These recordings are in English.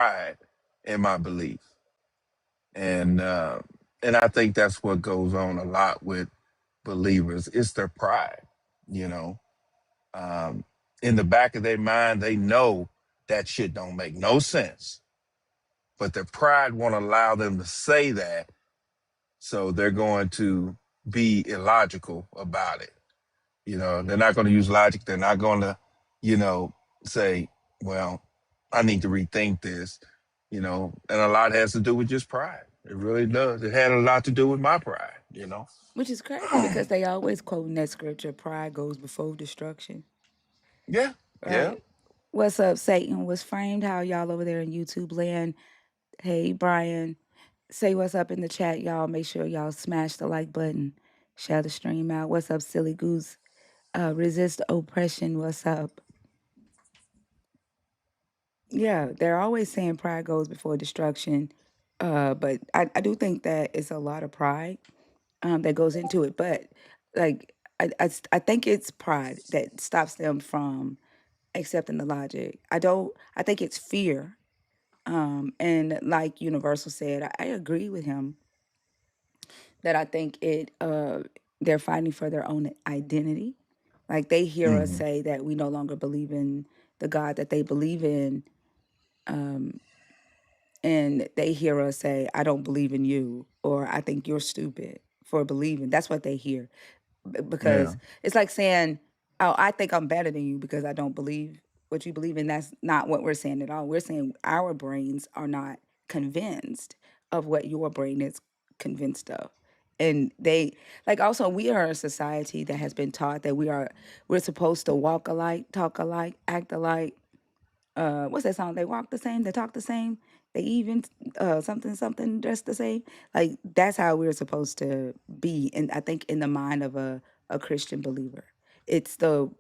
pride in my belief, and I think that's what goes on a lot with believers. It's their pride, you know. Um, in the back of their mind, they know that shit don't make no sense, but their pride won't allow them to say that, so they're going to be illogical about it. You know, they're not going to use logic. They're not going to, you know, say, well, I need to rethink this, you know, and a lot has to do with just pride. It really does. It had a lot to do with my pride, you know. Which is crazy because they always quoting that scripture, pride goes before destruction, Yeah, yeah. right? What's up, Satan? Was framed how y'all over there in YouTube land? Hey, Brian, say what's up in the chat, y'all. Make sure y'all smash the like button, share the stream out. What's up, Silly Goose? Resist oppression. What's up? Yeah, they're always saying pride goes before destruction. But I do think that it's a lot of pride that goes into it. But like, I think it's pride that stops them from accepting the logic. I think it's fear. And like Universal said, I agree with him that I think they're fighting for their own identity. Like they hear us Hmm. say that we no longer believe in the God that they believe in, and they hear us say, "I don't believe in you," or "I think you're stupid for believing." That's what they hear, Yeah. because it's like saying, "Oh, I think I'm better than you because I don't believe what you believe in." That's not what we're saying at all. We're saying our brains are not convinced of what your brain is convinced of. And they like also we are a society that has been taught that we're supposed to walk alike, talk alike, act alike. What's that song? They walk the same, they talk the same, they even something something dress the same. Like that's how we're supposed to be. And I think in the mind of a Christian believer, it's the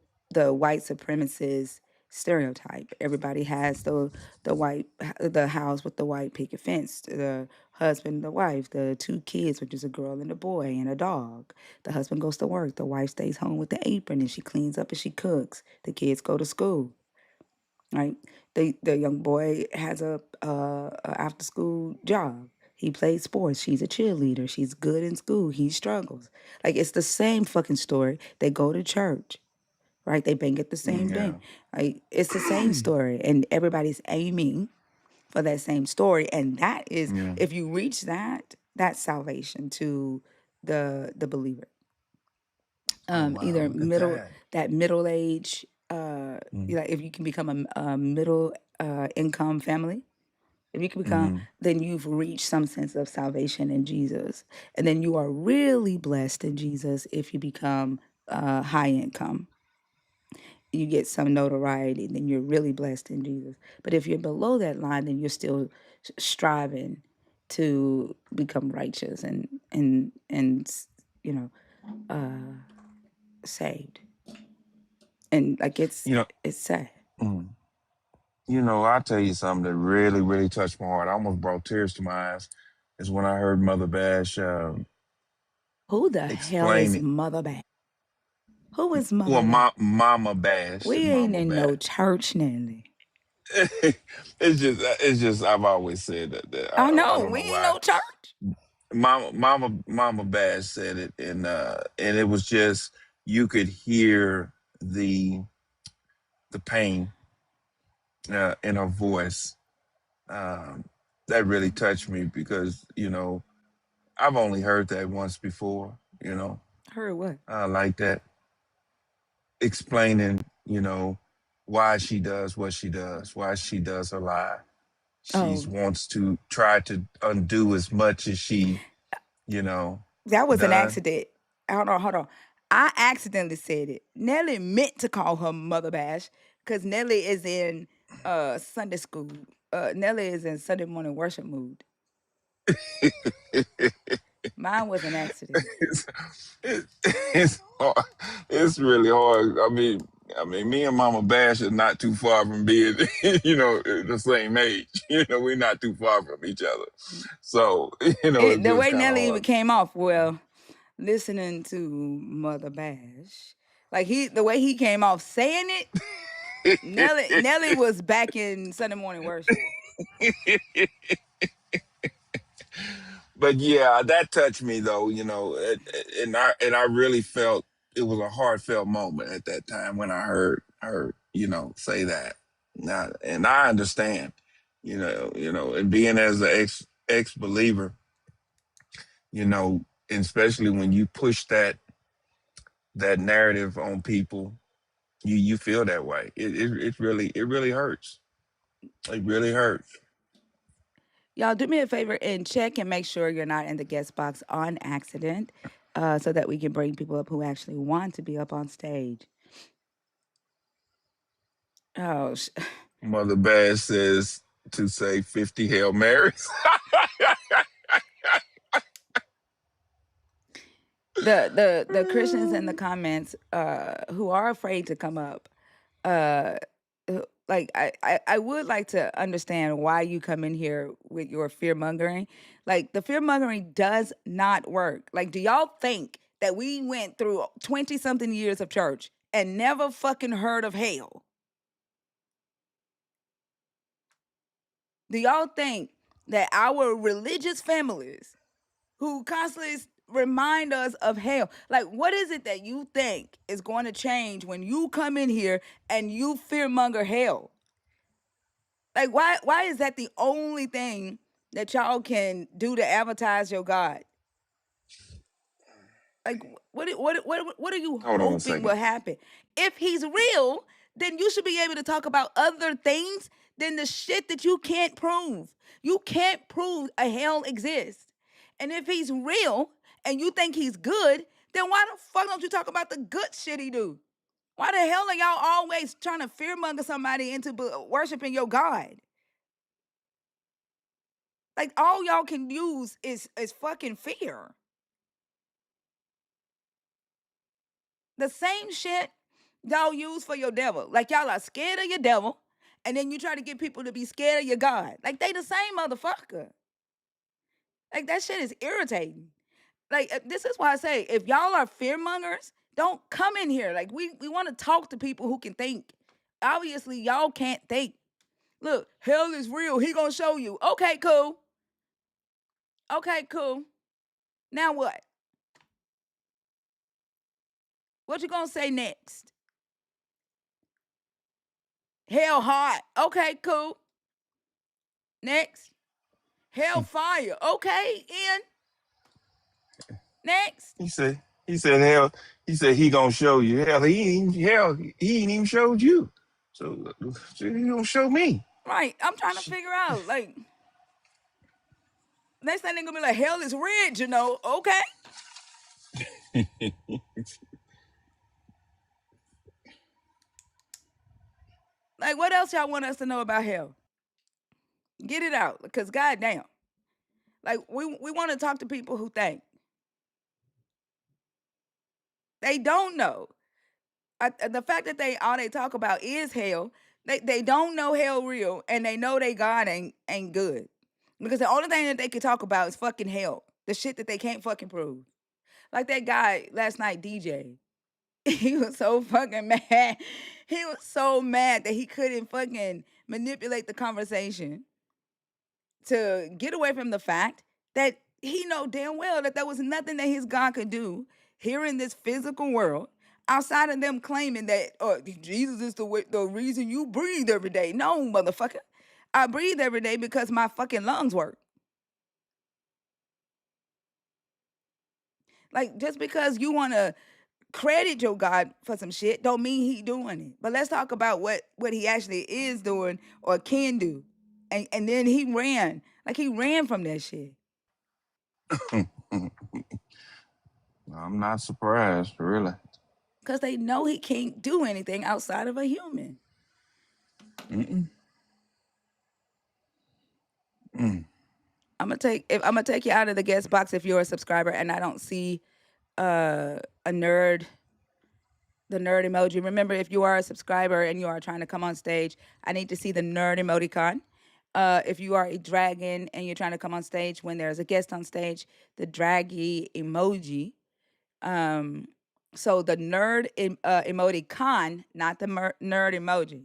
white supremacist stereotype. Everybody has the house with the white picket fence, the husband, the wife, the two kids, which is a girl and a boy and a dog. The husband goes to work, the wife stays home with the apron and she cleans up and she cooks. The kids go to school, right? The young boy has a after school job. He plays sports. She's a cheerleader. She's good in school. He struggles. Like it's the same fucking story. They go to church, right? They bang at the same Yeah. thing. Like it's the same story, and everybody's aiming for that same story. And that is, Yeah. if you reach that, that's salvation to the believer. Oh wow, Either look at middle that. that middle age, Mm-hmm. like if you can become a middle income family, if you can become, Mm-hmm. then you've reached some sense of salvation in Jesus, and then you are really blessed in Jesus if you become high income. You get some notoriety, then you're really blessed in Jesus. But if you're below that line, then you're still striving to become righteous and you know saved. And like You know, it's sad. mm, you know, I'll tell you something that really, really touched my heart. I almost brought tears to my eyes. Is when I heard Mother Bash Who the hell is explaining. Mother Bash? Who is Well, Mother Bash? Mama Bash, We ain't Mama in no Bash. church, Nelly. It's just. I've always said that. I I know don't we know ain't why. no church. Mama Bash said it, and it was just you could hear the pain in her voice. Um, that really touched me because I've only heard that once before. Heard what? Like that explaining why she does what she does, why she does her lie. She Oh, wants to try to undo as much as she you know that was an does. accident. Hold on. I accidentally said it. Nelly meant to call her Mother Bash because Nelly is in Sunday school. Nelly is in Sunday morning worship mood. Mine was an accident. it's, it's hard. It's really hard. I mean, me and Mama Bash are not too far from being, the same age. We're not too far from each other. So, it's The just way kind of Nelly even hard. came off, well, listening to Mother Bash, like the way he came off saying it, Nelly was back in Sunday morning worship. But yeah, that touched me though, you know, and I really felt it was a heartfelt moment at that time when I heard her, you know, say that. Now, and I understand, and being as an ex believer, and especially when you push that narrative on people, you feel that way. It really hurts. It really hurts. Y'all do me a favor and check and make sure you're not in the guest box on accident, so that we can bring people up who actually want to be up on stage. Oh, Mother Bass says to say 50 Hail Marys. the Christians in the comments who are afraid to come up, uh like I would like to understand why you come in here with your fear mongering. Like the fear mongering does not work. Like, do y'all think that we went through 20 something years of church and never fucking heard of hell? Do y'all think that our religious families who constantly remind us of hell, like what is it that you think is going to change when you come in here and you fearmonger hell? Like why is that the only thing that y'all can do to advertise your God? Like what are you Hold on one hoping will second. happen? If he's real, then you should be able to talk about other things than the shit that you can't prove. You can't prove a hell exists. And if he's real and you think he's good, then why the fuck don't you talk about the good shit he do? Why the hell are y'all always trying to fearmonger somebody into worshiping your God? Like all y'all can use is fucking fear. The same shit y'all use for your devil. Like y'all are scared of your devil, and then you try to get people to be scared of your God. Like they the same motherfucker. Like that shit is irritating. Like this is why I say if y'all are fear mongers, don't come in here. Like we want to talk to people who can think. Obviously, y'all can't think. Look, hell is real. He gonna show you. Okay, cool. Okay, cool. Now what? What you gonna say next? Hell hot. Okay, cool. Next. Hellfire. Okay, Ian. Next. He said hell. He said he gonna show you. He ain't even showed you. So he gonna show me. Right. I'm trying to figure out. Like, next thing they're gonna be like, hell is red, you know. Okay. Like, what else y'all want us to know about hell? Get it out. Because goddamn. Like, we want to talk to people who think. They don't know. The fact that all they talk about is hell. They don't know hell real, and they know they God ain't good. Because the only thing that they can talk about is fucking hell. The shit that they can't fucking prove. Like that guy last night, DJ. He was so fucking mad. He was so mad that he couldn't fucking manipulate the conversation to get away from the fact that he know damn well that there was nothing that his God could do here in this physical world outside of them claiming that Jesus is the reason you breathe every day. No, motherfucker. I breathe every day because my fucking lungs work. Like just because you want to credit your God for some shit don't mean he doing it. But let's talk about what he actually is doing or can do. And then he ran. Like he ran from that shit. I'm not surprised, really. Because they know he can't do anything outside of a human. Mm-mm. Mm. I'm gonna take you out of the guest box if you're a subscriber and I don't see a nerd, the nerd emoji. Remember, if you are a subscriber and you are trying to come on stage, I need to see the nerd emoticon. If you are a dragon and you're trying to come on stage when there's a guest on stage, the draggy emoji. Um, so the nerd emoticon, not the nerd emoji.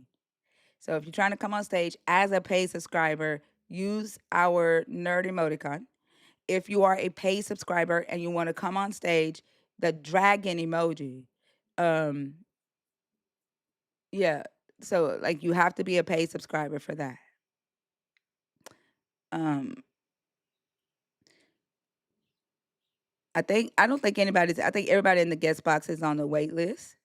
So if you're trying to come on stage as a paid subscriber, use our nerd emoticon. If you are a paid subscriber and you want to come on stage, the dragon emoji. Um, yeah. So like you have to be a paid subscriber for that. Um, I don't think anybody's. I think everybody in the guest box is on the wait list.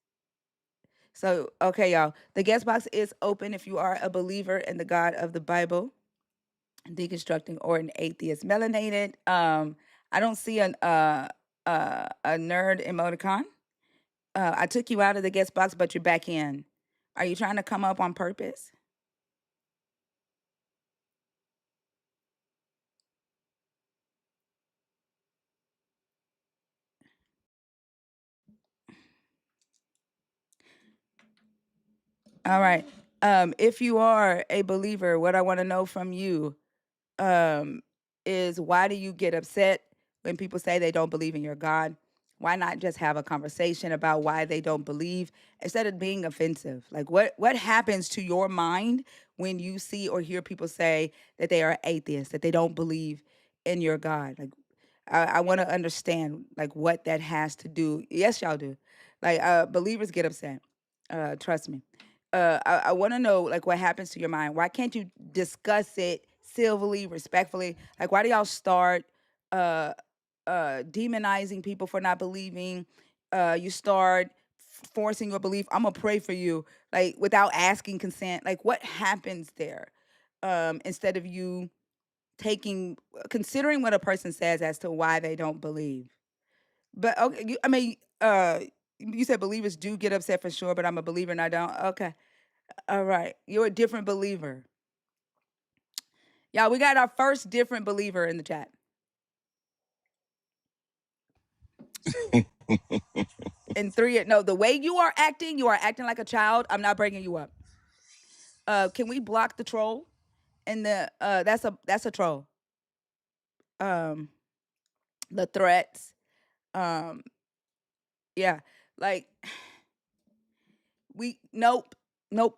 So okay, y'all. The guest box is open if you are a believer in the God of the Bible, deconstructing, or an atheist. Melanated. I don't see a nerd emoticon. I took you out of the guest box, but you're back in. Are you trying to come up on purpose? All right. If you are a believer, what I want to know from you um, is why do you get upset when people say they don't believe in your God? Why not just have a conversation about why they don't believe instead of being offensive? Like what happens to your mind when you see or hear people say that they are atheists, that they don't believe in your God? Like I want to understand like what that has to do. Yes, y'all do. Like believers get upset. Trust me. I want to know like what happens to your mind. Why can't you discuss it civilly, respectfully? Like why do y'all start uh demonizing people for not believing? You start forcing your belief. I'm gonna pray for you, like without asking consent. Like what happens there? Instead of you taking considering what a person says as to why they don't believe. But okay, I mean, you said believers do get upset for sure, but I'm a believer and I don't. Okay, all right, you're a different believer. Y'all, we got our first different believer in the chat. And three, no, the way you are acting like a child. I'm not breaking you up. Can we block the troll? And the that's a troll. Um, the threats. Um, yeah, like we nope,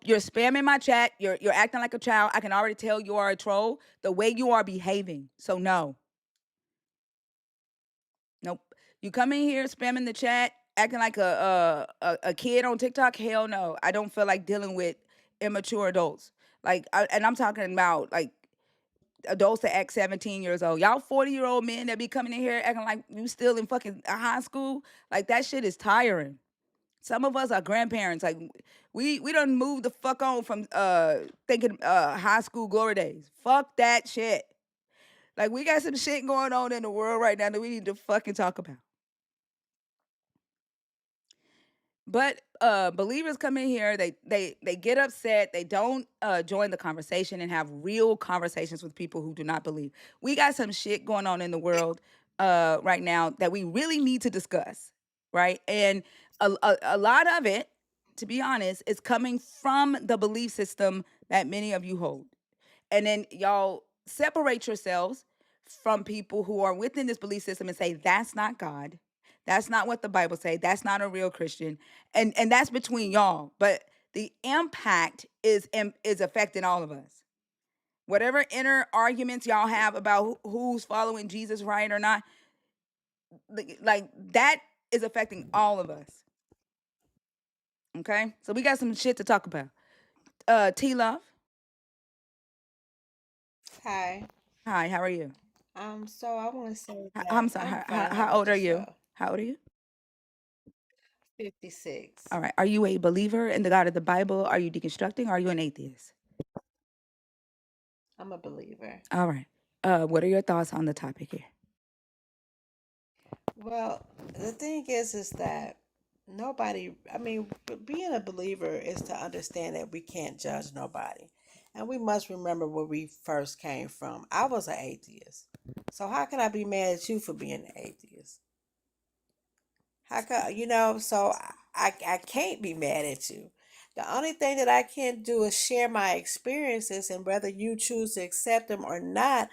you're spamming my chat, you're acting like a child. I can already tell you are a troll the way you are behaving. So no, nope, you come in here spamming the chat acting like a kid on TikTok. Hell no, I don't feel like dealing with immature adults. Like and I'm talking about like adults that act 17 years old. Y'all 40-year-old men that be coming in here acting like you still in fucking high school. Like that shit is tiring. Some of us are grandparents. Like we done moved the fuck on from thinking high school glory days. Fuck that shit. Like we got some shit going on in the world right now that we need to fucking talk about. But believers come in here, they get upset, they don't join the conversation and have real conversations with people who do not believe. We got some shit going on in the world right now that we really need to discuss, right? And a lot of it, to be honest, is coming from the belief system that many of you hold. And then y'all separate yourselves from people who are within this belief system and say that's not God, that's not what the Bible say, that's not a real Christian, and that's between y'all. But the impact is affecting all of us. Whatever inner arguments y'all have about who's following Jesus right or not, like that is affecting all of us. Okay, so we got some shit to talk about. T Love, Hi. hi, how are you? So I want to say I'm that sorry. I'm fine. How How about old are you? yourself? How old are you? 56. All right. Are you a believer in the God of the Bible? Are you deconstructing? Or are you an atheist? I'm a believer. All right. What are your thoughts on the topic here? Well, the thing is that nobody, I mean, being a believer is to understand that we can't judge nobody. And we must remember where we first came from. I was an atheist. So how can I be mad at you for being an atheist? How can, so I can't be mad at you. The only thing that I can do is share my experiences, and whether you choose to accept them or not,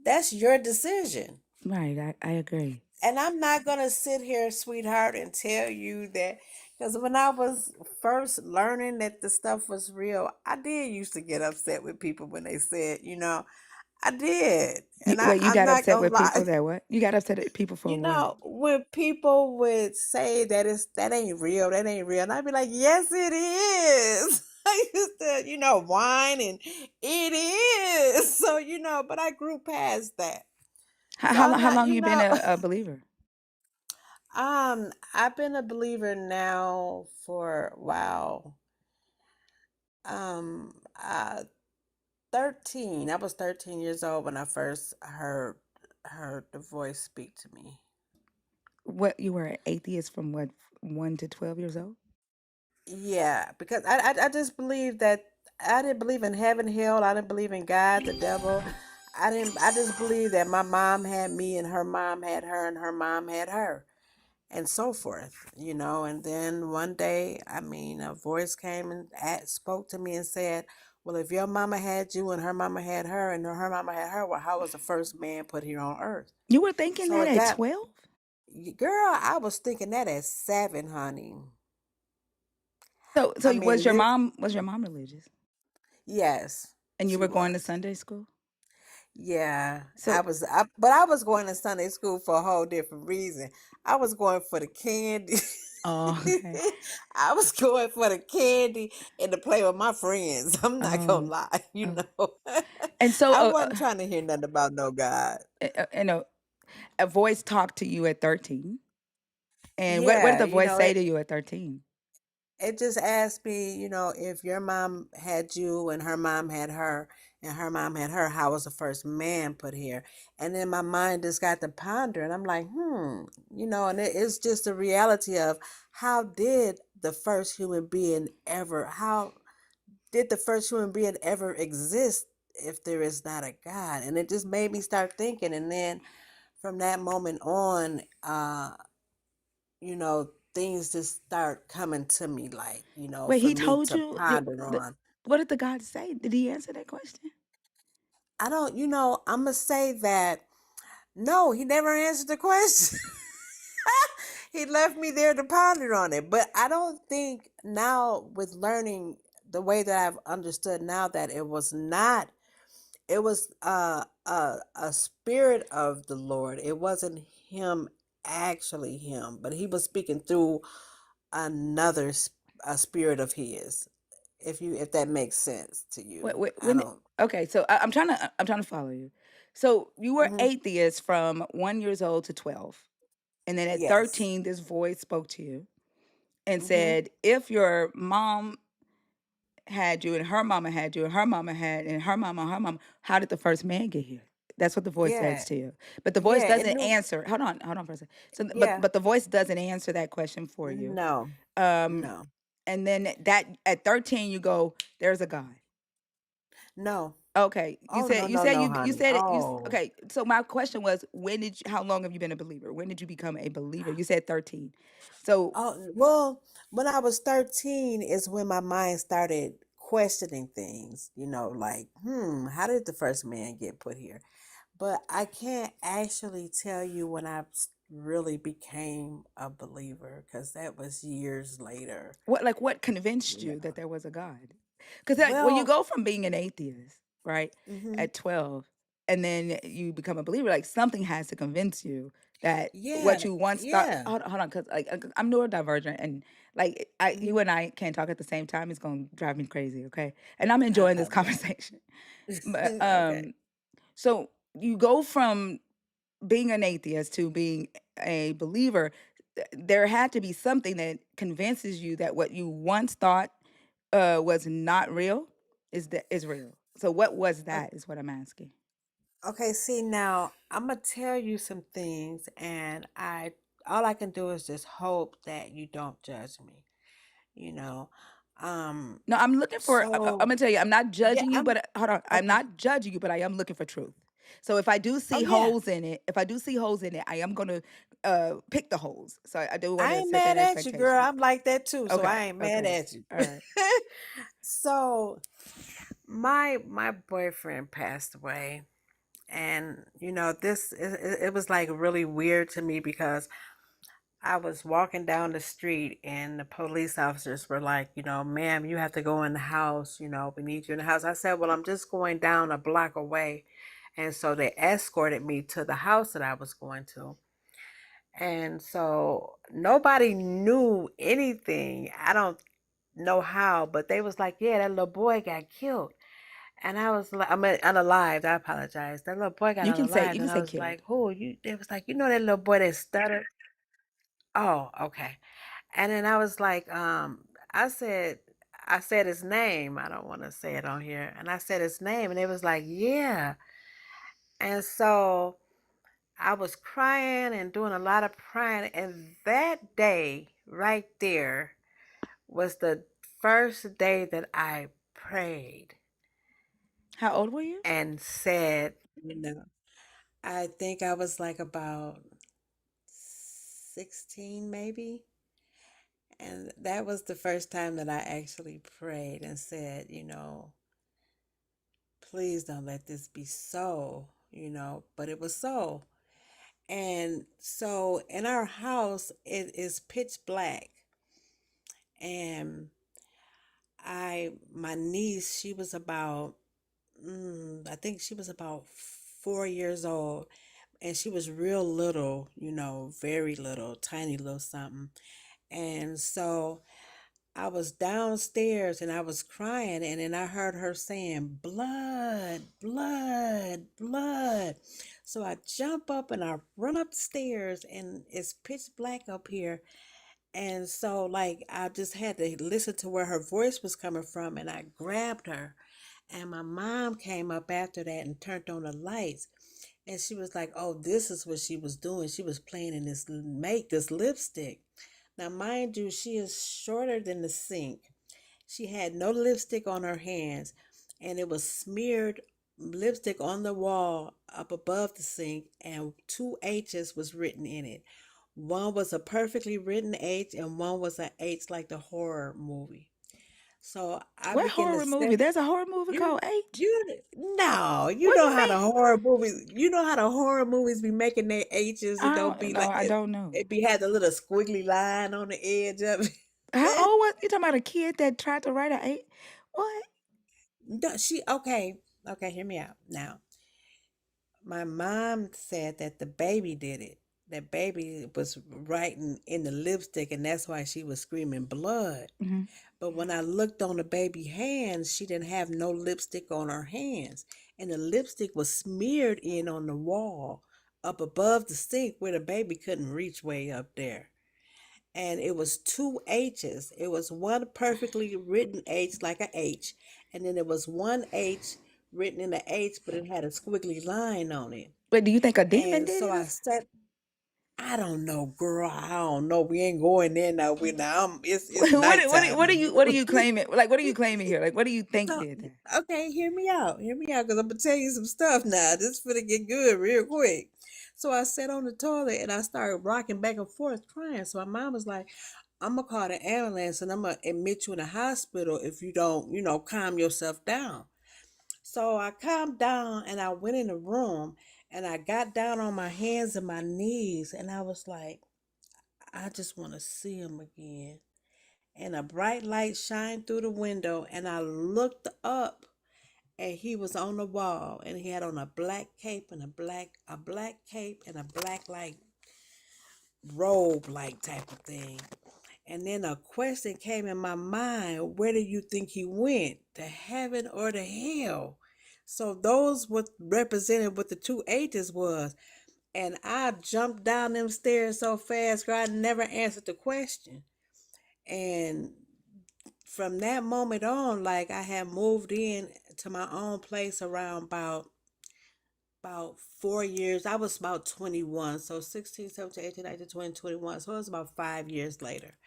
that's your decision. Right. I agree. And I'm not going to sit here, sweetheart, and tell you that Because when I was first learning that the stuff was real, I did used to get upset with people when they said, I did. You, And wait, you I'm got not upset gonna with people lie. that what? You got upset at people for what? When people would say that ain't real, that ain't real, and I'd be like, yes, it is. I used to, whine and it is. So, but I grew past that. So I'm How not, long you been a believer? I've been a believer now for wow. Uh 13. I was 13 years old when I first heard the voice speak to me. What, you were an atheist from what, 1 to 12 years old? Yeah, because I just believe that I didn't believe in heaven, hell. I didn't believe in God, the devil. I just believe that my mom had me and her mom had her and her mom had her and so forth. And then one day, I mean, a voice came and spoke to me and said, well, if your mama had you and her mama had her and her mama had her, well, how was the first man put here on earth? You were thinking So that it at got, 12? girl, I was thinking that at 7, honey. So I was mean, your mom religious? yes, And you she were going to was. Sunday school? Yeah, So, but I was going to Sunday school for a whole different reason. I was going for the candy. oh, okay. I was going for the candy and to play with my friends. I'm not gonna Oh, lie, oh. And so, I wasn't trying to hear nothing about no God. you know, a voice talked to you at 13. And what did Yeah, the voice say to you at 13? it just asked me, if your mom had you and her mom had her and her mom had her, how was the first man put here? And then my mind just got to ponder and I'm like, and it's just the reality of how did the first human being ever, how did the first human being ever exist if there is not a God? And it just made me start thinking. And then from that moment on, things just start coming to me like, Wait, for he me told to you ponder on. what did the God say? Did he answer that question? I don't, I'm going to say that no, he never answered the question. He left me there to ponder on it. But I don't think now, with learning the way that I've understood now, that it was not, it was a spirit of the Lord. It wasn't him, actually him, but he was speaking through another a spirit of his. If that makes sense to you, Wait, I when? don't. Okay, so I'm trying to follow you. So you were Hmm. atheist from 1 years old to 12, and then at Yes. 13, this voice spoke to you and Hmm. said, if your mom had you and her mama had you and her mama had and her mama, how did the first man get here? That's what the voice says Yeah. to you. But the voice Yeah. It doesn't knew. answer. Hold on for a second. So, Yeah. but the voice doesn't answer that question for you. No. Um, No. and then that at 13, you go, there's a God. No. Okay, Oh, no, no, no, you honey. said it. Oh. Okay. So my question was, how long have you been a believer? When did you become a believer? You said 13. So Oh, well, when I was 13 is when my mind started questioning things, like, how did the first man get put here? But I can't actually tell you when I really became a believer because that was years later. what convinced Yeah. you that there was a God? Because like when you Well, go from being an atheist, right, hmm, at 12, and then you become a believer, like something has to convince you that what yeah, you once thought. yeah. Hold on, because like I'm neurodivergent, and like Hmm. you and I can't talk at the same time. It's gonna drive me crazy, okay? And I'm enjoying this Okay. conversation, but Okay. so you go from being an atheist to being a believer. There had to be something that convinces you that what you once thought was not real is real. So what was O- that? Is what I'm asking. Okay, see now, I'm gonna tell you some things, and all I can do is just hope that you don't judge me. You know, um. No, I'm looking for. I'm So gonna tell you, I'm not yeah, judging you, I'm but hold on, I'm okay. not judging you, but I am looking for truth. So if I do Oh see yeah, holes in it, I am gonna pick the holes. So I do want I to ain't set that mad at you, girl. expectation. I'm like that too, so Okay, I ain't mad okay, at you. all right. So my boyfriend passed away, and this it was like really weird to me because I was walking down the street and the police officers were like, ma'am, you have to go in the house, we need you in the house. I said, well, I'm just going down a block away. And so they escorted me to the house that I was going to. And so nobody knew anything. I don't know how, but they was like, yeah, that little boy got killed. And I was like, I mean, unalived. I apologize. That little boy got You unalived. can And I say was killed. like, who? You? They was like, that little boy that stuttered? Oh, okay. And then I was like, I said, I said his name. I don't want to say it on here. And I said his name, and it was like, yeah. And so I was crying and doing a lot of crying. And that day, right there, was the first day that I prayed How old were you? and said, I think I was like about 16, maybe. And that was the first time that I actually prayed and said, please don't let this be so, but it was so. And so in our house, it is pitch black. And my niece, she was about, I think she was about 4 years old. And she was real little, very little, tiny little something. And so I was downstairs and I was crying, and then I heard her saying, blood, blood, blood. So I jump up and I run upstairs, and it's pitch black up here. And so, like, I just had to listen to where her voice was coming from, and I grabbed her. And my mom came up after that and turned on the lights. And she was like, oh, this is what she was doing. She was playing in this make this lipstick. Now, mind you, she is shorter than the sink. She had no lipstick on her hands, and it was smeared lipstick on the wall up above the sink, and two H's was written in it. One was a perfectly written H, and one was an H like the horror movie. So I What began to horror movie? step. There's a horror movie You, called H. you, no, you What know you how the mean? horror movies. You know how the horror movies be making their H's, and I don't don't be know. like I it. don't know. It be had the little squiggly line on the edge of How it. old was you talking about a kid that tried to write a H? What? No, okay, hear me out. Now, my mom said that the baby did it. That baby was writing in the lipstick, and that's why she was screaming blood. Mhm. But when I looked on the baby hands, she didn't have no lipstick on her hands. And the lipstick was smeared in on the wall up above the sink where the baby couldn't reach way up there. And it was two H's. It was one perfectly written H like a H, and then there was one H written in the H, but it had a squiggly line on it. But do you think a demon And did so it? I said, I don't know, girl. I don't know. We ain't going there now. We now it's nighttime. What are you claiming? Like, what are you claiming here? Like, what do you think So did that? okay, hear me out, because I'm gonna tell you some stuff now. This is gonna get good real quick. So I sat on the toilet and I started rocking back and forth, crying. So my mom was like, I'm gonna call the ambulance and I'm gonna admit you in the hospital if you don't, calm yourself down. So I calmed down and I went in the room and I got down on my hands and my knees and I was like, I just want to see him again. And a bright light shined through the window and I looked up and he was on the wall and he had on a black cape and a black cape and a black like robe like type of thing. And then a question came in my mind, where do you think he went? To heaven or to hell? So those what represented what the two ages was. And I jumped down them stairs so fast, girl, I never answered the question. And from that moment on, like I had moved in to my own place around about 4 years. I was about 21. So 16, 17, 18, 19, 20, 21. So it was about 5 years later.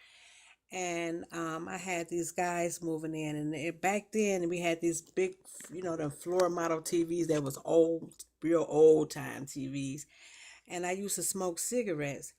And I had these guys moving in, and back then we had these big, the floor model TVs that was old, real old time TVs, and I used to smoke cigarettes,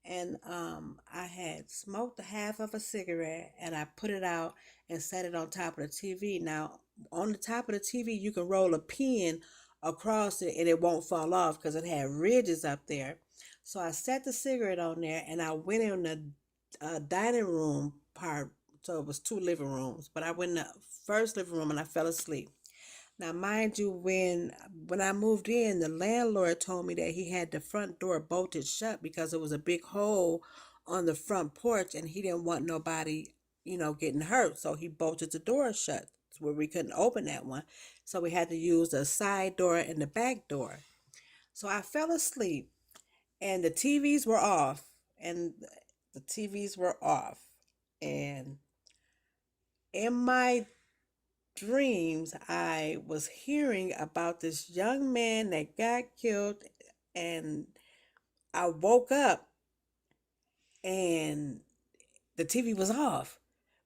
and I had smoked a half of a cigarette, and I put it out and set it on top of the TV. Now, on the top of the TV, you can roll a pin across it, and it won't fall off because it had ridges up there. So I set the cigarette on there and I went in the dining room part. So it was two living rooms, but I went in the first living room and I fell asleep. Now, mind you, when I moved in, the landlord told me that he had the front door bolted shut because it was a big hole on the front porch and he didn't want nobody, getting hurt. So he bolted the door shut where we couldn't open that one. So we had to use the side door and the back door. So I fell asleep and the TVs were off and the TVs were off. And in my dreams, I was hearing about this young man that got killed, and I woke up and the TV was off.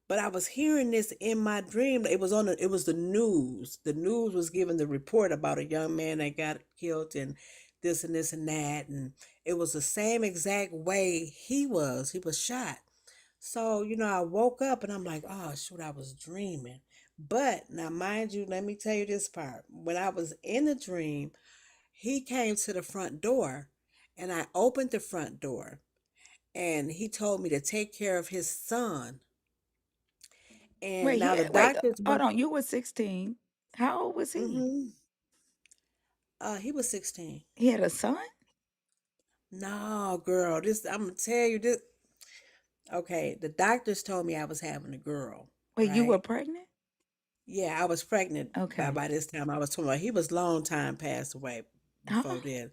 But I was hearing this in my dream. It was the news. The news was giving the report about a young man that got killed and this and this and that. And it was the same exact way he was. He was shot. So, I woke up and I'm like, oh, shoot, I was dreaming. But now, mind you, let me tell you this part. When I was in the dream, he came to the front door and I opened the front door and he told me to take care of his son. And Wait, now the wait, doctors hold were, on. You were 16. How old was he? mm-hmm, he was 16. He had a son? No, girl, I'm going to tell you this. Okay, the doctors told me I was having a girl, Wait, you were right? pregnant? Yeah, I was pregnant Okay. by this time. I was 21. He was long time passed away Huh? before then.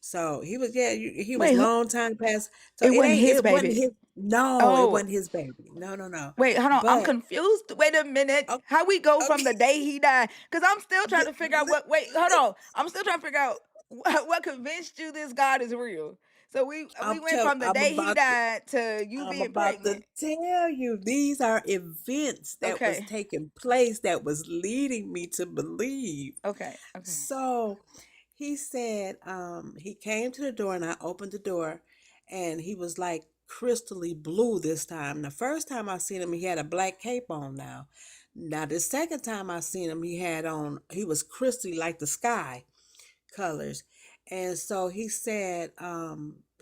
So he was, yeah, he was Wait, long time passed. So it wasn't his it wasn't baby. his. No, it Oh, wasn't his baby. No, no, no. wait, hold on. I'm But confused. Wait a minute. o- How we go from okay, the day he died? Because I'm still trying li- to figure out what. Wait, hold on. I'm still trying to figure out what convinced you this God is real. So we went from the I'm day he about to, died to you I'm being about to pregnant. tell you these are events that was Okay. taking place that was leading me to believe. Okay. Okay. So he said, he came to the door and I opened the door and he was like crystally blue this time. The first time I seen him, he had a black cape on now. Now the second time I seen him, he was crystally like the sky colors. And so he said,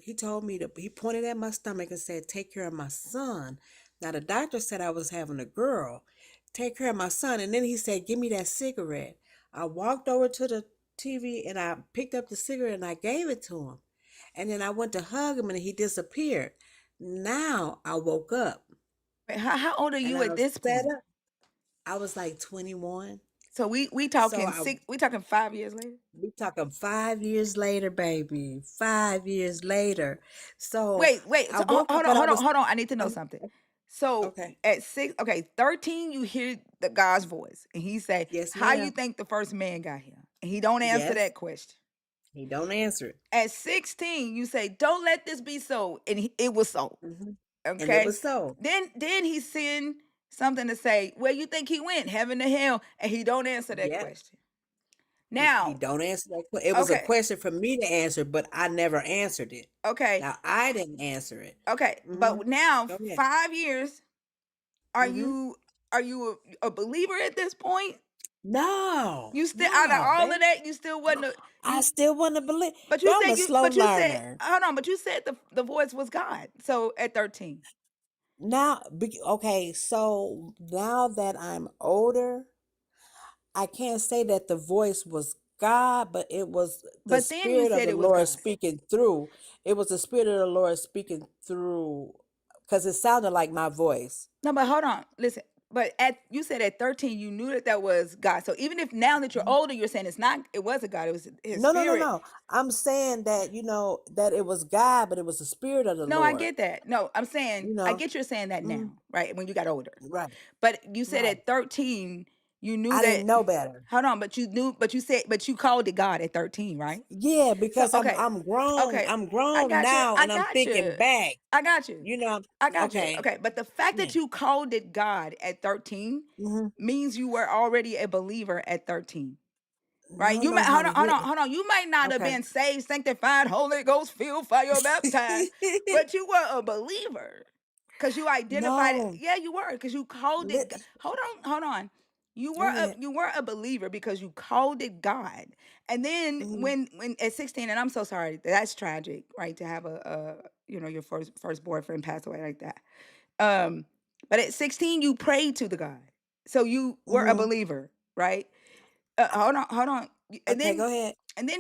he told me he pointed at my stomach and said, take care of my son. Now the doctor said I was having a girl. Take care of my son. And then he said, give me that cigarette. I walked over to the TV and I picked up the cigarette and I gave it to him. And then I went to hug him and he disappeared. Now I woke up Wait, how old are and you I at this sat point? up. I was like 21. So we So talking six. We talking 5 years later. we talking 5 years later, baby. 5 years later. So Wait. I So woke up, hold on, but I hold on, was hold on. I need to know um, something. So okay. at six, okay, 13, you hear the God's voice, and he say, Yes, "How you ma'am. think the first man got here?" And he don't answer Yes. that question. He don't answer it. At 16, you say, "Don't let this be so," and it was so. Hmm. And it Okay. was so. Then he send something to say, "Where you think he went, heaven to hell?" And he don't answer that Yeah. question. He Now, don't answer that. It was a okay, question for me to answer, but I never answered it. okay, Now I didn't answer it. okay. Hmm. But now, Go ahead. 5 years. Are Hmm. you are you a believer at this point? No, You still out of no, all of baby. that, you still wasn't I you. still want to believe, But girl. you I'm said a slow but you said learner. hold on. But you said the voice was God. So at 13, Now, okay, so now that I'm older, I can't say that the voice was God, but it was the but then you Spirit of said the it was Lord God. speaking through. It was the Spirit of the Lord speaking through because it sounded like my voice. No, but hold on. Listen. But at you said at 13 you knew that was God. So even if now that you're Mhm. older, you're saying it's not. It wasn't God. It was His No, no, no, Spirit. no. I'm saying that, that it was God, but it was the Spirit of the No, I Lord. get that. No, I'm You saying I know, get you're saying that mm, now, right? When you got older. right, But you said right. at 13 you knew I that. didn't know better. Hold on, but you knew, but you said, but you called it God at 13, right? Yeah, So because okay, I'm grown. okay, I'm I grown got you. now, I and I'm got thinking you. back. I got you. You know, I got you. okay. Okay, but the fact Yeah. that you called it God at 13 Hmm. means you were already a believer at 13. Right? No, You might no, hold on, honey. hold on, hold on. You might not have Okay. been saved, sanctified, Holy Ghost, filled, fire, baptized, but you were a believer because you identified it. No. Yeah, you were because you called it. Lit- Hold on, hold on. Go ahead. You were a believer because you called it God. And then Hmm. when at 16, and I'm so sorry, that's tragic, right? To have a you know, your first boyfriend pass away like that. Um, but at 16 you prayed to the God. So you were a Hmm. believer, right? Hold on. And Okay, then go ahead.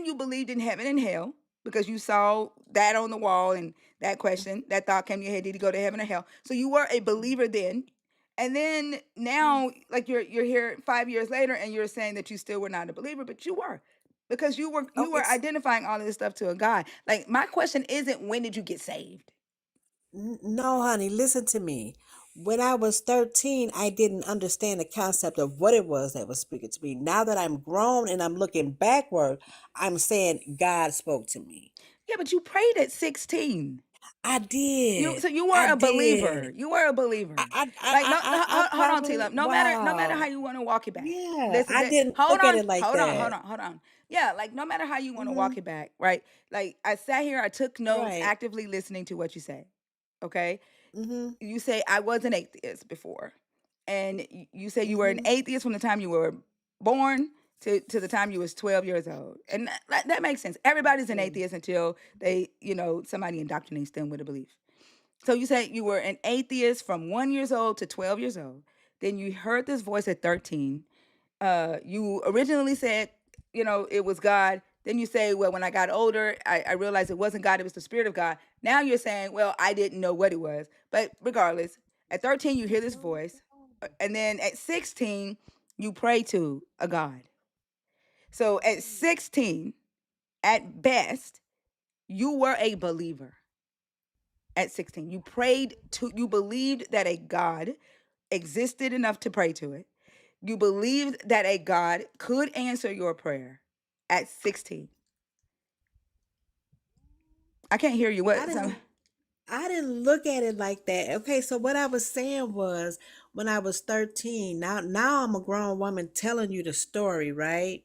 you believed in heaven and hell because you saw that on the wall, and that question, that thought came to your head, did he go to heaven or hell? So you were a believer then. And then now, like, you're here 5 years later and you're saying that you still were not a believer, but you were. Because you Okay. were identifying all of this stuff to a God. Like, my question isn't when did you get saved? No, honey, listen to me. When I was 13, I didn't understand the concept of what it was that was speaking to me. Now that I'm grown and I'm looking backward, I'm saying God spoke to me. Yeah, but you prayed at 16. I did. You were I a believer. did. You were a believer. Like, no, I hold on, T probably, Love. No matter how wow. you want to walk it back. Yeah, Listen, I didn't look at it like that. hold on. Yeah, like, no matter how you want to Mm-hmm. walk it back, right? Like, I sat here, I took notes, Right. actively listening to what you say. Okay, Mm-hmm. you say I was an atheist before, and you say you were an Mm-hmm. atheist from the time you were born to the time you was 12 years old, and that makes sense. Everybody's an Mm-hmm. atheist until they, somebody indoctrinates them with a belief. So you say you were an atheist from 1 years old to 12 years old. Then you heard this voice at 13. You originally said, it was God. Then you say, well, when I got older, I realized it wasn't God, it was the Spirit of God. Now you're saying, well, I didn't know what it was. But regardless, at 13, you hear this voice. And then at 16, you pray to a God. So at 16, at best, you were a believer. At 16, you believed that a God existed enough to pray to it. You believed that a God could answer your prayer at 16. I can't hear you. I didn't I didn't look at it like that. Okay, so what I was saying was when I was 13, now I'm a grown woman telling you the story, right?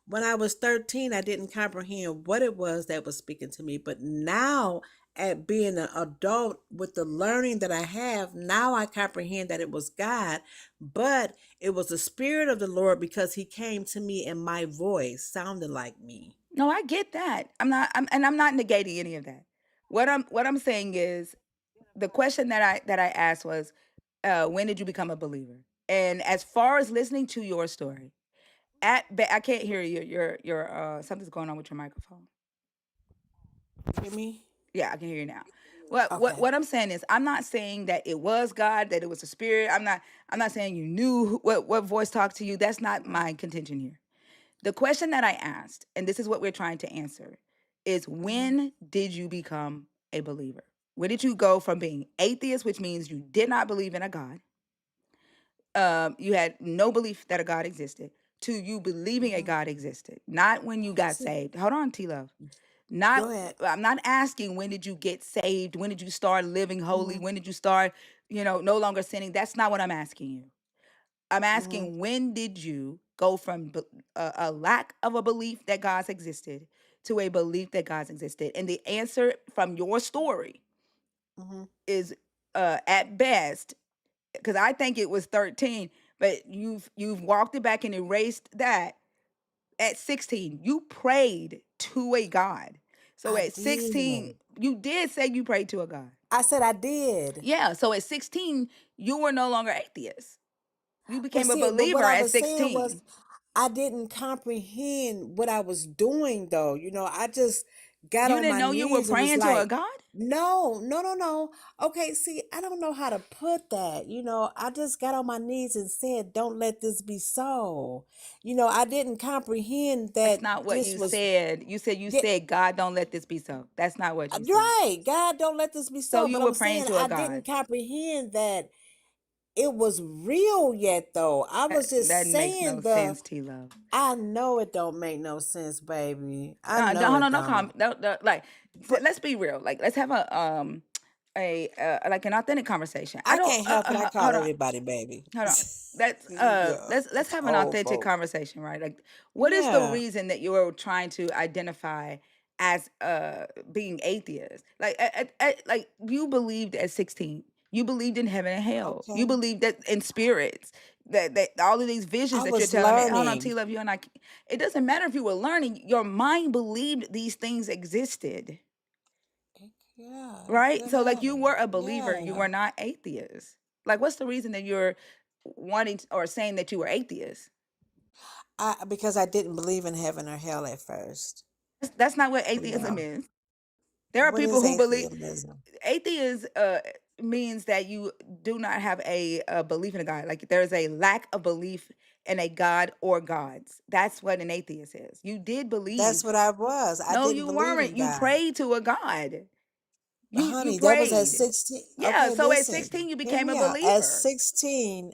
When I was 13, I didn't comprehend what it was that was speaking to me, but now at being an adult with the learning that I have, now I comprehend that it was God, but it was the spirit of the Lord because he came to me in my voice, sounding like me. No, I get that. I'm not negating any of that. What I'm saying is, the question that I asked was, when did you become a believer? And as far as listening to your story, I can't hear you. Your something's going on with your microphone. Hear me? Yeah, I can hear you now. What what Okay. what I'm saying is, I'm not saying that it was God, that it was a spirit. I'm not saying you knew what voice talked to you. That's not my contention here. The question that I asked, and this is what we're trying to answer, is Hmm. when did you become a believer? Where did you go from being atheist, which means you did not believe in a God, you had no belief that a God existed, to you believing a Hmm. God existed? Not when you got See, saved. Hold on, T Love. go Not ahead. I'm not asking when did you get saved, when did you start living holy, Hmm. when did you start, no longer sinning. That's not what I'm asking you. I'm Hmm. asking, when did you go from a lack of a belief that God's existed to a belief that God's existed? And the answer from your story Hmm. is, at best, because I think it was 13, but you've walked it back and erased that. At 16, you prayed to a God. So I at 16, did. you did say you prayed to a God. I said I did. Yeah. So at 16, you were no longer atheist. You But became a see, but what believer I at was saying was 16. I didn't comprehend what I was doing though. I just got You on didn't my know you were knees. It was praying to a like, God? no, no, no, no. Okay, see, I don't know how to put that. I just got on my knees and said, don't let this be so. I didn't comprehend That's that not what this you was, said. You yeah, said, God, don't let this be so. That's not what you said. right. God, don't let this be So so. you But were I'm praying saying to a I God. didn't comprehend that it was real yet though. I was That just makes no saying the sense, T Love. I know it don't make no sense, baby. I know No, no, it no, don't. like, But let's be real. Like, let's have like an authentic conversation. I I don't. can't help it. I call Hold on. everybody baby. Hold on. That's Yeah, let's it's have an old authentic folk. conversation, right? Like, what is the Yeah. reason that you are trying to identify as being atheist? Like, like, you believed at 16. You believed in heaven and hell. You Okay. believed that in spirits. that all of these visions I that you're was telling me. Hold on, learning. T Love, you and I. It doesn't matter if you were learning. Your mind believed these things existed, Yeah, it right? could So like have. you were a believer. You Yeah. were not atheist. Like what's the reason that you're wanting or saying that you were atheist? Because I didn't believe in heaven or hell at first. That's not what You atheism know, is. There are what people is who believe atheism? atheist means that you do not have a belief in a God. Like there's a lack of belief in a God or gods. That's what an atheist is. You did That's believe. what I was. I No, didn't you believe weren't. in You God. prayed to a God. You Honey, that was at prayed. 16. Yeah. Okay, So at listen. 16 you Hear became a me out. At believer. 16,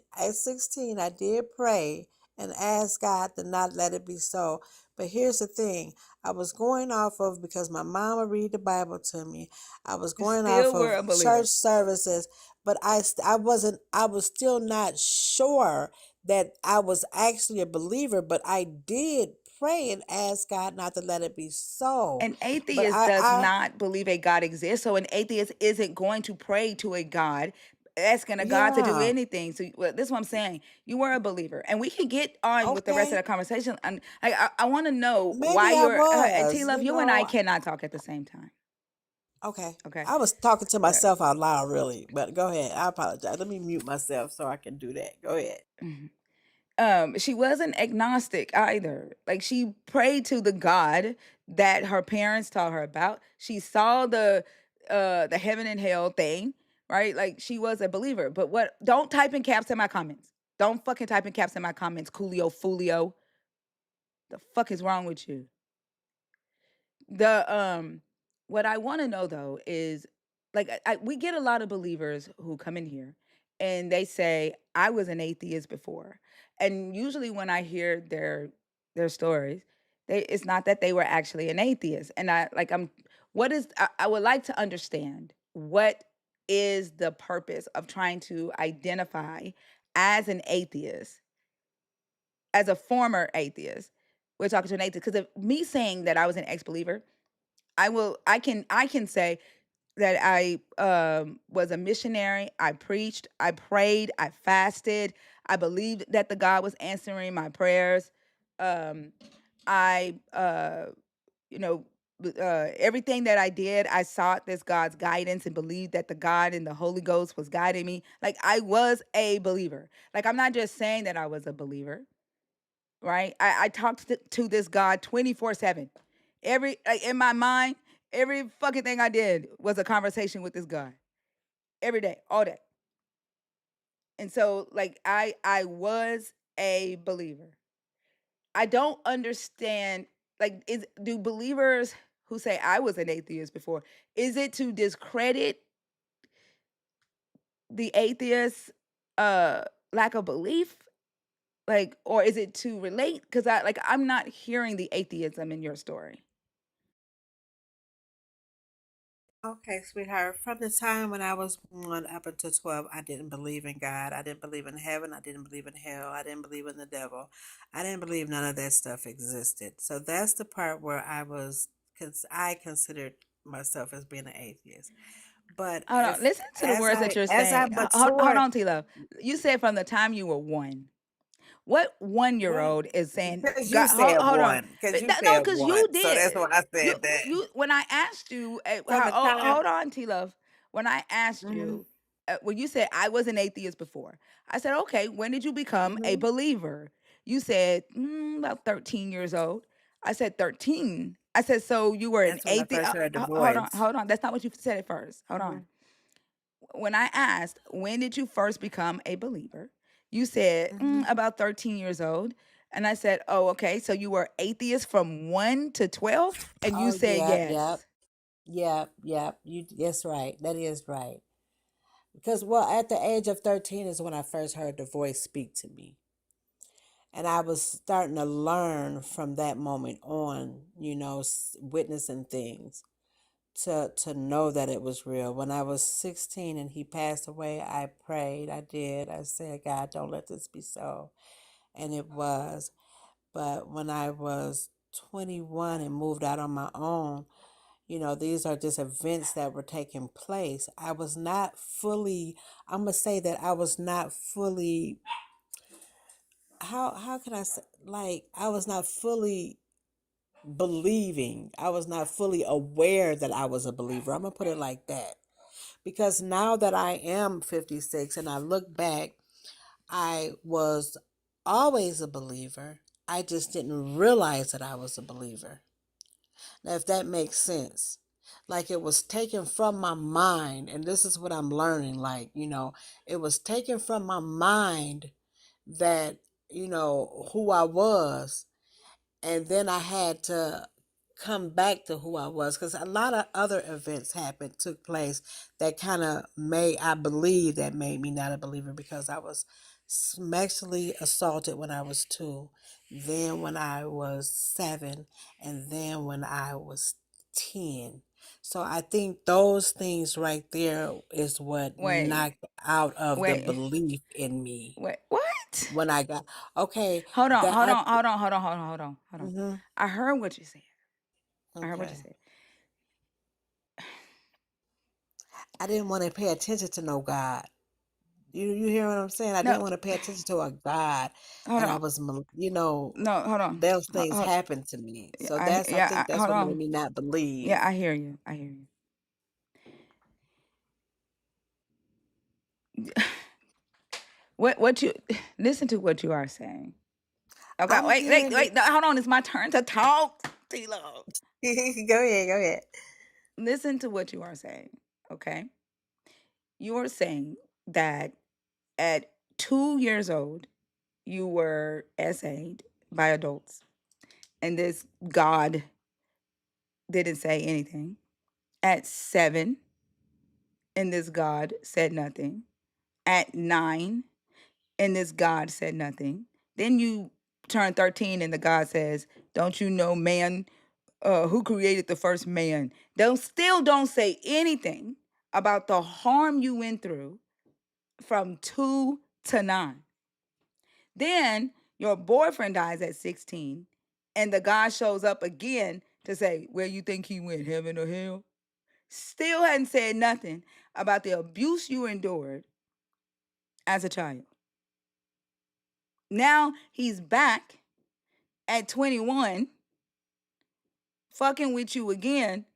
I did pray and ask God to not let it be so. But here's the thing. I was going off of because my mama read the Bible to me. I was You going off still were of a church believer. services, but I was still not sure that I was actually a believer, but I did pray and ask God not to let it be so. An But atheist does not believe a God exists. So an atheist isn't going to pray to a God, asking a God to do yeah. anything. So well, this is what I'm saying. You were a believer, and we can get on with the rest of Okay. the conversation. And I want to know why Maybe I you're. T was, Love, you and I cannot talk at the same time. Okay. Okay. I was talking to Uh, myself out loud, really. But go ahead. I apologize. Let me mute myself so I can do that. Go ahead. mhm. She wasn't agnostic either. Like she prayed to the God that her parents taught her about. She saw the heaven and hell thing, right? Like she was a believer. But what don't type in caps in my comments. Don't fucking type in caps in my comments, Coolio Fulio. The fuck is wrong with you? The what I want to know though is like we get a lot of believers who come in here and they say I was an atheist before. And usually when I hear their stories, it's not that they were actually an atheist. And I'm what is I would like to understand what is the purpose of trying to identify as an atheist, as a former atheist. We're talking to an atheist because of me saying that I was an ex-believer. I can say that I was a missionary. I preached, I prayed, I fasted. I believed that the God was answering my prayers. Um, I you know everything that I did, I sought this God's guidance and believed that the God and the Holy Ghost was guiding me. Like I was a believer. Like I'm not just saying that I was a believer, right? I talked to this God 24/7. Every like, in my mind, every fucking thing I did was a conversation with this God every day, all day. And so like I was a believer. I don't understand like is do believers who say I was an atheist before, is it to discredit the atheist uh lack of belief? Like or is it to relate? Because I'm not hearing the atheism in your story. Okay, sweetheart. From the time when I was 1 up until 12, I didn't believe in God. I didn't believe in heaven. I didn't believe in hell. I didn't believe in the devil. I didn't believe none of that stuff existed. So that's the part where I considered myself as being an atheist. But Hold on. Listen to the words that you're as I saying. Hold matured, on, T Love. You said from the time you were one. What 1 year well, old is saying? because you God, hold, said hold on. one, because you No, said because one, you so that's did. why I said that. You. When I asked you, From the time, hold on, T Love. When I asked hmm you, when you said I was an atheist before, I said, okay. When did you become a hmm believer? You said about 13 years old. I said 13. I said so you were an that's when I atheist. first heard the Hold on, voice. hold on. That's not what you said at first. Hold on. hmm When I asked, when did you first become a believer? You said, hmm about 13 years old. And I said, oh, okay. So you were atheist from 1 to 12? And you Oh said, yeah, yep. yes. Yep, yep. That's right. That is right. Because well, at the age of 13 is when I first heard the voice speak to me. And I was starting to learn from that moment on, witnessing things to know that it was real. When I was 16 and he passed away, I prayed. I did. I said, God, don't let this be so. And it was. But when I was 21 and moved out on my own, these are just events that were taking place. I was not fully, I'm going to say that I was not fully how can I say, like, I was not fully believing. I was not fully aware that I was a believer. I'm gonna put it like that. Because now that I am 56 and I look back, I was always a believer. I just didn't realize that I was a believer. Now, if that makes sense. Like it was taken from my mind, and this is what I'm learning. Like, it was taken from my mind that, who I was, and then I had to come back to who I was because a lot of other events took place that kind of made I believe that made me not a believer because I was sexually assaulted when I was 2, then when I was 7, and then when I was 10. So I think those things right there is what Wait, knocked out of the wait, belief in me wait. What? when I got okay Hold on, that hold I on, hold on, hold on, hold on, hold on, hold on. mhm, I heard what you said. I heard what you okay. said. I didn't want to pay attention to no God. You hear what I'm saying? I No, didn't want to pay attention to a God, hold and I on. was, No, hold on. those Hold, things hold, happened to me. yeah, So I think that's hold what made on. me not Yeah, believe. I hear you. I hear you. What you listen to what you are saying. Okay, I'm wait, wait, hearing it. wait. No, hold on. It's my turn to talk. Tilo. Go ahead, go ahead. Listen to what you are saying. Okay, you are saying that at 2 years old you were essayed by adults, and this God didn't say anything. At 7, and this God said nothing. At 9, and this God said nothing. Then you turn 13, and the God says, "Don't you know, man, who created the first man?" Don't say anything about the harm you went through from 2 to 9. Then your boyfriend dies at 16, and the God shows up again to say, "Where you think he went, heaven or hell?" Still hadn't said nothing about the abuse you endured as a child. Now he's back at 21, fucking with you again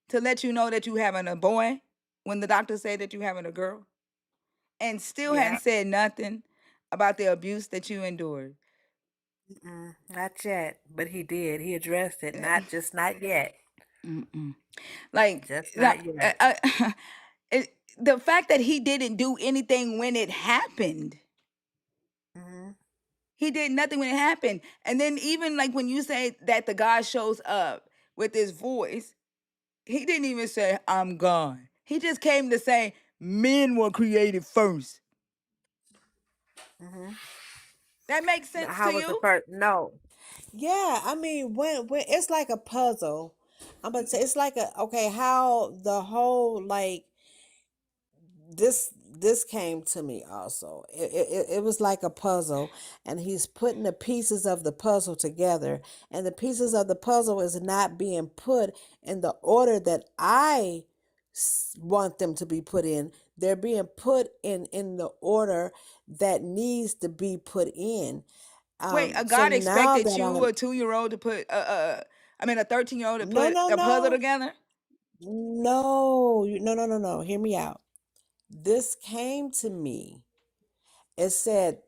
to let you know that you having a boy when the doctor said that you having a girl, and still Yeah. hadn't said nothing about the abuse that you endured. Not yet, but he did. He addressed it. Not yet. Mm-mm. Like, Just uh, not yet. the fact that he didn't do anything when it happened. Hmm. He did nothing when it happened. And then even like when you say that the God shows up with his voice, he didn't even say, "I'm God." He just came to say, "Men were created first." Hmm. That makes sense to How was the you? first? No. Yeah, I mean, when it's like a puzzle. I'm gonna say it's like a okay. How the whole like this came to me also. It was like a puzzle, and he's putting the pieces of the puzzle together, and the pieces of the puzzle is not being put in the order that I want them to be put in. They're being put in the order that needs to be put in. Wait, a So God now expected that you, I'm a 2-year-old, to put a 13-year-old to no put no a puzzle no together? no, hear me out. This came to me. It said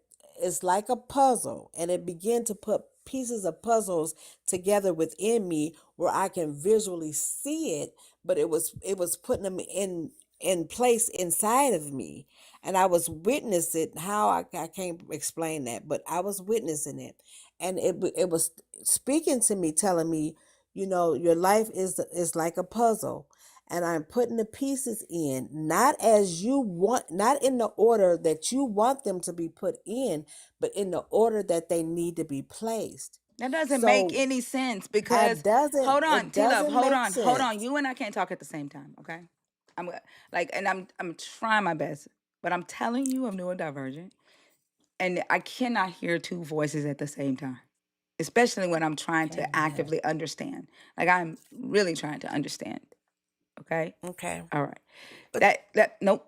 it's like a puzzle, and it began to put pieces of puzzles together within me where I can visually see it, but it was putting them in place inside of me, and I was witnessing how I can't explain that, but I was witnessing it, and it was speaking to me, telling me, your life is like a puzzle, and I'm putting the pieces in, not as you want, not in the order that you want them to be put in, but in the order that they need to be placed. That doesn't make So any sense because doesn't hold on, it T Love, doesn't hold make on, hold on. sense. You and I can't talk at the same time, okay? I'm like, and I'm trying my best, but I'm telling you, I'm neurodivergent, and I cannot hear two voices at the same time, especially when I'm trying to Amen. actively understand. Like I'm really trying to understand. Okay, Okay, all right. but That nope,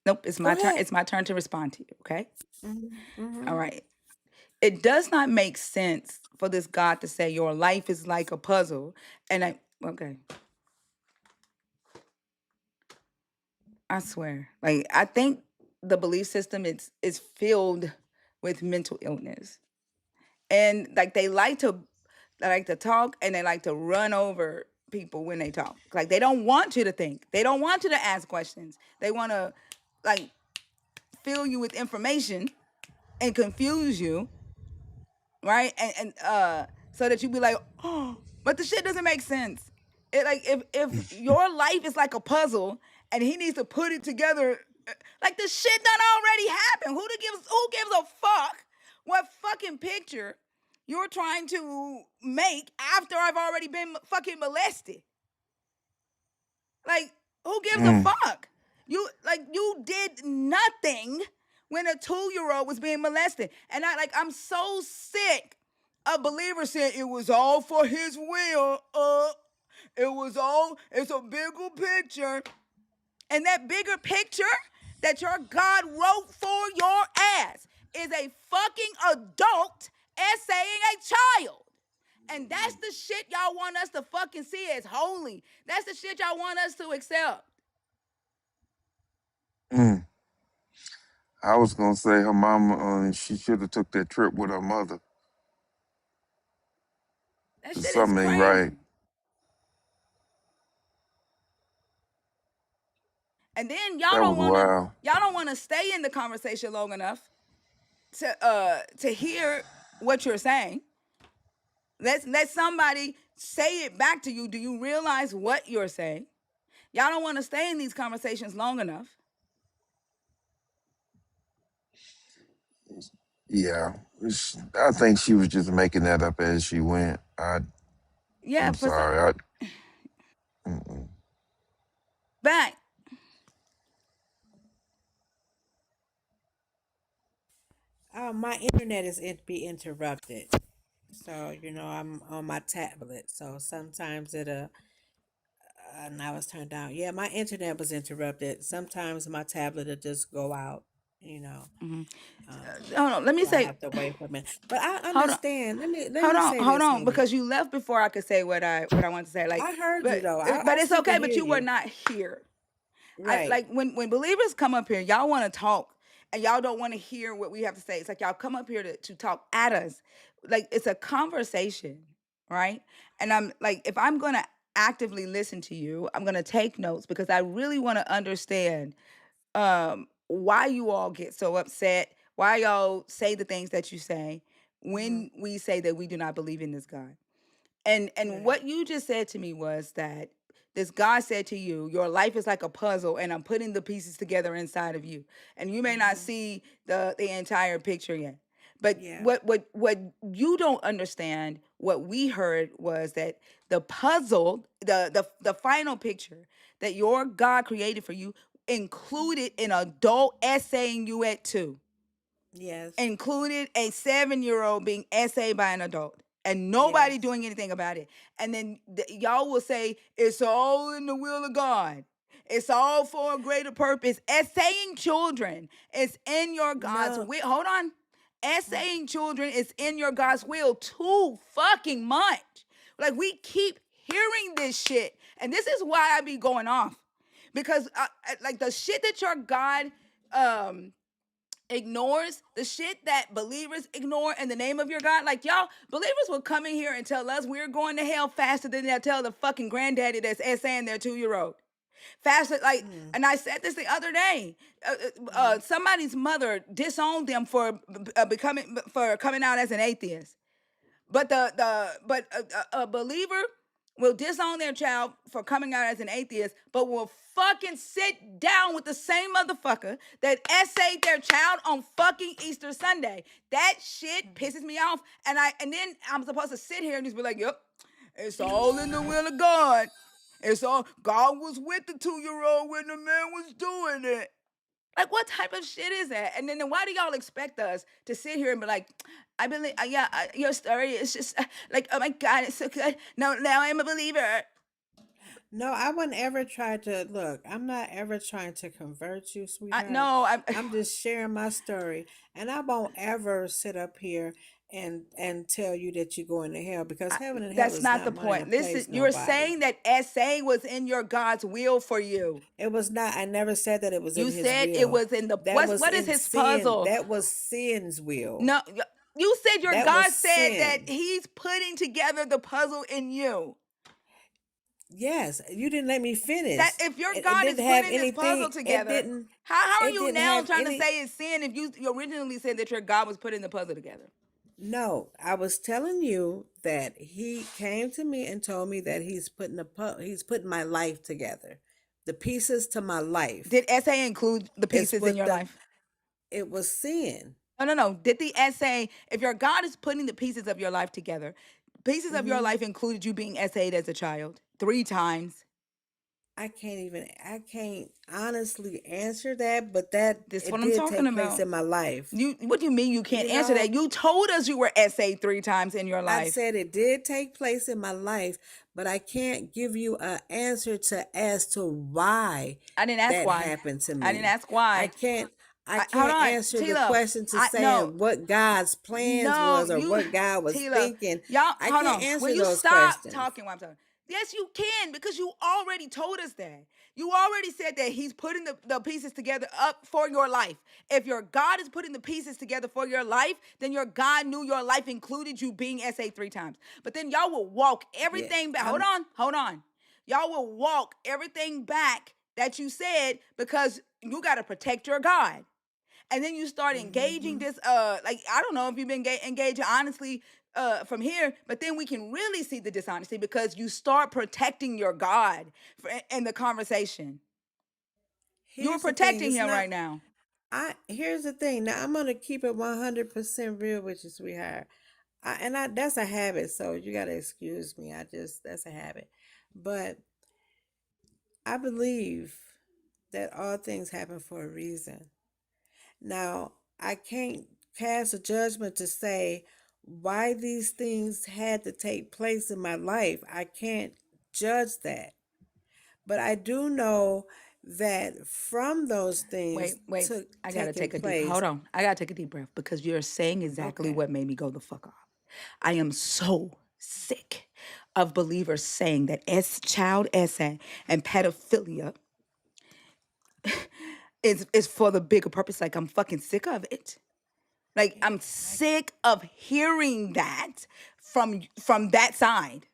nope. It's go my turn. ahead. It's my turn to respond to you. Okay, Hmm. all Hmm. right. It does not make sense for this God to say your life is like a puzzle. And okay, I swear. Like, I think the belief system is filled with mental illness. And like they like to talk and they like to run over people when they talk. Like they don't want you to think. They don't want you to ask questions. They want to like fill you with information and confuse you, right? And so that you be like, oh, but the shit doesn't make sense. It like if your life is like a puzzle and he needs to put it together, like the shit done already happened. Who gives a fuck what fucking picture you're trying to make after I've already been fucking molested? Like, who gives a Mm, fuck? You did nothing when a 2-year-old was being molested. And I'm so sick of believers saying it was all for his will. It's a bigger picture. And that bigger picture that your God wrote for your ass is a fucking adult essaying a child. And that's the shit y'all want us to fucking see as holy. That's the shit y'all want us to accept. mm. I was gonna say her mama, she should have took that trip with her mother. That 'Cause shit is something ain't right. crazy. And then That was wild. y'all don't want to stay in the conversation long enough to hear what you're saying. Let somebody say it back to you. Do you realize what you're saying? Y'all don't want to stay in these conversations long enough. Yeah, I think she was just making that up as she went. Yeah, I'm for some sorry. Mm-mm. back. My internet is be interrupted. So, I'm on my tablet. So sometimes now it's turned down. Yeah, my internet was interrupted. Sometimes my tablet will just go out, you know. Mhm. Um, Hold on. Let me so I say. have to wait for a minute. But I Hold on. understand. Let me say Hold this, on, Mimi. because you left before I could say what I want to say. Like, I heard you but though. but I it's still can okay. hear But you were you. not here. I Right. like when believers come up here, y'all want to talk and y'all don't want to hear what we have to say. It's like y'all come up here to talk at us. Like it's a conversation, right? And I'm like, if I'm gonna actively listen to you, I'm gonna take notes because I really want to understand why you all get so upset, why y'all say the things that you say Mm-hmm. when we say that we do not believe in this God. And Right. what you just said to me was that this God said to you, your life is like a puzzle and I'm putting the pieces together inside of you. And you may not Mm-hmm. see the entire picture yet. But Yeah. what you don't understand, what we heard was that the puzzle, the final picture that your God created for you included an adult essaying you at 2, Yes. included a 7-year-old being essayed by an adult and nobody Yes. doing anything about it. And then y'all will say, it's all in the will of God. It's all for a greater purpose. Essaying children is in your God's No. will. Hold on. Essaying children is in your God's will too fucking much. Like we keep hearing this shit. And this is why I be going off. Because like the shit that your God um ignores, the shit that believers ignore in the name of your God. Like y'all, believers will come in here and tell us we're going to hell faster than they'll tell the fucking granddaddy that's essaying their 2-year-old. Faster, like, Mm-hmm. and I said this the other day. Somebody's mother disowned them for coming out as an atheist. But a believer will disown their child for coming out as an atheist, but will fucking sit down with the same motherfucker that essayed their child on fucking Easter Sunday. That shit pisses me off. And then I'm supposed to sit here and just be like, yep, it's all in the will of God. It's all God was with the 2-year-old when the man was doing it. Like, what type of shit is that? And then why do y'all expect us to sit here and be like, I believe, yeah, your story is just like, oh my God, it's so good. Now I'm a believer. No, I wouldn't ever try to look. I'm not ever trying to convert you, sweetheart. No, I'm. I'm just sharing my story, and I won't ever sit up here and tell you that you're going to hell because heaven and hell That's is not the not mine to point. Listen, place you're nobody. saying that SA was in your God's will for you. It was not. I never said that it was in You His said it will. was in the That was what is in his sin. puzzle? That was sin's will. No, you said your That was God said that sin. he's putting together the puzzle in you. Yes, you didn't let me That finish. if your It God is didn't have putting this anything. puzzle together, how are It you didn't now have trying to any. say it's sin if you originally said that your God was putting the puzzle together? No, I was telling you that he came to me and told me that he's putting my life together. The pieces to my life Did SA include the is pieces in what your life? it was sin. No, no, no. Did the SA, if your God is putting the pieces of your life together, pieces of your Hmm. life included you being SA'd as a child 3 times? I can't honestly answer that, but that This is it what I'm did talking take place about. in my life. What do you mean you can't You answer know, that? You told us you were SA'd 3 times in your I life. said it did take place in my life, but I can't give you an answer to as to why I didn't ask that why. happened to I didn't me. ask I why. can't I Hold can't on, answer the Tila. question to I no, saying what God's plans no, was or you, what God was Tila. thinking. Y'all, I hold can't on. Will answer you those stop questions. talking while I'm talking? Yes, you can because you already told us that. You already said that he's putting the pieces together up for your life. If your God is putting the pieces together for your life, then your God knew your life included you being SA 3 times. But then y'all will walk Yeah, everything back. I'm Hold on. Y'all will walk everything back that you said because you got to protect your God. And then you start engaging mhm. this like I don't know if you've been engaging honestly from here, but then we can really see the dishonesty because you start protecting your God in the conversation. You're Here's the thing, protecting it's him not right now. I here's the thing. Now I'm gonna keep it 100% real with you, sweetheart. I that's a habit, so you gotta excuse me. I just that's a habit. But I believe that all things happen for a reason. Now, I can't cast a judgment to say why these things had to take place in my life. I can't judge that. But I do know that from those things Wait. took I gotta taking take a deep hold place. on. I gotta take a deep breath because you're saying exactly Okay. what made me go the fuck off. I am so sick of believers saying that child essay and pedophilia is for the bigger purpose. Like I'm fucking sick of it. Like Yeah, I'm and I sick of hearing that from that side,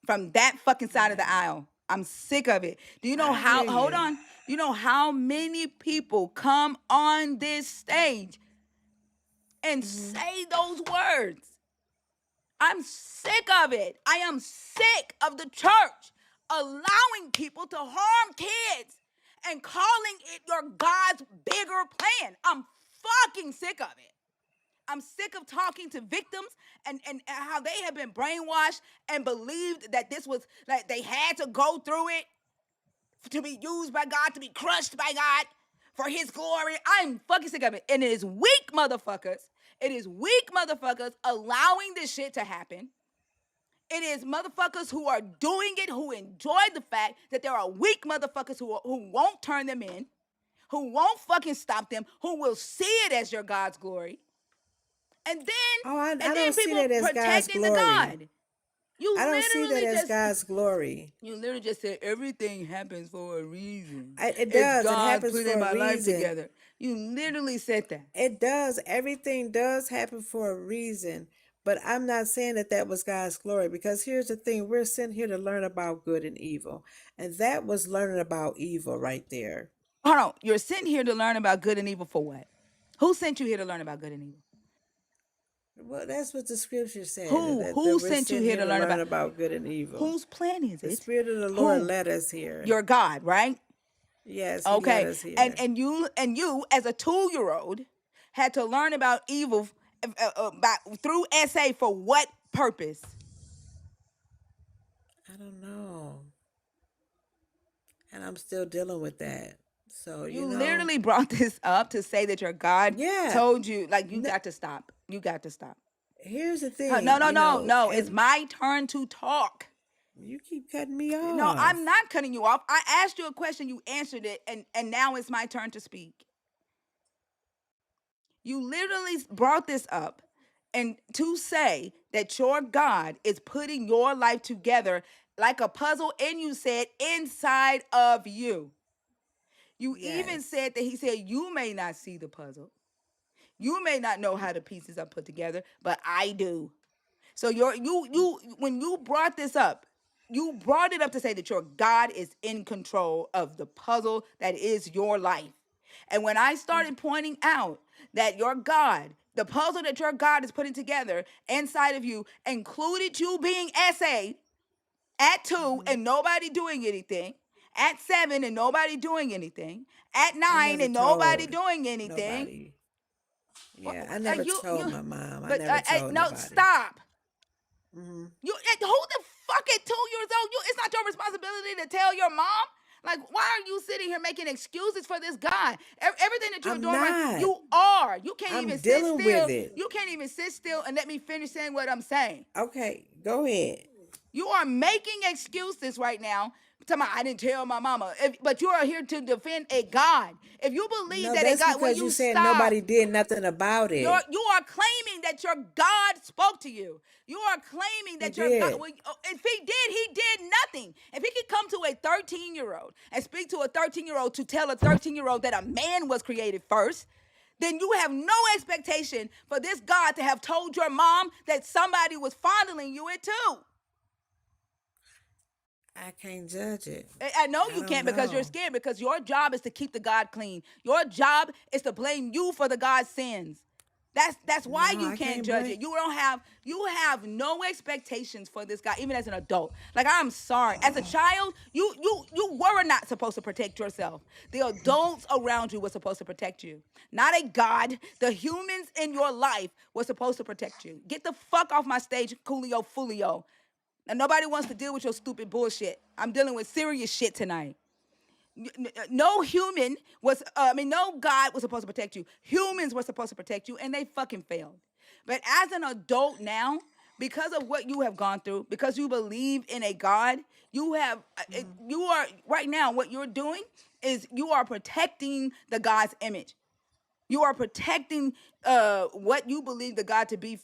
from that fucking side of the yeah. aisle. I'm sick of it. Do you know I how? hear Hold you. on. Do you know how many people come on this stage and Hmm. say those words? I'm sick of it. I am sick of the church allowing people to harm kids and calling it your God's bigger plan. I'm fucking sick of it. I'm sick of talking to victims and how they have been brainwashed and believed that this was like they had to go through it to be used by God, to be crushed by God for his glory. I'm fucking sick of it. And it is weak motherfuckers. It is weak motherfuckers allowing this shit to happen. It is motherfuckers who are doing it, who enjoy the fact that there are weak motherfuckers who won't turn them in, who won't fucking stop them, who will see it as your God's glory. And then Oh, I and don't then see people that as God's protecting the glory. God. I don't see that as God's glory. You literally just said everything happens for a reason. It It's does. It God happens putting for a my life reason. together. You literally said that. It does. Everything does happen for a reason. But I'm not saying that that was God's glory because here's the thing, we're sent here to learn about good and evil. And that was learning about evil right there. Hold on. You're sitting here to learn about good and evil for what? Who sent you here to learn about good and evil? Well, that's what the scripture said, Who? that Who we're sent you sent here here to to learn learn about about good and evil. whose plan is The it? Spirit of the Lord Who? led us here. Your God, right? Yes, He led Okay. us And here. you as a 2-year-old had to learn about evil through SA for what purpose? I don't know. And I'm still dealing with that. So, You literally brought this up to say that your God yeah. told you, like, you N- got to stop. You got to stop. Here's the No, thing, no, no, no. It's and my turn to talk. You keep cutting me No, I'm off. not cutting you off. I asked you a question, you answered it, and now it's my turn to speak. You literally brought this up, and to say that your God is putting your life together like a puzzle, and you said inside of you. You even Yes. said that he said you may not see the puzzle. You may not know how the pieces are put together, but I do. So you when you brought this up, you brought it up to say that your God is in control of the puzzle that is your life. And when I started pointing out that your God, the puzzle that your God is putting together inside of you, included you being essayed at 2 Mm-hmm. and nobody doing anything, at 7 and nobody doing anything, at I 9 never and nobody told doing anything. nobody. Yeah, I never told You, my mom. I but never told no, nobody. stop. Mm-hmm. You who the fuck at 2 years old? It's not your responsibility to tell your mom. Like, why are you sitting here making excuses for this guy? Everything that you're I'm doing right, not. you are. You can't I'm even sit dealing with still. it. You can't even sit still and let me finish saying what I'm saying. Okay, go ahead. You are making excuses right now. Talking about, I didn't tell my mama. But you are here to defend a God. If you believe No, that a that's God, will because you you said stop? nobody did nothing about it. You are claiming that your God spoke to you. You are claiming He that your God, did. well, if he did nothing. If he could come to a 13-year-old and speak to a 13-year-old to tell a 13-year-old that a man was created first, then you have no expectation for this God to have told your mom that somebody was fondling you at 2. I can't judge it. I know I you don't can't because you're know. scared, because your job is to keep the God clean. Your job is to blame you for the God's sins. That's why No, you I can't can't judge blame. it. You have no expectations for this guy, even as an adult. Like, I'm sorry. As a child, you were not supposed to protect yourself. The adults around you were supposed to protect you. Not a God. The humans in your life were supposed to protect you. Get the fuck off my stage, Coolio Fulio. And nobody wants to deal with your stupid bullshit. I'm dealing with serious shit tonight. No human was, no God was supposed to protect you. Humans were supposed to protect you, and they fucking failed. But as an adult now, because of what you have gone through, because you believe in a God, Mhm. you are, right now, what you're doing is you are protecting the God's image. You are protecting what you believe the God to be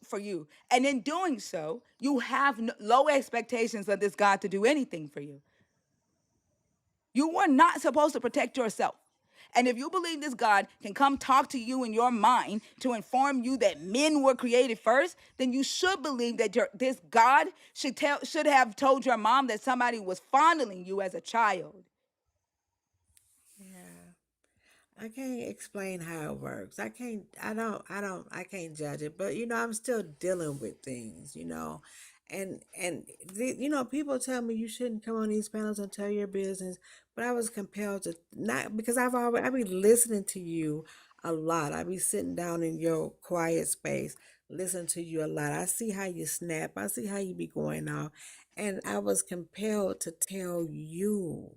for you. And in doing so, you have low expectations of this God to do anything for you. You were not supposed to protect yourself. And if you believe this God can come talk to you in your mind to inform you that men were created first, then you should believe that this God should have told your mom that somebody was fondling you as a child. Yeah. I can't explain how it works. I can't judge it. But I'm still dealing with things. And people tell me you shouldn't come on these panels and tell your business, but I was compelled to, not because I be listening to you a lot. I be sitting down in your quiet space, listening to you a lot. I see how you snap. I see how you be going off. And I was compelled to tell you,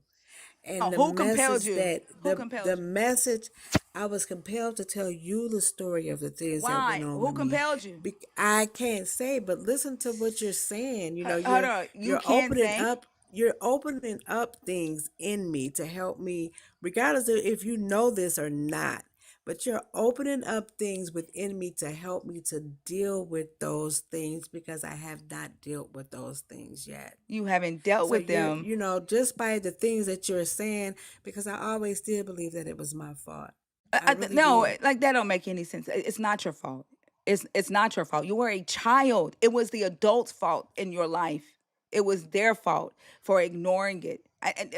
and Oh, the who compelled message you? that Who the compelled you? message, I was compelled to tell you the story of the things that went Why? on Who with me. compelled you? I can't say, but listen to what you're saying. Hold you're on. You you're can't opening say. up you're opening up things in me to help me, regardless of if you know this or not. But you're opening up things within me to help me to deal with those things, because I have not dealt with those things yet. You haven't dealt So with them. just by the things that you're saying, because I always did believe that it was my fault. I really No, did. like, that don't make any sense. It's not your fault. It's not your fault. You were a child. It was the adult's fault in your life. It was their fault for ignoring it.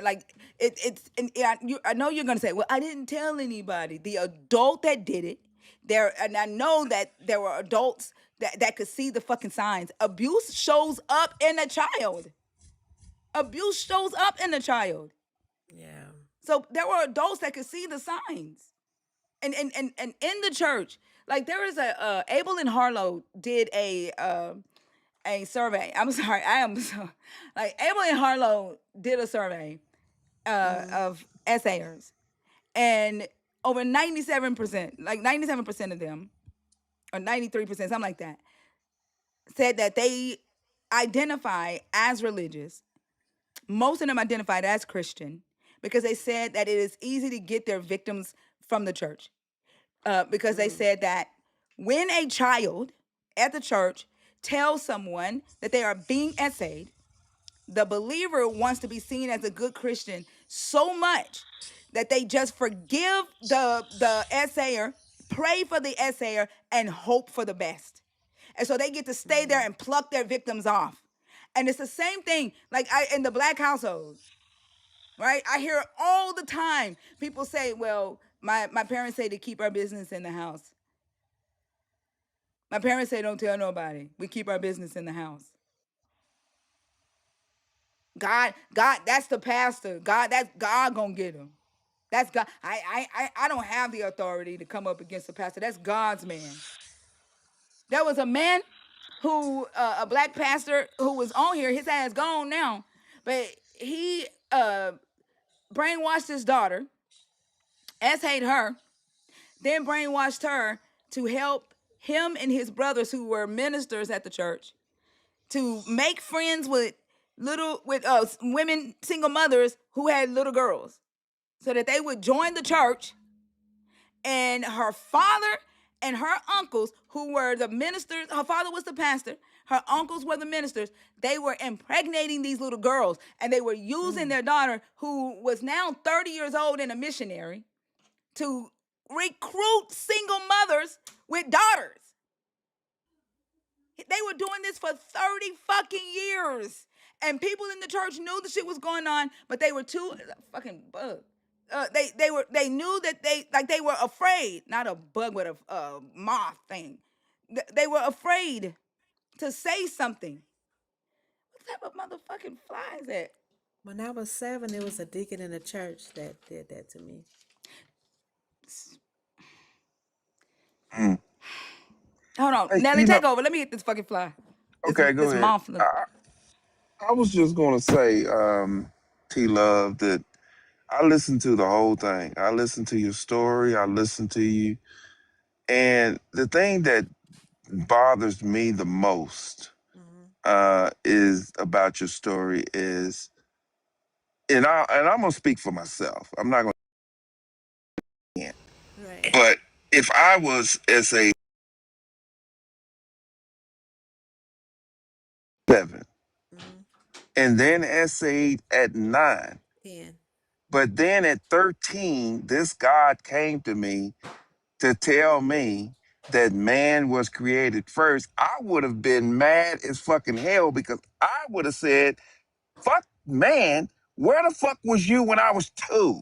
Like, it's and I know you're gonna say, well, I didn't tell anybody. The adult that did it, and I know that there were adults that could see the fucking signs. Abuse shows up in a child. Abuse shows up in a child. Yeah. So there were adults that could see the signs. And in the church, like, there is Abel and Harlow did a survey. I'm sorry, I am so, like, Abel and Harlow did a survey Mm-hmm. of essayers, and over 97%, like 97% of them, or 93%, something like that, said that they identify as religious. Most of them identified as Christian because they said that it is easy to get their victims from the church. Because they Mm. said that when a child at the church tells someone that they are being essayed, the believer wants to be seen as a good Christian so much that they just forgive the assayer, pray for the assayer, and hope for the best. And so they get to stay there Mm. and pluck their victims off. And it's the same thing, like in the black household, right? I hear all the time people say, well, my parents say to keep our business in the house. My parents say don't tell nobody. We keep our business in the house. God, that's the pastor. That's God gonna get him. That's God. I don't have the authority to come up against the pastor. That's God's man. There was a man who, a black pastor who was on here. His ass gone now, but he brainwashed his daughter, hate her, then brainwashed her to help him and his brothers who were ministers at the church to make friends with women, single mothers who had little girls, so that they would join the church. And her father and her uncles, who were the ministers, her father was the pastor, her uncles were the ministers. They were impregnating these little girls, and they were using Mm. their daughter, who was now 30 years old and a missionary, to recruit single mothers with daughters. They were doing this for 30 fucking years. And people in the church knew the shit was going on, but they were too fucking bug. They knew that they were afraid, not a bug but a moth thing. They were afraid to say something. What type of motherfucking fly is that? When I was 7, it was a deacon in the church that did that to me. Mm. Hold on, Hey, Nelly, take over. Let me get this fucking fly. okay, go This ahead. moth. I was just gonna say, T Love, that I listened to the whole thing. I listened to your story. I listened to you, and the thing that bothers me the most Mm-hmm. is about your story is, and I'm gonna speak for myself. I'm not gonna, Right. but if I was SA 7 Mm-hmm. and then SA 8 at 9, 10. but then at 13, this God came to me to tell me that man was created first, I would have been mad as fucking hell, because I would have said, fuck man, where the fuck was you when I was 2?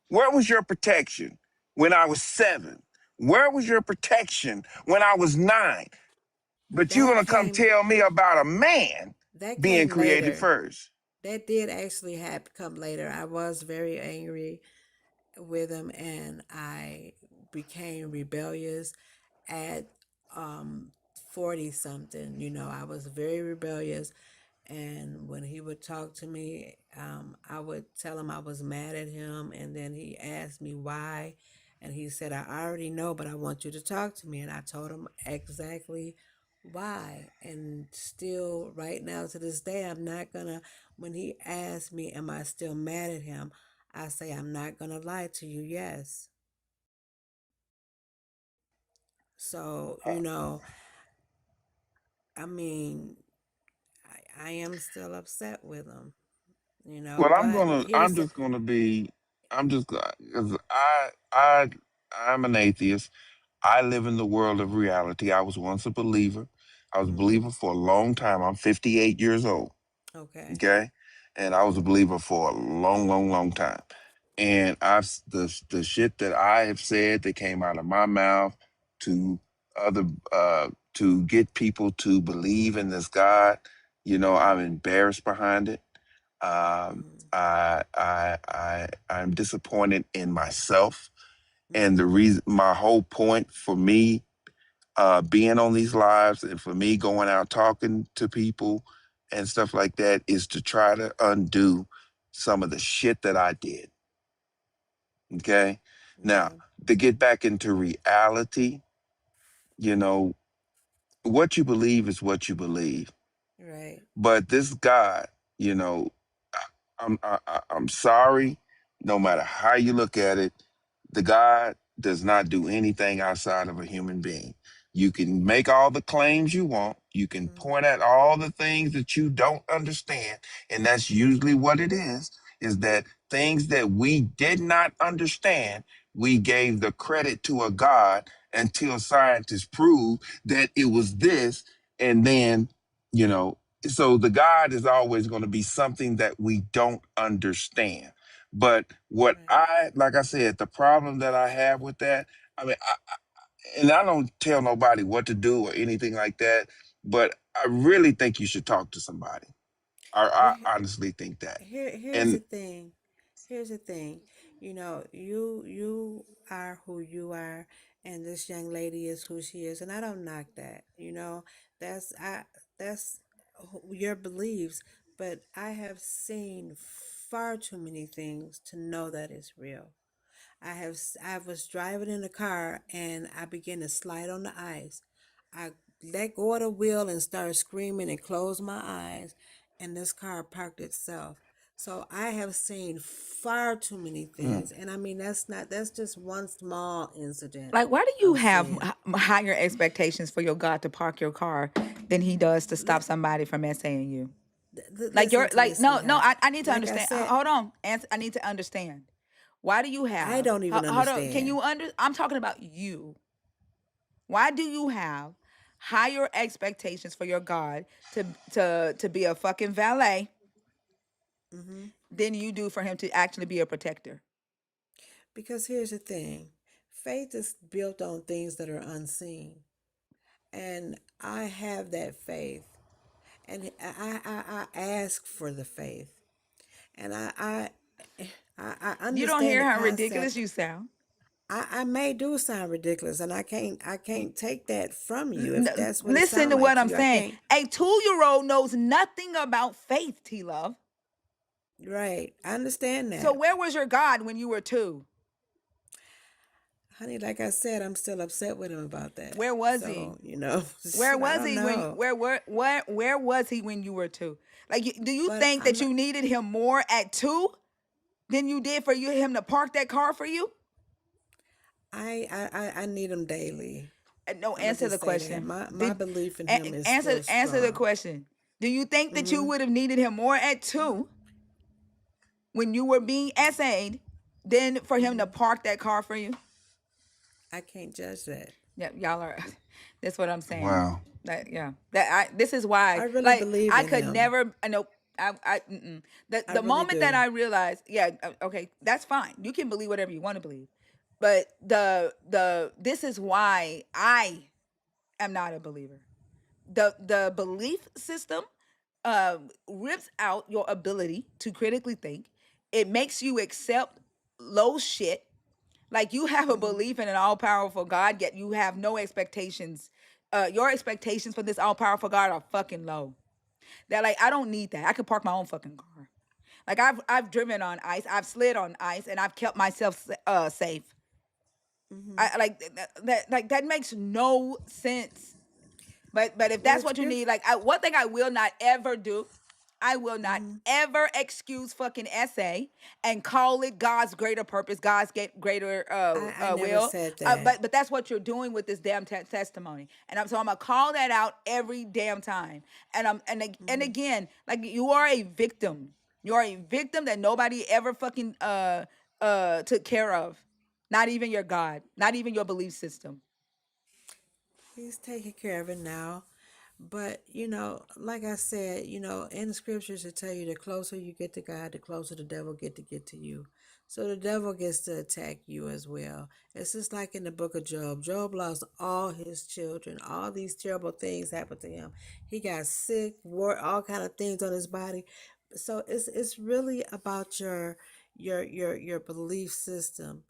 Where was your protection when I was 7? Where was your protection when I was 9? But you're That gonna come came tell me about a man that being came created later. first. That did actually have come later. I was very angry with him, and I became rebellious at 40 something. I was very rebellious, and when he would talk to me, I would tell him I was mad at him, and then he asked me why, and he said, I already know, but I want you to talk to me. And I told him exactly why. And still, right now to this day, I'm not gonna, when he asked me, am I still mad at him, I say, I'm not gonna lie to you, yes. So, I mean, I am still upset with him, Well, but I'm here's the, just gonna be, I'm just, because I'm an atheist. I live in the world of reality. I was once a believer. I was a mm-hmm, believer for a long time. I'm 58 years old. okay, Okay. And I was a believer for a long, long, long time. And the shit that I have said that came out of my mouth to other, to get people to believe in this God, I'm embarrassed behind it. mm-hmm, I'm disappointed in myself. And mm-hmm, the reason, my whole point for me being on these lives, and for me going out talking to people and stuff like that, is to try to undo some of the shit that I did. Okay. Now, okay, to get back into reality, you know, what you believe is what you believe. Right. But this God, you know, I'm sorry. No matter how you look at it, the God does not do anything outside of a human being. You can make all the claims you want. You can Mm-hmm. point at all the things that you don't understand, and that's usually what it is that things that we did not understand, we gave the credit to a God until scientists proved that it was this, and then, you know, so the God is always going to be something that we don't understand. But what Right. like I said, the problem that I have with that, I mean, and I don't tell nobody what to do or anything like that, but I really think you should talk to somebody. Well, I honestly think that. here's the And thing. Here's the thing. You know, you are who you are, and this young lady is who she is, and I don't knock that. You know, that's I that's your beliefs, but I have seen far too many things to know that it's real. I was driving in the car and I began to slide on the ice. I let go of the wheel and started screaming and closed my eyes, and this car parked itself. So I have seen far too many mm, things, and I mean that's just one small incident Like, why do you of have seeing. higher expectations for your God to park your car than he does to stop Let, somebody from essaying you? Like, listen you're to me, like, no, no, sweetheart. I need to Like I understand. said, Hold on. I need to understand. Why do you I have, don't even hold on, can understand. you I'm talking about you. Why do you have higher expectations for your God to be a fucking valet Hmm. than you do for him to actually be a protector? Because here's the thing, faith is built on things that are unseen. And I have that faith, and I ask for the faith, and I You don't understand hear the how ridiculous concept. you sound. I may do sound ridiculous, and I can't take that from you if that's what it Listen sounds to like what to I'm you. I saying. can't. A 2-year old knows nothing about faith, T Love. Right, I understand So that, where was your God when you were 2? honey. Like I said, I'm still upset with him about that. Where was he? So you know, Where I was don't he when know, where was he when you were 2? Like, do you but think that you needed him more at 2 than you did for him to park that car for you? I need him daily. No, I'm gonna answer the just say that question. my Did belief in him is answer still answer the strong. question. Do you think that you Hmm. would have needed him more at 2 when you were being essayed than for him to Hmm. park that car for you? I can't judge that. Yeah, y'all are. That's what I'm saying. wow. Yeah. This is why. I really Like, believe I in could him. never. I know. Mm-mm. I The really moment that do. I realized, yeah, okay, that's fine. You can believe whatever you want to believe, but this is why I am not a believer. The belief system rips out your ability to critically think. It makes you accept low shit. Like, you have a Hmm. belief in an all powerful God, yet you have no expectations. Your expectations for this all powerful God are fucking low. That, like, I don't need that. I could park my own fucking car. Like, I've driven on ice, I've slid on ice, and I've kept myself safe. Hmm. I like that makes no sense. But if Well, that's if what you you're, need, like, one thing I will not ever do, I will not hmm, ever excuse fucking essay and call it God's greater purpose, God's greater I never will. said But that. that's what you're doing with this damn testimony, and I'm gonna call that out every damn time. And Hmm. again, like, you are a victim. You are a victim that nobody ever fucking took care of. Not even your God, not even your belief system. He's taking care of it now. But, like I said, in the scriptures it tell you the closer you get to God, the closer the devil get to you. So the devil gets to attack you as well. It's just like in the book of Job. Job lost all his children. All these terrible things happened to him. He got sick, wore all kind of things on his body. So it's really about your belief system.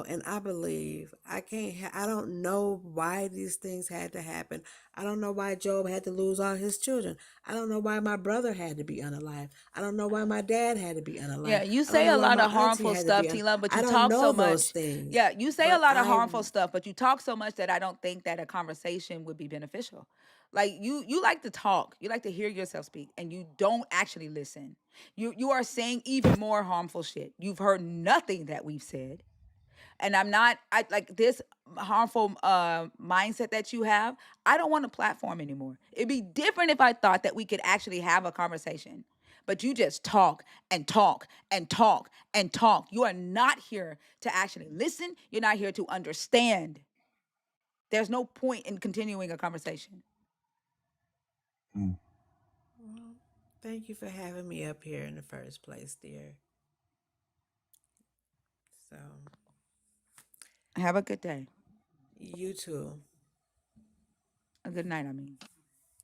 And I believe I can't I don't know why these things had to happen. I don't know why Job had to lose all his children. I don't know why my brother had to be unalive. I don't know why my dad had to be unalive. Yeah, you I don't say know a why lot my of auntie harmful had to stuff, be Tila, but I you don't talk so know those much. things. Yeah, you say a But lot of I harmful stuff, but you talk so much that I don't think that a conversation would be beneficial. Like you like to talk, you like to hear yourself speak, and you don't actually listen. You are saying even more harmful shit. You've heard nothing that we've said, and I like this harmful mindset that you have. I don't want a platform anymore. It'd be different if I thought that we could actually have a conversation, but you just talk and talk and talk and talk. You are not here to actually listen. You're not here to understand. There's no point in continuing a conversation. Mm. well, thank you for having me up here in the first place, dear. So, Have a good day. you too. A good night, I mean.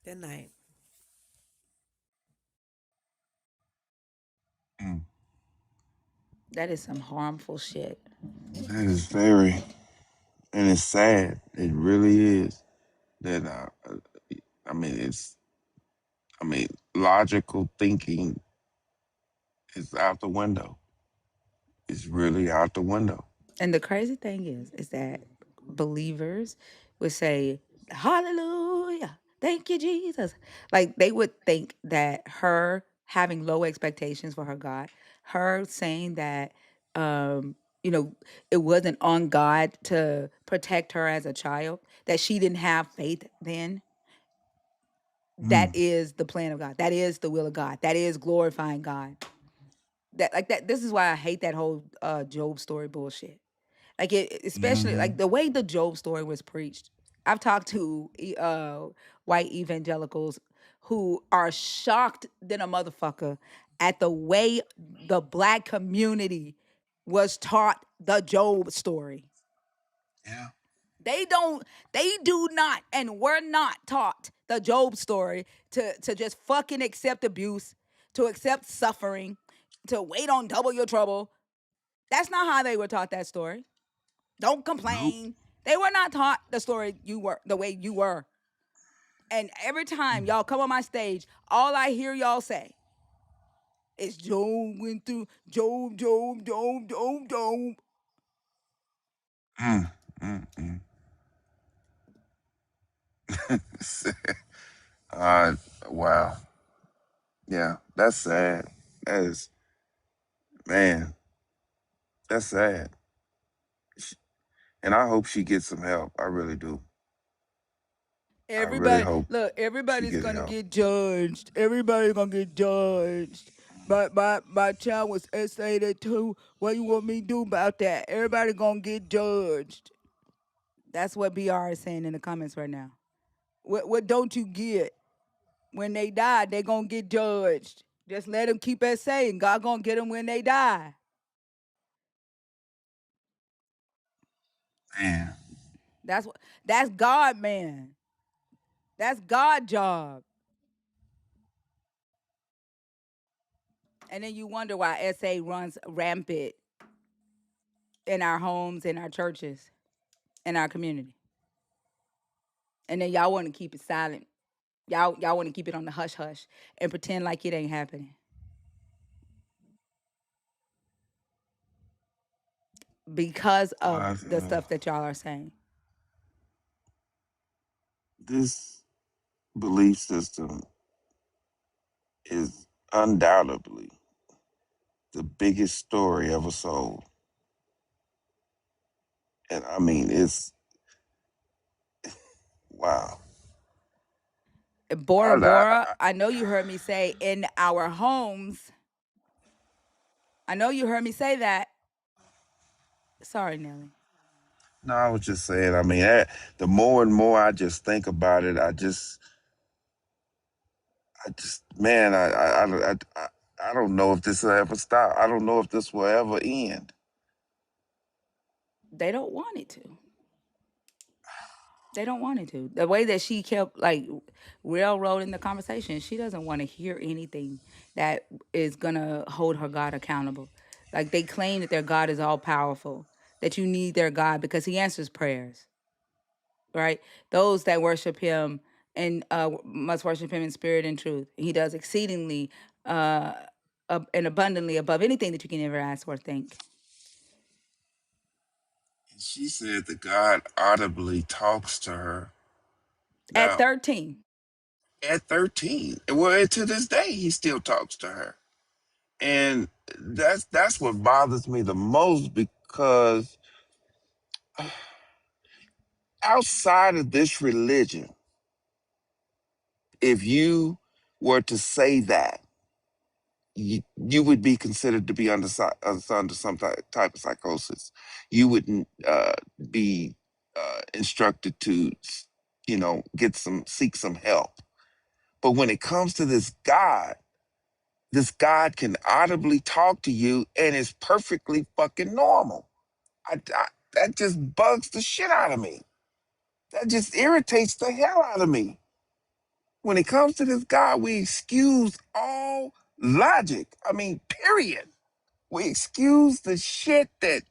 Good night. Mm. That is some harmful shit. That is very, and it's sad. It really is. That I mean, I mean, logical thinking is out the window. It's really out the window. And the crazy thing is that believers would say, "Hallelujah, thank you, Jesus." Like they would think that her having low expectations for her God, her saying that, um, you know, it wasn't on God to protect her as a child, that she didn't have faith then. That Mm. is the plan of God. That is the will of God. That is glorifying God. That like that. This is why I hate that whole Job story bullshit. Like especially Mm-hmm. like the way the Job story was preached. I've talked to white evangelicals who are shocked than a motherfucker at the way the black community was taught the Job story. Yeah. They don't, they do not, and were not taught the Job story to just fucking accept abuse, to accept suffering, to wait on double your trouble. That's not how they were taught that story. Don't Nope. complain. They were not taught the story you were the way you were. And every time Mm. y'all come on my stage, all I hear y'all say is Job went through Job, Job, Job, Job, Job. Mm. Mm. Mm. uh, wow. Yeah, that's sad. That is, man, that's sad. Sh- And I hope she gets some help. I really do. I really Everybody, hope look, she everybody's get gonna help. get judged. Everybody's gonna get judged. But my child was SA'd too. What you want me to do about that? Everybody gonna get judged. That's what BR is saying in the comments right now. What don't you get? When they die, they gonna get judged. Just let them keep it saying God gonna get them when they die. Man, That's God, man. That's God job. And then you wonder why SA runs rampant in our homes, in our churches, in our community. And then y'all want to keep it silent. Y'all want to keep it on the hush hush and pretend like it ain't happening because of why the stuff that y'all are saying. this belief system is undoubtedly the biggest story ever sold. And I mean, it's wow. Bora Bora, I, I know you heard me say in our homes. I know you heard me say that. Sorry, Nelly. no, I was just saying. I mean, the more and more I just think about it, I just, man, I don't know if this will ever stop. I don't know if this will ever end. They don't want it to. They don't want it to. The way that she kept like railroading the conversation, she doesn't want to hear anything that is gonna hold her God accountable. Like they claim that their God is all powerful. that you need their God because he answers prayers, right? Those that worship him and must worship him in spirit and truth. He does exceedingly and abundantly above anything that you can ever ask or think. And she said that God audibly talks to her. At Now, 13. at 13, well, to this day, he still talks to her. And that's what bothers me the most, because outside of this religion, if you were to say that, you would be considered to be under some type of psychosis. You wouldn't be instructed to, seek some help. But when it comes to this God can audibly talk to you and is perfectly fucking normal. That just bugs the shit out of me. That just irritates the hell out of me. When it comes to this God, we excuse all logic. I mean, period. We excuse the shit that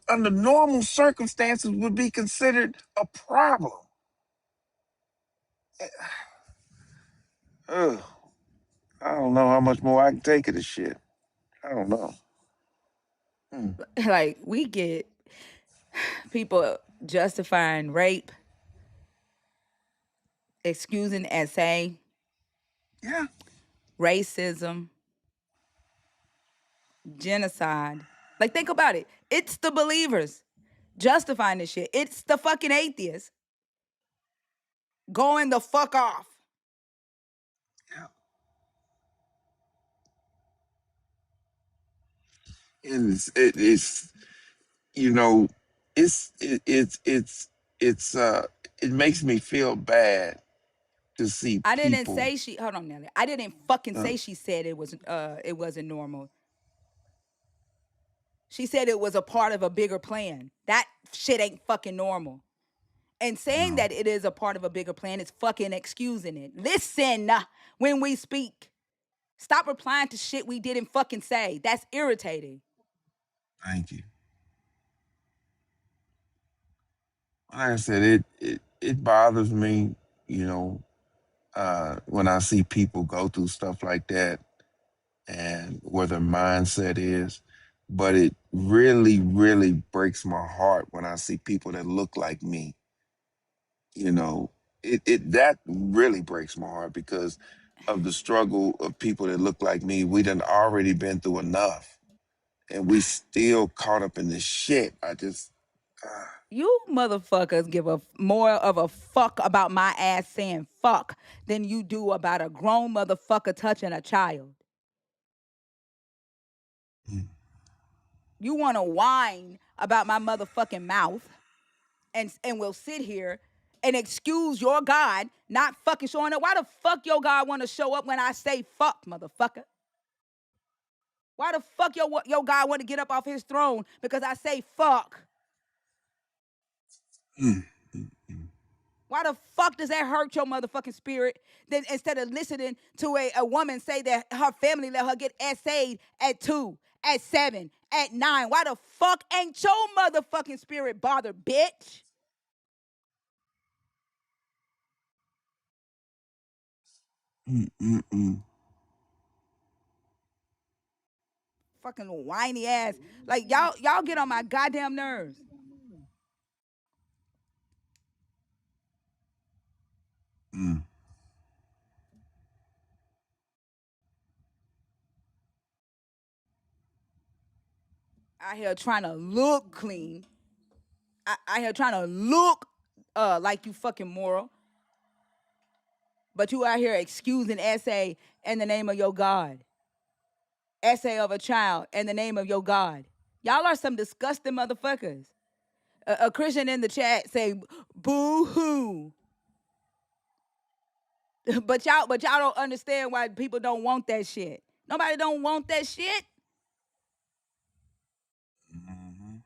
under normal circumstances would be considered a problem. Ugh. I don't know how much more I can take of this shit. I don't know. Like, we get people justifying rape, excusing SA, Yeah. racism, genocide. Like, think about it. It's the believers justifying this shit. It's the fucking atheists going the fuck off. Yeah. And it's you know, it's it, it's it makes me feel bad to see I didn't people. say she. Hold on, Nelly. I didn't fucking Uh, say she said it wasn't normal. She said it was a part of a bigger plan. That shit ain't fucking normal. And saying no, that it is a part of a bigger plan is fucking excusing it. Listen when we speak. Stop replying to shit we didn't fucking say. That's irritating. thank you. Like I said, it bothers me, you know, when I see people go through stuff like that and where their mindset is. But it really, really breaks my heart when I see people that look like me. You know, it that really breaks my heart because of the struggle of people that look like me. We done already been through enough, and we still caught up in this shit. I just, You motherfuckers give a more of a fuck about my ass saying fuck than you do about a grown motherfucker touching a child. mm, You want to whine about my motherfucking mouth and will sit here and excuse your God not fucking showing up. Why the fuck your God want to show up when I say fuck, motherfucker? Why the fuck your God want to get up off his throne because I say fuck? mm, mm, mm, Why the fuck does that hurt your motherfucking spirit? Then instead of listening to a woman say that her family let her get essayed at 2, at 7, at 9, why the fuck ain't your motherfucking spirit bothered, bitch? mm, mm, mm, Fucking whiny ass. Like, y'all get on my goddamn nerves. mm. Out here trying to look clean. Out here trying to look like you fucking moral. But you out here excusing essay in the name of your God. Essay of a child in the name of your God. Y'all are some disgusting motherfuckers. A Christian in the chat say boo hoo. but y'all don't understand why people don't want that shit. Nobody don't want that shit. Mhm.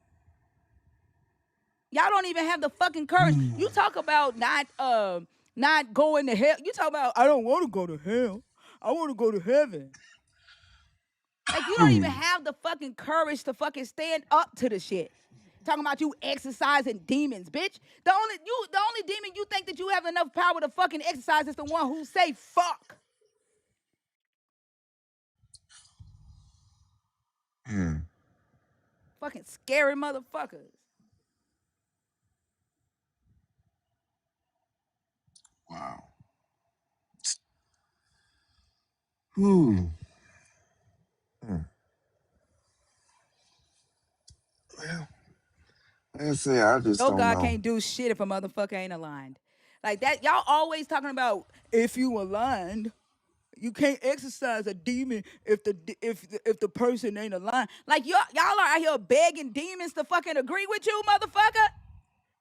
Y'all don't even have the fucking courage. You talk about not going to hell. You talk about I don't want to go to hell. I want to go to heaven. Like, you don't even have the fucking courage to fucking stand up to the shit. Talking about you exercising demons, bitch. The only demon you think that you have enough power to fucking exercise is the one who say fuck. Mm. Fucking scary motherfuckers. Wow. Hmm. Mm. Well, like I say, I just Your don't God know. can't do shit if a motherfucker ain't aligned. Like that, y'all always talking about if you aligned, you can't exercise a demon if the person ain't aligned. Like y'all are out here begging demons to fucking agree with you, motherfucker.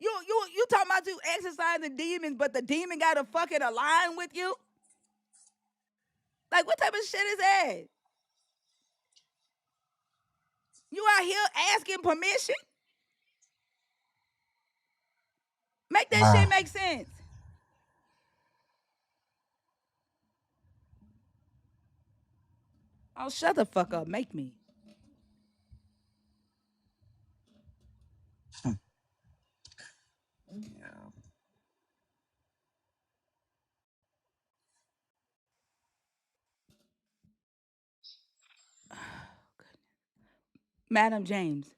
You talking about you exercising demons, but the demon gotta fucking align with you? Like, what type of shit is that? You out here asking permission? Make that shit Wow. make sense. Oh, shut the fuck up. Make me. Yeah. Madam James.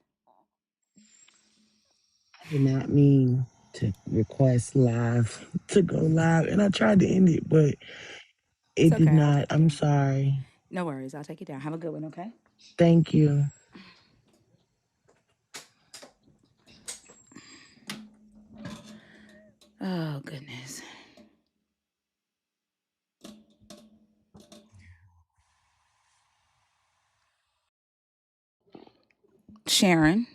I did not mean to request live to go live, and I tried to end it, but It's it did okay. I'll not. take you I'm down. sorry. No worries. I'll take you down. Have a good one, okay? Thank you. Oh, goodness. Sharon.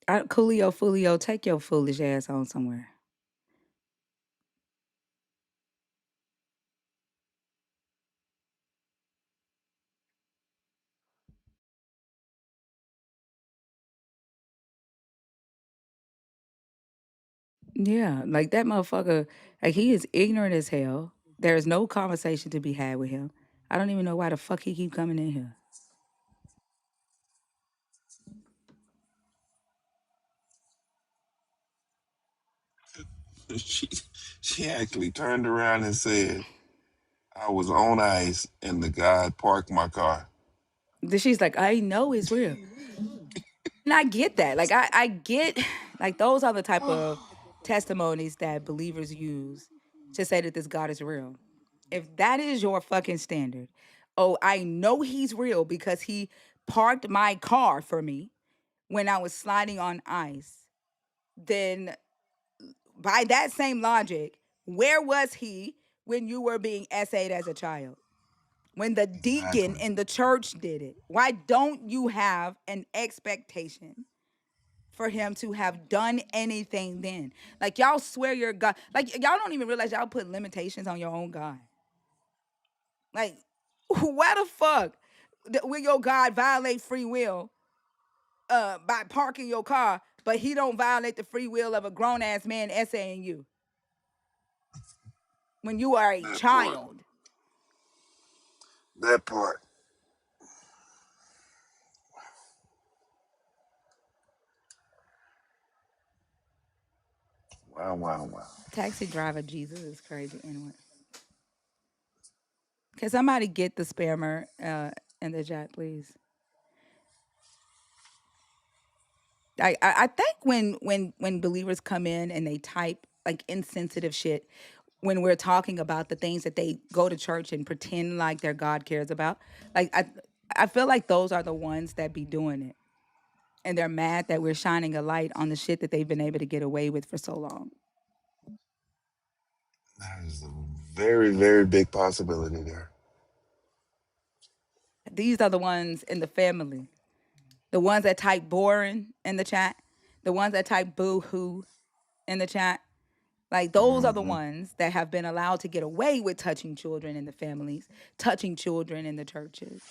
Coolio, Fulio, take your foolish ass on somewhere. Yeah, like that motherfucker, like he is ignorant as hell. There is no conversation to be had with him. I don't even know why the fuck he keep coming in here. She she actually turned around and said, I was on ice and the guy parked my car. Then she's like, I know it's real. And I get that. Like I get like those are the type of testimonies that believers use to say that this God is real. If that is your fucking standard, oh, I know he's real because he parked my car for me when I was sliding on ice, then by that same logic, where was he when you were being essayed as a child? When the deacon Exactly. in the church did it? Why don't you have an expectation for him to have done anything then? Like y'all swear your God, like y'all don't even realize y'all put limitations on your own God. Like, why the fuck will your God violate free will by parking your car, but he don't violate the free will of a grown ass man essaying you when you are a That part. child? That part. Wow, wow, wow. Taxi driver Jesus is crazy anyway. Can somebody get the spammer in the chat, please? I think when believers come in and they type like insensitive shit when we're talking about the things that they go to church and pretend like their God cares about, like I feel like those are the ones that be doing it. And they're mad that we're shining a light on the shit that they've been able to get away with for so long. That is a very, very big possibility there. These are the ones in the family. The ones that type boring in the chat, the ones that type boo hoo in the chat, Like those are the Mm-hmm. ones that have been allowed to get away with touching children in the families, touching children in the churches.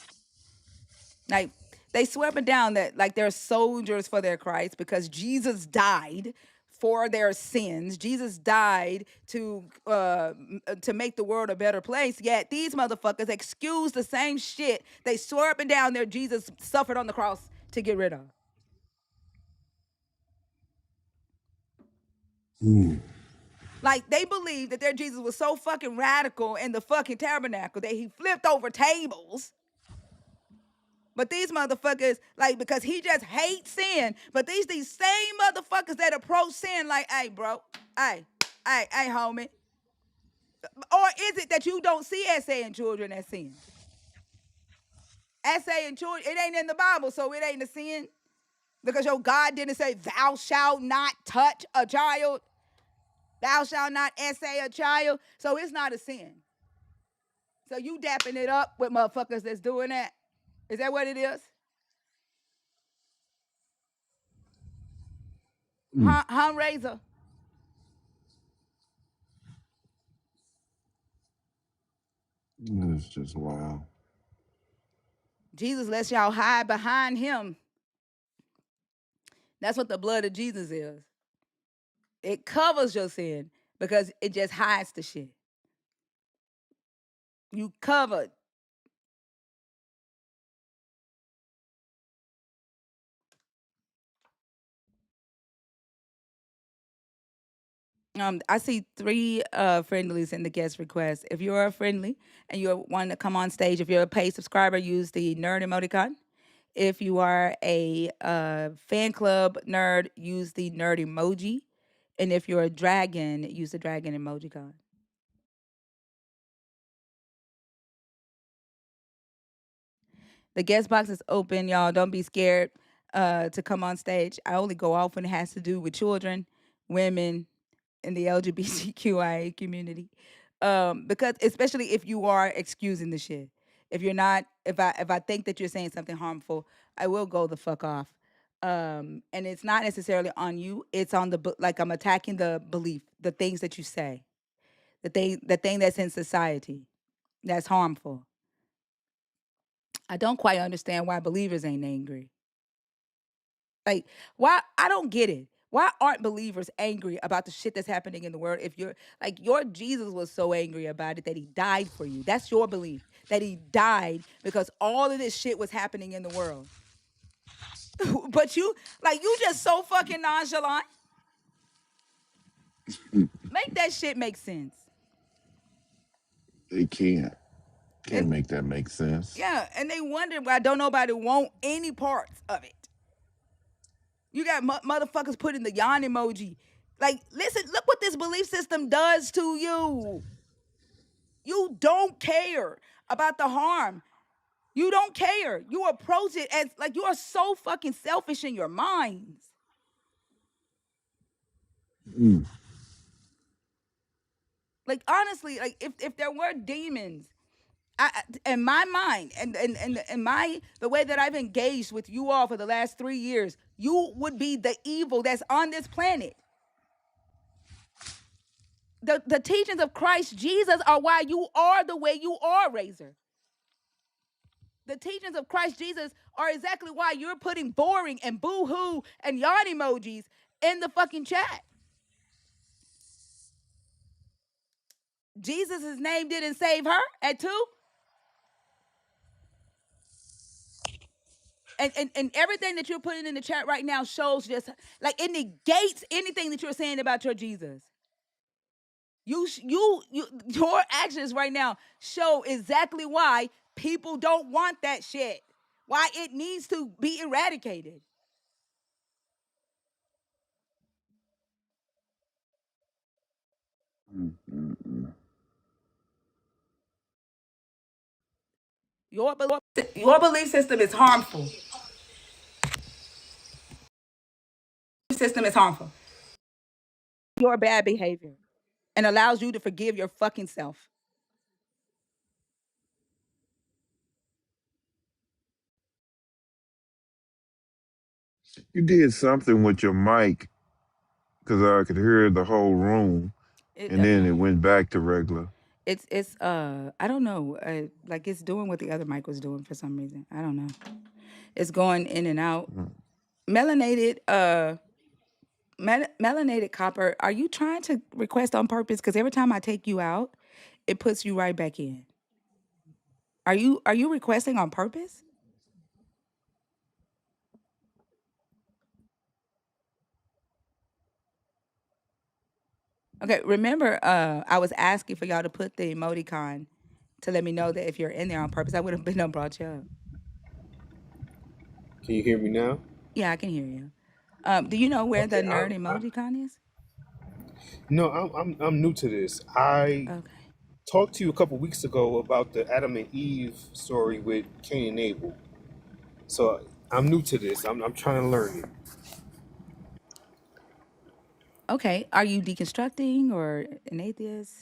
Like they swear up and down that like they're soldiers for their Christ because Jesus died for their sins. Jesus died to make the world a better place. Yet these motherfuckers excuse the same shit they swear up and down their Jesus suffered on the cross to get rid of. Mm. Like they believe that their Jesus was so fucking radical in the fucking tabernacle that he flipped over tables. But these motherfuckers, like, because he just hates sin. But these same motherfuckers that approach sin, like, hey, bro, hey, homie. Or is it that you don't see essaying children as sin? Essaying children, it ain't in the Bible, so it ain't a sin. Because your God didn't say, thou shalt not touch a child. Thou shalt not essay a child. So it's not a sin. So you dapping it up with motherfuckers that's doing that. Is that what it is? Mm. Huh, Razor? It's just wild. Jesus lets y'all hide behind him. That's what the blood of Jesus is. It covers your sin because it just hides the shit. You covered. I see 3 friendlies in the guest request. If you're a friendly and you're wanting to come on stage, if you're a paid subscriber, use the nerd emoticon. If you are a fan club nerd, use the nerd emoji. And if you're a dragon, use the dragon emojicon. The guest box is open, y'all. Don't be scared to come on stage. I only go off when it has to do with children, women, and the LGBTQIA community. Because especially if you are excusing the shit. If you're not, if I think that you're saying something harmful, I will go the fuck off. And it's not necessarily on you. It's on like I'm attacking the belief, the things that you say, the thing that's in society that's harmful. I don't quite understand why believers ain't angry. Like, why? I don't get it. Why aren't believers angry about the shit that's happening in the world? If you're like, your Jesus was so angry about it that he died for you. That's your belief, that he died because all of this shit was happening in the world. But you just so fucking nonchalant. Make that shit make sense. They can't And make that make sense. yeah, and they wonder why don't nobody want any parts of it. You got motherfuckers putting the yawn emoji. Like, listen, look what this belief system does to you. You don't care about the harm. You don't care. You approach it as like you are so fucking selfish in your minds. Mm. Like honestly, like if there were demons, in my mind and my the way that I've engaged with you all for the last 3 years, you would be the evil that's on this planet. The teachings of Christ Jesus are why you are the way you are, Razor. The teachings of Christ Jesus are exactly why you're putting boring and boo-hoo and yawn emojis in the fucking chat. Jesus' name didn't save her at 2. And everything that you're putting in the chat right now shows just like it negates anything that you're saying about your Jesus. Your actions right now show exactly why people don't want that shit. Why it needs to be eradicated. Mm. Your belief system is harmful. System is harmful. Your bad behavior and allows you to forgive your fucking self. You did something with your mic because I could hear the whole room. It And then it went back to regular. it's I don't know, like it's doing what the other mic was doing for some reason. I don't know. It's going in and out. Mm. Melanated melanated copper. Are you trying to request on purpose? Because every time I take you out, it puts you right back in. Are you requesting on purpose? Okay, remember, I was asking for y'all to put the emoticon to let me know that if you're in there on purpose. I would have been done brought you up. Can you hear me now? Yeah, I can hear you. Do you know where the Okay. nerd emoticon is? No, I'm new to this. I Okay. talked to you a couple weeks ago about the Adam and Eve story with Cain and Abel. So I'm new to this. I'm trying to learn it. Okay. Are you deconstructing or an atheist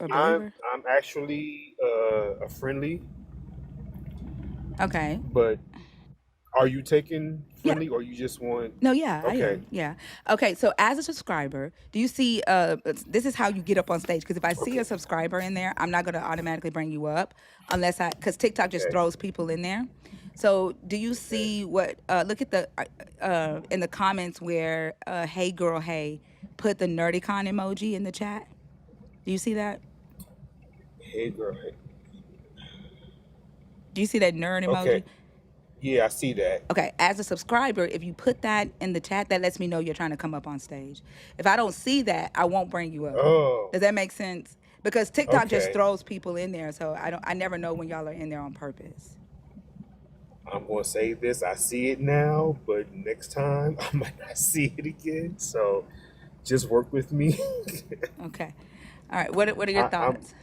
or I'm believer? I'm actually a friendly, Okay. but are you taking Yeah. friendly or you just want? No, yeah, I Okay. am. Yeah. Okay, so as a subscriber, do you see this is how you get up on stage because if I see a Okay. subscriber in there, I'm not going to automatically bring you up unless I cuz TikTok just Okay. throws people in there. So, do you Okay. see what look at the in the comments where hey girl, hey, put the nerdicon emoji in the chat? Do you see that? Hey girl. Hey. Do you see that nerd Okay. emoji? Yeah, I see that. Okay, as a subscriber, if you put that in the chat, that lets me know you're trying to come up on stage. If I don't see that, I won't bring you up. Oh. Does that make sense? Because TikTok just Okay. throws people in there, so I never know when y'all are in there on purpose. I'm gonna say this. I see it now, but next time I might not see it again. So just work with me. Okay. All right. What are your I'm thoughts?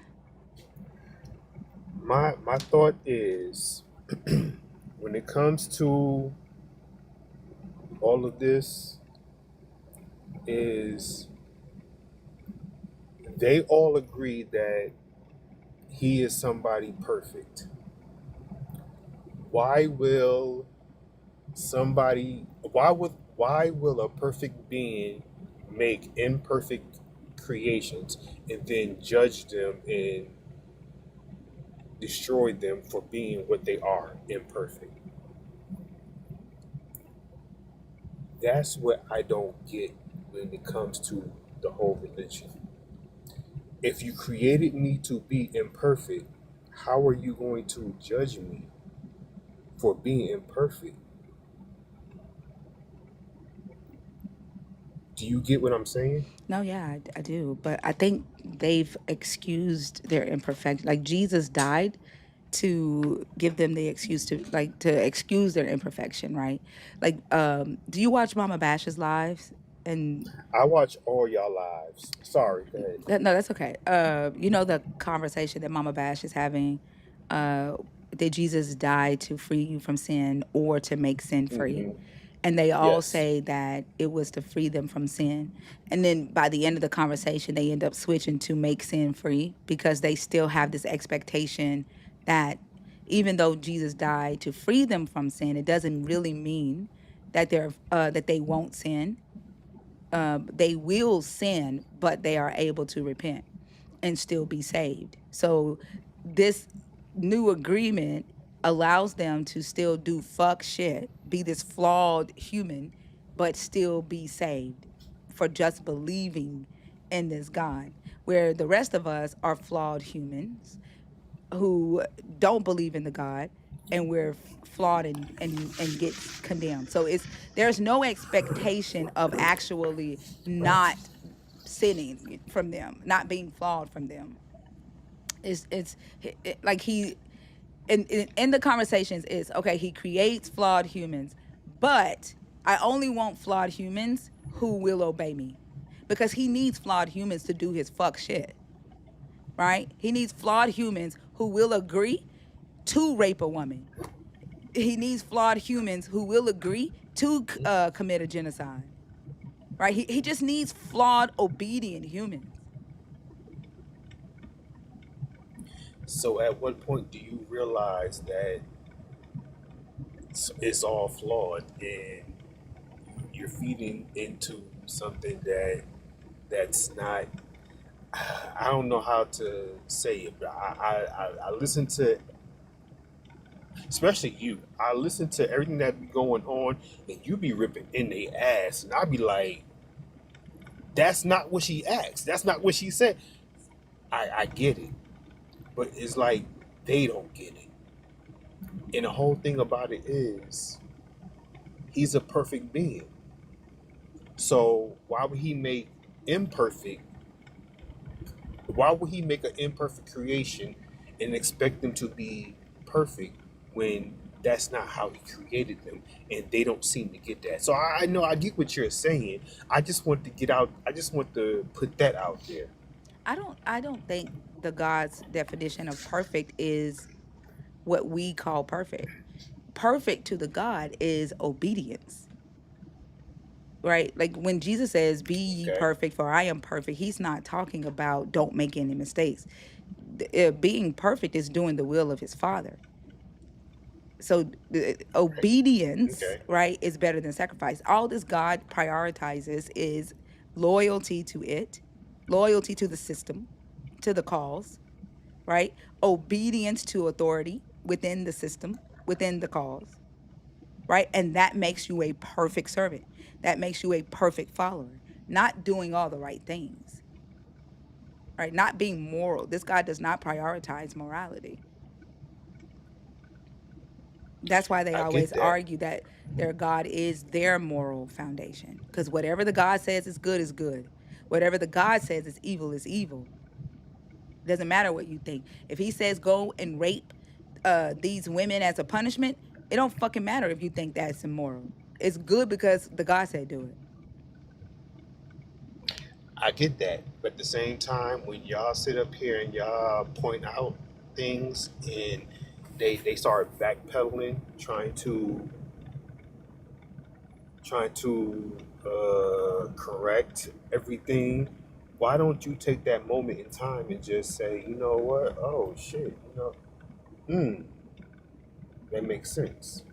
my thought is when it comes to all of this is they all agree that he is somebody perfect. Why will why will a perfect being make imperfect creations and then judge them and destroy them for being what they are, imperfect? That's what I don't get when it comes to the whole religion. If you created me to be imperfect, how are you going to judge me for being imperfect? Do you get what I'm saying? No, yeah, I do, but I think they've excused their imperfection. Like Jesus died to give them the excuse to like to excuse their imperfection, right? Like, do you watch Mama Bash's lives? And I watch all y'all lives. Sorry, go ahead. no, that's okay. You know the conversation that Mama Bash is having. Uh, that Jesus died to free you from sin or to make sin free. Hmm. And they all Yes. say that it was to free them from sin. And then by the end of the conversation, they end up switching to make sin free because they still have this expectation that even though Jesus died to free them from sin, it doesn't really mean that they won't sin. They will sin, but they are able to repent and still be saved. So this new agreement allows them to still do fuck shit, be this flawed human, but still be saved for just believing in this God. Where the rest of us are flawed humans who don't believe in the God and we're flawed and gets condemned. So there's no expectation of actually not sinning from them, not being flawed from them. Like he in the conversations is okay, he creates flawed humans, but I only want flawed humans who will obey me. Because he needs flawed humans to do his fuck shit, right? He needs flawed humans who will agree to rape a woman. He needs flawed humans who will agree to commit a genocide, right? He just needs flawed, obedient humans. So at what point do you realize that it's all flawed and you're feeding into something that's not? I don't know how to say it, but I listen to, especially you. I listen to everything that be going on, and you be ripping in their ass, and I be like, that's not what she asked. That's not what she said. I get it, but it's like they don't get it. And the whole thing about it is, he's a perfect being. So why would he make imperfect? Why would he make an imperfect creation and expect them to be perfect when that's not how he created them? And they don't seem to get that. So I know I get what you're saying. I just want to get out. I just want to put that out there. I don't think the God's definition of perfect is what we call perfect. Perfect to the God is obedience. Right? Like when Jesus says, "Be ye Okay. perfect, for I am perfect," he's not talking about don't make any mistakes. Being perfect is doing the will of his Father. So obedience, Okay. right, is better than sacrifice. All this God prioritizes is loyalty to it, loyalty to the system, to the cause, right? Obedience to authority within the system, within the cause, right? And that makes you a perfect servant. That makes you a perfect follower. Not doing all the right things, right? Not being moral. This God does not prioritize morality. That's why they I get always that. argue that their God is their moral foundation. Because whatever the God says is good is good. Whatever the God says is evil is evil. It doesn't matter what you think. If he says go and rape these women as a punishment, it don't fucking matter if you think that's immoral. It's good because the God said do it. I get that. But at the same time, when y'all sit up here and y'all point out things and they start backpedaling, trying to correct everything. Why don't you take that moment in time and just say, you know what? Oh shit, hmm, that makes sense.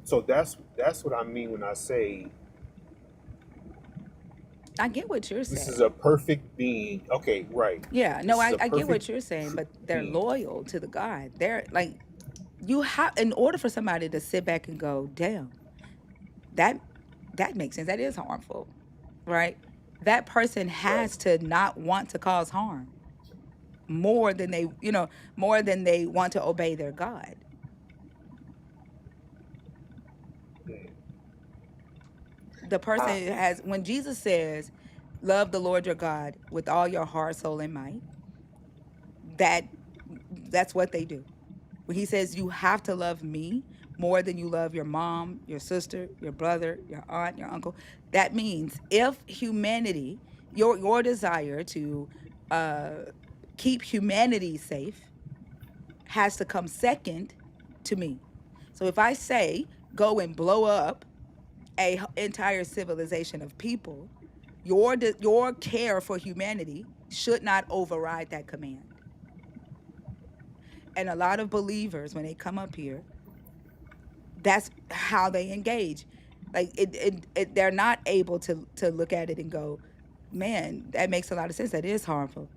So that's what I mean when I say I get what you're this is saying. a perfect being. Okay, right. Yeah, no, This is I, a I get perfect what you're saying, but they're being. loyal to the God. They're like, you have, in order for somebody to sit back and go, damn, that that makes sense. That is harmful, right? That person Right. has to not want to cause harm more than more than they want to obey their God. Hmm. The person Ah, has, when Jesus says, love the Lord your God with all your heart, soul, and might, that that's what they do. When he says you have to love me more than you love your mom, your sister, your brother, your aunt, your uncle, that means if humanity, your desire to uh, keep humanity safe has to come second to me. So if I say go and blow up a entire civilization of people, your care for humanity should not override that command. And a lot of believers, when they come up here, that's how they engage. Like they're not able to look at it and go, man, that makes a lot of sense. That is harmful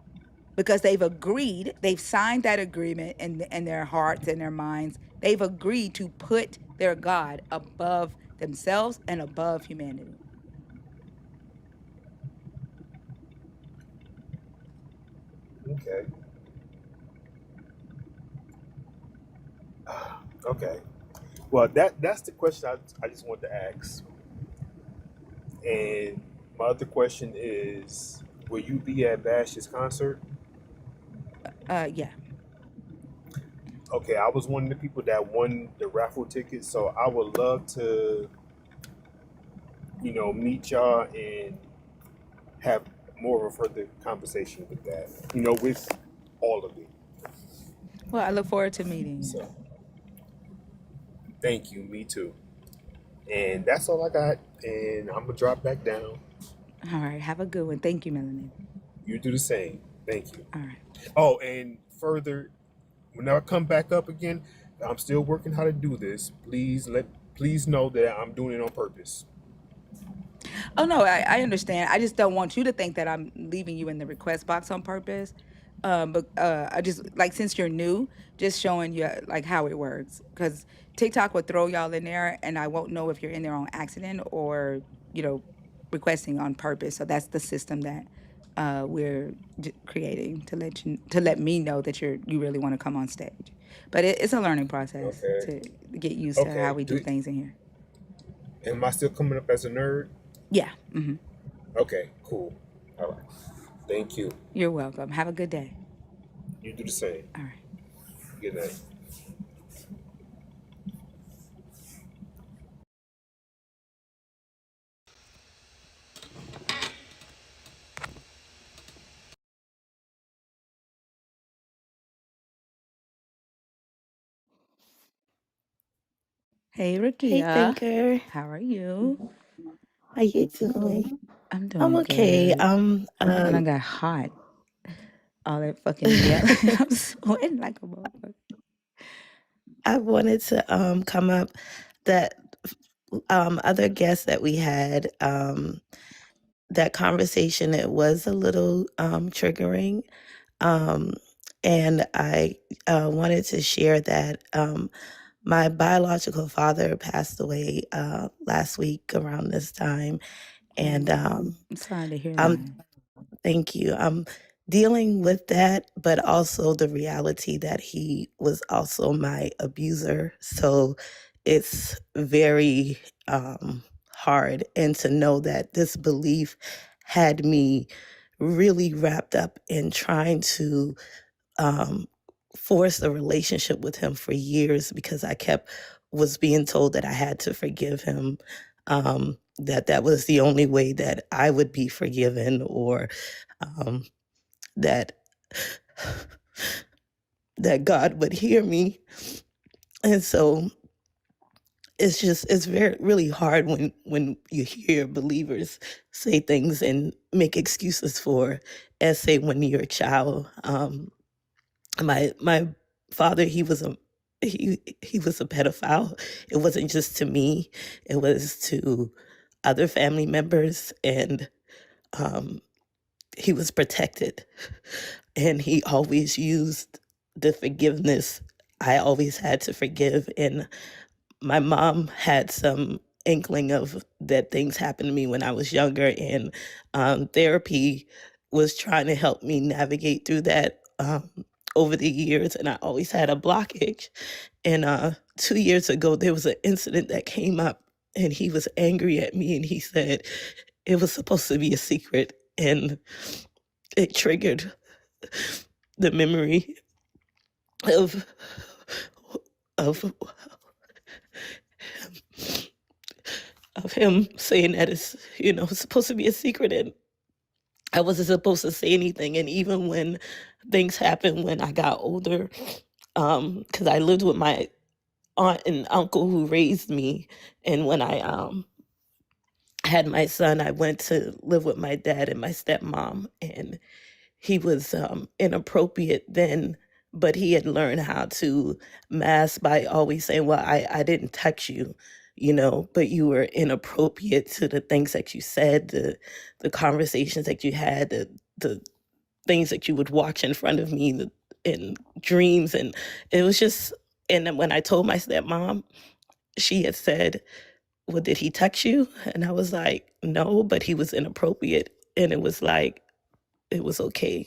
because they've agreed, they've signed that agreement in their hearts and their minds. They've agreed to put their God above themselves and above humanity. okay. Okay. Well, that's the question I just want to ask. And my other question is, will you be at Bash's concert? Yeah. Okay, I was one of the people that won the raffle tickets, so I would love to, meet y'all and have more of a further conversation with that, with all of it. Well, I look forward to meeting you. So, thank you, me too. And that's all I got. And I'm gonna drop back down. All right. Have a good one. Thank you, Melanie. You do the same. Thank you. All right. Oh, and further, when I come back up again, I'm still working how to do this. Please know that I'm doing it on purpose. Oh no, I understand. I just don't want you to think that I'm leaving you in the request box on purpose. But I just like, since you're new, just showing you like how it works. Because TikTok would throw y'all in there, and I won't know if you're in there on accident or you know requesting on purpose. So that's the system that we're creating to let me know that you really want to come on stage. But it's a learning process Okay. to get used to how Okay. we do things in here. Am I still coming up as a nerd? Yeah. Okay, cool. All right. Thank you. You're welcome. Have a good day. You do the same. All right. Good night. Hey, Hey, Rakia. thinker. How are you? How you doing? I'm I'm doing okay. good. And I got hot. All that fucking yelling. I'm sweating like a motherfucker. I wanted to come up that other guest that we had, that conversation, it was a little triggering. Um, and I wanted to share that my biological father passed away last week around this time. And I'm sorry to hear that. I'm Thank you. I'm dealing with that, but also the reality that he was also my abuser. So it's very hard. And to know that this belief had me really wrapped up in trying to um, force a relationship with him for years because was being told that I had to forgive him. That was the only way that I would be forgiven, or um, that that God would hear me. And so it's very really hard when you hear believers say things and make excuses for, as say when you're a child. My father, he was a pedophile. It wasn't just to me; it was to other family members, and um, he was protected. And he always used the forgiveness. I always had to forgive. And my mom had some inkling of that things happened to me when I was younger. And therapy was trying to help me navigate through that over the years. And I always had a blockage. And 2 years ago, there was an incident that came up, and he was angry at me. And he said it was supposed to be a secret. And it triggered the memory of of of him saying that it's supposed to be a secret, and I wasn't supposed to say anything. And even when things happened when I got older, because I lived with my aunt and uncle who raised me, and when I had my son, I went to live with my dad and my stepmom, and he was inappropriate then, but he had learned how to mask by always saying, well, I didn't touch you, but you were inappropriate to the things that you said, the conversations that you had, the things that you would watch in front of me, in dreams. And it was just, and then when I told my stepmom, she had said, well, did he touch you? And I was like, no, but he was inappropriate. And it was like, it was okay.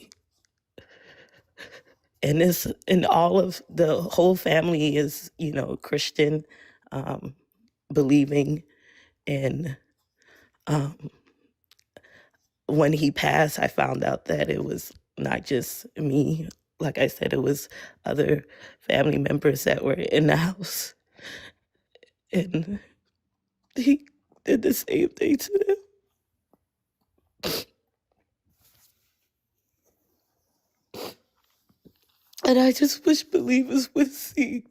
And all of the whole family is Christian, um, believing. And um, when he passed, I found out that it was not just me. Like I said, it was other family members that were in the house, and he did the same thing to them. And I just wish believers would see,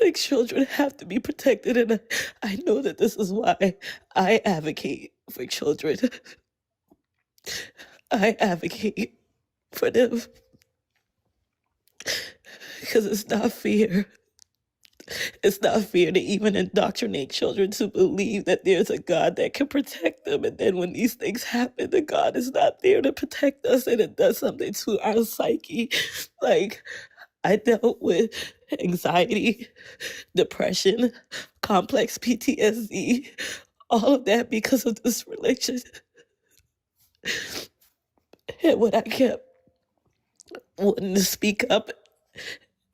like, children have to be protected. And I know that this is why I advocate for children. I advocate for them because it's not fair. It's not fair to even indoctrinate children to believe that there's a God that can protect them. And then when these things happen, the God is not there to protect us and it does something to our psyche. Like, I dealt with anxiety, depression, complex PTSD, all of that because of this relationship. And when I kept wanting to speak up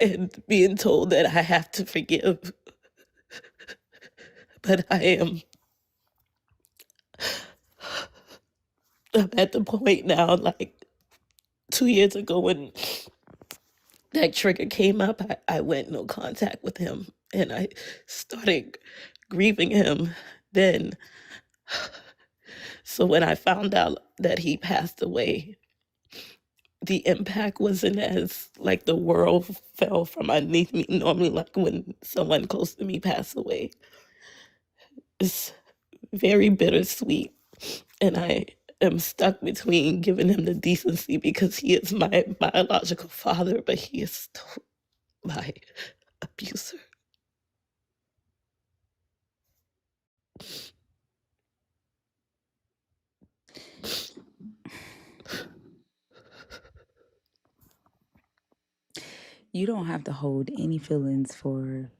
and being told that I have to forgive, but I'm at the point now, like 2 years ago when that trigger came up, I went no contact with him and I started grieving him then. So when I found out that he passed away, the impact wasn't as like the world fell from underneath me. Normally, like when someone close to me passed away, it's very bittersweet. And I am stuck between giving him the decency because he is my biological father, but he is still my abuser. You don't have to hold any feelings for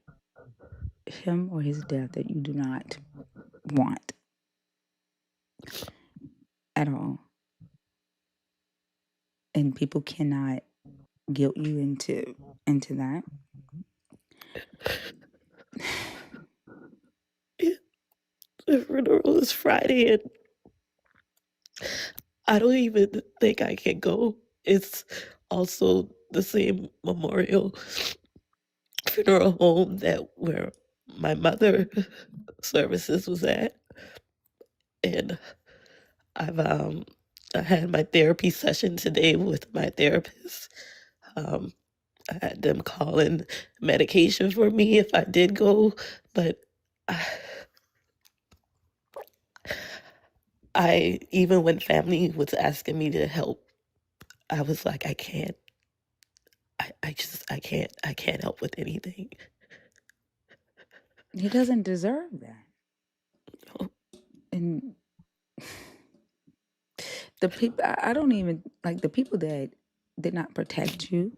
him or his death that you do not want at all. And people cannot guilt you into that. The funeral is Friday, and I don't even think I can go. It's also the same memorial funeral home that where my mother services was at, and I had my therapy session today with my therapist. Um, I had them call in medication for me if I did go, but I even when family was asking me to help, I was like, I can't. I can't help with anything. He doesn't deserve that. Oh, And the people, I don't even like the people that did not protect you.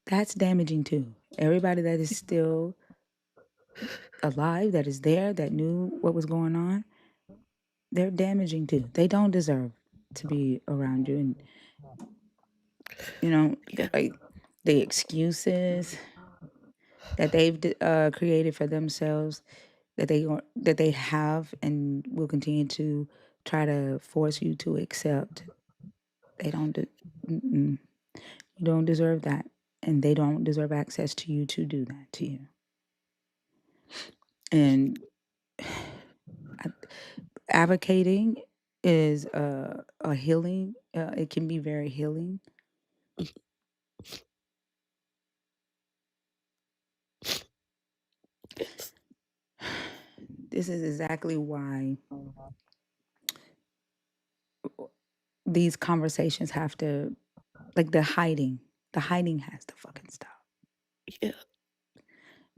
That's damaging too. Everybody that is still alive, that is there, that knew what was going on, they're damaging too. They don't deserve to be around you. And, you know, yeah, like the excuses that they've created for themselves that they have and will continue to try to force you to accept. They don't. You don't deserve that, and they don't deserve access to you to do that to you. And advocating is a healing. It can be very healing. yes, This is exactly why these conversations have to, like the hiding. The hiding has to fucking stop. yeah,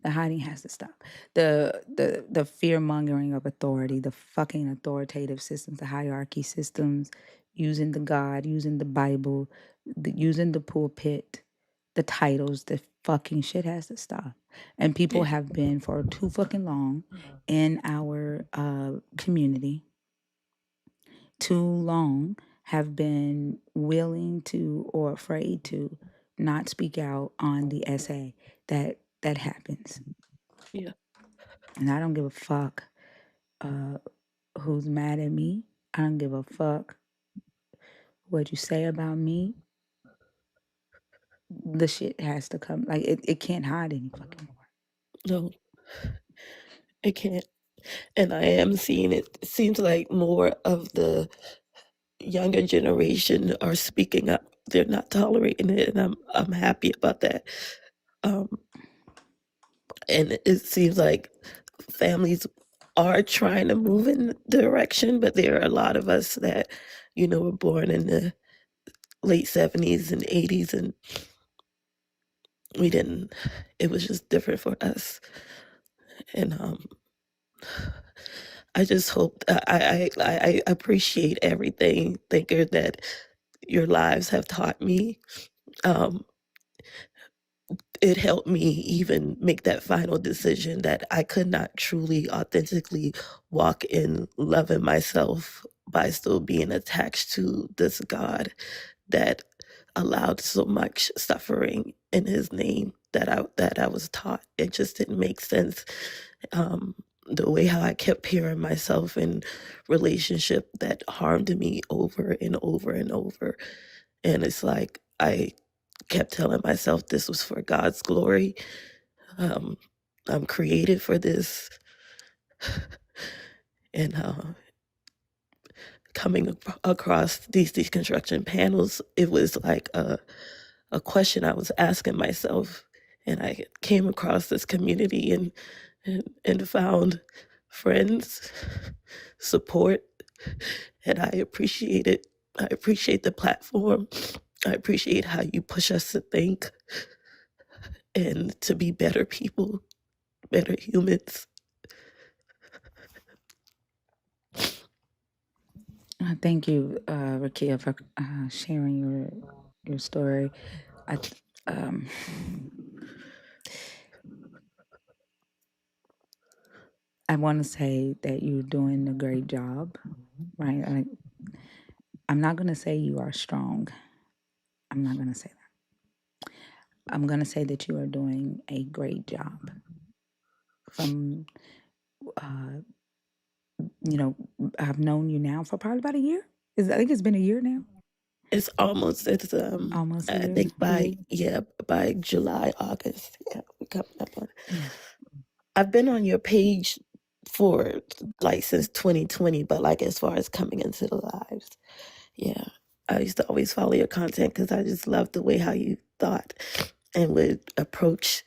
The hiding has to stop. The fear mongering of authority, the fucking authoritative systems, the hierarchy systems, using the God, using the Bible, using the pulpit, the titles, the fucking shit has to stop. And people yeah, have been for too fucking long in our community, too long have been willing to or afraid to not speak out on the essay that happens. yeah, And I don't give a fuck who's mad at me. I don't give a fuck what you say about me. The shit has to come. Like it can't hide any fucking more. no, I can't. And I am seeing it. It seems like more of the younger generation are speaking up. They're not tolerating it, and I'm happy about that. Um, and it seems like families are trying to move in the direction, but there are a lot of us that, were born in the late 70s and 80s, and we didn't, it was just different for us. And I just hope I appreciate everything, Thinker, that your lives have taught me. Um, it helped me even make that final decision that I could not truly, authentically walk in loving myself by still being attached to this God that allowed so much suffering in his name that I was taught. It just didn't make sense. Um, the way how I kept hearing myself in relationship that harmed me over and over and over. And it's like I kept telling myself this was for God's glory. Um, I'm created for this. And coming across these deconstruction panels, it was like a question I was asking myself. And I came across this community and found friends, support, and I appreciate it. I appreciate the platform. I appreciate how you push us to think and to be better people, better humans. Thank you, Rakia, for sharing your story. I um, I want to say that you're doing a great job, right? I'm not going to say you are strong. I'm not going to say that. I'm going to say that you are doing a great job. From, I've known you now for probably about a year. I think it's been a year now. It's Almost a I year. think by July, August. Yeah, we're coming up on. Yeah. I've been on your page for like since 2020, but like as far as coming into the lives, yeah. I used to always follow your content because I just loved the way how you thought and would approach,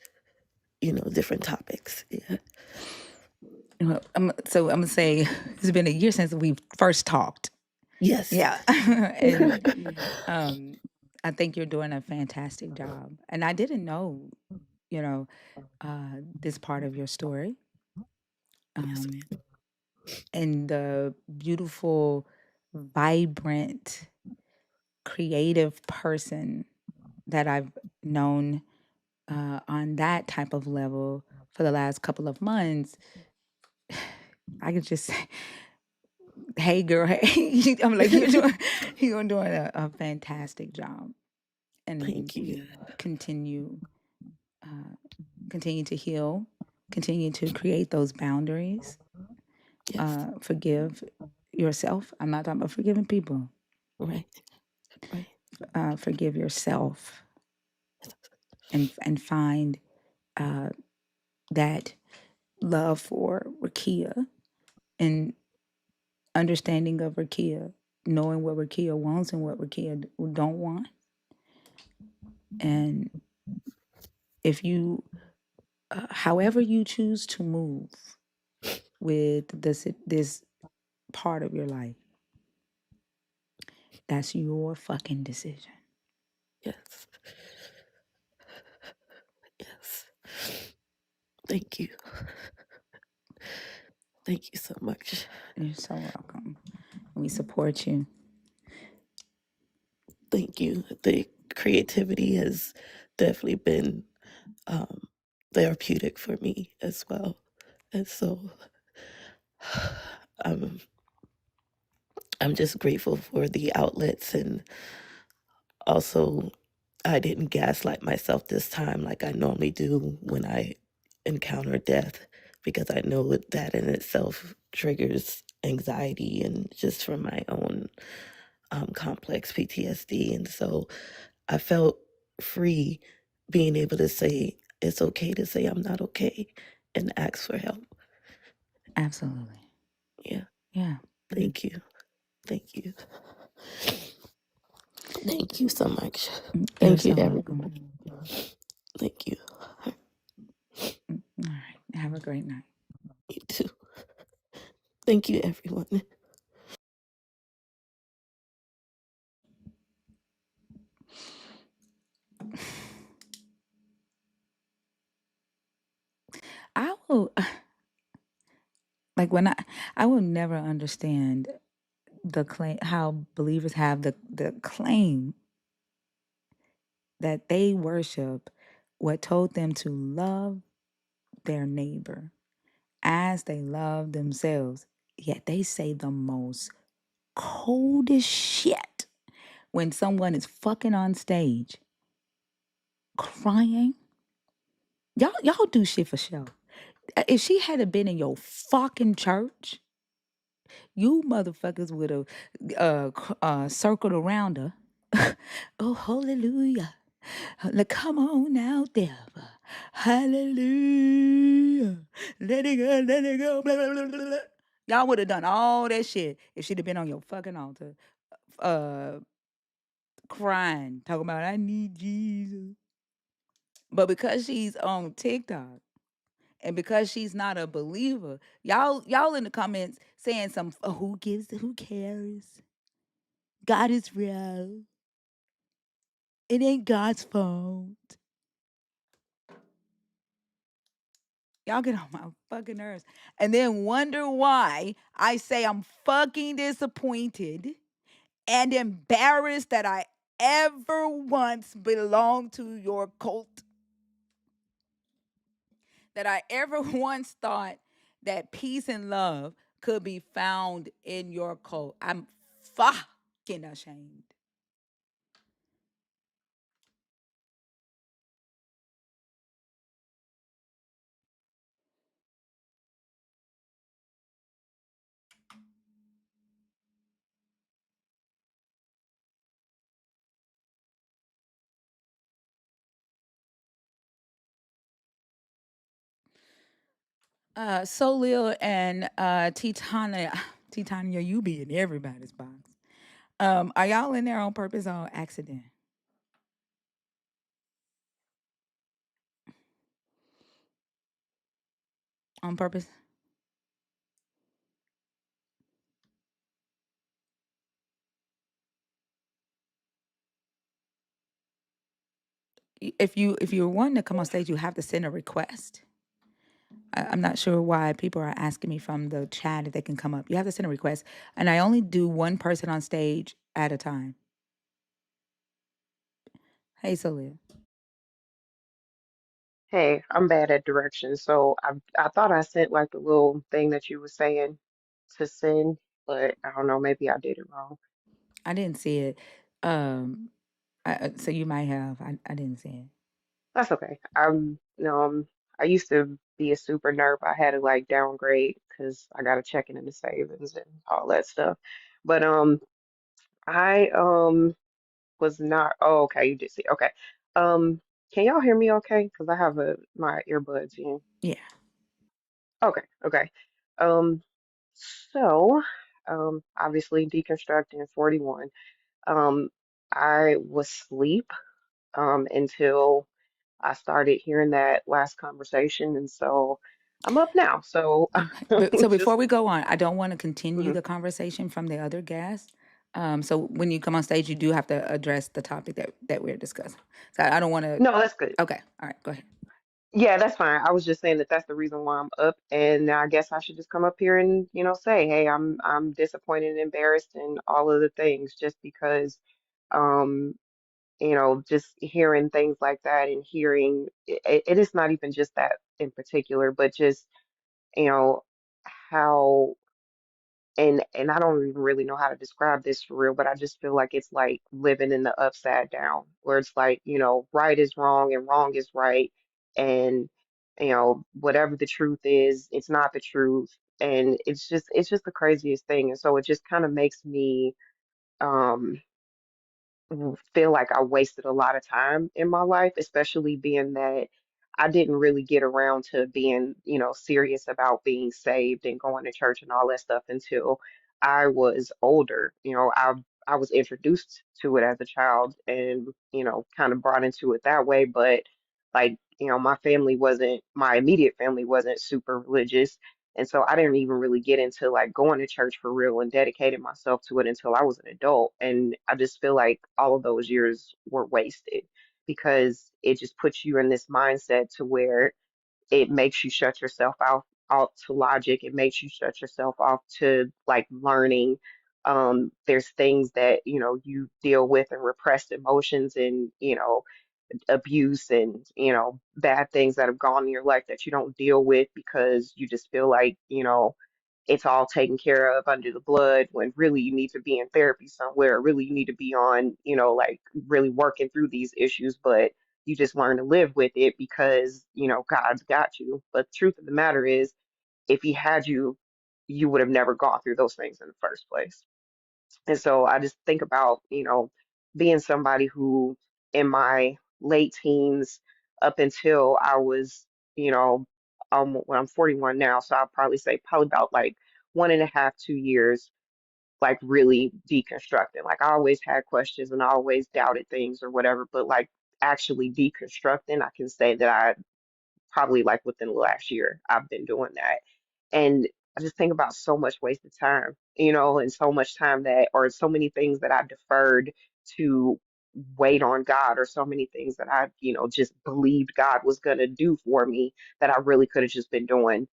different topics. Yeah. Well, so I'm gonna say it's been a year since we first talked. Yes. Yeah, and I think you're doing a fantastic job. And I didn't know, you know, this part of your story, Yes, um, and the beautiful, vibrant, creative person that I've known on that type of level for the last couple of months. I could just say, "Hey, girl, hey!" I'm like, you're doing a fantastic job, and thank you. continue uh, continue to heal, continue to create those boundaries, Yes. forgive yourself. I'm not talking about forgiving people. Right. Right. Forgive yourself, and find that love for Rakia and understanding of Rakia, knowing what Rakia wants and what Rakia don't want. And if you, however you choose to move with this part of your life, that's your fucking decision. Yes. Yes. Thank you. Thank you so much. You're so welcome. We support you. Thank you. The creativity has definitely been um, therapeutic for me as well. And so I'm I'm just grateful for the outlets, and also I didn't gaslight myself this time like I normally do when I encounter death, because I know that in itself triggers anxiety and just from my own complex PTSD. And so I felt free being able to say it's okay to say I'm not okay and ask for help. Absolutely. Yeah. Yeah. Thank you. Thank you. Thank you so much. You're Thank you, so welcome. everyone. Thank you. All right. Have a great night. You too. Thank you, everyone. know, like when I will never understand the claim how believers have the claim that they worship what told them to love their neighbor as they love themselves, yet they say the most coldest shit when someone is fucking on stage crying. Y'all do shit for show. If she had been in your fucking church, you motherfuckers would have circled around her. Oh, hallelujah. Come on now, devil. Hallelujah. Let it go, let it go. Blah, blah, blah, blah, blah. Y'all would have done all that shit if she'd have been on your fucking altar, uh, crying, talking about, I need Jesus. But because she's on TikTok and because she's not a believer, y'all in the comments saying some, oh, who cares? God is real. It ain't God's fault. Y'all get on my fucking nerves. And then wonder why I say I'm fucking disappointed and embarrassed that I ever once belonged to your cult. That I ever once thought that peace and love could be found in your cult. I'm fucking ashamed. Solil and Titania, you be in everybody's box. Are y'all in there on purpose or accident? On purpose? If you're wanting to come on stage, you have to send a request. I'm not sure why people are asking me from the chat if they can come up. You have to send a request, and I only do one person on stage at a time. Hey, Solil. Hey, I'm bad at directions, so I thought I sent like the little thing that you were saying to send, but I don't know, maybe I did it wrong. I didn't see it. Um, so you might have. I didn't see it. That's okay. I used to be a super nerd. I had to like downgrade because I got a checking and the savings and all that stuff. But I was not. Oh, okay, you did see. Okay. Um, can y'all hear me okay? Because I have my earbuds in. Yeah. Okay, okay. Um, so, obviously deconstructing 41. Um, I was asleep until I started hearing that last conversation, and so I'm up now. So Okay. But so just before we go on, I don't want to continue mhm. the conversation from the other guests. So when you come on stage, you do have to address the topic that we're discussing. So I don't want to. No, that's good. Okay. All right. Go ahead. Yeah, that's fine. I was just saying that that's the reason why I'm up, and I guess I should just come up here and say, hey, I'm disappointed and embarrassed and all of the things just because. Um, just hearing things like that and hearing it is not even just that in particular, but just, you know, how and I don't even really know how to describe this for real, but I just feel like it's like living in the upside down where it's like, right is wrong and wrong is right. And, whatever the truth is, it's not the truth. And it's just the craziest thing. And so it just kind of makes me, um, feel like I wasted a lot of time in my life, especially being that I didn't really get around to being, serious about being saved and going to church and all that stuff until I was older. I was introduced to it as a child and, kind of brought into it that way, but like, my immediate family wasn't super religious. And so I didn't even really get into like going to church for real and dedicating myself to it until I was an adult. And I just feel like all of those years were wasted because it just puts you in this mindset to where it makes you shut yourself out to logic. It makes you shut yourself off to like learning. There's things that, you know, you deal with and repressed emotions and, you know, abuse and, you know, bad things that have gone in your life that you don't deal with because you just feel like, you know, it's all taken care of under the blood when really you need to be in therapy somewhere. Really, you need to be on, you know, like really working through these issues, but you just learn to live with it because, you know, God's got you. But the truth of the matter is, if He had you, you would have never gone through those things in the first place. And so I just think about, you know, being somebody who in my late teens up until I was, you know, well, I'm 41 now, so I'll probably say probably about like 1.5, 2 years, like really deconstructing. Like I always had questions and I always doubted things or whatever, but like actually deconstructing, I can say that I probably like within the last year I've been doing that. And I just think about so much wasted time, you know, and so much time that, or so many things that I deferred to wait on God, or so many things that I, you know, just believed God was going to do for me that I really could have just been doing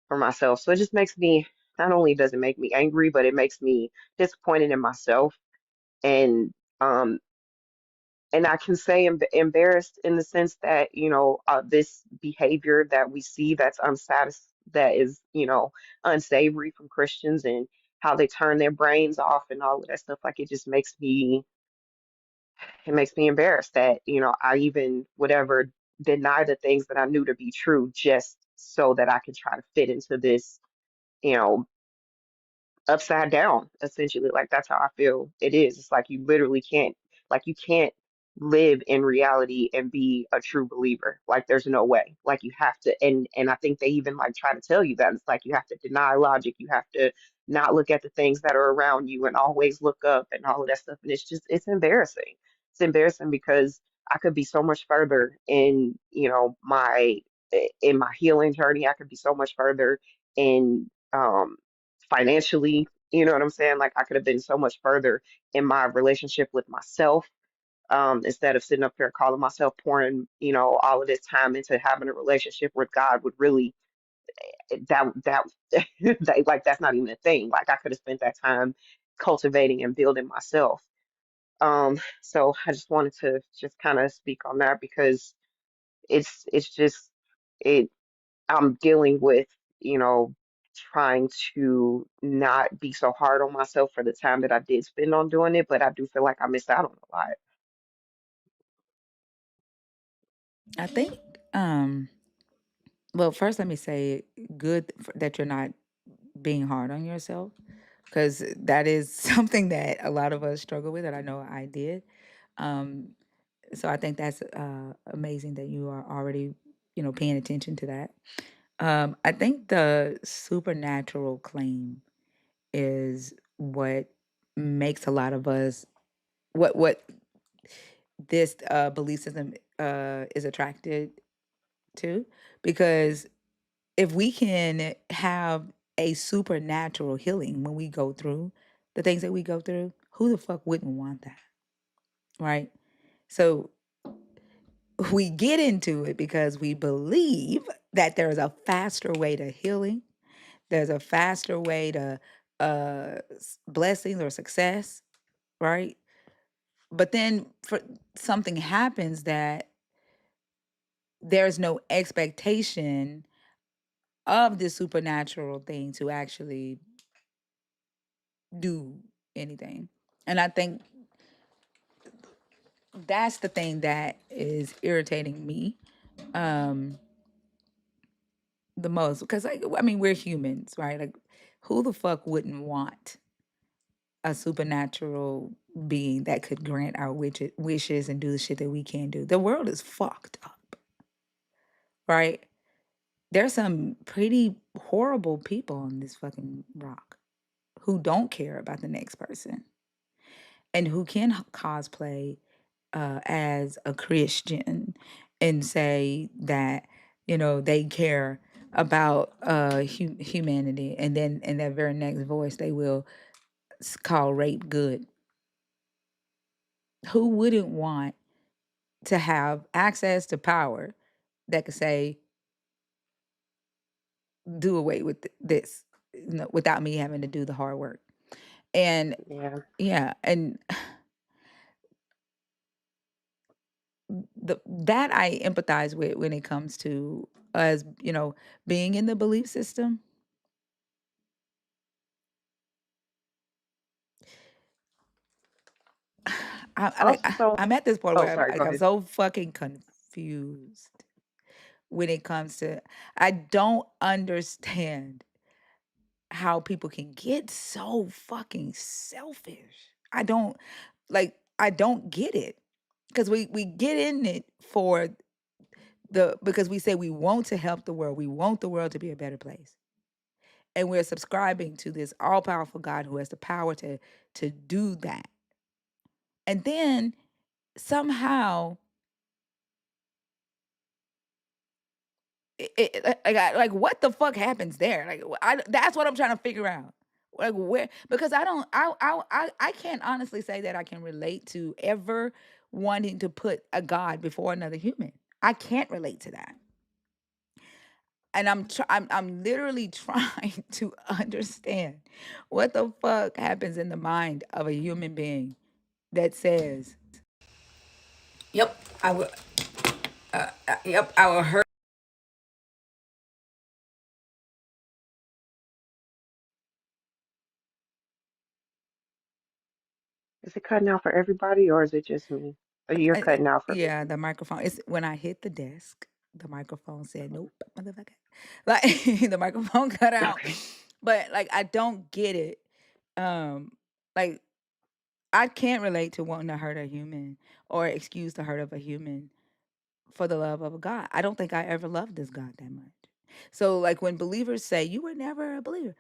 for myself. So it just makes me, not only does it make me angry, but it makes me disappointed in myself. And um, and I can say embarrassed in the sense that, you know, this behavior that we see that's that is, you know, unsavory from Christians and how they turn their brains off and all of that stuff. Like it just makes me embarrassed that, you know, I even whatever deny the things that I knew to be true just so that I can try to fit into this, you know, upside down essentially. Like that's how I feel it is. It's like you literally can't, like you can't live in reality and be a true believer. Like there's no way. Like you have to, and I think they even like try to tell you that it's like you have to deny logic. You have to not look at the things that are around you and always look up and all of that stuff. And it's just it's embarrassing. It's embarrassing because I could be so much further in, you know, my healing journey. I could be so much further in financially, you know what I'm saying? Like I could have been so much further in my relationship with myself, instead of sitting up here calling myself pouring, you know, all of this time into having a relationship with God would really that like that's not even a thing. Like I could have spent that time cultivating and building myself. So I just wanted to just kind of speak on that because it's just it I'm dealing with, you know, trying to not be so hard on myself for the time that I did spend on doing it, but I do feel like I missed out on a lot. I think, um, well, first let me say that you're not being hard on yourself because that is something that a lot of us struggle with, and I know I did. Um, so I think that's amazing that you are already, you know, paying attention to that. I think the supernatural claim is what makes a lot of us what this belief system is attracted to, because if we can have a supernatural healing when we go through the things that we go through, who the fuck wouldn't want that, right? So we get into it because we believe that there's a faster way to healing, there's a faster way to blessings or success, right? But then for something happens that there's no expectation of the supernatural thing to actually do anything. And I think that's the thing that is irritating me um the most, because like I mean we're humans, right? Like who the fuck wouldn't want a supernatural being that could grant our wishes and do the shit that we can't do? The world is fucked up, right? There's some pretty horrible people on this fucking rock who don't care about the next person and who can cosplay as a Christian and say that, you know, they care about humanity, and then in that very next voice they will call rape good. Who wouldn't want to have access to power that could say do away with this, without me having to do the hard work. And Yeah. yeah, and that I empathize with when it comes to us, being in the belief system. Also, I'm at this point oh, where sorry, go I'm ahead. so fucking confused when it comes to, I don't understand how people can get so fucking selfish. I don't get it. Because we get in it for because we say we want to help the world. We want the world to be a better place. And we're subscribing to this all-powerful God who has the power to do that. And then somehow like what the fuck happens there? Like that's what I'm trying to figure out. Like where, because I don't I can't honestly say that I can relate to ever wanting to put a God before another human. I can't relate to that. And I'm literally trying to understand what the fuck happens in the mind of a human being that says, "Yep, I will. Yep, I will hurt." Is it cutting out for everybody or is it just me? Or you're cutting out for me. Yeah, the microphone. It's when I hit the desk, the microphone said, "Nope, motherfucker." Like the microphone cut out. Okay. But like I don't get it. Um, like I can't relate to wanting to hurt a human or excuse the hurt of a human for the love of a God. I don't think I ever loved this God that much. So like when believers say you were never a believer,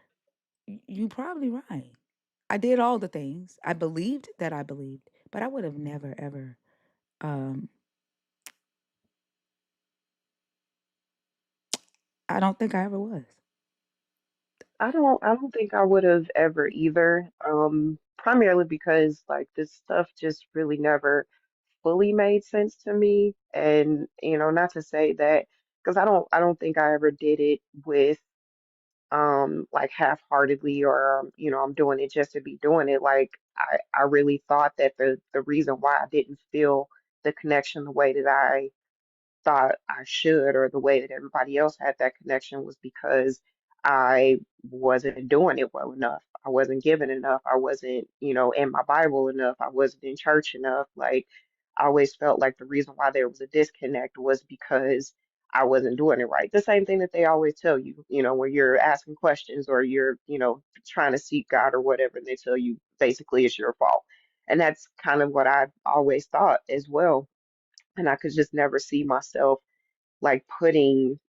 you probably right. I did all the things. I believed that I believed, but I would have never ever um I don't think I ever was. I don't think I would have ever either. Primarily because like this stuff just really never fully made sense to me. And not to say that because I don't think I ever did it with like half-heartedly or I'm doing it just to be doing it. Like I really thought that the reason why I didn't feel the connection the way that I thought I should, or the way that everybody else had that connection, was because I wasn't doing it well enough. I wasn't giving enough. I wasn't, in my Bible enough. I wasn't in church enough. Like, I always felt like the reason why there was a disconnect was because I wasn't doing it right. The same thing that they always tell you, when you're asking questions or you're, trying to seek God or whatever, and they tell you basically it's your fault. And that's kind of what I always thought as well, and I could just never see myself like putting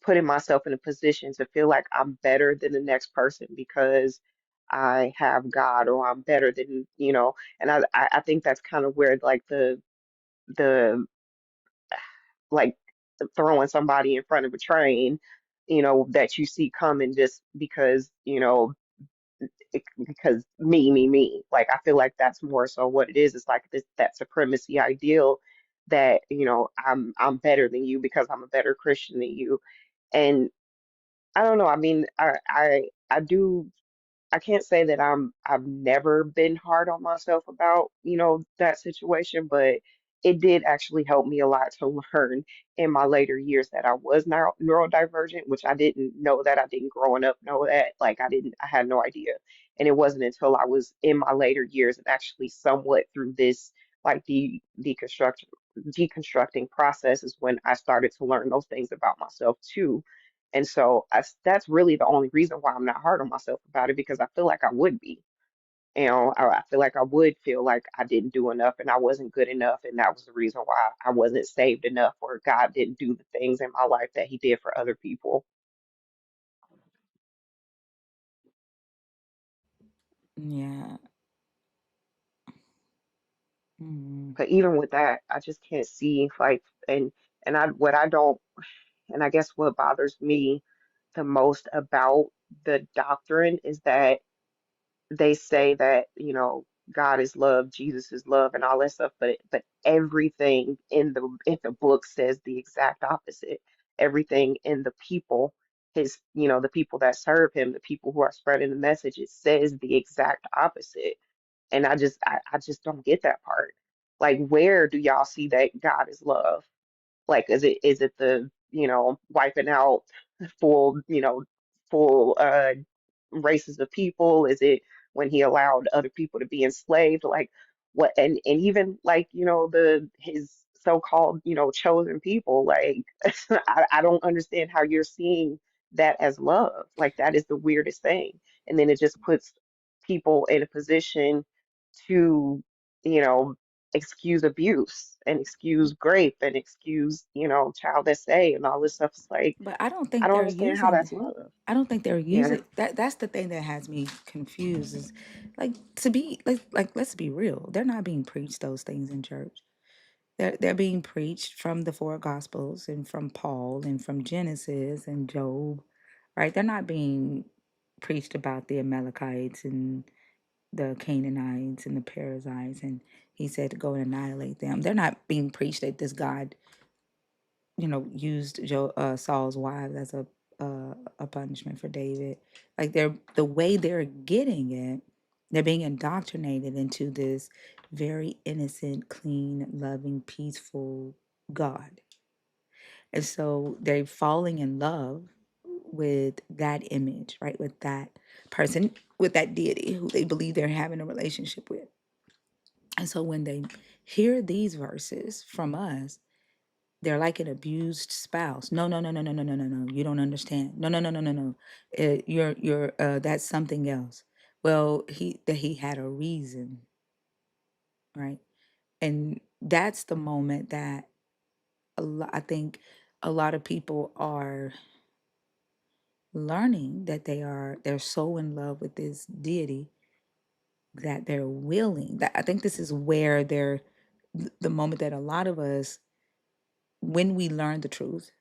myself in a position to feel like I'm better than the next person because I have God, or I'm better than, and I think that's kind of where like the like throwing somebody in front of a train, that you see coming just because, because me. Like I feel like that's more so what it is. It's like that supremacy ideal that, I'm better than you because I'm a better Christian than you. And I don't know. I mean, I do. I can't say that I've never been hard on myself about, that situation, but it did actually help me a lot to learn in my later years that I was neurodivergent, which I didn't know that. I didn't growing up know that. Like I had no idea. And it wasn't until I was in my later years and actually somewhat through this like the deconstructing process is when I started to learn those things about myself too. And so that's really the only reason why I'm not hard on myself about it, because I feel like I would be. I feel like I would feel like I didn't do enough and I wasn't good enough. And that was the reason why I wasn't saved enough, or God didn't do the things in my life that He did for other people. Yeah. Mm. But even with that, I just can't see like, and what I don't, and I guess what bothers me the most about the doctrine is that they say that, God is love, Jesus is love, and all that stuff, but everything in the book says the exact opposite. Everything in the people his, the people that serve him, the people who are spreading the message, it says the exact opposite. And I just don't get that part. Like, where do y'all see that God is love? Like, is it the, wiping out full, full races of people? Is it when he allowed other people to be enslaved? Like, what? And even like, the his so-called, chosen people. Like, I don't understand how you're seeing that as love. Like, that is the weirdest thing. And then it just puts people in a position to, you know, excuse abuse and excuse grape and excuse, child SA and all this stuff. It's like, But I don't I think don't they're understand how using. that's love. I don't think they're Yeah. using that. That's the thing that has me confused. Is like to be like let's be real. They're not being preached those things in church. They're being preached from the four gospels and from Paul and from Genesis and Job, right? They're not being preached about the Amalekites and the Canaanites and the Perizzites, and he said to go and annihilate them. They're not being preached that this God, used Saul's wives as a punishment for David. Like the way they're getting it, they're being indoctrinated into this very innocent, clean, loving, peaceful God. And so they're falling in love with that image, right? With that person, with that deity who they believe they're having a relationship with. And so when they hear these verses from us, they're like an abused spouse. No, no, no, no, no, no, no, no, no. You don't understand. No, no, no, no, no, no. You're that's something else. Well, he had a reason, right? And that's the moment that I think a lot of people are learning that they're so in love with this deity that they're willing. That I think this is where the moment that a lot of us, when we learn the truth,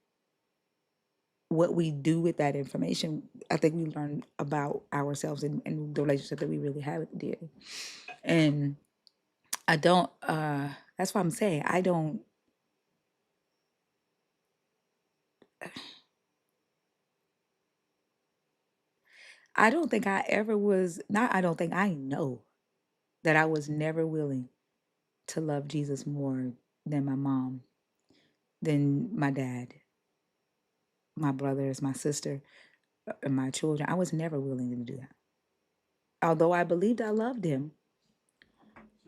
what we do with that information, I think we learn about ourselves and the relationship that we really have with the deity. And I don't that's why I'm saying I don't think I ever was not I don't think I know that I was never willing to love Jesus more than my mom, than my dad, my brothers, my sister, and my children. I was never willing to do that. Although I believed I loved him,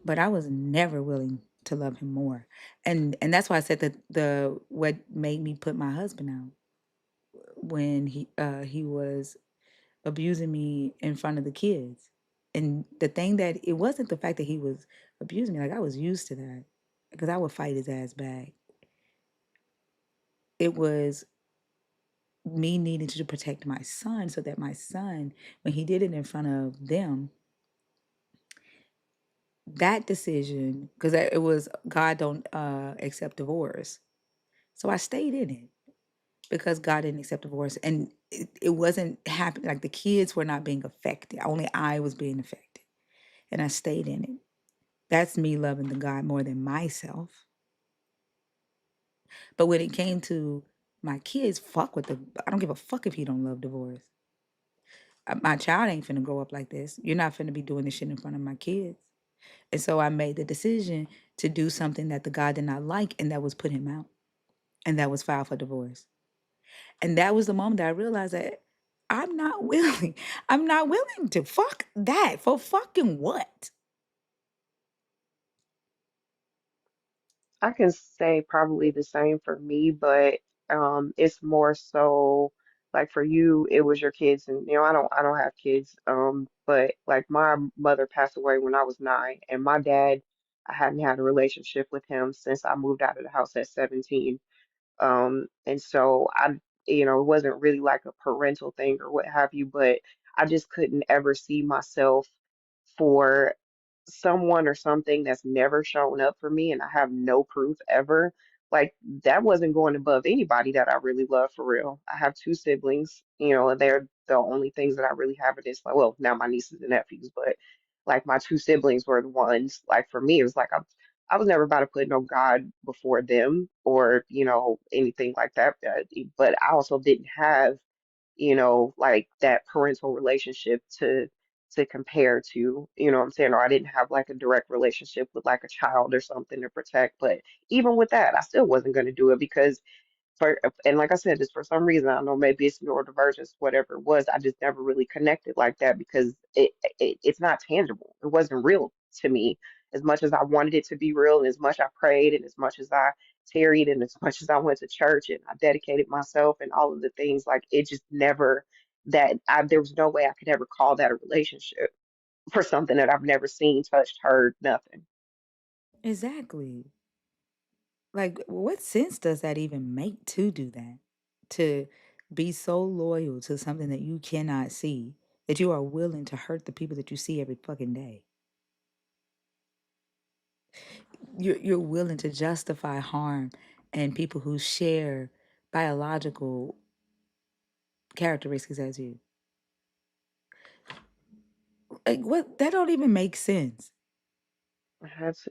but I was never willing to love him more. And that's why I said that the what made me put my husband out when he was abusing me in front of the kids. And the thing that it wasn't the fact that he was abusing me, like I was used to that because I would fight his ass back. It was me needing to protect my son so that my son, when he did it in front of them, that decision, because it was God don't accept divorce. So I stayed in it because God didn't accept divorce. And it wasn't happening. Like the kids were not being affected. Only I was being affected. And I stayed in it. That's me loving the God more than myself. But when it came to my kids, I don't give a fuck if you don't love divorce. My child ain't finna grow up like this. You're not finna be doing this shit in front of my kids. And so I made the decision to do something that the God did not like, and that was put him out. And that was file for divorce. And that was the moment that I realized that I'm not willing. I'm not willing to fuck that for fucking what? I can say probably the same for me, but it's more so like for you, it was your kids, and I don't have kids. But like my mother passed away when I was 9, and my dad, I hadn't had a relationship with him since I moved out of the house at 17. And so it wasn't really like a parental thing or what have you, but I just couldn't ever see myself for someone or something that's never shown up for me and I have no proof ever. Like that wasn't going above anybody that I really love for real. I have 2 siblings, and they're the only things that I really have in this like well, now my nieces and nephews, but like my 2 siblings were the ones like for me it was like I was never about to put no God before them or, anything like that. But I also didn't have like that parental relationship to compare to, you know what I'm saying? Or I didn't have like a direct relationship with like a child or something to protect. But even with that, I still wasn't going to do it because for and like I said, just for some reason, I don't know, maybe it's neurodivergence, whatever it was, I just never really connected like that because it's not tangible. It wasn't real to me. As much as I wanted it to be real, and as much I prayed, and as much as I tarried, and as much as I went to church, and I dedicated myself, and all of the things, like it just never there was no way I could ever call that a relationship for something that I've never seen, touched, heard, nothing. Exactly. Like, what sense does that even make to do that? To be so loyal to something that you cannot see that you are willing to hurt the people that you see every fucking day. You're willing to justify harm and people who share biological characteristics as you. Like, what? That don't even make sense.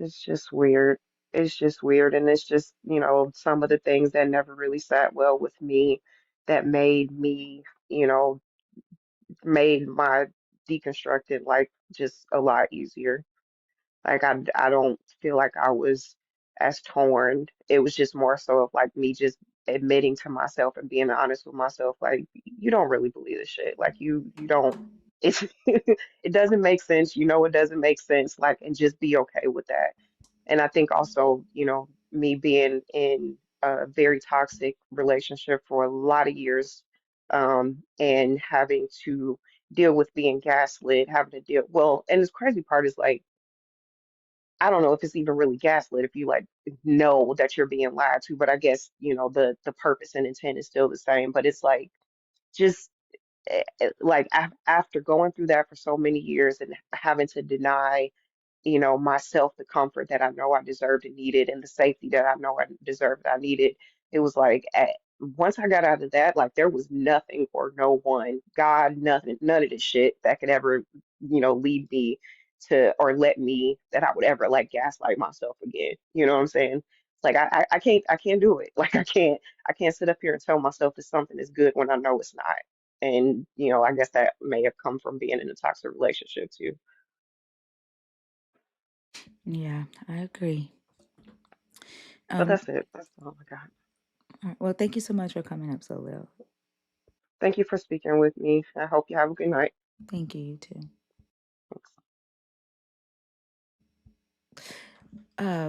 It's just weird. It's just weird. And it's just, some of the things that never really sat well with me that made me, made my deconstructed like just a lot easier. Like I don't feel like I was as torn. It was just more so of like me just admitting to myself and being honest with myself, like you don't really believe this shit. Like you don't it's it doesn't make sense. It doesn't make sense. Like and just be okay with that. And I think also, me being in a very toxic relationship for a lot of years, and having to deal with being gaslit, having to deal, well, and this crazy part is like, I don't know if it's even really gaslit if you like know that you're being lied to, but I guess, the purpose and intent is still the same. But it's like just like after going through that for so many years and having to deny myself the comfort that I know I deserved and needed and the safety that I know I deserved and I needed. It was like once I got out of that, like there was nothing or no one, God, nothing, none of this shit that could ever, lead me to or let me that I would ever like gaslight myself again. You know what I'm saying? Like I can't do it. Like I can't sit up here and tell myself that something is good when I know it's not. And I guess that may have come from being in a toxic relationship too. Yeah, I agree. But Um, that's it. That's all I got. all right, well, thank you so much for coming up so well. Thank you for speaking with me. I hope you have a good night. Thank you, you too.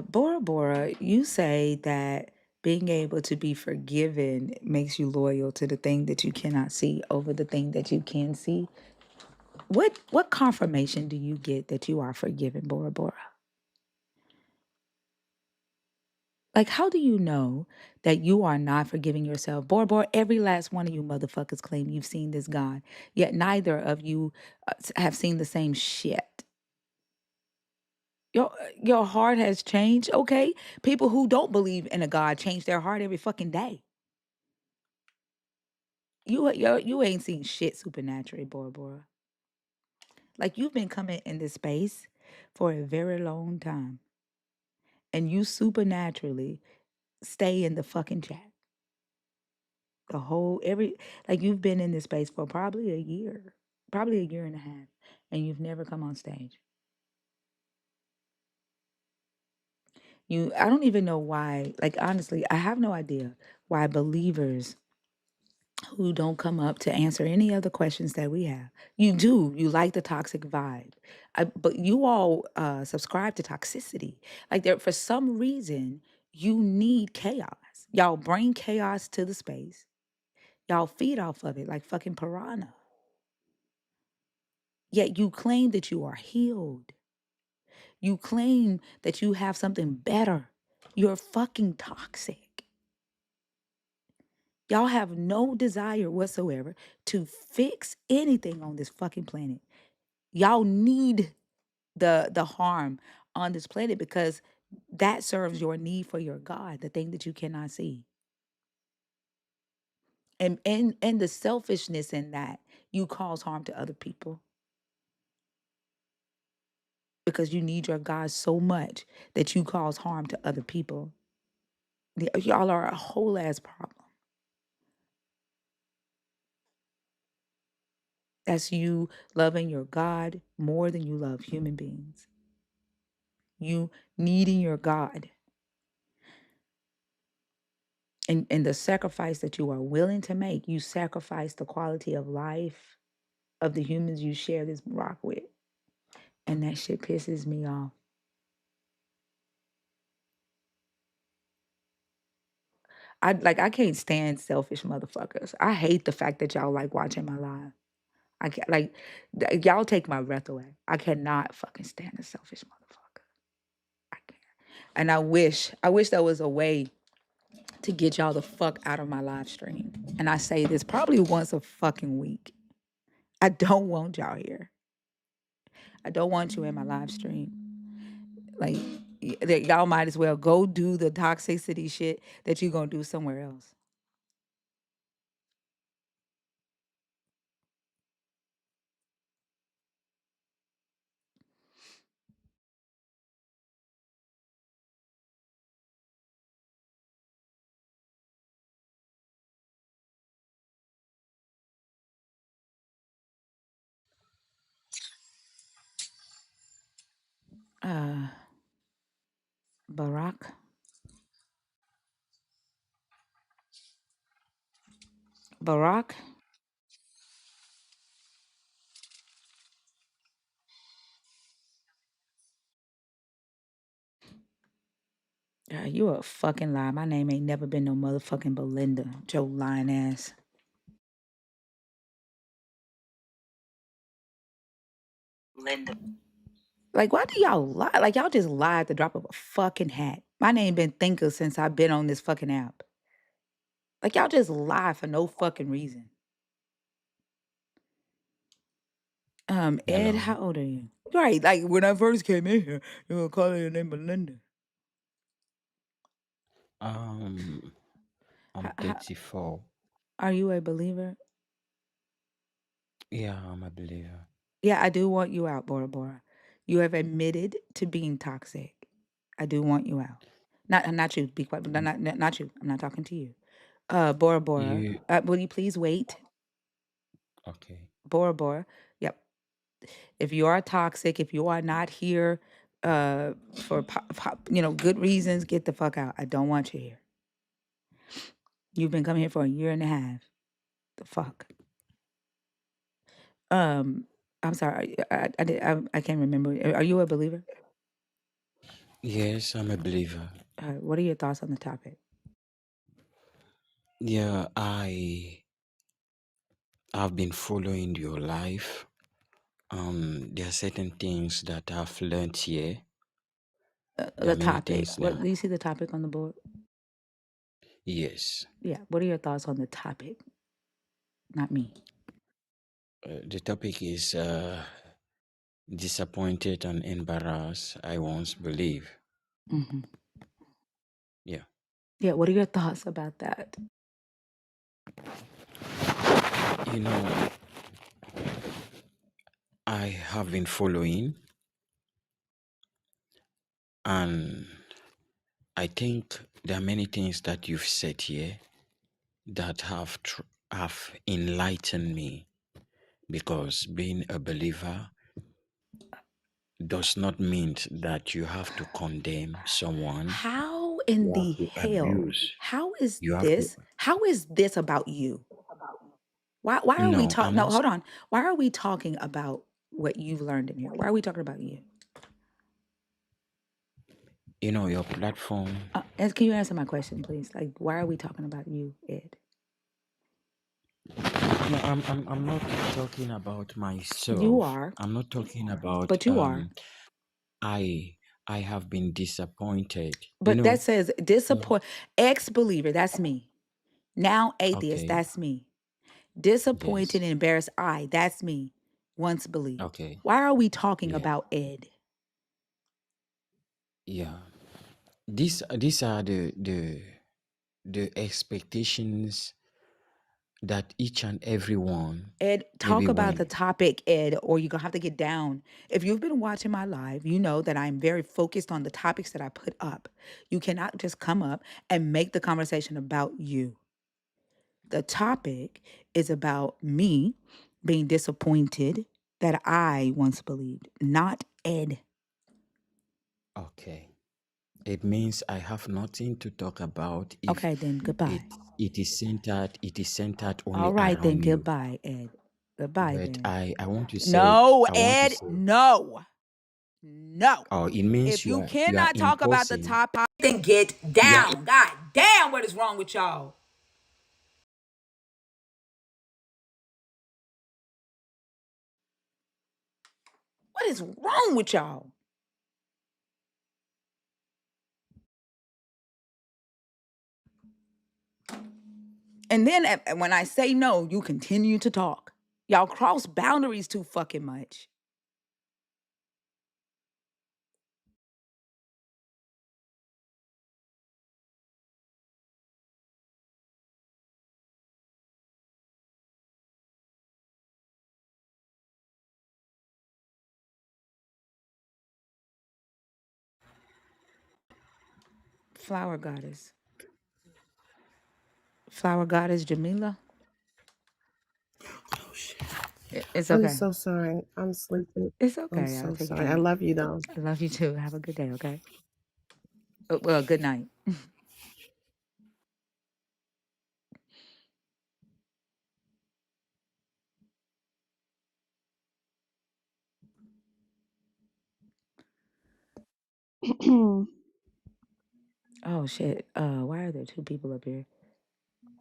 Bora Bora, you say that being able to be forgiven makes you loyal to the thing that you cannot see over the thing that you can see. What confirmation do you get that you are forgiven, Bora Bora? Like, how do you know that you are not forgiving yourself? Bora Bora, every last one of you motherfuckers claim you've seen this God, yet neither of you have seen the same shit. Your heart has changed, okay? People who don't believe in a God change their heart every fucking day. You ain't seen shit supernaturally, Bora Bora. Like you've been coming in this space for a very long time, and you supernaturally stay in the fucking chat. The whole every like you've been in this space for probably a year and a half, and you've never come on stage. I don't even know why. Like honestly, I have no idea why believers who don't come up to answer any other questions that we have. You like the toxic vibe, but you all subscribe to toxicity. Like there, for some reason, you need chaos. Y'all bring chaos to the space. Y'all feed off of it like fucking piranha. Yet you claim that you are healed. You claim that you have something better. You're fucking toxic. Y'all have no desire whatsoever to fix anything on this fucking planet. Y'all need the harm on this planet because that serves your need for your God, the thing that you cannot see. And the selfishness in that, you cause harm to other people because you need your God so much that you cause harm to other people. Y'all are a whole ass problem. That's you loving your God more than you love human beings. You needing your God. And the sacrifice that you are willing to make, you sacrifice the quality of life of the humans you share this rock with. And that shit pisses me off. I can't stand selfish motherfuckers. I hate the fact that y'all like watching my live. I can't y'all take my breath away. I cannot fucking stand a selfish motherfucker. I can't. And I wish there was a way to get y'all the fuck out of my live stream. And I say this probably once a fucking week. I don't want y'all here. I don't want you in my live stream. Like y'all might as well go do the toxicity shit that you're gonna do somewhere else. Uh Barack. Barack. You a fucking lie. My name ain't never been no motherfucking Belinda. Joe lying ass. Linda. Like, why do y'all lie? Like, y'all just lie at the drop of a fucking hat. My name been Thinker since I've been on this fucking app. Like, y'all just lie for no fucking reason. Ed, Hello. how old are you? Right, like when I first came in here, you were calling your name Belinda. I'm How, 34. are you a believer? Yeah, I'm a believer. Yeah, I do want you out, Bora Bora. You have admitted to being toxic. I do want you out. Not you. Be quiet. Mm, Not you. I'm not talking to you. Bora Bora. You Will you please wait? okay? Bora Bora. Yep. If you are toxic, if you are not here for good reasons, get the fuck out. I don't want you here. You've been coming here for a year and a half. The fuck. Um, I'm sorry. I can't remember. Are you a believer? Yes, I'm a believer. What are your thoughts on the topic? Yeah, I've been following your life. There are certain things that I've learned here. There The are many topic. things What that do you see the topic on the board? yes. Yeah. What are your thoughts on the topic? Not me. The topic is disappointed and embarrassed. I once believe. Hmm. Yeah, Yeah. What are your thoughts about that? you know, I have been following, and I think there are many things that you've said here that have enlightened me, because being a believer does not mean that you have to condemn someone, How in you have the to hell? abuse, How is you have to. this? How is this about you? Why are we No, talking? I'm No, not. hold on. Why are we talking about what you've learned in here? Why are we talking about you? Your platform. Can you answer my question, please? Like, why are we talking about you, Ed? No, I'm not talking about You myself. are, I'm not talking about but you are. I I have been disappointed. But that says Yeah. disappoint ex-believer, that's me. Now atheist, Okay. that's me. Disappointed Yes. and embarrassed, that's me. Once believed. Okay. Why are we talking Yeah. about Ed? Yeah. These are the expectations that each and every one, Ed, maybe talk about the when. topic, Ed, or you're gonna have to get down. If you've been watching my live, you know that I'm very focused on the topics that I put up. You cannot just come up and make the conversation about you. The topic is about me being disappointed that I once believed, not Ed. Okay. It means I have nothing to talk about if Okay, then goodbye. it is centered All only right, then around you. goodbye, Ed. Goodbye, But then. I want to say No, I want to Ed, say no. No. oh, it means If you you are cannot talk about the imposing. topic, then get You are down. God damn, what is wrong with y'all? What is wrong with y'all? And then when I say no, you continue to talk. Y'all cross boundaries too fucking much. Flower goddess. Flower goddess Jamila. It's I'm okay. so sorry. I'm sleeping. It's I'm okay. I'll so take sorry. I care. love you though. I love you too. Have a good day, okay? Well, good night. Oh, Oh shit. Why are there two people up here?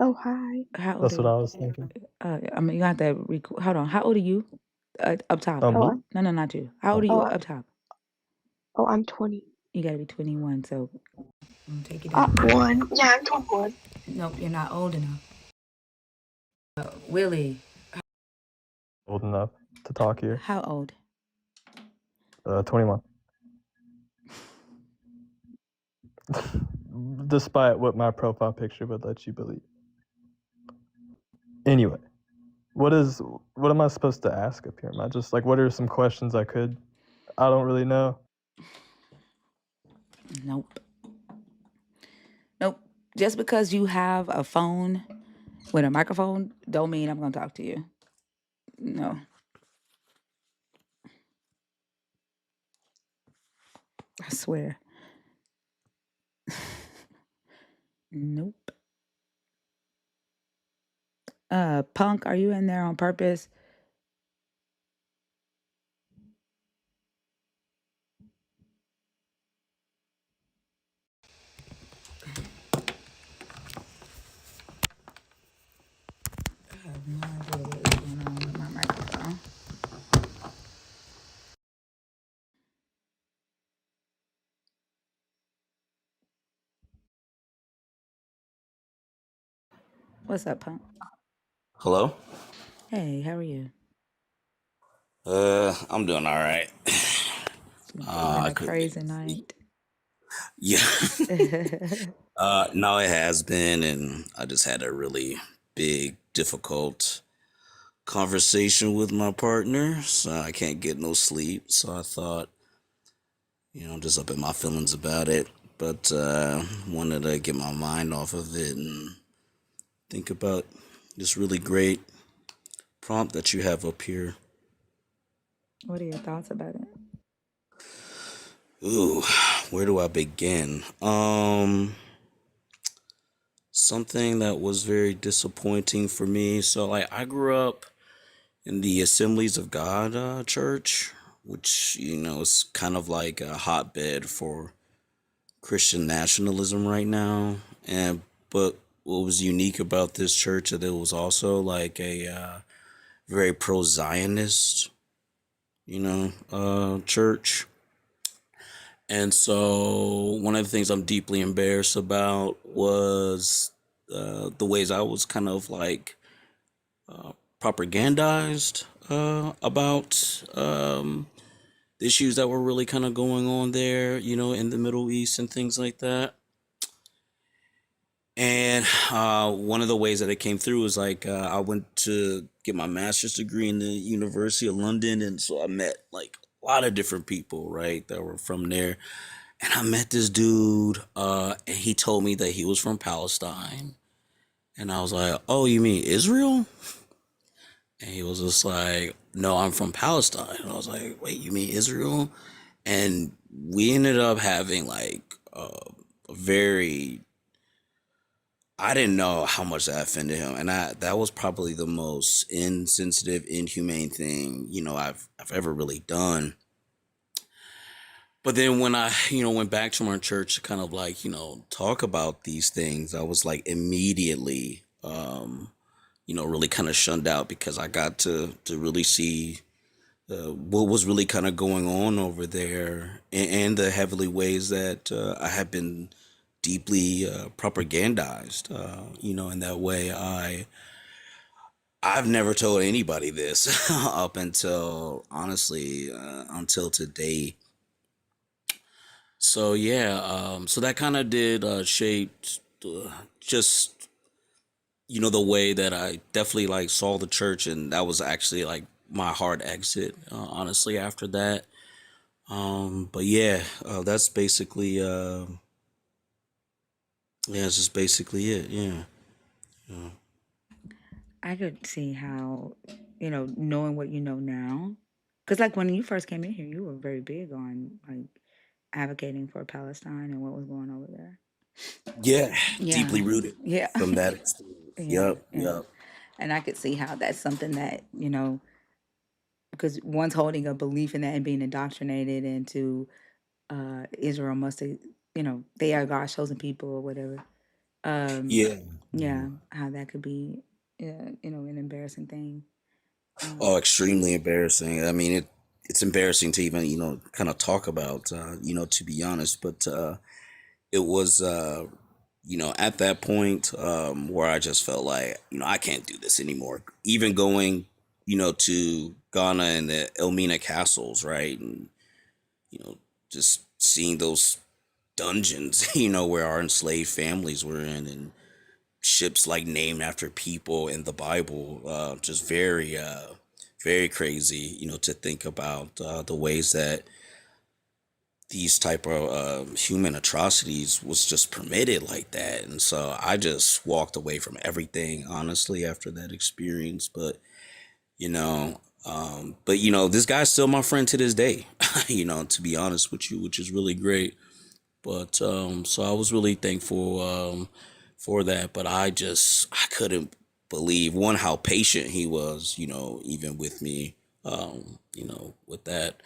hi. How old That's are what I you? was thinking. I mean, you got that. Hold on. How old are you? Up top. Me? No, no, not you. How old Oh, are you? Up top. I'm 20. You gotta be 21. So I'm gonna take you down. One. Yeah, I'm 21. Nope, you're not old enough. Willie, old enough to talk here. how old? 21. Despite what my profile picture would let you believe. Anyway, what am I supposed to ask up here? Am I just like, what are some questions I don't really know. Nope. Nope. Just because you have a phone with a microphone, don't mean I'm gonna talk to you. No. I swear. Nope. Punk, are you in there on purpose? I have no idea what is going on with my microphone. What's up, Punk? Hello? Hey, how are you? I'm doing all right. Been I a couldn't get crazy no sleep. night. Yeah. No, it has been, and I just had a really big, difficult conversation with my partner, so I can't get no sleep. So I thought, I'm just up in my feelings about it, but wanted to get my mind off of it and think about this really great prompt that you have up here. What are your thoughts about it? Ooh, where do I begin? Something that was very disappointing for me. So, like, I grew up in the Assemblies of God church, which, is kind of like a hotbed for Christian nationalism right now. But what was unique about this church that it was also like a very pro-Zionist, church. And so one of the things I'm deeply embarrassed about was the ways I was kind of like propagandized about the issues that were really kind of going on there, in the Middle East and things like that. And one of the ways that it came through is like I went to get my master's degree in the University of London. And so I met like a lot of different people, right, that were from there. And I met this dude, and he told me that he was from Palestine. And I was like, oh, you mean Israel? And he was just like, no, I'm from Palestine. And I was like, wait, you mean Israel? And we ended up having like a very, I didn't know how much that offended him. And that was probably the most insensitive, inhumane thing, I've ever really done. But then when I, went back to my church to kind of like, talk about these things, I was like immediately, really kind of shunned out because I got to really see what was really kind of going on over there, and the heavily ways that I had been deeply propagandized. In that way, I've never told anybody this up until honestly until today. So yeah, so that kind of did shape just the way that I definitely like saw the church, and that was actually like my hard exit. Honestly, after that. But yeah, that's basically yeah, that's just basically it. Yeah. Yeah. I could see how, knowing what you know now, because like when you first came in here, you were very big on like advocating for Palestine and what was going on over there. Yeah, Yeah, deeply rooted yeah, from that experience. yeah, Yep, yeah. yep. And I could see how that's something that because one's holding a belief in that and being indoctrinated into Israel must, they are God's chosen people or whatever. Um, Yeah. yeah, how that could be, an embarrassing thing. Oh, extremely embarrassing. I mean, it's embarrassing to even kind of talk about. To be honest, but it was at that point where I just felt like I can't do this anymore. Even going to Ghana and the Elmina castles, right, and just seeing those dungeons, where our enslaved families were in, and ships like named after people in the Bible. Just very, very crazy, to think about the ways that these type of human atrocities was just permitted like that. And so I just walked away from everything, honestly, after that experience. But this guy's still my friend to this day. To be honest with you, which is really great. But so I was really thankful for that. But I couldn't believe one how patient he was, even with me, with that.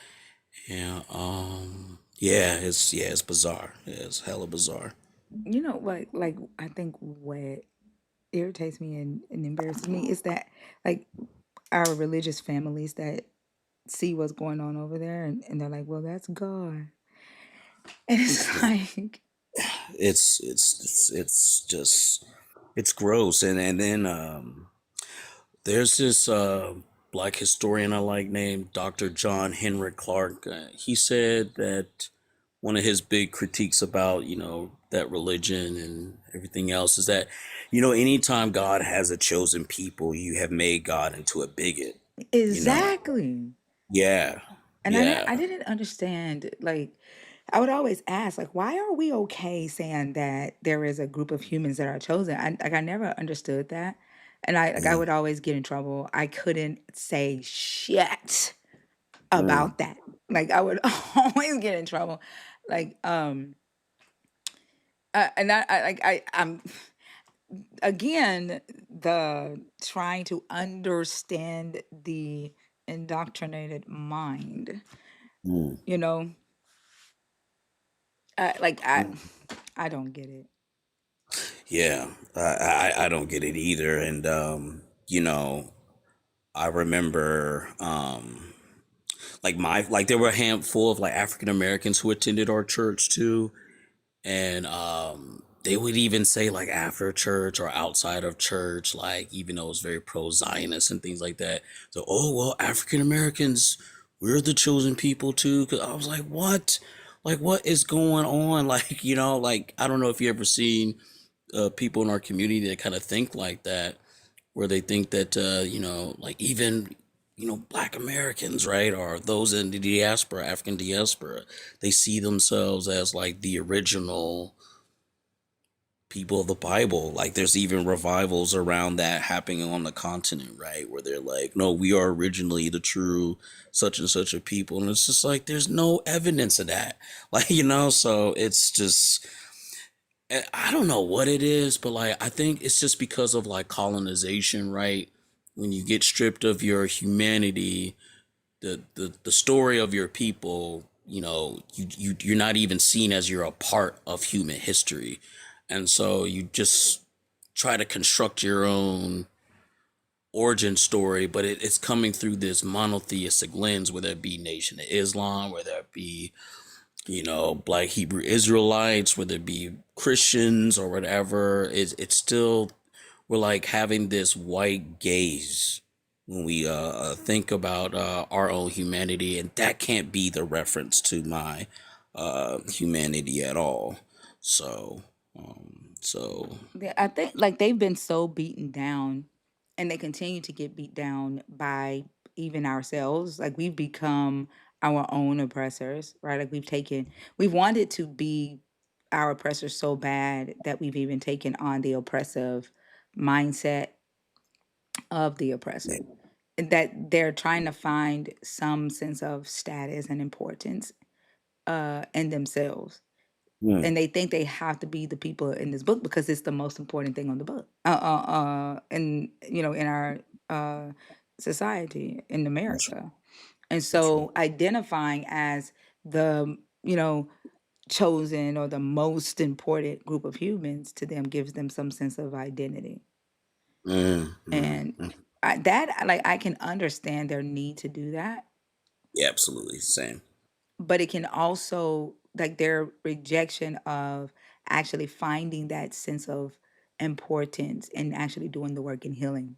Yeah, it's bizarre. Yeah, it's hella bizarre. You know what? Like, I think what irritates me and embarrasses me is that, like, our religious families that see what's going on over there and they're like, well, that's God. And it's Yeah, like, it's just it's gross. And then there's this black historian I like named Dr. John Henrik Clark. He said that one of his big critiques about that religion and everything else is that anytime God has a chosen people, you have made God into a bigot. You know, exactly. yeah, And I yeah. didn't understand, like, I would always ask, like, why are we okay saying that there is a group of humans that are chosen? I never understood that. And I Mm, would always get in trouble. I couldn't say shit mm, about that. Like I would always get in trouble. Like and I'm again the trying to understand the indoctrinated mind. mm, You know, I, like I mm. I don't get it. Yeah, I don't get it either. And I remember like there were a handful of like African Americans who attended our church too, and they would even say like after church or outside of church, like even though it was very pro Zionist and things like that. So, oh well, African Americans, we're the chosen people too. Because I was like, what? Like, what is going on? Like, like I don't know if you ever seen people in our community that kind of think like that, where they think that like even Black Americans, right, or those in the diaspora, African diaspora, they see themselves as like the original people of the Bible. Like there's even revivals around that happening on the continent, right? Where they're like, no, we are originally the true such and such a people. And it's just like there's no evidence of that. Like, so it's just I don't know what it is, but like I think it's just because of like colonization, right? When you get stripped of your humanity, the story of your people, you're not even seen as you're a part of human history. And so you just try to construct your own origin story, but it's coming through this monotheistic lens, whether it be Nation of Islam, whether it be Black Hebrew Israelites, whether it be Christians or whatever. It's still, we're like having this white gaze when we think about our own humanity, and that can't be the reference to my humanity at all. So, Yeah, I think like they've been so beaten down and they continue to get beat down by even ourselves. Like we've become our own oppressors, right? Like we've wanted to be our oppressors so bad that we've even taken on the oppressive mindset of the yeah. oppressor. That they're trying to find some sense of status and importance in themselves, Mm, and they think they have to be the people in this book because it's the most important thing on the book. And in our uh, society in that's America, and that's right. so identifying as the chosen or the most important group of humans to them gives them some sense of identity, Mm, mm, and mm. I can understand their need to do that, Yeah, absolutely. Same. but it can also like their rejection of actually finding that sense of importance and actually doing the work and healing,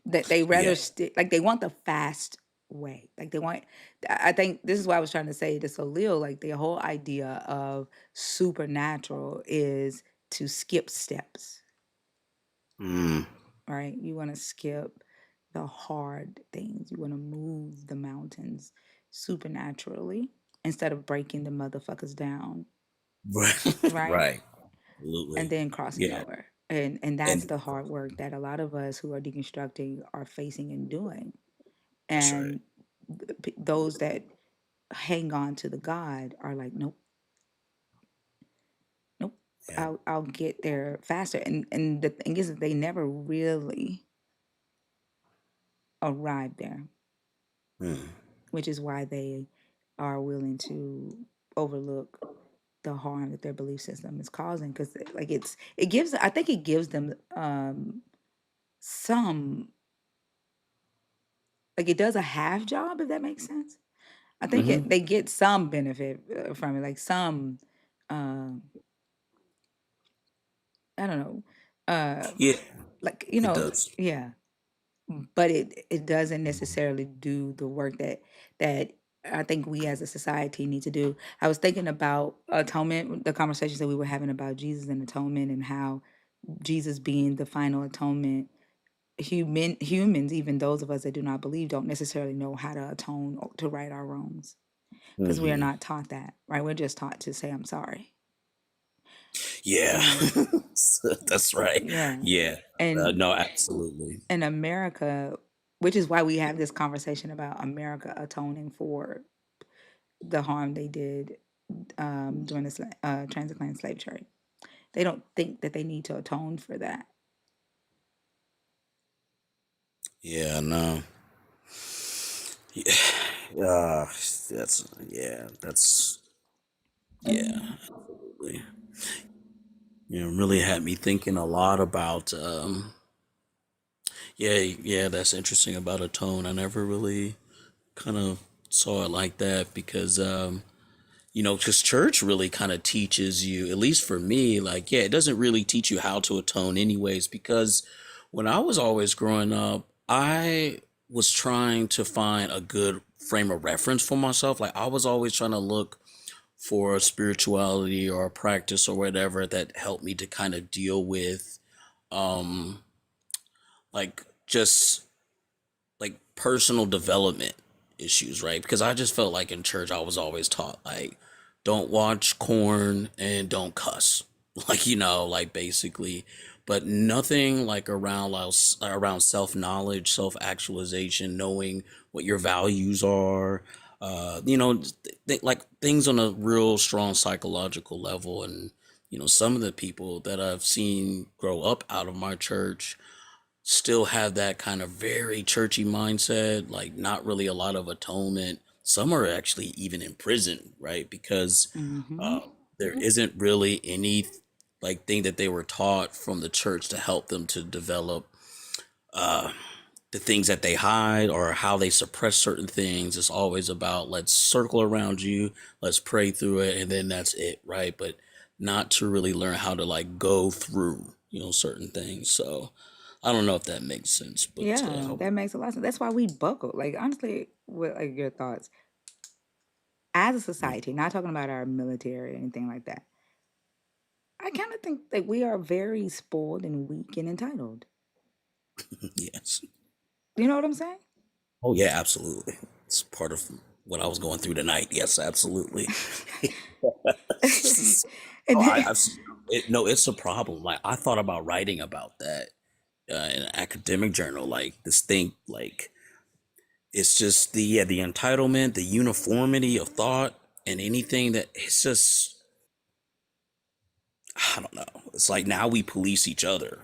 that they Yeah. rather stick like they want the fast way, like they want. I think this is why I was trying to say to Salil, like the whole idea of supernatural is to skip steps, Mm, right? You want to skip the hard things, you want to move the mountains supernaturally instead of breaking the motherfuckers down, right. right? Right. And Absolutely. then crossing Yeah. over. And that's And the hard work that a lot of us who are deconstructing are facing and doing. that's right. And those that hang on to the God are like, nope, nope, Yeah. I'll get there faster. And the thing is that they never really arrive there, Mm, which is why they are willing to overlook the harm that their belief system is causing, because like it gives, I think it gives them some, like it does a half job, if that makes sense. I think mm-hmm. they get some benefit from it, like some, um, I don't know, uh, Yeah, like it does. yeah, but it doesn't necessarily do the work that I think we as a society need to do. I was thinking about atonement, the conversations that we were having about Jesus and atonement, and how Jesus being the final atonement, humans, even those of us that do not believe, don't necessarily know how to atone or to right our wrongs because we are Hmm. not taught that, right? We're just taught to say I'm sorry, Yeah, right? that's right. Yeah. Yeah, And no, absolutely. in America, which is why we have this conversation about America atoning for the harm they did during the transatlantic slave trade. They don't think that they need to atone for that. Yeah, no. Yeah, that's yeah, absolutely. Really had me thinking a lot about. Yeah, that's interesting about a tone. I never really kind of saw it like that because because church really kind of teaches you, at least for me, like, yeah, it doesn't really teach you how to atone anyways, because when I was always growing up, I was trying to find a good frame of reference for myself. Like, I was always trying to look for a spirituality or a practice or whatever that helped me to kind of deal with, um, like, just like personal development issues, right? Because I just felt like in church I was always taught like don't watch corn and don't cuss. like, like basically, but nothing like around self knowledge, self actualization, knowing what your values are, like things on a real strong psychological level. And some of the people that I've seen grow up out of my church still have that kind of very churchy mindset, like not really a lot of atonement. Some are actually even in prison, right? Because Mm-hmm. uh, there isn't really any like thing that they were taught from the church to help them to develop uh, the things that they hide or how they suppress certain things. It's always about let's circle around you, let's pray through it, and then that's it, right? But not to really learn how to like go through, certain things. So I don't know if that makes sense, but Yeah, that makes a lot of sense. That's why we buckle. Like honestly, what like your thoughts as a society? Not talking about our military or anything like that. I kind of think that we are very spoiled and weak and entitled. yes. You know what I'm saying? Oh yeah, absolutely. It's part of what I was going through tonight. Yes, absolutely. And Oh, then, I've it, no, it's a problem. Like I thought about writing about that in an academic journal. Like this thing, like it's just the entitlement, the uniformity of thought, and anything that it's just I don't know. It's like now we police each other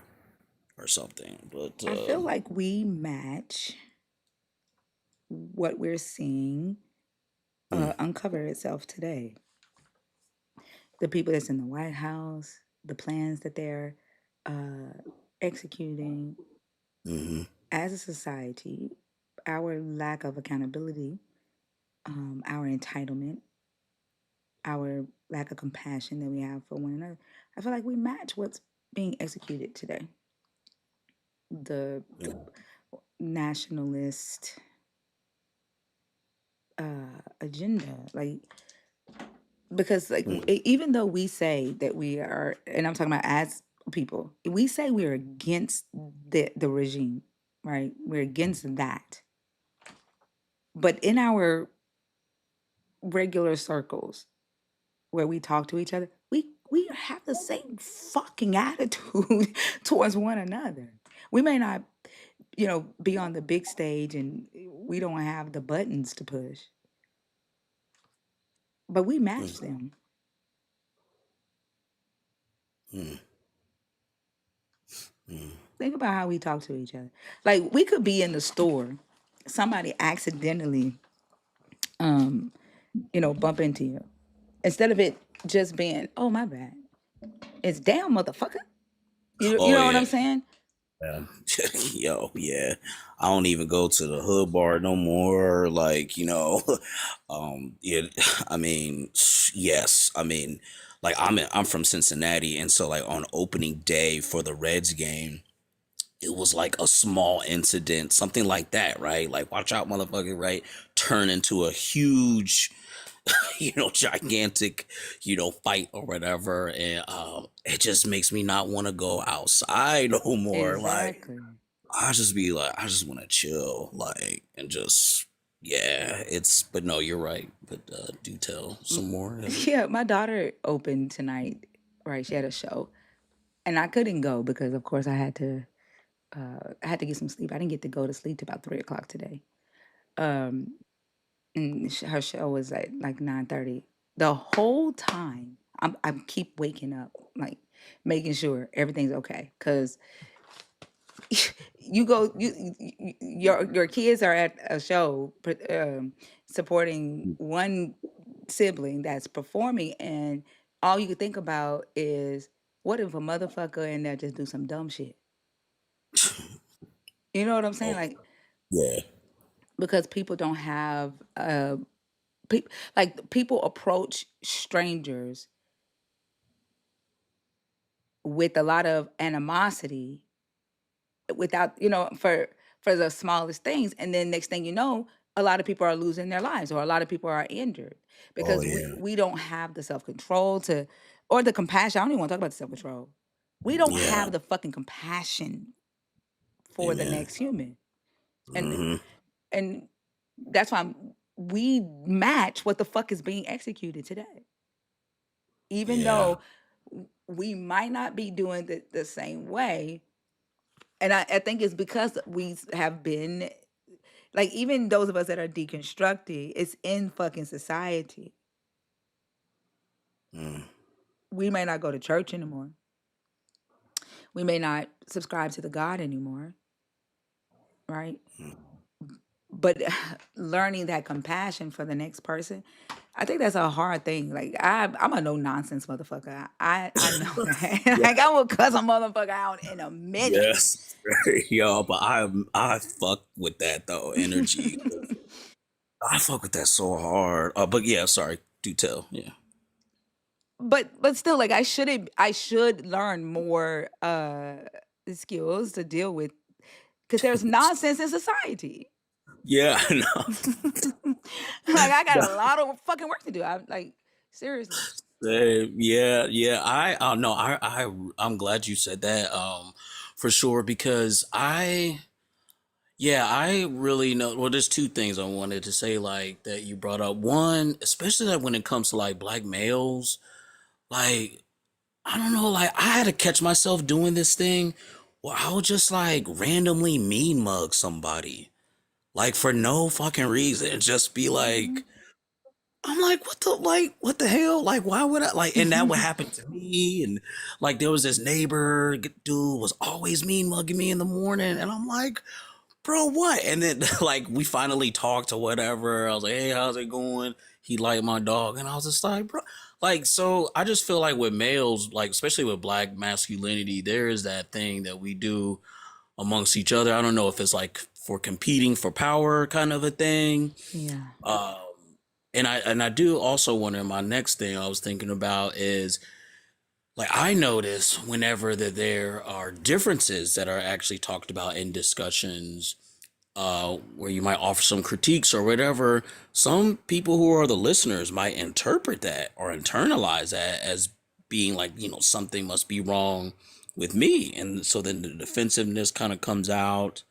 or something. But I feel like we match what we're seeing mm, uncover itself today. The people that's in the White House, the plans that they're uh, executing hmm as a society, our lack of accountability, our entitlement, our lack of compassion that we have for one another. I feel like we match what's being executed today. The nationalist agenda, like because like mm, even though we say that we are, and I'm talking about as people, we say we're against the regime, right? We're against that, but in our regular circles where we talk to each other, we have the same fucking attitude towards one another. We may not, be on the big stage and we don't have the buttons to push, but we match mm, them. mm, mm, Think about how we talk to each other. Like we could be in the store, somebody accidentally, bump into you. Instead of it just being, oh my bad, it's damn motherfucker. You oh know what yeah. I'm saying? Yeah. Yo, yeah. I don't even go to the hood bar no more. Like, yeah, I mean, yes. I mean, like I'm from Cincinnati, and so like on opening day for the Reds game, it was like a small incident, something like that, right? Like, watch out, motherfucker, right? Turn into a huge gigantic, fight or whatever. And it just makes me not want to go outside no more. Like, Exactly. I just be like, I just want to chill, like, and just, yeah, but no, you're right. But do tell some more. Yeah, my daughter opened tonight. Right, she had a show, and I couldn't go because, of course, I had to get some sleep. I didn't get to go to sleep till about 3 o'clock today. Um, and her show was at like 9:30. The whole time, I keep waking up, like making sure everything's okay, because your kids are at a show supporting one sibling that's performing, and all you can think about is what if a motherfucker in there just do some dumb shit. You know what I'm saying? Oh, Like yeah. because people don't have like people approach strangers with a lot of animosity without for the smallest things, and then next thing you know, a lot of people are losing their lives or a lot of people are injured Oh, because we yeah. we don't have the self-control to or the compassion. I don't even want to talk about the self-control. We don't Yeah. have the fucking compassion for the Amen. next human, and hmm and that's why we match what the fuck is being executed today, even Yeah. though we might not be doing it the same way. And I think it's because we have been, like, even those of us that are deconstructed, it's in fucking society. Mm. We may not go to church anymore. We may not subscribe to the God anymore, right? Mm. But learning that compassion for the next person, I think that's a hard thing. Like I'm a no nonsense motherfucker. I know that. Yeah. Like I will cuss a motherfucker out in a minute. Yes. Yo, but I fuck with that though energy. I fuck with that so hard. But yeah, sorry. Do tell. Yeah. But still, like I should learn more skills to deal with, because there's nonsense in society. Yeah. I know. Like I got a lot of fucking work to do. I'm like, seriously. Yeah, yeah. I no, I'm glad you said that. For sure, because I really know. Well, there's two things I wanted to say, like that you brought up. One, especially like when it comes to like black males, like I don't know, like I had to catch myself doing this thing where I would just like randomly mean mug somebody, like for no fucking reason, just be Mhm. like. I'm what the hell? Like, why would I like? And that would happen to me. And like, there was this neighbor dude was always mean mugging me in the morning, and I'm like, bro, what? And then like we finally talked or whatever. I was like, hey, how's it going? He liked my dog, and I was just like, bro, like, so I just feel like with males, like especially with black masculinity, there is that thing that we do amongst each other. I don't know if it's like for competing for power kind of a thing. Yeah. Um, and I do also wonder. My next thing I was thinking about is like I notice whenever that there are differences that are actually talked about in discussions, where you might offer some critiques or whatever. Some people who are the listeners might interpret that or internalize that as being like, something must be wrong with me, and so then the defensiveness kind of comes out,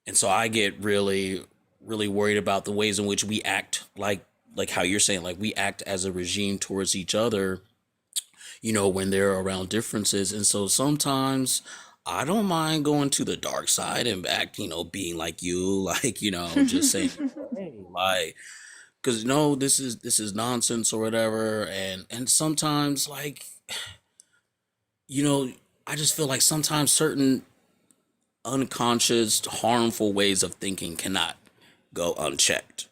and so I get really, really worried about the ways in which we act, like how you're saying, like we act as a regime towards each other, when they're around differences. And so sometimes I don't mind going to the dark side and act, being like you, like, just saying, hey, like, because no, this is nonsense or whatever. And sometimes, like, you know, I just feel like sometimes certain unconscious, harmful ways of thinking cannot go unchecked.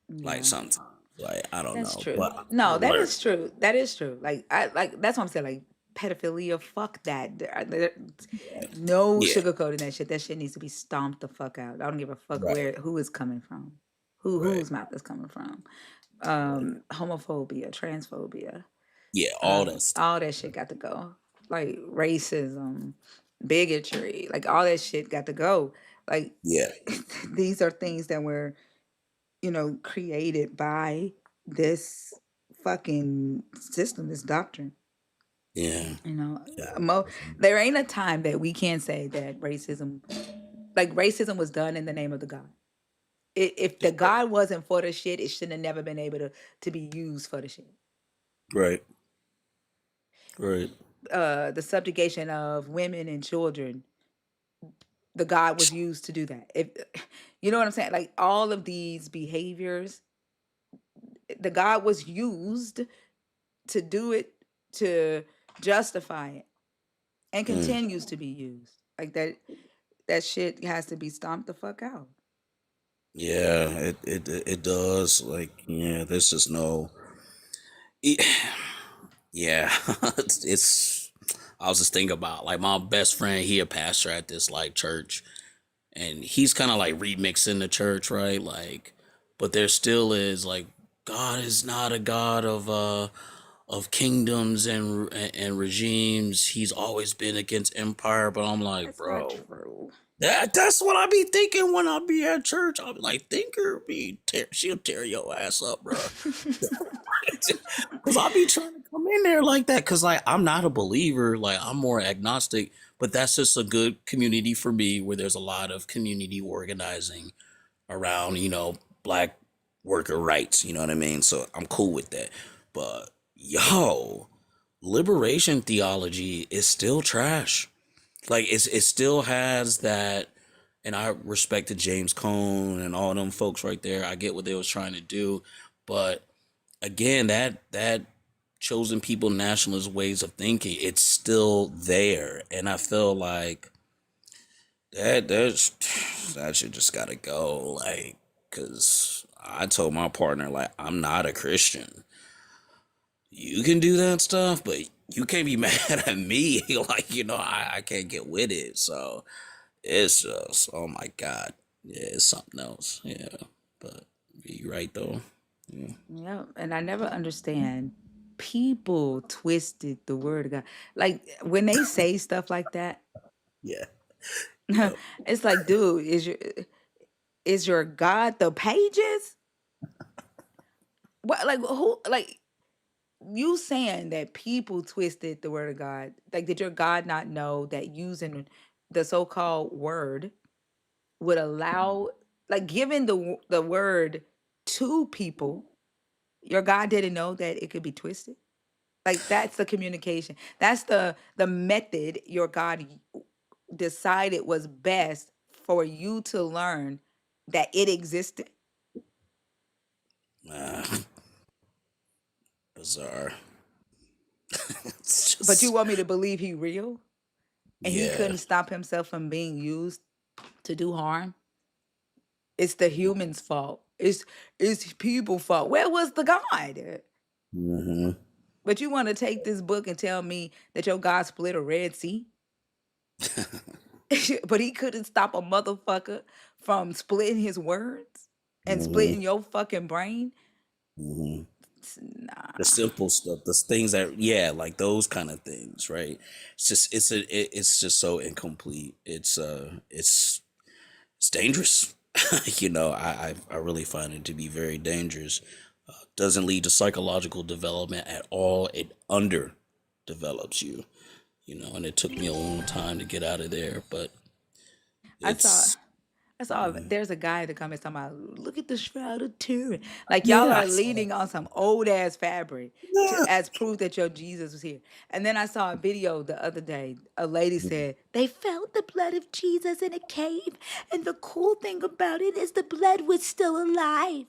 Like Yeah. sometimes, like I don't That's know, true. but No, I'm that learning. is true. That is true. Like that's what I'm saying. Like pedophilia, fuck that. No Yeah, sugarcoating that shit. That shit needs to be stomped the fuck out. I don't give a fuck right, who is coming from, right, whose mouth is coming from. right. Homophobia, transphobia, Yeah, all that stuff. all that shit got to go. Like racism, bigotry, like all that shit got to go. Like Yeah, these are things that were, created by this fucking system, this doctrine. yeah, You know, yeah, mo- there ain't a time that we can't say that racism was done in the name of the God. If the God wasn't for the shit, it shouldn't have never been able to be used for the shit. right, right. The subjugation of women and children, the God was used to do that. If you know what I'm saying, like all of these behaviors, the God was used to do it, to justify it, and Mm. continues to be used. Like that shit has to be stomped the fuck out. Yeah, it does. Like, yeah, there's just no. it- yeah, it's. I was just thinking about like my best friend. He a pastor at this like church, and he's kind of like remixing the church, right? Like, but there still is like God is not a God of kingdoms and regimes. He's always been against empire. But I'm like, That's not bro, true. that's what I be thinking when I be at church. I'll be like, thinker she'll tear your ass up, bro. Because I'll be trying to come in there like that. Because like I'm not a believer. Like I'm more agnostic. But that's just a good community for me where there's a lot of community organizing around, black worker rights. You know what I mean? So I'm cool with that. But yo, liberation theology is still trash. Like it still has that, and I respected James Cone and all them folks right there. I get what they was trying to do, but again, that chosen people nationalist ways of thinking, it's still there, and I feel like that should just gotta go. Like, cause I told my partner, like, I'm not a Christian. You can do that stuff, but you can't be mad at me. Like, I can't get with it. So it's just, oh my God. Yeah, it's something else. Yeah. But you're right though. Yeah. Yeah, and I never understand people twisted the word of God. Like when they say stuff like that, Yeah. Yep. it's like, dude, is your God the pages? What like who like you saying that people twisted the word of God? Like, did your God not know that using the so-called word would allow, like, giving the word to people? Your God didn't know that it could be twisted. Like that's the communication. That's the method your God decided was best for you to learn that it existed. Nah, bizarre. It's But you just, want me to believe he real and he yeah. couldn't stop himself from being used to do harm? It's the human's fault. It's people's fault. Where was the God? Hmm. But you want to take this book and tell me that your God split a Red Sea? But he couldn't stop a motherfucker from splitting his words and Hmm. splitting your fucking brain? Hmm. The Nah. simple stuff, the things that, yeah, like those kind of things, right? It's just so incomplete. It's dangerous. I really find it to be very dangerous. Doesn't lead to psychological development at all. It underdevelops you, and it took me a long time to get out of there, but I saw it's, I saw mhm. there's a guy that comments talking about, look at the shroud of Turin. Like y'all Yeah, are I saw leaning on some old ass fabric that. as proof that your Jesus was here. And then I saw a video the other day. A lady said they found the blood of Jesus in a cave, and the cool thing about it is the blood was still alive.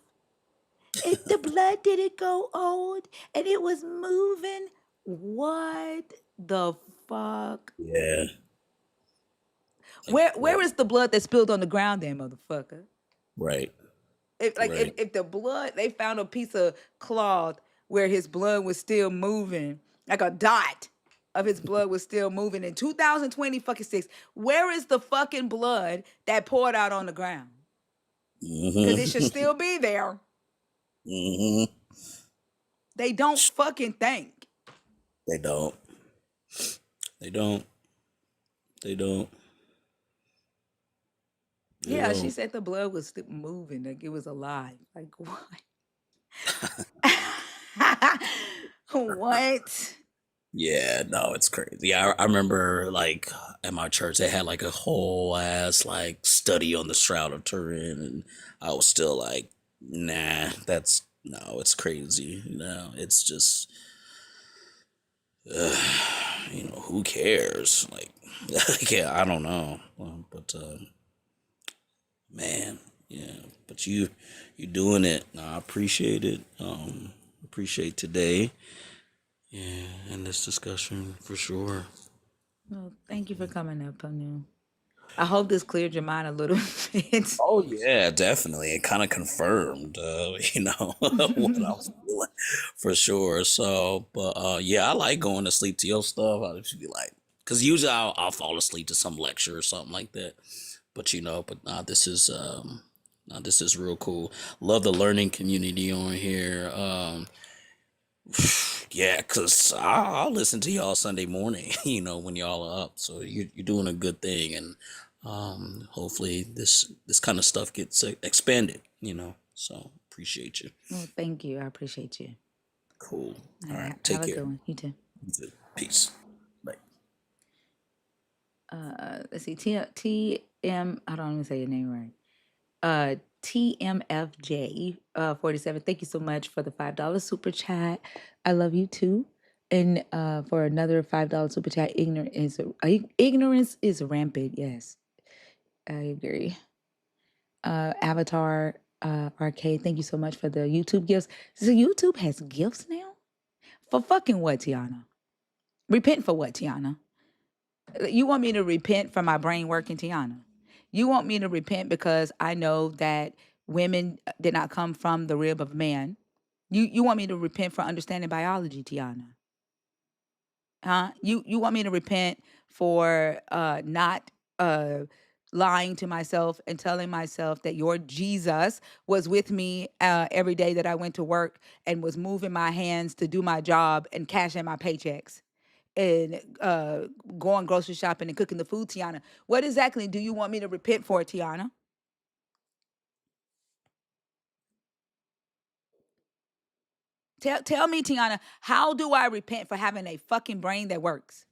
The blood didn't go old, and it was moving. What the fuck? Yeah, like Where what? is the blood that spilled on the ground, then, motherfucker? Right, If right. if the blood, they found a piece of cloth where his blood was still moving, like a dot of his blood was still moving in 2020 fucking six. Where is the fucking blood that poured out on the ground? Because it should Hmm. still be there. Hmm. They don't fucking think. They don't. They don't. They don't. They Yeah, she don't. said the blood was still moving, like it was alive. Like what? What? Yeah, no, it's crazy. I remember like at my church they had like a whole ass like study on the Shroud of Turin, and I was still like, nah, that's no, it's crazy. No, it's just, who cares? Like, yeah, I don't know, but man, yeah, but you doing it. No, I appreciate it. Appreciate today. Yeah, and this discussion for sure. Well, thank you for coming up, Panu. I hope this cleared your mind a little bit. Oh yeah, definitely. It kind of confirmed, what I was feeling for sure. So, but yeah, I like going to sleep to your stuff. I just be like, because usually I'll fall asleep to some lecture or something like that. But this is real cool. Love the learning community on here. Yeah, cause I'll listen to y'all Sunday morning, when y'all are up. So you're doing a good thing, and hopefully this kind of stuff gets expanded. So appreciate you. Well, thank you. I appreciate you. Cool. All All right, right, have take a care. good one. You too. You too. Peace. Bye. Let's see. I don't even say your name right. TMFJ 47. Thank you so much for the $5 super chat. I love you too. And for another $5 super chat, ignorance is rampant. Yes, I agree. Avatar Arcade, thank you so much for the YouTube gifts. So YouTube has gifts now? For fucking what, Tiana? Repent for what, Tiana? You want me to repent for my brain working, Tiana? You want me to repent because I know that women did not come from the rib of man? You want me to repent for understanding biology, Tiana? Huh? You want me to repent for not uh lying to myself and telling myself that your Jesus was with me every day that I went to work and was moving my hands to do my job and cashing my paychecks and going grocery shopping and cooking the food, Tiana. What exactly do you want me to repent for, Tiana? Tell me, Tiana, how do I repent for having a fucking brain that works?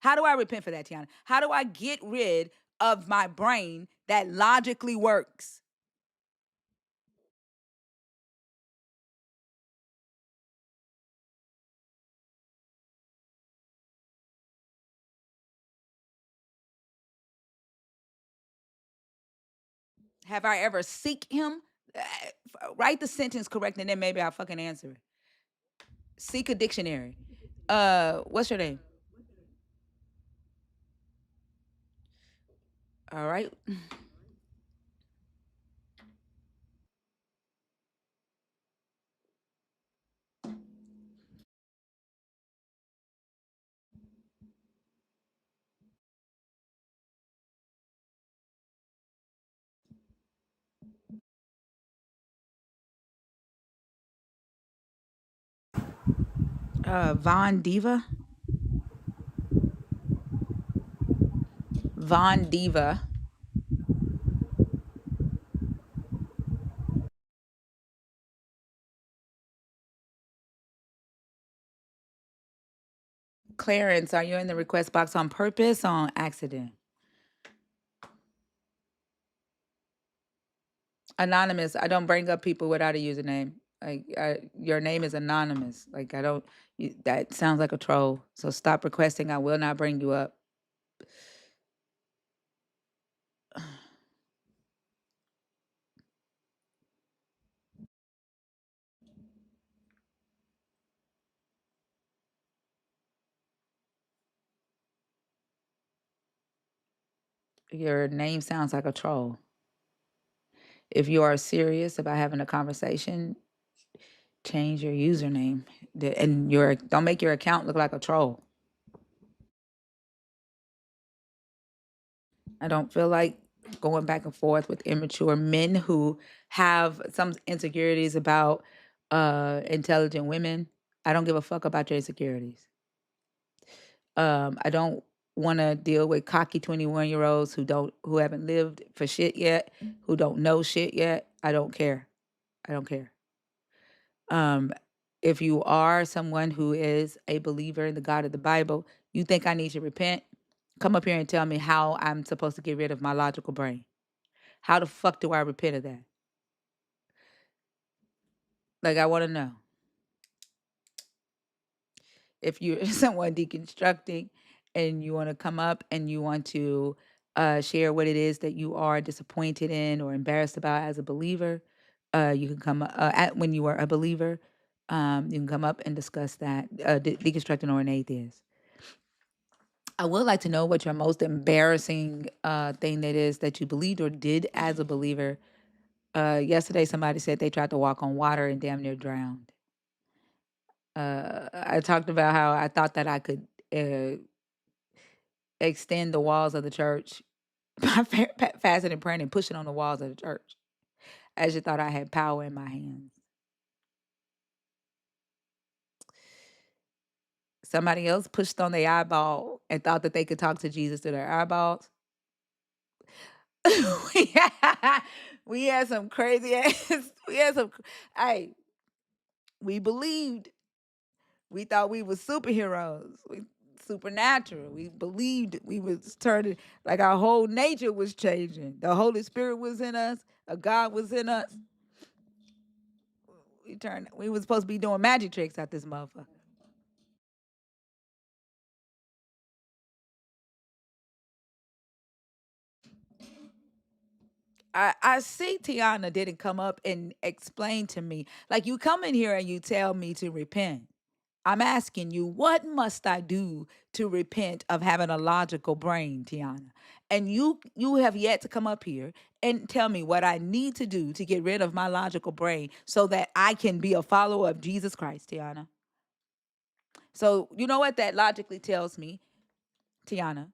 How do I repent for that, Tiana? How do I get rid of my brain that logically works? Have I ever seek him? Write the sentence correct and then maybe I'll fucking answer it. Seek a dictionary. What's your name? All right. Von Diva. Von Diva. Clarence, are you in the request box on purpose or on accident? Anonymous, I don't bring up people without a username. Like your name is anonymous. Like I don't. That sounds like a troll. So stop requesting. I will not bring you up. Your name sounds like a troll. If you are serious about having a conversation, change your username and don't make your account look like a troll. I don't feel like going back and forth with immature men who have some insecurities about intelligent women. I don't give a fuck about your insecurities. I don't want to deal with cocky 21-year-olds who haven't lived for shit yet, who don't know shit yet. I don't care. I don't care. If you are someone who is a believer in the God of the Bible, you think I need to repent? Come up here and tell me how I'm supposed to get rid of my logical brain. How the fuck do I repent of that? Like, I want to know. If you're someone deconstructing and you want to come up and you want to share what it is that you are disappointed in or embarrassed about as a believer, you can come when you are a believer. You can come up and discuss that. Deconstructing or an atheist. I would like to know what your most embarrassing thing that is that you believed or did as a believer. Yesterday, somebody said they tried to walk on water and damn near drowned. I talked about how I thought that I could extend the walls of the church by fasting and praying and pushing on the walls of the church. I just thought I had power in my hands. Somebody else pushed on their eyeball and thought that they could talk to Jesus through their eyeballs. we had some crazy ass. Hey, we believed. We thought we were superheroes. Supernatural. We believed we was turning, like our whole nature was changing. The Holy Spirit was in us. A God was in us. We was supposed to be doing magic tricks at this motherfucker. I see Tiana didn't come up and explain to me. Like, you come in here and you tell me to repent. I'm asking you, what must I do to repent of having a logical brain, Tiana? And you have yet to come up here and tell me what I need to do to get rid of my logical brain so that I can be a follower of Jesus Christ, Tiana. So you know what that logically tells me, Tiana?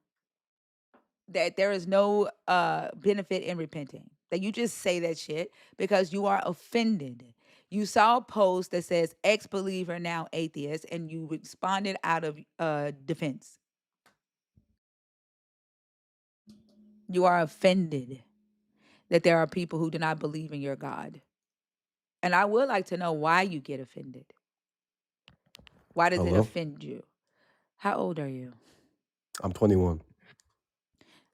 That there is no benefit in repenting. That you just say that shit because you are offended. You saw a post that says ex-believer now atheist, and you responded out of defense. You are offended that there are people who do not believe in your God. And I would like to know why you get offended. Why does it Hello? offend you? How old are you? I'm 21.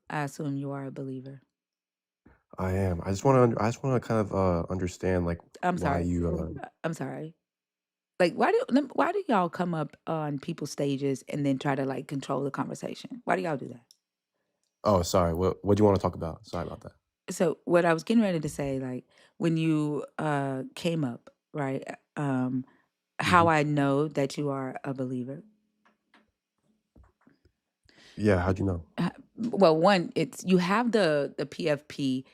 I assume you are a believer. I am. I just want to kind of understand like I'm why sorry. you I'm sorry. Like, why do y'all come up on people's stages and then try to like control the conversation? Why do y'all do that? Oh, sorry. What do you want to talk about? Sorry about that. So what I was getting ready to say, like when you came up, right? How Hmm. I know that you are a believer. Yeah, how'd you know? Well, one, it's you have the PFP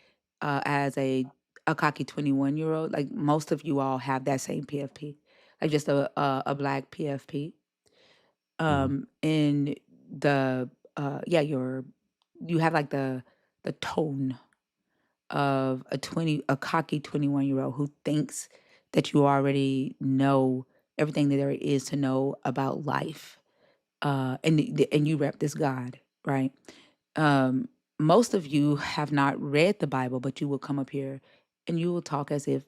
as a cocky 21-year-old. Like most of you all have that same PFP, like just a black PFP. Hmm. In the yeah, you have like the tone of a cocky 21-year-old who thinks that you already know everything that there is to know about life. And you rep this God, right? Most of you have not read the Bible, but you will come up here and you will talk as if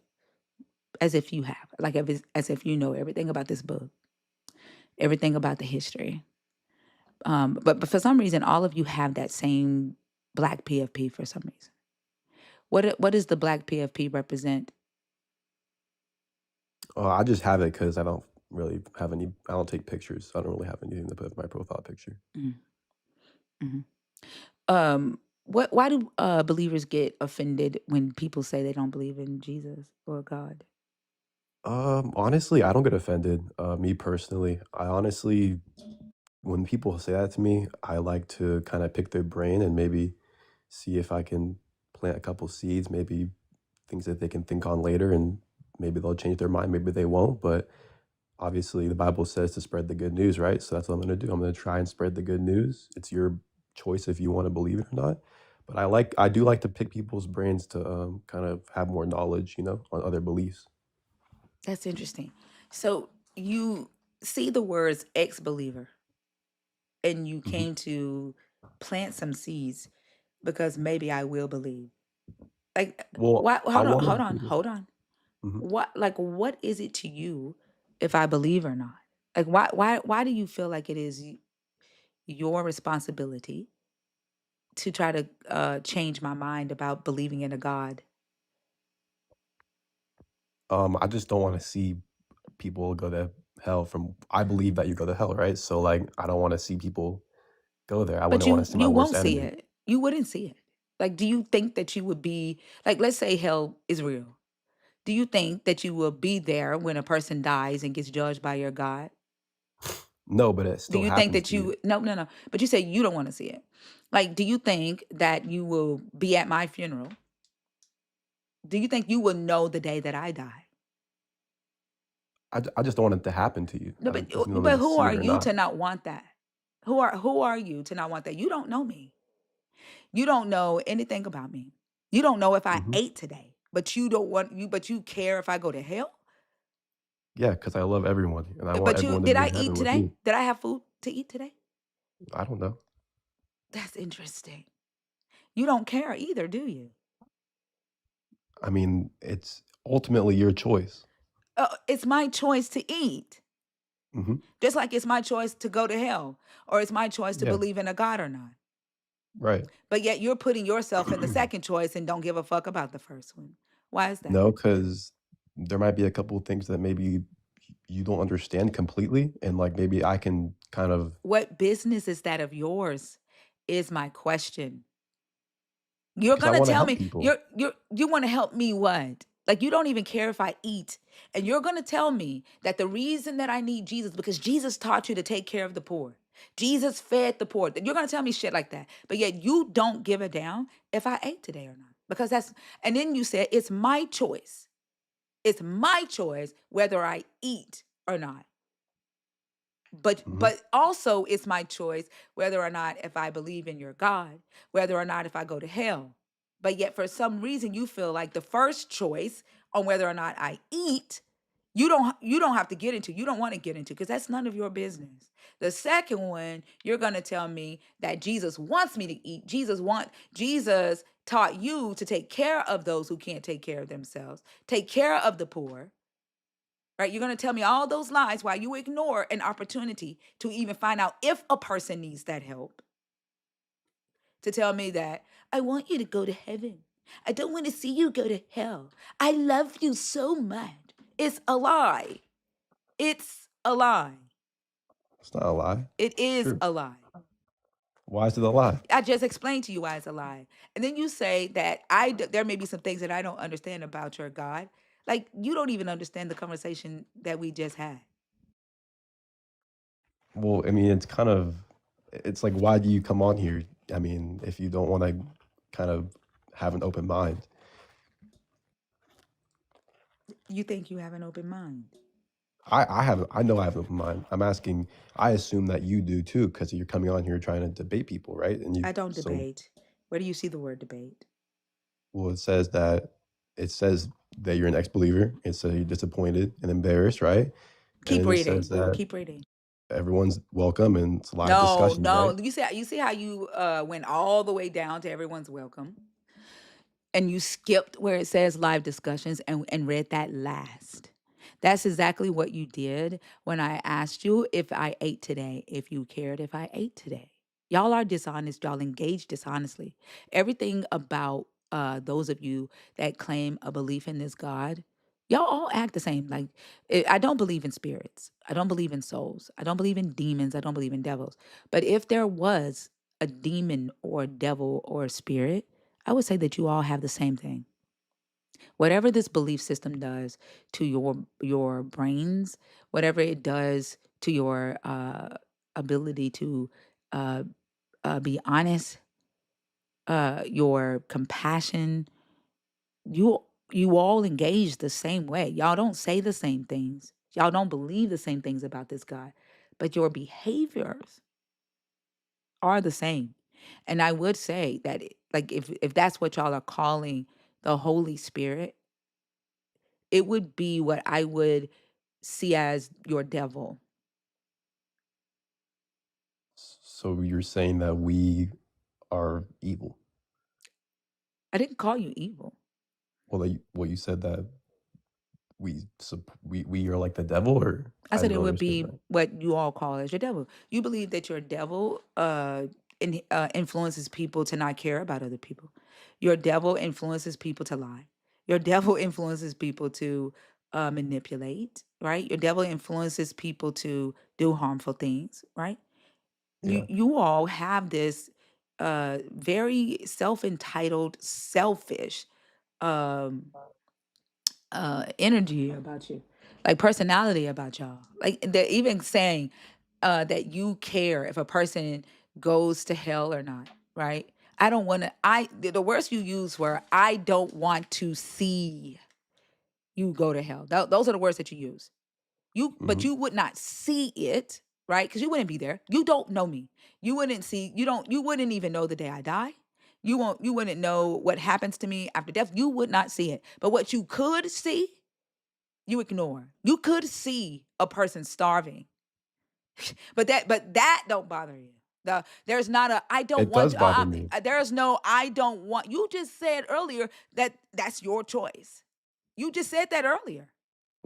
you have, like as if you know everything about this book, everything about the history. But for some reason, all of you have that same black PFP for some reason. What does the black PFP represent? I just have it because I don't really have any. I don't take pictures, so I don't really have anything to put with my profile picture. Mm-hmm. Why do believers get offended when people say they don't believe in Jesus or God? Honestly, I don't get offended. Me personally, I honestly, when people say that to me, I like to kind of pick their brain and maybe see if I can plant a couple seeds, maybe things that they can think on later, and maybe they'll change their mind, maybe they won't. But obviously, the Bible says to spread the good news, right? So that's what I'm going to do. I'm going to try and spread the good news. It's your choice if you want to believe it or not. But I do like to pick people's brains to kind of have more knowledge, on other beliefs. That's interesting. So you see the words ex-believer, and you Hmm. came to plant some seeds because maybe I will believe. Like, Well, why? I Hold on, want hold to. on, hold on. Hmm. What is it to you if I believe or not? Like, why do you feel like it is your responsibility to try to change my mind about believing in a God? I just don't want to see people go to hell from. I believe that you go to hell, right? So like, I don't want to see people go there. I But wouldn't want to see my you worst won't see enemy. it. You wouldn't see it. Like, do you think that you would be like, let's say hell is real. Do you think that you will be there when a person dies and gets judged by your God? No, but it Do still you think happens that to you. you no. But you say you don't want to see it. Like, do you think that you will be at my funeral? Do you think you will know the day that I die? I just don't want it to happen to you. No, I don't, doesn't know but to who see are it or you not. to not want that? Who are you to not want that? You don't know me. You don't know anything about me. You don't know if I Hmm. ate today, but you don't want you but you care if I go to hell? Yeah, because I love everyone and I want But everyone to did be I in eat heaven with today? me. Did I have food to eat today? I don't know. That's interesting. You don't care either, do you? I mean, it's ultimately your choice. It's my choice to eat, Hmm. just like it's my choice to go to hell, or it's my choice to Yeah, believe in a God or not. right. But yet you're putting yourself in the second choice and don't give a fuck about the first one. Why is that? No, because there might be a couple of things that maybe you don't understand completely, and like maybe I can kind of. What business is that of yours? Is my question. You're because I gonna want to tell help me people. you want to help me what? Like you don't even care if I eat. And you're gonna tell me that the reason that I need Jesus because Jesus taught you to take care of the poor. Jesus fed the poor. You're gonna tell me shit like that. But yet you don't give a damn if I ate today or not. Because that's and then you said it's my choice. It's my choice whether I eat or not. but Hmm. but also it's my choice whether or not if I believe in your God, whether or not if I go to hell. But yet for some reason you feel like the first choice on whether or not I eat, you don't have to get into, you don't want to get into because that's none of your business. The second one, you're going to tell me that Jesus wants me to eat. Jesus taught you to take care of those who can't take care of themselves, take care of the poor, right? You're going to tell me all those lies while you ignore an opportunity to even find out if a person needs that help. To tell me that I want you to go to heaven. I don't want to see you go to hell. I love you so much. It's a lie. It's a lie. It's not a lie. It It's is true. a lie. Why is it a lie? I just explained to you why it's a lie. And then you say that there may be some things that I don't understand about your God. Like you don't even understand the conversation that we just had. Well, I mean, it's like, why do you come on here? I mean, if you don't want to kind of have an open mind. You think you have an open mind. I know I have an open mind. I'm asking, I assume that you do too, because you're coming on here trying to debate people, right? And I don't so, debate. Where do you see the word debate? well, it says that you're an ex-believer. It says you're disappointed and embarrassed, right? And Keep then it says reading. that Keep reading. everyone's welcome and it's live No, discussion, right? no. You see how you went all the way down to everyone's welcome, and you skipped where it says live discussions and read that last. That's exactly what you did when I asked you if I ate today, if you cared if I ate today. Y'all are dishonest. Y'all engage dishonestly. Everything about those of you that claim a belief in this God, y'all all act the same. Like, I don't believe in spirits. I don't believe in souls. I don't believe in demons. I don't believe in devils. But if there was a demon or a devil or a spirit, I would say that you all have the same thing. Whatever this belief system does to your brains, whatever it does to your ability to uh, be honest, your compassion, you you all engage the same way. Y'all don't say the same things. Y'all don't believe the same things about this God, but your behaviors are the same. And I would say that like if that's what y'all are calling the Holy Spirit, it would be what I would see as your devil. So you're saying that we are evil. I didn't call you evil. Well, you said that we are like the devil, or I I said didn't it really would understand be that. what you all call as your devil. You believe that your devil influences people to not care about other people. Your devil influences people to lie. Your devil influences people to manipulate, right? Your devil influences people to do harmful things, right? Yeah. You all have this very self-entitled, selfish um energy about you, like personality about y'all. Like they're even saying that you care if a person goes to hell or not, right? I don't want to. The words you use were, I don't want to see you go to hell. Those are the words that you use. But Hmm. you would not see it, right? Because you wouldn't be there. You don't know me. You wouldn't see. You wouldn't even know the day I die. You wouldn't know what happens to me after death. You would not see it. But what you could see, you ignore. You could see a person starving, but that don't bother you. There's not a I don't It want does bother me. there's no I don't want. You just said earlier that that's your choice. You just said that earlier.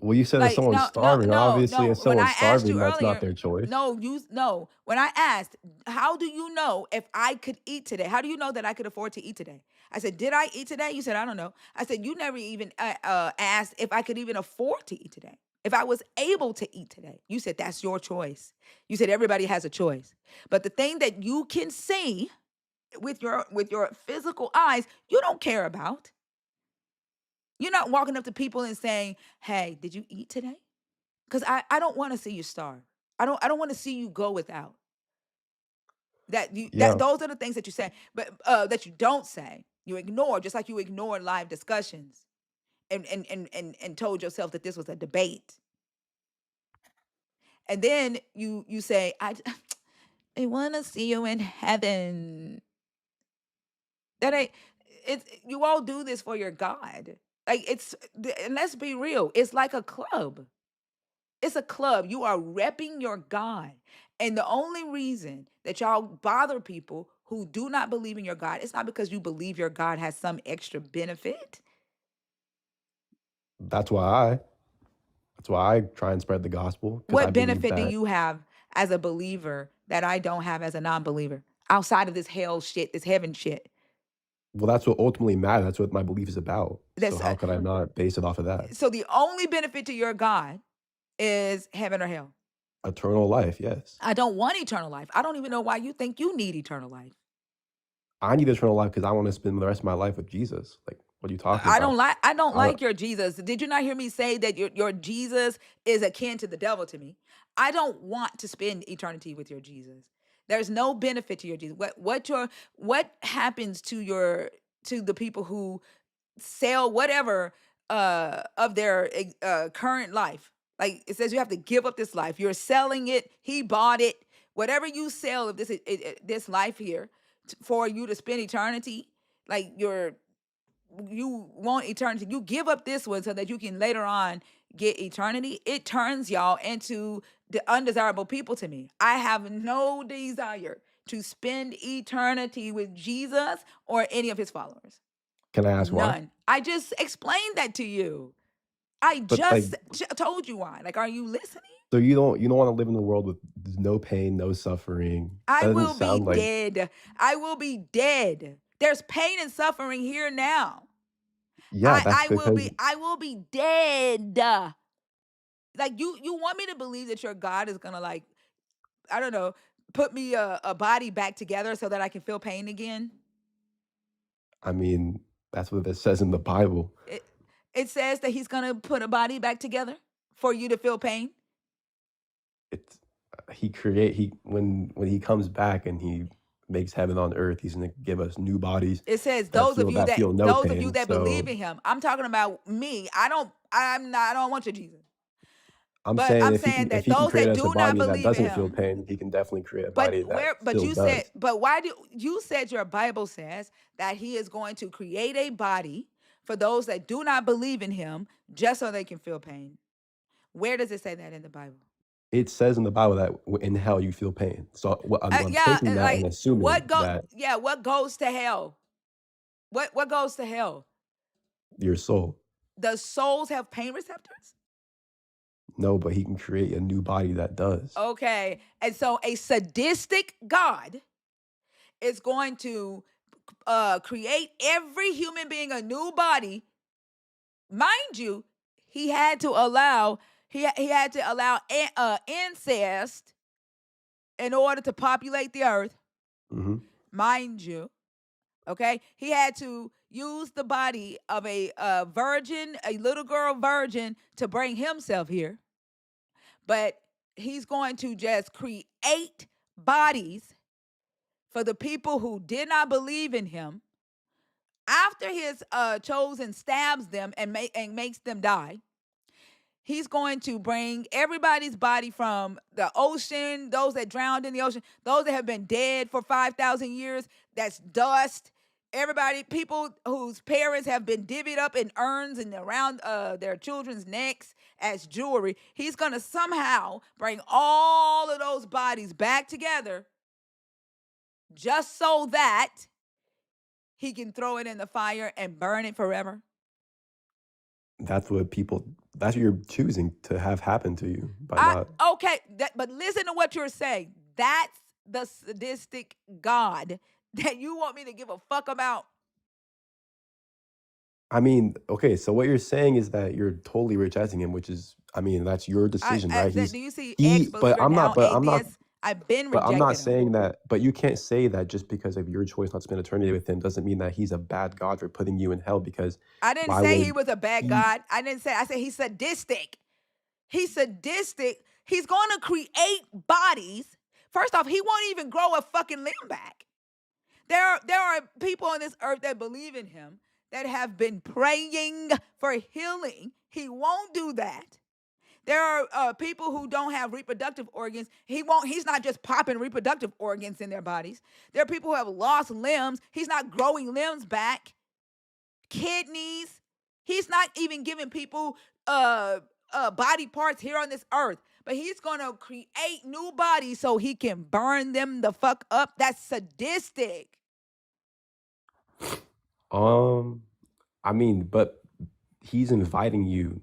Well, you said if Like someone's no, no, starving, no, obviously, no. if When I someone's asked you starving, that's not earlier, their choice. no, no. When I asked, how do you know if I could eat today? How do you know that I could afford to eat today? I said, did I eat today? You said, I don't know. I said, you never even asked if I could even afford to eat today. If I was able to eat today. You said, that's your choice. You said everybody has a choice. But the thing that you can see with your physical eyes, you don't care about. You're not walking up to people and saying, "Hey, did you eat today?" Because I don't want to see you starve. I don't want to see you go without. Yeah, Those are the things that you say, but that you don't say. You ignore, just like you ignored live discussions and told yourself that this was a debate. And then you say, I want to see you in heaven. That ain't it's you all do this for your God. Like and let's be real, it's like a club. It's a club. You are repping your God. And the only reason that y'all bother people who do not believe in your God, it's not because you believe your God has some extra benefit. that's why I try and spread the gospel because I What believe benefit do that. you have as a believer that I don't have as a non-believer outside of this hell shit, this heaven shit? Well, that's what ultimately matters. That's what my belief is about. So That's how could I not base it off of that? so the only benefit to your God is heaven or hell. Eternal life, yes. I don't want eternal life. I don't even know why you think you need eternal life. I need eternal life because I want to spend the rest of my life with Jesus. Like, what are you talking I don't about? like I don't I don't, like your Jesus. Did you not hear me say that your Jesus is akin to the devil to me? I don't want to spend eternity with your Jesus. There's no benefit to your Jesus. What happens to the people who sell whatever of their current life? Like it says you have to give up this life. You're selling it. He bought it. Whatever you sell of this life here for you to spend eternity, like you want eternity, you give up this one so that you can later on get eternity. It turns y'all into the undesirable people to me. I have no desire to spend eternity with Jesus or any of his followers. can I ask why? None. I just explained that to you. I But like, just told you why. Like, are you listening? so you don't want to live in a world with no pain, no suffering. I That doesn't will be sound like. dead. I will be dead. There's pain and suffering here now. Yeah, that's because I will be dead. Like you want me to believe that your God is gonna, like, I don't know, put me a body back together so that I can feel pain again? I mean that's what it says in the Bible. It says that he's gonna put a body back together for you to feel pain. It's he when he comes back and he makes heaven on earth, he's gonna give us new bodies It says that those of you feel no pain. that believe So in him. I'm talking about me. I don't want your Jesus. I'm But saying I'm saying if that he can those create that us a do not body that believe in doesn't feel him. pain, he can definitely create a body that But still you said, does. but why do you said your Bible says that he is going to create a body for those that do not believe in him just so they can feel pain? Where does it say that in the Bible? It says in the Bible that in hell you feel pain. So I'm Yeah, taking that and like assuming that what goes to hell? What goes to hell? your soul. Does souls have pain receptors? No, but he can create a new body that does. Okay. And so a sadistic God is going to create every human being a new body. Mind you, he had to allow incest in order to populate the earth. Hmm. Mind you, okay, he had to use the body of a virgin, a little girl virgin, to bring himself here. But he's going to just create bodies for the people who did not believe in him after his chosen stabs them and makes them die. He's going to bring everybody's body from the ocean, those that drowned in the ocean, those that have been dead for 5,000 years, that's dust. Everybody, people whose parents have been divvied up in urns and around their children's necks as jewelry. He's going to somehow bring all of those bodies back together just so that he can throw it in the fire and burn it forever. That's what you're choosing to have happen to you by not. Okay, but listen to what you're saying. That's the sadistic God that you want me to give a fuck about. I mean, okay, so what you're saying is that you're totally rejecting him, which is, I mean, that's your decision, right? Do you see but ex-believer I'm not, now but I'm not, atheist? I've been But I'm not rejected him. saying that, but you can't say that just because of your choice not to spend eternity with him doesn't mean that he's a bad God for putting you in hell because I didn't why say he would was a bad he God. I said he's sadistic. He's sadistic. He's going to create bodies. First off, he won't even grow a fucking limb back. There are people on this earth that believe in him that have been praying for healing. He won't do that. There are people who don't have reproductive organs. He's not just popping reproductive organs in their bodies. There are people who have lost limbs. He's not growing limbs back. Kidneys. He's not even giving people body parts here on this earth. But he's gonna create new bodies so he can burn them the fuck up. That's sadistic. um I mean, but he's inviting you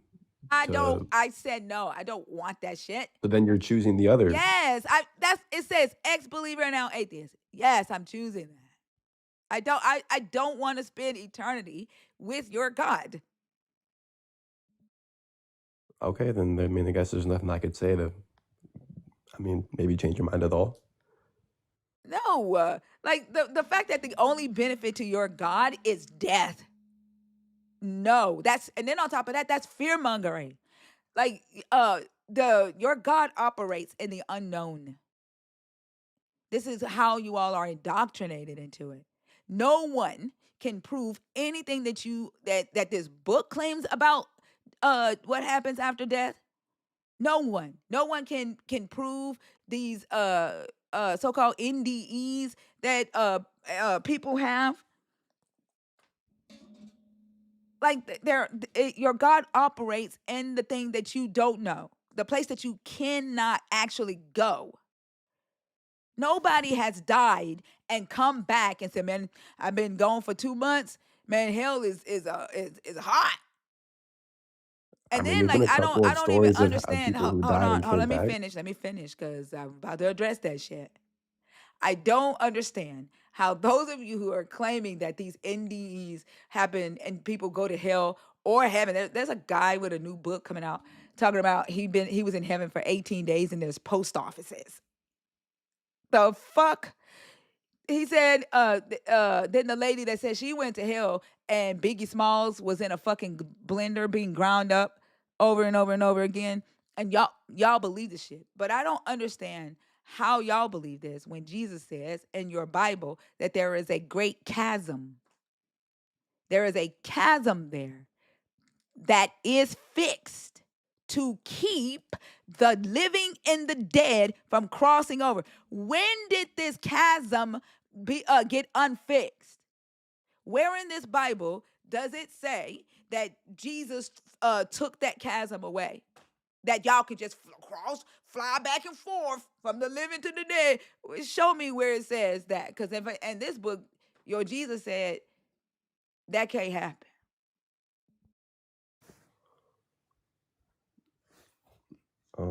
to I said no. I don't want that shit. but then you're choosing the other. Yes, it says ex-believer and now atheist. Yes, I'm choosing that. I don't want to spend eternity with your God. Okay, then I mean I guess there's nothing I could say to maybe change your mind at all. No, like the fact that the only benefit to your God is death. No, and then on top of that, that's fear mongering. Like your God operates in the unknown. This is how you all are indoctrinated into it. No one can prove anything that this book claims about what happens after death. No one can prove these so-called NDEs that people have. Like your God operates in the thing that you don't know, the place that you cannot actually go. Nobody has died and come back and said, "Man, I've been gone for 2 months. Man, hell is hot." I And mean, then there's been like a couple I of don't even stories of understand. people who Hold died on, and came let me back. finish. Let me finish because I'm about to address that shit. I don't understand how those of you who are claiming that these NDEs happen and people go to hell or heaven. There's a guy with a new book coming out talking about he was in heaven for 18 days and there's post offices. The fuck? He said, then the lady that said she went to hell and Biggie Smalls was in a fucking blender being ground up over and over and over again. And y'all believe this shit. But I don't understand how y'all believe this when Jesus says in your Bible that there is a great chasm. There is a chasm there that is fixed to keep the living and the dead from crossing over. When did this chasm get unfixed? Where in this Bible does it say that Jesus took that chasm away? That y'all could just fly back and forth from the living to the dead. Show me where it says that. Because in this book, your Jesus said that can't happen. I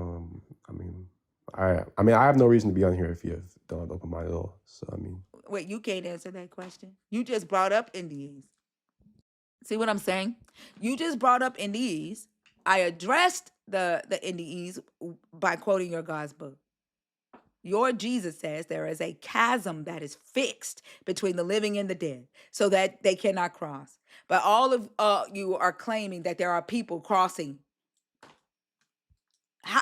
mean, I have no reason to be on here if you don't have open mind at all. So I mean, Wait, you can't answer that question. You just brought up NDEs. See what I'm saying? You just brought up NDEs. I addressed the NDEs by quoting your God's book. Your Jesus says there is a chasm that is fixed between the living and the dead so that they cannot cross. But all of you are claiming that there are people crossing. How?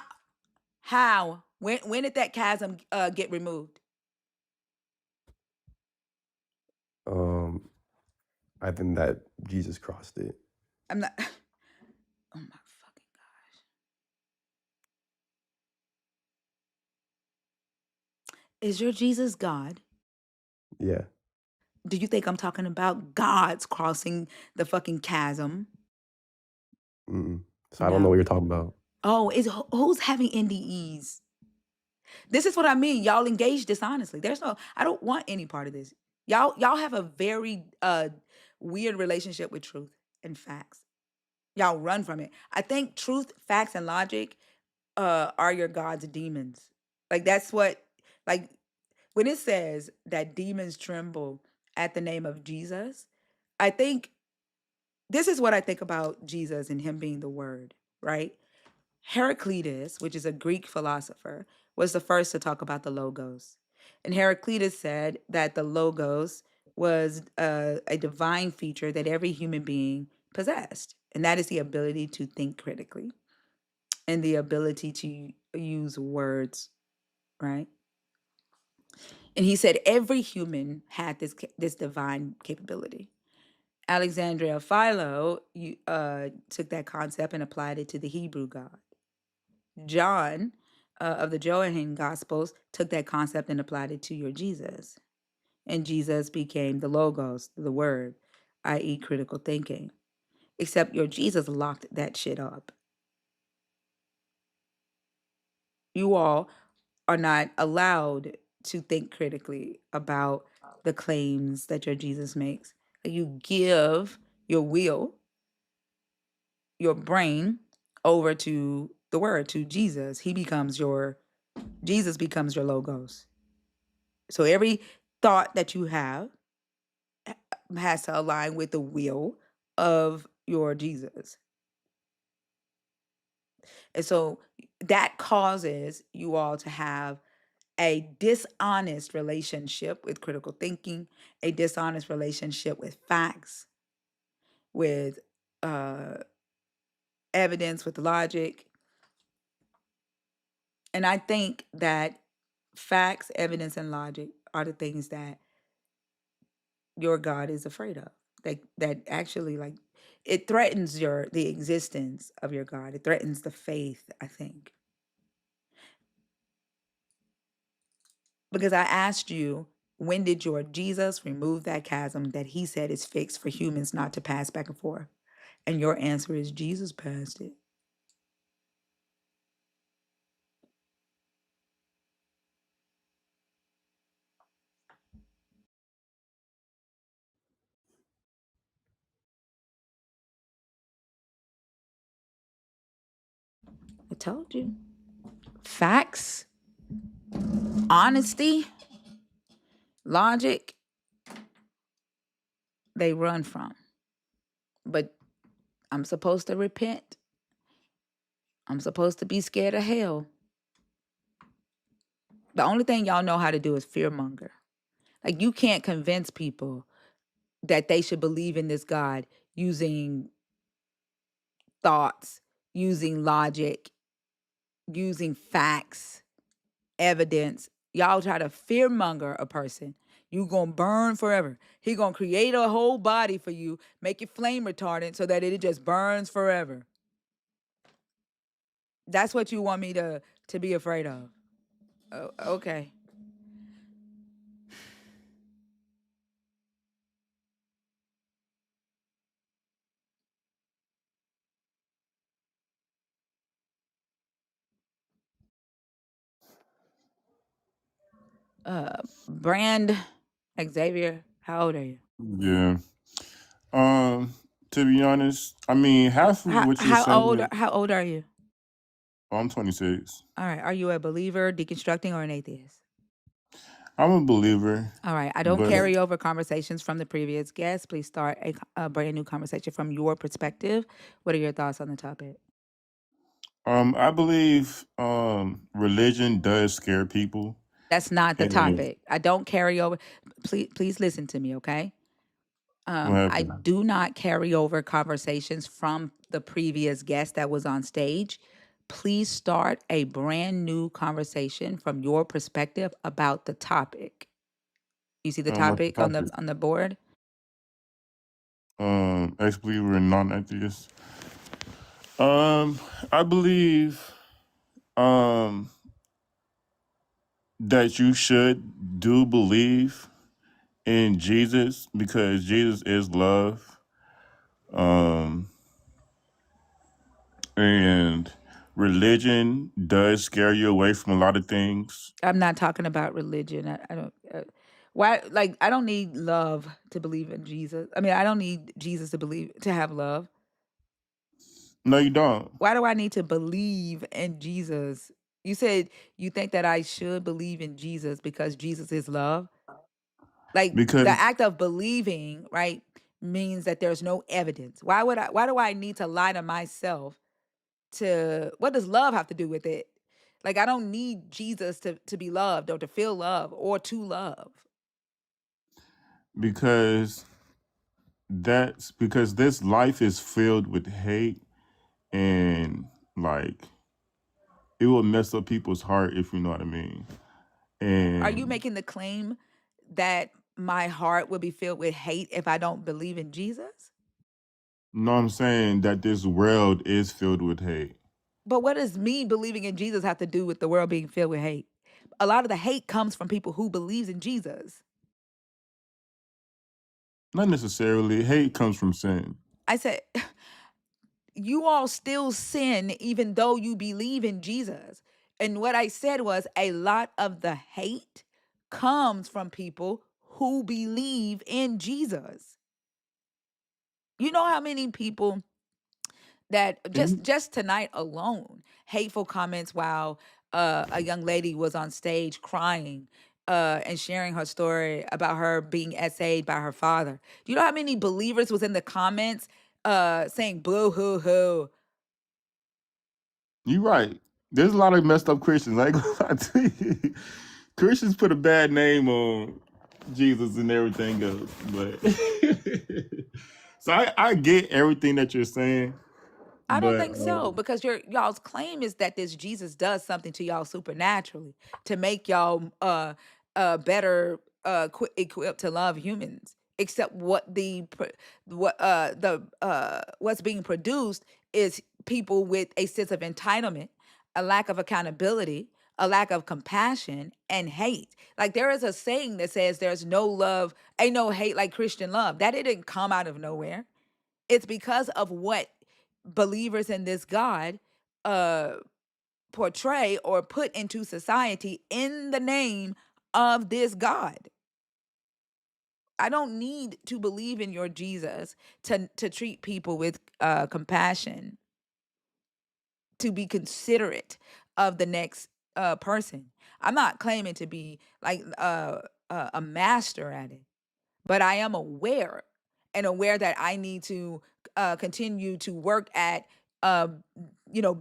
How? When did that chasm get removed? I think that Jesus crossed it. I'm not. Oh my fucking gosh. Is your Jesus God? Yeah. Do you think I'm talking about God's crossing the fucking chasm? Mm-mm. So I don't know what No. you're talking about. Oh, who's having NDEs? This is what I mean. Y'all engage dishonestly. I don't want any part of this. Y'all have a very weird relationship with truth and facts. Y'all run from it. I think truth, facts, and logic are your God's demons. Like that's what like when it says that demons tremble at the name of Jesus, I think this is what I think about Jesus and him being the word, right? Heraclitus, which is a Greek philosopher, was the first to talk about the logos. And Heraclitus said that the logos was a divine feature that every human being possessed. And that is the ability to think critically and the ability to use words, right? And he said every human had this divine capability. Alexandria Philo took that concept and applied it to the Hebrew God. John of the Johannine Gospels took that concept and applied it to your Jesus. And Jesus became the Logos, the Word, i.e., critical thinking. Except your Jesus locked that shit up. You all are not allowed to think critically about the claims that your Jesus makes. You give your will, your brain, over to the Word, to Jesus. Jesus becomes your Logos. So every thought that you have has to align with the will of your Jesus. And so that causes you all to have a dishonest relationship with critical thinking, a dishonest relationship with facts, with evidence, with logic. And I think that facts, evidence, and logic are the things that your God is afraid of. That actually, like, it threatens the existence of your God. It threatens the faith, I think. Because I asked you, when did your Jesus remove that chasm that he said is fixed for humans not to pass back and forth? And your answer is Jesus passed it. I told you. Facts, honesty, logic, they run from. But I'm supposed to repent. I'm supposed to be scared of hell. The only thing y'all know how to do is fearmonger. Like, you can't convince people that they should believe in this God using thoughts, using logic, using facts, evidence. Y'all try to fearmonger a person. You gonna burn forever. He gonna create a whole body for you, make it flame retardant so that it just burns forever. That's what you want me to be afraid of. Oh, okay. Brand Xavier, how old are you? Yeah. To be honest, I mean, half of what you're saying. How old are you? Oh, I'm 26. All right. Are you a believer, deconstructing, or an atheist? I'm a believer, All right. I don't but carry over conversations from the previous guest. Please start a brand new conversation from your perspective. What are your thoughts on the topic? I believe religion does scare people, That's not the and topic. I don't carry over. Please listen to me, okay? what I happened? do not carry over conversations from the previous guest that was on stage. Please start a brand new conversation from your perspective about the topic. You see the What's the topic on topic? the board? Ex-believer and non-atheist. I believe um that you should do believe in Jesus because Jesus is love. Um, and religion does scare you away from a lot of things. I'm not talking about religion. I don't. Why? Like, I don't need love to believe in Jesus. I mean, I don't need Jesus to have love. No, you don't. Why do I need to believe in Jesus? You said you think that I should believe in Jesus because Jesus is love. Like, the Because act of believing, right, means that there's no evidence. Why do I need to lie to myself what does love have to do with it? Like, I don't need Jesus to be loved or to feel love or to love. Because that's because this life is filled with hate, and like it will mess up people's heart, if you know what I mean. Are you And making the claim that my heart will be filled with hate if I don't believe in Jesus? no, I'm saying that this world is filled with hate. But what does me believing in Jesus have to do with the world being filled with hate? A lot of the hate comes from people who believes in Jesus. Not necessarily. Hate comes from sin. I said, you all still sin even though you believe in Jesus. And what I said was a lot of the hate comes from people who believe in Jesus. You know how many people that And just tonight alone, hateful comments while a young lady was on stage crying and sharing her story about her being essayed by her father. Do you know how many believers was in the comments saying boo hoo hoo? you're right. There's a lot of messed up Christians. I ain't gonna lie to you. Christians put a bad name on Jesus and everything else. But so I get everything that you're saying, I don't but think so, because y'all's claim is that this Jesus does something to y'all supernaturally to make y'all better equipped to love humans. Except what's being produced is people with a sense of entitlement, a lack of accountability, a lack of compassion, and hate. Like, there is a saying that says there's no love, ain't no hate like Christian love. That didn't come out of nowhere. It's because of what believers in this God uh portray or put into society in the name of this God. I don't need to believe in your Jesus to treat people with compassion, to be considerate of the next person. I'm not claiming to be like a master at it, but I am aware and aware that I need to continue to work at,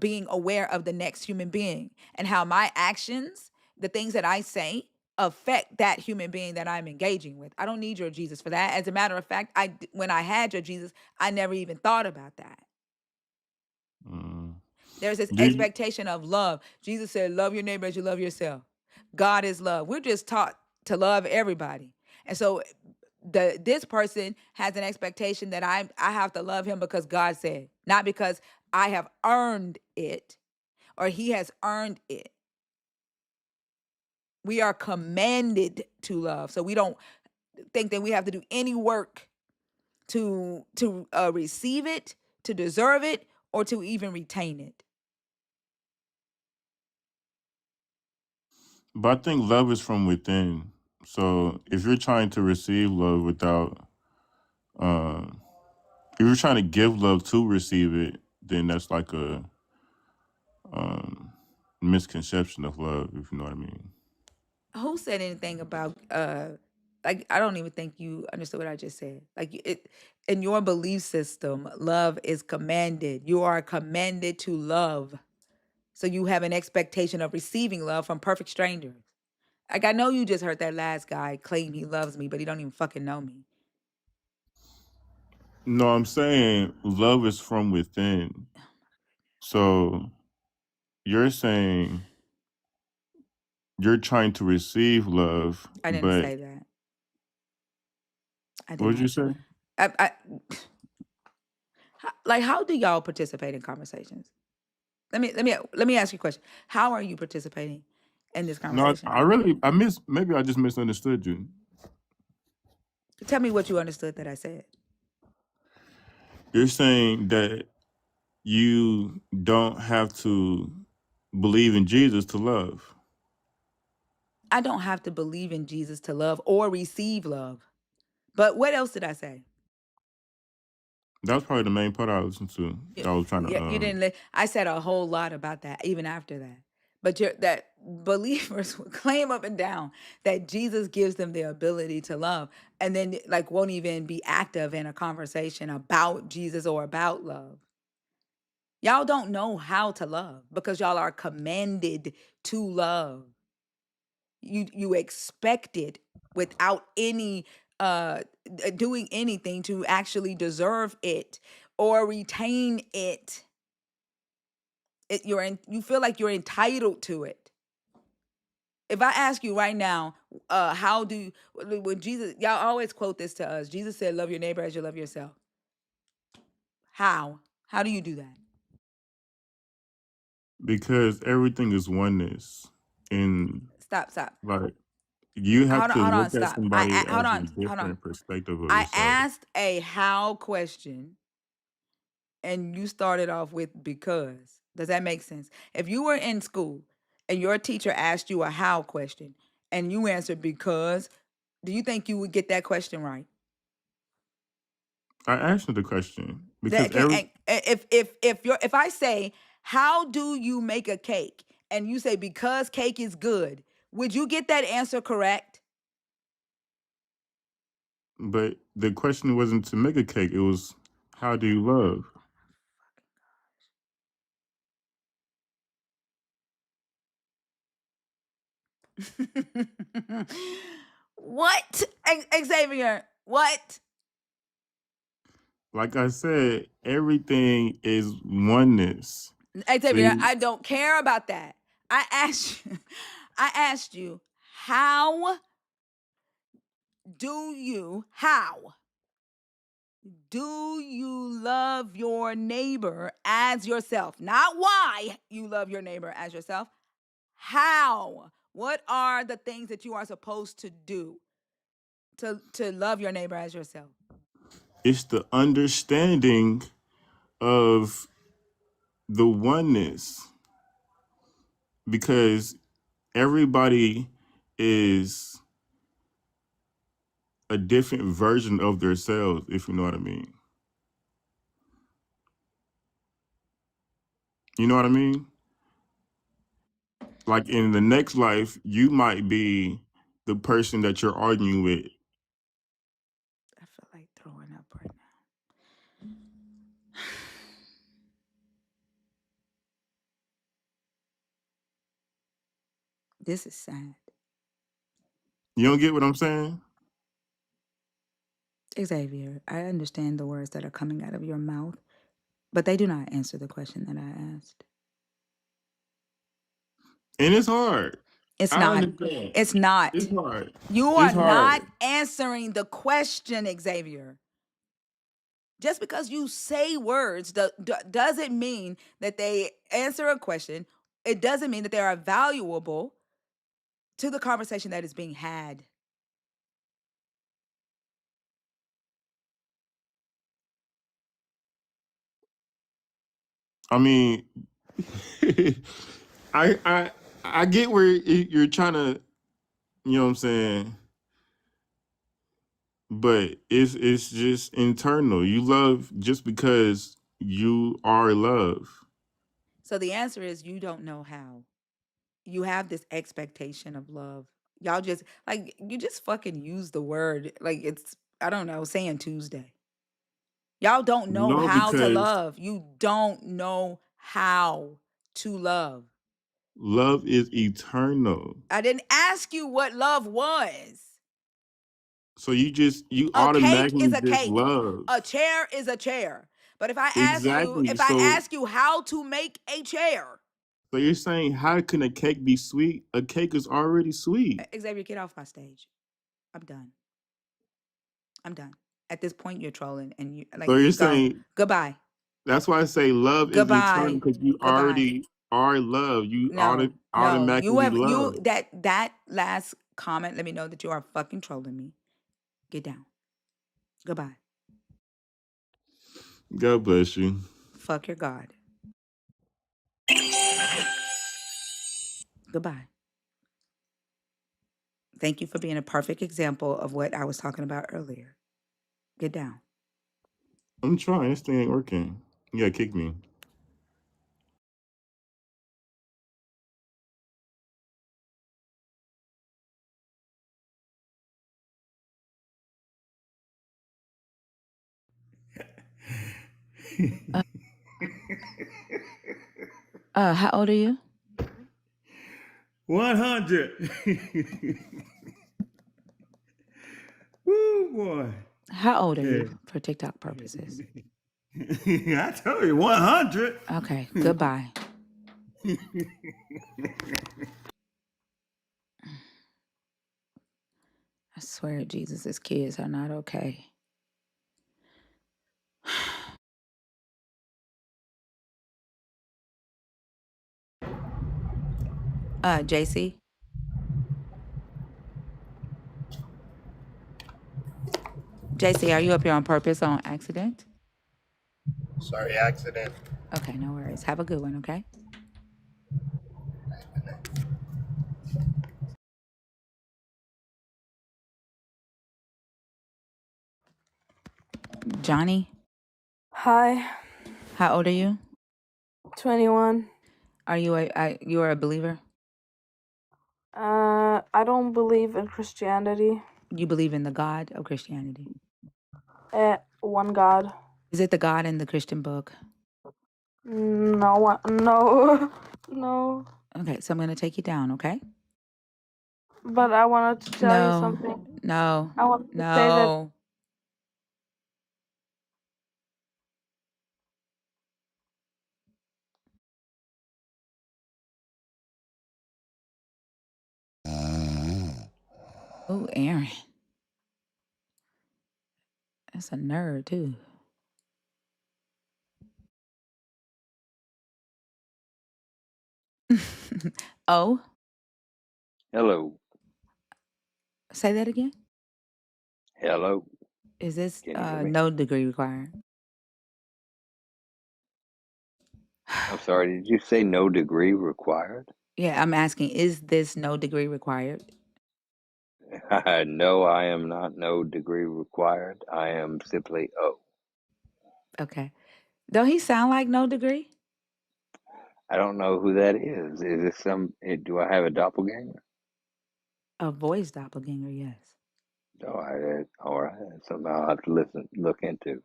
being aware of the next human being and how my actions, the things that I say, affect that human being that I'm engaging with. I don't need your Jesus for that. As a matter of fact, when I had your Jesus, I never even thought about that. mm, There's this do you, expectation of love. Jesus said, love your neighbor as you love yourself. God is love. We're just taught to love everybody. And so this person has an expectation that I have to love him because God said, not because I have earned it or he has earned it. We are commanded to love. So we don't think that we have to do any work to receive it, to deserve it, or to even retain it. but I think love is from within. So if you're trying to receive love without, um, if you're trying to give love to receive it, then that's like a um, misconception of love, if you know what I mean. Who said anything about like, I don't even think you understood what I just said. Like, it in your belief system, love is commanded. You are commanded to love. So you have an expectation of receiving love from perfect strangers. Like, I know you just heard that last guy claim he loves me, but he don't even fucking know me. No, I'm saying love is from within. So you're saying you're trying to receive love, I didn't but say that. I did what did you not say. say? I like, how do y'all participate in conversations? Let me ask you a question. How are you participating in this No, conversation? I really I miss maybe I just misunderstood you. Tell me what you understood that I said. You're saying that you don't have to believe in Jesus to love. I don't have to believe in Jesus to love or receive love. But what else did I say? That was probably the main part I listened to. I was trying to Yeah, you didn't. I said a whole lot about that even after that. But that believers will claim up and down that Jesus gives them the ability to love, and then like won't even be active in a conversation about Jesus or about love. Y'all don't know how to love because y'all are commanded to love. You expect it without any doing anything to actually deserve it or retain it. You feel like you're entitled to it. If I ask you right now, how do when Jesus, y'all always quote this to us. Jesus said, "Love your neighbor as you love yourself." How? How do you do that? Because everything is oneness. And Stop. like you have to Hold on, look at stop. somebody Hold as a on, hold on. different perspective of I yourself. asked a how question and you started off with because. Does that make sense? If you were in school and your teacher asked you a how question and you answered because, do you think you would get that question right? I asked you the question because That can every if I say, how do you make a cake? And you say because cake is good, would you get that answer correct? but the question wasn't to make a cake, it was how do you love? What? Xavier, what? Like I said, everything is oneness. So Xavier, I don't care about that. I asked you, I asked you, how how do you love your neighbor as yourself? Not why you love your neighbor as yourself. How? What are the things that you are supposed to do to love your neighbor as yourself? it's the understanding of the oneness because everybody is a different version of themselves, if you know what I mean. You know what I mean? Like in the next life, you might be the person that you're arguing with. I feel like throwing up right now. This is sad. You don't get what I'm saying? Xavier, I understand the words that are coming out of your mouth, but they do not answer the question that I asked. And it's hard. It's I not. understand. It's not. It's hard. You are It's not hard. answering the question, Xavier. Just because you say words doesn't mean that they answer a question. It doesn't mean that they are valuable to the conversation that is being had. I mean, I I I get where you're trying to, you know what I'm saying, but it's just internal. You love just because you are love. So the answer is you don't know how. You have this expectation of love. Y'all just like you just fucking use the word like it's I don't know, saying Tuesday. Y'all don't know No, how to because love. You don't know how to love. love is eternal. I didn't ask you what love was. So you A cake automatically is a just cake. love. A chair is a chair. But Exactly. if I ask you how to make a chair, So you're saying how can a cake be sweet? A cake is already sweet. Xavier, get off my stage. I'm done. I'm done. At this point, you're trolling, and you So like you're go saying goodbye, that's why I say love is eternal goodbye, because you goodbye. already are love. You No, you automatically have you love. that last comment. Let me know that you are fucking trolling me. Get down. Goodbye. God bless you. Fuck your God. Goodbye. Thank you for being a perfect example of what I was talking about earlier. Get down. I'm trying. This thing ain't working. You gotta kick me. How old are you? 100. Woo, boy. How old are Yeah. you for TikTok purposes? I told you, 100. Okay, goodbye. I swear Jesus' kids are not okay. JC, JC, are you up here on purpose on accident? Sorry, accident. Okay, no worries. Have a good one, okay? Johnny, Hi, how old are you? 21. Are you you are a believer? I don't believe in Christianity. You believe in the God of Christianity? One God. Is it the God in the Christian book? No, no. Okay, so I'm going to take you down, okay? But I wanted to tell you No, something. no, I wanted to say that. no. Oh, Aaron. That's a nerd, too. Oh, Hello. say that again. Hello. Is this Can you hear me? no degree required? I'm sorry, did you say no degree required? Yeah, I'm asking, is this no degree required? No, I am not no degree required. I am simply O. Okay. Don't he sound like no degree? I don't know who that is. Is this do I have a doppelganger? A voice doppelganger, yes. All right. Something I'll have to look into.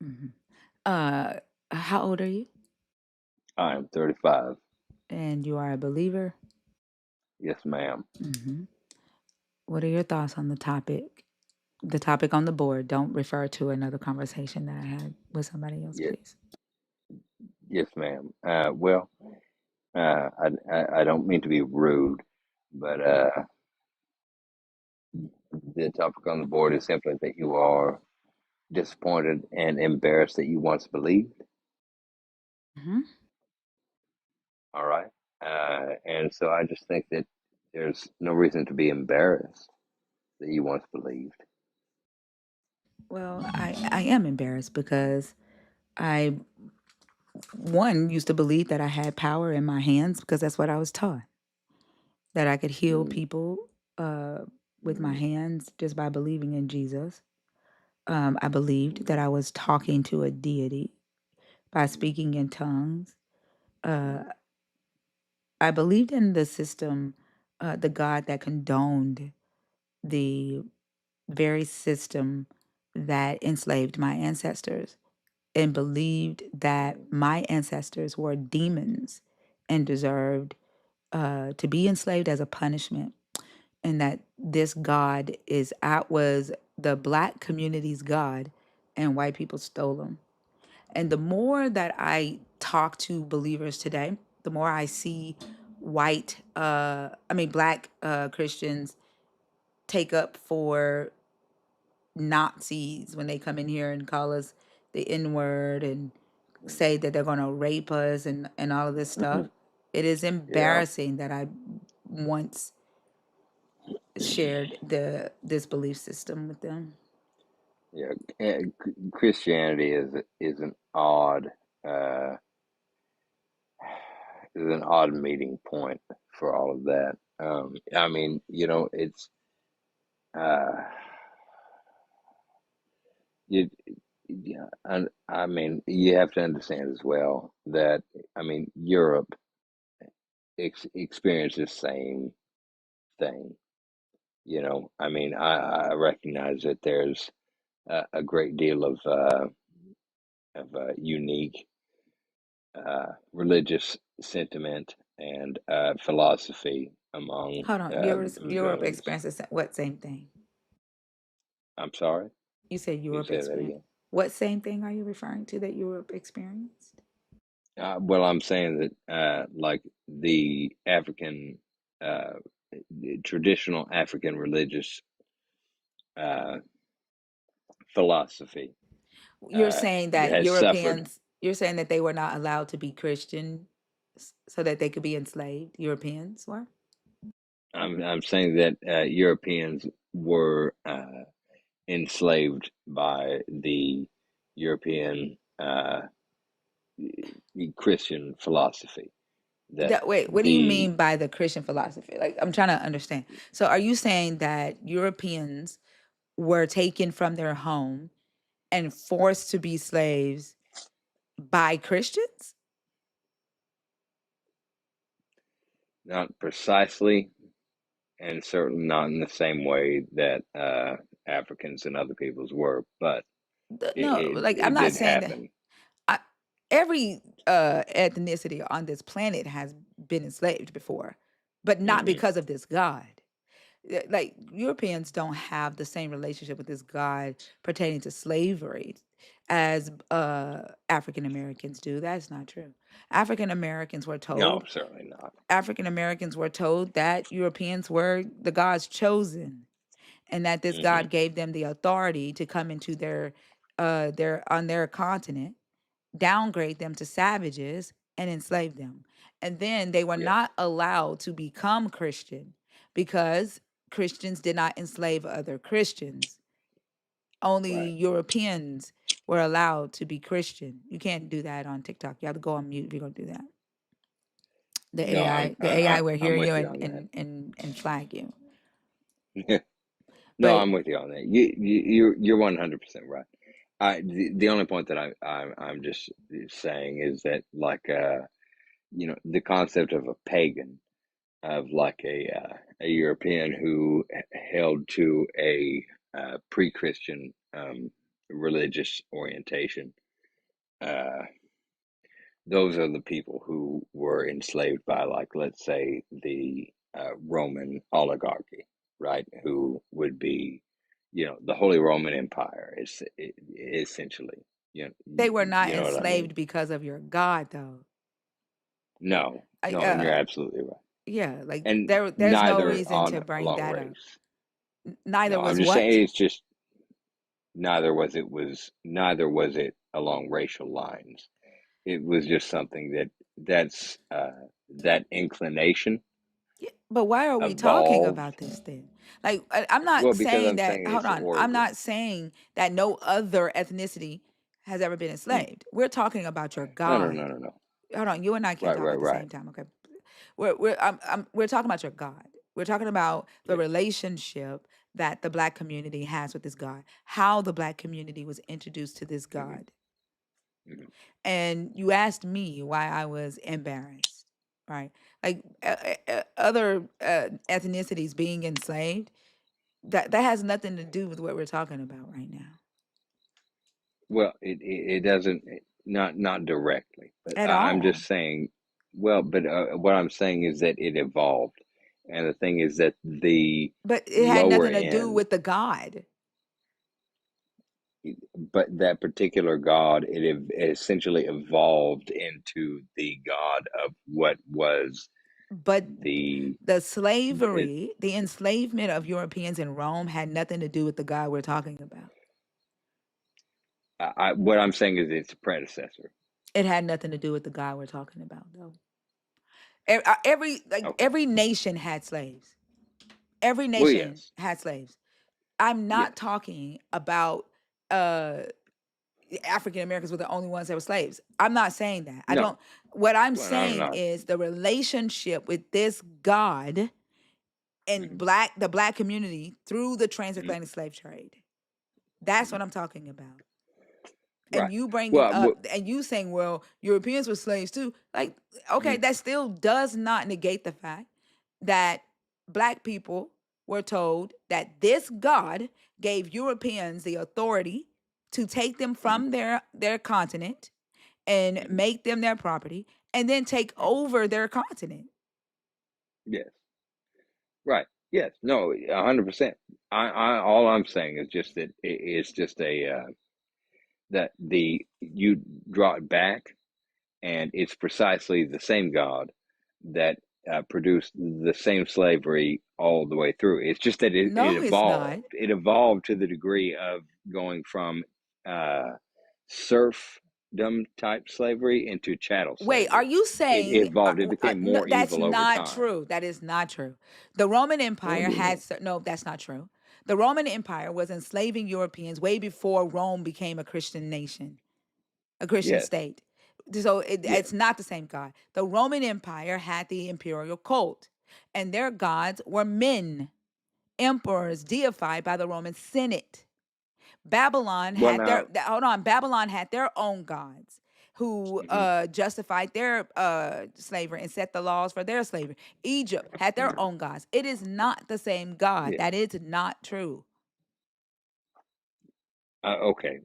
Hmm. How old are you? I am 35. And you are a believer? Yes, ma'am. Hmm. What are your thoughts on the topic? The topic on the board. Don't refer to another conversation that I had with somebody else, Yes, please. yes, ma'am. Well, I don't mean to be rude, but the topic on the board is simply that you are disappointed and embarrassed that you once believed. Hmm. All right. And so I just think that there's no reason to be embarrassed that you once believed. Well, I am embarrassed because I, one, used to believe that I had power in my hands because that's what I was taught, that I could heal Mm, people uh, with my hands just by believing in Jesus. I believed that I was talking to a deity by speaking in tongues. Uh, I believed in the system, the God that condoned the very system that enslaved my ancestors, and believed that my ancestors were demons and deserved to be enslaved as a punishment, and that this God was the black community's God, and white people stole him. And the more that I talk to believers today, the more I see black Christians take up for Nazis when they come in here and call us the N word and say that they're going to rape us and all of this stuff. It is yeah, embarrassing that I once shared this belief system with them. yeah. Christianity is an odd uh, meeting point for all of that. I mean, it's uh, you. Yeah, and I mean, you have to understand as well that Europe experienced the same thing. I recognize that there's a great deal of unique religious sentiment and philosophy among Hold on. Europe Germans. experiences what same thing? I'm sorry. You said Can you Europe say that experience. again? What same thing are you referring to that Europe experienced? Well, I'm saying that like the African, uh, the traditional African religious uh, philosophy You're saying that has suffered. You're saying that they were not allowed to be Christian so that they could be enslaved. Europeans were. I'm saying that Europeans were enslaved by the European Christian philosophy. That Wait, what do you the mean by the Christian philosophy? Like, I'm trying to understand. So, are you saying that Europeans were taken from their home and forced to be slaves by Christians? not precisely, and certainly not in the same way that Africans and other peoples were, but No, like I'm it not did saying that. happen. I, every ethnicity on this planet has been enslaved before, but not Hmm. because of this God. Like Europeans don't have the same relationship with this God pertaining to slavery as African Americans do. That's not true. African Americans were No, told certainly not. African Americans were told that Europeans were the God's chosen, and that this Hmm. God gave them the authority to come into their on their continent, downgrade them to savages, and enslave them. And then they were Yes, not allowed to become Christian because Christians did not enslave other Christians. Only right. Europeans were allowed to be Christian. You can't do that on TikTok. You have to go on mute if you're gonna do that. No, The AI will hear I'm you with you on that. and flag you. No, But I'm with you on that. You're 100% right. The only point that I'm just saying is that like the concept of a pagan, of like a European who held to a pre-Christian religious orientation. Uh, those are the people who were enslaved by, like, let's say, the Roman oligarchy, right? Who would be, the Holy Roman Empire is essentially, they were not you know what I mean? enslaved because of your God, though. No, I, no, and you're absolutely right. yeah, like And there's no neither reason on to bring along that up. race. Neither No, I'm was just what? saying it's just neither was it along racial lines. It was just something that inclination Yeah, but why are we talking evolved. about this then? Like, I'm not Well, because saying I'm that. saying Hold its on, I'm origin. not saying that no other ethnicity has ever been Mm. enslaved. We're talking about your No, no, God. no, no, no. Hold on, you and I can't Right, talk right, at the right. same time, okay? We're talking about your God. We're talking about the Yes. relationship that the Black community has with this God. How the Black community was introduced to this Hmm. God. Hmm. And you asked me why I was embarrassed, right? Like other ethnicities being enslaved, that has nothing to do with what we're talking about right now Well, it doesn't, not directly, but at I'm just all. saying. Well, but what I'm saying is that it evolved, and the thing is that the But it had lower nothing to do end, with the God. but that particular god, it essentially evolved into the god of what was But the the it, slavery, the enslavement of Europeans in Rome had nothing to do with the God we're talking about. what I'm saying is its predecessor. It had nothing to do with the God we're talking about, though. Okay. Every nation had slaves. Every Well, nation yes, had slaves. I'm not yes. talking about uh African Americans were the only ones that were slaves. I'm not saying that. I don't No. What I'm Well, no, saying no. is the relationship with this God and Hmm. the black community through the Hmm. transatlantic slave trade. That's Hmm. what I'm talking about. And Right. you bringing Well, up and you saying, well, Europeans were slaves too. Like, okay, mhm, that still does not negate the fact that black people were told that this God gave Europeans the authority to take them mhm, from their continent and Mhm. make them their property and then take Mhm. over their continent. Yes. Right. Yes. No. 100%. All I'm saying is just that it's just that you draw it back, and it's precisely the same God that produced the same slavery all the way through. It's just that it No, it's not. evolved. It evolved to the degree of going from uh, serfdom type slavery into chattel Wait, are slavery. you It saying evolved. It became no, more that's evil over not time. true. That is not true. The Roman What Empire do you had mean? no, that's not true. The Roman Empire was enslaving Europeans way before Rome became a Christian nation, a Christian Yes. state. So Yes. it's not the same God. The Roman Empire had the imperial cult, and their gods were men, emperors deified by the Roman Senate. Babylon Well, had now. hold on. Babylon had their own gods who Hmm. justified their slavery and set the laws for their slavery. Egypt had their own gods. It is not the same God. Yeah. That is not true. Okay.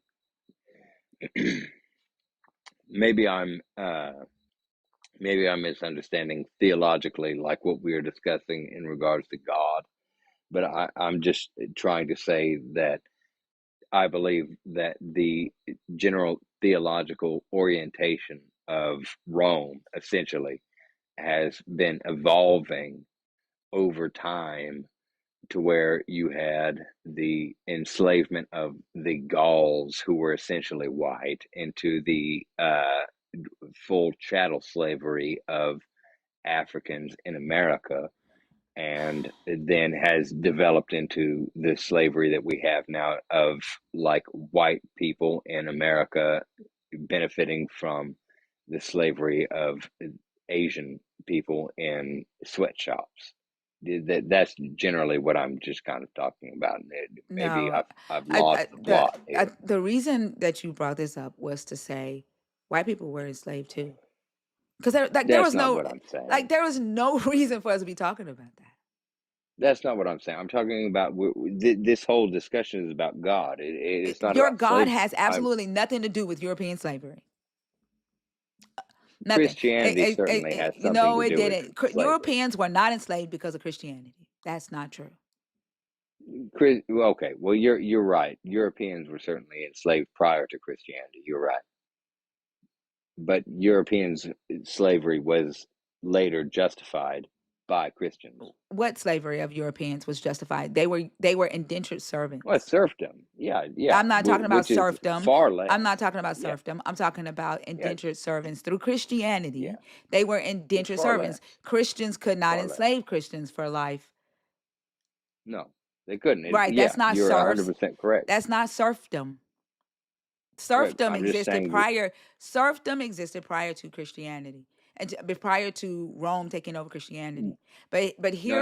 maybe I'm maybe I'm misunderstanding theologically, like what we are discussing in regards to God. But I'm just trying to say that I believe that the general theological orientation of Rome essentially has been evolving over time to where you had the enslavement of the Gauls, who were essentially white, into the full chattel slavery of Africans in America, and it then has developed into the slavery that we have now of like white people in America benefiting from the slavery of Asian people in sweatshops. That's generally what I'm just kind of talking about. Maybe No, I've lost the plot here. the reason that you brought this up was to say white people were enslaved too, because That's not what I'm saying. there was no reason for us to be talking about that. That's not what I'm saying. I'm talking about this whole discussion is about God. It's not Your about God slavery. has absolutely nothing to do with European slavery. Nothing. Christianity certainly has something No, to it do with didn't. slavery. Europeans were not enslaved because of Christianity. That's not true. Well, okay, well you're right. Europeans were certainly enslaved prior to Christianity. You're right, but Europeans' slavery was later justified by Christians. What slavery of Europeans was justified? They were indentured Well, servants. serfdom, yeah, yeah, I'm not talking about which is serfdom. far I'm less. not talking about Yeah, serfdom. I'm talking about yeah, indentured servants. Through yeah. Christianity, they were It's indentured far less. servants. Christians could not Far less. enslave Christians for life. No, they couldn't. Right. Yeah, That's not you're serfs. 100% correct. That's not serfdom. Right. serfdom I'm just existed saying. prior serfdom existed prior to Christianity and prior to Rome taking over Christianity. But No,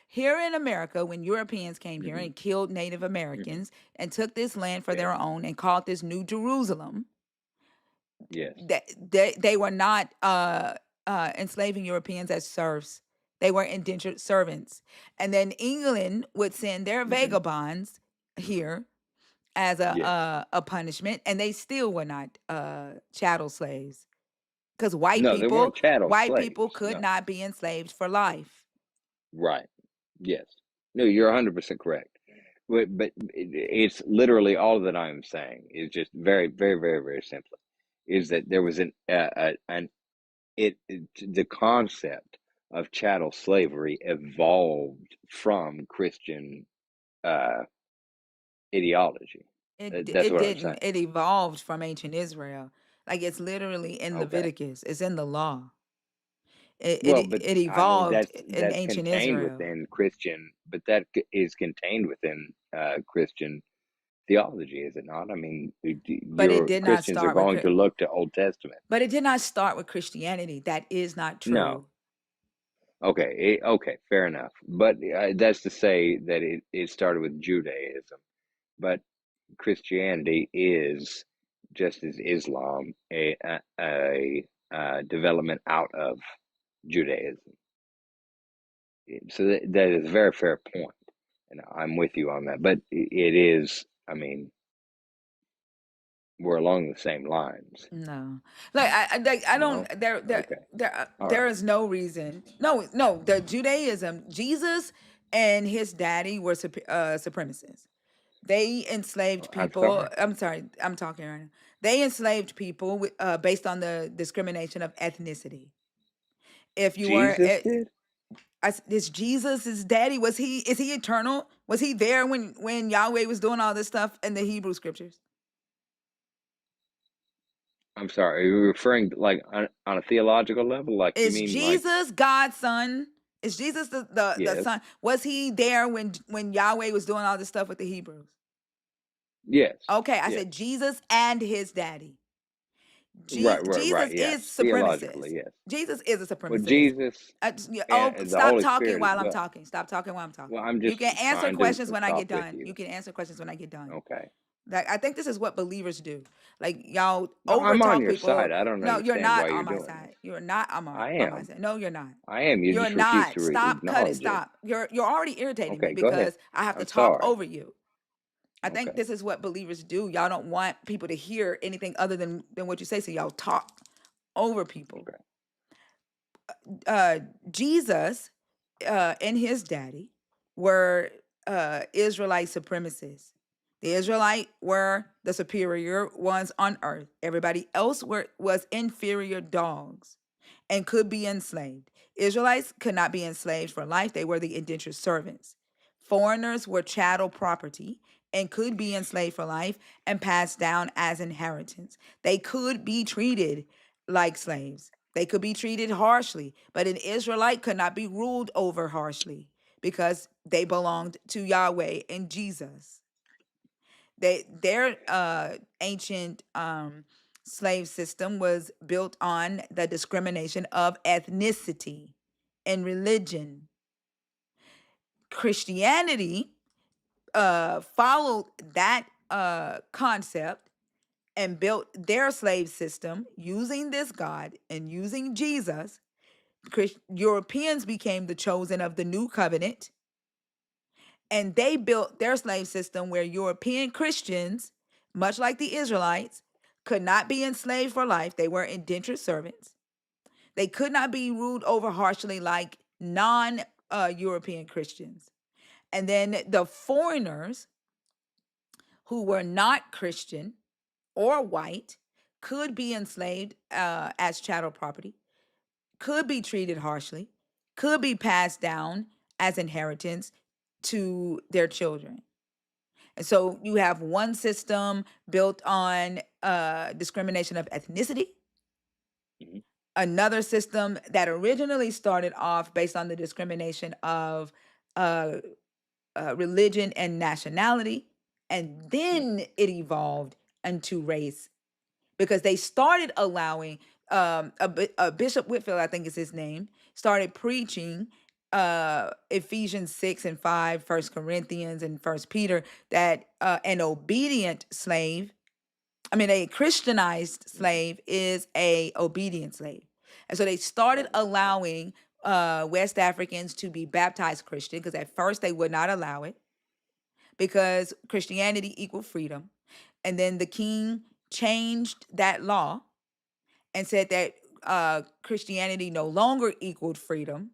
here in America, when Europeans came here hmm and killed Native hmm Americans and took this land for yes, their own and called this New Jerusalem, yes, they were not enslaving Europeans as serfs. They were indentured servants. And then England would send their hmm vagabonds here as yes. a punishment, and they still were not chattel slaves because No, they weren't chattel white people slaves. could No, not be enslaved for life. right. Yes. No, you're 100% correct. But it's literally all that I'm saying is just very, very, very, very simply is that there was the concept of chattel slavery evolved from Christian uh, ideology. That's It what I'm didn't. saying. It evolved from ancient Israel. Like it's literally in Okay. Leviticus. It's in the law. It Well, it, but it I mean evolved in that's ancient contained Israel. within Christian, but that is contained within Christian theology, is it not? I mean, But it your did not Christians are start with going to look to Old Testament. but it did not start with Christianity. That is not No, true. okay, okay, fair enough. But that's to say that it started with Judaism, but Christianity is just as Islam a development out of Judaism. So that is a very fair point, and I'm with you on that. But it is, I mean, were along the same lines. No, like I don't. No, okay, all There right. is no reason. No. The Judaism, Jesus and his daddy were supremacists. They enslaved I'm people. sorry. I'm sorry, I'm talking right now. They enslaved people based on the discrimination of ethnicity. If you were, Jesus did. this Jesus' daddy, was he? Is he eternal? Was he there when Yahweh was doing all this stuff in the Hebrew scriptures? I'm sorry. Are you referring like on a theological level? Like you Is mean like Jesus God's son? Is Jesus the yes, son? Was he there when Yahweh was doing all this stuff with the Hebrews? yes, Okay, I yes. said Jesus and his daddy. Right. Jesus is Yes, supremacist. theologically, yes. Jesus is a Well, supremacist. Jesus Oh, and the stop Holy talking Spirit as while I'm well. talking. Stop talking while I'm Well, talking. I'm You just can answer trying to questions when I talk get with done. you. You can answer questions when I get done. Okay. Like, I think this is what believers do. Like, y'all No, over I'm on talk your side. people. I don't No, you're understand why not you're on my doing this. side. You're not I on my am. side. No, you're not. I am. You You're just refuse not. to Stop. Cut it. acknowledge it. Stop. You're already irritating me Okay, go ahead. because I have to I'm talk sorry. over you. I think Okay. this is what believers do. Y'all don't want people to hear anything other than what you say, so y'all talk over people. Okay. Jesus and his daddy were Israelite supremacists. The Israelite were the superior ones on earth. Everybody else was inferior dogs and could be enslaved. Israelites could not be enslaved for life. They were the indentured servants. Foreigners were chattel property and could be enslaved for life and passed down as inheritance. They could be treated like slaves. They could be treated harshly, but an Israelite could not be ruled over harshly because they belonged to Yahweh and Jesus. Their ancient slave system was built on the discrimination of ethnicity and religion. Christianity followed that concept and built their slave system using this God and using Jesus. Europeans became the chosen of the new covenant, and they built their slave system where European Christians, much like the Israelites, could not be enslaved for life. They were indentured servants. They could not be ruled over harshly like non European Christians. And then the foreigners who were not Christian or white could be enslaved as chattel property, could be treated harshly, could be passed down as inheritance to their children. And so you have one system built on discrimination of ethnicity, Mhm. another system that originally started off based on the discrimination of uh, religion and nationality, and then it evolved into race because they started allowing a Bishop Whitfield, I think is his name, started preaching Ephesians 6 and 5, 1 Corinthians and 1 Peter, that an obedient slave, a Christianized slave is a obedient slave. And so they started Right. allowing West Africans to be baptized Christian because at first they would not allow it because Christianity equaled freedom. And then the king changed that law and said that Christianity no longer equaled freedom.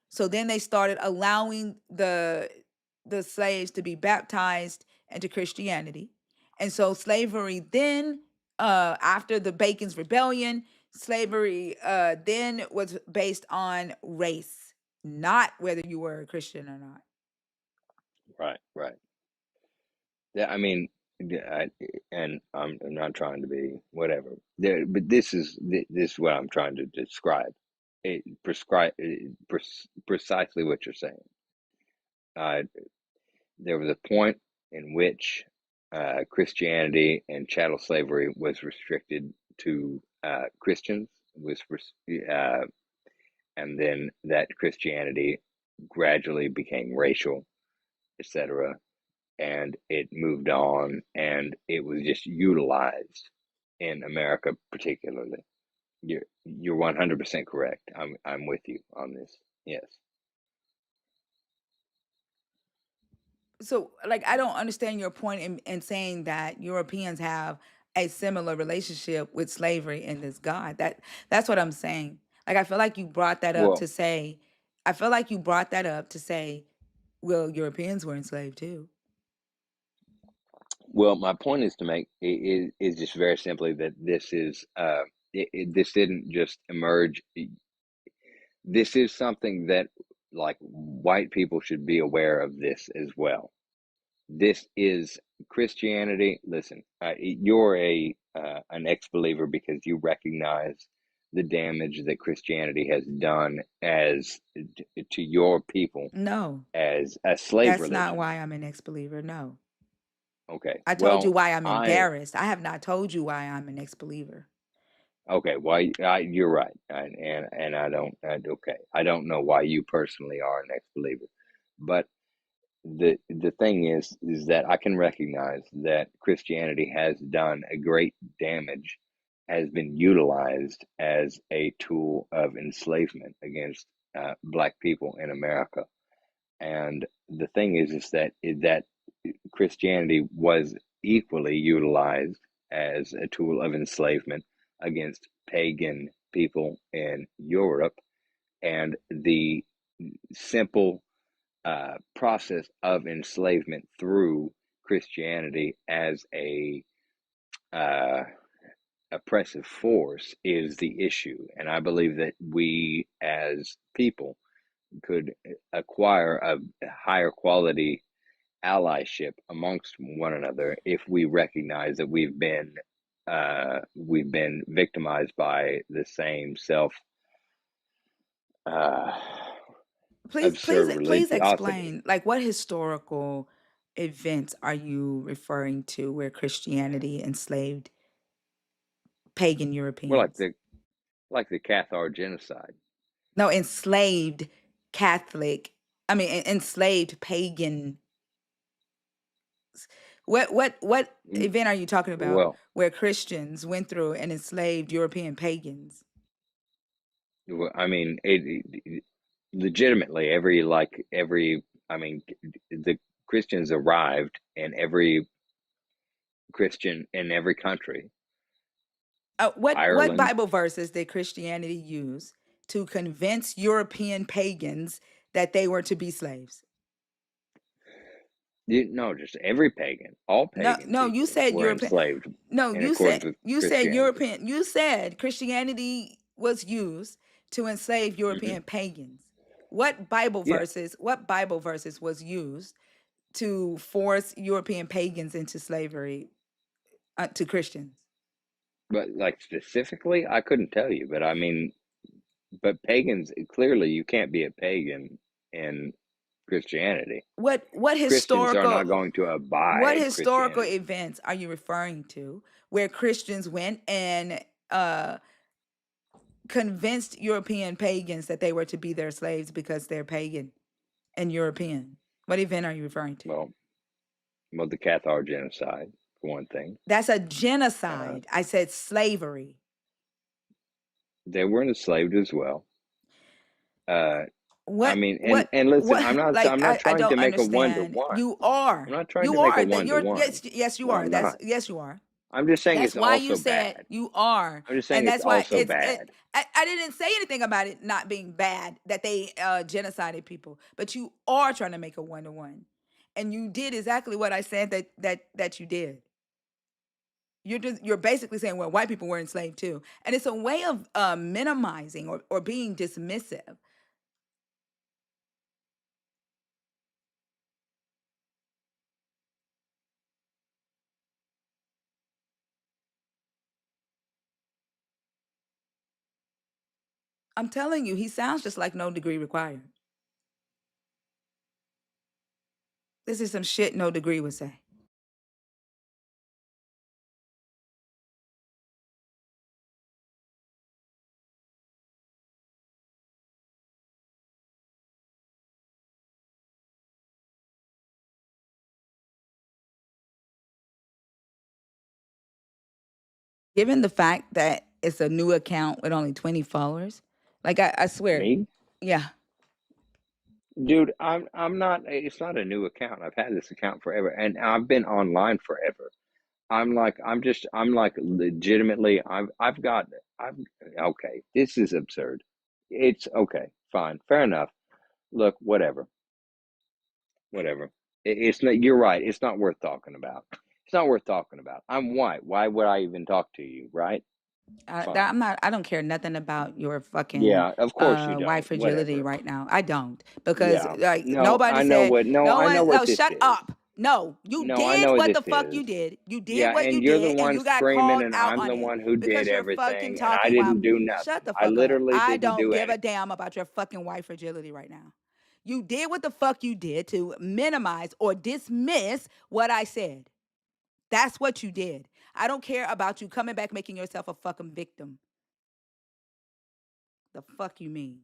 So then they started allowing the slaves to be baptized into Christianity. And so slavery then, after the Bacon's Rebellion, slavery then was based on race, not whether you were a Christian or not. Right. Yeah, I mean, and I'm not trying to be whatever. But this is what I'm trying to describe. Precisely what you're saying. Uh, there was a point in which Christianity and chattel slavery was restricted to Christians. And then that Christianity gradually became racial, etc., and it moved on, and it was just utilized in America, particularly. You're 100% correct. I'm with you on this. Yes. So, like, I don't understand your point in saying that Europeans have a similar relationship with slavery and this God. That's what I'm saying. Like I feel like you brought that up to Well, say, I feel like you brought that up to say, well, Europeans were enslaved too. well, my point is to make is just very simply that this is this didn't just emerge. This is something that like white people should be aware of this as well. This is Christianity. Listen, you're a an ex-believer because you recognize the damage that Christianity has done as to your people No, as a slave that's not religion. why I'm an ex-believer. No. Okay, I told you well, why I'm I embarrassed. I have not told you why I'm an ex-believer. okay. Why? You're right, and I don't. Okay, I don't know why you personally are an ex-believer, but the thing is that I can recognize that Christianity has done a great damage, has been utilized as a tool of enslavement against black people in America. And the thing is that Christianity was equally utilized as a tool of enslavement against pagan people in Europe, and the simple process of enslavement through Christianity as a uh, oppressive force is the issue. And I believe that we as people could acquire a higher quality allyship amongst one another if we recognize that we've been victimized by the same self uh, absurd Please religiosity. explain, like, what historical events are you referring to where Christianity enslaved pagan We're Europeans? like the Cathar genocide. No, enslaved Catholic, I mean, enslaved pagan. What event are you talking about Well, where Christians went through and enslaved European pagans? I mean, legitimately every. I mean, the Christians arrived, and every Christian in every country, What Ireland. Bible verses did Christianity use to convince European pagans that they were to be slaves? No, just every pagan, all No, pagan no, you people said were European. enslaved No, in accordance with you said Christianity. European. You said Christianity was used to enslave Hmm. European pagans. What Bible Yeah, verses? What Bible verses was used to force European pagans into slavery to Christians? but like specifically, I couldn't tell you. But I mean, but pagans, clearly, you can't be a pagan in Christianity. What Christians are not historical going to what abide historical Christianity. events are you referring to where Christians went and uh, convinced European pagans that they were to be their slaves because they're pagan and European? What event are you referring to? Well, the Cathar genocide, for one thing. That's a Uh, genocide. I said slavery. they were enslaved as well. Uh, I What mean, what and listen, what like I'm not I trying to don't make a one to understand. one. You I'm are. not trying You to make a are that one to you're one. yes you No, are. I'm That's not. yes you are. I'm just saying That's it's why you also said bad. you are. I'm just saying And it's that's why also bad. I didn't say anything about it not being bad that they genocided people, but you are trying to make a one-to-one. And you did exactly what I said that you did. You're basically saying, well, white people were enslaved too. And it's a way of minimizing or being dismissive. I'm telling you, he sounds just like no degree required. This is some shit no degree would say. Given the fact that it's a new account with only 20 followers, like I swear, Me? yeah. Dude, I'm not. It's not a new account. I've had this account forever, and I've been online forever. I'm like legitimately, I've, okay, this is absurd. It's okay, fine, fair enough. Look, whatever. It's not, you're right. It's not worth talking about. It's not worth talking about. I'm white. Why would I even talk to you? Right? Fine. I'm not. I don't care nothing about your fucking Yeah, of course you white don't. fragility Whatever. right now. I don't, because Yeah. like No, nobody I know said what, no, no I know one. what No, this shut is. up. No, you No, I did know what what the this fuck you is. did. You did Yeah, what and you you're the did, and one you got screaming, called and out I'm on the it one who did because you're fucking everything, and I talking while. didn't do Shut nothing. the I fuck up. literally I didn't don't do give a anything. damn about your fucking white fragility right now. You did what the fuck you did to minimize or dismiss what I said. That's what you did. I don't care about you coming back making yourself a fucking victim. The fuck you mean?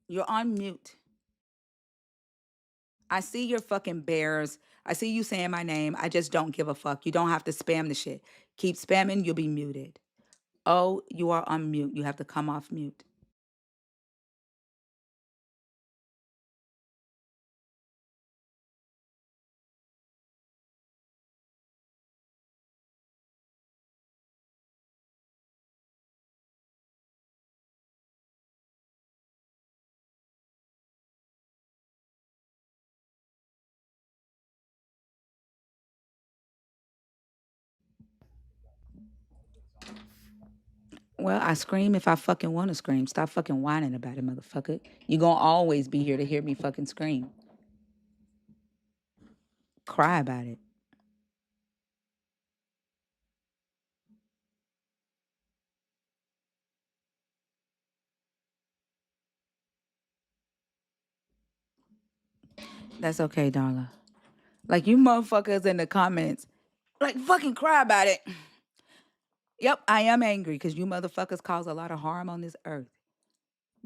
You're on mute. I see your fucking bears. I see you saying my name. I just don't give a fuck. You don't have to spam the shit. Keep spamming, you'll be muted. Oh, you are on mute. You have to come off mute. Well, I scream if I fucking want to scream. Stop fucking whining about it, motherfucker. You gonna always be here to hear me fucking scream. Cry about it. That's okay, Darla. Like you motherfuckers in the comments, like fucking cry about it. Yep, I am angry because you motherfuckers cause a lot of harm on this earth.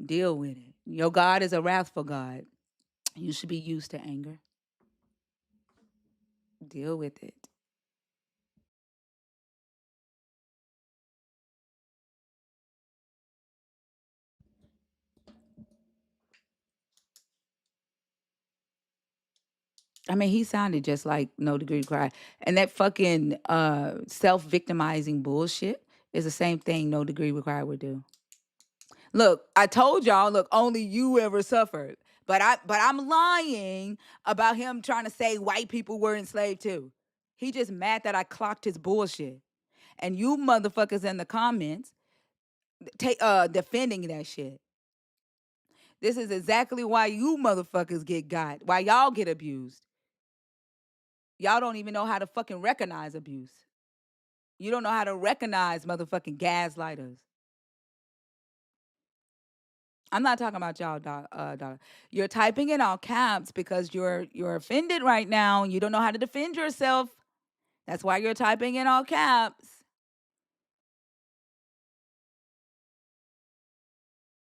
Deal with it. Your God is a wrathful God. You should be used to anger. Deal with it. I mean, he sounded just like No Degree Cry. And that fucking self-victimizing bullshit is the same thing No Degree Required would do. Look, I told y'all, look, only you ever suffered. But I'm lying about him trying to say white people were enslaved too. He just mad that I clocked his bullshit. And you motherfuckers in the comments defending that shit. This is exactly why you motherfuckers get got, why y'all get abused. Y'all don't even know how to fucking recognize abuse. You don't know how to recognize motherfucking gaslighters. I'm not talking about y'all, dog. You're typing in all caps because you're offended right now. You don't know how to defend yourself. That's why you're typing in all caps.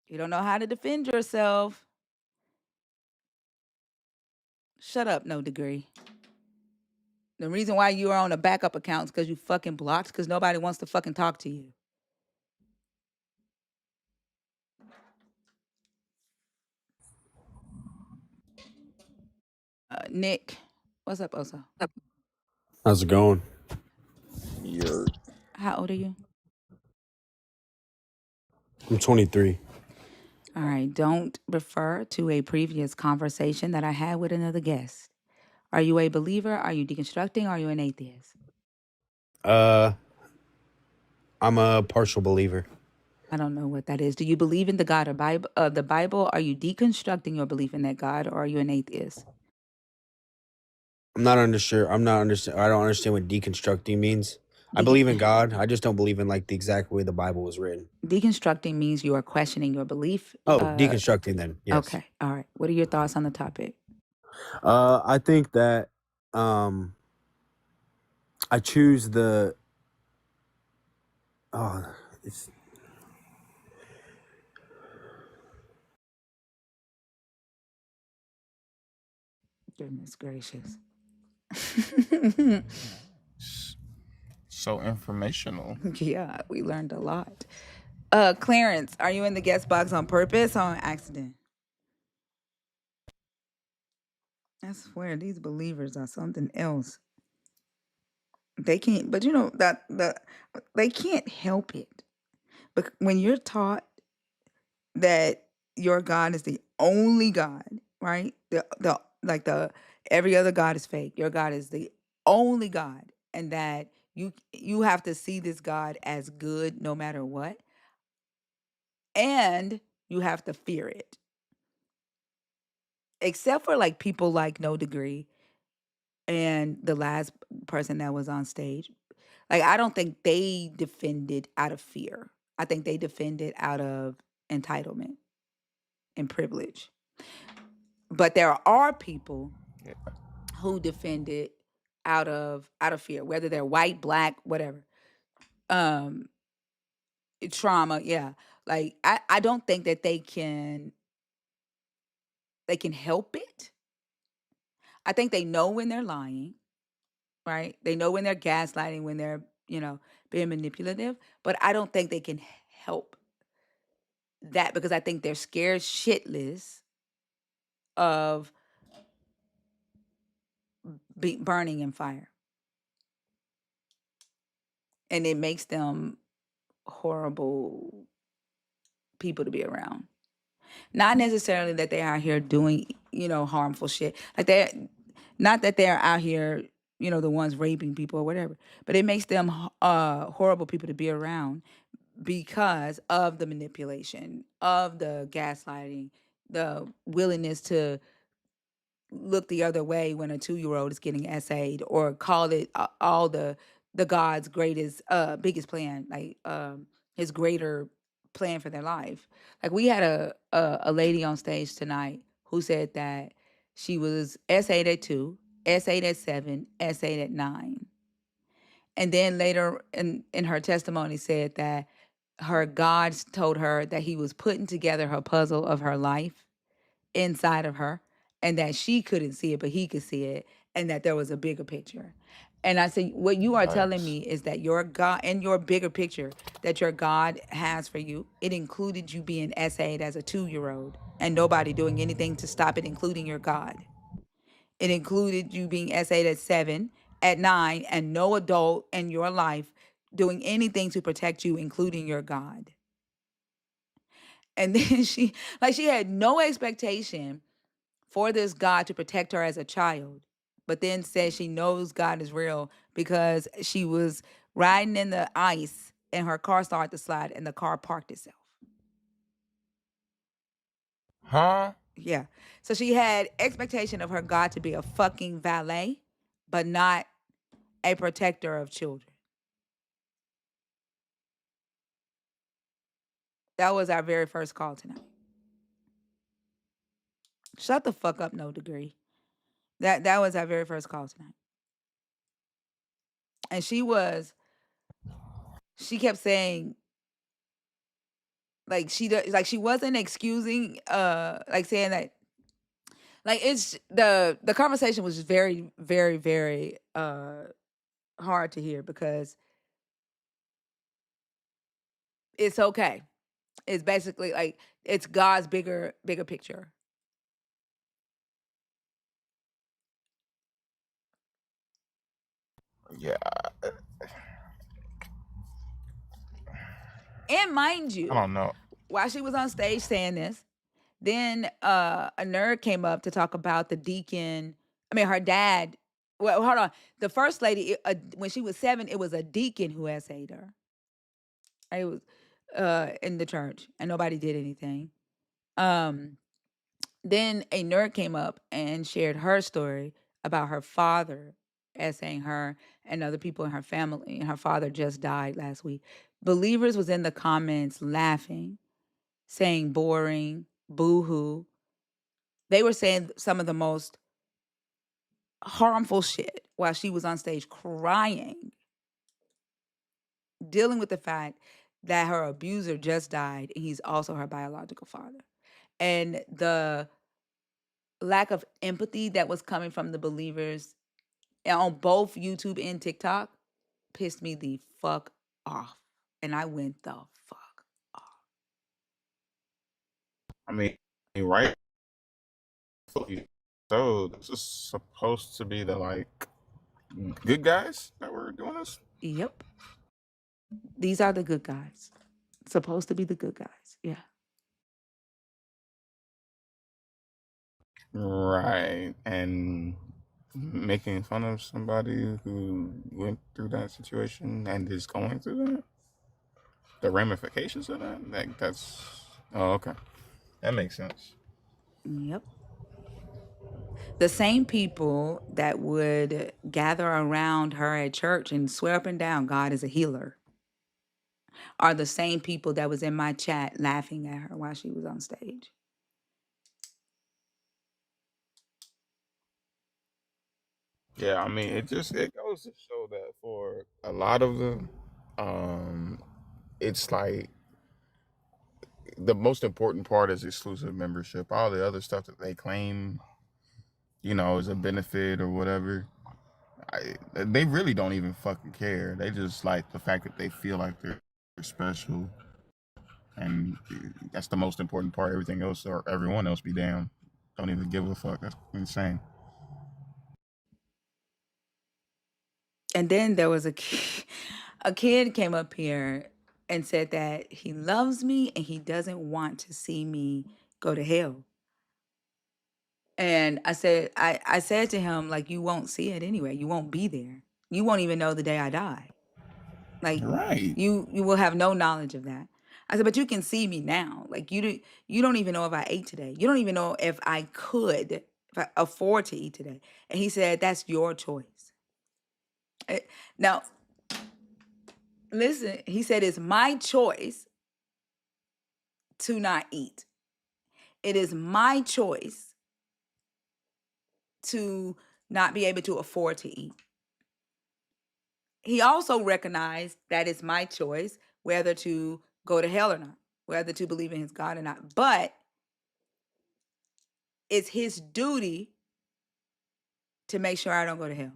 You don't know how to defend yourself. Shut up, No Degree. The reason why you are on a backup account is because you fucking blocked because nobody wants to fucking talk to you. Nick, what's up, Oso? How's it going? You're, How old are you? I'm 23. All right, don't refer to a previous conversation that I had with another guest. Are you a believer? Are you deconstructing? Are you an atheist? Uh, I'm a partial believer. I don't know what that is. Do you believe in the God of the Bible? Are you deconstructing your belief in that God, or are you an atheist? I'm not understand. I'm not understand. I don't understand what deconstructing means. I Decon- believe in God. I just don't believe in like the exact way the Bible was written. Deconstructing means you are questioning your belief. Oh, deconstructing then. Yes. Okay, all right. What are your thoughts on the topic? I think that um I choose the oh it's Goodness gracious. So informational. Yeah, we learned a lot. Clarence, are you in the guest box on purpose or on accident? I swear these believers are something else. They can't, but you know that they can't help it. But when you're taught that your God is the only God, right? The like the every other God is fake. Your God is the only God, and that you have to see this God as good no matter what, and you have to fear it. Except for like people like No Degree and the last person that was on stage. Like I don't think they defended out of fear. I think they defended out of entitlement and privilege. But there are people Yeah. who defend it out of fear, whether they're white, black, whatever. Um Trauma, yeah. Like I don't think that they can help it. I think they know when they're lying, right? They know when they're gaslighting, when they're, being manipulative, but I don't think they can help that because I think they're scared shitless of burning in fire. And it makes them horrible people to be around. Not necessarily that they are out here doing, harmful shit. Like they're not that they're out here, the ones raping people or whatever. But it makes them horrible people to be around because of the manipulation, of the gaslighting, the willingness to look the other way when a 2-year-old is getting essayed or call it all the God's greatest biggest plan, like his greater plan for their life. Like we had a lady on stage tonight who said that she was essayed at 2, essayed at 7, essayed at 9. And then later in her testimony said that her God told her that he was putting together her puzzle of her life inside of her and that she couldn't see it, but he could see it, and that there was a bigger picture. And I said, what you are telling Yikes. me is that your God, in your bigger picture that your God has for you, it included you being essayed as a 2-year-old and nobody doing anything to stop it, including your God. It included you being essayed at 7, at 9, and no adult in your life doing anything to protect you, including your God. And then she had no expectation for this God to protect her as a child, but then says she knows God is real because she was riding in the ice and her car started to slide and the car parked itself. Huh? Yeah. So she had expectation of her God to be a fucking valet, but not a protector of children. That was our very first call tonight. Shut the fuck up, No Degree. That was our very first call tonight. And she kept saying like she wasn't excusing like saying that like it's the conversation was very very very hard to hear because it's okay. It's basically like it's God's bigger picture. Yeah. And mind I you, don't know. while she was on stage saying this, then a nerd came up to talk about the deacon. I mean, her dad. Well, hold on. The first lady, when she was 7, it was a deacon who essayed her. It was in the church, and nobody did anything. Um, then a nerd came up and shared her story about her father essaying her and other people in her family. And her father just died last week. Believers was in the comments laughing, saying boring, boo-hoo. They were saying some of the most harmful shit while she was on stage crying, dealing with the fact that her abuser just died and he's also her biological father. And the lack of empathy that was coming from the believers on both YouTube and TikTok pissed me the fuck off. And I went the fuck off. I mean, right? So this is supposed to be the like good guys that were doing this, Yep. These are the good guys. Supposed to be the good guys. Yeah. right? And making fun of somebody who went through that situation and is going through that. The ramifications of that, like that's oh okay, that makes sense. Yep. The same people that would gather around her at church and swear up and down God is a healer are the same people that was in my chat laughing at her while she was on stage. Yeah, I mean, it goes to show that for a lot of them, um, it's like the most important part is exclusive membership. All the other stuff that they claim, is a benefit or whatever. They really don't even fucking care. They just like the fact that they feel like they're special, and that's the most important part. Everything else or everyone else be damned. Don't even give a fuck. That's insane. And then there was a kid came up here and said that he loves me and he doesn't want to see me go to hell. And I said to him, like, you won't see it anyway. You won't be there. You won't even know the day I die. Like, Right. you will have no knowledge of that. I said, but you can see me now. Like, you don't even know if I ate today. You don't even know if I afford to eat today. And he said, that's your choice. Now, listen, he said, it's my choice to not eat. It is my choice to not be able to afford to eat. He also recognized that it's my choice whether to go to hell or not, whether to believe in his God or not. But it's his duty to make sure I don't go to hell.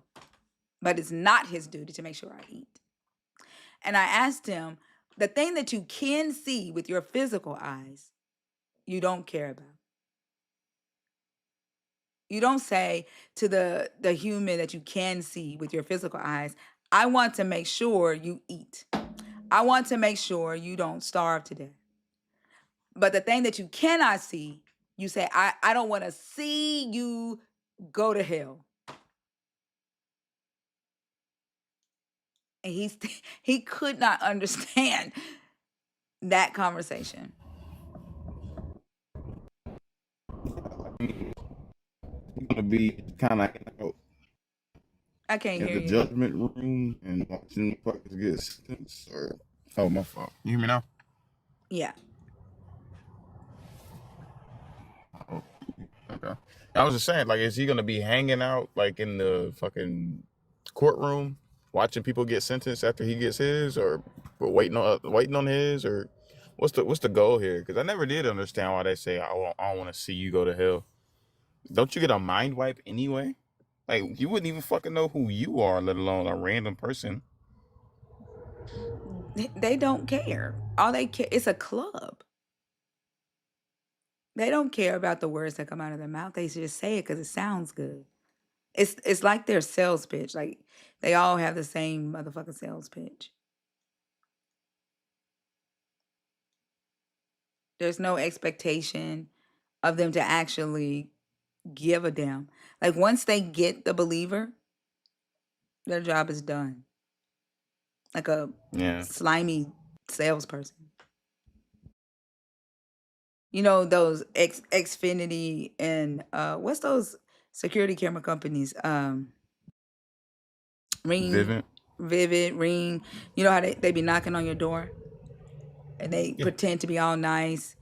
But it's not his duty to make sure I eat. And I asked him, the thing that you can see with your physical eyes, you don't care about. You don't say to the human that you can see with your physical eyes, I want to make sure you eat. I want to make sure you don't starve to death. But the thing that you cannot see, you say, I don't want to see you go to hell. And he could not understand that conversation. Gonna be kind of I can't in hear the you. judgment room and watching the fuckers get sentenced. Or oh my fault. You hear me now? Yeah. Oh, okay. I was just saying, like, is he gonna be hanging out like in the fucking courtroom, watching people get sentenced after he gets his, or waiting on his, or what's the goal here? Because I never did understand why they say I don't want to see you go to hell. Don't you get a mind wipe anyway? Like you wouldn't even fucking know who you are, let alone a random person. They don't care. All they care, it's a club. They don't care about the words that come out of their mouth. They just say it because it sounds good. It's like their sales pitch. Like they all have the same motherfucking sales pitch. There's no expectation of them to actually give a damn. Like once they get the believer, their job is done. Like a Yeah. slimy salesperson. You know those Xfinity and what's those security camera companies? Ring, Vivint. Vivid, Ring. You know how they be knocking on your door and they Yeah. pretend to be all nice.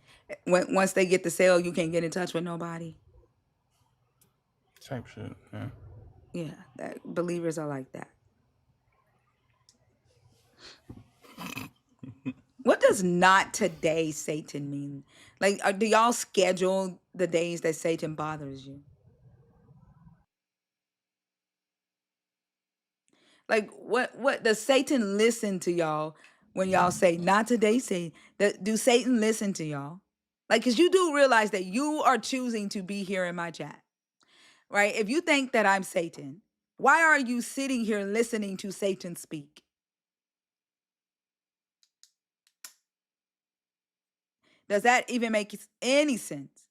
Once they get the sale, you can't get in touch with nobody. Type shit. Yeah. Yeah, that believers are like that. What does not today Satan mean? Like, do y'all schedule the days that Satan bothers you? Like what does Satan listen to y'all when y'all say not today, say that? Do Satan listen to y'all? Like, cause you do realize that you are choosing to be here in my chat, right? If you think that I'm Satan, why are you sitting here listening to Satan speak? Does that even make any sense?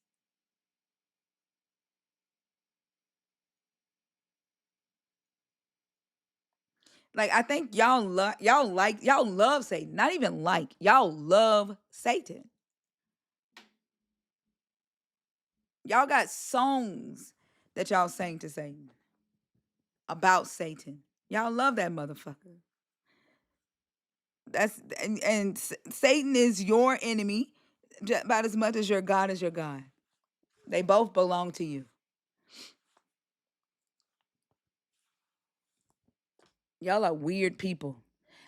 Like, I think y'all love Satan. Not even like, y'all love Satan. Y'all got songs that y'all sing to Satan about Satan. Y'all love that motherfucker. That's and Satan is your enemy about as much as your God is your God. They both belong to you. Y'all are weird people.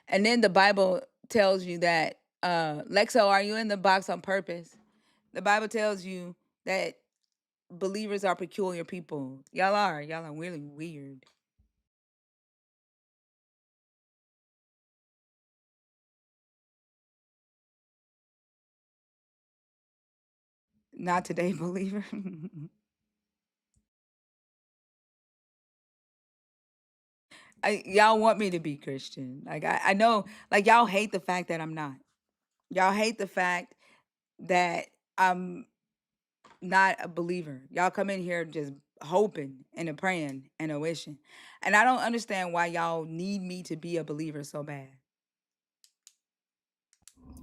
And then the Bible tells you that Lexo, are you in the box on purpose? The Bible tells you that believers are peculiar people. Y'all are really weird. Not today, believer. Y'all want me to be Christian. Like I know, like y'all hate the fact that I'm not. Y'all hate the fact that I'm not a believer. Y'all come in here just hoping and a praying and a wishing. And I don't understand why y'all need me to be a believer so bad.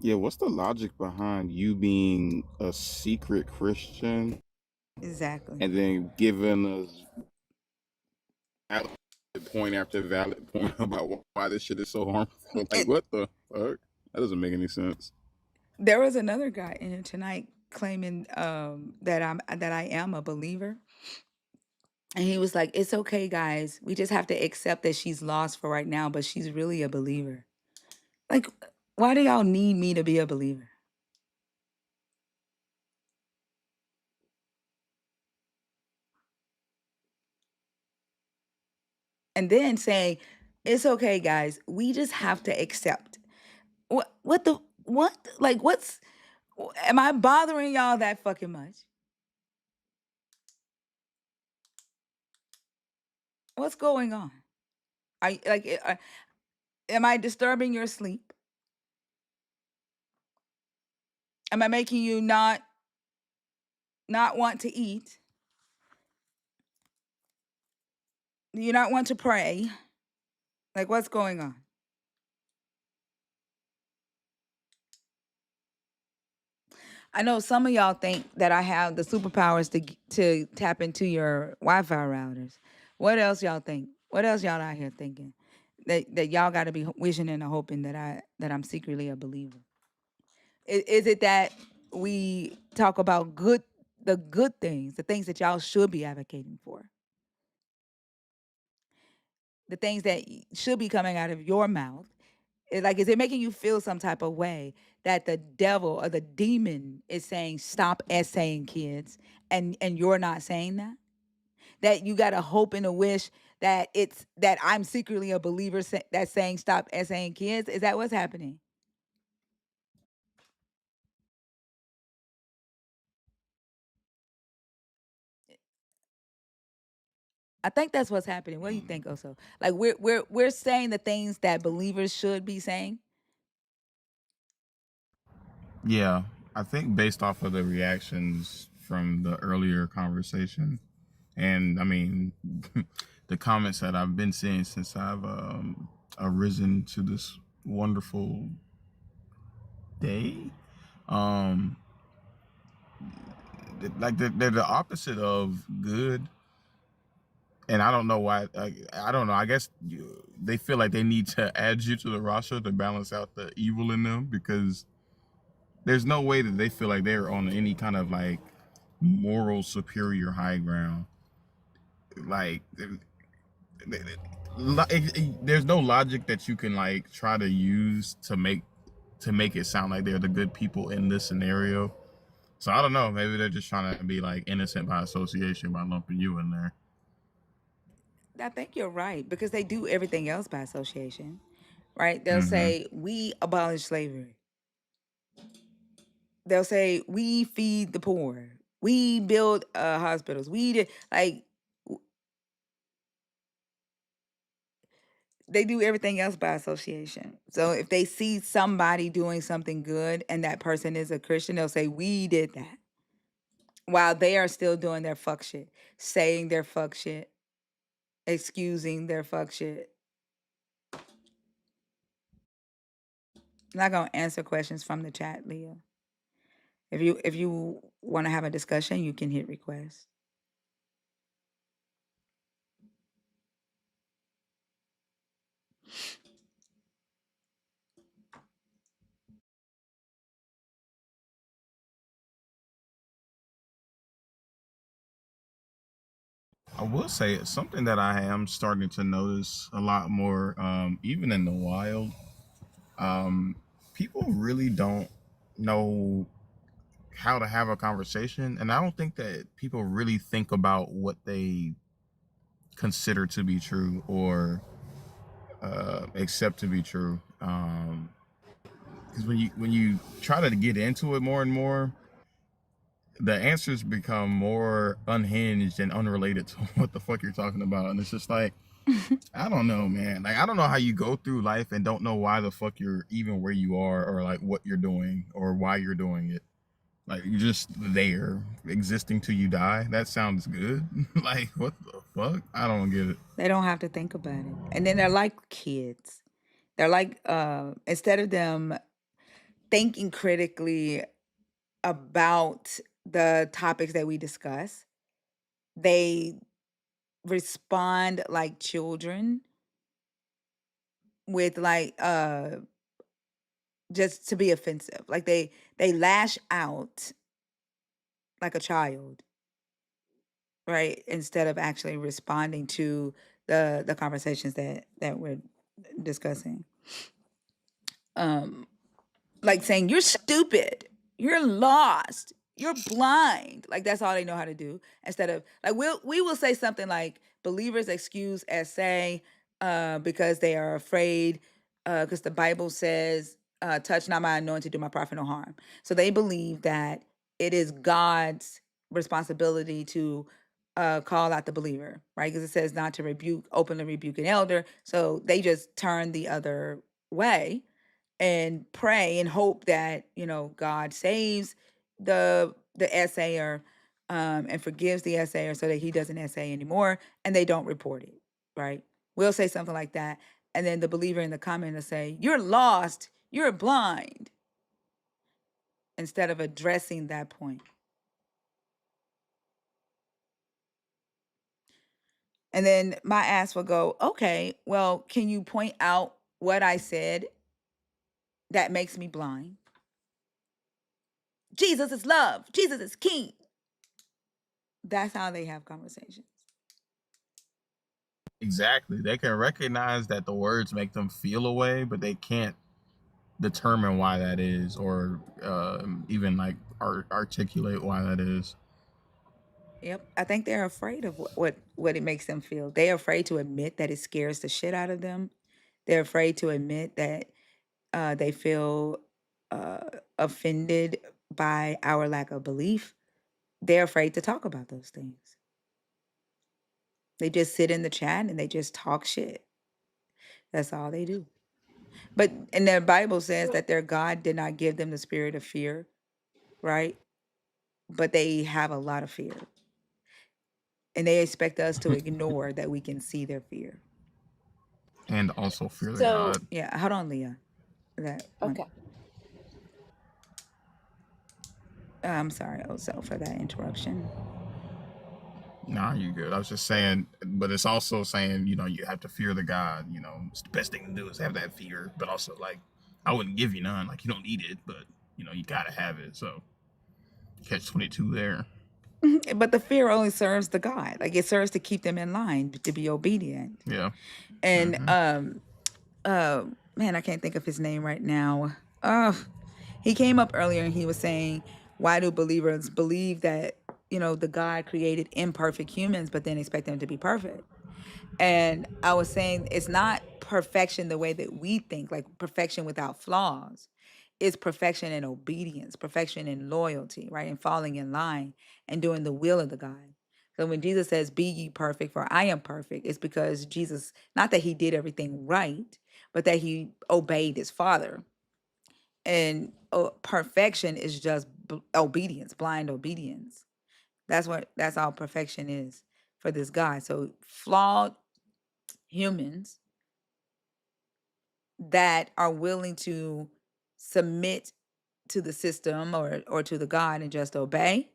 Yeah, what's the logic behind you being a secret Christian Exactly. and then giving us valid point after valid point about why this shit is so harmful? Like, And what the fuck? That doesn't make any sense. there was another guy in here tonight claiming that I am a believer. And he was like, "It's okay, guys. We just have to accept that she's lost for right now, but she's really a believer." Like, why do y'all need me to be a believer? And then saying, "It's okay, guys. We just have to accept." What the what? Like, what's am I bothering y'all that fucking much? What's going on? I like am I disturbing your sleep? Am I making you not want to eat? Do you not want to pray? Like, what's going on? I know some of y'all think that I have the superpowers to tap into your Wi-Fi routers. What else y'all think? What else y'all out here thinking? That y'all got to be wishing and hoping that I'm secretly a believer. Is it that we talk about the good things, the things that y'all should be advocating for, the things that should be coming out of your mouth? Like, is it making you feel some type of way that the devil or the demon is saying stop essaying kids, and you're not saying that? That you got a hope and a wish that it's that I'm secretly a believer that's saying stop essaying kids? Is that what's happening? I think that's what's happening. What do you think, also? Like, we're saying the things that believers should be saying. Yeah, I think based off of the reactions from the earlier conversation, and I mean, the comments that I've been seeing since I've arisen to this wonderful day, um, like they're the opposite of good. And I don't know why. I don't know. I guess they feel like they need to add you to the roster to balance out the evil in them, because there's no way that they feel like they're on any kind of like moral superior high ground. Like, there's no logic that you can like try to use to make it sound like they're the good people in this scenario. So I don't know. Maybe they're just trying to be like innocent by association by lumping you in there. I think you're right because they do everything else by association, right? They'll Mm-hmm. say we abolish slavery. They'll say we feed the poor. We build hospitals. We did like they do everything else by association. So if they see somebody doing something good and that person is a Christian, they'll say we did that. While they are still doing their fuck shit, saying their fuck shit, excusing their fuck shit. I'm not gonna answer questions from the chat, Leah. If you want to have a discussion, you can hit request. I will say it's something that I am starting to notice a lot more, even in the wild. People really don't know how to have a conversation, and I don't think that people really think about what they consider to be true or accept to be true. Because when you try to get into it more and more, the answers become more unhinged and unrelated to what the fuck you're talking about, and it's just like, I don't know, man. Like, I don't know how you go through life and don't know why the fuck you're even where you are, or like what you're doing or why you're doing it. Like, you're just there, existing till you die. That sounds good. Like, what the fuck? I don't get it. They don't have to think about it. And then they're like kids. They're like instead of them thinking critically about the topics that we discuss, they respond like children with like just to be offensive. Like they lash out like a child, right? Instead of actually responding to the conversations that we're discussing. Like saying you're stupid, you're lost, you're blind. Like that's all they know how to do. Instead of like we will say something like believers excuse essay because they are afraid because the Bible says touch not my anointed, do my prophet no harm. So they believe that it is God's responsibility to call out the believer, right? Because it says not to openly rebuke an elder. So they just turn the other way and pray and hope that God saves the essayer and forgives the essayer so that he doesn't essay anymore, and they don't report it, right? We'll say something like that, and then the believer in the comment will say, "You're lost, you're blind," instead of addressing that point. And then my ass will go, "Okay, well, can you point out what I said that makes me blind? Jesus is love. Jesus is king." That's how they have conversations. Exactly. They can recognize that the words make them feel a way, but they can't determine why that is, or even like articulate why that is. Yep. I think they're afraid of what it makes them feel. They're afraid to admit that it scares the shit out of them. They're afraid to admit that they feel offended by our lack of belief. They're afraid to talk about those things. They just sit in the chat and they just talk shit. That's all they do. But and their Bible says that their God did not give them the spirit of fear, right? But they have a lot of fear. And they expect us to ignore that we can see their fear. And also fear the So, God. Yeah, hold on, Leah. That one. okay. I'm sorry, Oso, for that interruption. Nah, you good. I was just saying, but it's also saying, you have to fear the God. It's the best thing to do is have that fear, but also like, I wouldn't give you none. Like, you don't need it, but you gotta have it. So catch 22 there. But the fear only serves the God. Like it serves to keep them in line, to be obedient. Yeah. And Mm-hmm. man, I can't think of his name right now. Oh, he came up earlier and he was saying, why do believers believe that, the God created imperfect humans, but then expect them to be perfect? And I was saying it's not perfection the way that we think, like perfection without flaws. It's perfection in obedience, perfection in loyalty, right? And falling in line and doing the will of the God. So when Jesus says, "Be ye perfect, for I am perfect," it's because Jesus, not that he did everything right, but that he obeyed his Father. And perfection is just obedience, blind obedience. That's all perfection is for this God. So flawed humans that are willing to submit to the system or to the God and just obey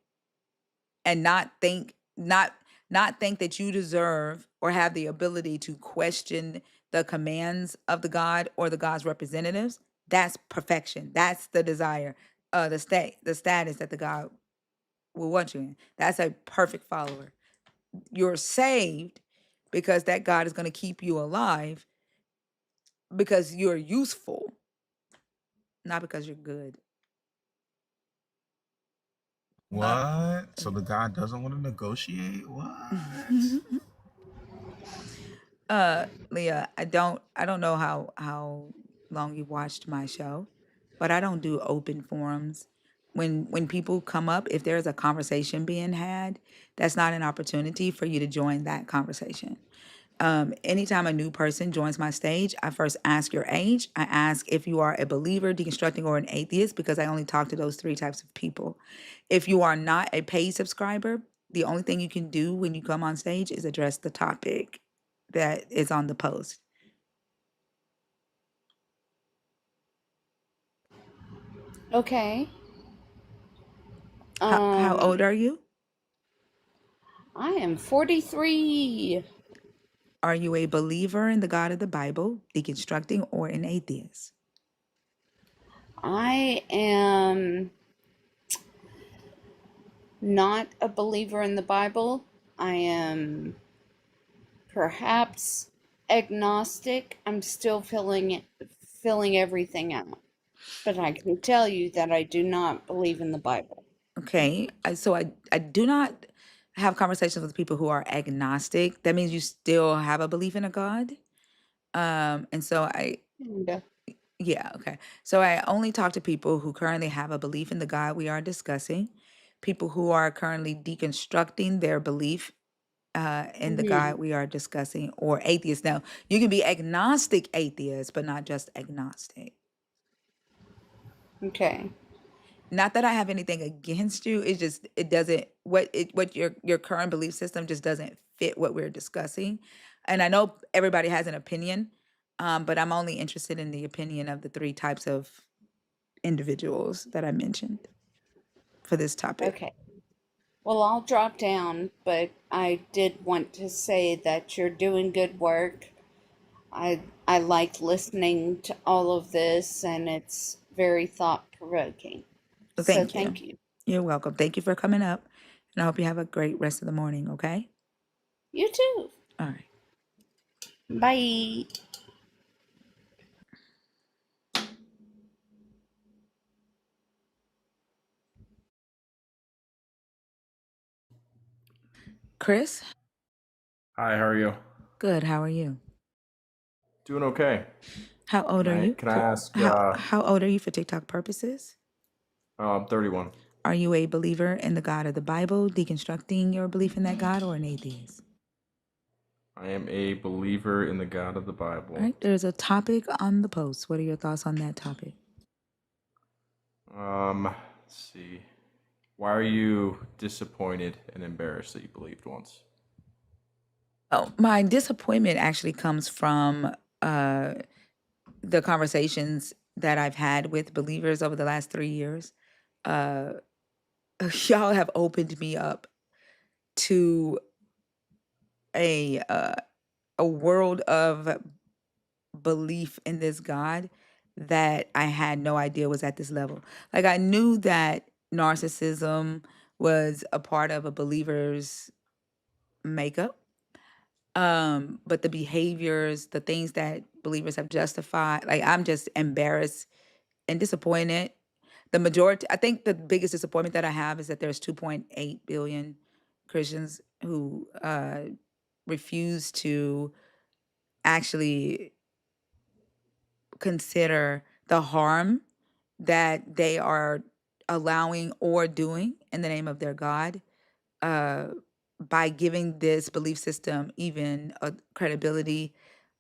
and not think that you deserve or have the ability to question the commands of the God or the God's representatives. That's perfection. That's the desire, the status that the God will want you in. That's a perfect follower. You're saved because that God is going to keep you alive because you're useful, not because you're good. What? So the guy doesn't want to negotiate? What? Leah, I don't know how long you watched my show, but I don't do open forums. When people come up, if there's a conversation being had, that's not an opportunity for you to join that conversation. Anytime a new person joins my stage, I first ask your age. I ask if you are a believer, deconstructing, or an atheist, because I only talk to those three types of people. If you are not a paid subscriber, the only thing you can do when you come on stage is address the topic that is on the post. Okay. How old are you? I am 43. Are you a believer in the God of the Bible, deconstructing, or an atheist? I am not a believer in the Bible. I am perhaps agnostic. I'm still filling everything out. But I can tell you that I do not believe in the Bible. Okay, so I do not have conversations with people who are agnostic. That means you still have a belief in a God. And so Kinda. yeah, okay. So I only talk to people who currently have a belief in the God we are discussing, people who are currently deconstructing their belief in the God Mhm. we are discussing, or atheists. Now, you can be agnostic atheist, but not just agnostic. Okay. Not that I have anything against you. It's just it doesn't what your current belief system just doesn't fit what we're discussing. And I know everybody has an opinion, but I'm only interested in the opinion of the three types of individuals that I mentioned for this topic. Okay. Well, I'll drop down, but I did want to say that you're doing good work. I like listening to all of this, and it's very thought provoking. So So thank you. thank you. You're welcome. Thank you for coming up, and I hope you have a great rest of the morning. Okay. You too. All right. Bye. Chris. Hi, how are you? Good. How are you? Doing okay. How old are you? Can I ask? How old are you for TikTok purposes? I'm 31. Are you a believer in the God of the Bible, deconstructing your belief in that God, or an atheist? I am a believer in the God of the All Bible. right, there's a topic on the post. What are your thoughts on that topic? Let's see. Why are you disappointed and embarrassed that you believed once? Oh, my disappointment actually comes from the conversations that I've had with believers over the last 3 years. Uh, y'all have opened me up to a uh, a world of belief in this God that I had no idea was at this level. Like I knew that narcissism was a part of a believer's makeup. But the behaviors, the things that believers have justified, like I'm just embarrassed and disappointed. The majority, I think the biggest disappointment that I have is that there's 2.8 billion Christians who refuse to actually consider the harm that they are allowing or doing in the name of their God, by giving this belief system even a credibility,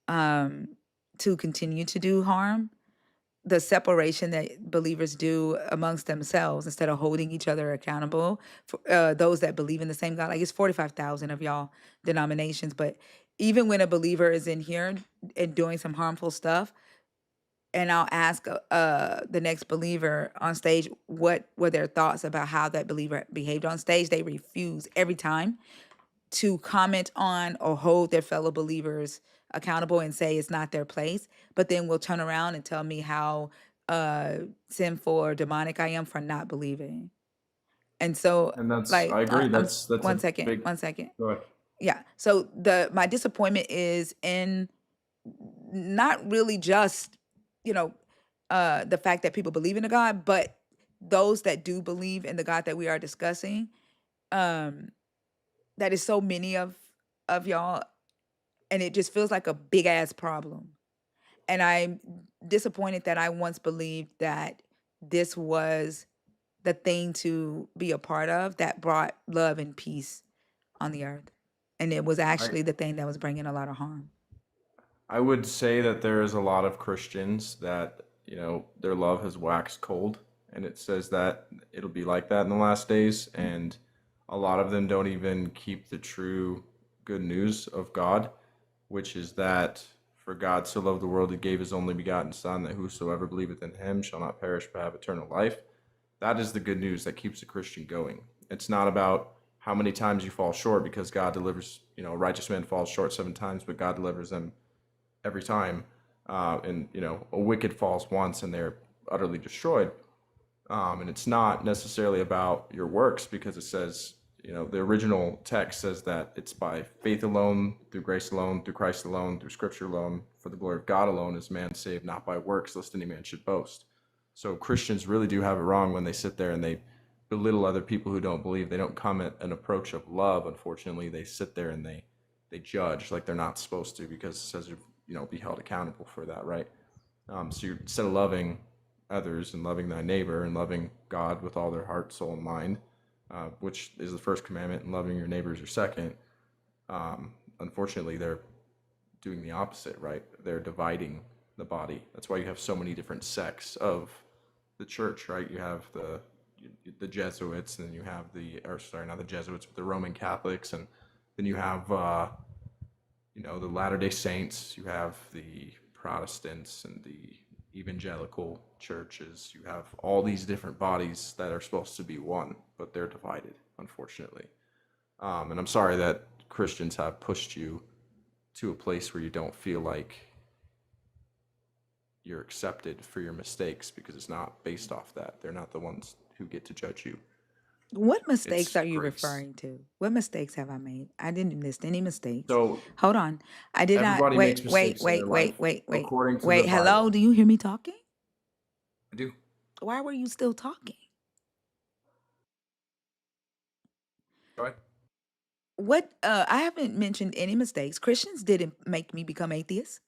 to continue to do harm. The separation that believers do amongst themselves instead of holding each other accountable for those that believe in the same God. Like it's 45,000 of y'all denominations, but even when a believer is in here and doing some harmful stuff, and I'll ask the next believer on stage what were their thoughts about how that believer behaved on stage, they refuse every time to comment on or hold their fellow believers accountable and say it's not their place, but then will turn around and tell me how sinful or demonic I am for not believing. And so, And that's like, I agree. I'm That's a one second, big. one second. Go ahead. Yeah. So my disappointment is in not really just, you know, the fact that people believe in a God, but those that do believe in the God that we are discussing. That is so many of y'all, and it just feels like a big ass problem. And I'm disappointed that I once believed that this was the thing to be a part of that brought love and peace on the earth. And it was I actually the thing that was bringing a lot of harm. I would say that there is a lot of Christians that, their love has waxed cold, and it says that it'll be like that in the last days, and a lot of them don't even keep the true good news of God, which is that for God so loved the world, he gave his only begotten Son, that whosoever believeth in him shall not perish but have eternal life. That is the good news that keeps a Christian going. It's not about how many times you fall short, because God delivers, a righteous man falls short 7 times, but God delivers them every time. And a wicked falls once and they're utterly destroyed. And it's not necessarily about your works, because it says, the original text says that it's by faith alone, through grace alone, through Christ alone, through Scripture alone, for the glory of God alone is man saved, not by works, lest any man should boast. So Christians really do have it wrong when they sit there and they belittle other people who don't believe. They don't come at an approach of love. Unfortunately, they sit there and they judge like they're not supposed to, because it says be held accountable for that, right? So you're, instead of loving others and loving thy neighbor and loving God with all their heart, soul, and mind, which is the first commandment, and loving your neighbor is your second. Unfortunately, they're doing the opposite, right? They're dividing the body. That's why you have so many different sects of the church, right? You have the Jesuits, and then you have not the Jesuits, but the Roman Catholics, and then you have the Latter-day Saints, you have the Protestants and the evangelical churches. You have all these different bodies that are supposed to be one, but they're divided, unfortunately. And I'm sorry that Christians have pushed you to a place where you don't feel like you're accepted for your mistakes, because it's not based off that. They're not the ones who get to judge you. What mistakes It's are you grace. referring to? What mistakes have I made? I didn't list any mistakes. So Hold on. I did not. everybody Wait, makes wait, mistakes in their wait, wait, life, wait, wait, according to the wait. Hello, Bible. do you hear me talking? I do. Why were you still talking? Go ahead. What? I haven't mentioned any mistakes. Christians didn't make me become atheist.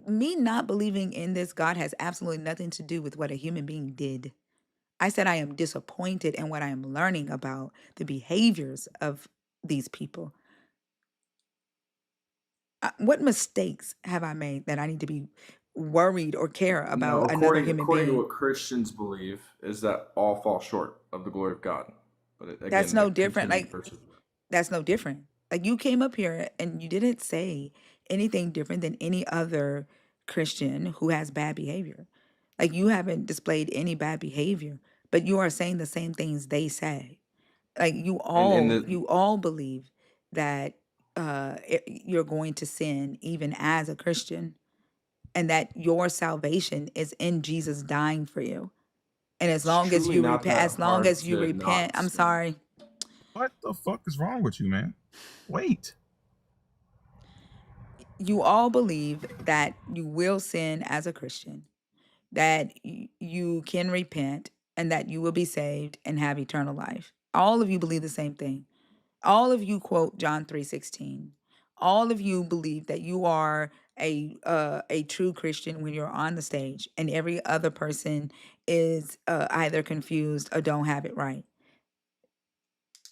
Me not believing in this God has absolutely nothing to do with what a human being did. I said I am disappointed in what I am learning about the behaviors of these people. What mistakes have I made that I need to be worried or care No, about another human according to being? what Christians believe, is that all fall short of the glory of God. But That's again, no they're different. contingent Like, verses. that's no different. Like, you came up here and you didn't say anything different than any other Christian who has bad behavior. Like, you haven't displayed any bad behavior, but you are saying the same things they say. Like, And you all believe that you're going to sin even as a Christian, and that your salvation is in Jesus dying for you. And as it's long as truly you not repent, that as long hard as you to repent, not I'm sin. sorry, What the fuck is wrong with you, man? Wait. you all believe that you will sin as a Christian, that you can repent, and that you will be saved and have eternal life. All of you believe the same thing. all of you quote John 3:16. All of you believe that you are a true Christian when you're on the stage, and every other person is either confused or don't have it right.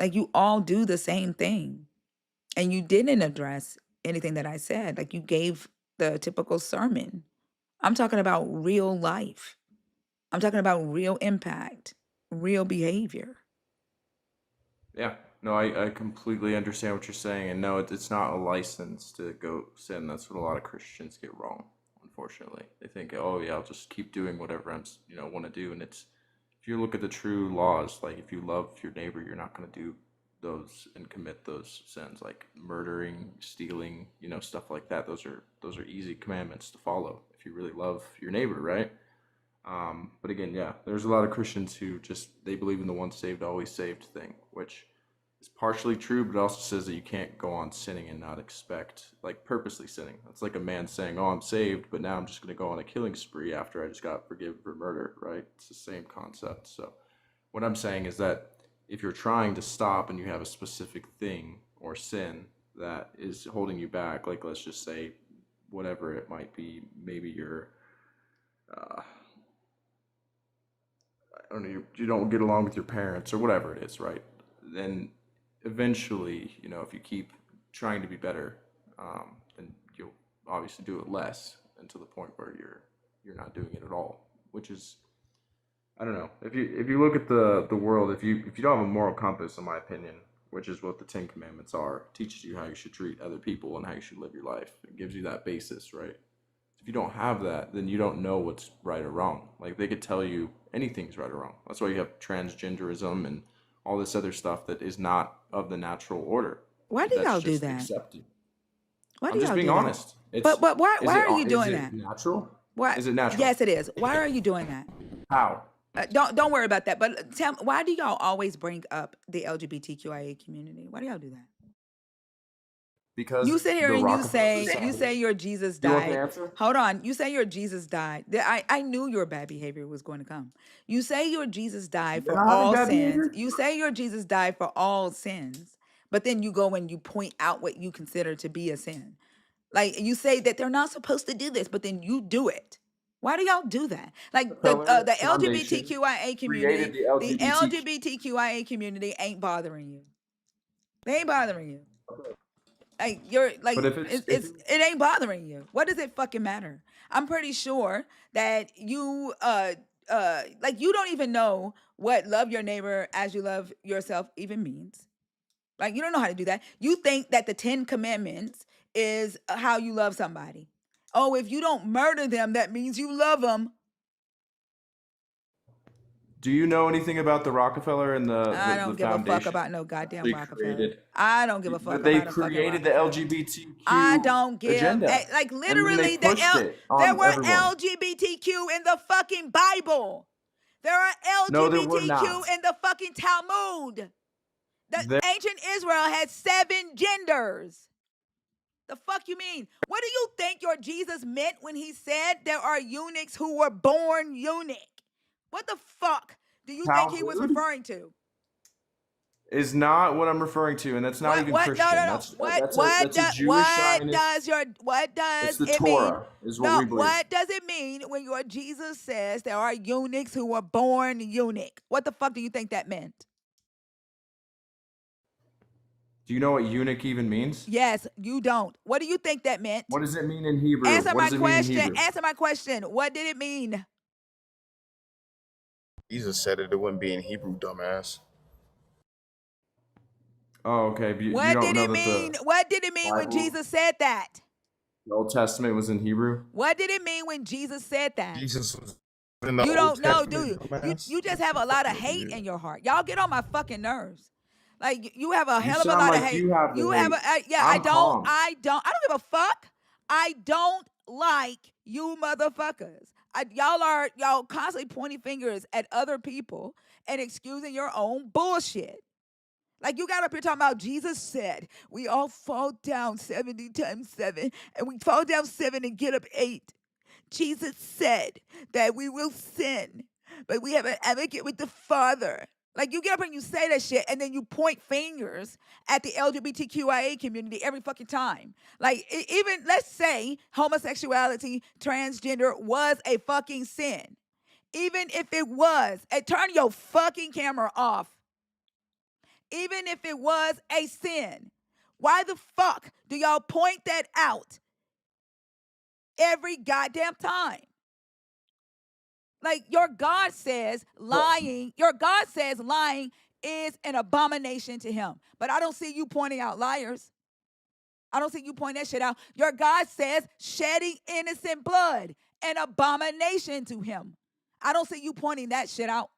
Like, you all do the same thing, and you didn't address anything that I said. Like, you gave the typical sermon. I'm talking about real life. I'm talking about real impact, real behavior. Yeah, no, I completely understand what you're saying, and no, it's not a license to go sin. That's what a lot of Christians get wrong, unfortunately. They think, oh yeah, I'll just keep doing whatever want to do, and it's if you look at the true laws, like if you love your neighbor, you're not going to do those and commit those sins like murdering, stealing, stuff like that. Those are easy commandments to follow if you really love your neighbor, right? But again, yeah, there's a lot of Christians who they believe in the once saved, always saved thing, which is partially true, but it also says that you can't go on sinning and not expect, like purposely sinning. That's like a man saying, oh, I'm saved, but now I'm just going to go on a killing spree after I just got forgiven for murder, right? It's the same concept. So what I'm saying is that if you're trying to stop and you have a specific thing or sin that is holding you back, like let's just say whatever it might be, maybe you're I don't know, you don't get along with your parents or whatever it is, right? Then eventually, if you keep trying to be better, then you'll obviously do it less, and to the point where you're not doing it at all, which is, I don't know. If you look at the world, if you don't have a moral compass, in my opinion, which is what the Ten Commandments are, it teaches you how you should treat other people and how you should live your life. It gives you that basis, right? If you don't have that, then you don't know what's right or wrong. Like they could tell you anything's right or wrong. That's why you have transgenderism and all this other stuff that is not of the natural order. Why do That's y'all do just that? accepted. Why do I'm just y'all being do that? honest. But why Is it are you doing is that? it natural? Why? Is it natural? Yes, it is. Why are you doing that? How? Don't worry about that. But tell me, why do y'all always bring up the LGBTQIA community? Why do y'all do that? Because You sit here the and you Rockefeller say Society. your Jesus You want the died. answer? Hold on. You say your Jesus died. I knew your bad behavior was going to come. You say your Jesus died You're for not having all bad sins. behavior? You say your Jesus died for all sins, but then you go and you point out what you consider to be a sin. Like you say that they're not supposed to do this, but then you do it. Why do y'all do that? Like Rockefeller the Foundation LGBTQIA created community, the the LGBT. LGBTQIA community ain't bothering you. They ain't bothering you. Like you're But like if it's if it ain't bothering you. What does it fucking matter? I'm pretty sure that you like you don't even know what love your neighbor as you love yourself even means. Like you don't know how to do that. You think that the 10 commandments is how you love somebody. Oh, if you don't murder them, that means you love them. Do you know anything about the Rockefeller and I the don't give a fuck foundation about no goddamn they Rockefeller. created? I don't give a fuck They about a fucking created the Rockefeller. I LGBTQ don't give agenda, like and then they literally pushed it there on were everyone. LGBTQ in the fucking Bible. There are No, there were LGBTQ not. in the fucking Talmud. The There, ancient Israel had 7 genders. The fuck you mean? What do you think your Jesus meant when he said there are eunuchs who were born eunuch? What the fuck do you think he was Talmud referring to? is not what I'm referring to, and that's not even What no Christian. no no That's a Jewish Zionist. what It's does the it mean? Torah, is what No, we believe. what does it mean when your Jesus says there are eunuchs who were born eunuch? What the fuck do you think that meant? Do you know what eunuch even means? Yes, you don't. What do you think that meant? What does it mean in Hebrew? Answer What my does it mean in question. Hebrew? Answer my question. What did it mean? Jesus said it. It wouldn't be in Hebrew, dumbass. Oh, okay. But you What don't did know it that the mean? What did it mean when Bible, Jesus said that? the Old Testament, was in Hebrew. What did it mean when Jesus said that? Jesus was in the You Old don't know, do Testament, you? You dumbass. you just have a lot of Fuck out of hate here. in your heart. Y'all get on my fucking nerves. Like you have a You hell of a sound lot of like hate. you have the You have a hate. yeah. I'm calm. I don't give a fuck. I don't like you motherfuckers. Y'all constantly pointing fingers at other people and excusing your own bullshit. Like you got up here talking about Jesus said we all fall down 70 times 7 and we fall down 7 and get up 8. Jesus said that we will sin, but we have an advocate with the Father. Like, you get up and you say that shit, and then you point fingers at the LGBTQIA community every fucking time. Like, even, let's say homosexuality, transgender was a fucking sin. Even if it was, turn your fucking camera off. Even if it was a sin, why the fuck do y'all point that out every goddamn time? Like, your God says lying is an abomination to him. But I don't see you pointing out liars. I don't see you pointing that shit out. Your God says shedding innocent blood, an abomination to him. I don't see you pointing that shit out.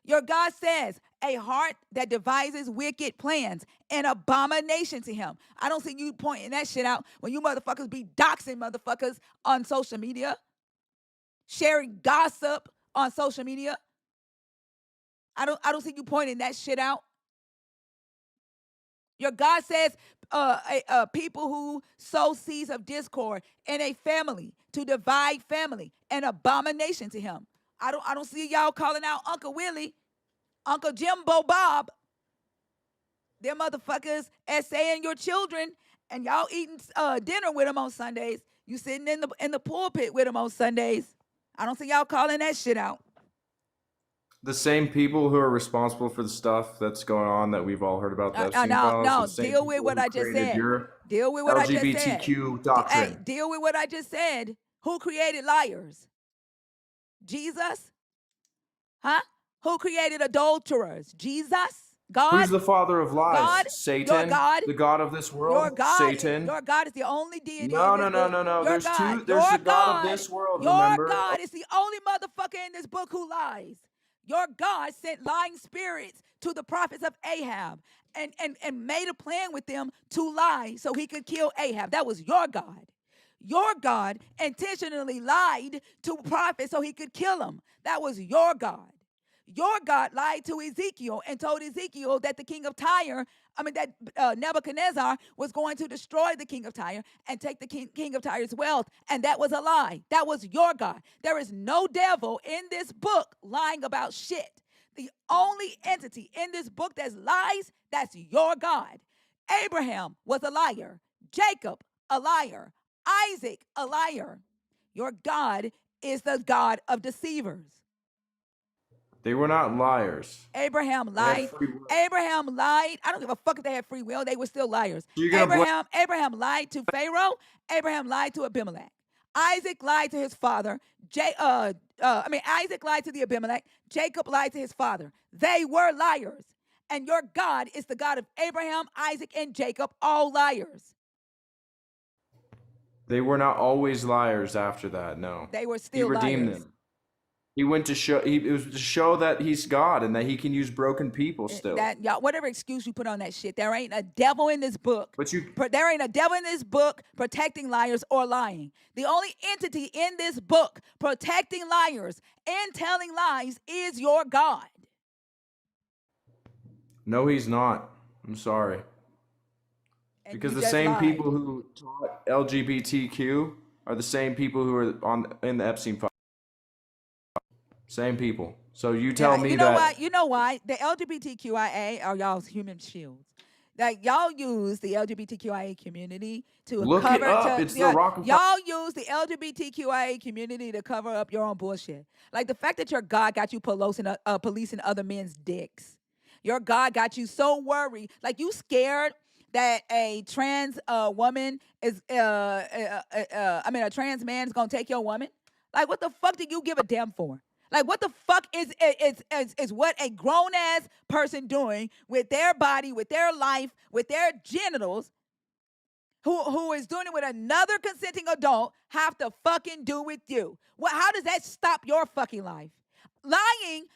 Your God says a heart that devises wicked plans, an abomination to him. I don't see you pointing that shit out when you motherfuckers be doxing motherfuckers on social media, sharing gossip on social media. I don't see you pointing that shit out. Your God says people who sow seeds of discord in a family to divide family, an abomination to him. I don't see y'all calling out Uncle Willie, Uncle Jimbo Bob. Them motherfuckers essaying your children, and y'all eating dinner with them on Sundays. You sitting in the pulpit with them on Sundays. I don't see y'all calling that shit out. The same people who are responsible for the stuff that's going on that we've all heard about, the Epstein files, No, the same deal with people what who I just created said. your Deal with what I just said. LGBTQ Hey, doctrine. deal with what I just said. Who created liars? Jesus? Huh? Who created adulterers? Jesus? God? Who's the father of lies? God? Your Satan? God? The God of this world? Your God, Satan? your God is the only deity No, in this book. no. Your There's God, two. There's the God of this world, your remember? God is the only motherfucker in this book who lies. Your God sent lying spirits to the prophets of Ahab and made a plan with them to lie so he could kill Ahab. That was your God. Your God intentionally lied to prophets so he could kill them. That was your God. Your God lied to Ezekiel and told Ezekiel that the king of Tyre, that Nebuchadnezzar was going to destroy the king of Tyre and take the king of Tyre's wealth. And that was a lie. That was your God. There is no devil in this book lying about shit. The only entity in this book that lies, that's your God. Abraham was a liar. Jacob, a liar. Isaac, a liar. Your God is the God of deceivers. They were not liars. Abraham They had lied. free will. Abraham lied. I don't give a fuck if they had free will. They were still liars. So you're gonna blame? Abraham lied to Pharaoh. Abraham lied to Abimelech. Isaac lied to his father. Isaac lied to the Abimelech. Jacob lied to his father. They were liars. And your God is the God of Abraham, Isaac, and Jacob, all liars. They were not always liars after that. No, They were he still redeemed liars. them. He went to show. It was to show that he's God and that he can use broken people still. That y'all, whatever excuse you put on that shit, there ain't a devil in this book. There ain't a devil in this book protecting liars or lying. The only entity in this book protecting liars and telling lies is your God. No, he's not. I'm sorry. And because you the just same lied. people who taught LGBTQ are the same people who are in the Epstein file. Same people. So you tell me you know that. why? You know why? The LGBTQIA are y'all's human shields. Like, y'all use the LGBTQIA community to Look cover it up. It's the Rockefeller. y'all use the LGBTQIA community to cover up your own bullshit. Like the fact that your God got you policing other men's dicks. Your God got you so worried, like you scared that a trans woman is a trans man is gonna take your woman. Like, what the fuck do you give a damn for? Like, what the fuck is what a grown ass person doing with their body, with their life, with their genitals, who is doing it with another consenting adult, have to fucking do with you? How does that stop your fucking life? Lying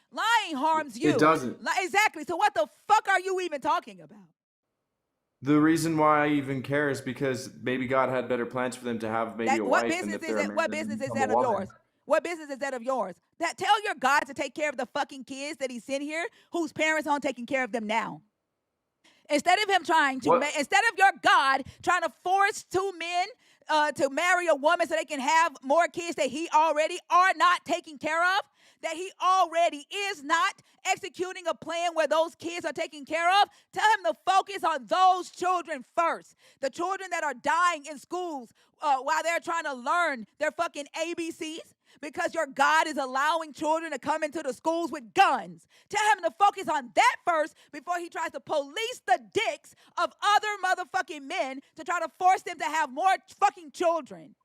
harms you. It doesn't. Exactly. So what the fuck are you even talking about? The reason why I even care is because maybe God had better plans for them to have maybe a wife. What business is that of yours? What business is that of yours? Tell your God to take care of the fucking kids that he sent here, whose parents aren't taking care of them now. Instead of him instead of your God trying to force two men to marry a woman so they can have more kids that he already are not taking care of, that he already is not executing a plan where those kids are taken care of. Tell him to focus on those children first. The children that are dying in schools while they're trying to learn their fucking ABCs because your God is allowing children to come into the schools with guns. Tell him to focus on that first before he tries to police the dicks of other motherfucking men to try to force them to have more fucking children.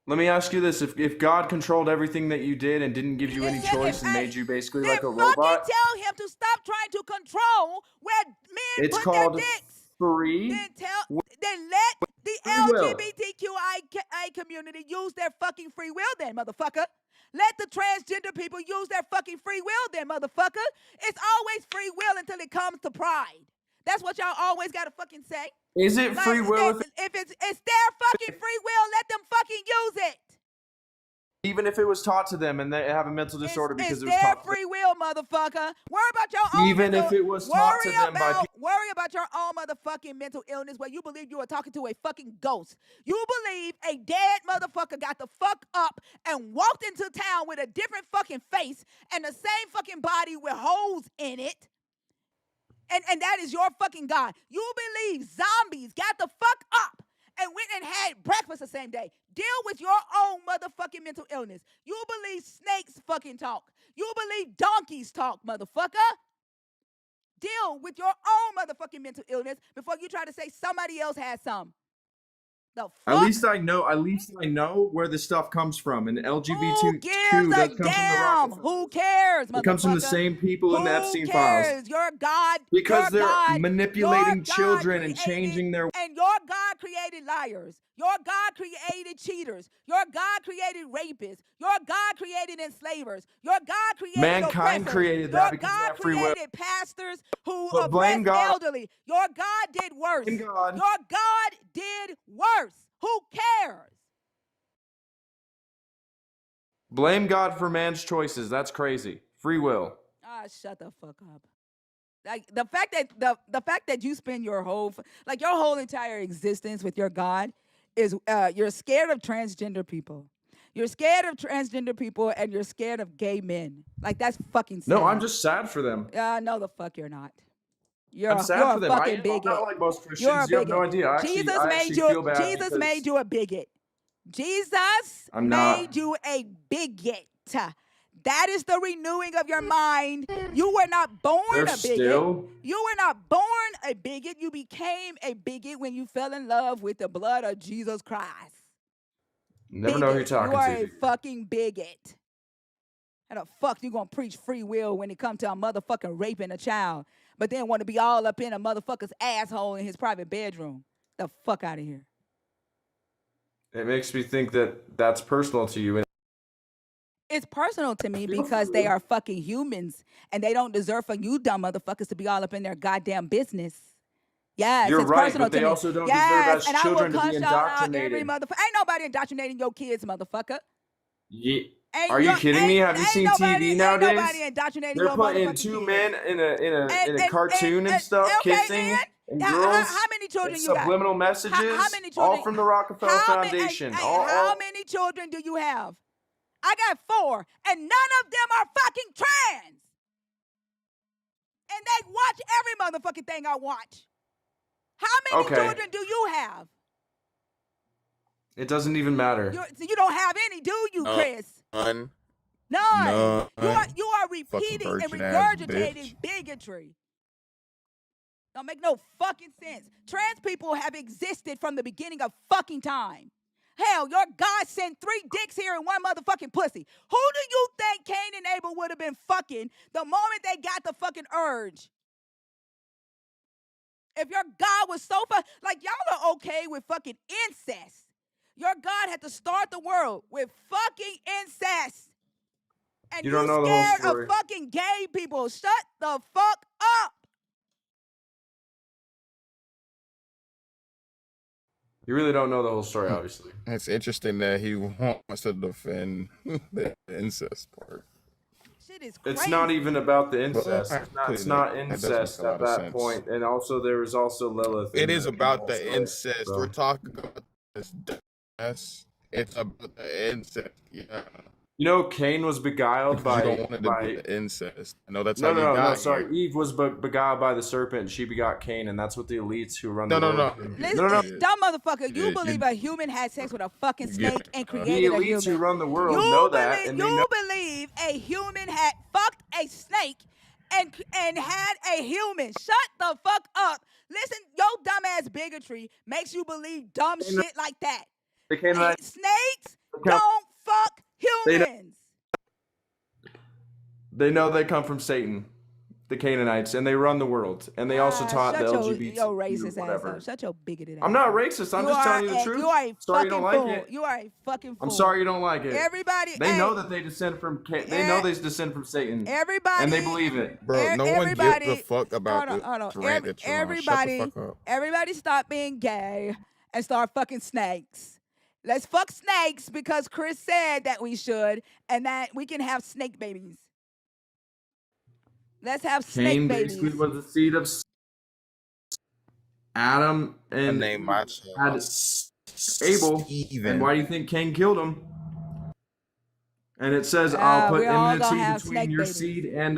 Let me ask you this: if God controlled everything that you did and didn't give you any choice and made you basically like a robot, then fucking tell him to stop trying to control where men it's put their called dicks. free. Then let the Free will. LGBTQIA community use their fucking free will then, motherfucker. Let the transgender people use their fucking free will then, motherfucker. It's always free will until it comes to pride. That's what y'all always gotta fucking say. Is it free will if it's their fucking free will, let them fucking use it. even if it was taught to them and they have a mental disorder because it was their taught free will, motherfucker. Worry about your own even if it was taught to them by people. Worry about your own motherfucking mental illness where you believe you are talking to a fucking ghost. You believe a dead motherfucker got the fuck up and walked into town with a different fucking face and the same fucking body with holes in it. And that is your fucking God. You believe zombies got the fuck up and went and had breakfast the same day. Deal with your own motherfucking mental illness. You believe snakes fucking talk. You believe donkeys talk, motherfucker. Deal with your own motherfucking mental illness before you try to say somebody else has some. The fuck? At least I know where the stuff comes from. And Who gives LGBTQ a damn? Who cares, motherfucker? It comes from the same people in the Epstein files. Your God, because your they're God, manipulating children and changing their. And your God created liars. Your God created cheaters. Your God created rapists. Your God created enslavers. Your God created mankind oppressors. created that your because God they have free will. Created pastors who blame oppressed God. elderly. Your God did worse. Blame God. Your God did worse. Who cares? Blame God for man's choices. That's crazy. Free will. Ah, shut the fuck up. Like the fact that you spend your whole entire existence with your God is you're scared of transgender people. You're scared of transgender people and you're scared of gay men. Like that's fucking sad. No, I'm just sad for them. No, the fuck you're not. I'm sad for them. Fucking bigot. I'm not like most Christians. You're a bigot. You have no idea. I actually feel bad. Jesus made you a bigot. Jesus made you a bigot. That is the renewing of your mind. You were not born a bigot. You were not born a bigot. You became a bigot when you fell in love with the blood of Jesus Christ. Never know who you're talking to. You are a fucking bigot. How the fuck you gonna preach free will when it comes to a motherfucking raping a child, but then want to be all up in a motherfucker's asshole in his private bedroom? The fuck out of here. It makes me think that that's personal to you. It's personal to me because they are fucking humans and they don't deserve for you dumb motherfuckers to be all up in their goddamn business. Yes, you're it's right, personal but they to me. also don't deserve as children to be indoctrinated. Ain't nobody indoctrinating your kids, motherfucker. Yeah. Are you kidding me? Have you seen TV nowadays? Ain't nobody indoctrinating They're your putting two men in a cartoon and stuff, kissing and girls. How many children you got? Subliminal messages. How many children? All from the Rockefeller Foundation. How many children do you have? I got 4, and none of them are fucking trans. And they watch every motherfucking thing I watch. How many children do you have? It doesn't even matter. You don't have any, do you, Chris? None. None. You are repeating and regurgitating bigotry. Don't make no fucking sense. Trans people have existed from the beginning of fucking time. Hell, your God sent 3 dicks here and 1 motherfucking pussy. Who do you think Cain and Abel would have been fucking the moment they got the fucking urge? If your God was so like y'all are okay with fucking incest. Your God had to start the world with fucking incest. And you don't know the whole story. Of fucking gay people. Shut the fuck up. You really don't know the whole story, obviously. It's interesting that he wants to defend the incest part. Shit is crazy. It's not even about the incest. It's not incest at that point. And also, there was also Lilith. It is about the incest. We're talking about it's about the incest. Yeah, You know, Cain was beguiled because you don't by want to do by the incest. I know that's how no, you no, no, no. got Sorry, here. Eve was beguiled by the serpent, and she begot Cain, and that's what the elites who run the No, no, world no. do. You, No, no, Listen, no. you, dumb motherfucker, you you, believe you, a human had sex with a fucking you get snake it. and The created a elites who human. run the world You know that, believe and they know. you believe a human had fucked a snake and had a human. Shut the fuck up. Listen, your dumbass bigotry makes you believe dumb shit like that. The Canaanites, Snakes don't fuck they know, humans. they know they come from Satan, the Canaanites, and they run the world, and they also taught the Shut your LGBTQ racist ass whatever. up. Shut your bigoted I'm ass not up. racist. I'm You just are telling you the you truth. are a Sorry you don't fucking like fool. it. You are a fucking I'm fool. sorry you don't like it. Everybody, They know that they descend from. They know they descend from Satan, and they everybody, believe it. Bro, no one gives a everybody. fuck about the Hold on. rant that you're on. Shut the fuck up. Everybody, stop being gay and start fucking snakes. Let's fuck snakes because Chris said that we should, and that we can have snake babies. Let's have snake Cain basically babies. was the seed of Adam, I and named my had child Abel. And Steven. why do you think Cain killed him? And it says, "I'll put We're all gonna enmity have between snake your babies. seed and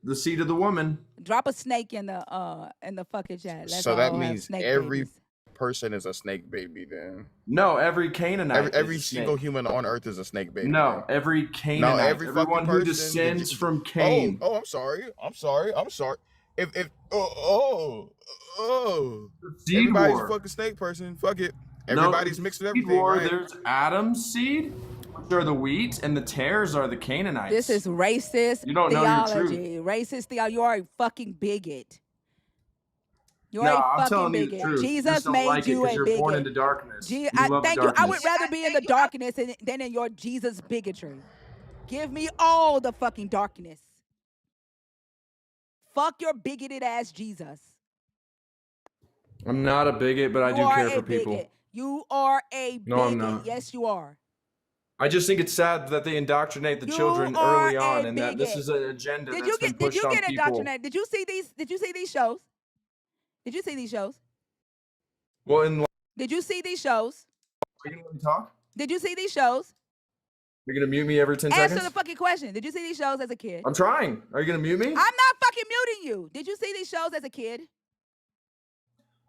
the seed of the woman." Drop a snake in the fucking chat. Let's So that all have means snake every babies. person is a snake baby then. No, every Canaanite Every is a single snake. human on earth is a snake baby then. No, every No, Canaanite, every fucking everyone who person. descends from Cain. I'm sorry. If Seed everybody's a war. fucking snake person, fuck it. No, Everybody's mixed with seed everything, war. right? There's Adam's seed, which are the wheat, and the tares are the Canaanites. This is racist You don't know your truth. theology. Racist theology. You are a fucking bigot. You're No, a I'm fucking telling you the bigot. truth. You Jesus just don't made like it you because a you're born bigot. into darkness. You Thank love the you. I darkness. would rather be in the darkness than in your Jesus bigotry. Give me all the fucking darkness. Fuck your bigoted ass Jesus. I'm not a bigot, but I do care for people. You are a bigot. No, I'm not. Yes, you are. I just think it's sad that they indoctrinate the children early on, and that this is an agenda that's been pushed on people. Indoctrinated? Did you see these shows? Did you see these shows? Well, Did you see these shows? are you gonna let me talk? Did you see these shows? You're gonna mute me every 10 seconds? Answer the fucking question. Did you see these shows as a kid? I'm trying. Are you gonna mute me? I'm not fucking muting you. Did you see these shows as a kid?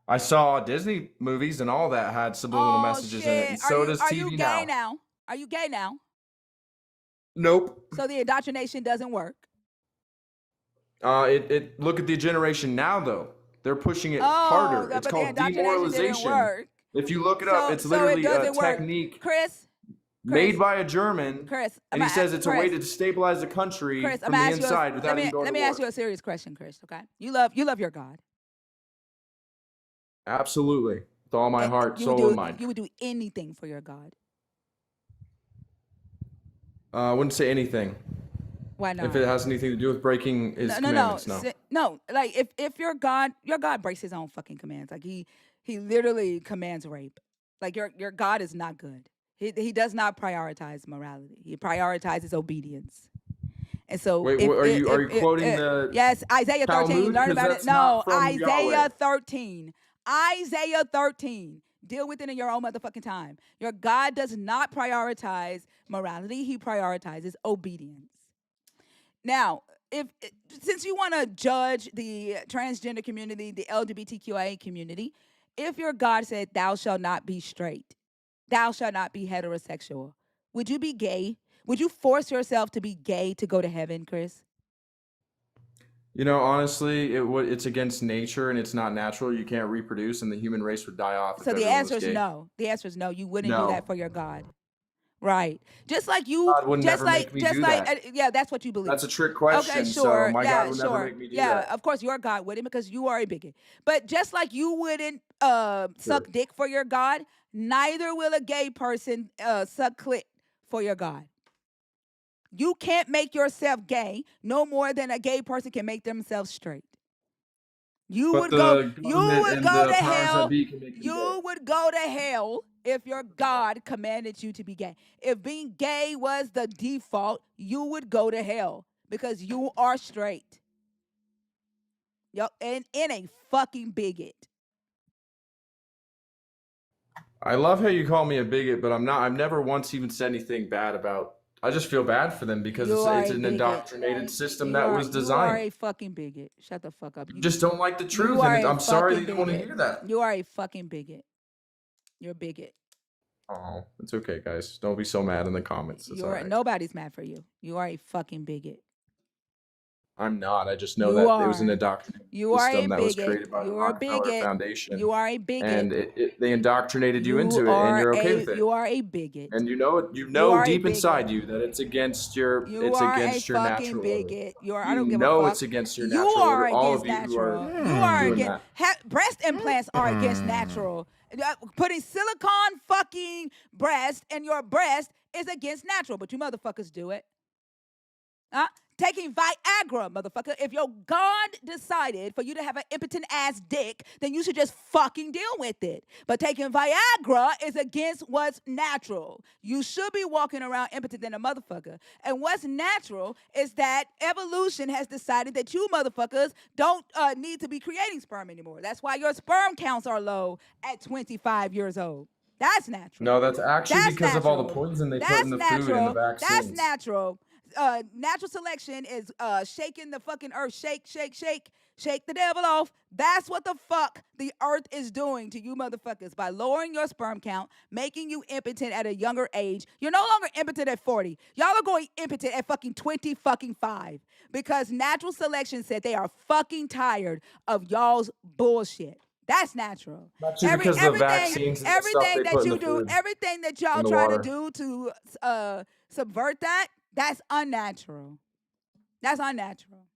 I saw Disney movies and all that had subliminal messages in it, and so does TV Are you gay now? Are you gay now? Nope. So the indoctrination doesn't work. Look at the generation now though. They're pushing it harder. It's called demoralization. If you look it up, it's literally a technique Chris, made by a German. Chris, and he says it's a way to destabilize the country from the inside without even going to war. Let me ask you a serious question, Chris, okay? You love your God. Absolutely. With all my heart, soul, and mind. You would do anything for your God. I wouldn't say anything. Why not? If it has anything to do with breaking his commandments, no. No, like if your God breaks his own fucking commands. Like he literally commands rape. Like your God is not good. He does not prioritize morality. He prioritizes obedience. And so wait, are you quoting the yes, Isaiah 13. Talmud? Learn about it. No, Isaiah Yahweh. 13. Isaiah 13. Deal with it in your own motherfucking time. Your God does not prioritize morality. He prioritizes obedience. Now, since you want to judge the transgender community, the LGBTQIA community, if your God said, "Thou shalt not be straight, thou shalt not be heterosexual," would you be gay? Would you force yourself to be gay to go to heaven, Chris? You know, honestly, it's against nature and it's not natural. You can't reproduce, and the human race would die off. So the answer is no. The answer is no. You wouldn't do that for your God. Right. Just like you, God would never make me do that. Yeah, that's what you believe. That's a trick question. Okay, sure. So my God would never make me do that. Yeah, of course your God wouldn't because you are a bigot. But just like you wouldn't suck dick for your God, neither will a gay person suck clit for your God. You can't make yourself gay no more than a gay person can make themselves straight. You would go to hell. You would go to hell if your God commanded you to be gay. If being gay was the default, you would go to hell because you are straight. And a fucking bigot. I love how you call me a bigot, but I'm not. I've never once even said anything bad about. I just feel bad for them because You are it's a an bigot. indoctrinated system You that are was you are designed. a fucking bigot. Shut the fuck up. You just don't like the You truth, are and a I'm sorry that fucking you don't want to bigot. hear that. You are a fucking bigot. You're a bigot. Oh, it's okay, guys. Don't be so mad in the comments. It's all You're right. nobody's mad for you. You are a fucking bigot. I'm not. I just know You that it was an are. indoctrinated You are a system that was bigot. created by the You're a Rockefeller bigot. Foundation, You are a bigot. and they indoctrinated you into it, and you're okay with it. You are a bigot. And you know it. You You know are a deep bigot. inside you that it's against You are a your fucking natural order. bigot. I You don't give a know fuck. it's against your You natural are order. All of against you who are natural. You are doing against that. breast implants are against natural. Putting silicone fucking breast in your breast is against natural, but you motherfuckers do it. Taking Viagra, motherfucker. If your God decided for you to have an impotent ass dick, then you should just fucking deal with it. But taking Viagra is against what's natural. You should be walking around impotent than a motherfucker. And what's natural is that evolution has decided that you motherfuckers don't need to be creating sperm anymore. That's why your sperm counts are low at 25 years old. That's natural. No, that's actually That's because of all the natural. poison they put in That's the food and the natural. That's vaccines. natural. Natural selection is shaking the fucking earth. Shake, shake, shake. Shake the devil off. That's what the fuck the earth is doing to you motherfuckers by lowering your sperm count, making you impotent at a younger age. You're no longer impotent at 40. Y'all are going impotent at fucking 20 fucking 5 because natural selection said they are fucking tired of y'all's bullshit. That's natural. Actually, because of the vaccines and the stuff Everything they that put in the you do, food everything that and y'all the try to water. do to subvert that, that's unnatural. That's unnatural.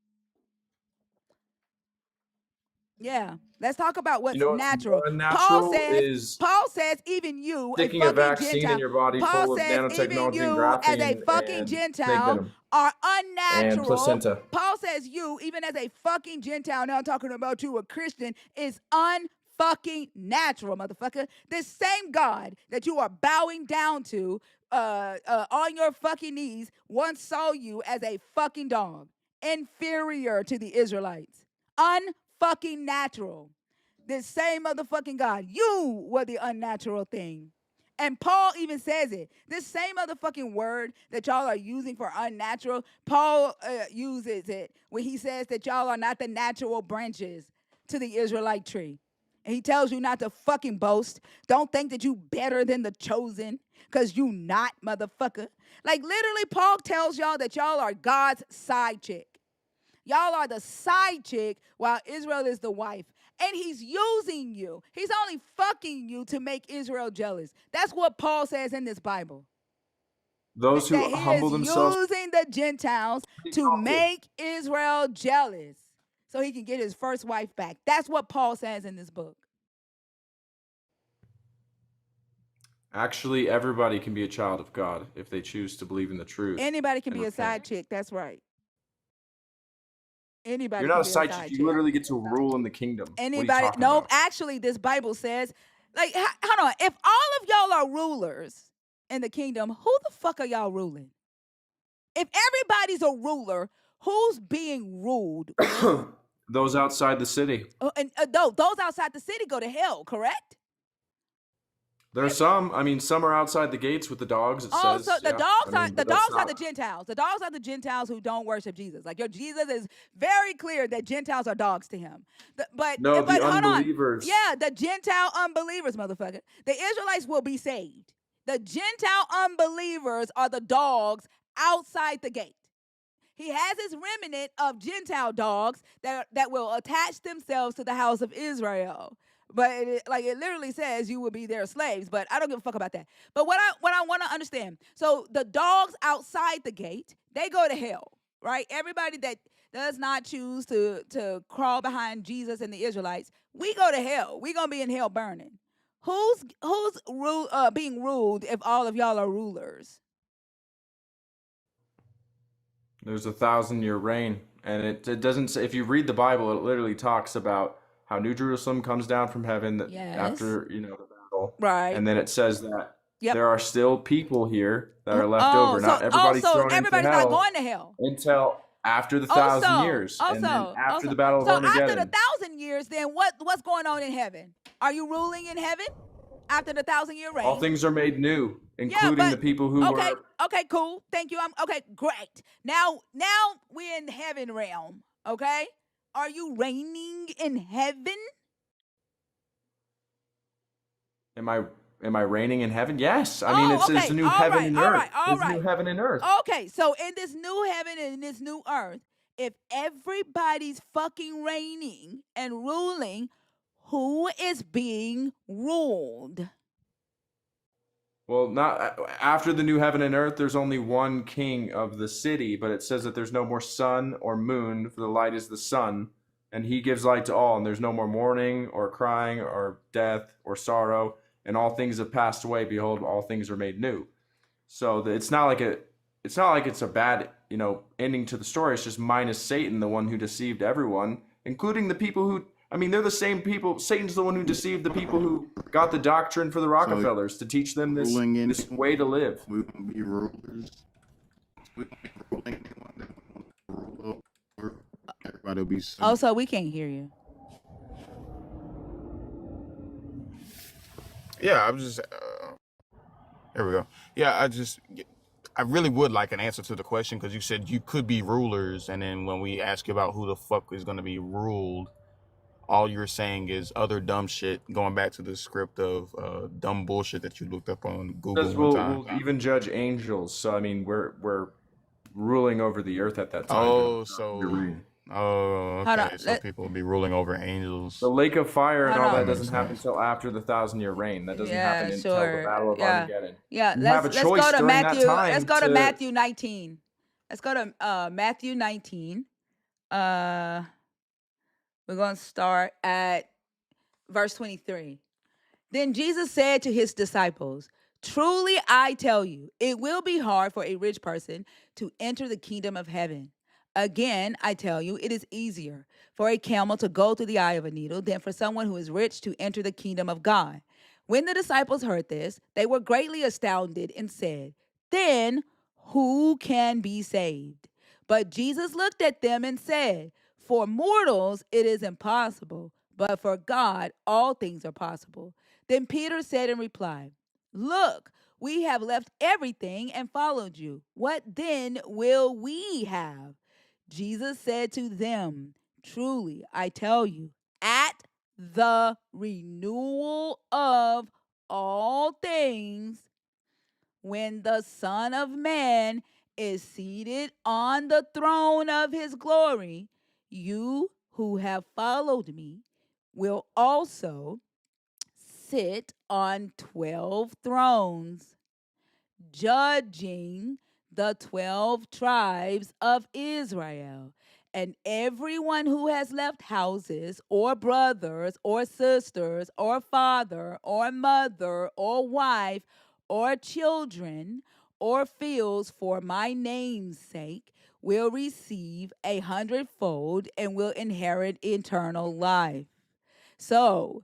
Yeah. Let's talk about what's You know what's natural. more unnatural is Paul says, even you, a sticking a fucking vaccine in Gentile. your body Paul full of says, even nanotechnology and you, as a graphene fucking and snake Gentile, venom are and unnatural. placenta. Paul says, you, even as a fucking Gentile, now I'm talking about you, a Christian, is unfucking natural, motherfucker. This same God that you are bowing down to on your fucking knees once saw you as a fucking dog, inferior to the Israelites. Unfucking natural. This same motherfucking God. You were the unnatural thing. And Paul even says it. This same motherfucking word that y'all are using for unnatural, Paul uses it when he says that y'all are not the natural branches to the Israelite tree. And he tells you not to fucking boast. Don't think that you better than the chosen, because you not, motherfucker. Like literally, Paul tells y'all that y'all are God's side chick. Y'all are the side chick while Israel is the wife. And he's using you. He's only fucking you to make Israel jealous. That's what Paul says in this Bible. Those That who he humble is themselves. using the Gentiles to make Israel jealous so he can get his first wife back. That's what Paul says in this book. Actually, everybody can be a child of God if they choose to believe in the truth. Anybody can and be a repent. side chick. That's right. Anybody You're not can a be a side side chick. chick. You literally get to rule in the kingdom. What are you Anybody? talking No, about? actually, this Bible says, like, hold on. If all of y'all are rulers in the kingdom, who the fuck are y'all ruling? If everybody's a ruler, who's being ruled? Those outside the city. Those outside the city go to hell, correct? There are some. I mean, some are outside the gates with the dogs. It Oh, says. so the Yeah. dogs I mean, the but that's dogs are not. the Gentiles. The dogs are the Gentiles who don't worship Jesus. Like your Jesus is very clear that Gentiles are dogs to him. But No, the hold on. unbelievers. Yeah, the Gentile unbelievers, motherfucker. The Israelites will be saved. The Gentile unbelievers are the dogs outside the gate. He has his remnant of Gentile dogs that will attach themselves to the house of Israel. But it literally says you will be their slaves. But I don't give a fuck about that. But what I want to understand. So the dogs outside the gate, they go to hell, right? Everybody that does not choose to crawl behind Jesus and the Israelites, we go to hell. We gonna be in hell burning. Who's being ruled if all of y'all are rulers? There's a 1,000-year reign, and it doesn't say. If you read the Bible, it literally talks about how New Jerusalem comes down from heaven after the battle, right? And then it says that Yep. there are still people here that are left over. Not everybody's thrown into hell. Not going to hell until after the 1,000 years, and then after the battle of Armageddon. After the 1,000 years, then what's going on in heaven? Are you ruling in heaven? after the 1,000-year All reign. things are made new, Yeah, including the but people who okay, were. okay, cool. Thank you. I'm okay, great. Now we're in heaven realm. Okay, are you reigning in heaven? Am I reigning in heaven? Yes. I mean, Oh, it's a okay. new All heaven right, and all earth. right, all There's a new right. heaven and earth. Okay, so in this new heaven and in this new earth, if everybody's fucking reigning and ruling, who is being ruled? Well, not after the new heaven and earth. There's only one king of the city, but it says that there's no more sun or moon, for the light is the sun, and he gives light to all. And there's no more mourning or crying or death or sorrow, and all things have passed away. Behold, all things are made new. So it's not like it's a bad ending to the story. It's just minus Satan, the one who deceived everyone, including the people who. I mean, they're the same people. Satan's the one who deceived the people who got the doctrine for the Rockefellers to teach them this way to live. We won't be rulers. We won't be ruling anyone that wants to rule over. Everybody will be. Also, we can't hear you. Yeah, I'm just. Here we go. Yeah, I really would like an answer to the question, because you said you could be rulers, and then when we ask you about who the fuck is going to be ruled, all you're saying is other dumb shit, going back to the script of dumb bullshit that you looked up on Google Because one time. we'll even judge angels. So I mean, we're ruling over the earth at that time. Oh, okay. So people will be ruling over angels. The lake of fire and all that doesn't happen until after the 1,000-year reign. That doesn't happen until the battle of Armageddon. Yeah, You have a choice go to during Matthew. that time Let's go to Matthew 19. Let's go to Matthew 19. We're going to start at verse 23. Then Jesus said to his disciples, "Truly I tell you, it will be hard for a rich person to enter the kingdom of heaven. Again, I tell you, it is easier for a camel to go through the eye of a needle than for someone who is rich to enter the kingdom of God." When the disciples heard this, they were greatly astounded and said, "Then who can be saved?" But Jesus looked at them and said, "For mortals it is impossible, but for God all things are possible." Then Peter said in reply, "Look, we have left everything and followed you. What then will we have?" Jesus said to them, "Truly, I tell you, at the renewal of all things, when the Son of Man is seated on the throne of his glory, you who have followed me will also sit on 12 thrones, judging the 12 tribes of Israel. And everyone who has left houses or brothers or sisters or father or mother or wife or children or fields for my name's sake will receive 100-fold and will inherit eternal life. So,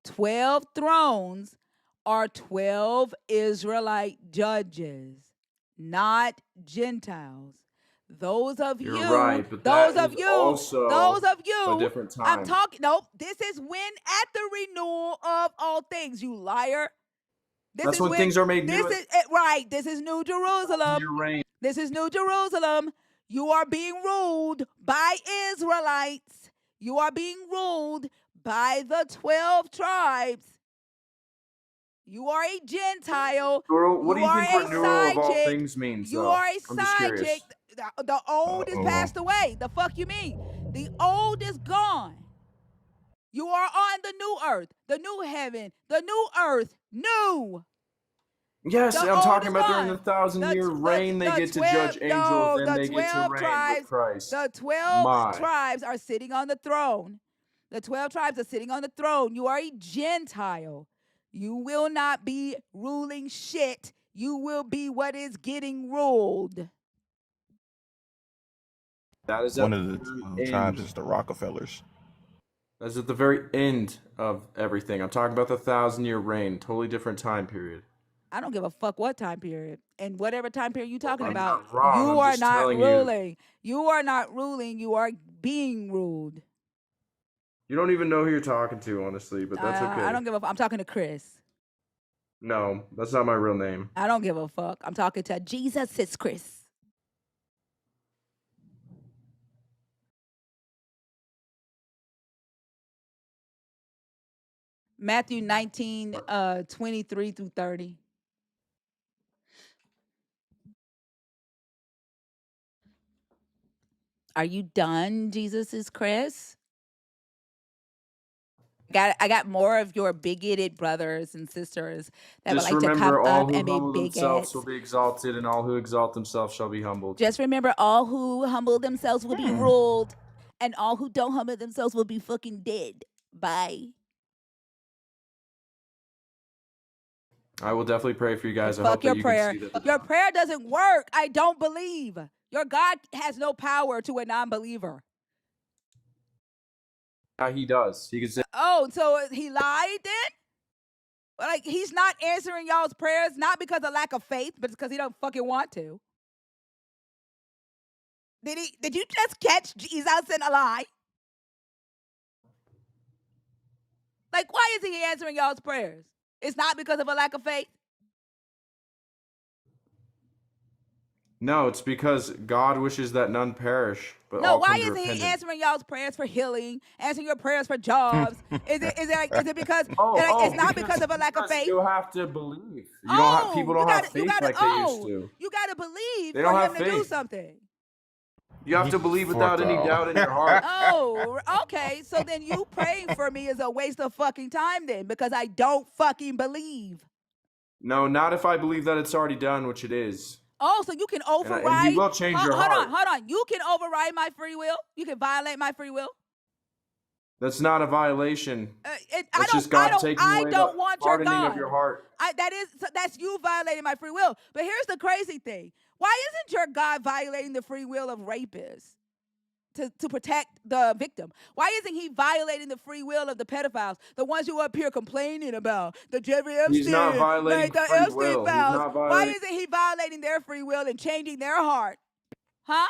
12 thrones are 12 Israelite judges, not Gentiles. Those of You're you, right, but those that of is you, also those of a you, different I'm time. talking, no, this is when at the renewal of all things, you liar. This That's is when when, things are made new. this is it, right, this is New Jerusalem. Your reign. This is New Jerusalem. You are being ruled by Israelites. You are being ruled by the 12 tribes. You are a Gentile. What do you think renewal of all chick. things means, You though? are a I'm just side curious. chick. The old is passed away. The fuck you mean? The old is gone. You are on the new earth, the new heaven, the new earth, new. Yes, The I'm old talking is about during gone. the 1,000-year reign, they get to judge angels, and they get to reign with Christ. The 12 tribes are sitting on the throne. The 12 tribes are sitting on the throne. You are a Gentile. You will not be ruling shit. You will be what is getting ruled. That is One at of the the very tribes end. is the Rockefellers. That's at the very end of everything. I'm talking about the 1,000-year reign, totally different time period. I don't give a fuck what time period. And whatever time period you're talking about, I'm not wrong. you I'm are just not telling you. ruling. You are not ruling. You are being ruled. You don't even know who you're talking to, honestly, but that's okay. I don't give a fuck. I'm talking to Chris. No, that's not my real name. I don't give a fuck. I'm talking to Jesus is Chris. Matthew 19, 23 through 30. Are you done, Jesus is Chris? I got more of your bigoted brothers and sisters that would Just like to come remember, all up who and be humble themselves bigots. will be exalted, and all who exalt themselves shall be humbled. Just remember, all who humble themselves will be ruled, and all who don't humble themselves will be fucking dead. Bye. I will definitely pray for you guys. I hope Fuck that your you can prayer. see that. Your prayer doesn't work. I don't believe. Your God has no power to a non-believer. Yeah, he does. He can say. Oh, so he lied then? Like, he's not answering y'all's prayers, not because of lack of faith, but it's because he don't fucking want to. Did you just catch Jesus in a lie? Like, why isn't he answering y'all's prayers? It's not because of a lack of faith. No, it's because God wishes that none perish, but No, all why come to isn't he repentance. answering y'all's prayers for healing, answering your prayers for jobs? Is it because it's not because of a lack of faith? You have to believe. You don't have people don't have faith like they used to. You gotta believe They for don't him have to do faith. something. You have to believe without any doubt in your heart. Oh, okay. So then you praying for me is a waste of fucking time then, because I don't fucking believe. No, not if I believe that it's already done, which it is. Oh, so you can override. And he will change your heart. Hold on. You can override my free will. You can violate my free will. That's not a violation. I don't want your God. Of your heart. That's you violating my free will. But here's the crazy thing: why isn't your God violating the free will of rapists to protect the victim? Why isn't he violating the free will of the pedophiles, the ones you up here complaining about, the Jeffrey Epstein, He's not violating the free Epstein will. files? Why isn't he violating their free will and changing their heart? Huh?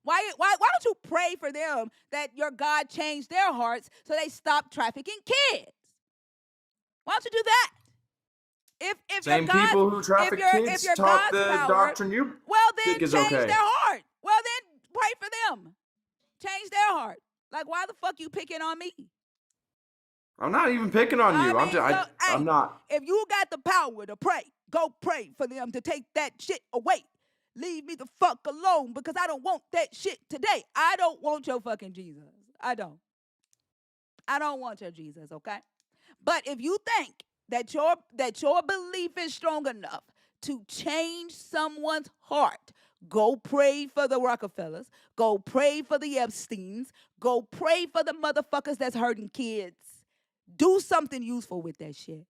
Why don't you pray for them that your God changed their hearts so they stop trafficking kids? Why don't you do that? If Same people who traffic kids talk the doctrine you then think is change okay. their heart. Well, then pray for them. Change their heart. Like, why the fuck you picking on me? I'm not even picking on you. I'm not. If you got the power to pray, go pray for them to take that shit away. Leave me the fuck alone, because I don't want that shit today. I don't want your fucking Jesus. I don't want your Jesus, okay? But if you think that your belief is strong enough to change someone's heart, go pray for the Rockefellers. Go pray for the Epsteins. Go pray for the motherfuckers that's hurting kids. Do something useful with that shit.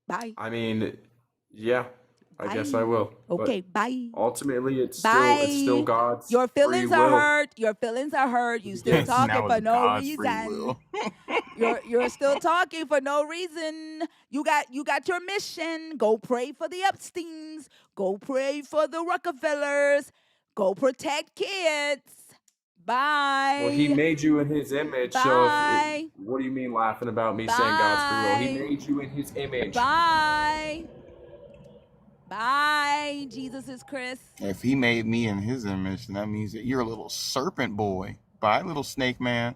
Bye. I mean, yeah, I guess I will. Okay, but bye. Ultimately, it's still God's Your feelings free are will. hurt. Your feelings are hurt. You still talking for no reason. You're still talking for no reason. You got your mission. Go pray for the Epsteins. Go pray for the Rockefellers. Go protect kids. Bye. Well, he made you in his image. Bye. So what do you mean laughing about me saying God's free will? He made you in his image. Bye. Bye. Jesus is Chris. If he made me in his image, then that means that you're a little serpent boy. Bye, little snake man.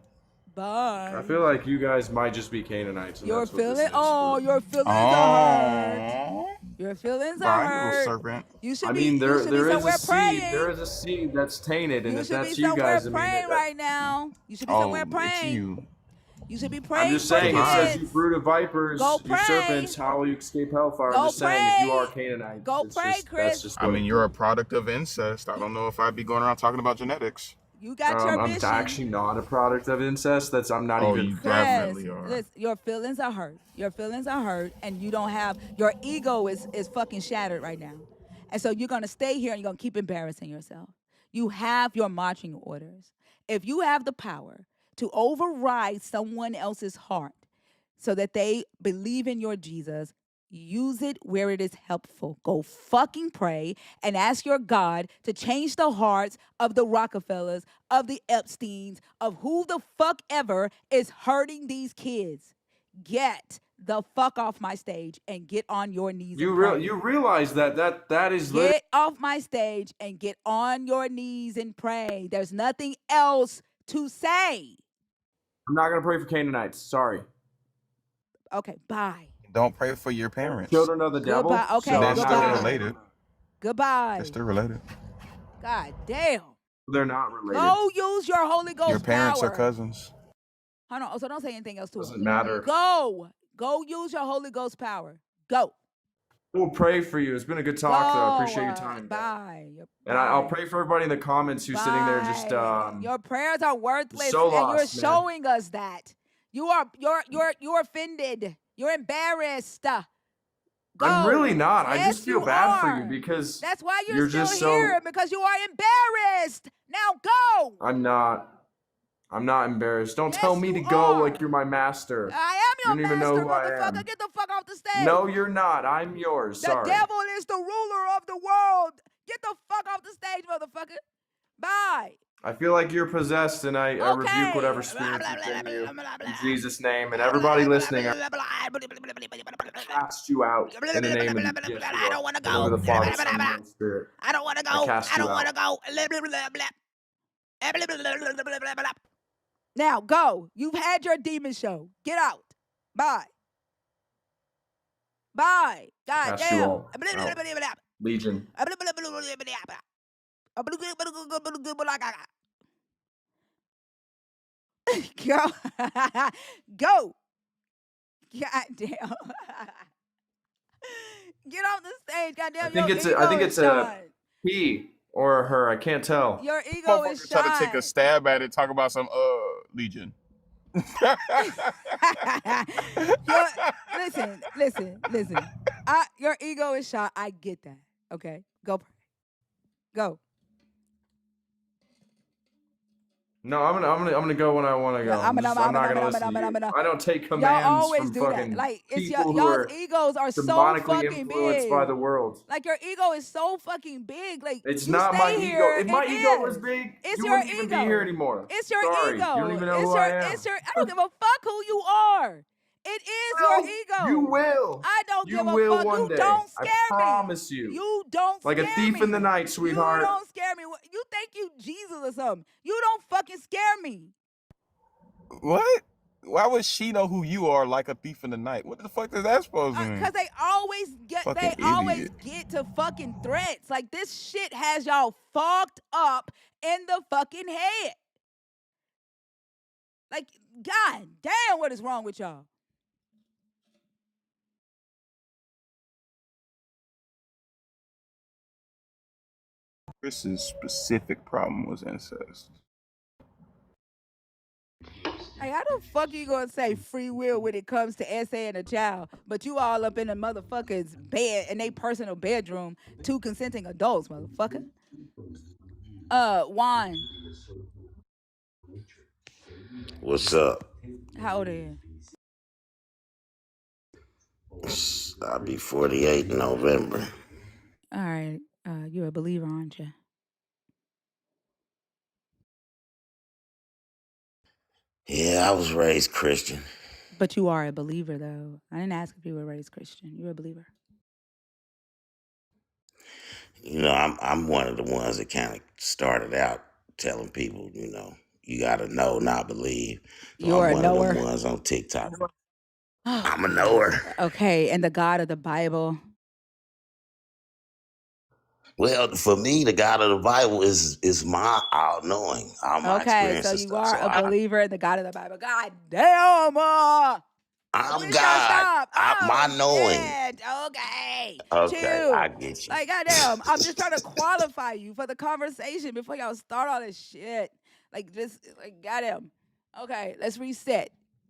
Bye. I feel like you guys might just be Canaanites. And Your that's what this feelings. is. Oh, your feelings are hurt. Your feelings are Bye, hurt. little serpent. You should I be. mean, there you should be is somewhere a seed. praying. There is a seed that's tainted, and You if should that's be you somewhere guys, praying right now. You should be somewhere praying. It's you. You should be praying. I'm just for saying. kids. It says you brood of vipers, Go you pray. serpents. How will you escape hellfire? Go I'm just saying, if you are pray. Canaanites, Go pray, Chris. That's just I mean, you're a product of incest. I don't know if I'd be going around talking about genetics. You got your I'm mission. actually not a product of incest. I'm not even. You definitely are. Listen, your feelings are hurt. Your feelings are hurt, and you don't have your ego is fucking shattered right now, and so you're gonna stay here and you're gonna keep embarrassing yourself. You have your marching orders. If you have the power to override someone else's heart so that they believe in your Jesus, Use it where it is helpful. Go fucking pray and ask your God to change the hearts of the Rockefellers, of the Epsteins, of who the fuck ever is hurting these kids. Get the fuck off my stage and get on your knees and pray. You realize that is literally. Get off my stage and get on your knees and pray. There's nothing else to say. I'm not gonna pray for Canaanites. Sorry. Okay, bye. Don't pray for your parents. Children of the devil. Goodbye. Okay, so They're I'm not still gonna. related. Goodbye. They're still related. God damn. They're not related. Go use your Holy Ghost Your parents power. are cousins. Hold on. So don't say anything else to Doesn't him. matter. Go use your Holy Ghost power. Go. We'll pray for you. It's been a good talk, though. I appreciate your time. Bye. And I'll pray for everybody in the comments who's sitting there just your prayers are worthless, so and lost, you're showing us that. You're offended. You're embarrassed. Go. I'm really not. Yes, I just feel bad for you because that's why you're still just here, because you are embarrassed. Now go. I'm not embarrassed. Don't tell me to you go are. like you're my master. I am your You don't even master, know who I motherfucker. am. Get the fuck off the stage. No, you're not. I'm yours. The Sorry. devil is the ruler of the world. Get the fuck off the stage, motherfucker. Bye. I feel like you're possessed, and I rebuke whatever spirits within you in Jesus' name. And everybody listening, I cast you out in the name of Yeshua. I don't want to Over go. the Father, Son, and Holy Spirit. I don't want to I go. cast I you don't want to out. go. Now go. You've had your demon show. Get out. Bye. Bye. God Cast you damn. all out. Legion. Go. Go. God damn. Get off the stage. God damn. I think it's a he or a her. I can't tell. Your ego is Try to take shot. a stab at it. Talk about some Legion. Listen. Your ego is shot. I get that. Okay, go pray. Go. No, I'm gonna go when I want to go. I'm not gonna listen to you. I don't take commands Y'all always from do fucking that. Like it's people who y'all's are egos are so demonically fucking influenced big. by the world. Like your ego is so fucking big. Like It's you not stay my here, ego. If my it ego is. was big, It's you your wouldn't even be ego. here anymore. It's your Sorry, ego. you don't even know it's who your, I am. It's your. I don't give a fuck who you are. It is Well, your ego. You will. I don't You give a will fuck. one You day. don't scare I me. promise you. You don't like scare a thief me. in the night, sweetheart. You don't scare me. You think you Jesus or something. You don't fucking scare me. What? Why would she know who you are like a thief in the night? What the fuck is that supposed to mean? Because they always get to fucking threats. Like this shit has y'all fucked up in the fucking head. Like, god damn, what is wrong with y'all? Chris's specific problem was incest. Hey, how the fuck you gonna say free will when it comes to essaying a child, but you all up in the motherfucker's bed in their personal bedroom, two consenting adults, motherfucker? Juan. What's up? How old are you? I'll be 48 in November. All right. You're a believer, aren't you? Yeah, I was raised Christian. But you are a believer, though. I didn't ask if you were raised Christian. You're a believer. You know, I'm one of the ones that kind of started out telling people, you know, you got to know, not believe. So You're I'm a one knower. of the ones on TikTok. I'm a knower. Okay, and the God of the Bible? Well, for me, the God of the Bible is my all-knowing, all my experiences. So you are a believer in the God of the Bible. God damn! I'm God. My knowing. Shit. Okay. Okay, Chill. I get you. Like, goddamn, I'm just trying to qualify you for the conversation before y'all start all this shit. Like, just, like, goddamn. Okay, let's reset.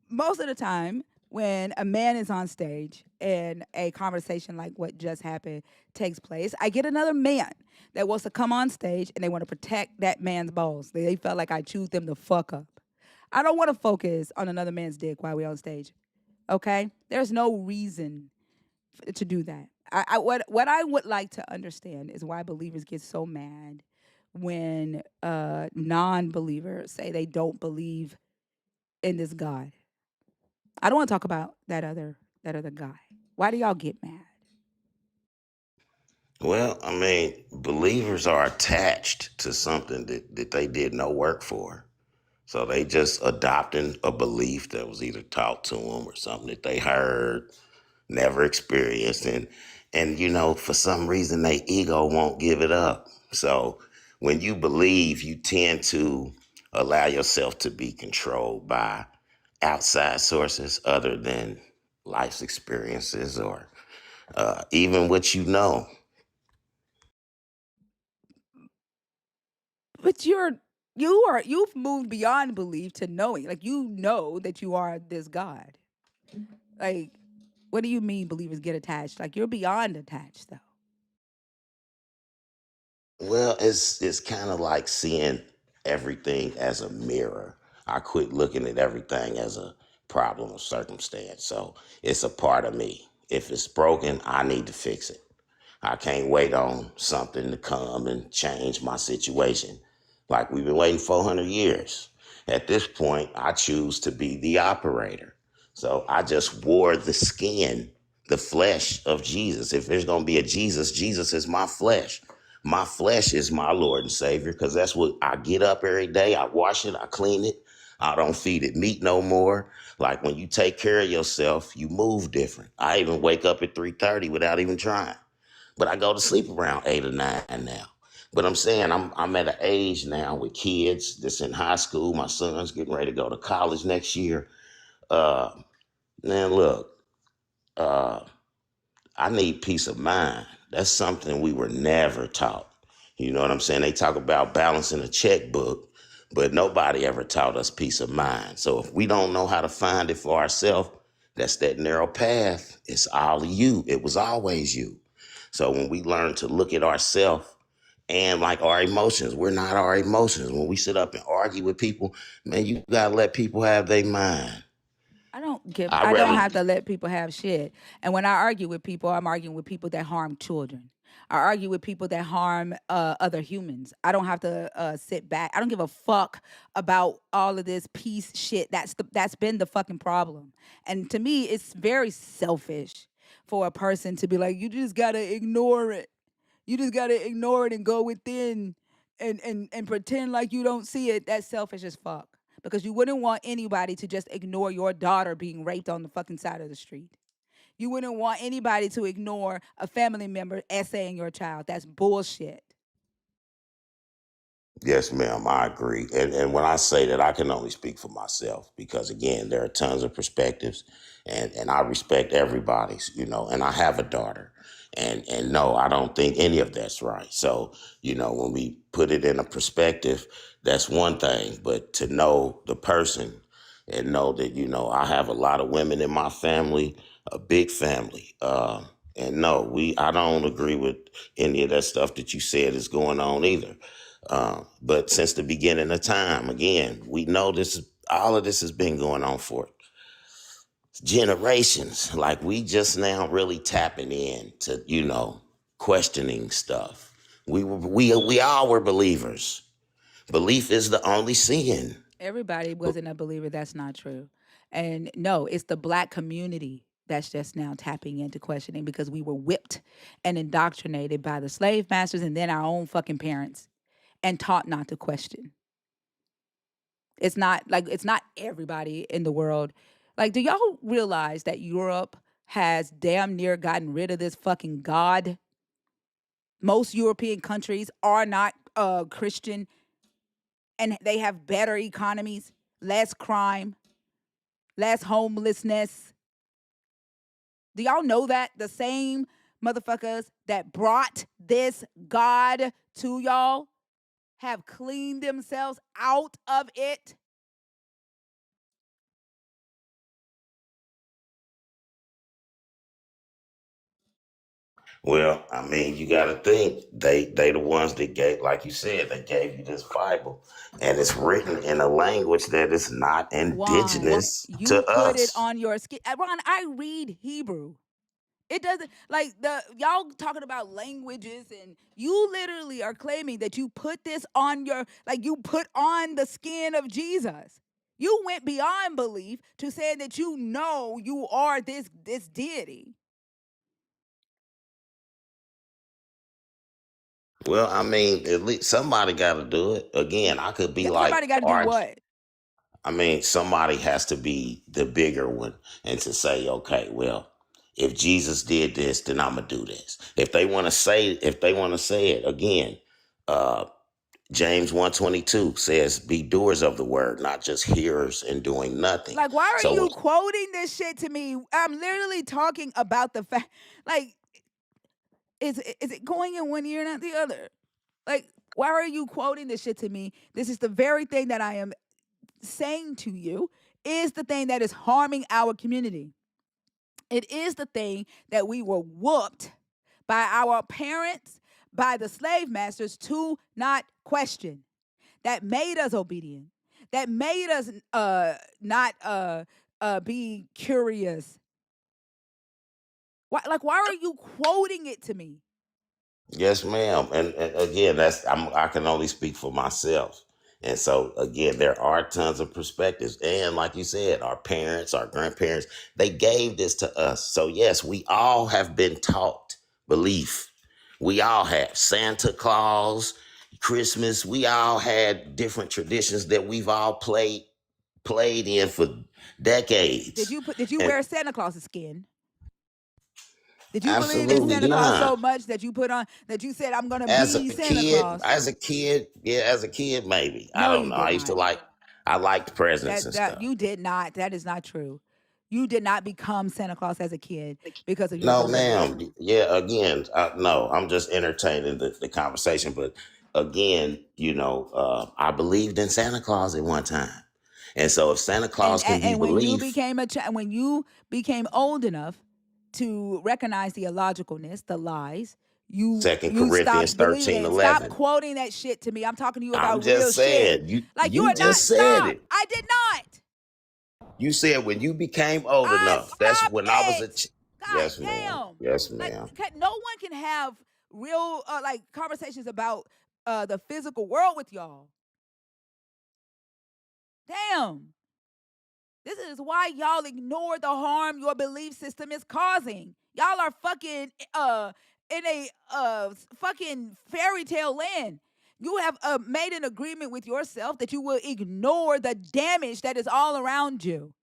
Most of the time, when a man is on stage and a conversation like what just happened takes place, I get another man that wants to come on stage and they want to protect that man's balls. They felt like I chewed them the fuck up. I don't want to focus on another man's dick while we're on stage. Okay? There's no reason to do that. What I would like to understand is why believers get so mad when non-believers say they don't believe in this God. I don't want to talk about that other guy. Why do y'all get mad? Well, I mean, believers are attached to something that they did no work for. So they just adopting a belief that was either taught to them or something that they heard, never experienced, and for some reason their ego won't give it up. So when you believe, you tend to allow yourself to be controlled by outside sources other than life's experiences or even what you know. But you've moved beyond belief to knowing. Like you know that you are this God. Like, what do you mean believers get attached? Like you're beyond attached though. Well, it's kind of like seeing everything as a mirror. I quit looking at everything as a problem or circumstance. So it's a part of me. If it's broken, I need to fix it. I can't wait on something to come and change my situation. Like we've been waiting 400 years. At this point, I choose to be the operator. So I just wore the skin, the flesh of Jesus. If there's going to be a Jesus, Jesus is my flesh. My flesh is my Lord and Savior because that's what I get up every day. I wash it, I clean it. I don't feed it meat no more. Like when you take care of yourself, you move different. I even wake up at 3:30 without even trying. But I go to sleep around 8 or 9 now. But I'm saying I'm at an age now with kids that's in high school. My son's getting ready to go to college next year. Uh, Man, look, uh, I need peace of mind. That's something we were never taught. You know what I'm saying? They talk about balancing a checkbook, but nobody ever taught us peace of mind. So if we don't know how to find it for ourselves, that's that narrow path. It's all you. It was always you. So when we learn to look at ourselves and like our emotions, we're not our emotions. When we sit up and argue with people, man, you gotta let people have their mind. I I don't rather have to let people have shit. And when I argue with people, I'm arguing with people that harm children. I argue with people that harm other humans. I don't have to sit back. I don't give a fuck about all of this peace shit. That's been the fucking problem. And to me, it's very selfish for a person to be like, you just gotta ignore it. You just gotta ignore it and go within and pretend like you don't see it. That's selfish as fuck. Because you wouldn't want anybody to just ignore your daughter being raped on the fucking side of the street. You wouldn't want anybody to ignore a family member essaying your child. That's bullshit. Yes, ma'am, I agree. And when I say that, I can only speak for myself because, again, there are tons of perspectives and I respect everybody's, and I have a daughter. And no, I don't think any of that's right. So, when we put it in a perspective, that's one thing. But to know the person and know that, I have a lot of women in my family, a big family. And no, I don't agree with any of that stuff that you said is going on either. But since the beginning of time, again, we know all of this has been going on for generations. Like we just now really tapping in to, questioning stuff. We all were believers. Belief is the only sin. Everybody wasn't a believer. That's not true. And no, it's the black community that's just now tapping into questioning because we were whipped and indoctrinated by the slave masters and then our own fucking parents and taught not to question. It's not everybody in the world. Like, do y'all realize that Europe has damn near gotten rid of this fucking God? Most European countries are not Christian and they have better economies, less crime, less homelessness. Do y'all know that the same motherfuckers that brought this God to y'all have cleaned themselves out of it? Well, I mean, you got to think they the ones that gave, like you said, they gave you this Bible, and it's written in a language that is not Juan, indigenous you to put it us. on your skin. Ron, I read Hebrew. It doesn't like the y'all talking about languages, and you literally are claiming that you put this on your, like, you put on the skin of Jesus. You went beyond belief to saying that you are this deity. Well, I mean, at least somebody got to do it. Again, I could be like, Somebody got to do RJ. what? I mean, somebody has to be the bigger one and to say, okay, well, if Jesus did this, then I'm gonna do this. If they want to say it again, uh, James 1:22 says, be doers of the word, not just hearers and doing nothing. Like, why are So you quoting this shit to me? I'm literally talking about the fact, like, is it going in one ear and not the other? Like, why are you quoting this shit to me? This is the very thing that I am saying to you is the thing that is harming our community. It is the thing that we were whooped by our parents, by the slave masters to not question. That made us obedient. That made us not be curious. Why are you quoting it to me? yes, ma'am. And again, I can only speak for myself. And so again, there are tons of perspectives. And like you said, our parents, our grandparents, they gave this to us. So yes, we all have been taught belief. We all have Santa Claus, Christmas. We all had different traditions that we've all played in for decades. Did you And wear Santa Claus's skin? Did you believe in absolutely Santa Claus not. so much that you said I'm gonna be Santa Claus? As a kid, maybe. I No, don't you know. did not. I liked presents and That stuff. you did not. That is not true. You did not become Santa Claus as a kid because of your No, beliefs. ma'am. Yeah, again, no, I'm just entertaining the conversation. But again, I believed in Santa Claus at one time. And so if Santa And Claus can be when you believed, became when you became old enough to recognize the illogicalness, the lies, Second you Corinthians stopped 13 believing. Stop 11. quoting that shit to me. I'm talking to you I'm about real just shit. saying, Like, you you are not. just said Stop. it. I did not. You said when you became old I enough. That's stopped when I was a it. God yes, ma'am. damn. Yes, Like, ma'am. no one can have real like conversations about the physical world with y'all. Damn. This is why y'all ignore the harm your belief system is causing. Y'all are fucking in a fucking fairy tale land. You have made an agreement with yourself that you will ignore the damage that is all around you.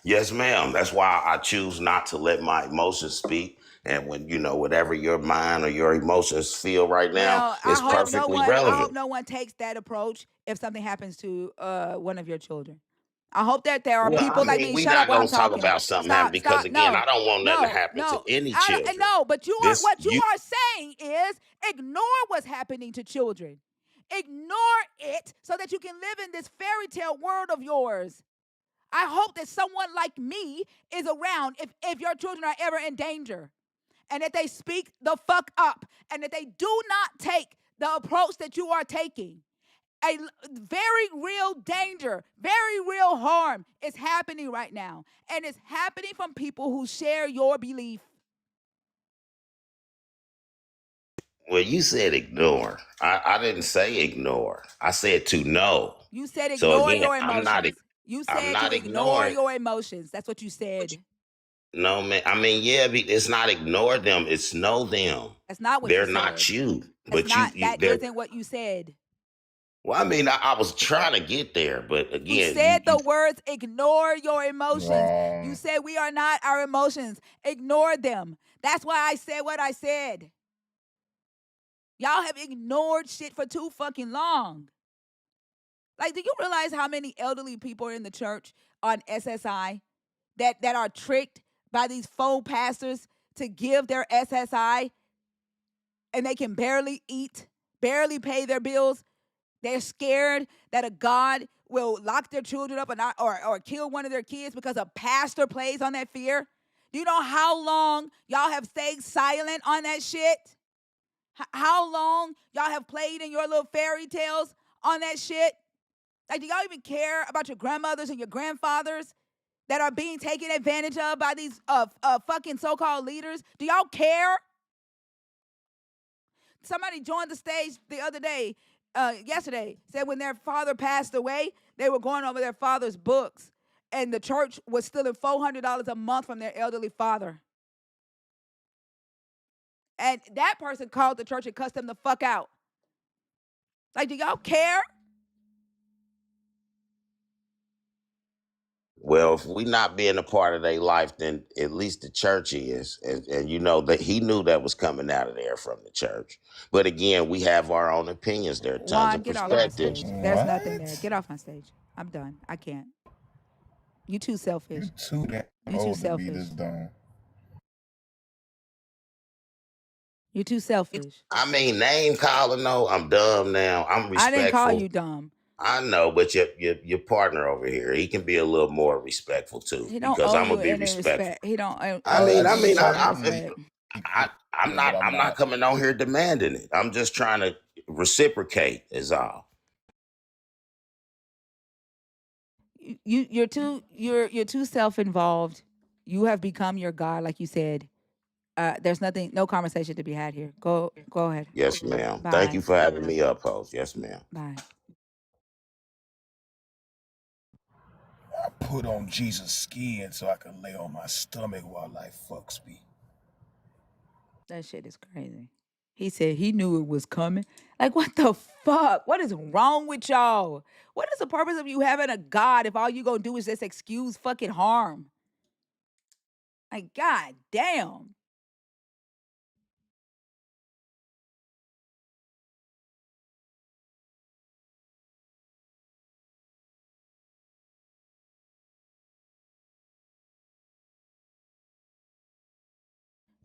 Yes, ma'am. That's why I choose not to let my emotions speak. And when whatever your mind or your emotions feel right now Well, is perfectly relevant. I hope no one takes that approach if something happens to one of your children. I hope that there are Well, I people like mean, me. we Shut up not while gonna I'm talk talking. about something happening Stop, because stop. again, I No, don't want nothing to no, happen to no. any I don't, children. no, but This what you you are saying is ignore what's happening to children. Ignore it so that you can live in this fairy tale world of yours. I hope that someone like me is around if your children are ever in danger, and that they speak the fuck up, and that they do not take the approach that you are taking. A very real danger, very real harm is happening right now. And it's happening from people who share your belief. well, you said ignore. I didn't say ignore. I said to know. You said So ignore again, your emotions. You I'm said to not ignore ignoring. your emotions. That's what you said. No, man. I mean, yeah, it's not ignore them. It's know them. That's not what you They're not said. you, That's but not, you that they're. isn't what you said. Well, I mean, I was trying to get there, but You again, said the words ignore your emotions. You Wrong. said we are not our emotions. Ignore them. That's why I said what I said. Y'all have ignored shit for too fucking long. Like, do you realize how many elderly people are in the church on SSI that are tricked by these faux pastors to give their SSI, and they can barely eat, barely pay their bills? They're scared that a God will lock their children up or kill one of their kids because a pastor plays on that fear. Do you know how long y'all have stayed silent on that shit? How long y'all have played in your little fairy tales on that shit? Like, do y'all even care about your grandmothers and your grandfathers that are being taken advantage of by these fucking so-called leaders? Do y'all care? Somebody joined the stage the other day, yesterday, said when their father passed away, they were going over their father's books, and the church was stealing $400 a month from their elderly father. And that person called the church and cussed them the fuck out. Like, do y'all care? Well, if we not being a part of their life, then at least the church is, and you know that he knew that was coming out of there from the church. But again, we have our own opinions. There are tons Juan, of get off my perspectives. stage. There's nothing there. What? Get off my stage. I'm done. I can't. You too You selfish. too damn You too old to be selfish. this dumb. You're too selfish. I mean, name calling. No, I'm dumb now. I'm I didn't call respectful. you dumb. I know, but your partner over here, he can be a little more respectful too, He don't because owe I'm you gonna be any respectful. respect. He don't I owe mean, you I any mean, fucking I, respect. I'm But not, I'm I'm not not. coming on here demanding it. I'm just trying to reciprocate, is all. You're too self-involved. You have become your God, like you said. There's nothing, no conversation to be had here. Go ahead. Yes, ma'am. Thank you Bye. for having me up, host. Yes, ma'am. Bye. I put on Jesus' skin so I can lay on my stomach while life fucks me. That shit is crazy. He said he knew it was coming. Like, what the fuck? What is wrong with y'all? What is the purpose of you having a God if all you gonna do is just excuse fucking harm? Like, god damn.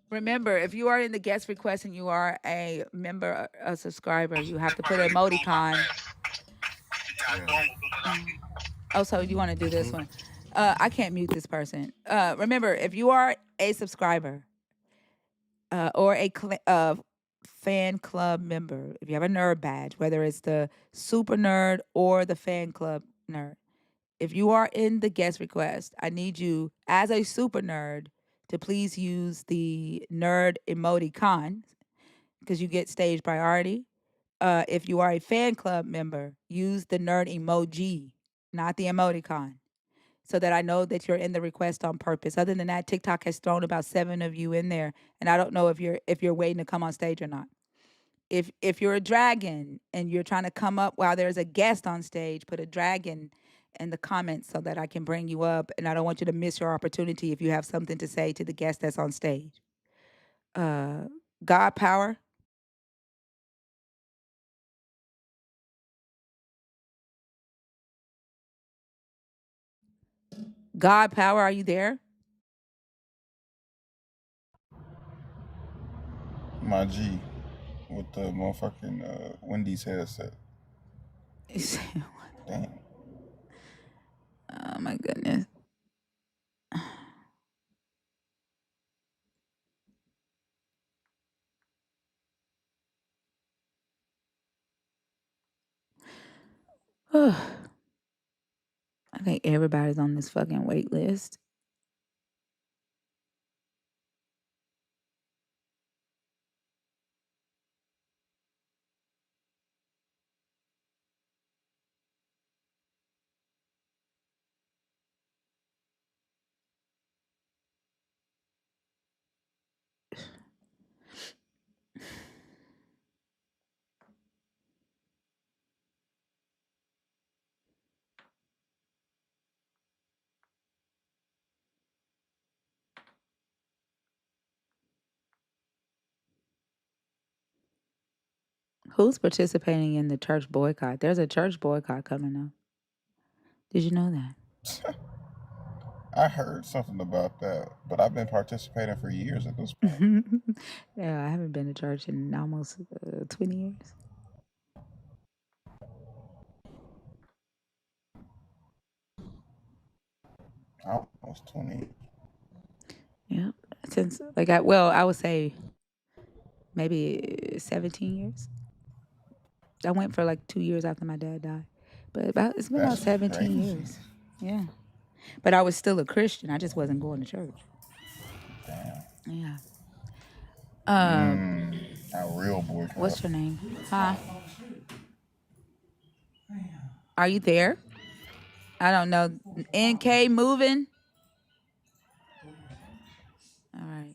Remember, if you are in the guest request and you are a member, a subscriber, you have to put an emoticon. Oh, so you want to do this one? I can't mute this person. Remember, if you are a subscriber or a fan club member, if you have a nerd badge, whether it's the super nerd or the fan club nerd, if you are in the guest request, I need you as a super nerd to please use the nerd emoticon because you get stage priority. If you are a fan club member, use the nerd emoji, not the emoticon, so that I know that you're in the request on purpose. Other than that, TikTok has thrown about 7 of you in there, and I don't know if you're waiting to come on stage or not. If you're a dragon and you're trying to come up while there's a guest on stage, put a dragon in the comments so that I can bring you up, and I don't want you to miss your opportunity if you have something to say to the guest that's on stage. God power. God power, are you there? My G with the motherfucking Wendy's headset. Damn. Oh my goodness. I think everybody's on this fucking wait list. Who's participating in the church boycott? There's a church boycott coming up. Did you know that? I heard something about that, but I've been participating for years at this point. Yeah, I haven't been to church in almost 20 years. Almost 20. Yeah, since I would say maybe 17 years. I went for like 2 years after my dad died, but it's been about That's 17 crazy. years. Yeah, But I was still a Christian. I just wasn't going to church. Damn. Yeah. A real boycott. What's your name? Huh? Are you there? I don't know. NK moving? All right.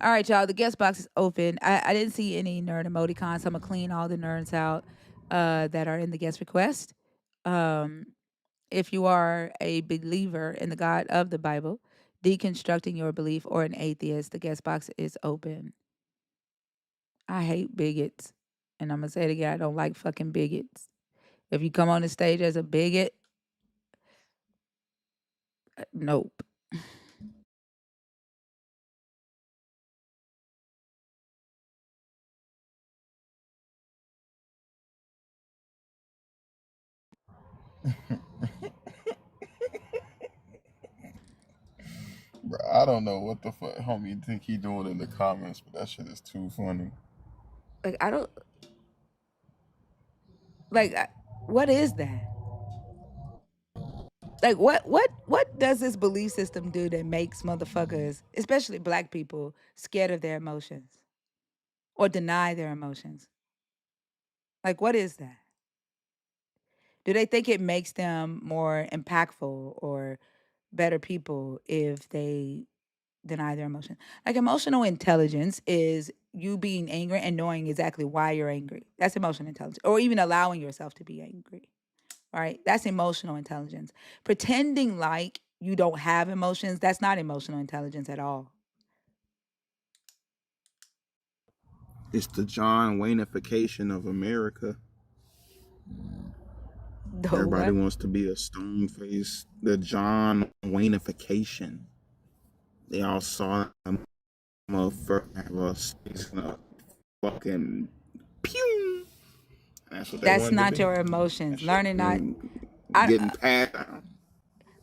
All right, y'all. The guest box is open. I didn't see any nerd emoticons. So I'm going to clean all the nerds out that are in the guest request. If you are a believer in the God of the Bible, deconstructing your belief, or an atheist, the guest box is open. I hate bigots. And I'm going to say it again. I don't like fucking bigots. If you come on the stage as a bigot, nope. Bro, I don't know what the fuck homie think he doing in the comments, but that shit is too funny. Like, I don't, like, what is that? Like, what does this belief system do that makes motherfuckers, especially black people, scared of their emotions or deny their emotions? Like, what is that? Do they think it makes them more impactful or better people if they deny their emotion? Like, emotional intelligence is you being angry and knowing exactly why you're angry. That's emotional intelligence. Or even allowing yourself to be angry, right? That's emotional intelligence. Pretending like you don't have emotions, that's not emotional intelligence at all. It's the John Wayneification of America. The Everybody what? wants to be a stone face. The John Wayneification. They all saw a motherfucker have a face and a fucking pew. That's what they That's wanted to not be. your That emotions. shit Learning not, been I, getting passed down.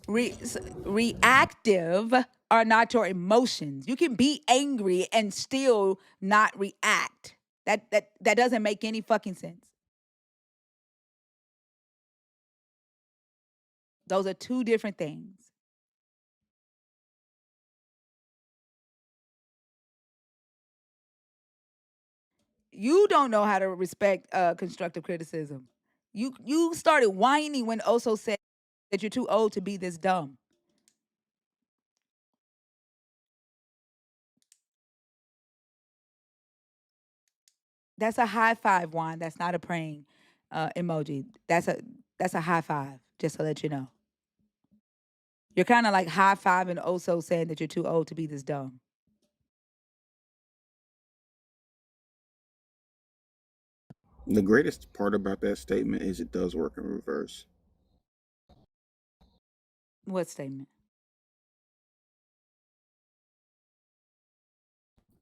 reactive are not your emotions. You can be angry and still not react. That doesn't make any fucking sense. Those are two different things. You don't know how to respect constructive criticism. You started whining when Oso said that you're too old to be this dumb. That's a high five, Juan. That's not a praying emoji. That's a high five. Just to let you know, you're kind of like high fiving Oso saying that you're too old to be this dumb. The greatest part about that statement is it does work in reverse. What statement?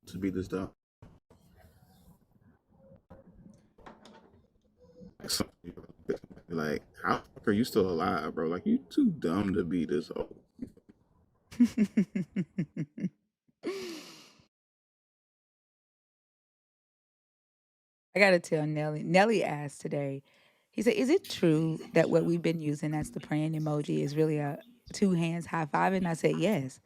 To be this dumb. Like, how the fuck are you still alive, bro? Like, you too dumb to be this old. I gotta tell Nelly. Nelly asked today. He said, "Is it true that what we've been using as the praying emoji is really a two hands high five?" And I said, "Yes."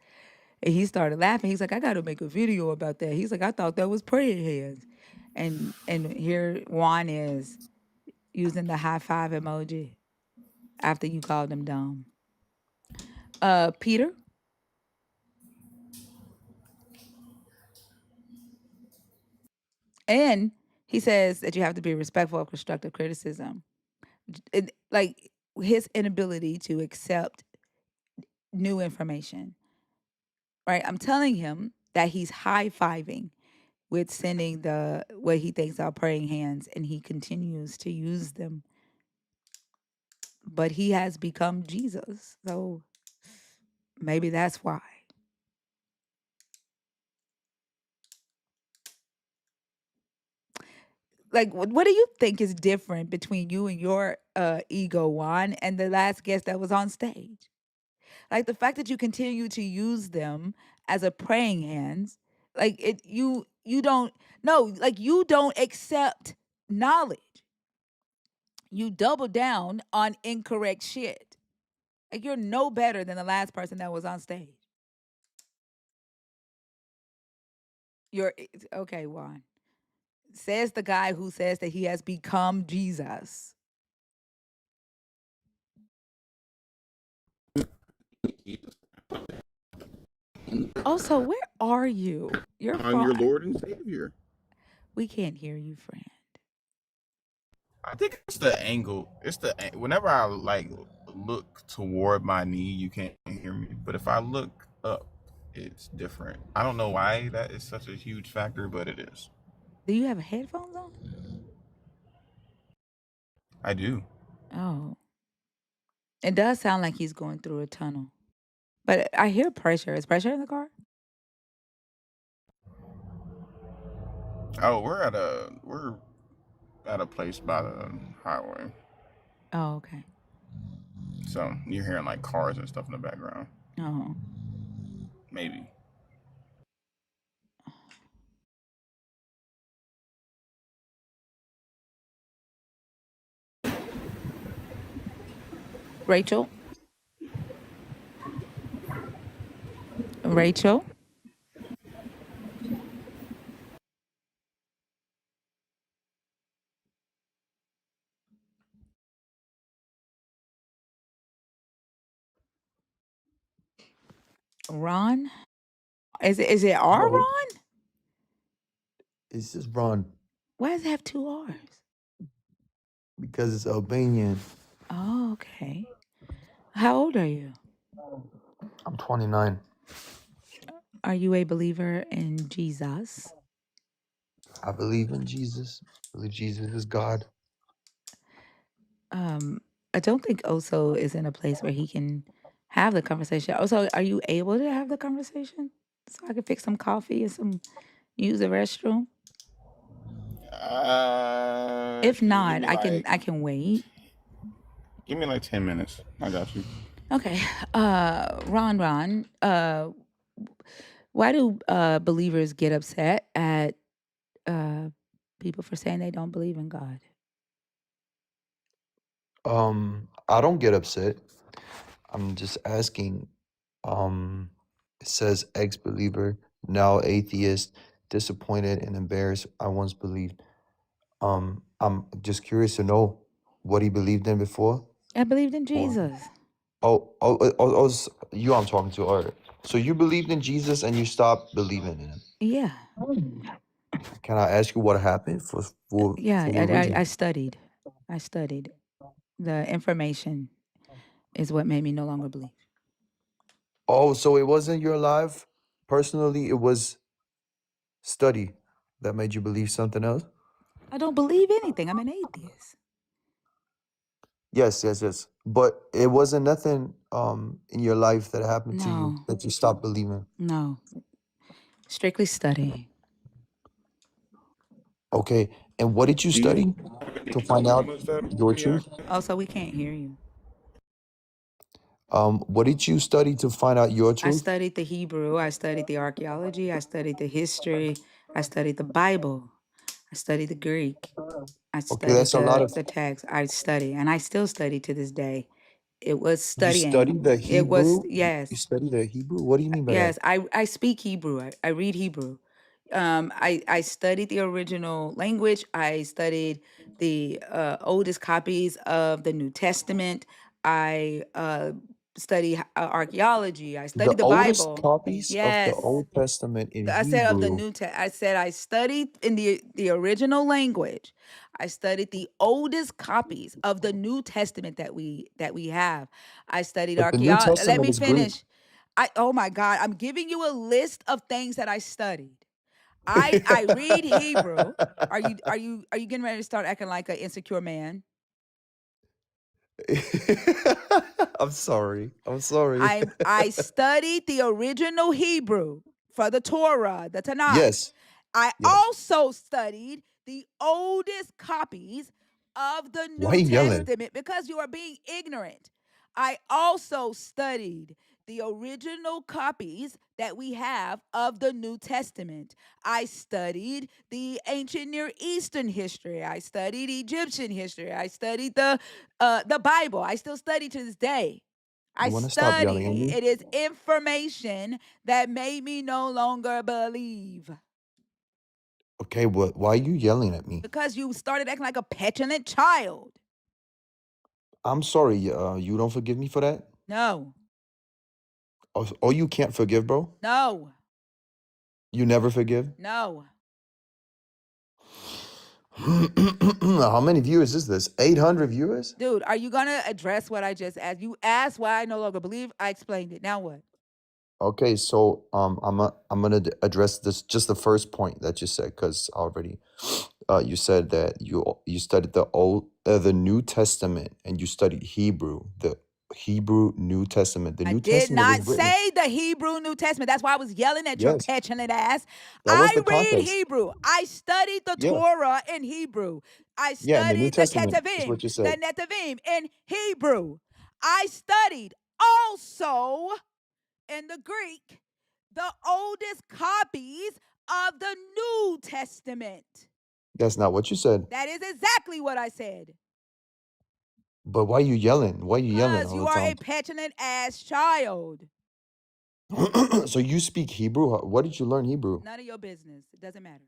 And he started laughing. He's like, "I got to make a video about that." He's like, "I thought that was praying hands." And here Juan is using the high five emoji after you called him dumb. Peter, and he says that you have to be respectful of constructive criticism. Like his inability to accept new information, right? I'm telling him that he's high fiving with sending the what he thinks are praying hands, and he continues to use them. But he has become Jesus, so maybe that's why. Like, what do you think is different between you and your ego, Juan, and the last guest that was on stage? Like the fact that you continue to use them as a praying hands, like you don't no, like you don't accept knowledge. You double down on incorrect shit. Like, you're no better than the last person that was on stage. Okay, Juan. Says the guy who says that he has become Jesus. Also, where are you? You're I'm far. your Lord and Savior. We can't hear you, friend. I think it's the angle. Whenever I like look toward my knee, you can't hear me. But if I look up, it's different. I don't know why that is such a huge factor, but it is. Do you have headphones on? I do. Oh, it does sound like he's going through a tunnel. But I hear pressure. Is pressure in the car? Oh, we're at a place by the highway, Oh, okay. so you're hearing like cars and stuff in the background. Oh, Maybe. Rachel. Rachel. Ron. Is it our No, Ron? it's just Ron Why does it have two R's? because it's Albanian. Oh, okay. How old are you? I'm 29. Are you a believer in Jesus? I believe in Jesus. I believe Jesus is God. I don't think Oso is in a place where he can have the conversation. Oso, are you able to have the conversation? So I can fix some coffee and use the restroom. If Give not, me I can wait. 10 minutes. I got you. Okay. Ron, why do believers get upset at people for saying they don't believe in God? I don't get upset. I'm just asking. It says ex-believer, now atheist, disappointed and embarrassed. I once believed. I'm just curious to know what he believed in before. I believed in Or Jesus. you I'm talking to. All right. So you believed in Jesus and you stopped believing in him. Yeah. Can I ask you what happened Yeah, for what reason? I studied. I studied. The information is what made me no longer believe. Oh, so it wasn't your life personally, it was study that made you believe something else? I don't believe anything. I'm an atheist. Yes. But it wasn't nothing in your life that happened to you No, that you stopped believing. no. Strictly studying. Okay. And what did you Do you study have any to find out diplomas that your we have? truth? Also, we can't hear you. What did you study to find out your I truth? studied the Hebrew. I studied the archaeology. I studied the history. I studied the Bible. I studied the Greek. I Okay, studied that's a lot of the text. I study, and I still study to this day. It was you studying. study the It was Hebrew? You yes, study the Hebrew? What do you mean by that? yes. I speak Hebrew. I read Hebrew. I studied the original language. I studied the oldest copies of the New Testament. I study archaeology. I The studied the oldest Bible. copies of the Yes, Old Testament in I said of the Hebrew. New Testament. I said I studied in the original language. I studied the oldest copies of the New Testament that we have. I studied But the New archaeology. Let Testament me is Greek. finish. Oh my God, I'm giving you a list of things that I studied. I read Hebrew. Are you getting ready to start acting like an insecure man? I'm sorry. I'm sorry. I studied the original Hebrew for the Torah, the Tanakh. Yes. I Yes. also studied the oldest copies of the Why New you yelling? Testament because you are being ignorant. I also studied the original copies that we have of the New Testament. I studied the ancient Near Eastern history. I studied Egyptian history. I studied the Bible. I still study to this day. I want to stop yelling at studied. me? It is information that made me no longer believe. Okay, why are you yelling at me? Because you started acting like a petulant child. I'm sorry. You don't forgive me for that? No. Oh, you can't forgive, bro? No. You never forgive? No. How many viewers is this? 800 viewers? Dude, are you gonna address what I just asked? You asked why I no longer believe. I explained it. Now what? Okay, so I'm gonna address this just the first point that you said because already you said that you studied the New Testament and you studied Hebrew, the Hebrew New Testament. The I New did Testament was not written. say the Hebrew New Testament. That's why I was yelling at your Yes, petulant ass. that was I the read context. Hebrew. I studied the Yeah, Torah in Hebrew. I yeah, in the New studied the Testament is Ketuvim, what you the said. Netavim in Hebrew. I studied also in the Greek the oldest copies of the New Testament. That's not what you said. That is exactly what I said. But why you yelling? Why you yelling Because all you the are a time? petulant ass child. So you speak Hebrew? What did you learn Hebrew? None of your business. It doesn't matter.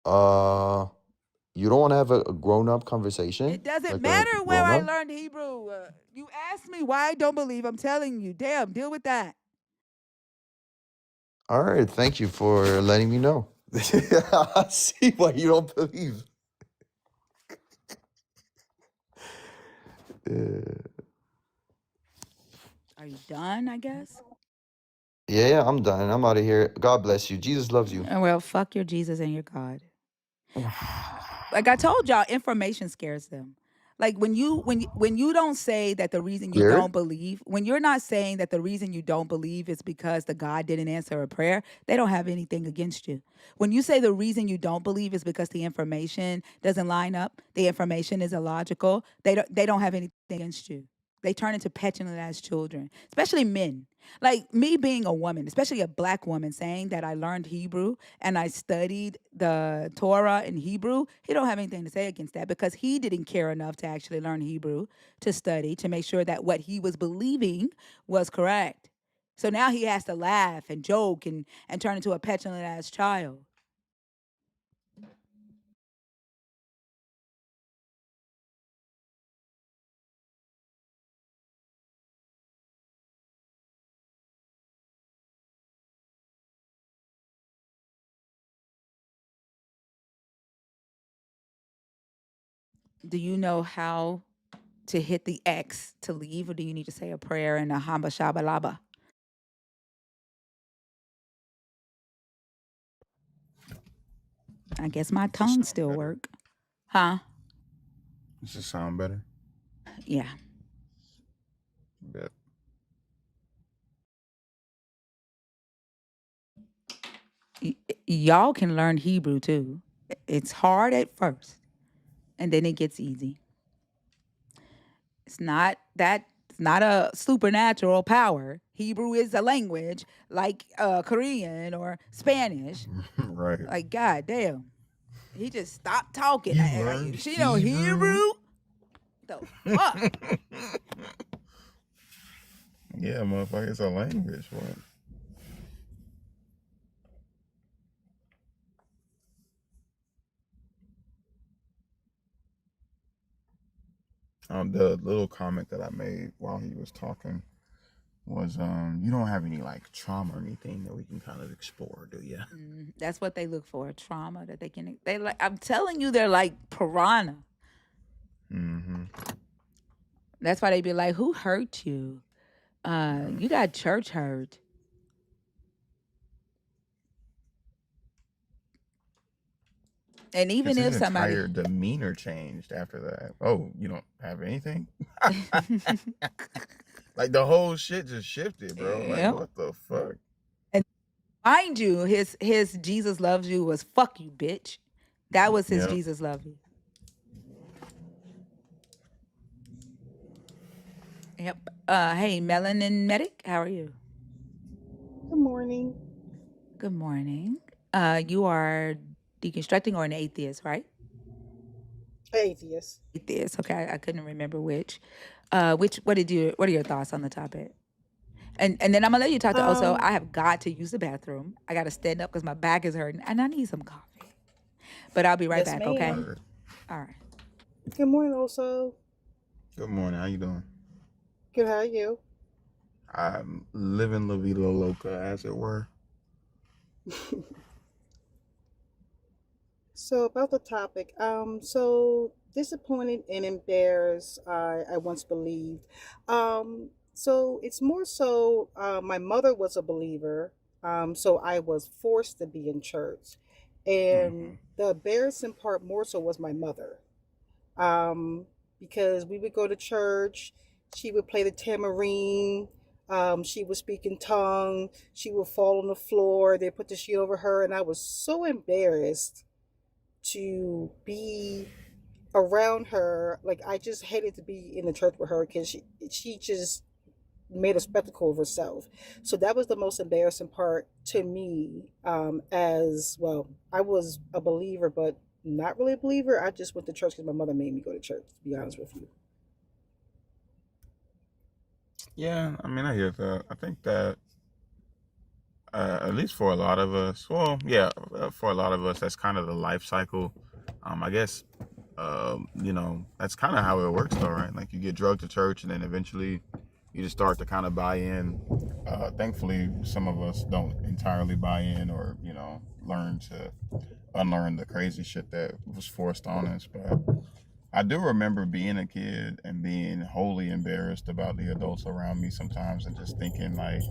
Uh, you don't want to have a grown-up conversation, It doesn't like a matter where I grown-up? learned Hebrew. You asked me why I don't believe. I'm telling you. Damn, deal with that. All right, thank you for letting me know. I see why you don't believe. Are you done, I guess? Yeah, I'm done. I'm out of here. God bless you. Jesus loves you. Well, fuck your Jesus and your God. Like I told y'all, information scares them. Like when you don't say that the reason you Scared? don't believe, when you're not saying that the reason you don't believe is because the God didn't answer a prayer, they don't have anything against you. When you say the reason you don't believe is because the information doesn't line up, the information is illogical, they don't have anything against you. They turn into petulant as children, especially men. Like me being a woman, especially a black woman, saying that I learned Hebrew and I studied the Torah in Hebrew, he don't have anything to say against that because he didn't care enough to actually learn Hebrew, to study, to make sure that what he was believing was correct. So now he has to laugh and joke and turn into a petulant ass child. Do you know how to hit the X to leave, or do you need to say a prayer and a hamba shaba laba? I guess my Does this tongue sound still better? work. Huh? Does this sound better? Yeah. Bet. Y'all can learn Hebrew too. It's hard at first, and then it gets easy. It's not a supernatural power. Hebrew is a language like Korean or Spanish. Right. Like God damn, he just stopped talking. You learned She know Hebrew? Hebrew. The fuck. Yeah, motherfucker, it's a language. What? The little comment that I made while he was talking was, you don't have any like trauma or anything that we can kind of explore, do you? That's what they look for, trauma that they can. They like. I'm telling you, they're like piranha. Mm-hmm. That's why they be like, "Who hurt you? You got church hurt." And Because even his if somebody, entire demeanor changed after that. Oh, you don't have anything? Like the whole shit just shifted, bro. Like yeah. what the fuck? And mind you, his Jesus loves you was fuck you, bitch. That was his Yeah. Jesus love you. Yep. Hey, Melanin Medic, how are you? Good morning. Good morning. You are deconstructing or an atheist, right? Atheist. Atheist. Okay, I couldn't remember which. What are your thoughts on the topic? And then I'm gonna let you talk to Oso. Um, I have got to use the bathroom. I got to stand up because my back is hurting and I need some coffee. But I'll be right yes, back. Okay. ma'am. Word. All right. Good morning, also. Good morning. How you doing? Good, how are you? I'm living La Vida Loca, as it were. So about the topic, so disappointed and embarrassed, I once believed. So it's more so, my mother was a believer, so I was forced to be in church. And Mm-hmm. the embarrassing part more so was my mother. Um, because we would go to church, she would play the tambourine, she would speak in tongue, she would fall on the floor, they put the sheet over her, and I was so embarrassed to be around her. Like I just hated to be in the church with her because she just made a spectacle of herself. So that was the most embarrassing part to me. As well, I was a believer, but not really a believer. I just went to church because my mother made me go to church. To be honest with you. Yeah, I mean, I hear that. I think that at least for a lot of us, well, yeah, for a lot of us, that's kind of the life cycle. I guess, that's kind of how it works, though, right? Like you get drugged to church, and then eventually, you just start to kind of buy in. Thankfully, some of us don't entirely buy in, or learn to unlearn the crazy shit that was forced on us. But I do remember being a kid and being wholly embarrassed about the adults around me sometimes, and just thinking like,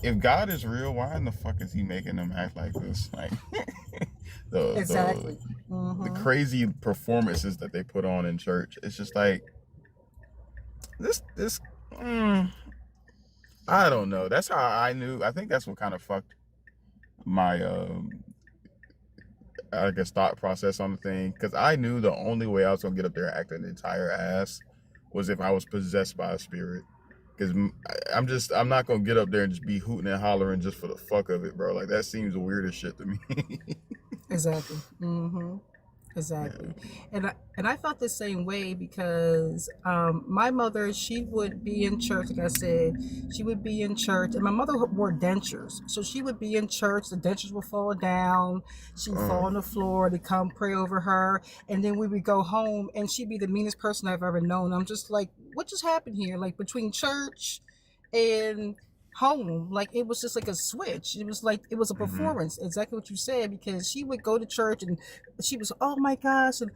if God is real, why in the fuck is he making them act like this? Like the the Exactly. the Mm-hmm. crazy performances that they put on in church. It's just like this. Mm, I don't know. That's how I knew. I think that's what kind of fucked my I guess thought process on the thing, because I knew the only way I was gonna get up there and act an entire ass was if I was possessed by a spirit. Because I'm not gonna get up there and just be hooting and hollering just for the fuck of it, bro. Like that seems weird as shit to me. Exactly. Mm-hmm. Exactly. Yeah. And I felt the same way because my mother, she would be in church. Like I said, she would be in church, and my mother wore dentures, so she would be in church. The dentures would fall down. She'd fall on the floor. They come pray over her, and then we would go home, and she'd be the meanest person I've ever known. I'm just like, what just happened here? Like between church and home, like it was just like a switch. It was like it was a Mm-hmm. performance, exactly what you said, because she would go to church and she was, oh my gosh, and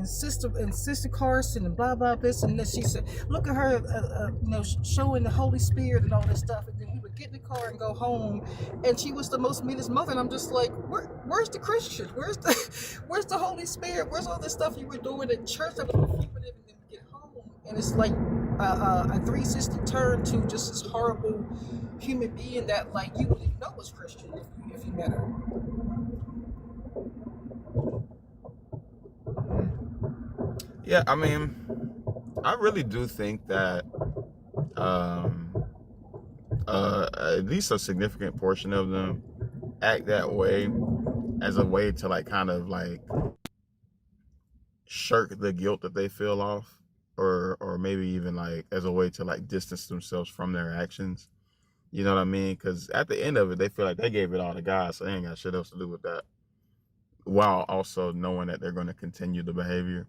sister Carson and blah blah this and this. She said, look at her, showing the Holy Spirit and all this stuff. And then we would get in the car and go home, and she was the most meanest mother. And I'm just like, where's the Christian? Where's the Holy Spirit? Where's all this stuff you were doing in church that was performative? And then we get home, and it's like a 360 turn to just this horrible human being that like you wouldn't even know was Christian if you met her. Yeah, I mean, I really do think that um, at least a significant portion of them act that way as a way to like kind of like shirk the guilt that they feel off, or maybe even like as a way to like distance themselves from their actions. You know what I mean? Because at the end of it, they feel like they gave it all to God, so they ain't got shit else to do with that. While also knowing that they're going to continue the behavior,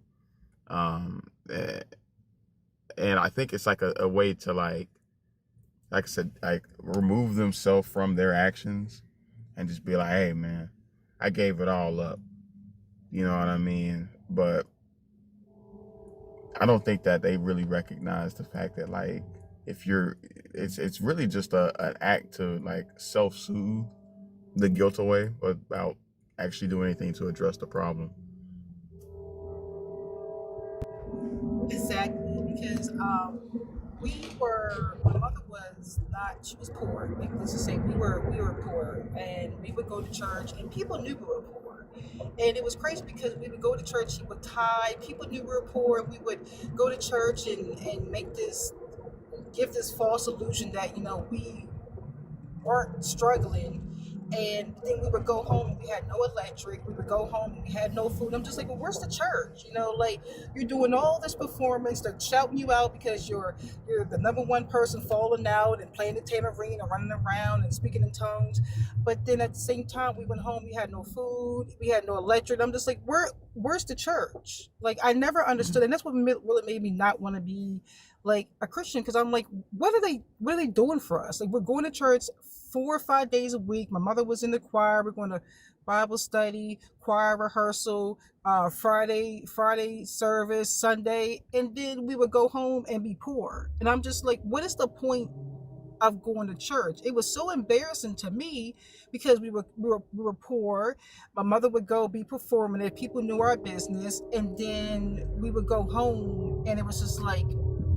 um, eh, and I think it's like a way to like I said, like remove themselves from their actions and just be like, hey man, I gave it all up. You know what I mean? But I don't think that they really recognize the fact that like if you're it's really just an act to like self-soothe the guilt away without actually doing anything to address the problem. Exactly, because my mother was not, she was poor. Like, let's just say we were poor, and we would go to church, and people knew we were poor, and it was crazy because we would go to church. She would tithe. People knew we were poor, and we would go to church and make this give this false illusion that we weren't struggling. And then we would go home and we had no electric. We would go home and we had no food. I'm just like, well, where's the church? You know, like you're doing all this performance. They're shouting you out because you're the number one person falling out and playing the tambourine and running around and speaking in tongues. But then at the same time, we went home. We had no food. We had no electric. I'm just like, where's the church? Like I never understood, and that's what really made me not want to be like a Christian, because I'm like, what are they doing for us? Like we're going to church 4 or 5 days a week. My mother was in the choir. We're going to Bible study, choir rehearsal, Friday service, Sunday, and then we would go home and be poor. And I'm just like, what is the point of going to church? It was so embarrassing to me because we were poor. My mother would go be performative. People knew our business, and then we would go home, and it was just like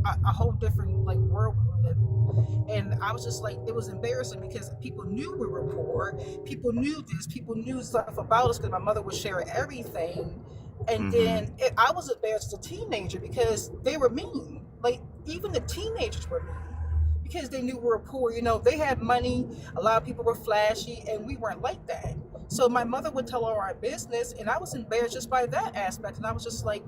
a whole different like world we were living. And I was just like, it was embarrassing because people knew we were poor. People knew this. People knew stuff about us because my mother would share everything. And Mm-hmm. then I was embarrassed as a teenager because they were mean. Like even the teenagers were mean because they knew we were poor. You know, they had money. A lot of people were flashy, and we weren't like that. So my mother would tell all our business, and I was embarrassed just by that aspect. And I was just like,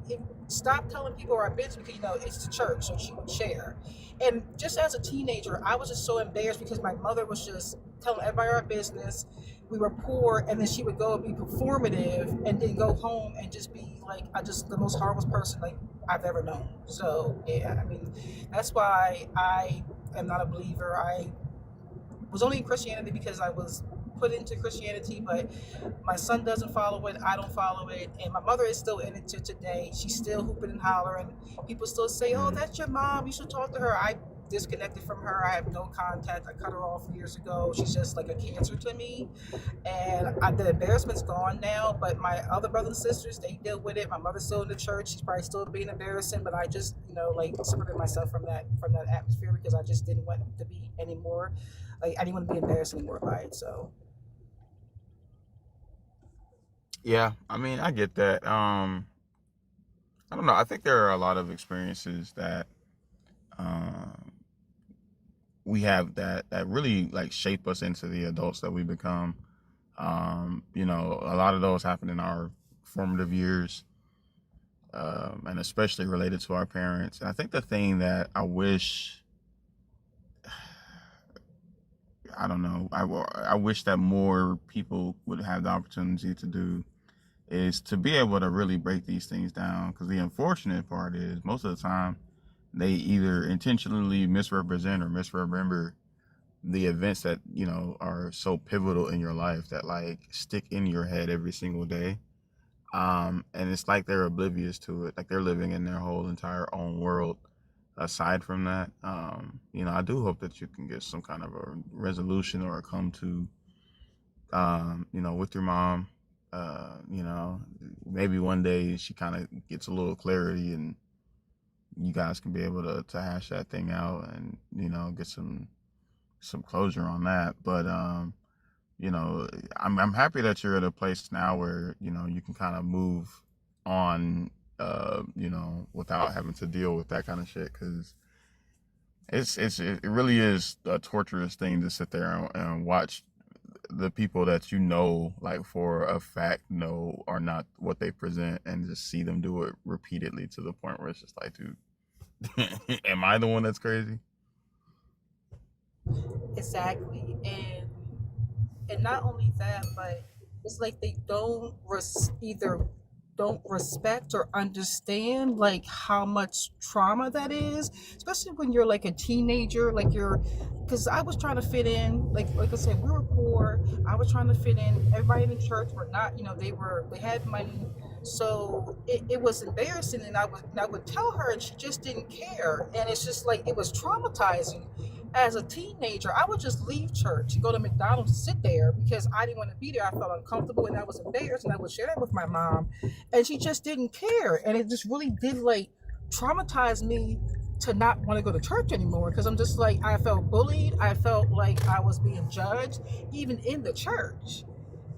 stop telling people our business because, you know, it's the church. So she would share. And just as a teenager, I was just so embarrassed because my mother was just telling everybody our business. We were poor, and then she would go and be performative, and then go home and just be like, I just the most horrible person like I've ever known. So yeah, I mean, that's why I am not a believer. I was only in Christianity because I was put into Christianity, but my son doesn't follow it. I don't follow it, and my mother is still in it to today. She's still hooping and hollering. People still say, "Oh, that's your mom. You should talk to her." I disconnected from her. I have no contact. I cut her off years ago. She's just like a cancer to me, and the embarrassment's gone now. But my other brothers and sisters, they deal with it. My mother's still in the church. She's probably still being embarrassing, but I just, you know, like separated myself from that atmosphere because I just didn't want to be anymore. Like I didn't want to be embarrassed anymore by it. So Yeah, I mean, I get that. I don't know. I think there are a lot of experiences that um, we have that really like shape us into the adults that we become. You know, a lot of those happen in our formative years, and especially related to our parents. And I think the thing that I wish, I don't know, I wish that more people would have the opportunity to do is to be able to really break these things down. Because the unfortunate part is most of the time they either intentionally misrepresent or misremember the events that, you know, are so pivotal in your life that like stick in your head every single day. And it's like they're oblivious to it, like they're living in their whole entire own world aside from that. You know, I do hope that you can get some kind of a resolution or a come to, you know, with your mom. You know, maybe one day she kind of gets a little clarity and you guys can be able to hash that thing out and, you know, get some closure on that. But you know, I'm happy that you're at a place now where, you know, you can kind of move on, you know, without having to deal with that kind of shit, because it really is a torturous thing to sit there and watch the people that you know, like for a fact, know are not what they present, and just see them do it repeatedly to the point where it's just like, dude, am I the one that's crazy? exactly, and not only that, but it's like they don't either don't respect or understand like how much trauma that is, especially when you're like a teenager, like you're, because I was trying to fit in, like I said, we were poor. I was trying to fit in. Everybody in the church were not, you know, they had money, so it was embarrassing, and I would tell her, and she just didn't care, and it's just like it was traumatizing. As a teenager, I would just leave church and go to McDonald's and sit there because I didn't want to be there. I felt uncomfortable and I was embarrassed, and I would share that with my mom, and she just didn't care. And it just really did like traumatize me to not want to go to church anymore because I'm just like, I felt bullied. I felt like I was being judged, even in the church.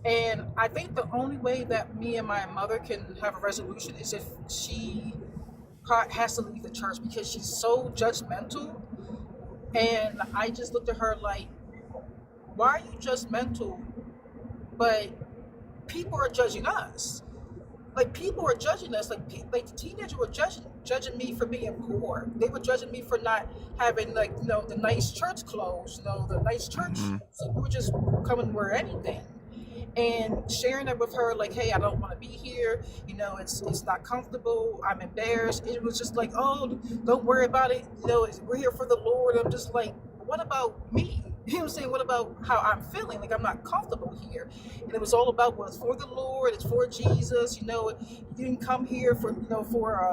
And I think the only way that me and my mother can have a resolution is if she has to leave the church because she's so judgmental. And I just looked at her like, why are you judgmental but people are judging us. Like people were judging us. Like the teenagers were judging me for being poor. They were judging me for not having like the nice church clothes, the nice church Mm-hmm. shoes. Like we were just coming to wear anything. And sharing it with her, like, hey, I don't want to be here. It's not comfortable. I'm embarrassed. It was just like, oh, don't worry about it. We're here for the Lord. I'm just like, what about me? You know what I'm saying? What about how I'm feeling? Like I'm not comfortable here. And it was all about what's for the Lord. It's for Jesus. You didn't come here for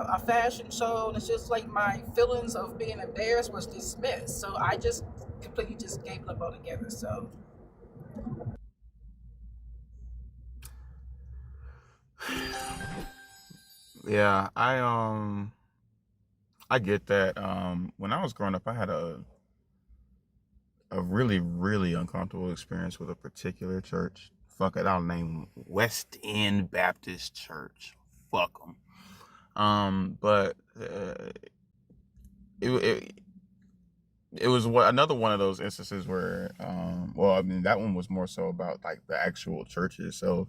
a fashion show. And it's just like my feelings of being embarrassed was dismissed. So I just completely just gave it up altogether. So Yeah, I get that. When I was growing up, I had a really really uncomfortable experience with a particular church. Fuck it, I'll name West End Baptist Church. Fuck them. But it it was another one of those instances where well, I mean, that one was more so about like the actual churches. So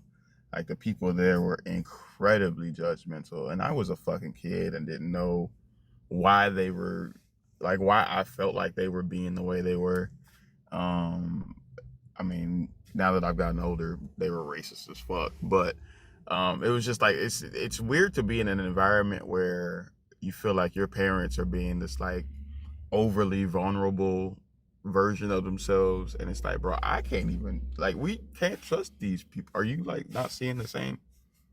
like the people there were incredibly judgmental, and I was a fucking kid and didn't know why they were like why I felt like they were being the way they were. um I mean, now that I've gotten older, they were racist as fuck. But it was just like it's weird to be in an environment where you feel like your parents are being this like overly vulnerable version of themselves, and it's like, bro, I can't even like we can't trust these people. Are you like not seeing the same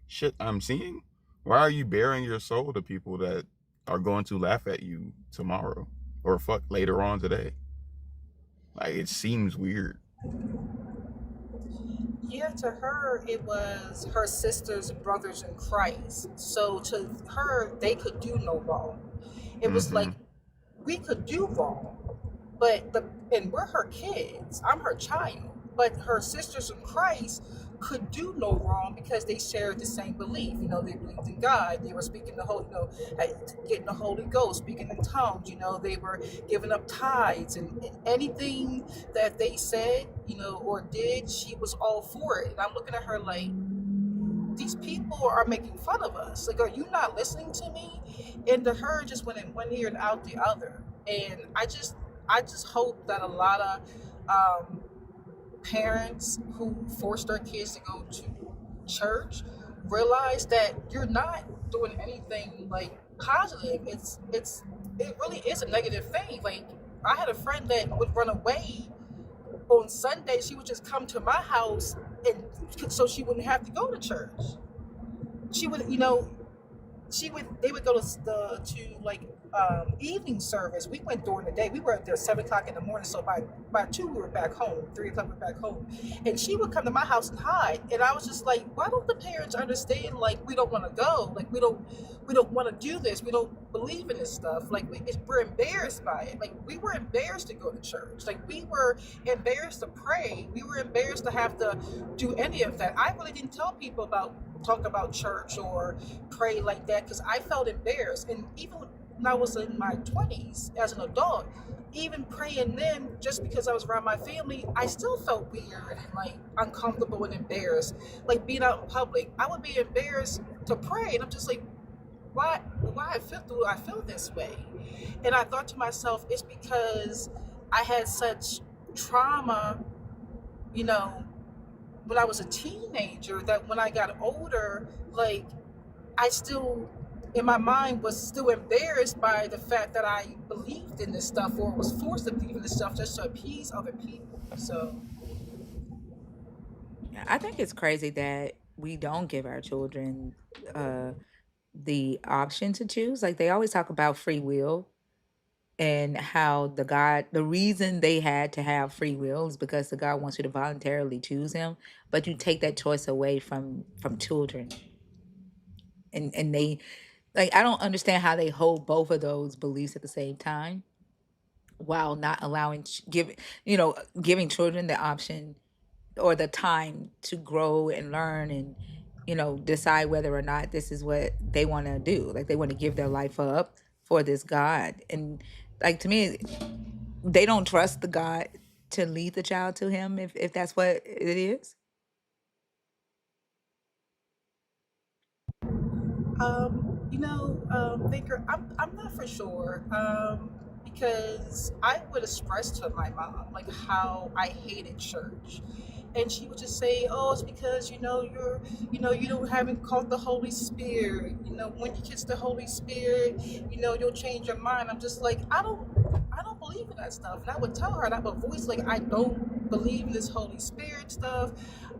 shit I'm seeing? Why are you bearing your soul to people that are going to laugh at you tomorrow or fuck later on today? Like it seems weird. yeah, to her, it was her sisters and brothers in Christ. So to her, they could do no wrong. It was Mm-hmm. like we could do wrong, and we're her kids. I'm her child. But her sisters in Christ could do no wrong because they shared the same belief. They believed in God. They were speaking the whole, getting the Holy Ghost, speaking in tongues. They were giving up tithes and anything that they said, or did. She was all for it. And I'm looking at her like, these people are making fun of us. Like, are you not listening to me? And to her, just went in one ear and out the other. And I just hope that a lot of parents who force their kids to go to church realize that you're not doing anything like positive. It really is a negative thing. Like, I had a friend that would run away on Sunday. She would just come to my house and so she wouldn't have to go to church. She would, they would go to like evening service. We went during the day. We were there 7 o'clock in the morning. So by 2 we were back home. 3 o'clock we were back home. And she would come to my house and hide. And I was just like, why don't the parents understand? Like, we don't want to go. Like, we don't want to do this. We don't believe in this stuff. Like, we're embarrassed by it. Like, we were embarrassed to go to church. Like, we were embarrassed to pray. We were embarrassed to have to do any of that. I really didn't tell people talk about church or pray like that because I felt embarrassed. And even when I was in my 20s as an adult, even praying then, just because I was around my family, I still felt weird and like uncomfortable and embarrassed. Like being out in public, I would be embarrassed to pray, and I'm just like, why I feel this way? And I thought to myself, it's because I had such trauma, you know, when I was a teenager, that when I got older, like I still, in my mind, was still embarrassed by the fact that I believed in this stuff or was forced to believe in this stuff just to appease other people. So, Yeah, I think it's crazy that we don't give our children uh, the option to choose. Like they always talk about free will and how the reason they had to have free will is because the God wants you to voluntarily choose Him, but you take that choice away from children, and they like I don't understand how they hold both of those beliefs at the same time while not allowing giving children the option or the time to grow and learn and decide whether or not this is what they want to do, like they want to give their life up for this God. And like to me, they don't trust the God to lead the child to Him if that's what it is. Thinker, I'm not for sure. Because I would express to my mom like how I hated church, and she would just say, "Oh, it's because you don't haven't caught the Holy Spirit. When you kiss the Holy Spirit, you'll change your mind." I'm just like, I don't believe in that stuff, and I would tell her, and I would voice like, I don't believe in this Holy Spirit stuff.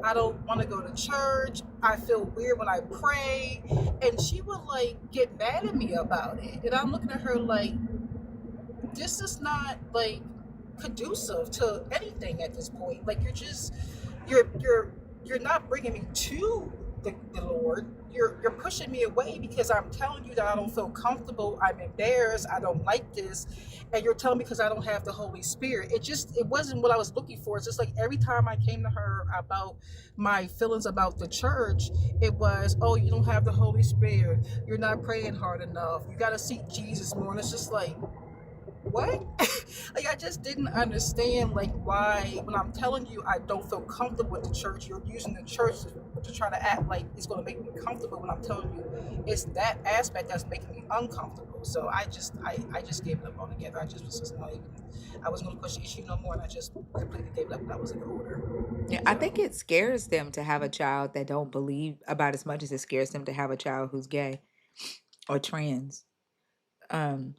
I don't want to go to church. I feel weird when I pray, and she would like get mad at me about it, and I'm looking at her like, this is not like conducive to anything at this point. Like you're not bringing me to the Lord. You're pushing me away because I'm telling you that I don't feel comfortable. I'm embarrassed. I don't like this, and you're telling me because I don't have the Holy Spirit. It wasn't what I was looking for. It's just like every time I came to her about my feelings about the church, it was, oh, you don't have the Holy Spirit. You're not praying hard enough. You got to seek Jesus more. And it's just like, what? Like, I just didn't understand like why, when I'm telling you I don't feel comfortable with the church, you're using the church to try to act like it's going to make me comfortable, when I'm telling you it's that aspect that's making me uncomfortable. So I just gave it up altogether. I just was just not even, I wasn't going to push the issue no more, and I just completely gave it up. That was in order. Yeah, I think So it scares them to have a child that don't believe about as much as it scares them to have a child who's gay or trans. Um,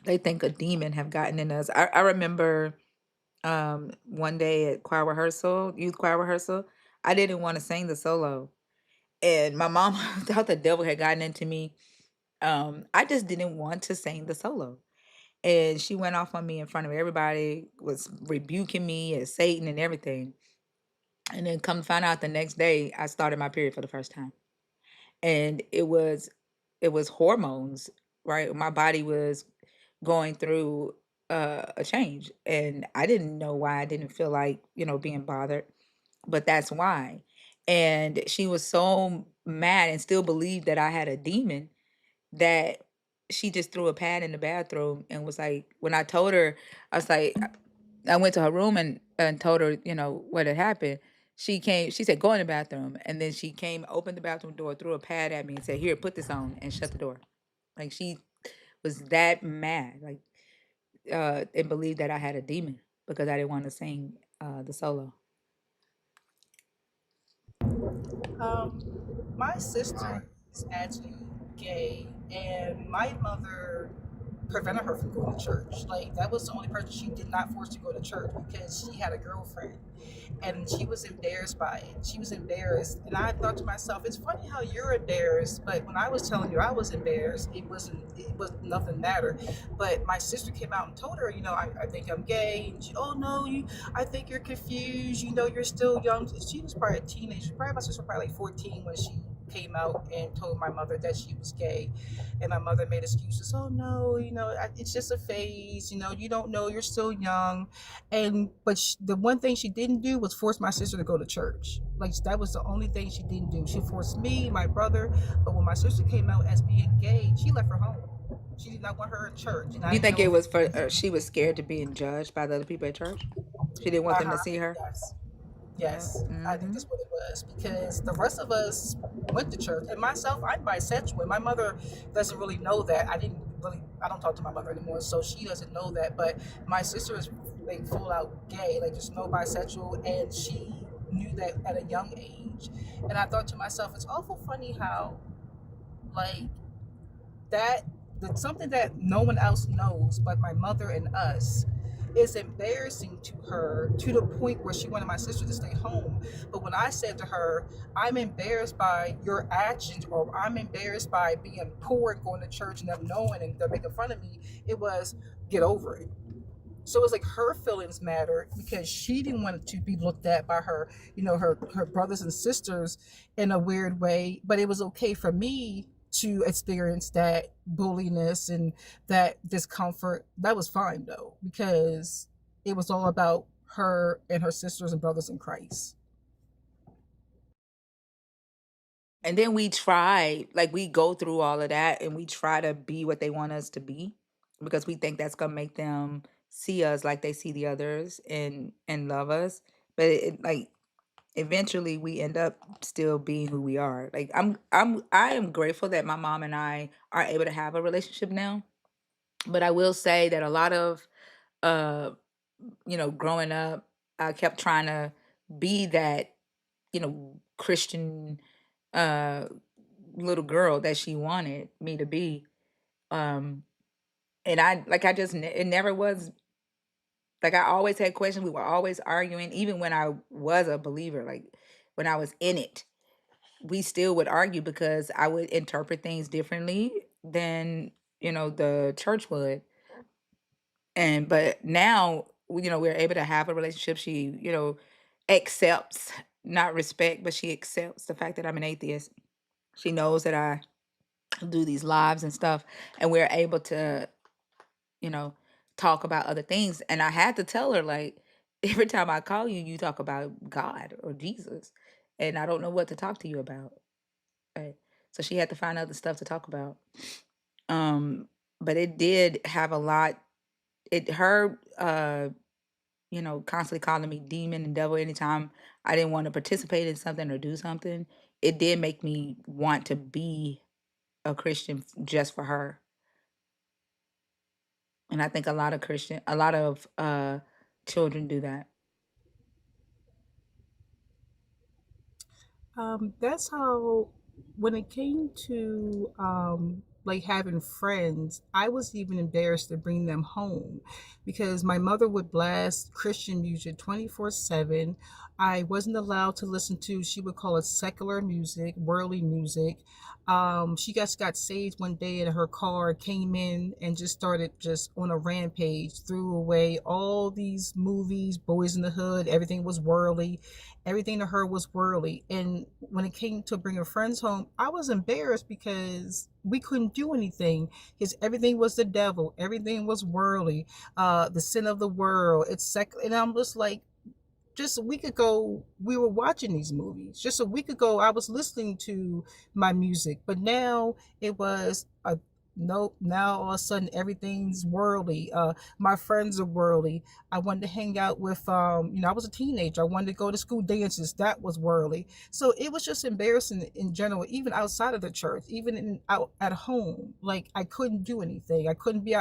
they think a demon have gotten in us. I remember one day at choir rehearsal, youth choir rehearsal, I didn't want to sing the solo. And my mom thought the devil had gotten into me. I just didn't want to sing the solo. And she went off on me in front of everybody, was rebuking me as Satan and everything. And then come to find out the next day, I started my period for the first time. And it was hormones, right? My body was going through a change. And I didn't know why. I didn't feel like, being bothered. But that's why. And she was so mad and still believed that I had a demon that she just threw a pad in the bathroom and was like, when I told her, I was like, I went to her room and told her, what had happened. She said, go in the bathroom. And then she came, opened the bathroom door, threw a pad at me and said, here, put this on, and shut the door. Like, she was that mad, like, and believed that I had a demon because I didn't want to sing the solo. um, my sister is actually gay, and my mother prevented her from going to church. Like, that was the only person she did not force to go to church, because she had a girlfriend, and she was embarrassed by it. She was embarrassed, and I thought to myself, it's funny how you're embarrassed, but when I was telling you I was embarrassed, it was nothing mattered. But my sister came out and told her, I think I'm gay, and she, oh no, I think you're confused. You're still young. She was probably a teenager. Probably my sister was probably like 14 when she came out and told my mother that she was gay, and my mother made excuses. Oh no, it's just a phase. You don't know. You're still young. But the one thing she didn't do was force my sister to go to church. Like, that was the only thing she didn't do. She forced me, my brother, but when my sister came out as being gay, she left her home. She did not want her in church, and I You didn't think know it if was for she was scared to being judged by the other people at church? She didn't want them to uh-huh, see her? yes. Yeah. Yes, I think Mm-hmm. that's what it was, because the rest of us went to church, and myself, I'm bisexual. My mother doesn't really know that. I don't talk to my mother anymore, so she doesn't know that. But my sister is like full out gay, like there's no bisexual, and she knew that at a young age. And I thought to myself, it's awful funny how, like, that that's something that no one else knows but my mother and us, is embarrassing to her, to the point where she wanted my sister to stay home. But when I said to her, I'm embarrassed by your actions, or I'm embarrassed by being poor and going to church and them knowing and they're making fun of me, it was, get over it. So it's like her feelings mattered, because she didn't want it to be looked at by her, her brothers and sisters in a weird way. But it was okay for me to experience that bulliness and that discomfort. That was fine though, because it was all about her and her sisters and brothers in Christ. And then we try, like, we go through all of that and we try to be what they want us to be because we think that's gonna make them see us like they see the others and love us. But like, eventually we end up still being who we are. Like I am grateful that my mom and I are able to have a relationship now. But I will say that a lot of uh growing up, I kept trying to be that, Christian uh little girl that she wanted me to be. Um and I just it never was like, I always had questions. We were always arguing even when I was a believer, like when I was in it. We still would argue because I would interpret things differently than, the church would. And but now, we're able to have a relationship. She, accepts, not respect, but she accepts the fact that I'm an atheist. She knows that I do these lives and stuff, and we're able to, you know, talk about other things. And I had to tell her, like, every time I call you, you talk about God or Jesus, and I don't know what to talk to you about. Right? So she had to find other stuff to talk about. But it did have a lot. It her constantly calling me demon and devil anytime I didn't want to participate in something or do something. It did make me want to be a Christian just for her. And I think a lot of children do that. That's how, when it came to like having friends, I was even embarrassed to bring them home because my mother would blast Christian music 24/7. I wasn't allowed to listen to, she would call it secular music, worldly music. She just got saved one day in her car, came in and just started just on a rampage, threw away all these movies, Boys in the Hood, everything was worldly. Everything to her was worldly. And when it came to bringing friends home, I was embarrassed because we couldn't do anything because everything was the devil, everything was worldly, the sin of the world. And I'm just like, just a week ago we were watching these movies. Just a week ago I was listening to my music, but now it was a nope. Now all of a sudden everything's worldly. My friends are worldly. I wanted to hang out with I was a teenager, I wanted to go to school dances, that was worldly. So it was just embarrassing in general, even outside of the church, even out at home. Like I couldn't do anything. I couldn't be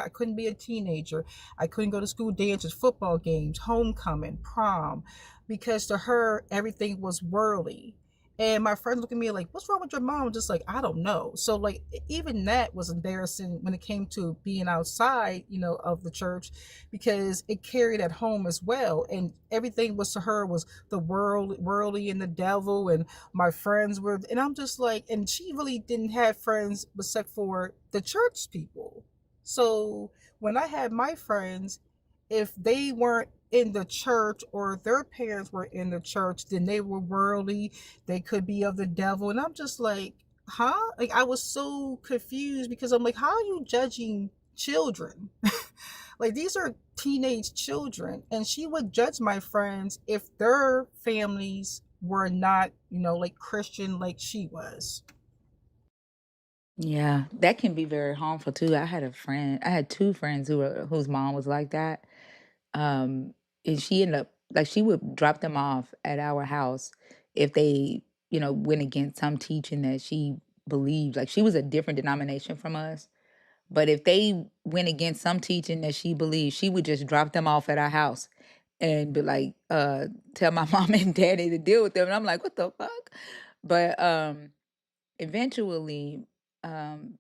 a teenager. I couldn't go to school dances, football games, homecoming, prom, because to her everything was worldly. And my friends look at me like, what's wrong with your mom? I'm just like, I don't know. So like even that was embarrassing when it came to being outside, of the church, because it carried at home as well. And everything was to her was the worldly and the devil, and my friends were, and I'm just like, and she really didn't have friends except for the church people. So when I had my friends, if they weren't in the church or their parents were in the church, then they were worldly. They could be of the devil. And I'm just like, huh? Like I was so confused because I'm like, how are you judging children? Like these are teenage children. And she would judge my friends if their families were not, like Christian like she was. Yeah, that can be very harmful too. I had two friends whose mom was like that. Um, and she ended up, like, she would drop them off at our house if they, went against some teaching that she believed. Like, she was a different denomination from us. But if they went against some teaching that she believed, she would just drop them off at our house and be like, tell my mom and daddy to deal with them. And I'm like, what the fuck? But eventually, um,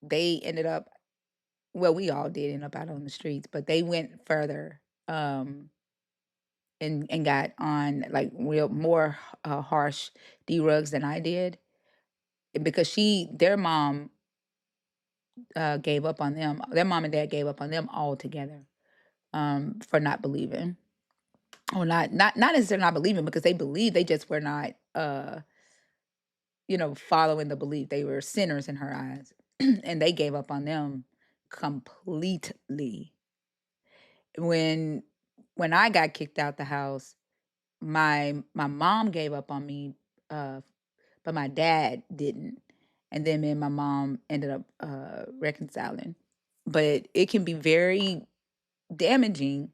they ended up, well, we all did end up out on the streets, but they went further. And got on like real more harsh drugs than I did, because their mom gave up on them. Their mom and dad gave up on them altogether, for not believing, or not necessarily not believing, because they believed, they just were not following the belief. They were sinners in her eyes, and they gave up on them completely. When I got kicked out the house, my mom gave up on me, uh, but my dad didn't. And then me and my mom ended up reconciling. But it can be very damaging.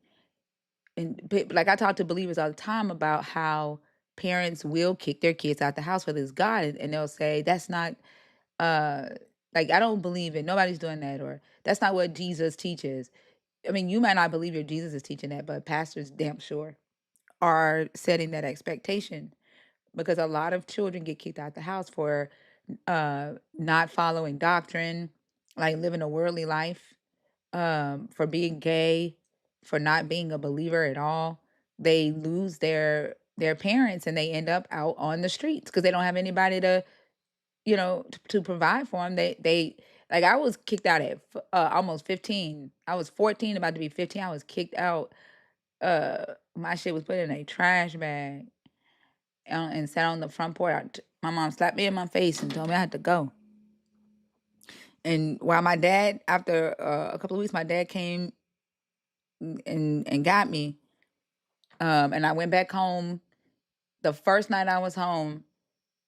And like, I talk to believers all the time about how parents will kick their kids out the house for this God, and they'll say that's not like, I don't believe it. Nobody's doing that, or that's not what Jesus teaches. I mean, you might not believe your Jesus is teaching that, but pastors damn sure are setting that expectation, because a lot of children get kicked out the house for not following doctrine, like living a worldly life, for being gay, for not being a believer at all. They lose their parents and they end up out on the streets because they don't have anybody to, to provide for them. They like, I was kicked out at almost 15. I was 14, about to be 15. I was kicked out. My shit was put in a trash bag and sat on the front porch. My mom slapped me in my face and told me I had to go. And while my dad, after a couple of weeks, my dad came and got me. And I went back home. The first night I was home,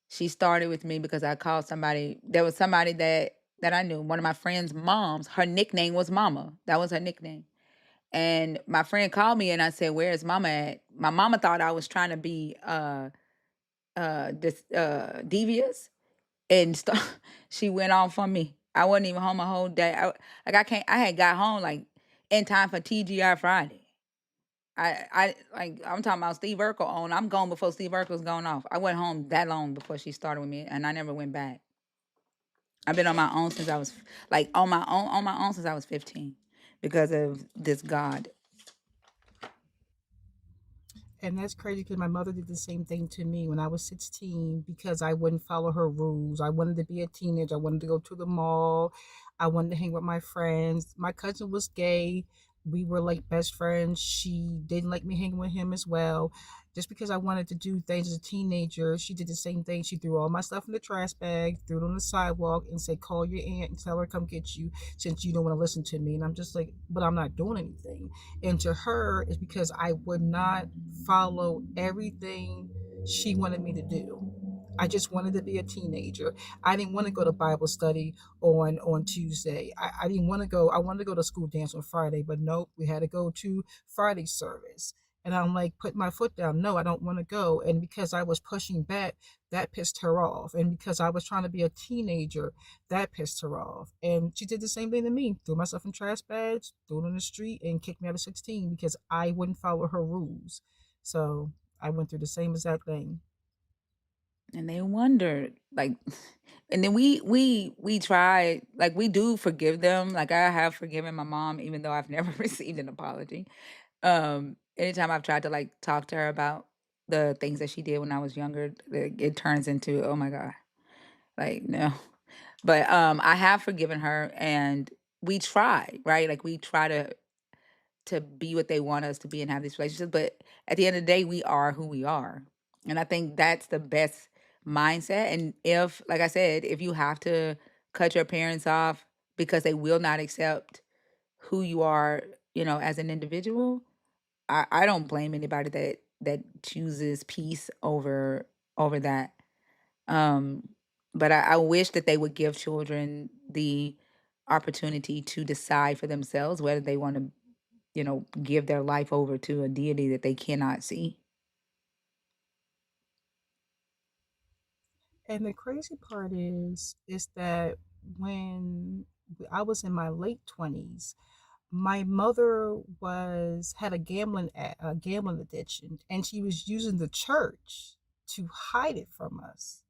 she started with me because I called somebody. There was somebody that I knew, one of my friend's moms. Her nickname was Mama. That was her nickname. And my friend called me and I said, "Where's Mama at?" My mama thought I was trying to be devious, and she went off on me. I wasn't even home a whole day. I had got home like in time for TGI Friday. I'm talking about Steve Urkel on. I'm gone before Steve Urkel's gone off. I went home that long before she started with me, and I never went back. I've been on my own since I was on my own since I was 15 because of this God. And that's crazy because my mother did the same thing to me when I was 16 because I wouldn't follow her rules. I wanted to be a teenager. I wanted to go to the mall. I wanted to hang with my friends. My cousin was gay. We were like best friends. She didn't like me hanging with him as well. Just because I wanted to do things as a teenager, she did the same thing. She threw all my stuff in the trash bag, threw it on the sidewalk, and said, "Call your aunt and tell her to come get you since you don't want to listen to me." And I'm just like, but I'm not doing anything. And to her, it's because I would not follow everything she wanted me to do. I just wanted to be a teenager. I didn't want to go to Bible study on Tuesday. I didn't want to go. I wanted to go to school dance on Friday, but nope, we had to go to Friday service. And I'm like, put my foot down. No, I don't want to go. And because I was pushing back, that pissed her off. And because I was trying to be a teenager, that pissed her off. And she did the same thing to me. Threw myself in trash bags, threw it on the street, and kicked me out of 16 because I wouldn't follow her rules. So I went through the same exact thing. And they wondered, like, and then we tried, like, we do forgive them. Like, I have forgiven my mom, even though I've never received an apology. Anytime I've tried to like talk to her about the things that she did when I was younger, it turns into, oh my God, like, no. But I have forgiven her, and we try, right? Like, we try to be what they want us to be and have these relationships. But at the end of the day, we are who we are. And I think that's the best mindset. And if, like I said, if you have to cut your parents off because they will not accept who you are, as an individual, I don't blame anybody that chooses peace over that. Um, but I wish that they would give children the opportunity to decide for themselves whether they want to, give their life over to a deity that they cannot see. And the crazy part is that when I was in my late 20s, my mother was had a gambling addiction, and she was using the church to hide it from us.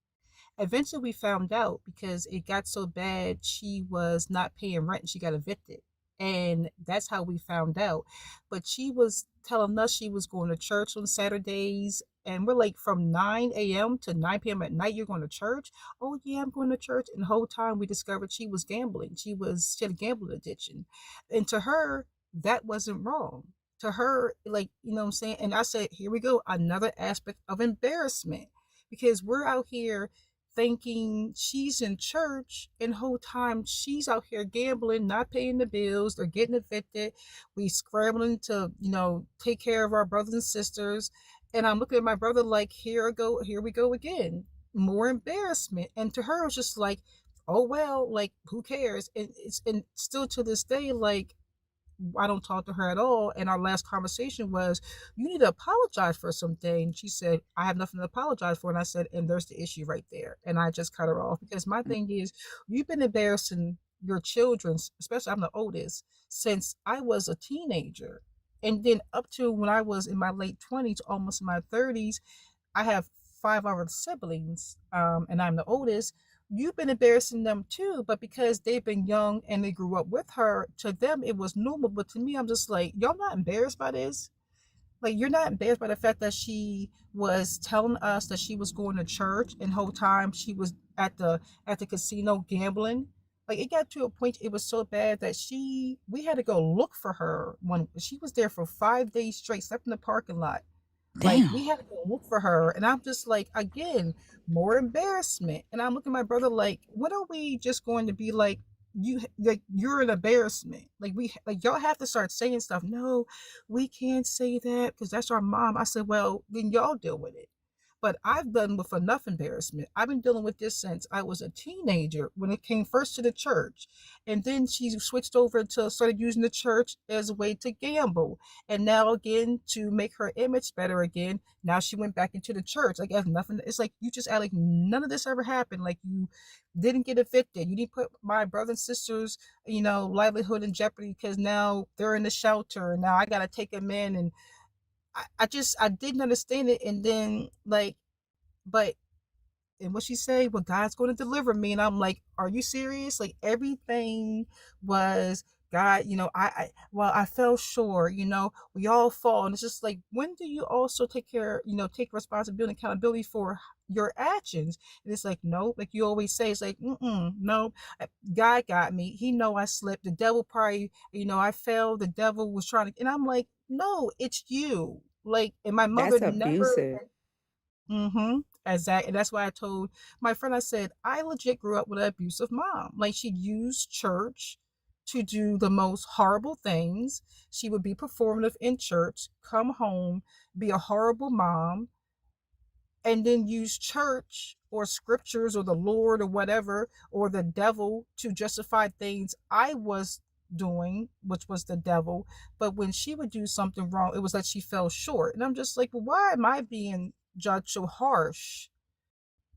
Eventually, we found out because it got so bad she was not paying rent and she got evicted. And that's how we found out. But she was telling us she was going to church on Saturdays. And we're like, from 9 a.m. to 9 p.m. at night, you're going to church? Oh, yeah, I'm going to church. And the whole time we discovered she was gambling. She had a gambling addiction. And to her, that wasn't wrong. To her, like, you know what I'm saying? And I said, here we go, another aspect of embarrassment. Because we're out here thinking she's in church, and whole time she's out here gambling, not paying the bills, they're getting evicted. We scrambling to, take care of our brothers and sisters. And I'm looking at my brother like, here we go again. More embarrassment. And to her it's just like, oh well, like, who cares? And still to this day, like, I don't talk to her at all. And our last conversation was, you need to apologize for something. She said, I have nothing to apologize for. And I said, and there's the issue right there. And I just cut her off because my thing is, you've been embarrassing your children, especially I'm the oldest, since I was a teenager. And then up to when I was in my late 20s, almost my 30s, I have five other siblings, and I'm the oldest. You've been embarrassing them too, but because they've been young and they grew up with her, to them it was normal. But to me, I'm just like, y'all not embarrassed by this? Like, you're not embarrassed by the fact that she was telling us that she was going to church and the whole time she was at the casino gambling. Like, it got to a point, it was so bad that we had to go look for her when she was there for 5 days straight, slept in the parking lot. Like, Damn. we had to go look for her, and I'm just like, again, more embarrassment. And I'm looking at my brother like, when are we just going to be like, you're an embarrassment? Like, we like, y'all have to start saying stuff. No, we can't say that because that's our mom. I said, well, then y'all deal with it. But I've done with enough embarrassment. I've been dealing with this since I was a teenager when it came first to the church. And then she switched over to started using the church as a way to gamble. And now again, to make her image better again, now she went back into the church. Like, has nothing. It's like you just act like none of this ever happened. Like, you didn't get evicted. You didn't put my brother and sisters, livelihood in jeopardy because now they're in the shelter. And now I gotta take them in. And I didn't understand it. And then, like, but and what she say, well, God's going to deliver me. And I'm like, are you serious? Like, everything was God. Well, I fell short. We all fall. And it's just like, when do you also take responsibility and accountability for your actions? And it's like, no, like you always say, it's like, no, God got me. He know I slipped. The devil probably, I fell. The devil was trying to, and I'm like, no, it's you. Like, and my mother That's never. abusive. Mm-hmm. Exactly. And that's why I told my friend, I said, I legit grew up with an abusive mom. Like, she used church to do the most horrible things. She would be performative in church, come home, be a horrible mom, and then use church or scriptures or the Lord or whatever, or the devil to justify things I was doing, which was the devil. But when she would do something wrong, it was that she fell short. And I'm just like, well, why am I being judged so harsh?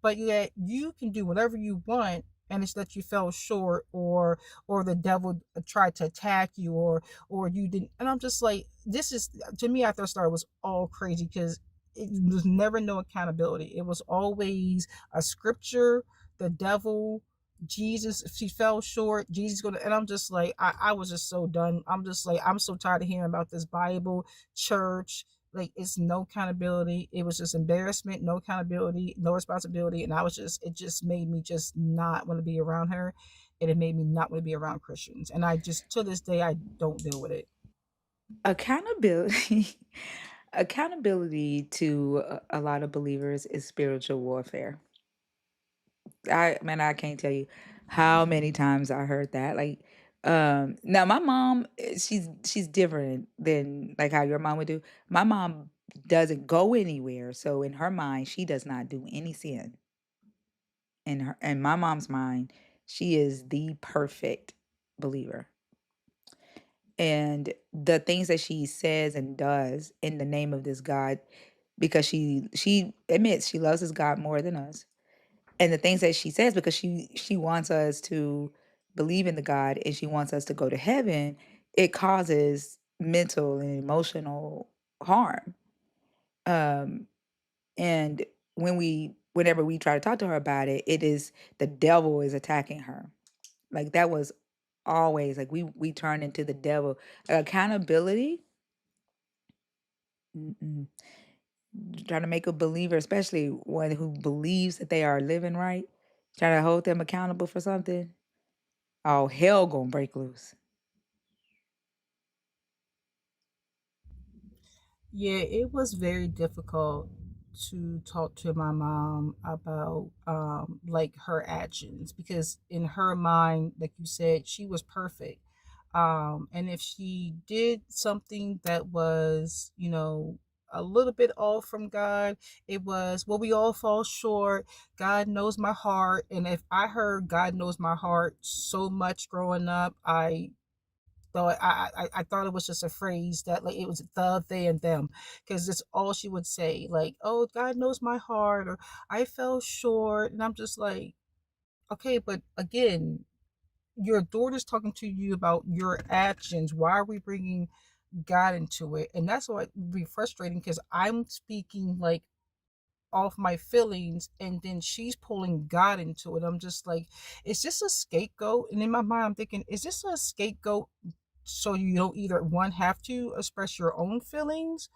But yet you can do whatever you want, and it's that you fell short, or the devil tried to attack you, or you didn't. And I'm just like, this is, to me, after I started, was all crazy because it was never no accountability. It was always a scripture, the devil, Jesus. If she fell short, Jesus gonna. And I'm just like, I was just so done. I'm just like, I'm so tired of hearing about this Bible church. Like, it's no accountability. It was just embarrassment, no accountability, no responsibility. And it just made me just not want to be around her. And it made me not want to be around Christians. And I just, to this day, I don't deal with it. Accountability. Accountability to a lot of believers is spiritual warfare. I can't tell you how many times I heard that. Like, now my mom, she's different than like how your mom would do. My mom doesn't go anywhere, so in her mind, she does not do any sin. In my mom's mind, she is the perfect believer. And the things that she says and does in the name of this God, because she admits she loves this God more than us, and the things that she says because she wants us to believe in the God and she wants us to go to heaven, it causes mental and emotional harm. Um, and whenever we try to talk to her about it, it is the devil is attacking her. Like, that was always like we turn into the devil. Accountability, mm-mm. Trying to make a believer, especially one who believes that they are living right, trying to hold them accountable for something. Oh, hell gonna break loose. Yeah, it was very difficult to talk to my mom about like her actions, because in her mind, like you said, she was perfect. And if she did something that was, a little bit off from God, it was, well, we all fall short. God knows my heart. And if I heard God knows my heart so much growing up, Though I thought it was just a phrase that like it was the, they, and them, because it's all she would say. Like, oh, God knows my heart, or I fell short, and I'm just like, okay, but again, your daughter's talking to you about your actions. Why are we bringing God into it? And that's why it'd be frustrating, because I'm speaking like off my feelings, and then she's pulling God into it. I'm just like, is this a scapegoat? And in my mind, I'm thinking, is this a scapegoat so you don't either one have to express your own feelings,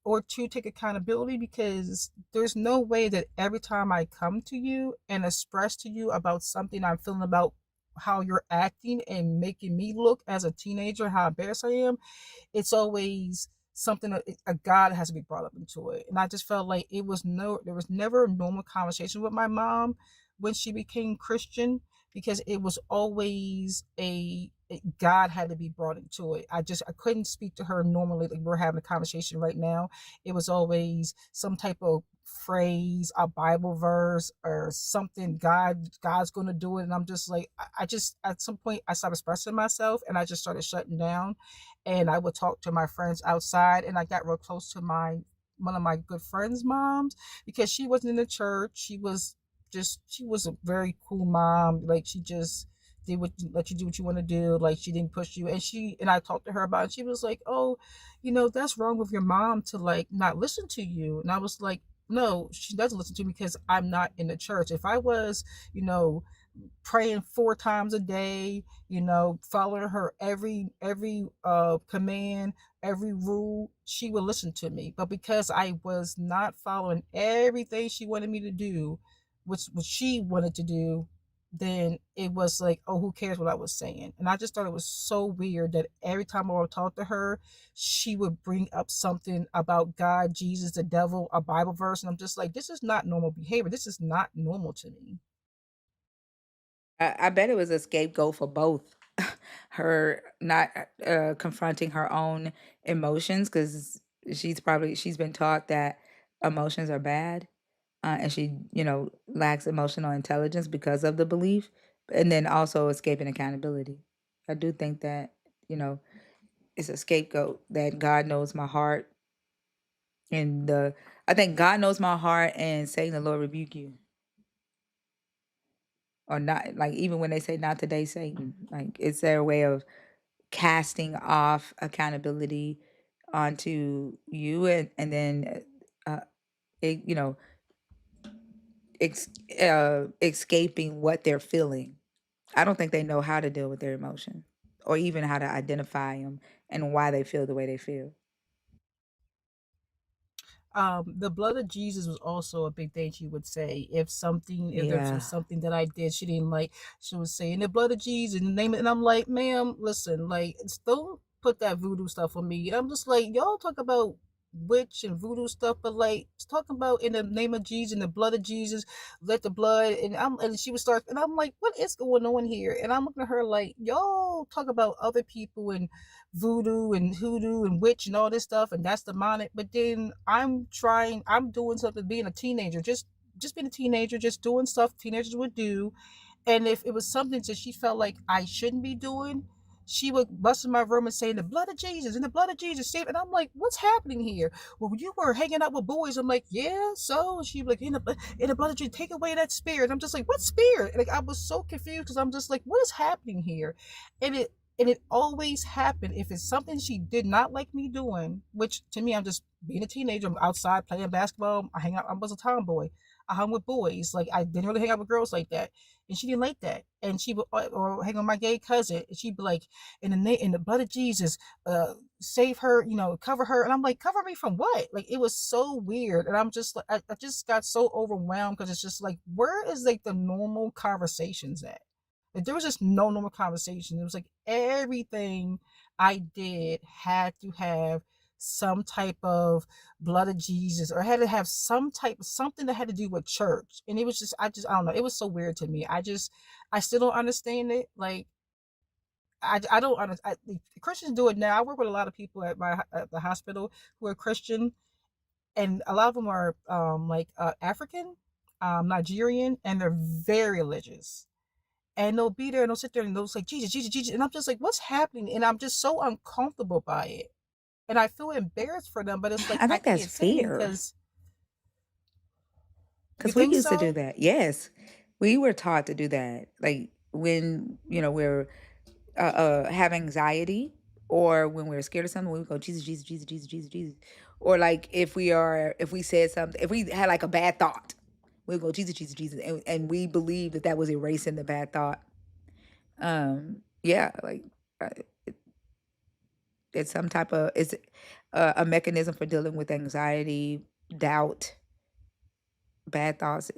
or two, take accountability? Because there's no way that every time I come to you and express to you about something I'm feeling about how you're acting and making me look as a teenager, how embarrassed I am, it's always something that a God has to be brought up into it. And I just felt like there was never a normal conversation with my mom when she became Christian, because it was always God had to be brought into it. I couldn't speak to her normally like we're having a conversation right now. It was always some type of phrase, a Bible verse, or something. God's going to do it, and I'm just like, I just at some point I stopped expressing myself, and I just started shutting down. And I would talk to my friends outside, and I got real close to my one of my good friends' moms, because she wasn't in the church. She was a very cool mom. Like, she just did what let you do what you want to do. Like, she didn't push you. And I talked to her about it. She was like, oh, that's wrong with your mom to like not listen to you. And I was like, no, she doesn't listen to me because I'm not in the church. If I was, you know, praying 4 times a day, following her every command, every rule, she would listen to me. But because I was not following everything she wanted me to do, which what she wanted to do, then it was like, oh, who cares what I was saying? And I just thought it was so weird that every time I would talk to her, she would bring up something about God, Jesus, the devil, a Bible verse. And I'm just like, this is not normal behavior. This is not normal to me. I bet it was a scapegoat for both. Her not confronting her own emotions, because she's been taught that emotions are bad, and she lacks emotional intelligence because of the belief, and then also escaping accountability. I do think that you know it's a scapegoat, that God knows my heart, and the I think God knows my heart and saying the Lord rebuke you, or not, like even when they say not today Satan, like it's their way of casting off accountability onto you, and then it, ex- escaping what they're feeling. I don't think they know how to deal with their emotions, or even how to identify them and why they feel the way they feel. The blood of Jesus was also a big thing. She would say, if there Yeah. was something that I did she didn't like, she would say, in the blood of Jesus, in the name of, and I'm like, ma'am, listen, like, don't put that voodoo stuff on me. And I'm just like, y'all talk about witch and voodoo stuff, but like, let's talk about in the name of Jesus, in the blood of Jesus, let the blood. And she would start, and I'm like, what is going on here? And I'm looking at her like, y'all talk about other people and voodoo and hoodoo and witch and all this stuff, and that's demonic. But then I'm doing something, being a teenager, just being a teenager, just doing stuff teenagers would do. And if it was something that she felt like I shouldn't be doing, she would bust in my room and say, in the blood of Jesus, in the blood of Jesus, save. And I'm like, what's happening here? Well, you were hanging out with boys. I'm like, yeah, so she like, in the blood of Jesus, take away that spirit. I'm just like, what spirit? Like, I was so confused, because I'm just like, what is happening here? And it always happened if it's something she did not like me doing, which to me, I'm just being a teenager. I'm outside playing basketball. I hang out. I was a tomboy. I hung with boys. Like, I didn't really hang out with girls like that, and she didn't like that. And she would, or hang with my gay cousin, and she'd be like, in the blood of Jesus, save her, cover her. And I'm like, cover me from what? Like, it was so weird. And I'm just like, I just got so overwhelmed, because it's just like, where is like the normal conversations at? Like, there was just no normal conversation. It was like everything I did had to have some type of blood of Jesus, or had to have some type of something that had to do with church. And it was just, I don't know. It was so weird to me. I still don't understand it. Like, I don't understand. Christians do it now. I work with a lot of people at the hospital who are Christian, and a lot of them are African, Nigerian, and they're very religious. and they'll be there and they'll sit there and they'll say Jesus, Jesus, Jesus, and I'm just like, what's happening? And I'm just so uncomfortable by it, and I feel embarrassed for them. But it's like I I think that's can't say anything fear. because you Because we think used to do so. that. Yes. We were taught to do that. Like when, we're have anxiety, or when we're scared of something, we would go, Jesus, Jesus, Jesus, Jesus, Jesus, Jesus. Or like if we said something, if we had like a bad thought, we would go, Jesus, Jesus, Jesus. And we believed that was erasing the bad thought. Yeah, like uh, it's some type of, it's a mechanism for dealing with anxiety, doubt, bad thoughts,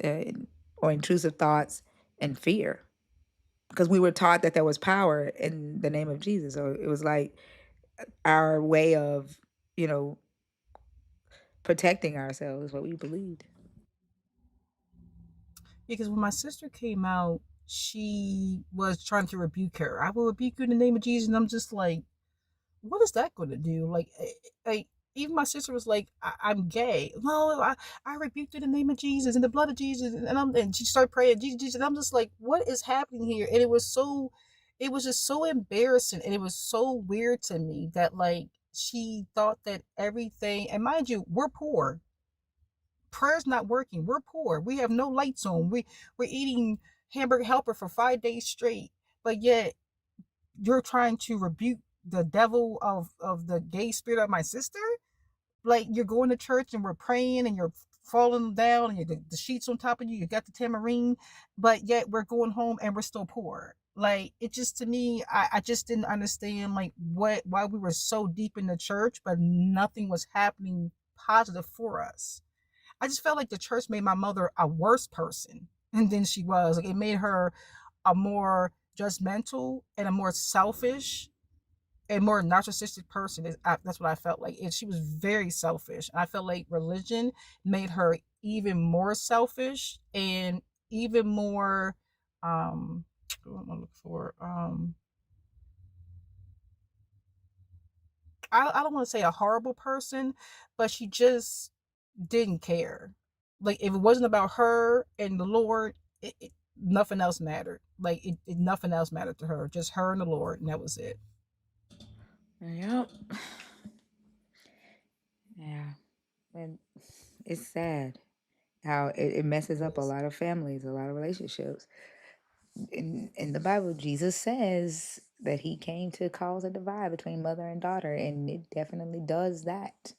or intrusive thoughts, and fear, because we were taught that there was power in the name of Jesus. So it was like our way of, you know, protecting ourselves, what we believed. Because when my sister came out, she was trying to rebuke her. I will rebuke you in the name of Jesus, and I'm just like, what is that going to do? Like even my sister was like, I'm gay. No, I rebuked you in the name of Jesus and the blood of Jesus, and she started praying Jesus, Jesus, and I'm just like, what is happening here? And it was just so embarrassing, and it was so weird to me that like she thought that everything. And mind you, we're poor. Prayer's not working. We're poor. We have no lights on. We're eating hamburger helper for 5 days straight, but yet you're trying to rebuke the devil of the gay spirit of my sister. Like you're going to church and we're praying and you're falling down and the sheets on top of you, you got the tamarine, but yet we're going home and we're still poor. Like it just, to me, I just didn't understand like why we were so deep in the church but nothing was happening positive for us. I just felt like the church made my mother a worse person than she was. Like it made her a more judgmental and a more selfish and more narcissistic person. That's what I felt like. And she was very selfish. I felt like religion made her even more selfish and even more what am I looking for? I don't want to say a horrible person, but she just didn't care. Like if it wasn't about her and the Lord, nothing else mattered. Like nothing else mattered to her. Just her and the Lord, and that was it. Yep. Yeah. And it's sad how it messes up a lot of families, a lot of relationships. In the Bible, Jesus says that he came to cause a divide between mother and daughter, and it definitely does that.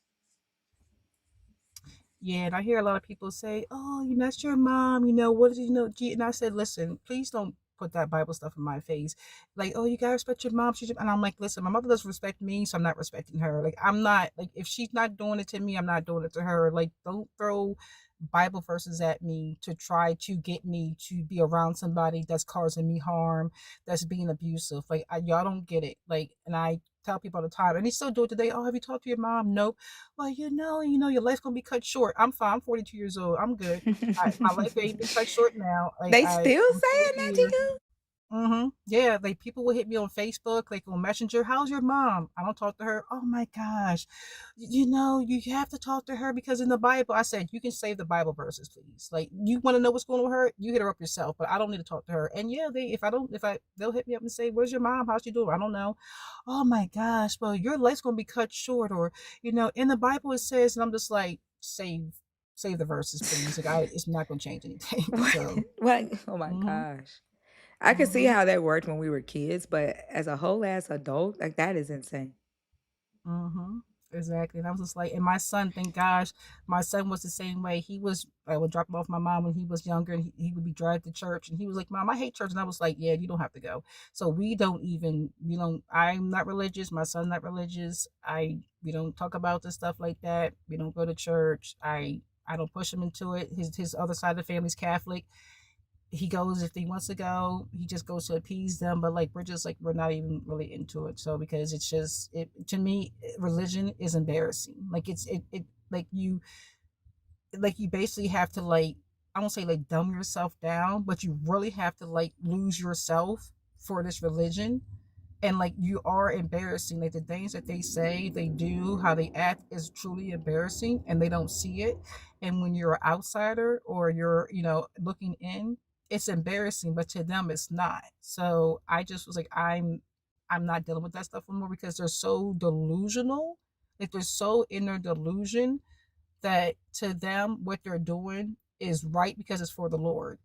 Yeah, and I hear a lot of people say, "Oh, that's your mom. What is And I said, "Listen, please don't put that Bible stuff in my face. Like, oh, you gotta respect your mom." And I'm like, "Listen, my mother doesn't respect me, so I'm not respecting her. Like, I'm not like if she's not doing it to me, I'm not doing it to her. Like, don't throw Bible verses at me to try to get me to be around somebody that's causing me harm, that's being abusive. Like, y'all don't get it. Like, and I tell people all the time, and they still do it today. Oh, have you talked to your mom? Nope. Well, your life's gonna be cut short. I'm fine. I'm 42 years old. I'm good. My life ain't been cut short now. Like They still I'm still saying that to here. you? Yeah, like people will hit me on Facebook, like on Messenger. How's your mom? I don't talk to her. Oh my gosh, you have to talk to her because in the Bible, I said you can save the Bible verses, please. Like you want to know what's going on with her, you hit her up yourself. But I don't need to talk to her. And yeah, they'll hit me up and say, "Where's your mom? How's she doing?" I don't know. Oh my gosh, well your life's gonna be cut short, or in the Bible it says, and I'm just like, save the verses, please. Like it's not gonna change anything. What? So. What? Oh my Mhm. gosh. I could see Mhm. how that worked when we were kids, but as a whole ass adult, like that is insane. Mm-hmm. Exactly. And I was just like, and my son, thank gosh, my son was the same way. I would drop him off my mom when he was younger and he would be dragged to church and he was like, Mom, I hate church. And I was like, yeah, you don't have to go. So I'm not religious. My son's not religious. We don't talk about this stuff like that. We don't go to church. I don't push him into it. His other side of the family's Catholic. He goes if he wants to go. He just goes to appease them. But like we're not even really into it. So because it's just it to me, religion is embarrassing. Like it like you basically have to like, I won't say like dumb yourself down, but you really have to like lose yourself for this religion. And like you are embarrassing. Like the things that they say, they do, how they act is truly embarrassing and they don't see it. And when you're an outsider or you're looking in, it's embarrassing, but to them it's not. So I just was like, I'm not dealing with that stuff anymore because they're so delusional. Like they're so in their delusion that to them what they're doing is right because it's for the Lord.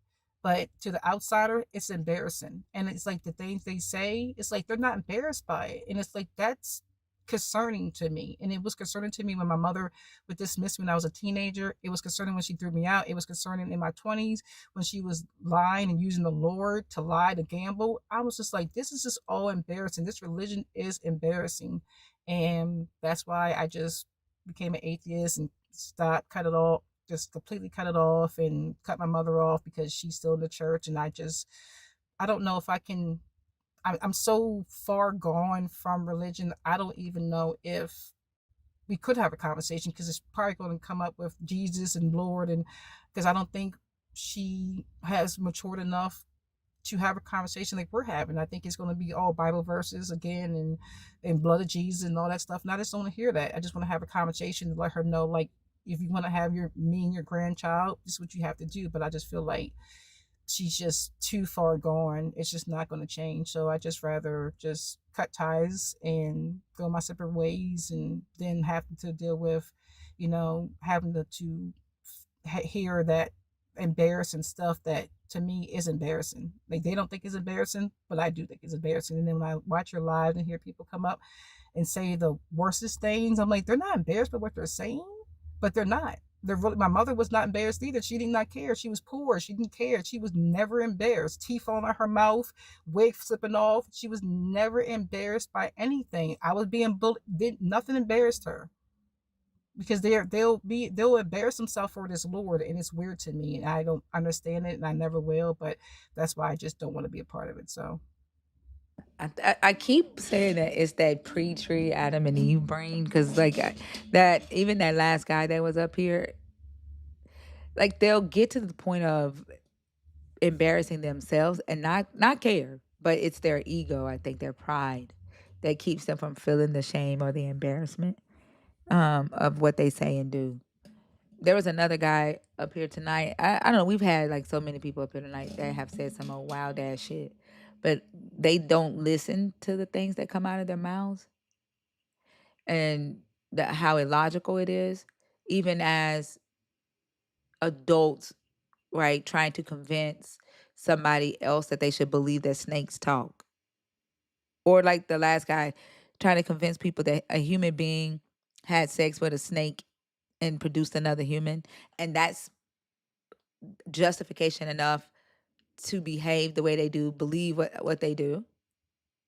But to the outsider, it's embarrassing. And it's like the things they say, it's like they're not embarrassed by it. And it's like that's concerning to me. And it was concerning to me when my mother would dismiss me when I was a teenager. It was concerning when she threw me out. It was concerning in my 20s when she was lying and using the Lord to lie, to gamble. I was just like, this is just all embarrassing. This religion is embarrassing. And that's why I just became an atheist and cut it all, just completely cut it off and cut my mother off because she's still in the church. And I don't know if I can, I'm so far gone from religion. I don't even know if we could have a conversation because it's probably going to come up with Jesus and Lord. And because I don't think she has matured enough to have a conversation like we're having. I think it's going to be all Bible verses again and blood of Jesus and all that stuff. And I just don't want to hear that. I just want to have a conversation to let her know, like, if you want to have me and your grandchild, this is what you have to do. But I just feel like she's just too far gone. It's just not going to change. So I just rather just cut ties and go my separate ways and then have to deal with, having to hear that embarrassing stuff that to me is embarrassing. Like they don't think it's embarrassing, but I do think it's embarrassing. And then when I watch your live and hear people come up and say the worstest things, I'm like, they're not embarrassed by what they're saying, but they're not. They're really, my mother was not embarrassed either. She did not care. She was poor. She didn't care. She was never embarrassed. Teeth falling out her mouth, wig slipping off. She was never embarrassed by anything. I was being bullied. Nothing embarrassed her because they'll embarrass themselves for this Lord, and it's weird to me, and I don't understand it, and I never will. But that's why I just don't want to be a part of it. So I keep saying that it's that pre-tree Adam and Eve brain because like that even that last guy that was up here, like they'll get to the point of embarrassing themselves and not care, but it's their ego. I think their pride that keeps them from feeling the shame or the embarrassment of what they say and do. There was another guy up here tonight. I don't know. We've had like so many people up here tonight that have said some wild ass shit, but they don't listen to the things that come out of their mouths and how illogical it is, even as adults, right? Trying to convince somebody else that they should believe that snakes talk. Or like the last guy trying to convince people that a human being had sex with a snake and produced another human. And that's justification enough to behave the way they do, believe what they do,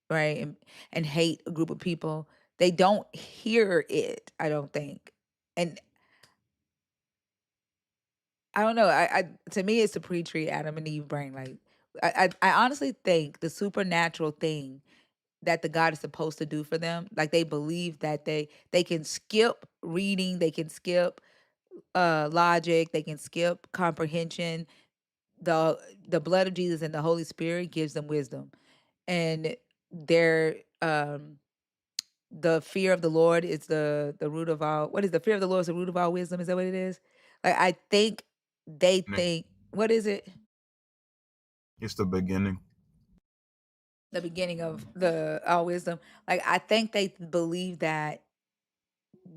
right? And hate a group of people. They don't hear it, I don't think. And I don't know. I to me, it's the pre-tree Adam and Eve brain. Like, I honestly think the supernatural thing that the God is supposed to do for them, like they believe that they can skip reading, they can skip logic, they can skip comprehension. The the blood of Jesus and the Holy Spirit gives them wisdom, and their the fear of the Lord is the root of all. What is the fear of the Lord is the root of all wisdom? Is that what it is? Like I think they think, what is it? It's the beginning. The beginning of the all wisdom. Like I think they believe that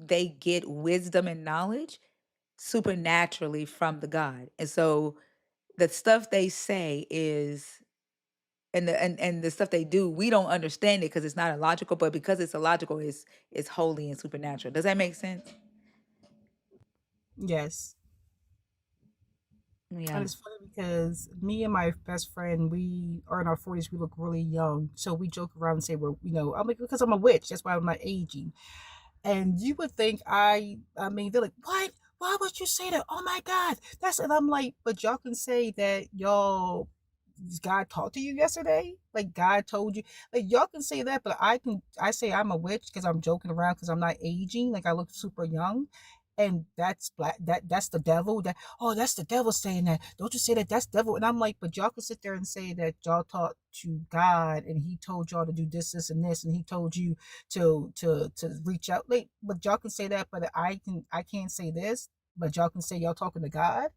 they get wisdom and knowledge supernaturally from the God. And so the stuff they say is and the stuff they do, we don't understand it because it's not illogical, but because it's illogical, it's holy and supernatural. Does that make sense? yes. And Yeah. it's funny because me and my best friend, we are in our 40s. We look really young. So we joke around and say, I'm like, because I'm a witch. That's why I'm not aging. And you would think I mean, they're like, what? Why would you say that? Oh my God. And I'm like, but y'all can say that God talked to you yesterday? Like God told you? Like y'all can say that, but I say I'm a witch because I'm joking around because I'm not aging. Like I look super young. And that's black. That's the devil. That's the devil saying that. Don't you say that? That's devil. And I'm like, but y'all can sit there and say that y'all talked to God and He told y'all to do this, and this, and He told you to reach out. Like, but y'all can say that, but I can't say this. But y'all can say y'all talking to God.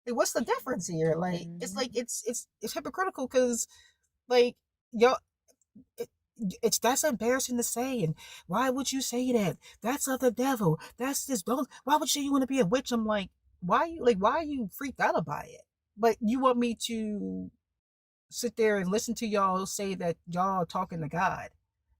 Like, what's the difference here? Like, it's Mhm. like it's hypocritical because like y'all, it, it's that's embarrassing to say. And why would you say that? That's of the devil. That's this. Don't. Why would you want to be a witch? I'm like, why are you freaked out by it? But you want me to sit there and listen to y'all say that y'all are talking to God.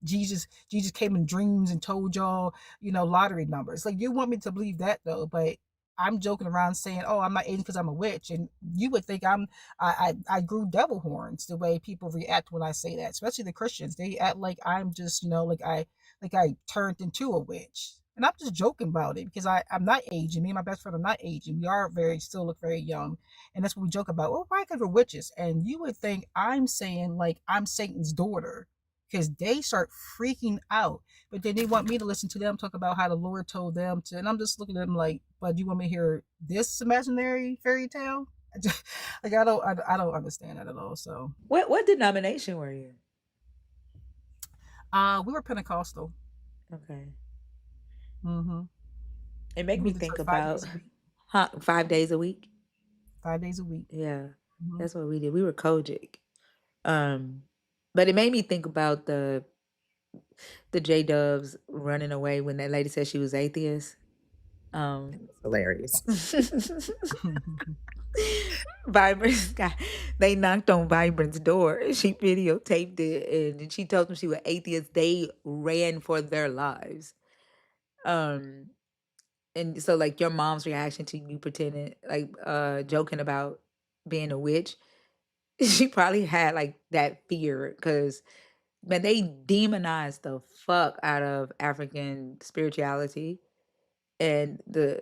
Jesus came in dreams and told y'all, lottery numbers. Like, you want me to believe that though, but I'm joking around saying, "Oh, I'm not Asian because I'm a witch," and you would think I grew devil horns the way people react when I say that, especially the Christians. They act like I'm just, like I turned into a witch. And I'm just joking about it because I'm not Asian. Me and my best friend are not Asian. We are still look very young, and that's what we joke about. Well, why? Because we're witches. And you would think I'm saying like I'm Satan's daughter because they start freaking out. But then they want me to listen to them talk about how the Lord told them to. And I'm just looking at them like, but you want me to hear this imaginary fairy tale? Like, I don't understand that at all. So What denomination were you? we were Pentecostal. Okay. Mm-hmm. It make We me went to think church five about days a week. 5 days a week. 5 days a week. Yeah, Mm-hmm. that's what we did. We were Kojic. Um, but it made me think about the J Dubs running away when that lady said she was atheist. It's hilarious. Vibrant's got they knocked on Vibrant's door. She videotaped it and she told them she was atheist. They ran for their lives. Um, and so like your mom's reaction to you pretending like joking about being a witch, she probably had like that fear because man, they demonized the fuck out of African spirituality and the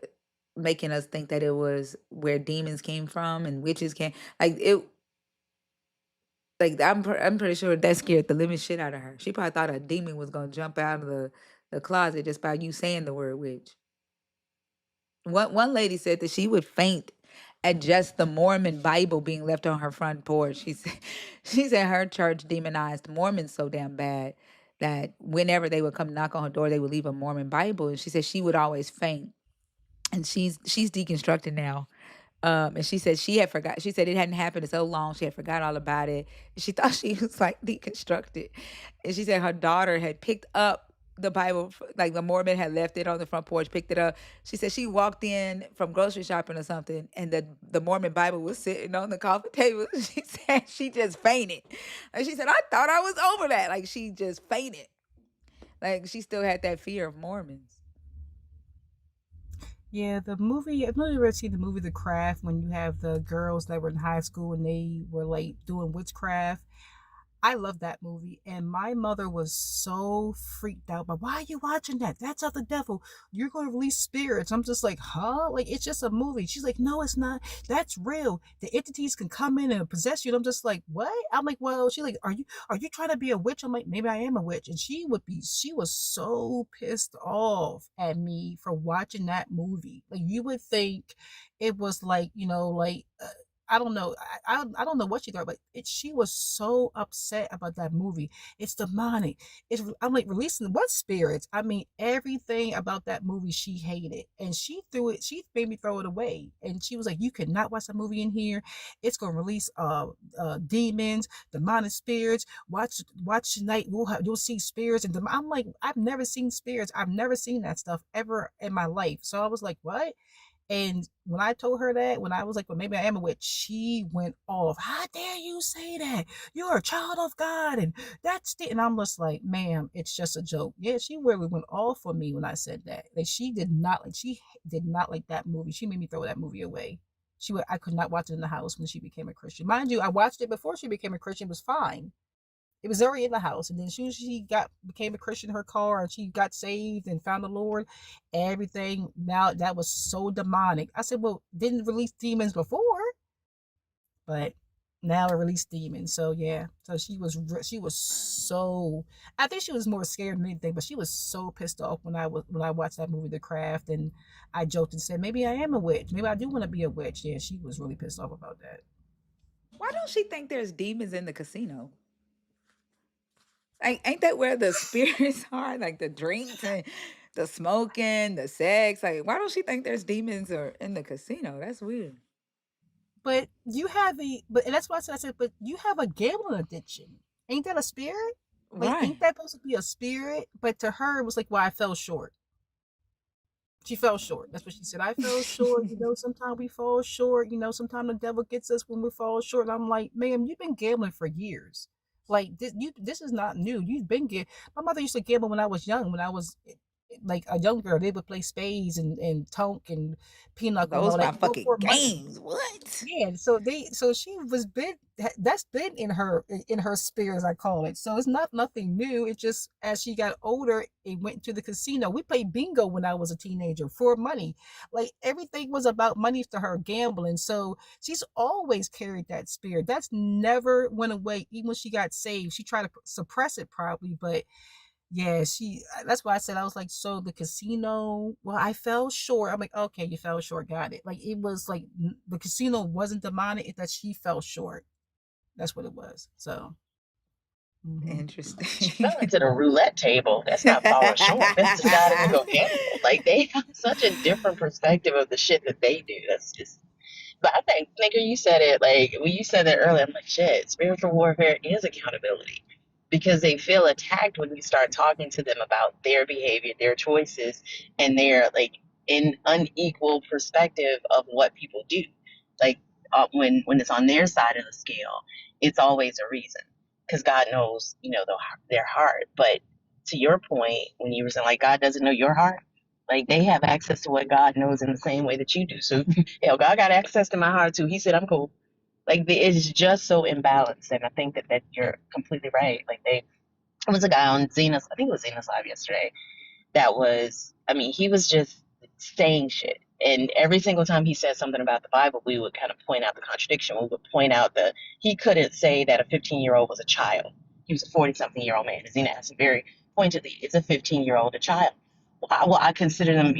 making us think that it was where demons came from and witches came like it like I'm pretty sure that scared the living shit out of her. She probably thought a demon was gonna jump out of the closet just by you saying the word witch. One lady said that she would faint at just the Mormon Bible being left on her front porch. She said her church demonized Mormons so damn bad that whenever they would come knock on her door, they would leave a Mormon Bible. And she said she would always faint. And she's deconstructed now. And she said she had forgot. She said it hadn't happened in so long. She had forgot all about it. She thought she was like deconstructed. And she said her daughter had picked up the Bible, like the Mormon had left it on the front porch, picked it up. She said she walked in from grocery shopping or something, and the Mormon Bible was sitting on the coffee table. She said she just fainted. And she said, I thought I was over that. Like she just fainted. Like she still had that fear of Mormons. Yeah, the movie. I've never ever seen the movie The Craft when you have the girls that were in high school and they were like doing witchcraft. I love that movie, and my mother was so freaked out. But why are you watching that? That's of the devil. You're going to release spirits. I'm just like, huh? Like, it's just a movie. She's like, no, it's not. That's real. The entities can come in and possess you. And I'm just like, what? I'm like, well, she's like, are you trying to be a witch? I'm like, maybe I am a witch. And she was so pissed off at me for watching that movie. Like, you would think it was like, I don't know. I don't know what she thought, but she was so upset about that movie. It's demonic. I'm like, releasing what spirits? I mean, everything about that movie she hated, and she threw it. She made me throw it away, and she was like, "You cannot watch that movie in here. It's gonna release demons, demonic spirits. Watch tonight. You'll see spirits." And I'm like, I've never seen spirits. I've never seen that stuff ever in my life. So I was like, what? And when I told her that, when I was like, well, maybe I am a witch, she went off. How dare you say that? You're a child of God. And that's the, and I'm just like, ma'am, it's just a joke. Yeah, she really went off on me when I said that. Like she did not like that movie. She made me throw that movie away. I could not watch it in the house when she became a Christian. Mind you, I watched it before she became a Christian. It was fine. It was already in the house. And then as soon as she became a Christian in her car and she got saved and found the Lord, everything now that was so demonic. I said, well, didn't release demons before, but now it released demons. So yeah, so she was so, I think she was more scared than anything, but she was so pissed off when I watched that movie The Craft, and I joked and said maybe I am a witch, maybe I do want to be a witch. Yeah, she was really pissed off about that. Why don't she think there's demons in the casino? Like, ain't that where the spirits are? Like the drinks and the smoking, the sex. Like, why don't she think there's demons or in the casino? That's weird. But you have a but and that's why I said, but you have a gambling addiction. Ain't that a spirit? Like, Right. ain't that supposed to be a spirit? But to her, it was like, well, I fell short. She fell short. That's what she said. I fell short. Sometimes we fall short. Sometimes the devil gets us when we fall short. And I'm like, ma'am, you've been gambling for years. Like this is not new. You've been My mother used to gamble when I was young. When I was like a young girl, they would play spades and tonk and pinochle and Those all my that, all fucking for money. games. What? Yeah, so she was been that's been in her spirit, as I call it. So it's not nothing new. It's just as she got older, it went to the casino. We played bingo when I was a teenager for money. Like everything was about money to her, gambling. So she's always carried that spirit. That's never went away. Even when she got saved, she tried to suppress it probably, but yeah, that's why I said, I was like, so the casino, well, I fell short. I'm like, okay, you fell short, got it. Like it was like the casino wasn't demonic, it's that she fell short. That's what it was. So mhm. She fell Interesting. into the roulette table. That's not falling short. That's deciding to go gamble. Like they have such a different perspective of the shit that they do. That's just But I think, nigga, you said it like when you said that earlier. I'm like, shit, spiritual warfare is accountability because they feel attacked when you start talking to them about their behavior, their choices, and their like in unequal perspective of what people do. Like when it's on their side of the scale, it's always a reason because God knows, their heart. But to your point, when you were saying like God doesn't know your heart, like they have access to what God knows in the same way that you do. So hell, God got access to my heart too. He said I'm cool. Like it's just so imbalanced, and I think that you're completely right. Like there was a guy on Zena's, I think it was Zena's live yesterday, that was, I mean, he was just saying shit. And every single time he said something about the Bible, we would kind of point out the contradiction. We would point out that he couldn't say that a 15-year-old was a child. He was a 40-something-year-old man. As Zena asked very pointedly, is a 15-year-old a child? Well, I consider them,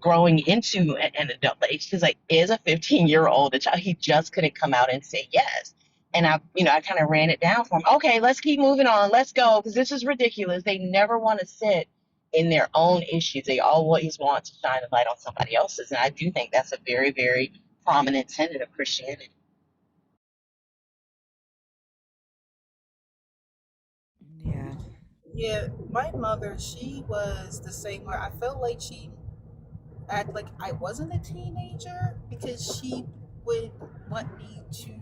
growing into an adult age. He's like, is a 15-year-old a child? He just couldn't come out and say yes. And I kind of ran it down for him. Okay, let's keep moving on. Let's go, because this is ridiculous. They never want to sit in their own issues. They always want to shine a light on somebody else's. And I do think that's a very, very prominent tenet of Christianity. Yeah. Yeah, my mother, she was the same way. I felt like she act like I wasn't a teenager because she would want me to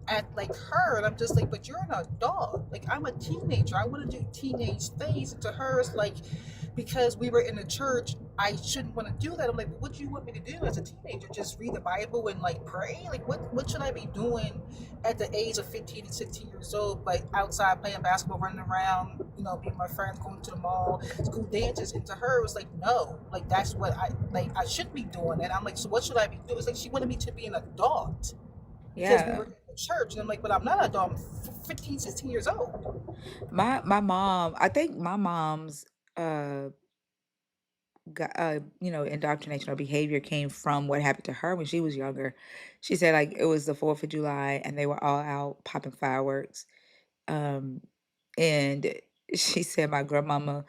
act like her, and I'm just like, but you're an adult. Like I'm a teenager. I want to do teenage things. And to her, it's like because we were in the church, I shouldn't want to do that. I'm like, but what do you want me to do as a teenager? Just read the Bible and like pray? Like what should I be doing at the age of 15 and 16 years old, like outside playing basketball, running around, being my friends, going to the mall, school dances? And to her, it was like, no, like that's what I should be doing. And I'm like, so what should I be doing? It's like she wanted me to be an adult because we Yeah. were in the church. And I'm like, but I'm not an adult. I'm 15, 16 years old. My mom, I think my mom's uh indoctrination or behavior came from what happened to her when she was younger. She said like it was the 4th of July and they were all out popping fireworks. Um and she said my grandmama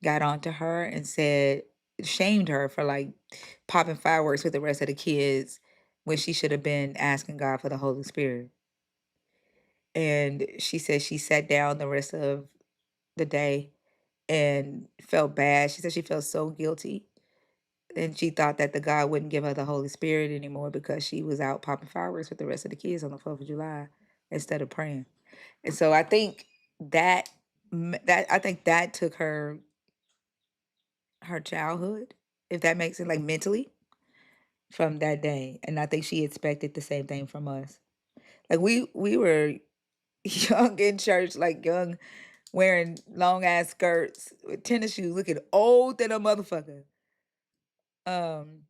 got onto her and said shamed her for like popping fireworks with the rest of the kids when she should have been asking God for the Holy Spirit. And she said she sat down the rest of the day and felt bad. She said she felt so guilty. And she thought that the God wouldn't give her the Holy Spirit anymore because she was out popping fireworks with the rest of the kids on the 4th of July instead of praying. And so I think that that took her childhood, if that makes it, like mentally, from that day. And I think she expected the same thing from us. Like we were young in church, like young, wearing long ass skirts with tennis shoes, looking old than a motherfucker. Um,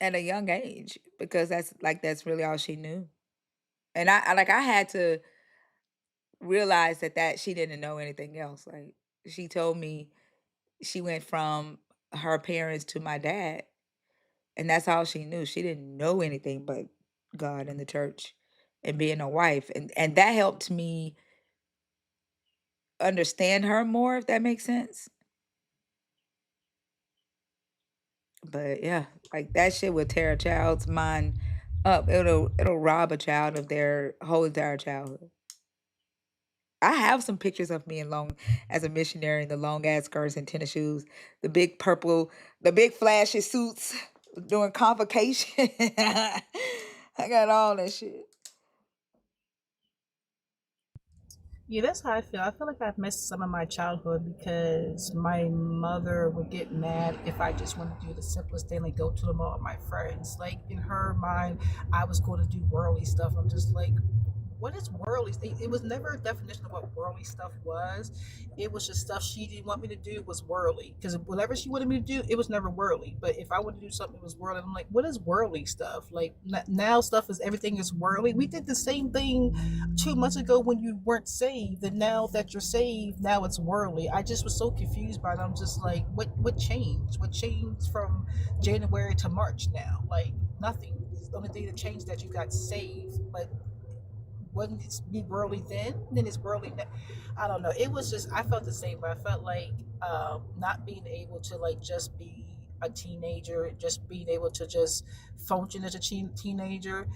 at a young age, because that's really all she knew. And I had to realize that she didn't know anything else. Like she told me she went from her parents to my dad, and that's all she knew. She didn't know anything but God and the church and being a wife. And that helped me understand her more, if that makes sense. But yeah, like that shit would tear a child's mind up, it'll rob a child of their whole entire childhood. I have some pictures of me in long as a missionary in the long ass skirts and tennis shoes, the big purple, the big flashy suits during convocation. I got all that shit. Yeah, that's how I feel. I feel like I've missed some of my childhood because my mother would get mad if I just wanted to do the simplest thing, like go to the mall with my friends. Like in her mind, I was going to do worldly stuff. I'm just like, what is worldly? It was never a definition of what worldly stuff was. It was just stuff she didn't want me to do was worldly. Because whatever she wanted me to do, it was never worldly. But if I wanted to do something that was worldly, I'm like, what is worldly stuff? Like now, stuff is everything is worldly. We did the same thing 2 months ago when you weren't saved, and now that you're saved, now it's worldly. I just was so confused by it. I'm just like, what changed? What changed from January to March now? Like nothing. The only thing that changed that you got saved, but wouldn't it be worldly then it's worldly now. I don't know, it was just I felt the same, but I felt like not being able to like just be a teenager, just being able to just function as a teenager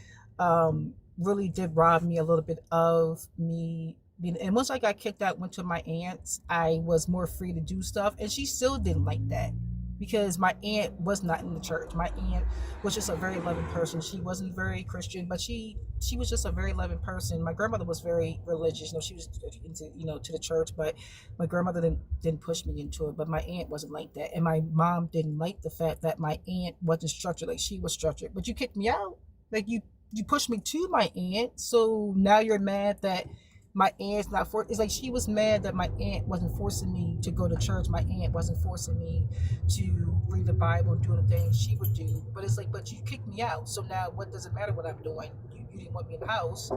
really did rob me a little bit of me being. And once I got kicked out, went to my aunt's, I was more free to do stuff, and she still didn't like that because my aunt was not in the church. My aunt was just a very loving person. She wasn't very Christian, but she was just a very loving person. My grandmother was very religious. You know, she was into to the church, but my grandmother didn't push me into it. But my aunt wasn't like that, and my mom didn't like the fact that my aunt wasn't structured like she was structured. But you kicked me out, like you pushed me to my aunt, so now you're mad that my aunt's not for. It's like she was mad that my aunt wasn't forcing me to go to church. My aunt wasn't forcing me to read the Bible and do the things she would do. But it's like, but you kicked me out, so now what does it matter what I'm doing? You didn't want me in the house,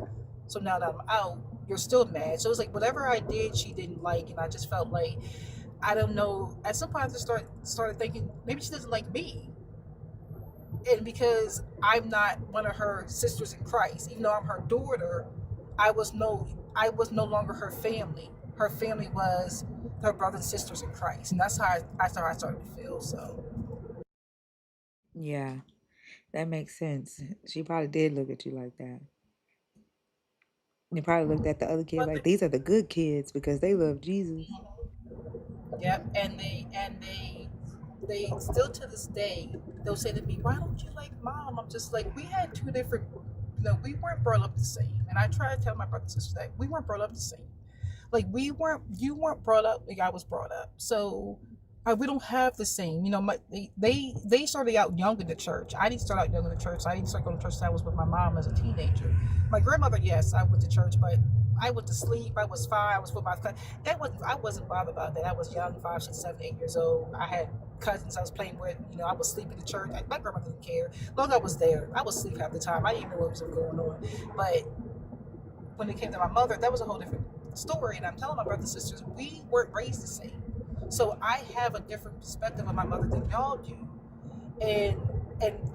so now that I'm out, you're still mad. So it's like whatever I did, she didn't like, and I just felt like I don't know. At some point, I just started thinking maybe she doesn't like me, and because I'm not one of her sisters in Christ, even though I'm her daughter, I was no longer her family. Her family was her brothers and sisters in Christ, and that's how I started to feel. So Yeah, that makes sense. She probably did look at you like that. You probably looked at the other kids but like these are the good kids because they love Jesus. yep, and they still to this day they'll say to me, "Why don't you like mom?" I'm just like, we had two different. We weren't brought up the same, and I try to tell my brothers and sisters that we weren't brought up the same. Like you weren't brought up like I was brought up, so we don't have the same. They started out young in the church. I didn't start out young in the church. I didn't start going to church until I was with my mom as a teenager. My grandmother, yes, I went to church, but I went to sleep. I was fine. I was with my I wasn't bothered about that. I was young, 5, 6, 7, 8 years old. I had cousins I was playing with. I was sleeping in church. My grandmother didn't care. Long as I was there, I was asleep half the time. I didn't even know what was going on. But when it came to my mother, that was a whole different story. And I'm telling my brothers and sisters, we weren't raised the same. So I have a different perspective of my mother than y'all do. And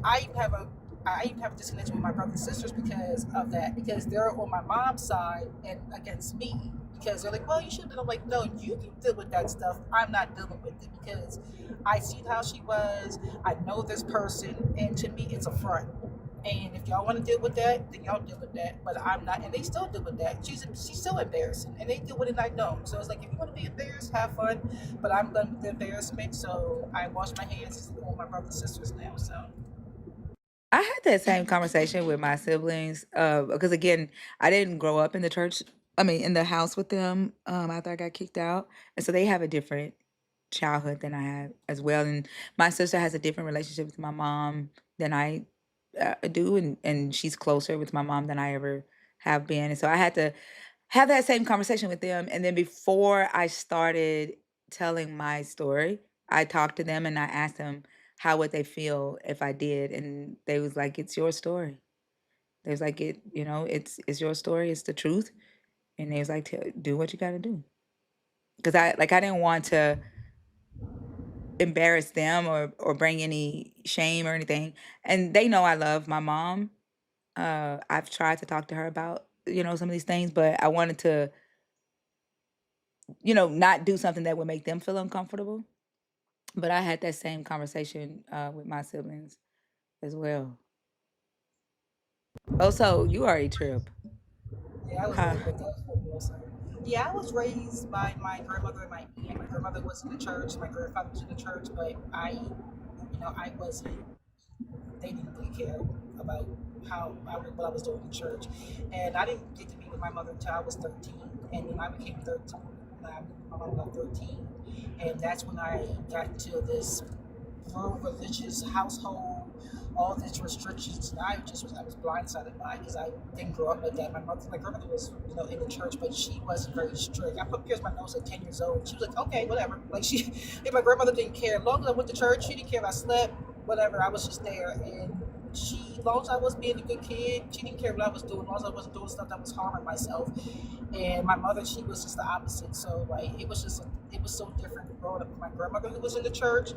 I even have a disconnection with my brothers and sisters because of that, because they're on my mom's side and against me. Because they're like, well, you shouldn't. I'm like, no, you can deal with that stuff. I'm not dealing with it because I seen how she was. I know this person, and to me, it's a front. And if y'all want to deal with that, then y'all deal with that. But I'm not, and they still deal with that. She's still embarrassing, and they deal with it. And I don't. So it's like, if you want to be embarrassed, have fun. But I'm done with the embarrassment, so I wash my hands with my brothers and sisters now. So I had that same conversation with my siblings because again, I didn't grow up in the church. I mean, in the house with them after I got kicked out, and so they have a different childhood than I have as well. And my sister has a different relationship with my mom than I do, and she's closer with my mom than I ever have been. And so I had to have that same conversation with them. And then before I started telling my story, I talked to them and I asked them how would they feel if I did, and they was like, "It's your story." They was like, it's your story, it's the truth." And they was like, "Do what you got to do," because I didn't want to embarrass them or bring any shame or anything. And they know I love my mom. I've tried to talk to her about some of these things, but I wanted to not do something that would make them feel uncomfortable. But I had that same conversation with my siblings as well. Oh, so you are a trip. Yeah, I was Huh. raised with those also. Yeah, I was raised by my grandmother and my aunt. My grandmother was in the church, my grandfather was in the church, but I wasn't. They didn't really care about what I was doing in church, and I didn't get to be with my mother until I was 13, and then I became 13. When I moved with my mom about 13, and that's when I got into this rural religious household, all these restrictions, and I was blindsided by it because I didn't grow up like that. My grandmother was in the church, but she wasn't very strict. I pierced my nose at 10 years old. She was like, okay, whatever. Like if my grandmother didn't care. As long as I went to church, she didn't care if I slept, whatever. I was just there, and as long as I was being a good kid, she didn't care what I was doing. As long as I wasn't doing stuff that was harming myself. And my mother, she was just the opposite. So like it was so different growing up with my grandmother who was in the church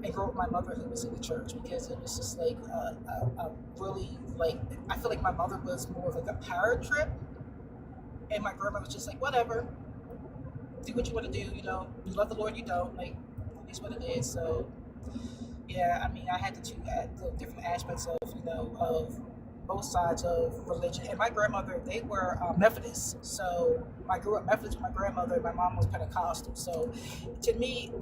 and growing up with my mother who was in the church, because it was just like a really, like, I feel like my mother was more of like a power trip, and my grandmother was just like, whatever, do what you want to do. You love the Lord, you don't, like, it's what it is. So yeah, I mean, I had the different aspects of of both sides of religion. And my grandmother, they were Methodists. So I grew up Methodist with my grandmother. My mom was Pentecostal. So to me,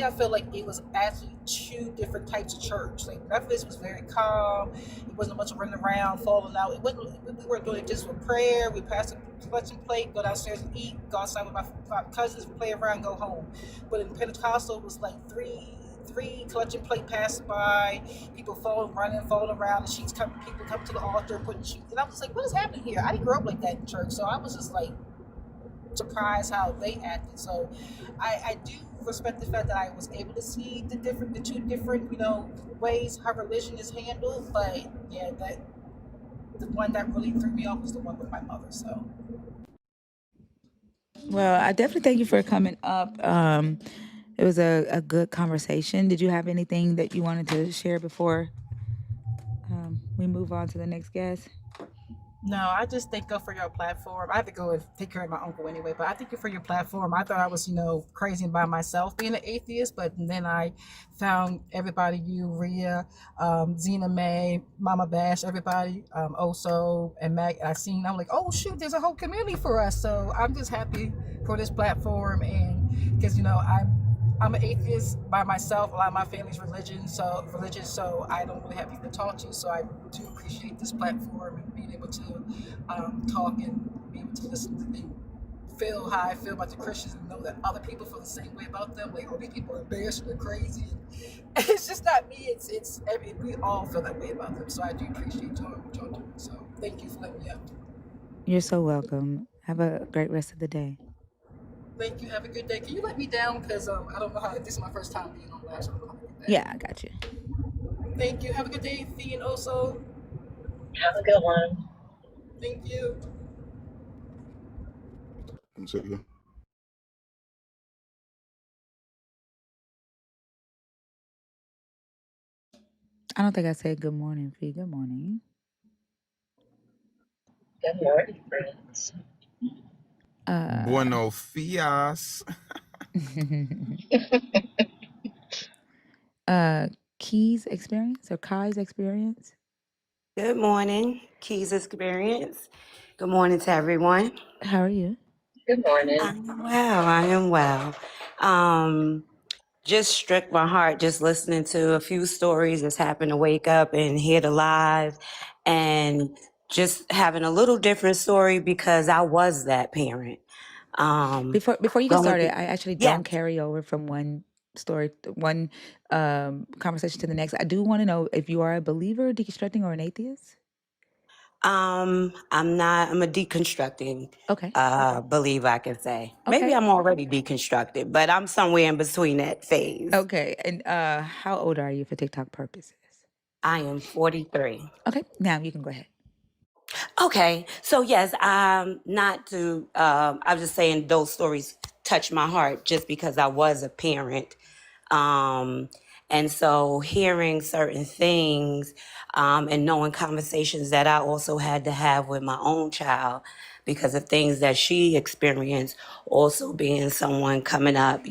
I feel like it was actually two different types of church. Like Methodist was very calm. It wasn't much running around, falling out. It wasn't. We were doing it just for prayer. We passed a collection plate, go downstairs and eat, go outside with my cousins, play around, go home. But in Pentecostal, it was like three collection plate passing by, people falling around, the sheets coming, people come to the altar, putting sheets. And I was like, what is happening here? I didn't grow up like that in church. So I was just like surprised how they acted. So I do respect the fact that I was able to see the two different, ways how religion is handled. But yeah, that the one that really threw me off was the one with my mother. So Well, I definitely thank you for coming up. It was a good conversation. Did you have anything that you wanted to share before we move on to the next guest? no, I just thank God for your platform. I have to go and take care of my uncle anyway, but I thank you for your platform. I thought I was, crazy by myself being an atheist, but then I found everybody, you, Rhea, Zena Mae, Mama Bash, everybody, Oso, and Mac. I'm like, oh shoot, there's a whole community for us. So I'm just happy for this platform, and because I'm an atheist by myself. A lot of my family's religious, so I don't really have people to talk to. So I do appreciate this platform and being able to talk and be able to listen and feel how I feel about the Christians and know that other people feel the same way about them. Like, oh, these people are embarrassing and crazy. And it's just not me. We all feel that way about them. So I do appreciate y'all what y'all doing. So thank you for letting me up. You're so welcome. Have a great rest of the day. Thank you. Have a good day. Can you let me down? Because I don't know how. This is my first time being on live. So I don't know how to get that. Yeah, I got you. Thank you. Have a good day, Fee and Oso. Have a good one. Thank you. I don't think I said good morning, Fee. Good morning. Good morning, friends. Bueno fias. Key's experience or Kai's experience? Good morning, Keys Experience. Good morning to everyone. How are you? Good morning. I am well. Just struck my heart just listening to a few stories. Just happened to wake up and hear the live and just having a little different story because I was that parent. Before you get Going started, through, I actually yeah. don't carry over from one one conversation to the next. I do want to know if you are a believer, deconstructing, or an atheist. I'm a deconstructing Okay. believer, I can say. Maybe Okay. I'm already deconstructed, but I'm somewhere in between that phase. Okay. And how old are you for TikTok purposes? I am 43. Okay. Now you can go ahead. Okay, so yes, I was just saying those stories touch my heart just because I was a parent. And so hearing certain things and knowing conversations that I also had to have with my own child because of things that she experienced, also being someone coming up,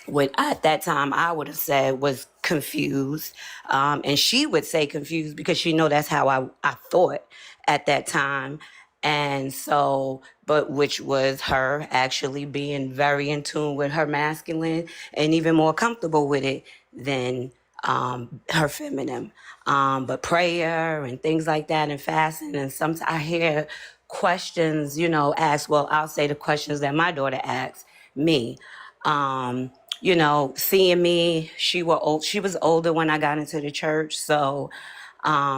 what at that time I would have said was confused. And she would say confused because she know that's how I thought at that time. And so, but which was her actually being very in tune with her masculine and even more comfortable with it than her feminine. But prayer and things like that and fasting, and sometimes I hear questions, asked. Well, I'll say the questions that my daughter asked me. Seeing me, she was older when I got into the church, so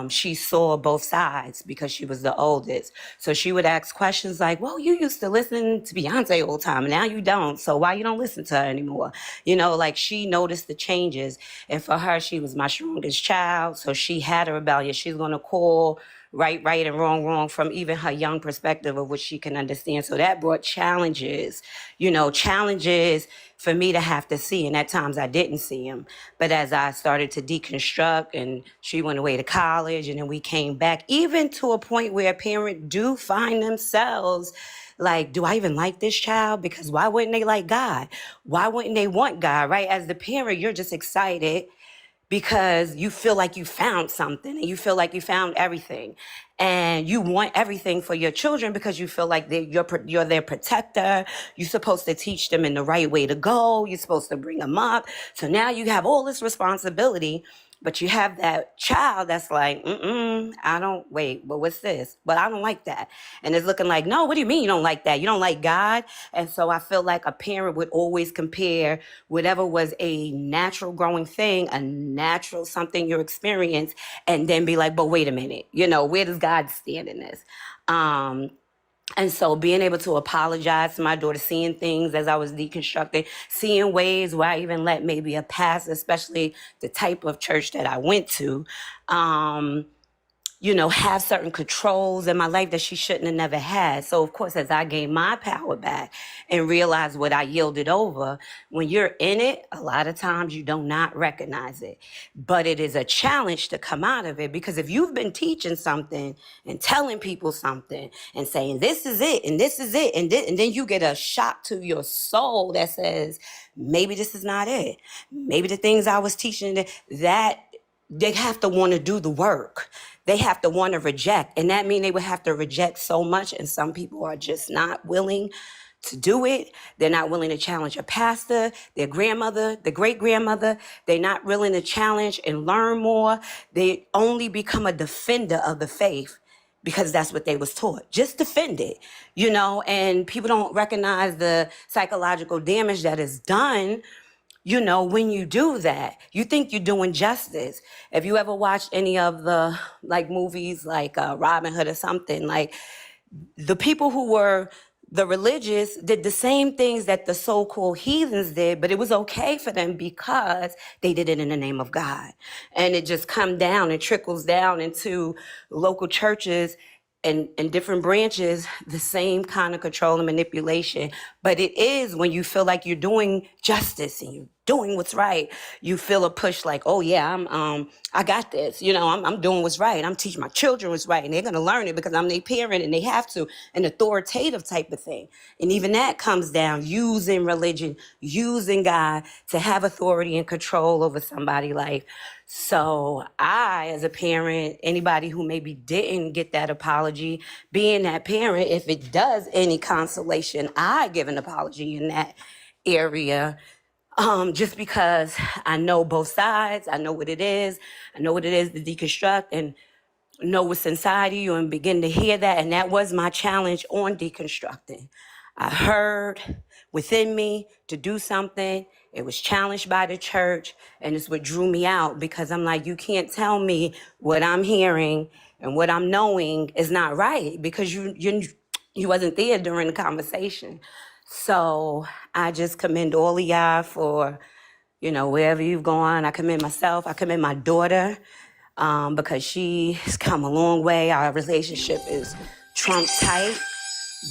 she saw both sides because she was the oldest. So she would ask questions like, well, you used to listen to Beyonce all the time, and now you don't. So why you don't listen to her anymore? Like she noticed the changes. And for her, she was my strongest child. So she had a rebellion. She's going to call right, and wrong from even her young perspective of what she can understand. So that brought challenges for me to have to see. And at times I didn't see them. But as I started to deconstruct and she went away to college and then we came back, even to a point where a parent do find themselves like, do I even like this child? Because why wouldn't they like God? Why wouldn't they want God, right? As the parent, you're just excited because you feel like you found something and you feel like you found everything. And you want everything for your children because you feel like you're their protector. You're supposed to teach them in the right way to go. You're supposed to bring them up. So now you have all this responsibility, but you have that child that's like, but what's this? But I don't like that. And it's looking like, no, what do you mean you don't like that? You don't like God? And so I feel like a parent would always compare whatever was a natural growing thing, a natural something you experience, and then be like, but wait a minute, where does God stand in this? And so being able to apologize to my daughter, seeing things as I was deconstructing, seeing ways where I even let maybe a pastor, especially the type of church that I went to, have certain controls in my life that she shouldn't have never had. So, of course, as I gained my power back and realized what I yielded over, when you're in it, a lot of times you do not recognize it. But it is a challenge to come out of it, because if you've been teaching something and telling people something and saying, this is it, and this is it, and then you get a shock to your soul that says, maybe this is not it. Maybe the things I was teaching, that they have to want to do the work. They have to want to reject. And that means they would have to reject so much. And some people are just not willing to do it. They're not willing to challenge a pastor, their grandmother, the great grandmother. They're not willing to challenge and learn more. They only become a defender of the faith because that's what they was taught. Just defend it, and people don't recognize the psychological damage that is done when you do that. You think you're doing justice. If you ever watched any of the movies like Robin Hood or something, like the people who were the religious did the same things that the so-called heathens did, but it was okay for them because they did it in the name of God. And it just come down and trickles down into local churches and different branches, the same kind of control and manipulation. But it is when you feel like you're doing justice and you're doing what's right, you feel a push like, oh yeah, I got this. I'm doing what's right. I'm teaching my children what's right, and they're gonna learn it because I'm their parent, and they have to, an authoritative type of thing. And even that comes down using religion, using God to have authority and control over somebody's life. So I, as a parent, anybody who maybe didn't get that apology, being that parent, if it does any consolation, I give an apology in that area. Just because I know both sides, I know what it is. I know what it is to deconstruct and know what's inside of you and begin to hear that. And that was my challenge on deconstructing. I heard within me to do something. It was challenged by the church, and it's what drew me out, because I'm like, you can't tell me what I'm hearing and what I'm knowing is not right, because you wasn't there during the conversation. So I just commend all of y'all for, wherever you've gone. I commend myself. I commend my daughter, because she's come a long way. Our relationship is Trump tight,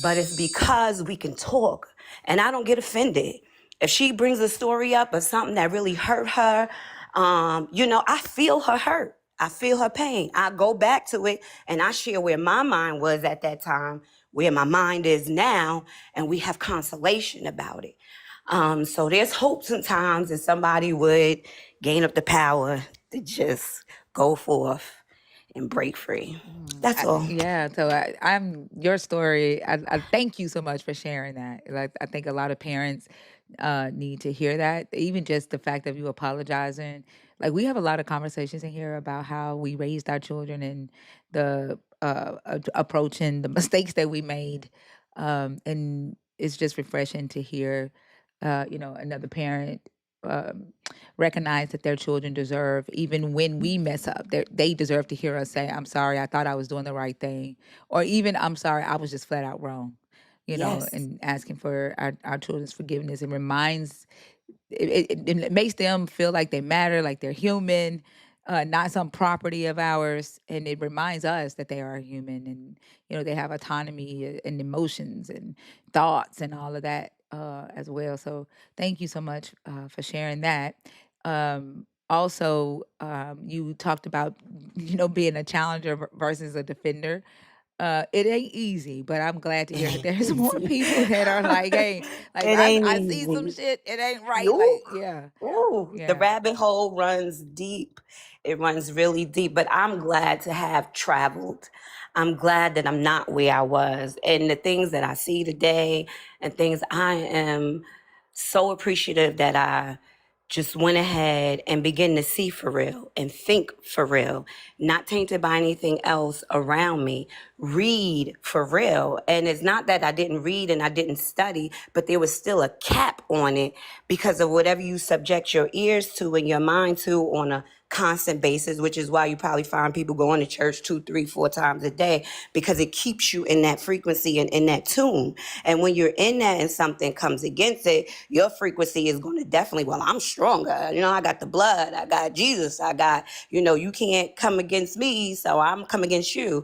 but it's because we can talk. And I don't get offended. If she brings a story up of something that really hurt her, I feel her hurt. I feel her pain. I go back to it and I share where my mind was at that time, where my mind is now, and we have consolation about it. So there's hope sometimes that somebody would gain up the power to just go forth and break free. That's all. Yeah, so I'm your story. I thank you so much for sharing that. Like, I think a lot of parents need to hear that. Even just the fact of you apologizing. Like, we have a lot of conversations in here about how we raised our children and the approach and the mistakes that we made, and it's just refreshing to hear, another parent. Um, Recognize that their children deserve, even when we mess up, they deserve to hear us say, I'm sorry, I thought I was doing the right thing. Or even, I'm sorry, I was just flat out wrong. Yes. And asking for our children's forgiveness. It reminds, it makes them feel like they matter, like they're human, not some property of ours. And it reminds us that they are human, and they have autonomy and emotions and thoughts and all of that as well. So thank you so much for sharing that. Also, you talked about being a challenger versus a defender. It ain't easy, but I'm glad to It hear that ain't there's more easy. people that are like, hey, like It ain't I see some easy. shit, it ain't right. Yo. Like, yeah, Ooh, the yeah. rabbit hole runs deep. It runs really deep, but I'm glad to have traveled. I'm glad that I'm not where I was. And the things that I see today and things I am so appreciative that I just went ahead and began to see for real and think for real, not tainted by anything else around me, read for real. And it's not that I didn't read and I didn't study, but there was still a cap on it because of whatever you subject your ears to and your mind to on a constant basis, which is why you probably find people going to church 2, 3, 4 times a day, because it keeps you in that frequency and in that tune. And when you're in that and something comes against it, your frequency is going to definitely, well, I'm stronger. I got the blood. I got Jesus. I got, you can't come against me, so I'm come against you.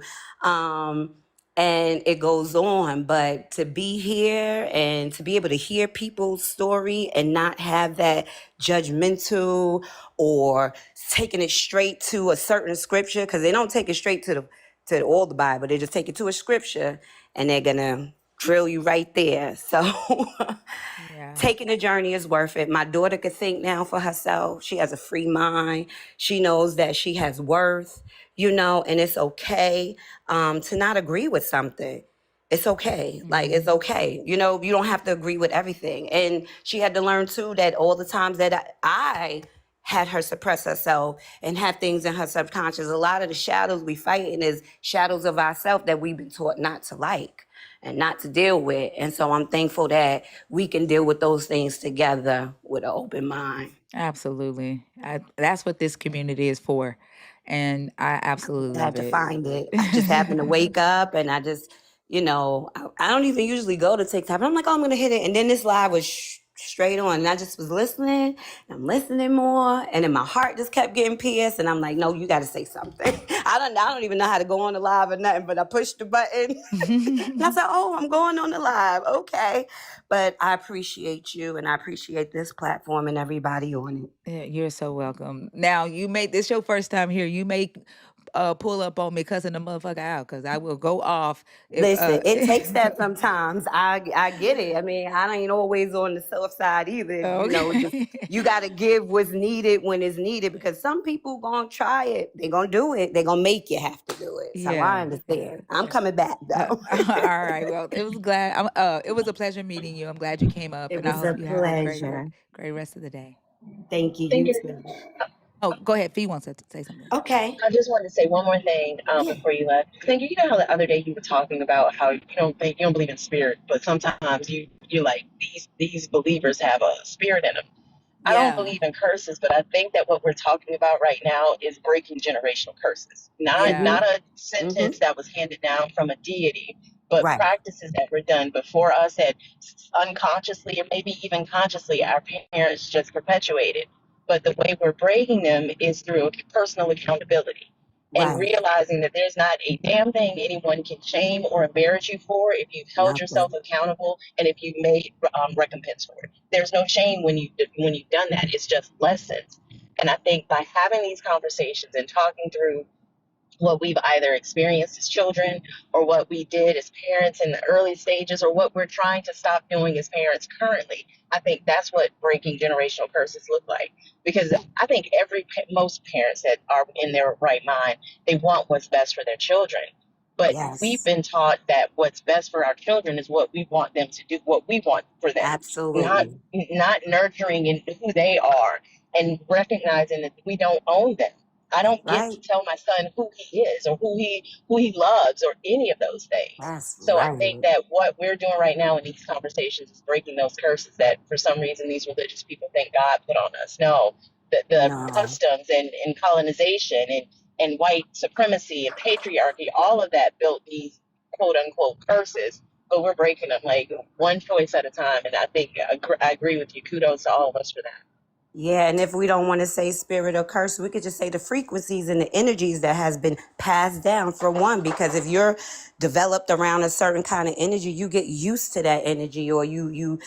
And it goes on. But to be here and to be able to hear people's story and not have that judgmental or taking it straight to a certain scripture, because they don't take it straight to all the Bible. They just take it to a scripture and they're gonna drill you right there. So Yeah. taking the journey is worth it. My daughter could think now for herself. She has a free mind. She knows that she has worth, and it's okay to not agree with something. It's okay. Like, it's okay. You don't have to agree with everything. And she had to learn too that all the times that I had her suppress herself and have things in her subconscious, a lot of the shadows we fighting is shadows of ourselves that we've been taught not to like and not to deal with. And so I'm thankful that we can deal with those things together with an open mind. Absolutely. That's what this community is for. And I absolutely I had love to it. find it. I just happened to wake up and I just, I don't even usually go to TikTok. But I'm like, oh, I'm going to hit it. And then this live was straight on. And I just was listening. And I'm listening more. And then my heart just kept getting pierced. And I'm like, no, you got to say something. I don't even know how to go on the live or nothing, but I pushed the button. And I said, oh, I'm going on the live. Okay. But I appreciate you and I appreciate this platform and everybody on it. Yeah, you're so welcome. Now, you made this your first time here. You may pull up on me cussing the motherfucker out, because I will go off if Listen, it takes that sometimes. I get it. I mean, I ain't always on the soft side either. Just okay. you got to give what's needed when it's needed, because some people gonna try it. They gonna do it. They gonna make you have to do it. So I Yeah. understand. I'm coming back though. All right. Well, it was a pleasure meeting you. I'm glad you came up, It and I was a hope you have a great pleasure. great rest of the day. Thank you. Thank You you. too. Oh, go ahead. Fee wants to say something. Okay. I just wanted to say one more thing Yeah. before you left. Thank you. You know how the other day you were talking about how you don't believe in spirit, but sometimes you like these believers have a spirit in them. I don't Yeah. believe in curses, but I think that what we're talking about right now is breaking generational curses. Yeah. Not a sentence that was handed down from a deity, but Right. practices that were done before us that unconsciously or maybe even consciously our parents just perpetuated. But the way we're breaking them is through personal accountability and Right. realizing that there's not a damn thing anyone can shame or embarrass you for if you've held yourself Nothing. accountable and if you've made recompense for it. There's no shame when you've done that. It's just lessons. And I think by having these conversations and talking through what we've either experienced as children or what we did as parents in the early stages or what we're trying to stop doing as parents currently. I think that's what breaking generational curses look like, because I think most parents that are in their right mind, they want what's best for their children. But we've Yes, been taught that what's best for our children is what we want them to do, what we want for them, not absolutely. not nurturing in who they are and recognizing that we don't own them. I That's don't get right. to tell my son who he is or who he loves or any of those things. That's So I think right. that what we're doing right now in these conversations is breaking those curses that for some reason these religious people think God put on us. No, the No. customs and colonization and white supremacy and patriarchy, all of that built these quote unquote curses. But we're breaking them like one choice at a time. And I think I agree with you. Kudos to all of us for that. Yeah, and if we don't want to say spirit or curse, we could just say the frequencies and the energies that has been passed down for one. Because if you're developed around a certain kind of energy, you get used to that energy, or you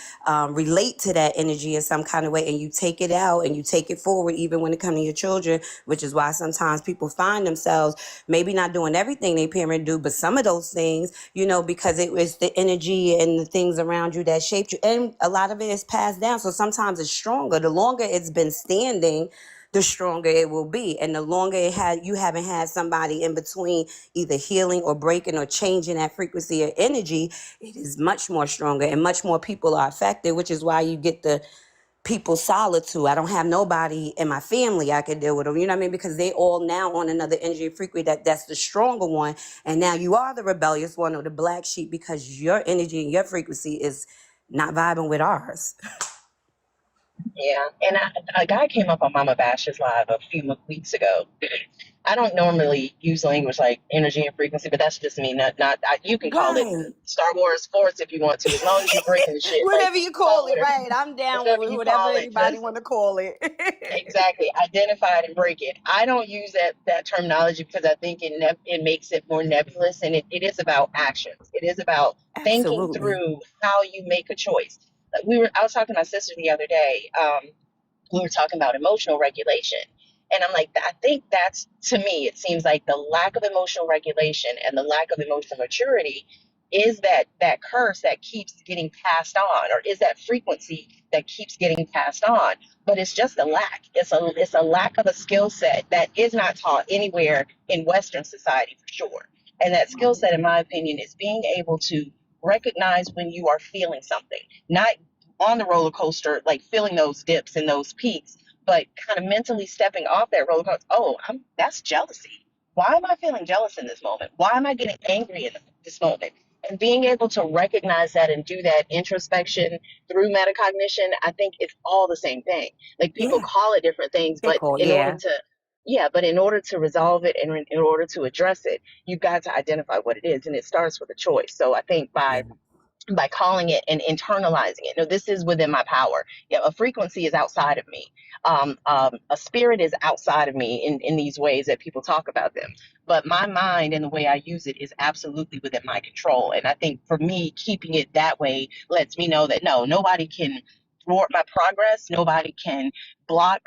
relate to that energy in some kind of way, and you take it out and you take it forward, even when it comes to your children. Which is why sometimes people find themselves maybe not doing everything they parent do, but some of those things, because it was the energy and the things around you that shaped you, and a lot of it is passed down. So sometimes it's stronger. The longer it's been standing, the stronger it will be. And the longer you haven't had somebody in between either healing or breaking or changing that frequency or energy, it is much more stronger and much more people are affected, which is why you get the people solitude. I don't have nobody in my family I can deal with them. You know what I mean? Because they all now on another energy frequency that's the stronger one. And now you are the rebellious one or the black sheep because your energy and your frequency is not vibing with ours. Yeah, and a guy came up on Mama Bash's live a few weeks ago. I don't normally use language like energy and frequency, but that's just me. You can call it Right. Star Wars Force if you want to, as long as you're breaking the shit. Like Whatever you call call it it, right. I'm down whatever with you whatever call it. anybody Just want to call it. exactly identify it and break it. I don't use that terminology because I think it makes it more nebulous, and it is about actions. It is about thinking Absolutely. through how you make a choice. Like I was talking to my sister the other day. We were talking about emotional regulation. And I'm like, I think that's, to me, it seems like the lack of emotional regulation and the lack of emotional maturity is that curse that keeps getting passed on, or is that frequency that keeps getting passed on. But it's just a lack. It's a lack of a skill set that is not taught anywhere in Western society for sure. And that skill set, in my opinion, is being able to recognize when you are feeling something, not on the roller coaster, like feeling those dips and those peaks, but kind of mentally stepping off that roller coaster. Oh, that's jealousy. Why am I feeling jealous in this moment? Why am I getting angry in this moment? And being able to recognize that and do that introspection through metacognition, I think it's all the same thing. Like people Yeah. call it different things, They but call, in order yeah. to but in order to resolve it and in order to address it, you've got to identify what it is. And it starts with a choice. So I think Yeah. by calling it and internalizing it. No, this is within my power. Yeah, a frequency is outside of me. A spirit is outside of me in these ways that people talk about them. But my mind and the way I use it is absolutely within my control. And I think for me, keeping it that way lets me know that no, nobody can thwart my progress. Nobody can block,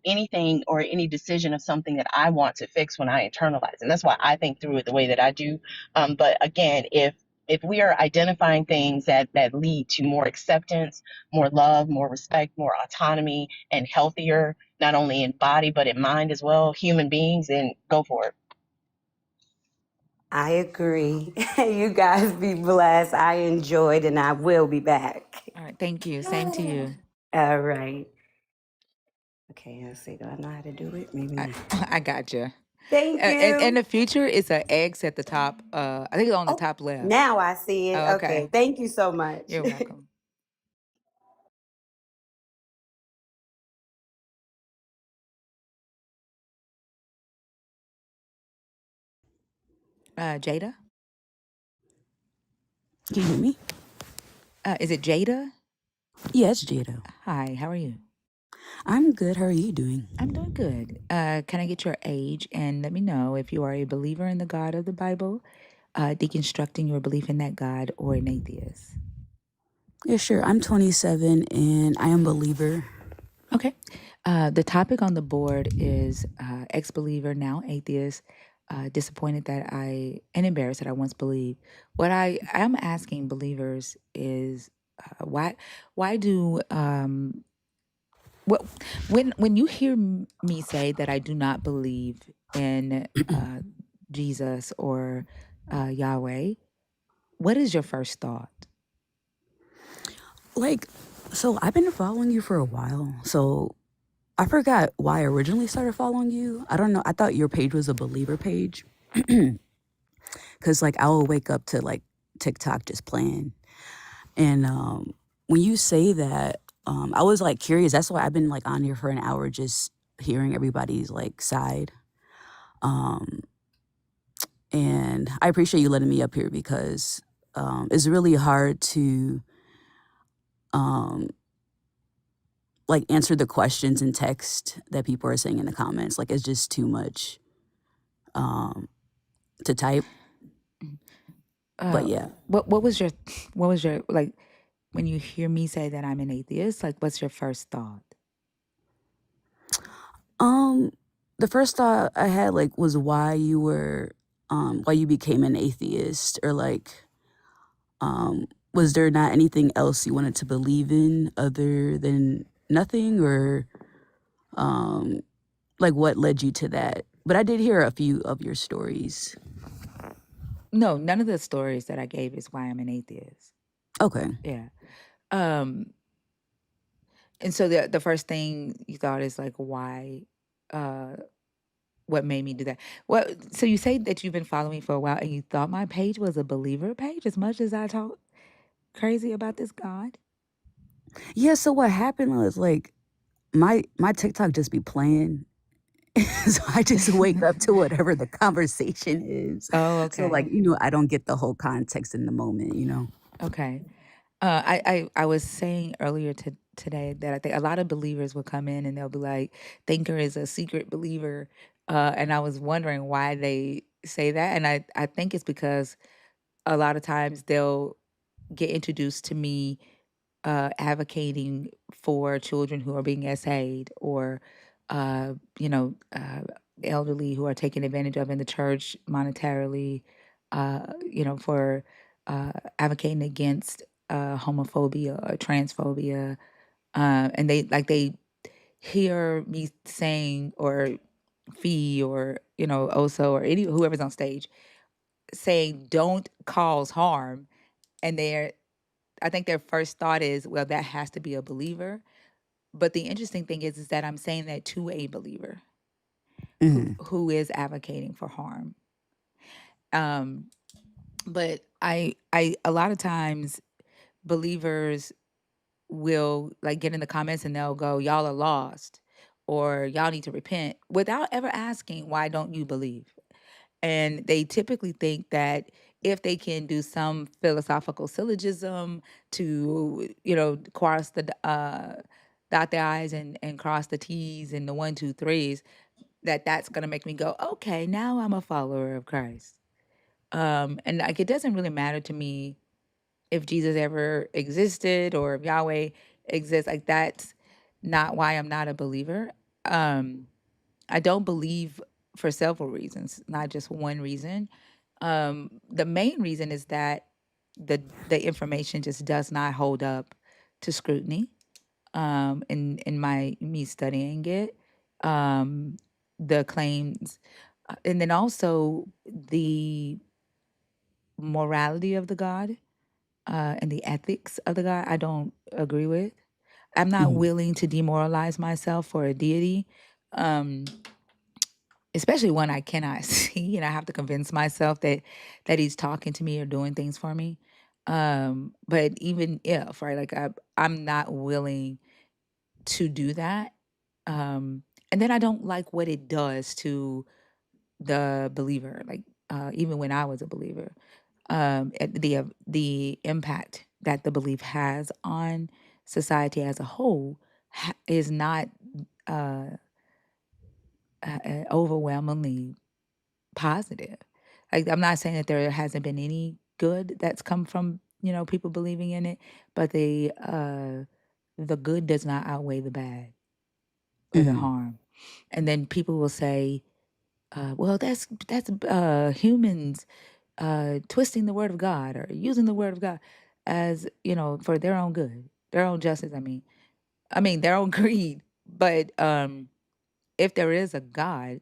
anything or any decision of something that I want to fix when I internalize. And that's why I think through it the way that I do. But again, if we are identifying things that lead to more acceptance, more love, more respect, more autonomy, and healthier, not only in body, but in mind as well, human beings, then go for it. I agree. You guys be blessed. I enjoyed and I will be back. All right. Thank you. Same to you. All right. Okay, let's see. Do I know how to do it? Maybe I, not. I got you. Thank In you. the future, it's an X at the top. I think it's on the Oh, top left. now I see it. Oh, Okay. okay. Thank you so much. You're welcome. Jada? Can you hear me? Is it Jada? Yes, Jado. Hi, how are you? I'm good. How are you doing? I'm doing good. Can I get your age and let me know if you are a believer in the God of the Bible, deconstructing your belief in that God, or an atheist? Yeah, sure. I'm 27 and I am a believer. Okay. The topic on the board is ex-believer, now atheist. disappointed that and embarrassed that I once believed. What I am asking believers is why do what when you hear me say that I do not believe in Jesus or Yahweh, what is your first thought? Like, so I've been following you for a while. So I forgot why I originally started following you. I don't know. I thought your page was a believer page. Cause like I will wake up to like TikTok just playing. And when you say that, I was like curious. That's why I've been like on here for an hour just hearing everybody's like side. Um, and I appreciate you letting me up here because it's really hard to like answer the questions in text that people are saying in the comments. Like it's just too much to type. But yeah. What was your like when you hear me say that I'm an atheist? Like, what's your first thought? The first thought I had like was why you became an atheist, or like was there not anything else you wanted to believe in other than nothing, or like what led you to that? But I did hear a few of your stories. No, none of the stories that I gave is why I'm an atheist. Okay. Yeah. And so the first thing you thought is like why what made me do that? So you say that you've been following me for a while and you thought my page was a believer page as much as I talk crazy about this God? Yeah, so what happened was like my TikTok just be playing. So I just wake up to whatever the conversation is. Oh, So okay. like, I don't get the whole context in the moment. Okay. I was saying earlier today that I think a lot of believers will come in and they'll be like, Thinker is a secret believer. And I was wondering why they say that. And I think it's because a lot of times they'll get introduced to me advocating for children who are being SA'd or, uh, you know, uh, elderly who are taken advantage of in the church monetarily, for advocating against homophobia or transphobia. And they hear me saying, or Fee or, Oso or whoever's on stage saying, don't cause harm. And I think their first thought is, well, that has to be a believer. But the interesting thing is that I'm saying that to a believer who is advocating for harm. But I a lot of times believers will like get in the comments and they'll go, y'all are lost or y'all need to repent without ever asking, why don't you believe? And they typically think that if they can do some philosophical syllogism to, cross dot the I's and cross the T's and the 1, 2, 3s, that's going to make me go, okay, now I'm a follower of Christ. And like, it doesn't really matter to me if Jesus ever existed or if Yahweh exists. Like, that's not why I'm not a believer. I don't believe for several reasons, not just one reason. The main reason is that the information just does not hold up to scrutiny. In me studying it, the claims, and then also the morality of the God, and the ethics of the God, I don't agree with. I'm not willing to demoralize myself for a deity. Especially one I cannot see, and I have to convince myself that he's talking to me or doing things for me. But even if, right, like I'm not willing to do that. And then I don't like what it does to the believer. Like even when I was a believer, the impact that the belief has on society as a whole is not overwhelmingly positive. Like, I'm not saying that there hasn't been any good that's come from, people believing in it, but the good does not outweigh the bad or the harm. And then people will say, well, that's humans twisting the word of God or using the word of God as, for their own good, their own justice. I mean their own greed. But if there is a God,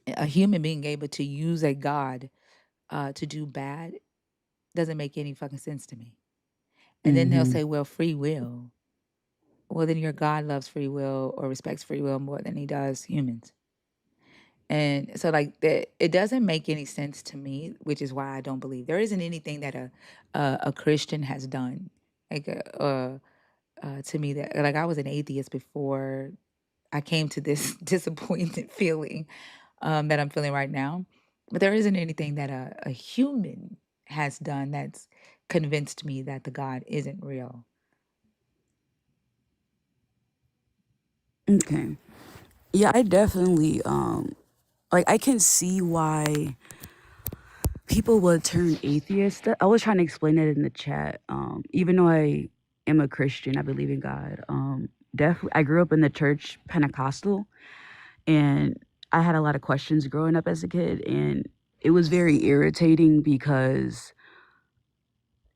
a human being able to use a God to do bad doesn't make any fucking sense to me. And then they'll Mm-hmm. say, well, free will. Well, then your God loves free will or respects free will more than he does humans. And so, like that, it doesn't make any sense to me, which is why I don't believe there isn't anything that a Christian has done, like to me, that like I was an atheist before I came to this disappointed feeling that I'm feeling right now. But there isn't anything that a human has done that's convinced me that the God isn't real. Okay. Yeah, I definitely like I can see why people would turn atheist. I was trying to explain it in the chat. Even though I am a Christian, I believe in God. Definitely, I grew up in the church Pentecostal, and I had a lot of questions growing up as a kid, and it was very irritating because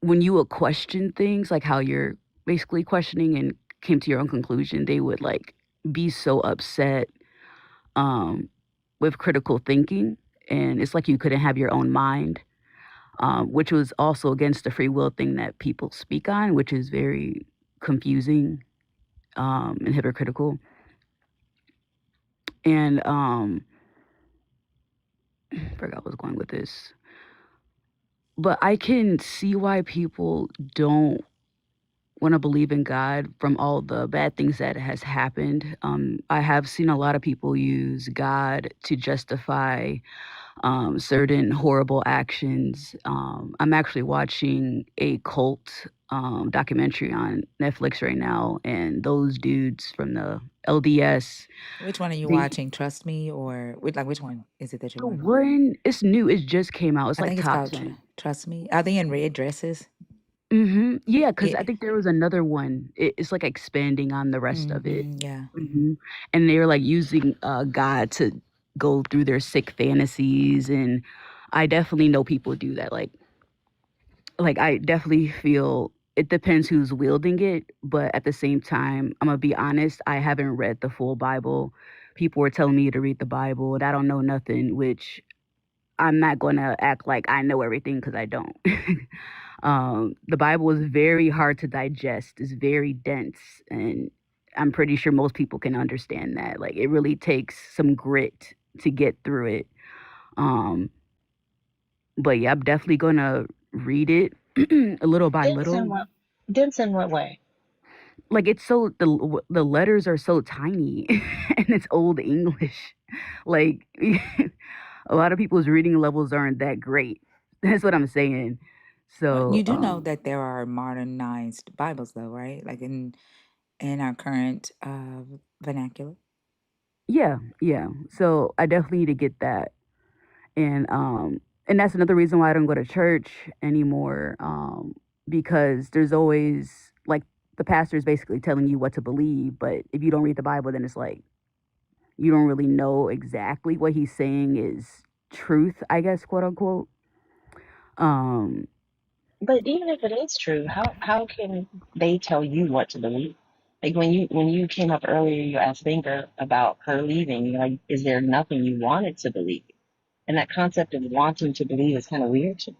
when you would question things, like how you're basically questioning and came to your own conclusion, they would like be so upset um, with critical thinking, and it's like you couldn't have your own mind, which was also against the free will thing that people speak on, which is very confusing and hypocritical. And I forgot what I was going with this, but I can see why people don't want to believe in God from all the bad things that has happened. I have seen a lot of people use God to justify certain horrible actions. I'm actually watching a cult documentary on Netflix right now, and those dudes from the LDS, Which one are you they watching? Trust Me, or which one is it that you're the watching? one it's new. It just came out. It's I like think it's top called 10. Trust Me. Are they in red dresses? Yeah, because I Yeah. think there was another one. It's like expanding on the rest of it. Yeah. And they were like using God to go through their sick fantasies, and I definitely know people do that. Like I definitely feel it depends who's wielding it, but at the same time, I'm gonna be honest, I haven't read the full Bible. People were telling me to read the Bible, and I don't know nothing, which I'm not gonna act like I know everything because I don't. The Bible is very hard to digest. It's very dense, and I'm pretty sure most people can understand that. Like it really takes some grit to get through it. Um, but yeah, I'm definitely gonna read it a little by Dense in little. what? Dense in what way? Like it's so the letters are so tiny, and it's old English. Like a lot of people's reading levels aren't that great. That's what I'm saying. Well, So you do know that there are modernized Bibles, though, right? Like in our current vernacular. yeah. So I definitely need to get that. And that's another reason why I don't go to church anymore. Because there's always like the pastor is basically telling you what to believe, but if you don't read the Bible, then it's like you don't really know exactly what he's saying is truth, I guess, quote unquote. Um, But even if it is true, how can they tell you what to believe? Like when you came up earlier, you asked Binker about her leaving. You're like, is there nothing you wanted to believe? And that concept of wanting to believe is kind of weird to me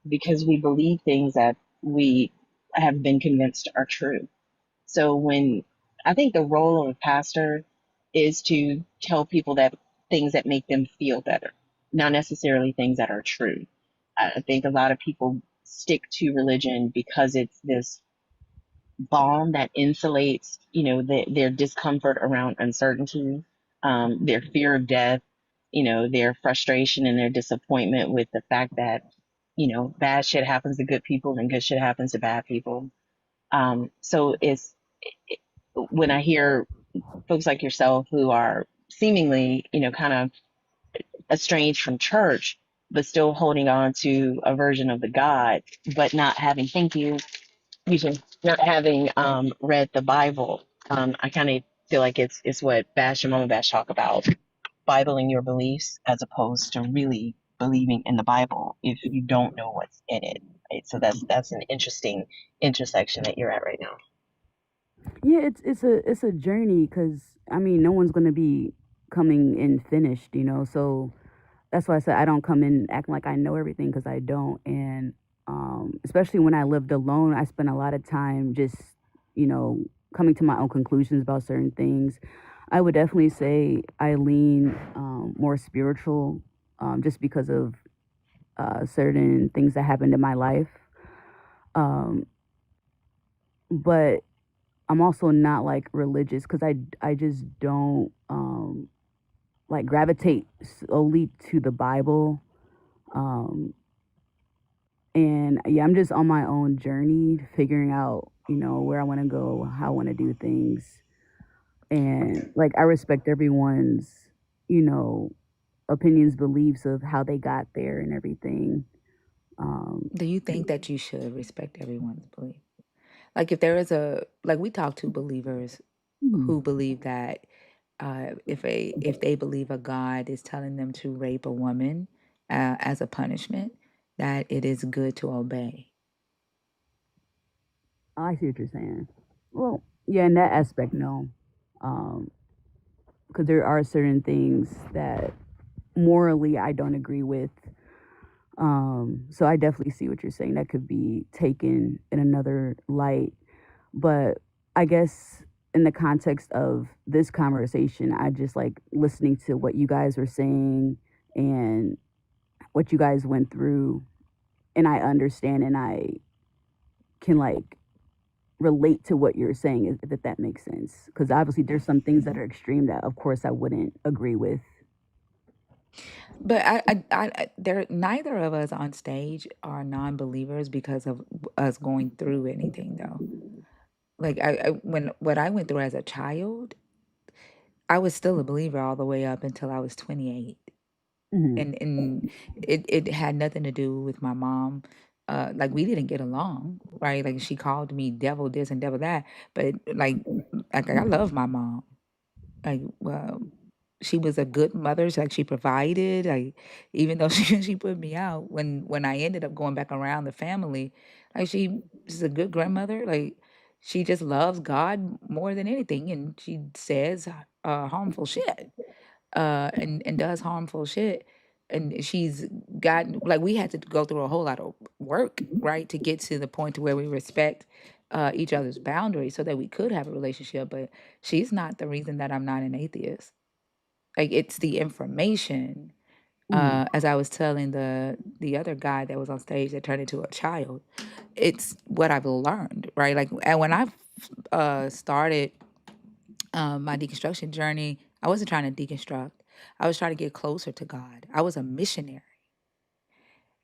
because we believe things that we have been convinced are true. So when I think the role of a pastor is to tell people that things that make them feel better, not necessarily things that are true. I think a lot of people stick to religion because it's this balm that insulates, their discomfort around uncertainty, their fear of death, their frustration and their disappointment with the fact that, bad shit happens to good people and good shit happens to bad people. So when I hear folks like yourself who are seemingly, kind of estranged from church, but still holding on to a version of the God, but not having, thank you, not having read the Bible. I kind of feel like it's what Bash and Mama Bash talk about. Bibling your beliefs as opposed to really believing in the Bible if you don't know what's in it. Right? So that's an interesting intersection that you're at right now. Yeah, it's a journey because I mean, no one's gonna be coming in finished, you know. So that's why I said I don't come in acting like I know everything because I don't. And especially when I lived alone, I spent a lot of time just, you know, coming to my own conclusions about certain things. I would definitely say I lean more spiritual, just because of certain things that happened in my life. Um, but I'm also not like religious because I just don't like gravitate solely to the Bible. Um, and yeah, I'm just on my own journey, figuring out, you know, where I want to go, how I want to do things. And like, I respect everyone's, you know, opinions, beliefs of how they got there and everything. Do you think that you should respect everyone's belief? Like, if there is a like we talk to believers Mhm. who believe that if they believe a God is telling them to rape a woman as a punishment, that it is good to obey. I see what you're saying. Well, yeah, in that aspect, no. Because there are certain things that morally I don't agree with. So I definitely see what you're saying. That could be taken in another light. But I guess in the context of this conversation, I just like listening to what you guys were saying and what you guys went through. And I understand and I can like relate to what you're saying, if that makes sense. Because obviously there's some things that are extreme that, of course, I wouldn't agree with. But there, neither of us on stage are non-believers because of us going through anything, though. Like when what I went through as a child, I was still a believer all the way up until I was 28. Hmm. And it had nothing to do with my mom. Like we didn't get along, right? Like she called me devil this and devil that, but like I love my mom. Like, well, she was a good mother. Like she provided. Like even though she put me out when I ended up going back around the family, like she's a good grandmother. Like she just loves God more than anything, and she says harmful shit, and does harmful shit. And she's gotten like we had to go through a whole lot of work, right, to get to the point to where we respect each other's boundaries so that we could have a relationship. But she's not the reason that I'm not an atheist. Like it's the information. Hmm. As I was telling the other guy that was on stage that turned into a child, it's what I've learned, right? Like, and when I started my deconstruction journey, I wasn't trying to deconstruct. I was trying to get closer to God. I was a missionary.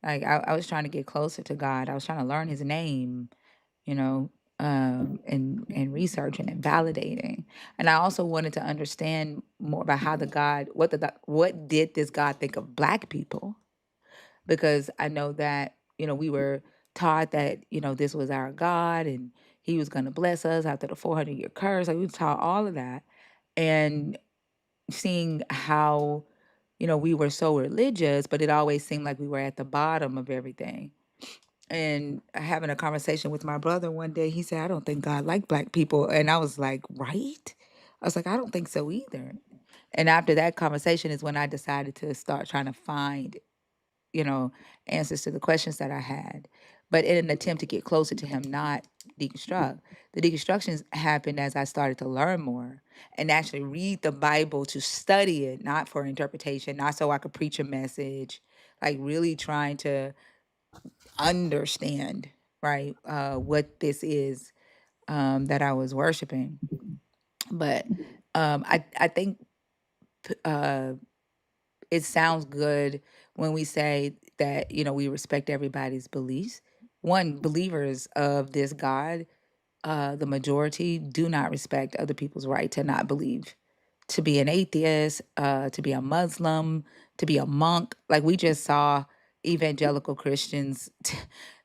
Like I was trying to get closer to God. I was trying to learn His name, you know, and researching and validating. And I also wanted to understand more about how what did this God think of Black people? Because I know that we were taught that this was our God and He was going to bless us after the 400-year curse. Like we were taught all of that, and seeing how we were so religious, but it always seemed like we were at the bottom of everything. And having a conversation with my brother one day, he said, "I don't think God liked Black people," and I was like, "Right?" I was like, "I don't think so either." And after that conversation is when I decided to start trying to find you know, answers to the questions that I had, but in an attempt to get closer to him, not deconstruct. The deconstructions happened as I started to learn more and actually read the Bible to study it, not for interpretation, not so I could preach a message, like really trying to understand, right, what this is that I was worshiping. But I think uh, it sounds good when we say that we respect everybody's beliefs. One, believers of this God, the majority do not respect other people's right to not believe, to be an atheist, to be a Muslim, to be a monk. Like we just saw evangelical Christians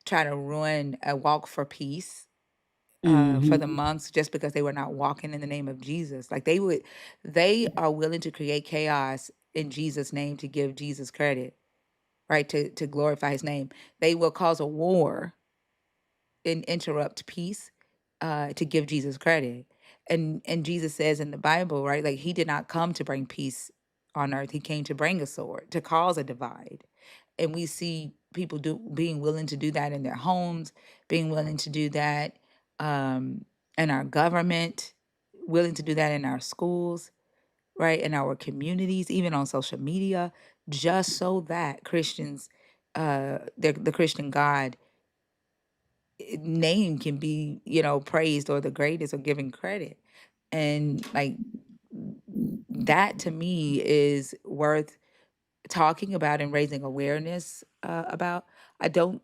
try to ruin a walk for peace for Hmm. the monks just because they were not walking in the name of Jesus. Like they are willing to create chaos in Jesus' name to give Jesus credit, right? To glorify his name. They will cause a war and interrupt peace to give Jesus credit. And Jesus says in the Bible, right, like he did not come to bring peace on earth. He came to bring a sword, to cause a divide. And we see people being willing to do that in their homes, being willing to do that in our government, willing to do that in our schools, right, in our communities, even on social media, just so that Christians, the Christian God name can be, praised or the greatest or given credit. And like that to me is worth talking about and raising awareness about. I don't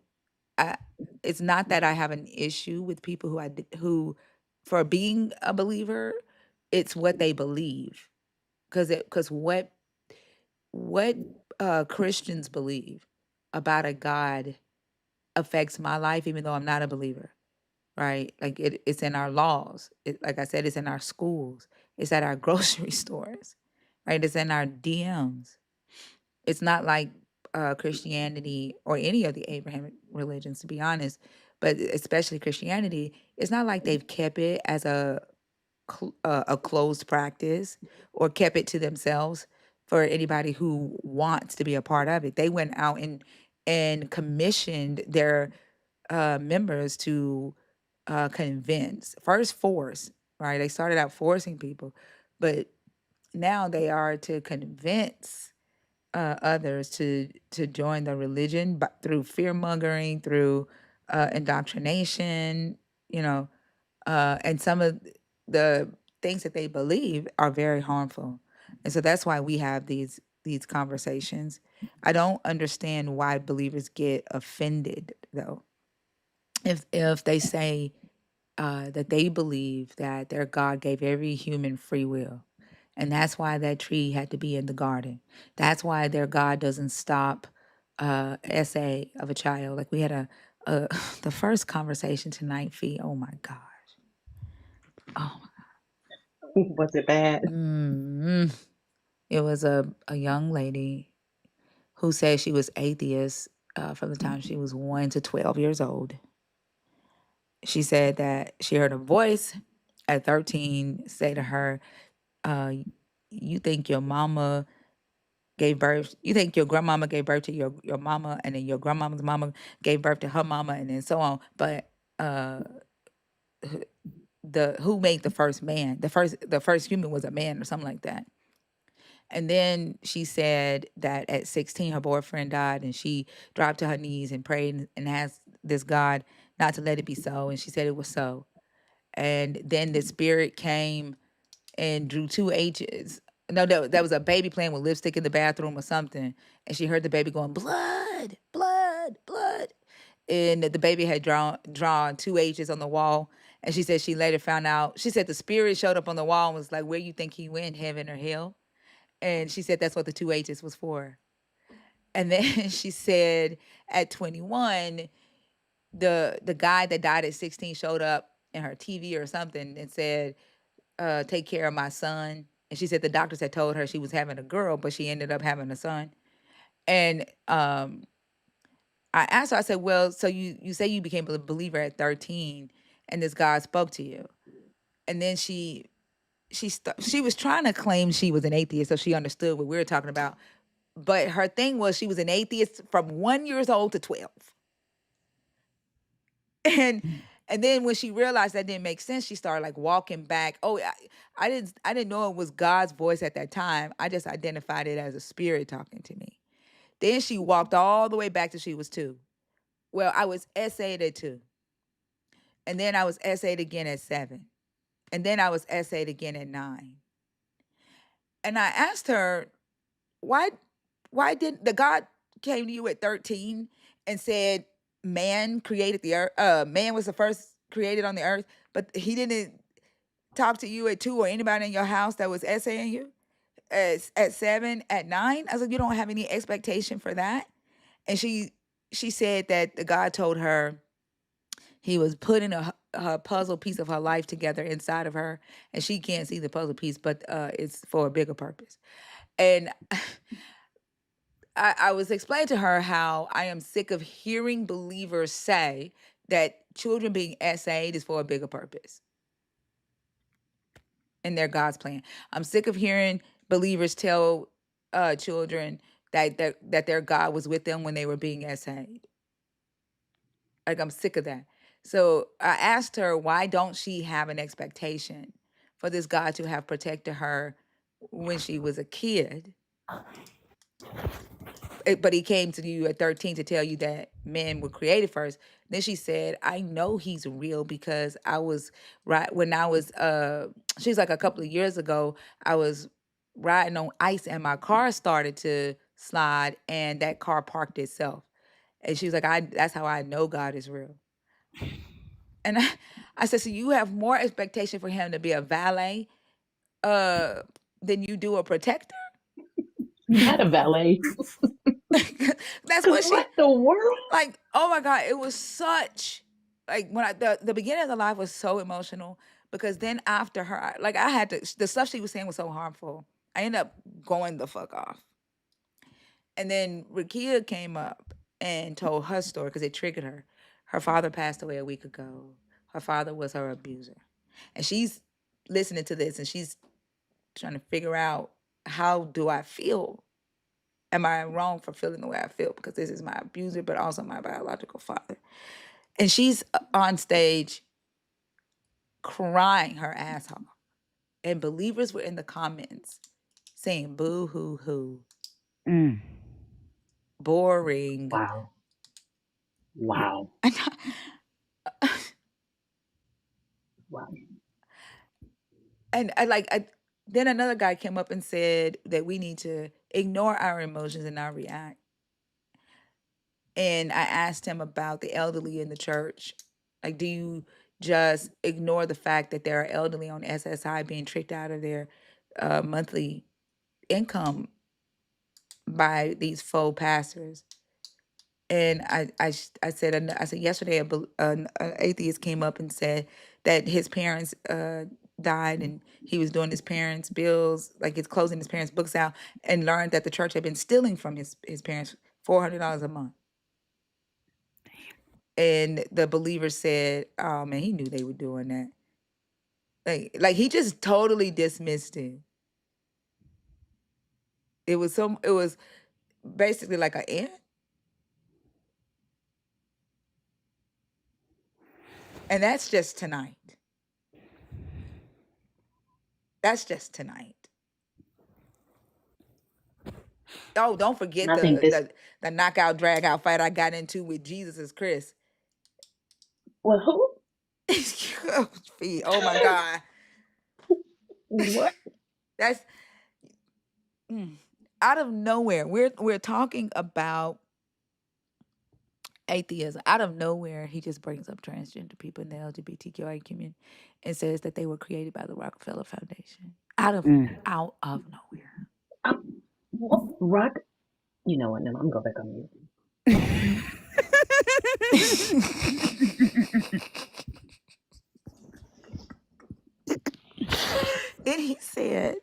I It's not that I have an issue with people who for being a believer, it's what they believe. Cuz what Christians believe about a God affects my life even though I'm not a believer, right? Like it's in our laws. Like I said, it's in our schools. It's at our grocery stores, right? It's in our DMs. It's not like Christianity or any of the Abrahamic religions, to be honest, but especially Christianity. It's not like they've kept it as a closed practice or kept it to themselves for anybody who wants to be a part of it. They went out and commissioned their members to convince, first force, right? They started out forcing people, but now they are to convince others to join the religion, but through fear mongering, through indoctrination, you know, and some of the things that they believe are very harmful, and so that's why we have these conversations. I don't understand why believers get offended though if they say that they believe that their God gave every human free will. And that's why that tree had to be in the garden. That's why their God doesn't stop essay of a child. Like we had a the first conversation tonight, Fee. Oh my gosh. Oh, Was it bad? mm, it was a young lady who said she was atheist from the time she was 1 to 12 years old. She said that she heard a voice at 13 say to her, uh, you think your mama gave birth, you think your grandmama gave birth to your mama, and then your grandmama's mama gave birth to her mama, and then so on. But the who made the first man? The first human was a man or something like that. And then she said that at 16 her boyfriend died, and she dropped to her knees and prayed and asked this God not to let it be so, and she said it was so. And then the spirit came and drew two H's. No, that was a baby playing with lipstick in the bathroom or something. And she heard the baby going, blood, blood, blood. And the baby had drawn two H's on the wall. And she said she later found out, she said the spirit showed up on the wall and was like, where you think he went, heaven or hell? And she said that's what the two H's was for. And then she said at 21, the guy that died at 16 showed up in her TV or something and said, take care of my son. And she said the doctors had told her she was having a girl, but she ended up having a son. And I asked her, I said, well, so you say you became a believer at 13 and this God spoke to you. And then she was trying to claim she was an atheist, so she understood what we were talking about. But her thing was she was an atheist from 1 year old to 12. And then when she realized that didn't make sense, she started like walking back. Oh, I didn't know it was God's voice at that time. I just identified it as a spirit talking to me. Then she walked all the way back till she was 2. Well, I was essayed at 2. And then I was essayed again at 7. And then I was essayed again at 9. And I asked her, why did the God came to you at 13 and said man created the earth, man was the first created on the earth, but he didn't talk to you at 2 or anybody in your house that was essaying you at 7, at 9? I was like, you don't have any expectation for that? And she said that the God told her he was putting her puzzle piece of her life together inside of her, and she can't see the puzzle piece, but it's for a bigger purpose. And I was explaining to her how I am sick of hearing believers say that children being SA'd is for a bigger purpose and they're God's plan. I'm sick of hearing believers tell children that their God was with them when they were being SA'd. Like, I'm sick of that. So I asked her, why don't she have an expectation for this God to have protected her when she was a kid? But he came to you at 13 to tell you that men were created first. Then she said, I know he's real because I was right when I was she's like, a couple of years ago, I was riding on ice and my car started to slide and that car parked itself. And she was like, that's how I know God is real. And I said, so you have more expectation for him to be a valet than you do a protector? Not a valet. That's Cause what she, what the world? like, oh my God, it was such, like, when the beginning of the live was so emotional because then after her, like, I had to, the stuff she was saying was so harmful. I ended up going the fuck off. And then Rakia came up and told her story because it triggered her. Her father passed away a week ago. Her father was her abuser. And she's listening to this and she's trying to figure out, how do I feel? Am I wrong for feeling the way I feel? Because this is my abuser, but also my biological father. And she's on stage crying her ass off. And believers were in the comments saying, boo hoo hoo. Boring. Wow. Wow. Wow. And then another guy came up and said that we need to ignore our emotions and not react. And I asked him about the elderly in the church. Like, do you just ignore the fact that there are elderly on SSI being tricked out of their monthly income by these faux pastors? And I said yesterday an atheist came up and said that his parents died and he was doing his parents' bills, like he's closing his parents' books out, and learned that the church had been stealing from his parents $400 a month. And the believer said, "Oh man, he knew they were doing that." Like he just totally dismissed it. It was basically like an ant. And that's just tonight. That's just tonight. Oh, don't forget And I think this. the knockout drag out fight I got into with Jesus is Chris. Well, who? Oh my God. What? That's out of nowhere. We're talking about atheism. Out of nowhere, he just brings up transgender people in the LGBTQI community and says that they were created by the Rockefeller Foundation. Out of nowhere. What rock? You know what? No, I'm going back on mute. Then he said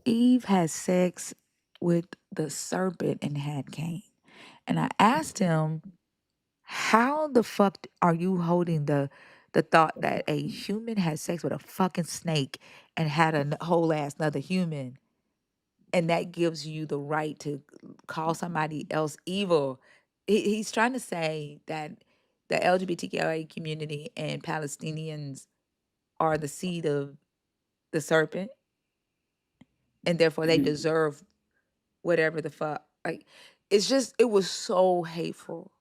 Eve had sex with the serpent and had Cain. And I asked him, how the fuck are you holding the thought that a human had sex with a fucking snake and had a whole ass another human? And that gives you the right to call somebody else evil. He's trying to say that the LGBTQIA community and Palestinians are the seed of the serpent, and therefore they deserve whatever the fuck. Like, it was so hateful,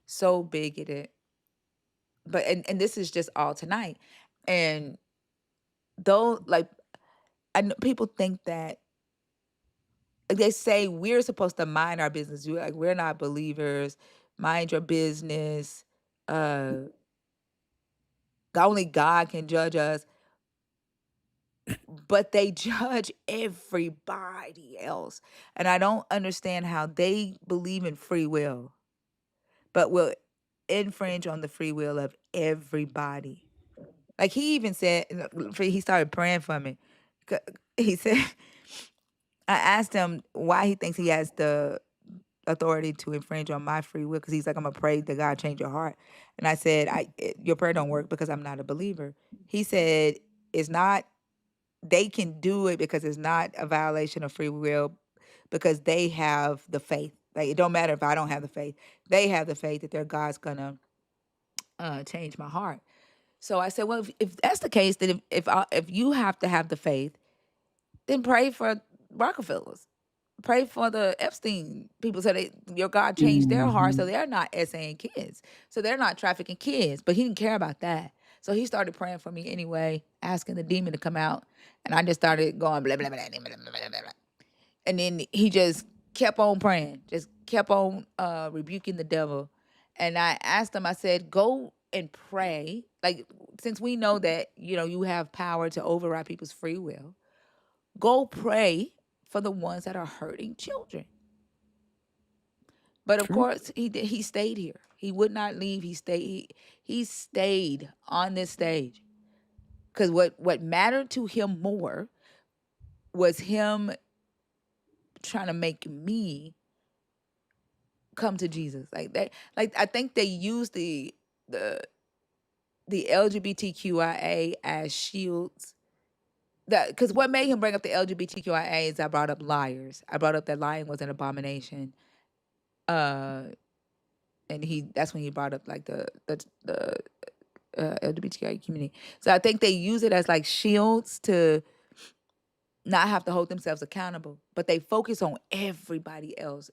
so bigoted. But and this is just all tonight. And though, like, I know people think that they say we're supposed to mind our business. We're not believers. Mind your business. Only God can judge us. But they judge everybody else. And I don't understand how they believe in free will, but will infringe on the free will of everybody. Like he even said, he started praying for me. He said, I asked him why he thinks he has the authority to infringe on my free will, because he's like, I'm gonna pray that God change your heart. And I said, your prayer don't work because I'm not a believer. He said, it's not, they can do it because it's not a violation of free will, because they have the faith. Like, it don't matter if I don't have the faith. They have the faith that their God's gonna change my heart. So I said, well, if that's the case, then if you have to have the faith, then pray for Rockefellers. Pray for the Epstein people, so your God changed their heart, so they're not essaying kids, so they're not trafficking kids. But he didn't care about that, so he started praying for me anyway, asking the demon to come out, and I just started going blah blah blah blah blah blah blah, blah. And then he just kept on praying, just kept on rebuking the devil. And I asked him, I said, go and pray, like, since we know that you have power to override people's free will, go pray for the ones that are hurting children. But of True. course, he stayed here. He would not leave. He stayed on this stage, because what mattered to him more was him trying to make me come to Jesus. Like that. Like, I think they used the LGBTQIA as shields. That, because what made him bring up the LGBTQIA is I brought up liars. I brought up that lying was an abomination. And that's when he brought up like the LGBTQI community. So I think they use it as like shields to not have to hold themselves accountable, but they focus on everybody else,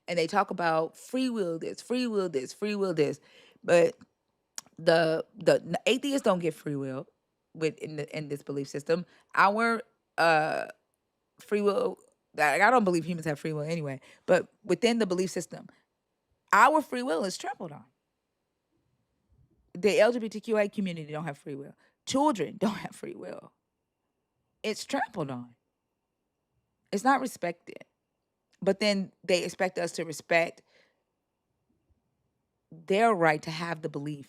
and they talk about free will this, free will this, free will this, but the atheists don't get free will in this belief system. Our free will, I don't believe humans have free will anyway, but within the belief system, our free will is trampled on. The LGBTQI community don't have free will. Children don't have free will. It's trampled on. It's not respected. But then they expect us to respect their right to have the belief,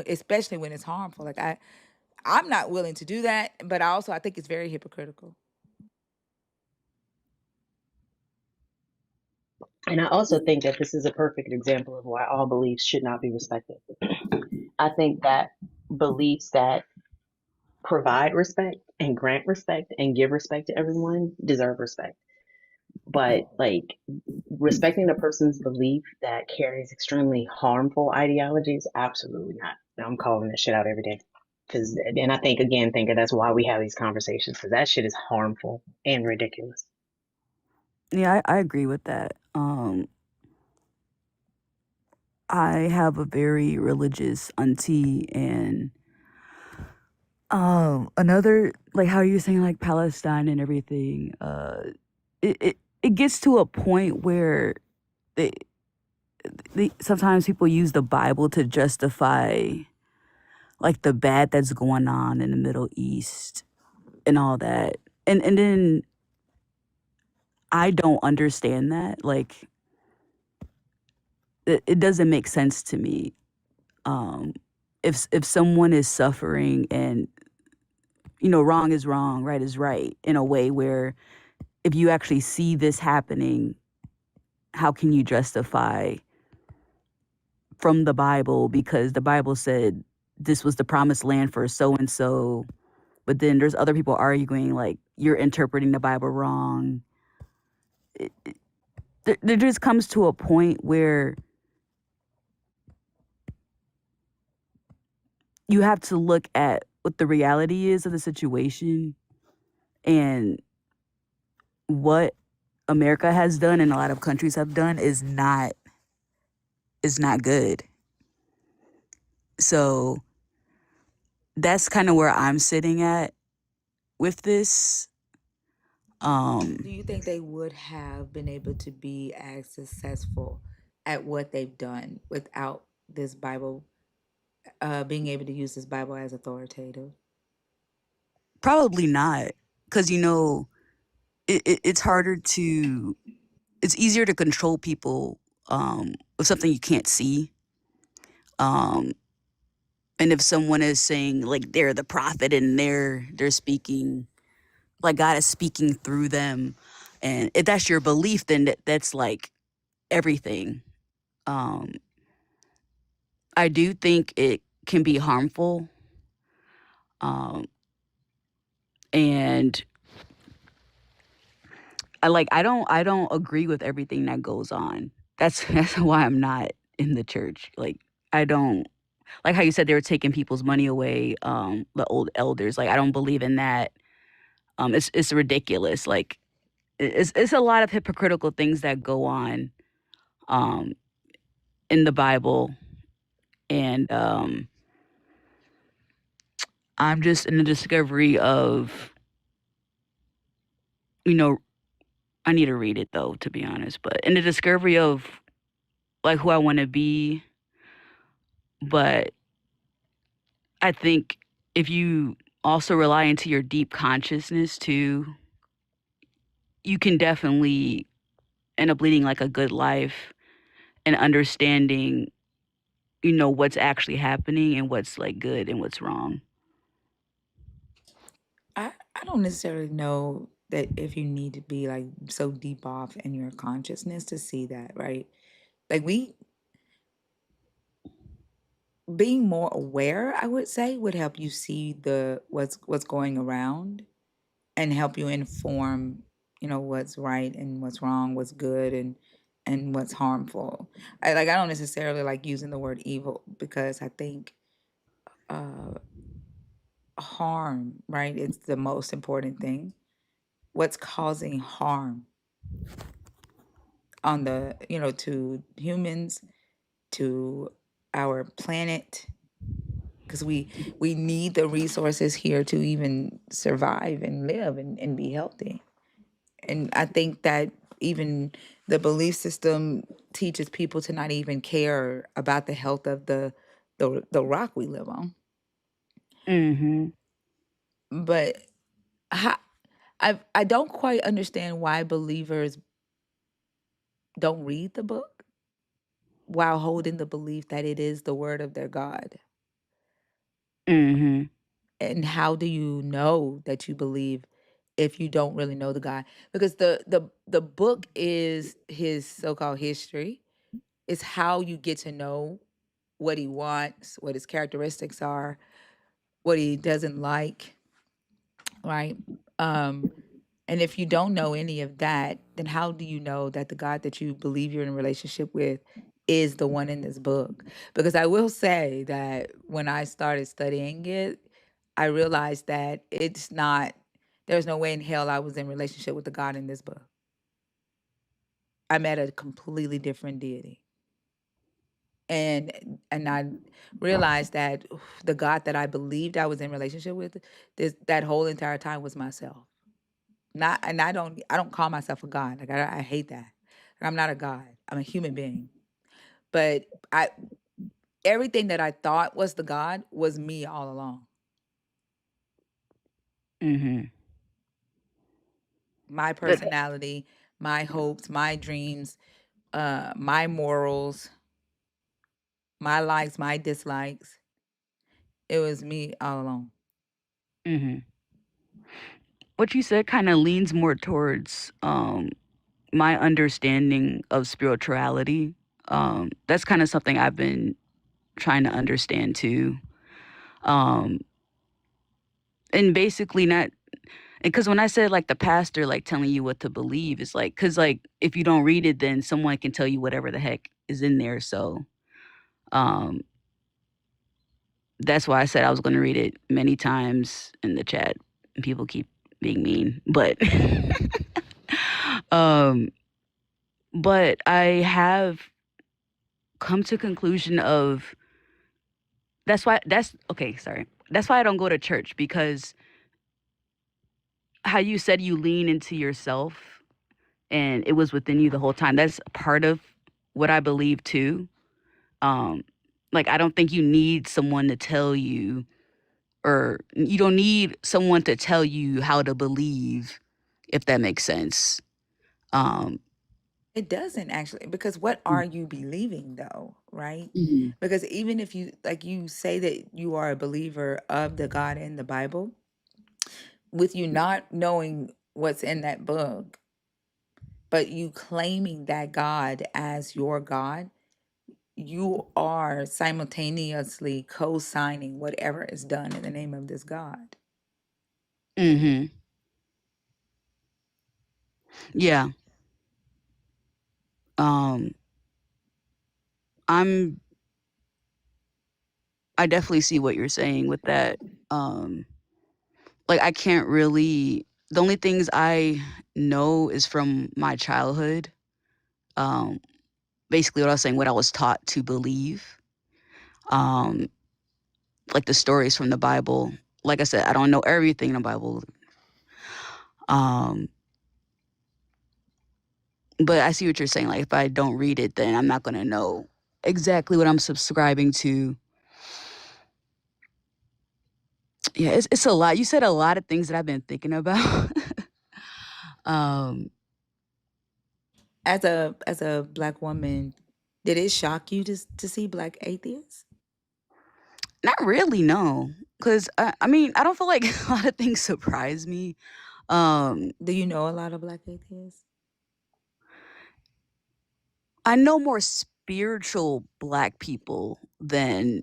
especially when it's harmful. Like, I'm not willing to do that, but I think it's very hypocritical. And I also think that this is a perfect example of why all beliefs should not be respected. I think that beliefs that provide respect and grant respect and give respect to everyone deserve respect. But like respecting a person's belief that carries extremely harmful ideologies, absolutely not. I'm calling that shit out every day. And I think that's why we have these conversations, because that shit is harmful and ridiculous. Yeah, I agree with that. I have a very religious auntie, and another, like how you're saying, like Palestine and everything. It gets to a point where they sometimes people use the Bible to justify like the bad that's going on in the Middle East and all that. And then I don't understand that. Like, it doesn't make sense to me. If someone is suffering, and wrong is wrong, right is right, in a way where if you actually see this happening, how can you justify from the Bible, because the Bible said this was the promised land for so and so, but then there's other people arguing like you're interpreting the Bible wrong. There just comes to a point where you have to look at what the reality is of the situation, and what America has done and a lot of countries have done is not good. So that's kind of where I'm sitting at with this. Do you think they would have been able to be as successful at what they've done without this Bible, being able to use this Bible as authoritative? Probably not, because it's harder to, it's easier to control people with something you can't see. And if someone is saying like they're the prophet and they're speaking like God is speaking through them, and if that's your belief, then that's like everything. um I do think it can be harmful, um and I don't agree with everything that goes on. That's why I'm not in the church. Like, I don't like how you said they were taking people's money away, the old elders. Like, I don't believe in that. It's ridiculous. Like, it's a lot of hypocritical things that go on um in the Bible. And I'm just in the discovery of, you know, I need to read it though, to be honest, but in the discovery of like who I want to be. But I think if you also rely into your deep consciousness too, you can definitely end up leading like a good life and understanding, what's actually happening and what's like good and what's wrong. I don't necessarily know that if you need to be like so deep off in your consciousness to see that, right? Like we being more aware, I would say, would help you see the what's going around and help you inform, what's right and what's wrong, what's good and what's harmful. I don't necessarily like using the word evil because I think uh harm, right? It's the most important thing. What's causing harm on the, to humans, to our planet, because we need the resources here to even survive and live and be healthy. And I think that even the belief system teaches people to not even care about the health of the rock we live on. Mm-hmm. But how, I don't quite understand why believers don't read the book while holding the belief that it is the word of their God. Mm-hmm. And how do you know that you believe if you don't really know the guy? Because the book is his so-called history. It's how you get to know what he wants, what his characteristics are, what he doesn't like, right? And if you don't know any of that, then how do you know that the God that you believe you're in a relationship with is the one in this book? Because I will say that when I started studying it, I realized that it's not, there's no way in hell I was in relationship with the God in this book. I met a completely different deity. And I realized that the God that I believed I was in relationship with, that whole entire time was myself. Not, and I don't call myself a God. Like I hate that. I'm not a God. I'm a human being. But I everything that I thought was the God was me all along. Mm-hmm. My But personality, my hopes, my dreams, my morals, my likes, my dislikes. It was me all along. mm-hmm. What you said kind of leans more towards my understanding of spirituality. That's kind of something I've been trying to understand too. Um, and basically not, because when I said like the pastor like telling you what to believe, it's like, because like if you don't read it, then someone can tell you whatever the heck is in there. So um, that's why I said I was going to read it many times in the chat. And people keep being mean, but um, but I have come to conclusion of that's okay. Sorry, that's why I don't go to church, because how you said you lean into yourself and it was within you the whole time. That's part of what I believe too. Um, like I don't think you need someone to tell you, or you don't need someone to tell you how to believe, if that makes sense. Um, It doesn't actually, because what are you believing though, right? mhm. Because even if you, like you say that you are a believer of the God in the Bible, with you not knowing what's in that book, but you claiming that God as your God, you are simultaneously co-signing whatever is done in the name of this God. Mm-hmm. Yeah. Um, I definitely see what you're saying with that. Um, like I can't really, the only things I know is from my childhood. Um, basically what I was saying, what I was taught to believe. Um, like the stories from the Bible. Like I said, I don't know everything in the Bible. Um, but I see what you're saying. Like if I don't read it, then I'm not gonna know exactly what I'm subscribing to. Yeah, it's a lot. You said a lot of things that I've been thinking about. um, As a Black woman, did it shock you to see Black atheists? Not really, no. Cause I mean, I don't feel like a lot of things surprise me. Do you know a lot of Black atheists? I know more spiritual Black people than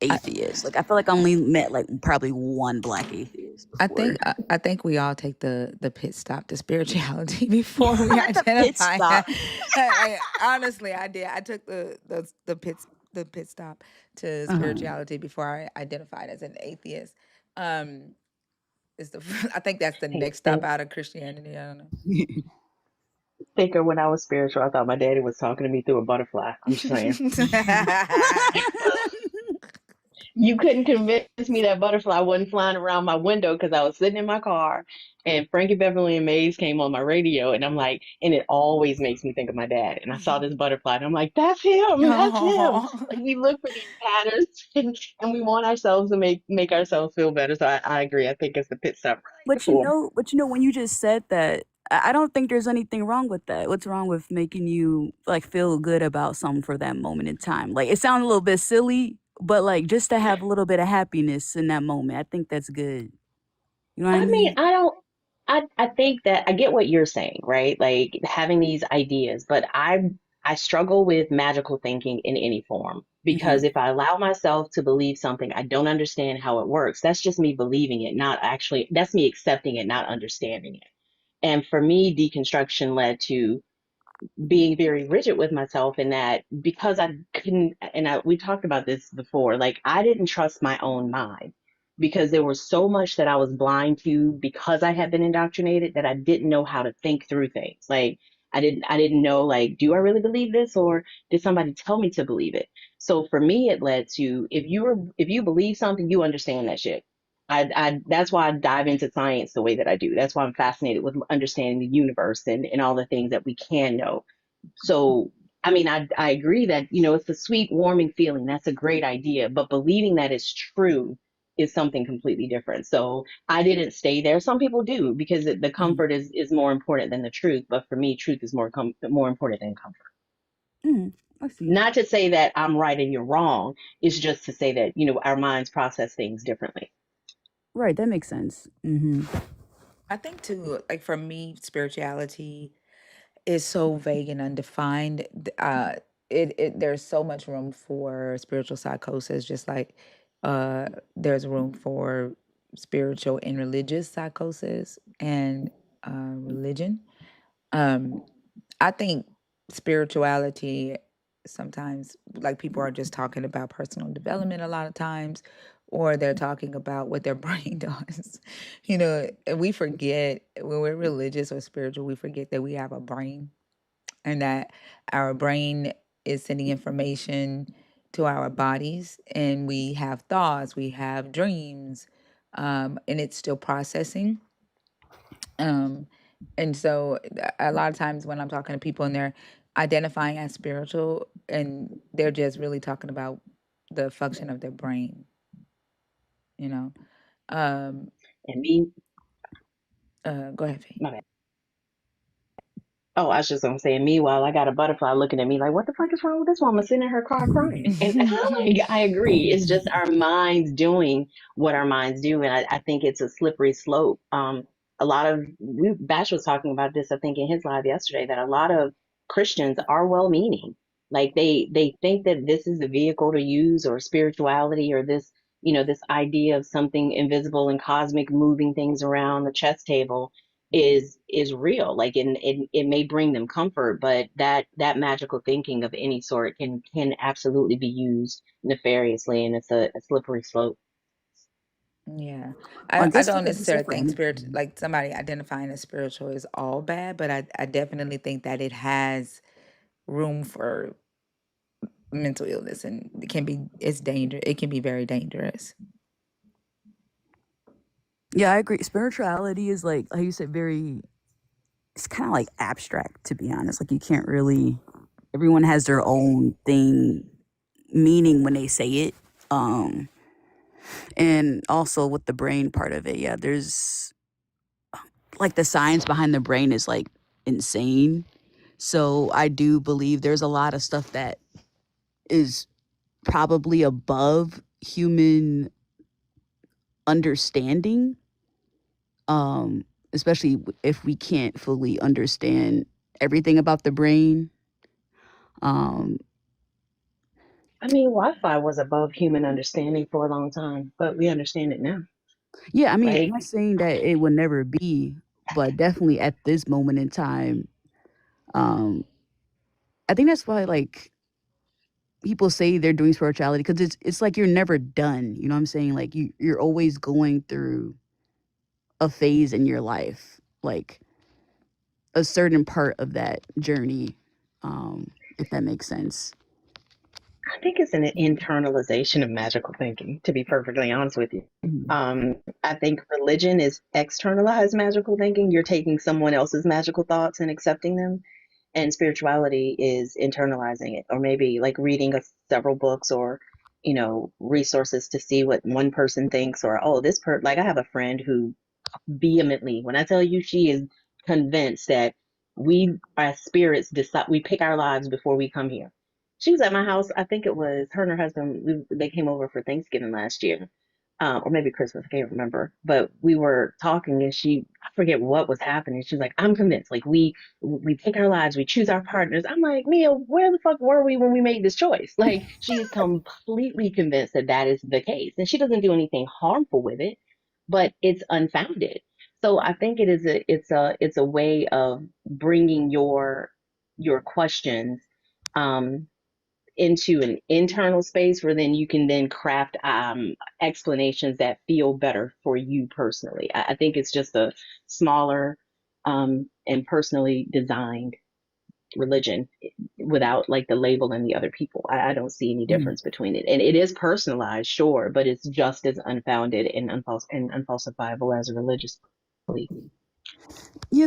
I, atheists. Like I feel like I only met like probably one Black atheist before. I think we all take the pit stop to spirituality before we Not the pit identify. stop. Honestly, I did. I took the pit stop to Uh-huh. spirituality before I identified as an atheist. Is the I think that's the Hey, next stop out of Christianity. I don't thinker, when I was spiritual, I thought my daddy was talking to me through a butterfly. I'm just saying. know. You couldn't convince me that butterfly wasn't flying around my window because I was sitting in my car and Frankie Beverly and Maze came on my radio and I'm like, and it always makes me think of my dad. And I saw this butterfly and I'm like, that's him, that's him. Oh. Like we look for these patterns and we want ourselves to make ourselves feel better. So I agree. I think it's the pit stop right before. But you know, when you just said that, I don't think there's anything wrong with that. What's wrong with making you like feel good about something for that moment in time? Like it sounds a little bit silly, but like just to have a little bit of happiness in that moment, I think that's good. You know what I I mean, mean? I don't. I think that I get what you're saying, right? Like having these ideas, but I struggle with magical thinking in any form Hmm. because if I allow myself to believe something, I don't understand how it works. That's just me believing it, not actually. That's me accepting it, not understanding it. And for me, deconstruction led to being very rigid with myself in that because I couldn't, and we talked about this before, like I didn't trust my own mind because there was so much that I was blind to because I had been indoctrinated that I didn't know how to think through things. Like I didn't know like, do I really believe this or did somebody tell me to believe it? So for me, it led to if you believe something, you understand that shit. That's why I dive into science the way that I do. That's why I'm fascinated with understanding the universe and all the things that we can know. So, I mean, I agree that, it's a sweet, warming feeling. That's a great idea. But believing that it's true is something completely different. So I didn't stay there. Some people do because the Hmm. comfort is more important than the truth. But for me, truth is more important than comfort. Hmm. I see. Not to say that I'm right and you're wrong. It's just to say that, our minds process things differently. Right, that makes sense. Hmm. I think too, like for me, spirituality is so vague and undefined. It there's so much room for spiritual psychosis, just like there's room for spiritual and religious psychosis and religion. Um, I think spirituality sometimes, like people are just talking about personal development a lot of times, or they're talking about what their brain does. And we forget when we're religious or spiritual, we forget that we have a brain and that our brain is sending information to our bodies, and we have thoughts, we have dreams, and it's still processing. Um, and so a lot of times when I'm talking to people and they're identifying as spiritual and they're just really talking about the function of their brain, you know. Um, And me, go ahead, Fee. my bad. Oh, I was just gonna say, and meanwhile, I got a butterfly looking at me like, what the fuck is wrong with this woman sitting in her car crying? And like, I agree. It's just our minds doing what our minds do. And I think it's a slippery slope. A lot of, Bash was talking about this, I think, in his live yesterday, that a lot of Christians are well meaning. Like they think that this is the vehicle to use, or spirituality, or this, this idea of something invisible and cosmic moving things around the chess table is real, like, and it may bring them comfort, but that magical thinking of any sort can absolutely be used nefariously, and it's a slippery slope. Yeah. I I guess don't like I just necessarily said for think anything. like somebody identifying as spiritual is all bad, but I definitely think that it has room for mental illness, and it can be very dangerous. Yeah, I agree. Spirituality is like you said, it's kind of like abstract, to be honest. Like you can't really, everyone has their own thing, meaning when they say it. Um, and also with the brain part of it, yeah, there's like the science behind the brain is like insane. So I do believe there's a lot of stuff that is probably above human understanding, especially if we can't fully understand everything about the brain. Um, I mean, Wi-Fi was above human understanding for a long time, but we understand it now. yeah, I mean, I'm Like, not saying that it would never be, but definitely at this moment in time, um, I think that's why like people say they're doing spirituality, because it's like you're never done. You know what I'm saying? Like you're always going through a phase in your life, like a certain part of that journey, if that makes sense. I think it's an internalization of magical thinking, to be perfectly honest with you. Mhm. I think religion is externalized magical thinking. You're taking someone else's magical thoughts and accepting them. And spirituality is internalizing it, or maybe like reading several books, or, resources to see what one person thinks, or, oh, like I have a friend who vehemently, when I tell you, she is convinced that we, as spirits, decide, we pick our lives before we come here. She was at my house. I think it was her and her husband. They came over for Thanksgiving last year, or maybe Christmas. I can't remember. But we were talking, and I forget what was happening. She's like, "I'm convinced. Like we pick our lives, we choose our partners." I'm like, "Mia, where the fuck were we when we made this choice?" Like, she is completely convinced that that is the case, and she doesn't do anything harmful with it, but it's unfounded. So I think it's a way of bringing your questions, um, into an internal space, where then you can then craft explanations that feel better for you personally. I think it's just a smaller, and personally designed religion, without like the label and the other people. I don't see any Mhm. difference between it. And it is personalized, sure, but it's just as unfounded and unfalsifiable as a religious belief. Yeah,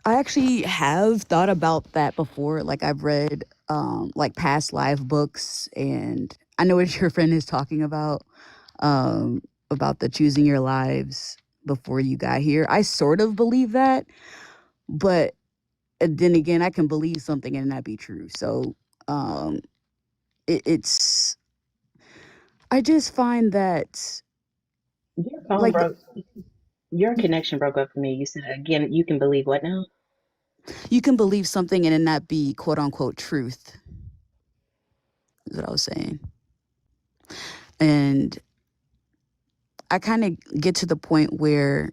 I actually have thought about that before. Like I've read like past life books, and I know what your friend is talking um about the choosing your lives before you got here. I sort of believe that, but then again, I can believe something and not be true. So um it's I just find that Your phone like broke. Your connection broke up for me. You said again, you can believe what now? you can believe something and it not be quote unquote truth, is what I was saying. And I kind of get to the point where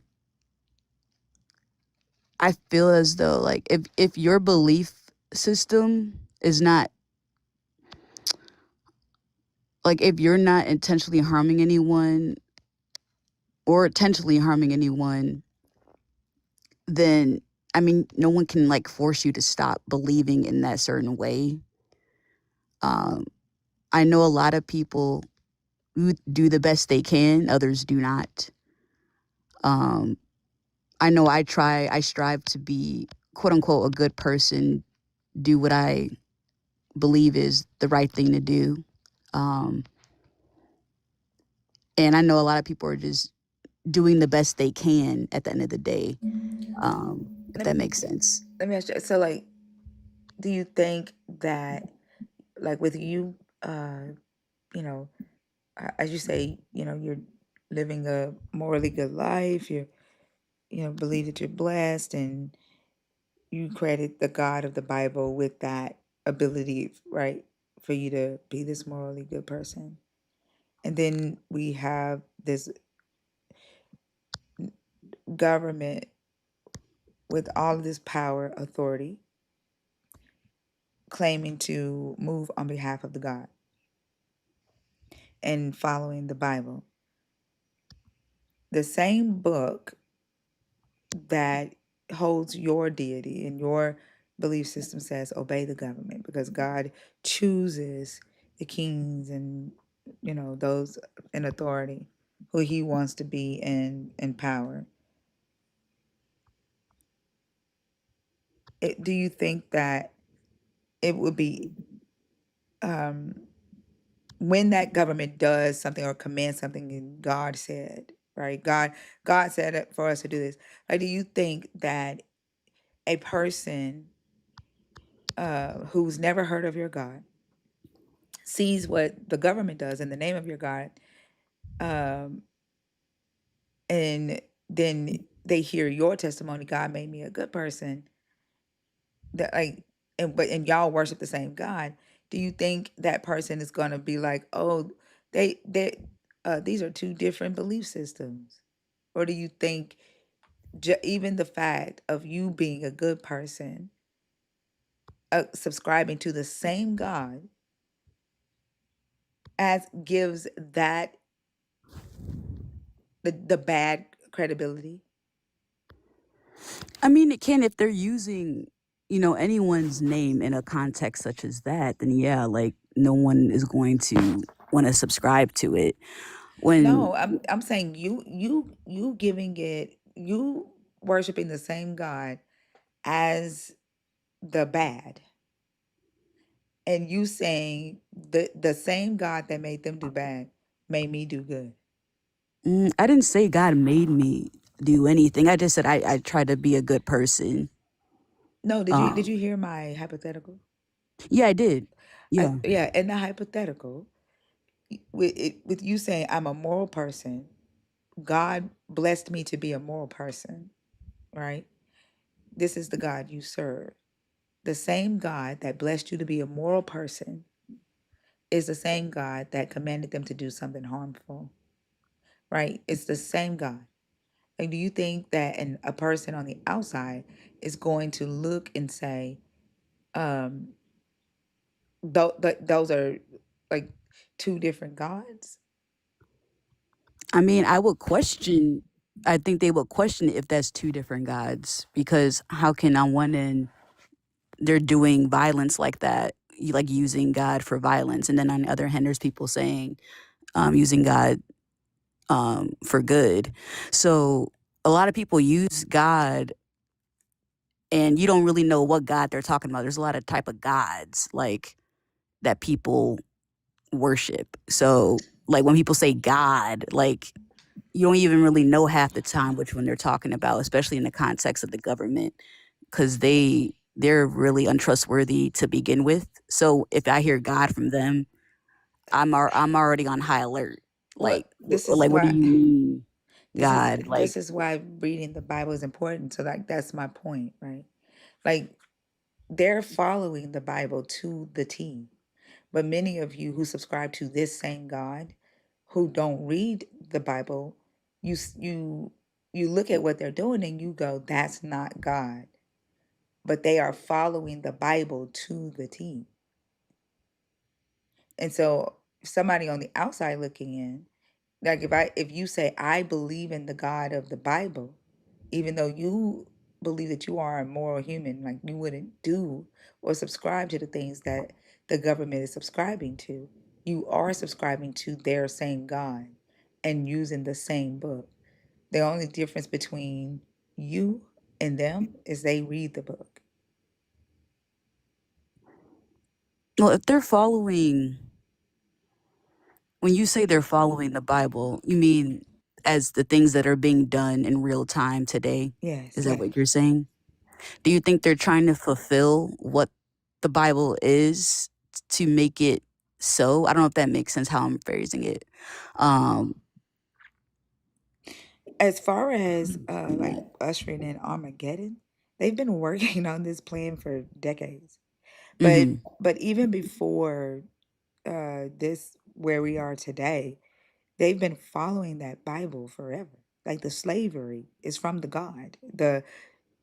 I feel as though like if your belief system is not, like if you're not intentionally harming anyone or intentionally harming anyone, then I mean no one can like force you to stop believing in that certain way. Um I know a lot of people who do the best they can, others do not. Um I know I strive to be quote unquote a good person, do what I believe is the right thing to do. Um, and I know a lot of people are just doing the best they can at the end of the day. if that makes sense. Let me ask you. So, like, do you think that, like, with you, you know, as you say, you're living a morally good life. Believe that you're blessed, and you credit the God of the Bible with that ability, right, for you to be this morally good person. And then we have this government with all of this power, authority, claiming to move on behalf of the God and following the Bible. The same book that holds your deity and your belief system says obey the government because God chooses the kings and those in authority who he wants to be in power. Do you think that it would be when that government does something or commands something and God said, right? God said it for us to do this. Like, do you think that a person who's never heard of your God sees what the government does in the name of your God, um, and then they hear your testimony, God made me a good person, that and y'all worship the same God, do you think that person is gonna be like, oh, they these are two different belief systems? Or do you think even the fact of you being a good person, subscribing to the same God, as gives that the bad credibility? I mean, it can if they're using, anyone's name in a context such as that, then yeah, like no one is going to want to subscribe to it. When No, I'm saying you giving it, you worshiping the same God as the bad, and you saying the same God that made them do bad made me do good. I didn't say God made me do anything. I just said I try to be a good person. No, did Um, you hear my hypothetical? yeah, I did. Yeah. Yeah, in the hypothetical, with you saying I'm a moral person, God blessed me to be a moral person, right? This is the God you serve. The same God that blessed you to be a moral person is the same God that commanded them to do something harmful, right? It's the same God. Like, do you think that a person on the outside is going to look and say, um, those are like two different gods? I mean, I think they would question if that's two different gods because how can on one end they're doing violence like that, like using God for violence, and then on the other hand, there's people saying using God for good. So a lot of people use God, and you don't really know what God they're talking about. There's a lot of type of gods like that people worship. So like when people say God, like you don't even really know half the time which one they're talking about, especially in the context of the government, because they're really untrustworthy to begin with. So if I hear God from them, I'm already on high alert. Well, Like what do you mean, God? Like this is why reading the Bible is important. So, like, that's my point, right? Like, they're following the Bible to the T. But many of you who subscribe to this same God, who don't read the Bible, you look at what they're doing and you go, that's not God. But they are following the Bible to the T. And so somebody on the outside looking in, like, if you say I believe in the God of the Bible, even though you believe that you are a moral human, like you wouldn't do or subscribe to the things that the government is subscribing to, you are subscribing to their same God and using the same book. The only difference between you and them is they read the book. well, if they're following when you say they're following the Bible, you mean as the things that are being done in real time today? Is Yes. that what you're saying? Do you think they're trying to fulfill what the Bible is to make it so? I don't know if that makes sense how I'm phrasing it. Um, As far as like ushering in Armageddon, they've been working on this plan for decades. But mhm, but even before this where we are today, they've been following that Bible forever. Like the slavery is from the God.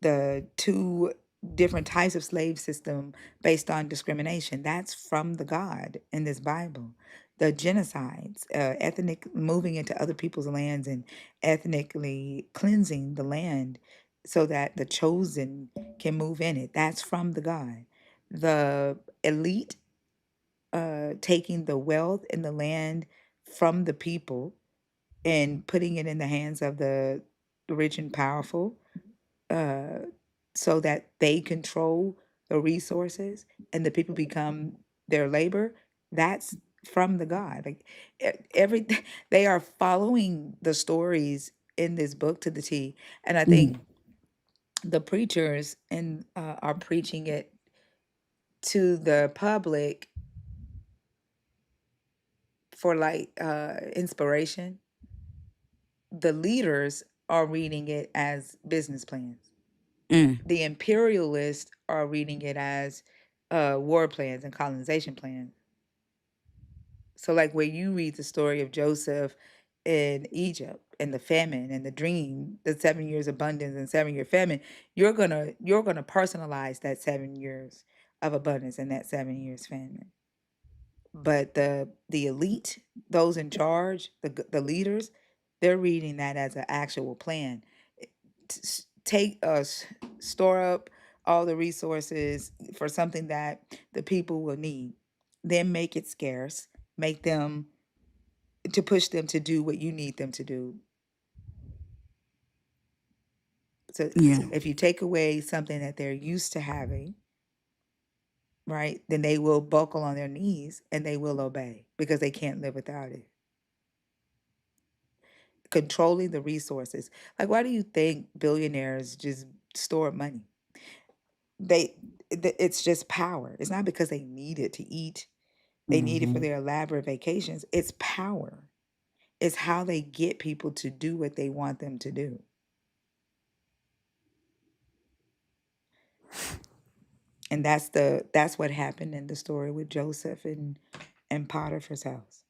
The two different types of slave system based on discrimination, that's from the God in this Bible. The genocides, ethnic moving into other people's lands and ethnically cleansing the land so that the chosen can move in it, that's from the God. The elite taking the wealth and the land from the people and putting it in the hands of the rich and powerful, uh, so that they control the resources and the people become their labor. That's from the God. Like every they are following the stories in this book to the T. And I think mhm, the preachers and are preaching it to the public for like inspiration. The leaders are reading it as business plans. mm, The imperialists are reading it as war plans and colonization plans. So, like where you read the story of Joseph in Egypt and the famine and the dream, the 7 years abundance and 7 year famine, you're gonna personalize that 7 years of abundance and that 7 years famine. But the elite, those in charge, the leaders, they're reading that as an actual plan. Take us, store up all the resources for something that the people will need, then make it scarce, make them to push them to do what you need them to do. So yeah, if you take away something that they're used to having, right, then they will buckle on their knees and they will obey because they can't live without it. Controlling the resources. Like, why do you think billionaires just store money? They, it's just power. It's not because they need it to eat. They need it for mhm. their elaborate vacations. It's power. It's how they get people to do what they want them to do. And that's what happened in the story with Joseph and Potiphar's house.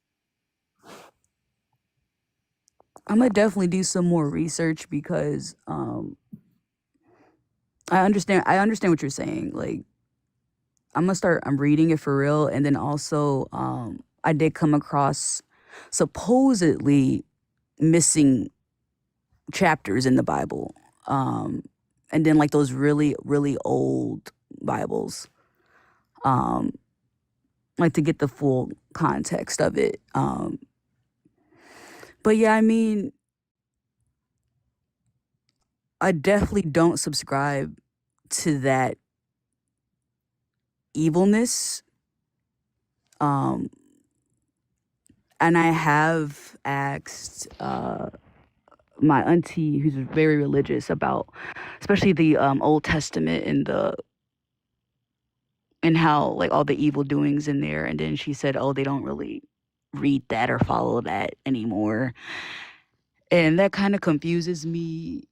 I'm gonna definitely do some more research because I understand what you're saying. Like I'm reading it for real, and then also I did come across supposedly missing chapters in the Bible. Um and then like those really really old Bibles. Um like to get the full context of it. But yeah, I mean, I definitely don't subscribe to that evilness. Um and I have asked my auntie who's very religious about especially the Old Testament and how like all the evil doings in there, and then she said, oh, they don't really read that or follow that anymore, and that kind of confuses me.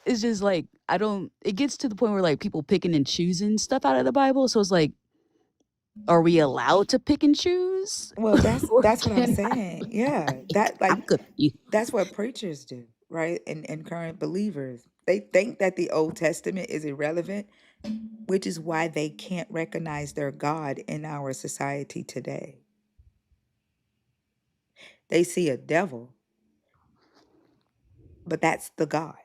It's just like I don't it gets to the point where like people picking and choosing stuff out of the Bible, so it's like, are we allowed to pick and choose? Well, that's Or that's what I'm can saying. Yeah, that I'm like confused. that's what preachers do, right? And current believers. They think that the Old Testament is irrelevant, which is why they can't recognize their God in our society today. They see a devil, but that's the God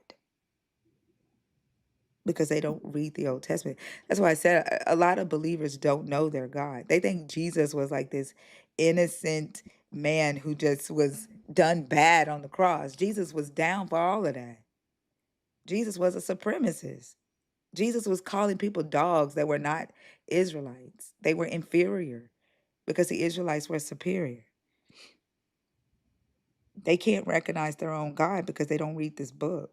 because they don't read the Old Testament. That's why I said a lot of believers don't know their God. They think Jesus was like this innocent man who just was done bad on the cross. Jesus was down for all of that. Jesus was a supremacist. Jesus was calling people dogs that were not Israelites. They were inferior because the Israelites were superior. They can't recognize their own God because they don't read this book.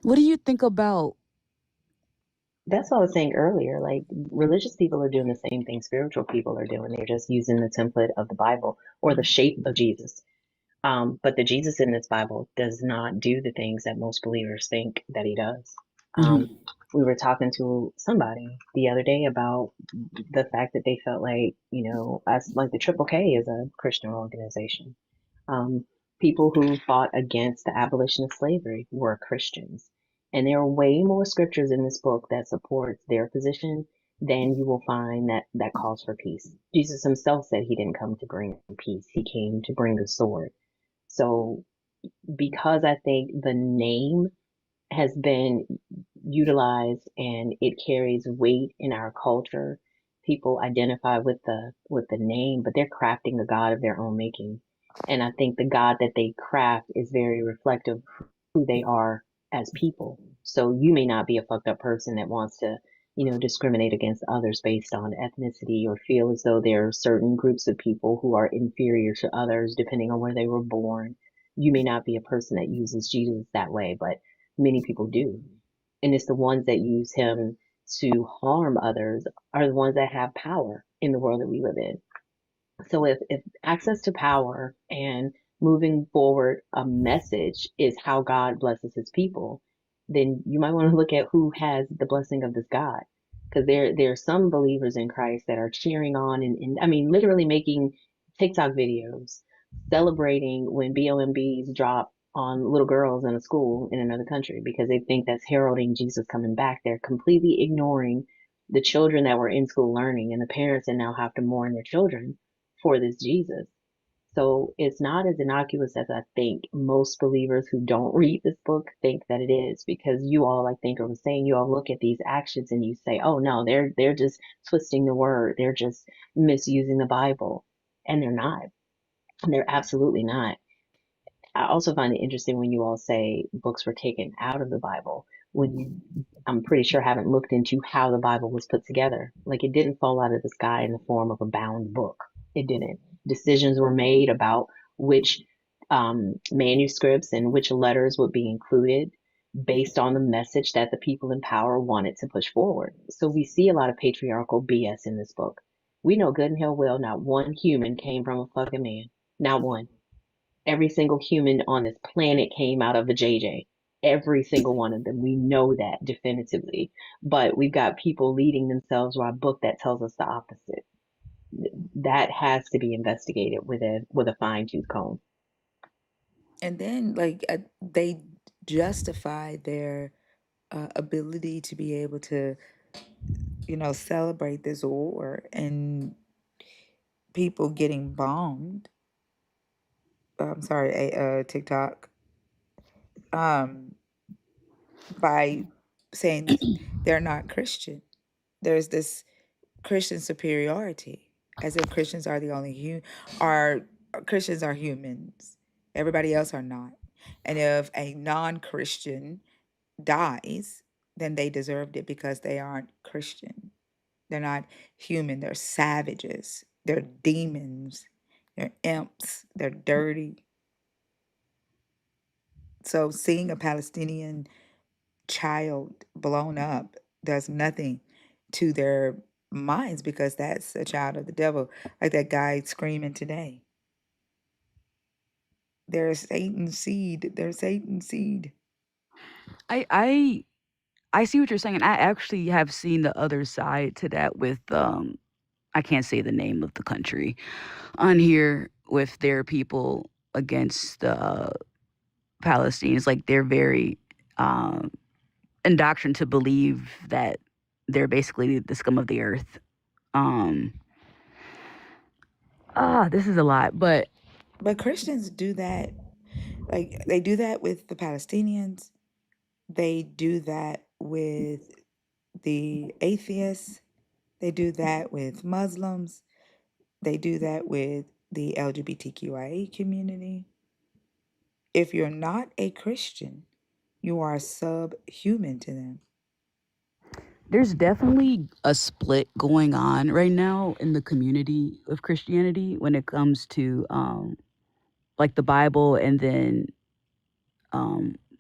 What do you think about? That's what I was saying earlier. Like, religious people are doing the same thing spiritual people are doing. They're just using the template of the Bible or the shape of Jesus. But the Jesus in this Bible does not do the things that most believers think that he does. Mhm. We were talking to somebody the other day about the fact that they felt like, us, like the Triple K is a Christian organization. Um, People who fought against the abolition of slavery were Christians. And there are way more scriptures in this book that supports their position than you will find that calls for peace. Jesus himself said he didn't come to bring peace. He came to bring the sword. So because I think the name has been utilized and it carries weight in our culture. People identify with the name, but they're crafting a God of their own making. And I think the God that they craft is very reflective of who they are as people. So you may not be a fucked up person that wants to, discriminate against others based on ethnicity or feel as though there are certain groups of people who are inferior to others depending on where they were born. You may not be a person that uses Jesus that way, but many people do. And it's the ones that use him to harm others are the ones that have power in the world that we live in. So if access to power and moving forward a message is how God blesses his people, then you might want to look at who has the blessing of this God. Because there are some believers in Christ that are cheering on and I mean literally making TikTok videos celebrating when BOMBs drop on little girls in a school in another country because they think that's heralding Jesus coming back. They're completely ignoring the children that were in school learning and the parents that now have to mourn their children for this Jesus. So it's not as innocuous as I think most believers who don't read this book think that it is, because you all, like Thinker was saying, you all look at these actions and you say, oh no, they're just twisting the word. They're just misusing the Bible. And they're not. They're absolutely not. I also find it interesting when you all say books were taken out of the Bible when you, I'm pretty sure, haven't looked into how the Bible was put together. Like, it didn't fall out of the sky in the form of a bound book. It didn't. Decisions were made about which manuscripts and which letters would be included based on the message that the people in power wanted to push forward. So we see a lot of patriarchal BS in this book. We know good and hell well not one human came from a fucking man. Not one. Every single human on this planet came out of a JJ. Every single one of them. We know that definitively. But we've got people leading themselves to a book that tells us the opposite. That has to be investigated with a fine tooth comb. And then, like, they justify their ability to be able to, celebrate this war and people getting bombed. I'm sorry, TikTok, um, by saying they're not Christian. There's this Christian superiority, as if Christians are the only Christians are humans. Everybody else are not. And if a non-Christian dies, then they deserved it because they aren't Christian. They're not human. They're savages. They're demons. They're imps. They're dirty. So seeing a Palestinian child blown up does nothing to their minds because that's a child of the devil. Like that guy screaming today. They're Satan's seed. They're Satan's seed. I see what you're saying, and I actually have seen the other side to that with I can't say the name of the country on here with their people against the Palestinians. Like, they're very indoctrined to believe that they're basically the scum of the earth. This is a lot, but Christians do that. Like they do that with the Palestinians. They do that with the atheists. They do that with Muslims. They do that with the LGBTQIA community. If you're not a Christian, you are subhuman to them. there's definitely a split going on right now in the community of Christianity when it comes to like the Bible and then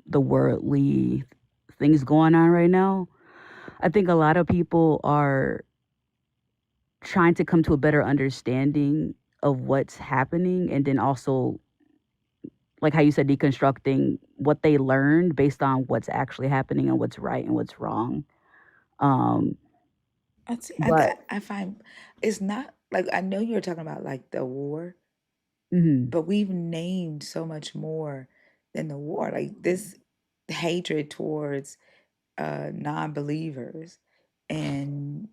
the worldly things going on right now. I think a lot of people are trying to come to a better understanding of what's happening, and then also, like how you said, deconstructing what they learned based on what's actually happening and what's right and what's wrong. Um, but I find it's not like I know you're talking about like the war, mhm. but we've named so much more than the war. Like this hatred towards non-believers and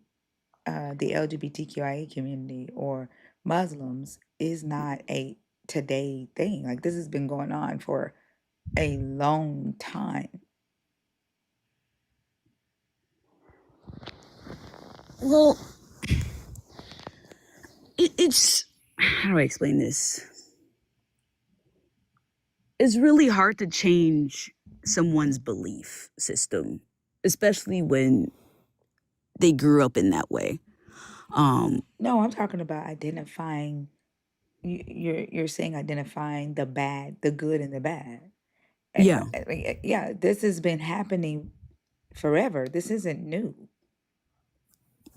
the LGBTQIA community or Muslims is not a today thing. Like this has been going on for a long time. Well, it's how do I explain this? It's really hard to change someone's belief system, especially when they grew up in that way. No, I'm talking about identifying. You're saying identifying the bad, the good, and the bad. Yeah. Yeah, this has been happening forever. This isn't new.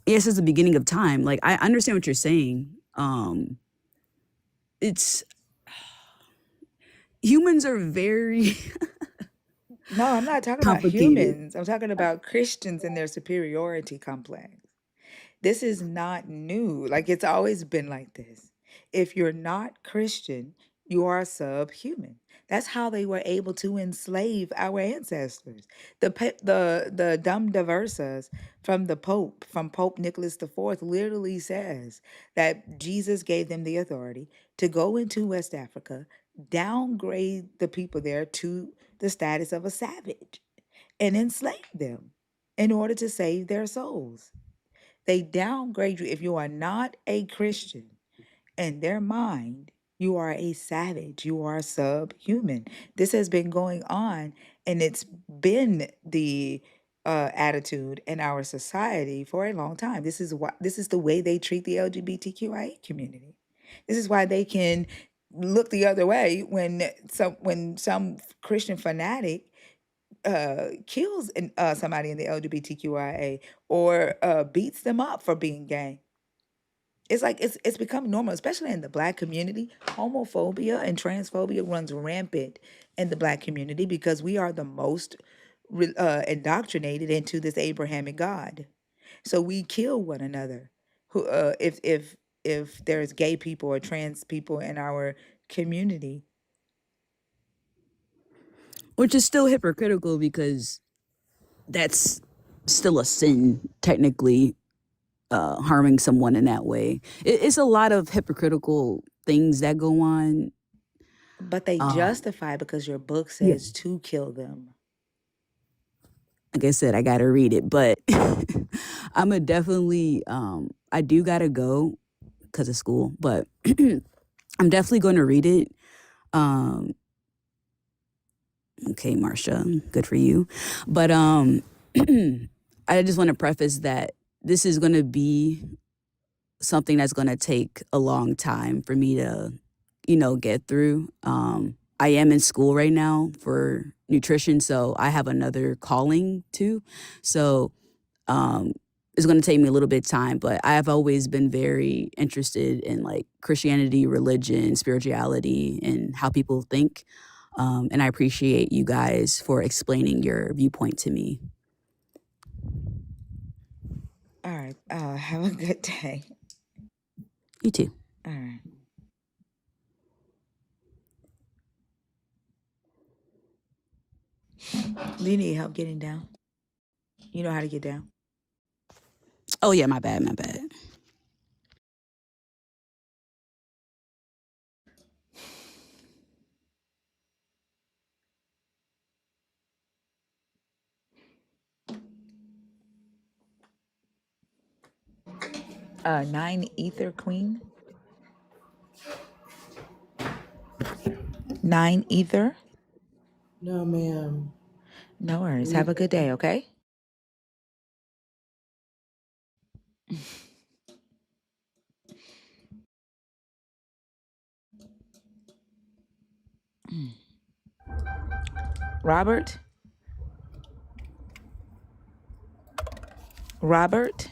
Yes, it's the beginning of time. Like I understand what you're saying. It's humans are very No, I'm not talking about complicated. humans. I'm talking about Christians and their superiority complex. This is not new. Like it's always been like this. If you're not Christian, you are subhuman. That's how they were able to enslave our ancestors. The Dum Diversas from the Pope, from Pope Nicholas IV, literally says that Jesus gave them the authority to go into West Africa, downgrade the people there to the status of a savage, and enslave them in order to save their souls. They downgrade you. If you are not a Christian, in their mind, you are a savage. You are subhuman. This has been going on, and it's been the attitude in our society for a long time. This is the way they treat the LGBTQIA community. This is why they can look the other way when some Christian fanatic kills somebody in the LGBTQIA or beats them up for being gay. It's like it's become normal, especially in the Black community. Homophobia and transphobia runs rampant in the Black community because we are the most indoctrinated into this Abrahamic God. So we kill one another. Who if there's gay people or trans people in our community. Which is still hypocritical because that's still a sin, technically, harming someone in that way. It's a lot of hypocritical things that go on. But they justify because your book Yeah. says to kill them. Like I said, I gotta read it, but I'm a definitely I do gotta go because of school, but I'm definitely going to read it. Um, okay, Marsha, good for you. But I just want to preface that this is going to be something that's going to take a long time for me to, get through. I am in school right now for nutrition, so I have another calling too. So it's going to take me a little bit of time, but I've always been very interested in like Christianity, religion, spirituality, and how people think. And I appreciate you guys for explaining your viewpoint to me. All right. Have a good day. You too. All right. Do you need help getting down? You know how to get down? Oh yeah, my bad, my bad. 9 ether queen. 9 ether. No, ma'am. No worries. Have a good day, okay? Robert? Robert.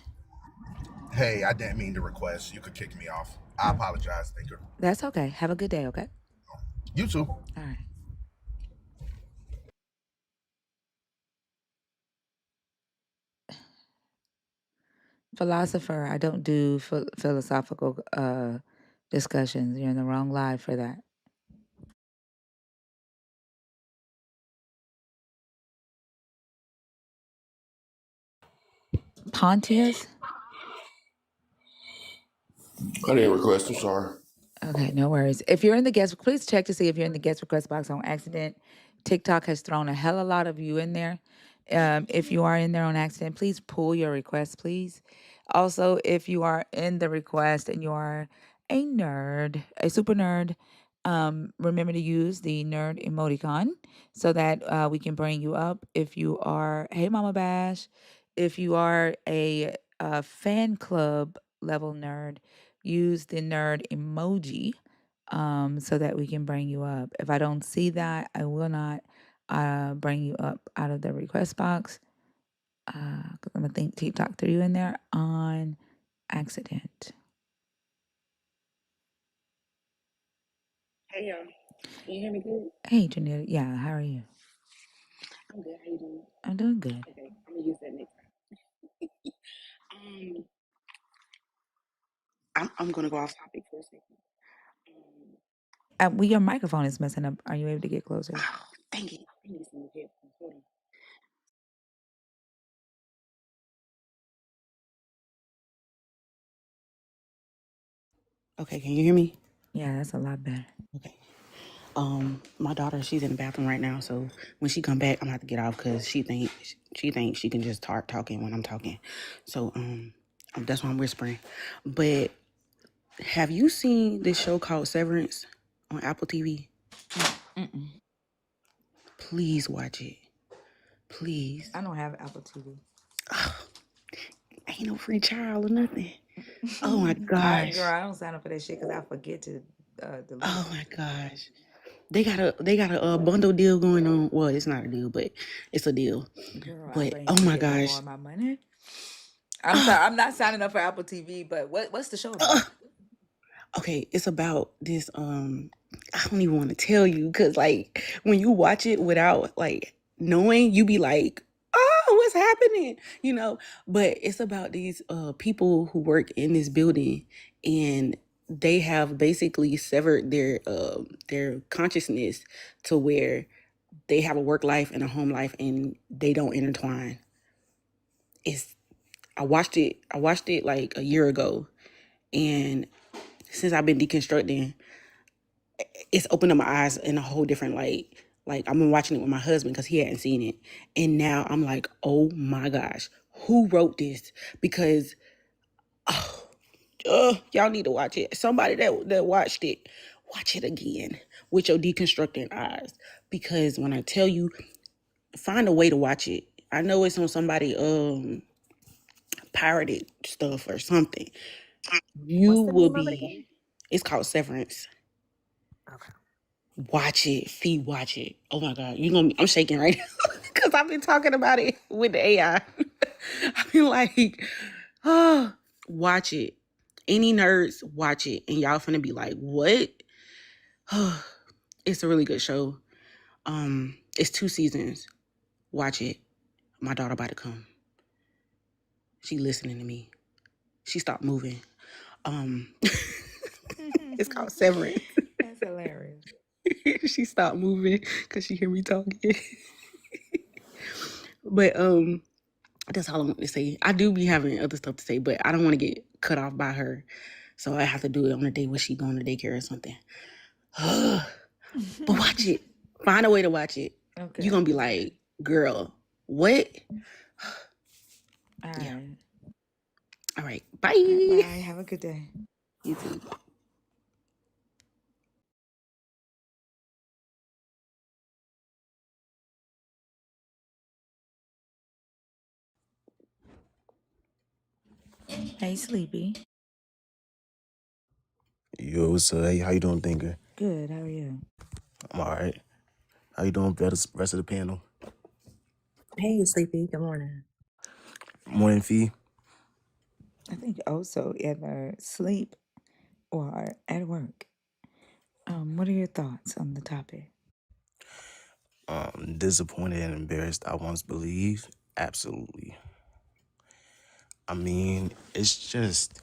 Hey, I didn't mean to request. You could kick me off. I apologize, thinker. That's okay. Have a good day, okay? You too. All right. Philosopher, I don't do philosophical discussions. You're in the wrong live for that. Pontius? I didn't request. I'm sorry. Okay, no worries. If you're in the guest, please check to see if you're in the guest request box on accident. TikTok has thrown a hell of a lot of you in there. If you are in there on accident, please pull your request, please. Also, if you are in the request and you are a nerd, a super nerd, remember to use the nerd emoticon so that we can bring you up. If you are, hey, Mama Bash, if you are a fan club level nerd, use the nerd emoji so that we can bring you up. If I don't see that, I will not bring you up out of the request box because I'm going to TikTok threw you in there on accident. Hey y'all, can you hear me good? Hey, Janita. Yeah, how are you? I'm good. How you doing? I'm doing good. Okay, I'm gonna use that next time. I'm gonna go off topic for a second. Your microphone is messing up. Are you able to get closer? Oh, dang it! I need some new headphones. Hold on. Okay, can you hear me? Yeah, that's a lot better. Okay. My daughter, she's in the bathroom right now, so when she come back, I'm gonna have to get off because she thinks she can just start talking when I'm talking. So that's why I'm whispering. But have you seen this show called Severance on Apple TV? Mm-mm. Please watch it. Please. I don't have Apple TV. Ain't no free trial or nothing. Oh my gosh. Girl, I don't sign up for that shit because I forget to delete. Oh my gosh. They got a bundle deal going on. Well, it's not a deal, but it's a deal. Girl, I But ain't oh gonna my get no more gosh. of my money. I'm sorry, I'm not signing up for Apple TV, but what's the show about? Okay, it's about this I don't even want to tell you because like when you watch it without like knowing, you be like, oh, what's happening? You know, but it's about these people who work in this building and they have basically severed their consciousness to where they have a work life and a home life and they don't intertwine. I watched it like a year ago, and since I've been deconstructing, it's opened up my eyes in a whole different light. Like I've been watching it with my husband because he hadn't seen it, and now I'm like, oh my gosh, who wrote this? Because y'all need to watch it. Somebody that watched it, watch it again with your deconstructing eyes. Because when I tell you, find a way to watch it. I know it's on somebody pirated stuff or something. You What's the will name of it be. again? It's called Severance. Okay. Watch it. Watch it. Oh my God. I'm shaking right now because I've been talking about it with the AI. I've been like, oh, watch it. Any nerds, watch it. And y'all finna be like, what? It's a really good show. It's 2 seasons. Watch it. My daughter about to come. She listening to me. She stopped moving. It's called Severance. That's hilarious. She stopped moving because she hear me talking. But that's all I want to say. I do be having other stuff to say, but I don't want to get cut off by her. So I have to do it on a day when she going to daycare or something. But watch it. Find a way to watch it. Okay. You're going to be like, girl, what? All Yeah. right. All right. Bye. Bye. Have a good day. You too. Hey, Sleepy. Yo, what's up? Hey, how you doing, Thinker? Good. How are you? I'm all right. How you doing, rest of the panel? Hey, Sleepy. Good morning. Morning fee. I think also either sleep or at work. What are your thoughts on the topic? Disappointed and embarrassed. I once believed. Absolutely. I mean, it's just.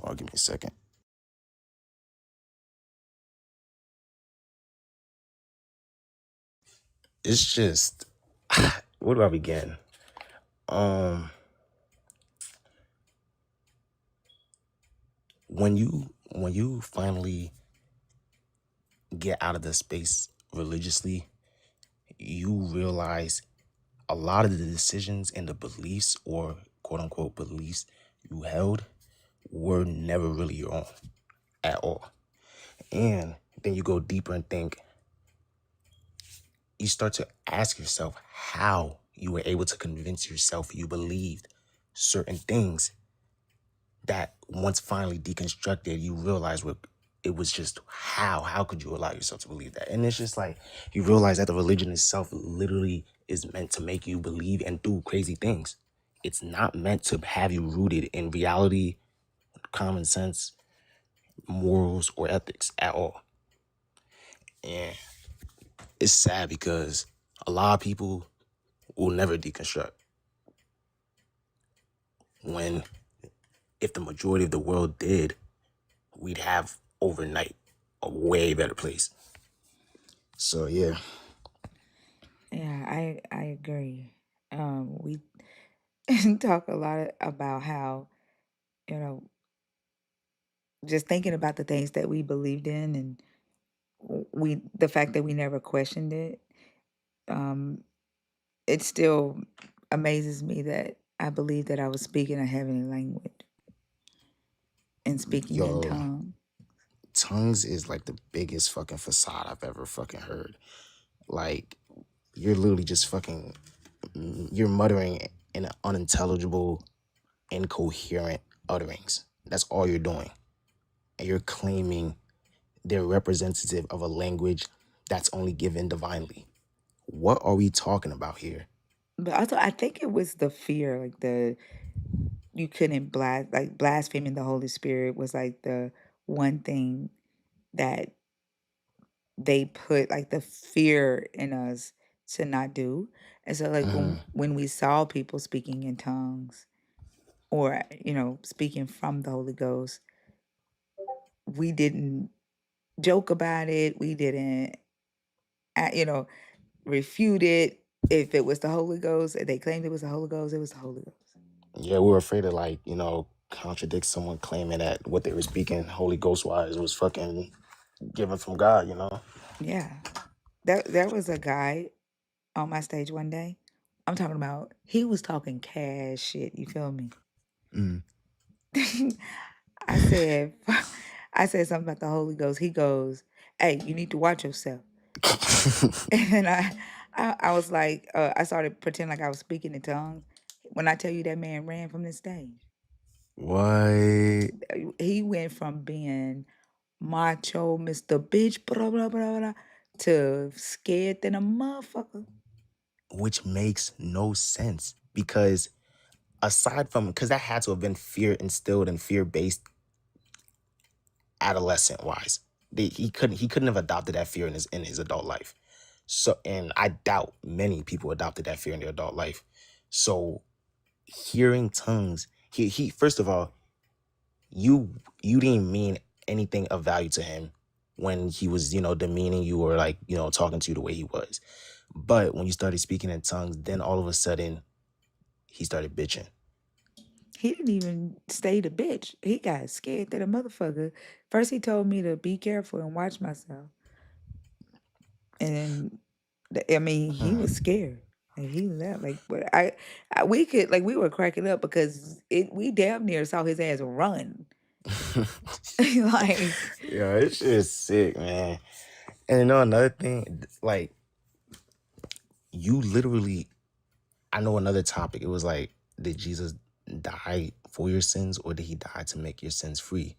Oh, give me a second. It's just. Where do I begin? Um, when you finally get out of the space religiously, you realize a lot of the decisions and the beliefs or quote unquote beliefs you held were never really your own at all. And then you go deeper and think, you start to ask yourself how you were able to convince yourself you believed certain things that once finally deconstructed, you realize what it was just how could you allow yourself to believe that? And it's just like you realize that the religion itself literally is meant to make you believe and do crazy things. It's not meant to have you rooted in reality, common sense, morals, or ethics at all. And it's sad because a lot of people will never deconstruct. When if the majority of the world did, we'd have overnight a way better place. So yeah. Yeah, I agree. We talk a lot about how, you know, just thinking about the things that we believed in and the fact that we never questioned it. It still amazes me that I believe that I was speaking a heavenly language and speaking in Yo, tongues. tongues is like the biggest fucking facade I've ever fucking heard. Like, you're literally just fucking, you're muttering in an unintelligible, incoherent utterings. That's all you're doing. And you're claiming they're representative of a language that's only given divinely. What are we talking about here? But also, I think it was the fear, like you couldn't blaspheming the Holy Spirit was like the one thing that they put like the fear in us to not do. And so like when we saw people speaking in tongues or speaking from the Holy Ghost, we didn't joke about it. We didn't you know refute it. If it was the Holy Ghost, if they claimed it was the Holy Ghost, it was the Holy Ghost. Yeah, we were afraid to contradict someone claiming that what they were speaking Holy Ghost wise was fucking given from God. Yeah. There was a guy on my stage one day. I'm talking about he was talking cash shit, you feel me? Mm. I said I said something about the Holy Ghost. He goes, "Hey, you need to watch yourself." And I was like, I started pretending like I was speaking in tongues. When I tell you that man ran from the stage. What? He went from being macho, Mr. Bitch, blah, blah, blah, blah, to scared than a motherfucker. Which makes no sense because because that had to have been fear instilled and fear based adolescent wise. He couldn't have adopted that fear in his adult life. So, and I doubt many people adopted that fear in their adult life. So hearing tongues, he first of all, you didn't mean anything of value to him when he was, demeaning you or talking to you the way he was. But when you started speaking in tongues, then all of a sudden he started bitching. He didn't even stay the bitch. He got scared that a motherfucker. First he told me to be careful and watch myself. And he was scared. And he left. Like, but we were cracking up because we damn near saw his ass run. Like, Yeah, it's just sick, man. And another thing, like, you literally, I know another topic. It was like, did Jesus die for your sins or did he die to make your sins free?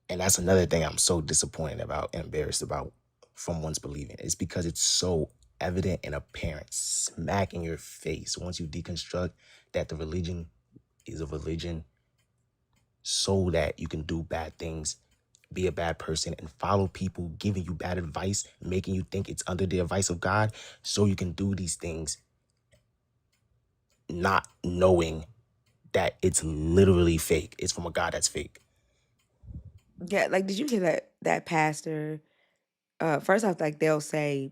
And that's another thing I'm so disappointed about and embarrassed about from once believing. It's because it's so evident and apparent, smack in your face once you deconstruct that the religion is a religion so that you can do bad things, be a bad person, and follow people giving you bad advice, making you think it's under the advice of God, so you can do these things, not knowing that it's literally fake. It's from a God that's fake. Yeah, like did you hear that pastor? First off, like they'll say,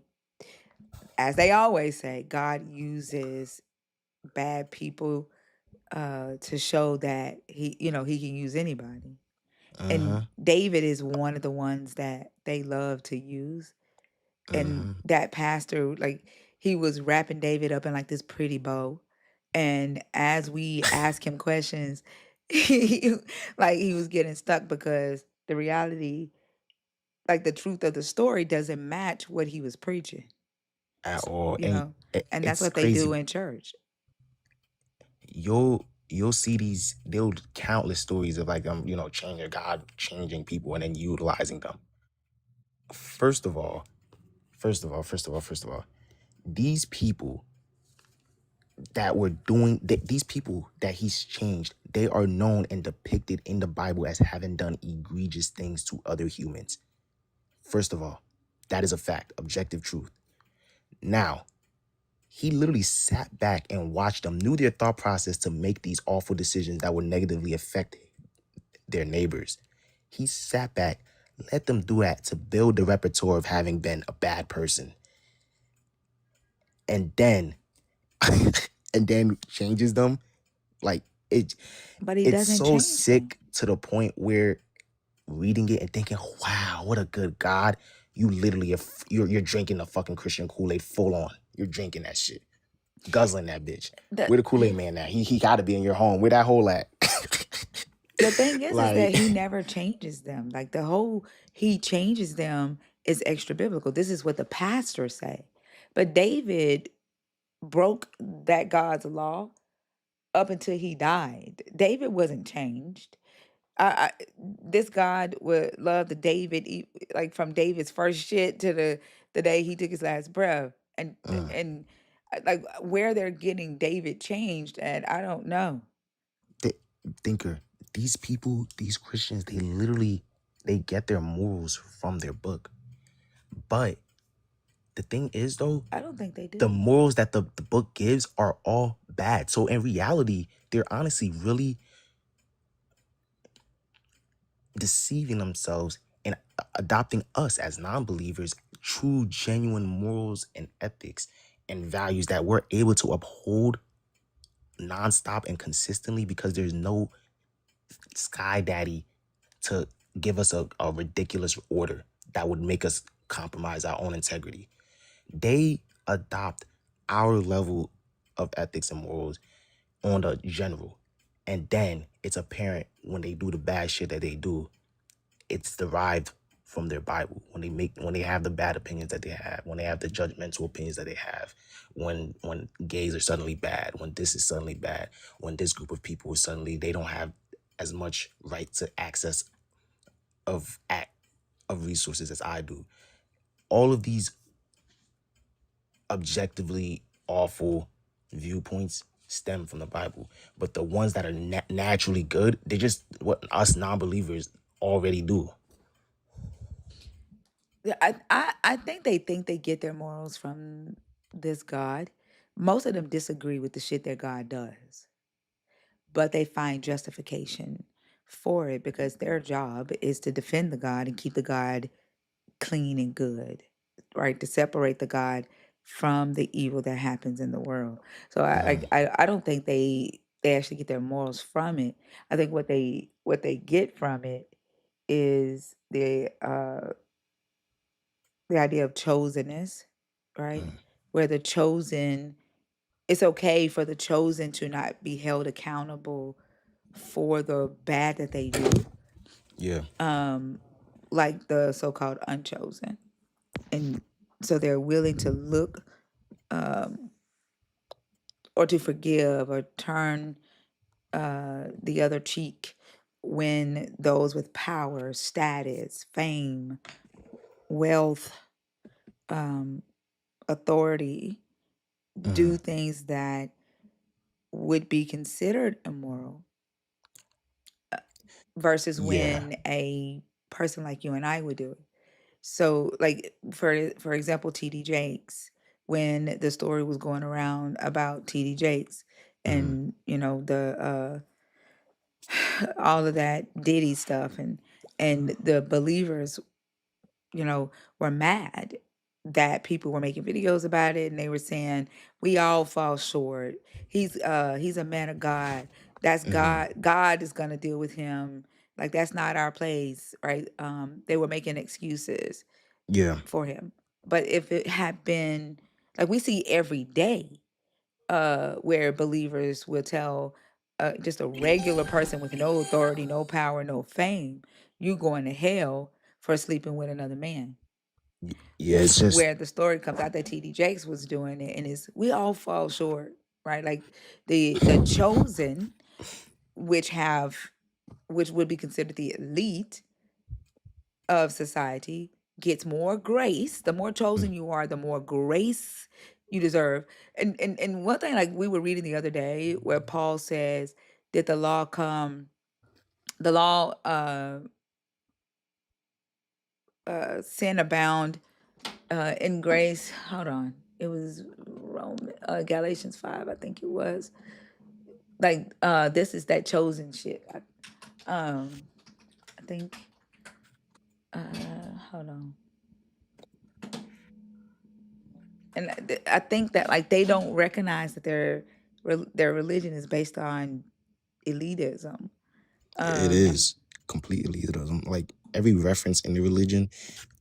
as they always say, God uses bad people to show that he can use anybody. Uh-huh. And David is one of the ones that they love to use. And Uh-huh. that pastor, like, he was wrapping David up in like this pretty bow. And as we ask him questions, he he was getting stuck because the reality, like the truth of the story, doesn't match what he was preaching. At all. You And know, and that's it's what they do crazy. in church. You'll see these countless stories of changing people and then utilizing them. First of all, these people these people that he's changed, they are known and depicted in the Bible as having done egregious things to other humans. First of all, that is a fact, objective truth. Now, he literally sat back and watched them, knew their thought process to make these awful decisions that would negatively affect their neighbors. He sat back, let them do that to build the repertoire of having been a bad person. And then changes them. Like But he it's doesn't so change them. sick to the point where reading it and thinking, wow, what a good God. You literally you're drinking the fucking Christian Kool-Aid full on. You're drinking that shit. Guzzling that bitch. The Where the Kool-Aid man at? He gotta be in your home. Where that hole at? the thing is that Like he never changes them. Like the whole he changes them is extra biblical. This is what the pastors say. But David broke that God's law up until he died. David wasn't changed. This God would love the David, like from David's first shit to the day he took his last breath, and like where they're getting David changed, and I don't know. th- thinker, these people, these Christians, they get their morals from their book. But the thing is though, I don't think they the do. morals that the book gives are all bad. So in reality, they're honestly really deceiving themselves and adopting us as non-believers, true, genuine morals and ethics and values that we're able to uphold nonstop and consistently because there's no sky daddy to give us a ridiculous order that would make us compromise our own integrity. They adopt our level of ethics and morals on the general. And then it's apparent when they do the bad shit that they do, it's derived from their Bible. When they have the bad opinions that they have, when they have the judgmental opinions that they have, when gays are suddenly bad, when this is suddenly bad, when this group of people is suddenly they don't have as much right to access of resources as I do. All of these objectively awful viewpoints stem from the Bible, but the ones that are naturally good, they just what us non-believers already do. Yeah, I think they get their morals from this God. Most of them disagree with the shit that God does, but they find justification for it because their job is to defend the God and keep the God clean and good, right? To separate the God from the evil that happens in the world. So I don't think they actually get their morals from it. I think what they get from it is the idea of chosenness, right? Where the chosen, it's okay for the chosen to not be held accountable for the bad that they do, Yeah. like the so-called unchosen. And so they're willing to look or to forgive or turn the other cheek when those with power, status, fame, wealth, authority Hmm. do things that would be considered immoral versus Yeah. when a person like you and I would do it. So, like for example, TD Jakes, when the story was going around about TD Jakes Hmm. and the all of that Diddy stuff and the believers were mad that people were making videos about it and they were saying we all fall short. He's a man of God. That's Hmm. God. God is gonna deal with him. Like that's not our place, right? They were making excuses Yeah. for him. But if it had been like we see every day, where believers will tell just a regular person with no authority, no power, no fame, you going to hell for sleeping with another man. Yeah. It's just. Where the story comes out that TD Jakes was doing it, and it's we all fall short, right? Like the chosen, which have which would be considered the elite of society, gets more grace. The more chosen you are, the more grace you deserve. And one thing, like we were reading the other day where Paul says, did the law come, the law sin abound in grace? Hold on. It was Galatians 5, I think it was. Like this is that chosen shit. I think hold on. And I think that like they don't recognize that their religion is based on elitism. It is completely elitism. Like every reference in the religion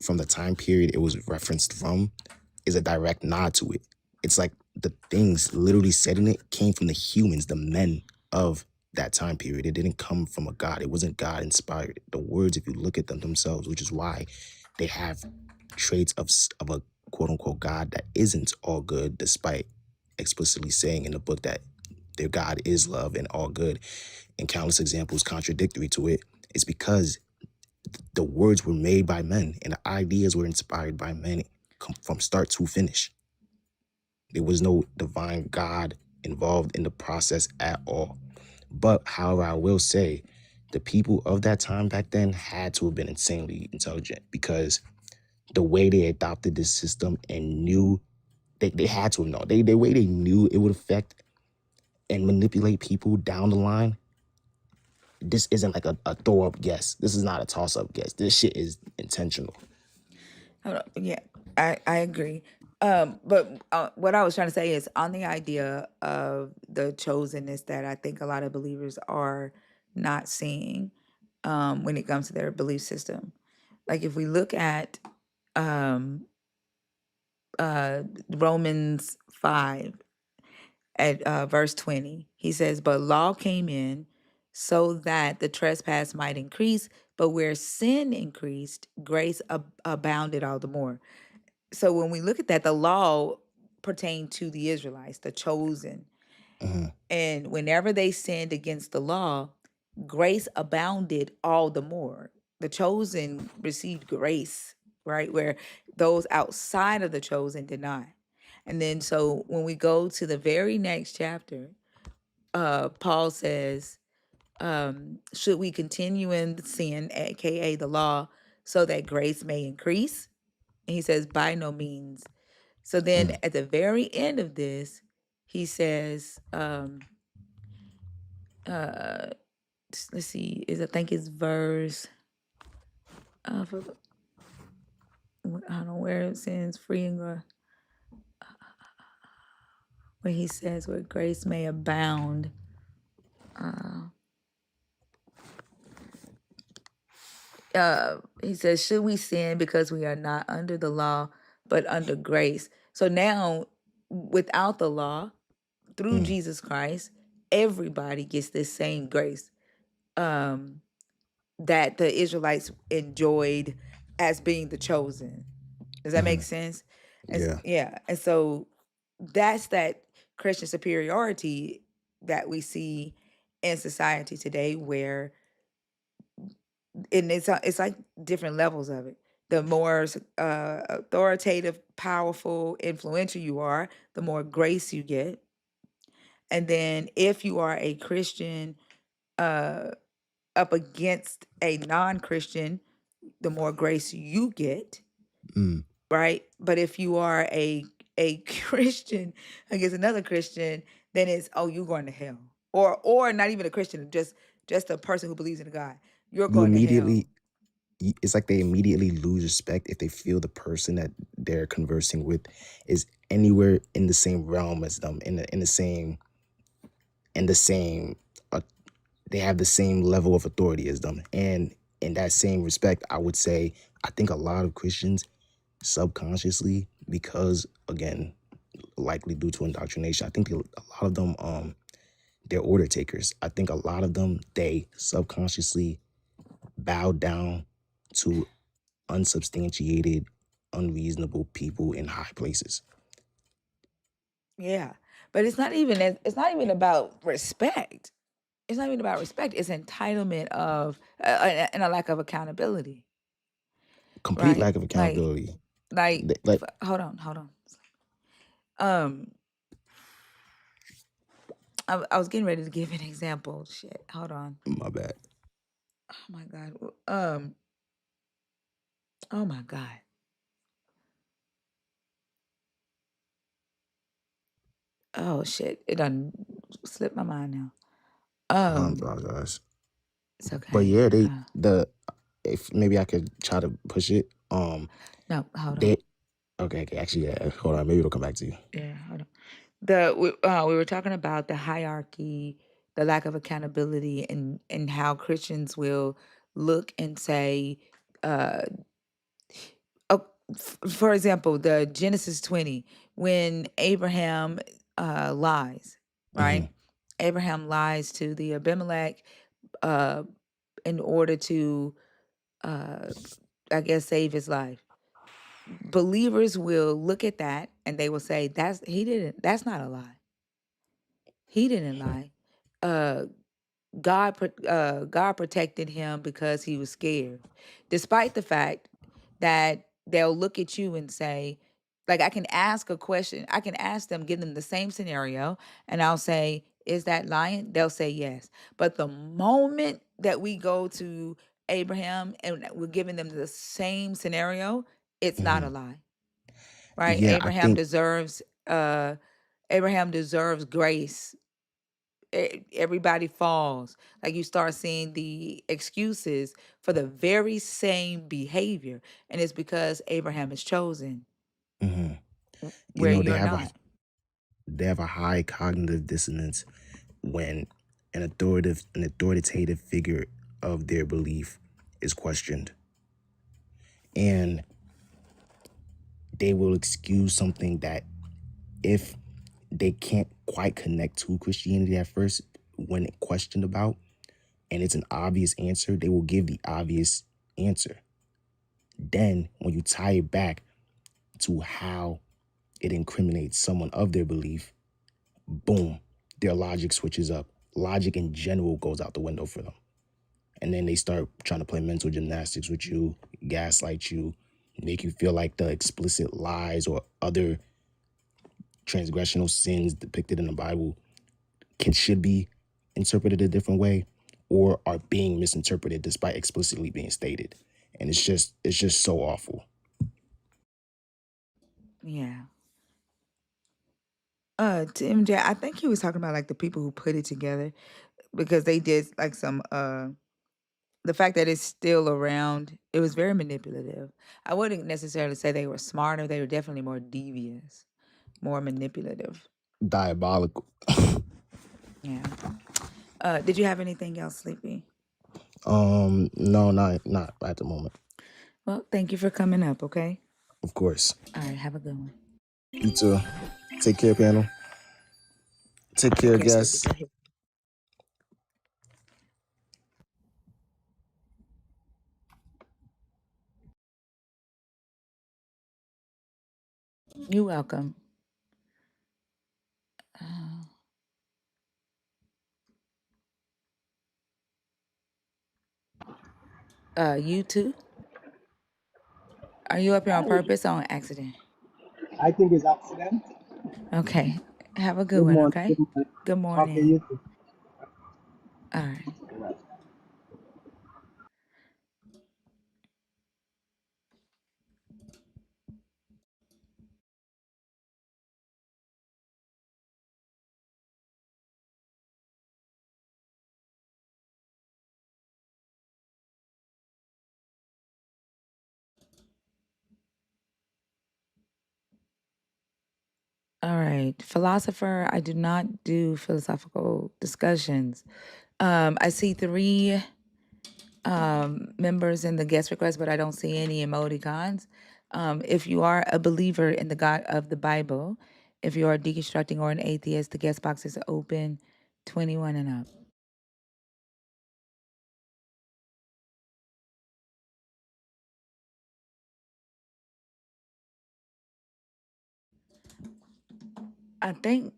from the time period it was referenced from is a direct nod to it. It's like the things literally said in it came from the humans, the men of that time period. It didn't come from a God. It wasn't God inspired. The words, if you look at them themselves, which is why they have traits of a quote unquote God that isn't all good, despite explicitly saying in the book that their God is love and all good, and countless examples contradictory to it, is because the words were made by men and the ideas were inspired by men from start to finish. There was no divine God involved in the process at all. But however, I will say the people of that time back then had to have been insanely intelligent because the way they adopted this system and knew they had to have known. The way they knew it would affect and manipulate people down the line. This isn't like a throw up guess. This is not a toss up guess. This shit is intentional. Yeah, I agree. But what I was trying to say is on the idea of the chosenness that I think a lot of believers are not seeing when it comes to their belief system. Like if we look at um, Romans 5 at verse 20, he says, but law came in so that the trespass might increase, but where sin increased, grace abounded all the more. So when we look at that, the law pertained to the Israelites, the chosen. Mm-hmm. And whenever they sinned against the law, grace abounded all the more. The chosen received grace, right? Where those outside of the chosen did not. And then so when we go to the very next chapter, Paul says, should we continue in the sin, aka the law, so that grace may increase? And he says, by no means. So then Mm. at the very end of this, he says, let's see, I think it's verse, I don't know where it says free and where he says where grace may abound. He says, should we sin because we are not under the law, but under grace? So now, without the law, through Mm. Jesus Christ, everybody gets this same grace that the Israelites enjoyed as being the chosen. Does that make Mm. sense? Yeah. Yeah. And so that's that Christian superiority that we see in society today, where and it's like different levels of it. The more authoritative, powerful, influential you are, the more grace you get. And then if you are a Christian up against a non-Christian, the more grace you get, Mm. right? But if you are a Christian against another Christian, then it's, oh, you're going to hell. Or not even a Christian, just a person who believes in God. You're You going to hell. immediately, it's like they immediately lose respect if they feel the person that they're conversing with is anywhere in the same realm as them, in the same uh, they have the same level of authority as them. And in that same respect, I would say I think a lot of Christians subconsciously, because again, likely due to indoctrination, I think a lot of them they're order takers. I think a lot of them, they subconsciously bow down to unsubstantiated, unreasonable people in high places. Yeah. But it's not even about respect. It's not even about respect. It's entitlement of and a lack of accountability. Complete Right? lack of accountability. Hold on. Um, I was getting ready to give an example. Shit, hold on. My bad. Oh my God. Oh my God. Oh shit. It done slipped my mind now. I apologize. It's But okay. yeah, if maybe I could try to push it. No, hold on. They okay. Actually, yeah. Hold on. Maybe it'll come back to you. Yeah, hold on. We were talking about the hierarchy, the lack of accountability, and how Christians will look and say, for example, the Genesis 20, when Abraham lies, Mm-hmm. right? Abraham lies to the Abimelech uh, in order to, I guess, save his life. Believers will look at that and they will say, that's not a lie. He didn't lie. God protected him because he was scared, despite the fact that they'll look at you and say, like, I can ask a question. I can ask them, give them the same scenario, and I'll say, is that lying? They'll say yes. But the moment that we go to Abraham and we're giving them the same scenario, it's not Mm-hmm. a lie, right? Yeah, I think. Abraham deserves grace. Everybody falls. Like, you start seeing the excuses for the very same behavior, and it's because Abraham is chosen Mm-hmm. You where know, you're not. they have a high cognitive dissonance when an authoritative figure of their belief is questioned, and they will excuse something that if they can't quite connect to Christianity at first when questioned about, and it's an obvious answer, they will give the obvious answer. Then when you tie it back to how it incriminates someone of their belief, boom, their logic switches up. Logic in general goes out the window for them. And then they start trying to play mental gymnastics with you, gaslight you, make you feel like the explicit lies or other transgressional sins depicted in the Bible should be interpreted a different way or are being misinterpreted despite explicitly being stated. And it's just so awful. Yeah. To MJ, I think he was talking about like the people who put it together, because they did like some the fact that it's still around, it was very manipulative. I wouldn't necessarily say they were smarter, they were definitely more devious, more manipulative. Diabolical. Yeah. Did you have anything else, Sleepy? No, not at the moment. Well, thank you for coming up, okay? Of course. All right, have a good one. You too. Take care, panel. Take care, Okay, Sleepy, guys. go ahead. You're welcome. You too? Are you up here on Hi. purpose or on accident? I think it's accident. Okay. Have a good Good one, morning. okay? Good morning. Good Okay, morning. you too. All right. Right. All right. Philosopher, I do not do philosophical discussions. I see three members in the guest request, but I don't see any emoticons. If you are a believer in the God of the Bible, if you are deconstructing or an atheist, the guest box is open, 21 and up. I think,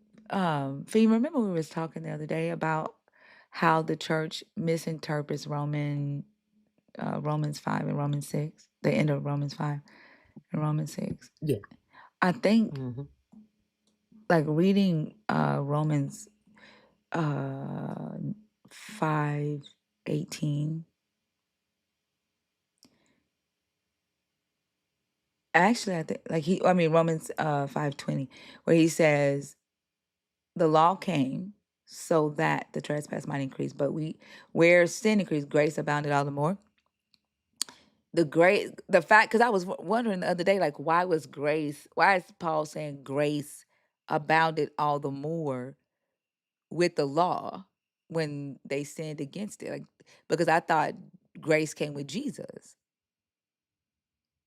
Fee, remember we was talking the other day about how the church misinterprets Romans 5 and Romans 6, the end of Romans 5 and Romans 6. Yeah. I think Hmm. like reading Romans 5:18. Actually, I think Romans 5:20, where he says the law came so that the trespass might increase, but where sin increased, grace abounded all the more. The fact, because I was wondering the other day, like, why is Paul saying grace abounded all the more with the law when they sinned against it? Like, because I thought grace came with Jesus.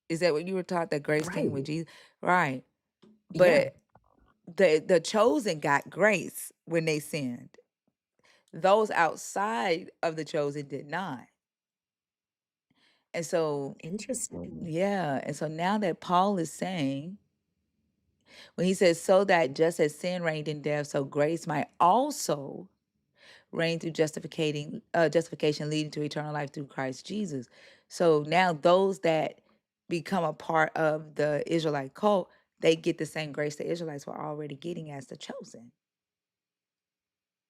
Is that what you were taught, that grace came with Right. Jesus? Right. Yeah. But the chosen got grace when they sinned. Those outside of the chosen did not. And so, Interesting. yeah. And so now that Paul is saying, when he says, so that just as sin reigned in death, so grace might also reign through justification leading to eternal life through Christ Jesus. So now those that become a part of the Israelite cult, they get the same grace the Israelites were already getting as the chosen,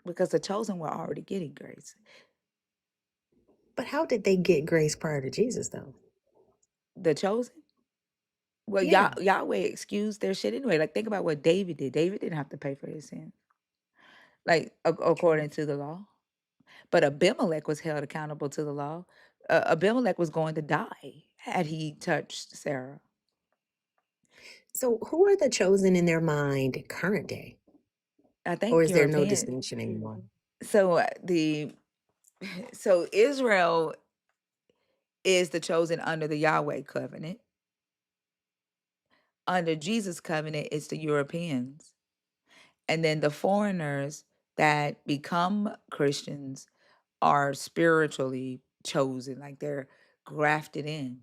because the chosen were already getting grace. But how did they get grace prior to Jesus, though? The chosen, well, Yeah. Yahweh excused their shit anyway. Like, think about what David did. David didn't have to pay for his sin, like True. according to the law. But Abimelech was held accountable to the law. Abimelech was going to die had he touched Sarah. So who are the chosen in their mind current day? I Or think is there no European. distinction anymore? So so Israel is the chosen under the Yahweh covenant. Under Jesus' covenant, it's the Europeans. And then the foreigners that become Christians are spiritually chosen, like they're grafted in.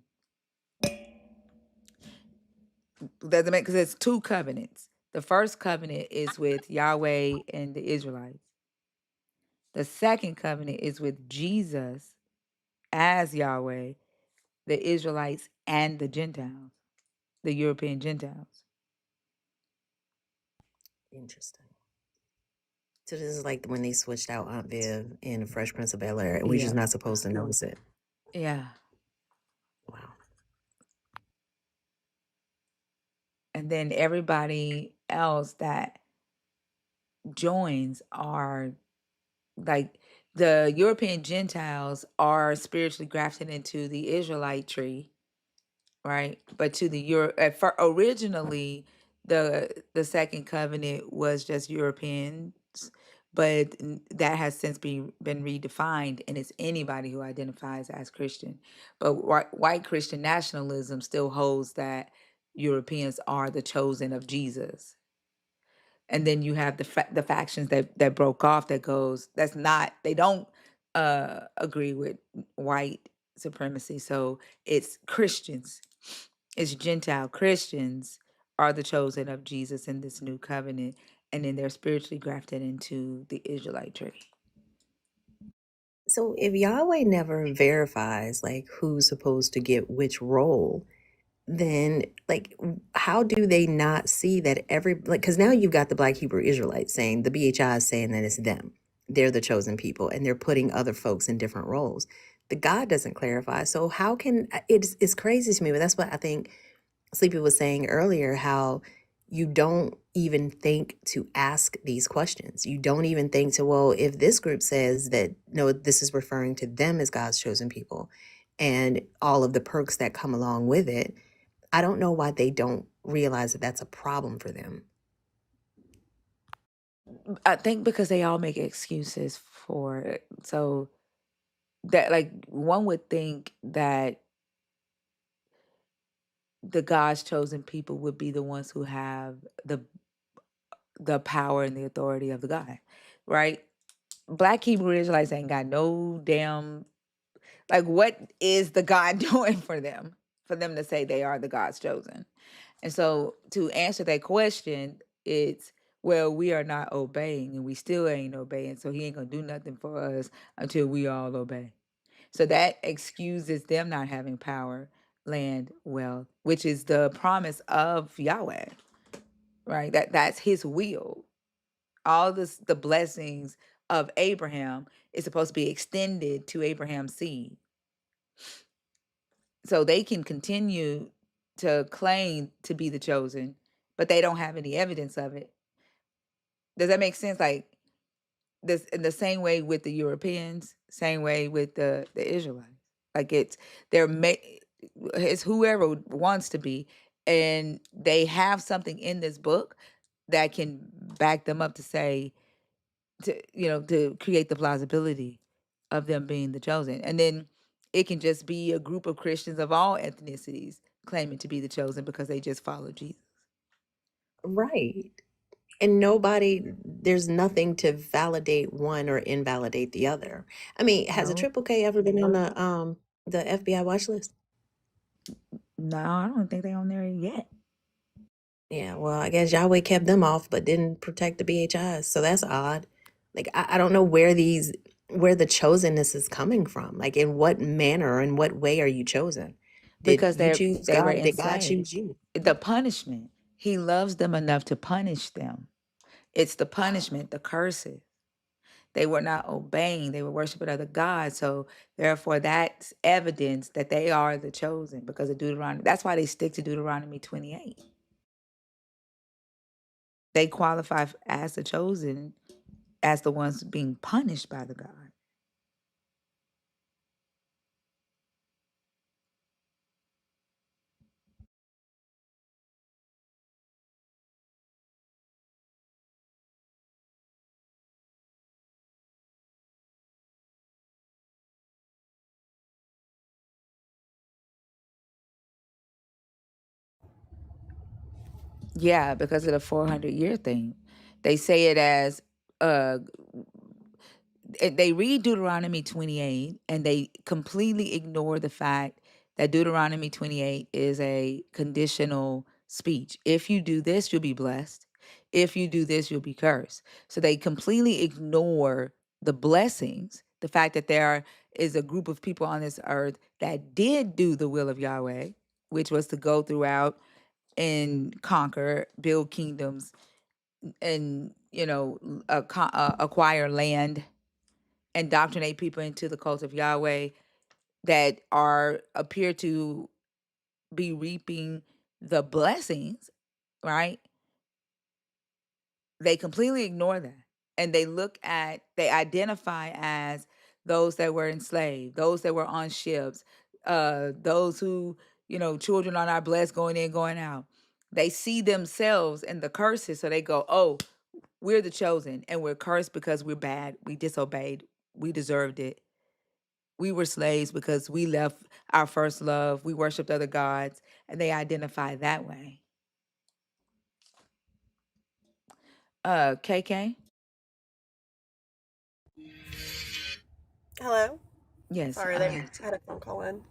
Doesn't make, because it's two covenants. The first covenant is with Yahweh and the Israelites. The second covenant is with Jesus as Yahweh, the Israelites, and the Gentiles, the European Gentiles. Interesting. So this is like when they switched out Aunt Viv in The Fresh Prince of Bel-Air, and we're just Yeah. not supposed to notice it. Yeah. Wow. And then everybody else that joins are like, the European Gentiles are spiritually grafted into the Israelite tree, right? But to the originally, the second covenant was just Europeans, but that has since been redefined, and it's anybody who identifies as Christian. But white Christian nationalism still holds that Europeans are the chosen of Jesus. And then you have the factions that broke off, they don't agree with white supremacy. So it's Christians, it's Gentile Christians are the chosen of Jesus in this new covenant, and then they're spiritually grafted into the Israelite tree. So if Yahweh never verifies like who's supposed to get which role, then like how do they not see that because now you've got the Black Hebrew Israelites saying the BHI is saying that it's them, they're the chosen people, and they're putting other folks in different roles. The God doesn't clarify, so how can it's crazy to me. But that's what I think Sleepy was saying earlier, how you don't even think to ask these questions. You don't even think to, well, if this group says that, no, this is referring to them as God's chosen people and all of the perks that come along with it, I don't know why they don't realize that that's a problem for them. I think because they all make excuses for it. So that, like, one would think that the God's chosen people would be the ones who have the power and the authority of the God, right? Black Hebrew Israelites ain't got no damn, like, what is the God doing for them to say they are the God's chosen? And so to answer that question, it's, well, we are not obeying and we still ain't obeying. So he ain't gonna do nothing for us until we all obey. So that excuses them not having power, land, wealth, which is the promise of Yahweh, right? That's his will. All the blessings of Abraham is supposed to be extended to Abraham's seed. So they can continue to claim to be the chosen, but they don't have any evidence of it. Does that make sense? Like this, in the same way with the Europeans, same way with the Israelites. Like it's whoever wants to be, and they have something in this book that can back them up to say, to create the plausibility of them being the chosen. And then it can just be a group of Christians of all ethnicities claiming to be the chosen because they just follow Jesus. Right. And there's nothing to validate one or invalidate the other. I mean, has a No. Triple K ever been on the FBI watch list? No, I don't think they're on there yet. Yeah, well, I guess Yahweh kept them off, but didn't protect the BHIs. So that's odd. Like, I don't know where the chosenness is coming from. Like, in what manner or in what way are you chosen? Did Because you choose they were God? Did God enslaved. choose you? The punishment. He loves them enough to punish them. It's the punishment, the curses. They were not obeying. They were worshiping other gods. So therefore, that's evidence that they are the chosen because of Deuteronomy. That's why they stick to Deuteronomy 28. They qualify as the chosen, as the ones being punished by the God. Yeah, because of the 400-year thing. They say it as they read Deuteronomy 28 and they completely ignore the fact that Deuteronomy 28 is a conditional speech. If you do this, you'll be blessed. If you do this, you'll be cursed. So they completely ignore the blessings, the fact that there is a group of people on this earth that did do the will of Yahweh, which was to go throughout and conquer, build kingdoms, and acquire land, indoctrinate people into the cult of Yahweh, that appear to be reaping the blessings, right? They completely ignore that. And they identify as those that were enslaved, those that were on ships, those who, children are not blessed going in, going out. They see themselves in the curses, so they go, oh, we're the chosen, and we're cursed because we're bad. We disobeyed. We deserved it. We were slaves because we left our first love. We worshiped other gods, and they identify that way. KK? Hello? Yes. Sorry, I had a phone call in.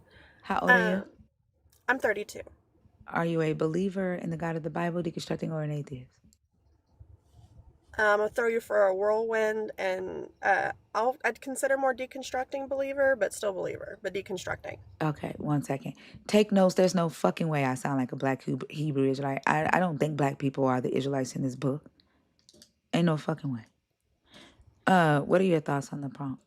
How old are you? I'm 32. Are you a believer in the God of the Bible, deconstructing, or an atheist? I'll throw you for a whirlwind, and I'd consider more deconstructing believer, but still believer, but deconstructing. Okay, 1 second. Take notes. There's no fucking way I sound like a black Hebrew Israelite. I don't think black people are the Israelites in this book. Ain't no fucking way. What are your thoughts on the prompt?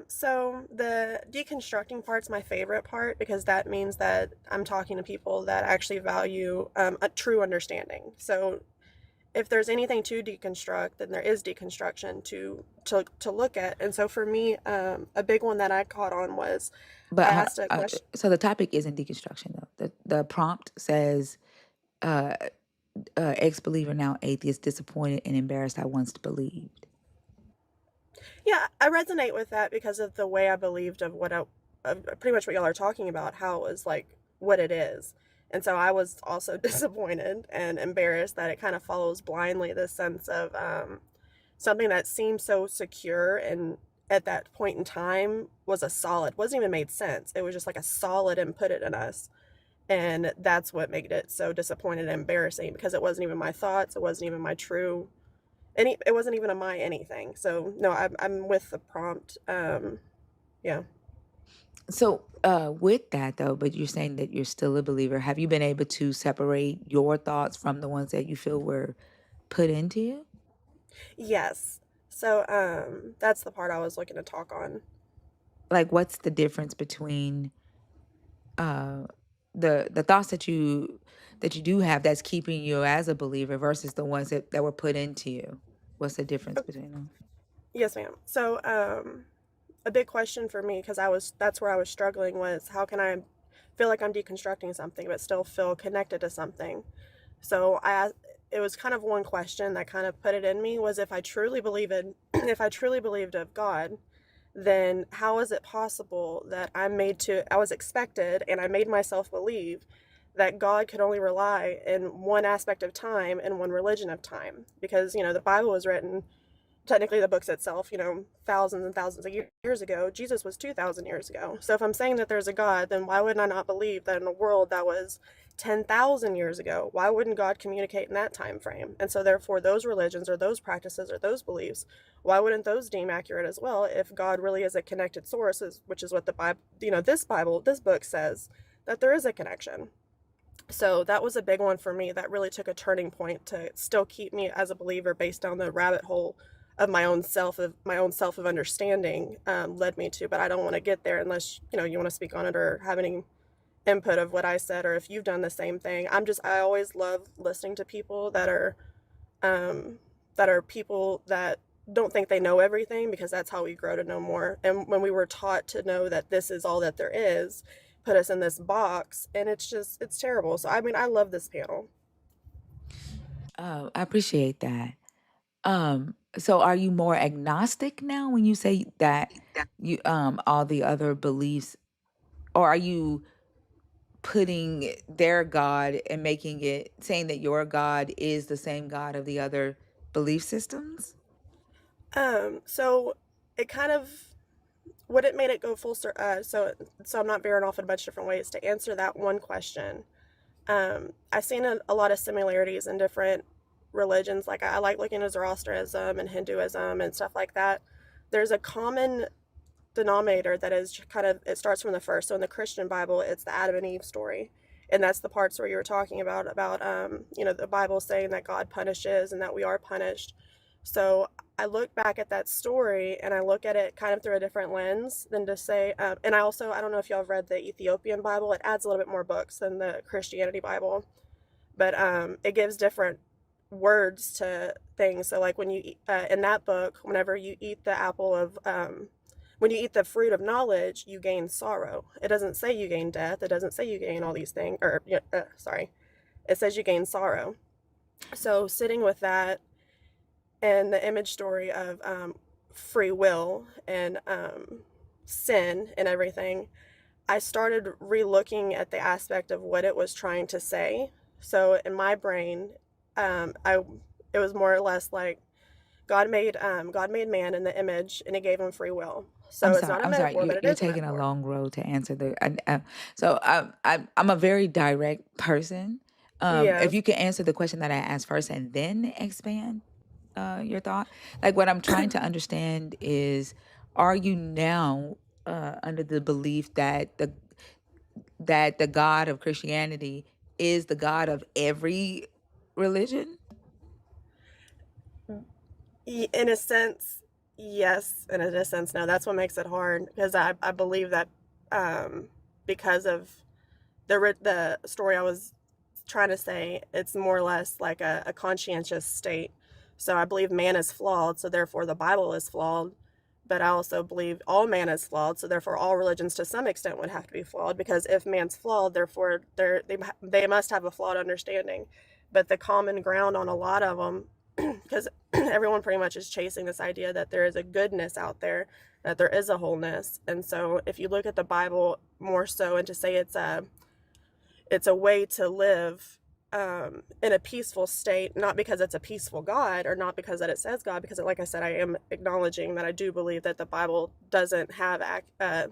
So the deconstructing part's my favorite part because that means that I'm talking to people that actually value a true understanding. So if there's anything to deconstruct, then there is deconstruction to look at. And so for me, a big one that I caught on was I But asked a question. so the topic isn't deconstruction though. The prompt says, ex-believer now atheist, disappointed and embarrassed I once believed. Yeah, I resonate with that because of the way I believed of pretty much what y'all are talking about, how it was like what it is. And so I was also disappointed and embarrassed that it kind of follows blindly this sense of something that seemed so secure and at that point in time wasn't even made sense. It was just like a solid and put it in us. And that's what made it so disappointed and embarrassing because it wasn't even my thoughts. It wasn't even my true it wasn't even a my anything. So no, I'm with the prompt. Yeah. So with that though, but you're saying that you're still a believer. Have you been able to separate your thoughts from the ones that you feel were put into you? Yes. So that's the part I was looking to talk on. Like, what's the difference between the thoughts that you do have that's keeping you as a believer versus the ones that were put into you? What's the difference between them? Yes, ma'am. So a big question for me because that's where I was struggling was how can I feel like I'm deconstructing something but still feel connected to something. So it was kind of one question that kind of put it in me was if I truly believed of God, then how is it possible that I was expected and I made myself believe that God could only rely in one aspect of time and one religion of time? Because, the Bible was written, technically the books itself, thousands and thousands of years ago. Jesus was 2,000 years ago. So if I'm saying that there's a God, then why would I not believe that in a world that was 10,000 years ago, why wouldn't God communicate in that time frame? And so therefore those religions or those practices or those beliefs, why wouldn't those deem accurate as well if God really is a connected source, which is what the Bible, this book says that there is a connection. So that was a big one for me that really took a turning point to still keep me as a believer based on the rabbit hole of my own self of understanding led me to. But I don't want to get there unless you want to speak on it or have any input of what I said or if you've done the same thing. I always love listening to people that are people that don't think they know everything because that's how we grow to know more. And when we were taught to know that this is all that there is, put us in this box, and it's terrible. So I mean, I love this panel. I appreciate that. So are you more agnostic now when you say that you all the other beliefs, or are you putting their God and saying that your God is the same God of the other belief systems? So it kind of what it made it go full circle. So I'm not veering off in a bunch of different ways to answer that one question. I've seen a lot of similarities in different religions. Like I like looking at Zoroastrianism and Hinduism and stuff like that. There's a common denominator that is it starts from the first. So in the Christian Bible, it's the Adam and Eve story. And that's the parts where you were talking about the Bible saying that God punishes and that we are punished. So I look back at that story and I look at it kind of through a different lens than to say, and I don't know if y'all have read the Ethiopian Bible. It adds a little bit more books than the Christianity Bible, but it gives different words to things. So like when you in that book, whenever you eat the apple of when you eat the fruit of knowledge, you gain sorrow. It doesn't say you gain death. It doesn't say you gain all these things. It says you gain sorrow. So sitting with that and the image story of free will and sin and everything, I started re-looking at the aspect of what it was trying to say. So in my brain, it was more or less like God made man in the image and he gave him free will. So it's not a metaphor, but it You're is a taking a metaphor. long road to answer the. So I'm a very direct person. Yeah. If you can answer the question that I asked first and then expand. your thought? Like, what I'm trying to understand is, are you now under the belief that the God of Christianity is the God of every religion? In a sense, yes, and in a sense, no. That's what makes it hard, because I believe that because of the story I was trying to say, it's more or less like a conscientious state. So I believe man is flawed, so therefore the Bible is flawed. But I also believe all man is flawed, so therefore all religions to some extent would have to be flawed, because if man's flawed, therefore they must have a flawed understanding. But the common ground on a lot of them, because everyone pretty much is chasing this idea that there is a goodness out there, that there is a wholeness. And so if you look at the Bible more so, and to say it's a way to live in a peaceful state, not because it's a peaceful God, or not because that it says God, because like I said, I am acknowledging that I do believe that the Bible doesn't have I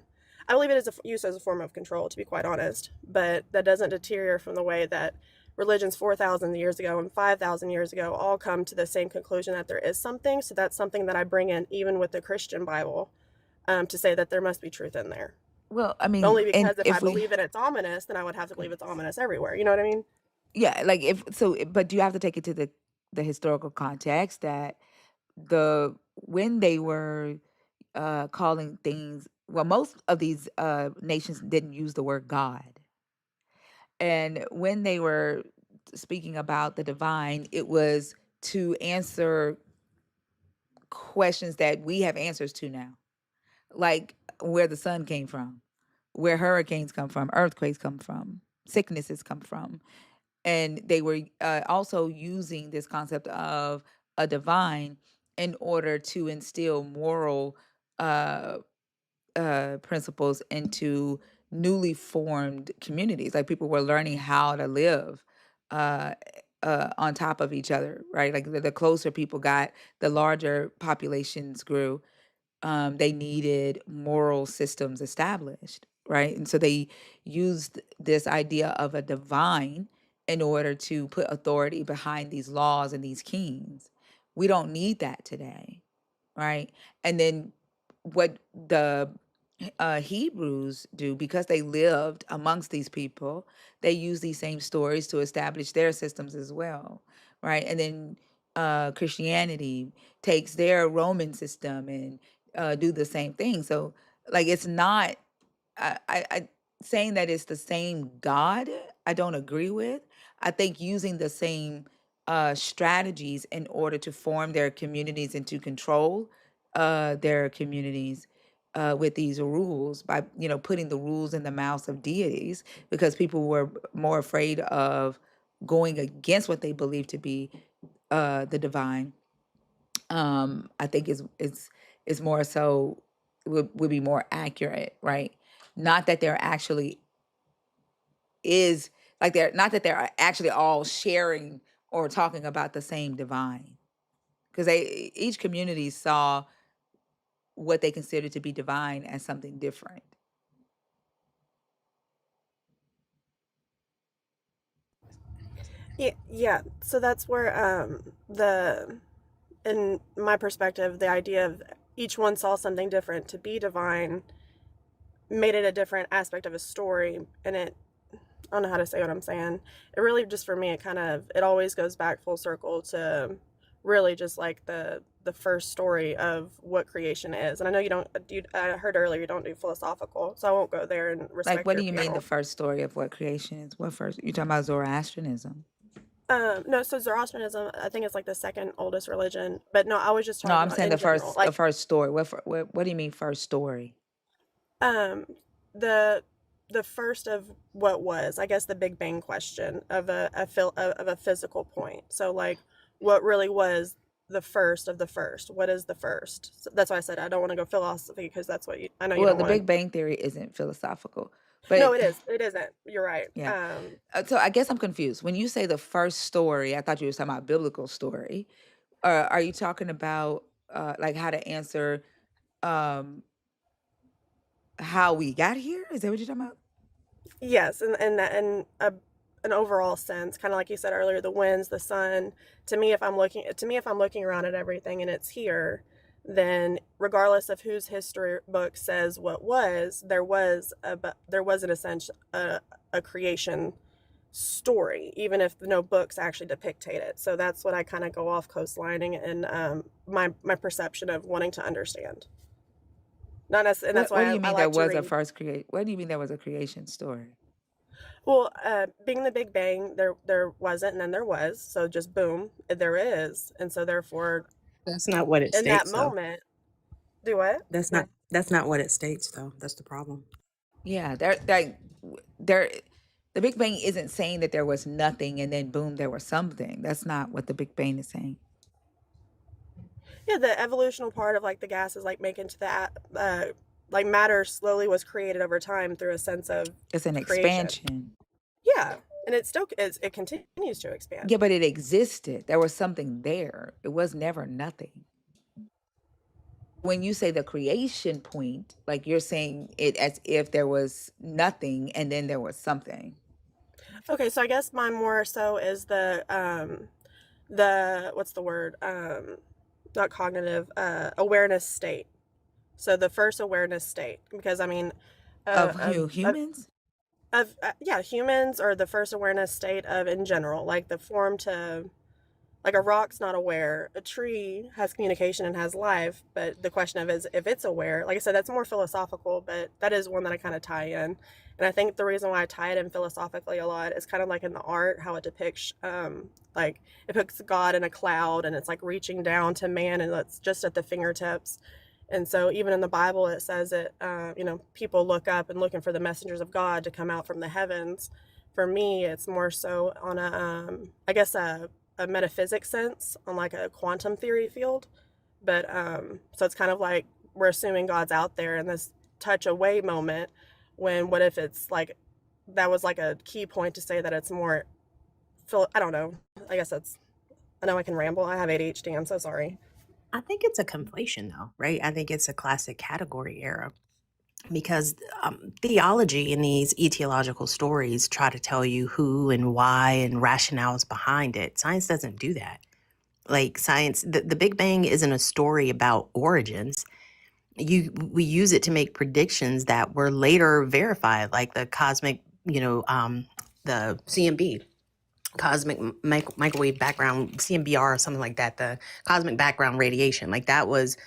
believe it is used as a form of control, to be quite honest, but that doesn't deter from the way that religions 4,000 years ago and 5,000 years ago all come to the same conclusion, that there is something. So that's something that I bring in even with the Christian Bible, to say that there must be truth in there. Well, I mean, Only and because if I if we, believe that it's ominous, then I would have to believe it's ominous everywhere. You know what I mean? yeah, like if so, but you have to take it to the historical context that when they were calling things, well, most of these nations didn't use the word God, and when they were speaking about the divine, it was to answer questions that we have answers to now, like where the sun came from, where hurricanes come from, earthquakes come from, sicknesses come from. And they were also using this concept of a divine in order to instill moral uh, principles into newly formed communities. Like, people were learning how to live uh, on top of each other, right? Like, the closer people got, the larger populations grew. They needed moral systems established, right? And so they used this idea of a divine in order to put authority behind these laws and these kings. We don't need that today, right? And then what the Hebrews do, because they lived amongst these people, they use these same stories to establish their systems as well, right? And then Christianity takes their Roman system and do the same thing. So, like, it's not I saying that it's the same God, I don't agree with. I think using the same strategies in order to form their communities and to control their communities with these rules, by putting the rules in the mouths of deities, because people were more afraid of going against what they believe to be the divine. I think is more so, would be more accurate, right? Not that there actually is, like, they're not that they're actually all sharing or talking about the same divine, because each community saw what they considered to be divine as something different. Yeah. So that's where in my perspective, the idea of each one saw something different to be divine made it a different aspect of a story, and I don't know how to say what I'm saying. It really, just for me, it always goes back full circle to really just like the first story of what creation is. And I know you don't do. I heard earlier you don't do philosophical, so I won't go there, and Like, respect what do your you mean the panel. first story of what creation is? What first? You talking about Zoroastrianism? No, so Zoroastrianism, I think it's like the second oldest religion. But no, I was just No, talking I'm about saying in the general. first Like, the first story. What do you mean first story? um, the the first of what was, I guess, the Big Bang question of a physical point. So, like, what really was the first of the first? What is the first? So that's why I said I don't want to go philosophy, because that's what I know you Well, don't the want Big to. Bang Theory isn't philosophical, No, but it is. It isn't. You're right. yeah. So I guess I'm confused. When you say the first story, I thought you were talking about biblical story. Are you talking about like how to answer um, how we got here? Is that what you're talking about? Yes, and an overall sense, kind of like you said earlier, the winds, the sun. To me, if I'm looking around at everything and it's here, then regardless of whose history book says what was, there was an essential a creation story, even if no books actually depictate it. So that's what I kind of go off coastlining and my perception of wanting to understand. Not as, and that's What do why you I mean there like to was a read. first create? What do you mean there was a creation story? Well, being the Big Bang, there wasn't, and then there was. So just boom, there is, and so therefore, That's not what it in that states, though. moment, do what? That's not what it states, though. That's the problem. Yeah, the Big Bang isn't saying that there was nothing and then boom, there was something. That's not what the Big Bang is saying. Yeah, the evolutional part of like the gases like making to that like matter slowly was created over time through a sense of It's an creation. expansion. Yeah, and it continues to expand. Yeah, but it existed. There was something there. It was never nothing. When you say the creation point, like you're saying it as if there was nothing and then there was something. Okay, so I guess mine more so is the what's the word? Not cognitive, awareness state. So the first awareness state, because I mean, Of of humans? yeah, humans, or the first awareness state of in general, like the form to, like a rock's not aware, a tree has communication and has life, but the question of is if it's aware. Like I said, that's more philosophical, but that is one that I kind of tie in. And I think the reason why I tie it in philosophically a lot is kind of like in the art, how it depicts like it puts God in a cloud and it's like reaching down to man and it's just at the fingertips. And so even in the Bible, it says that, people look up and looking for the messengers of God to come out from the heavens. For me, it's more so on I guess a metaphysics sense, on like a quantum theory field. But so it's kind of like we're assuming God's out there in this touch away moment, when what if it's like that was like a key point to say that it's more I don't know. I guess I know I can ramble. I have ADHD. I'm so sorry. I think it's a conflation, though, right? I think it's a classic category error because theology and these etiological stories try to tell you who and why and rationales behind it. Science doesn't do that. Like science, the Big Bang isn't a story about origins. We use it to make predictions that were later verified, like the cosmic, the CMB, cosmic microwave background, CMBR or something like that, the cosmic background radiation. Like that was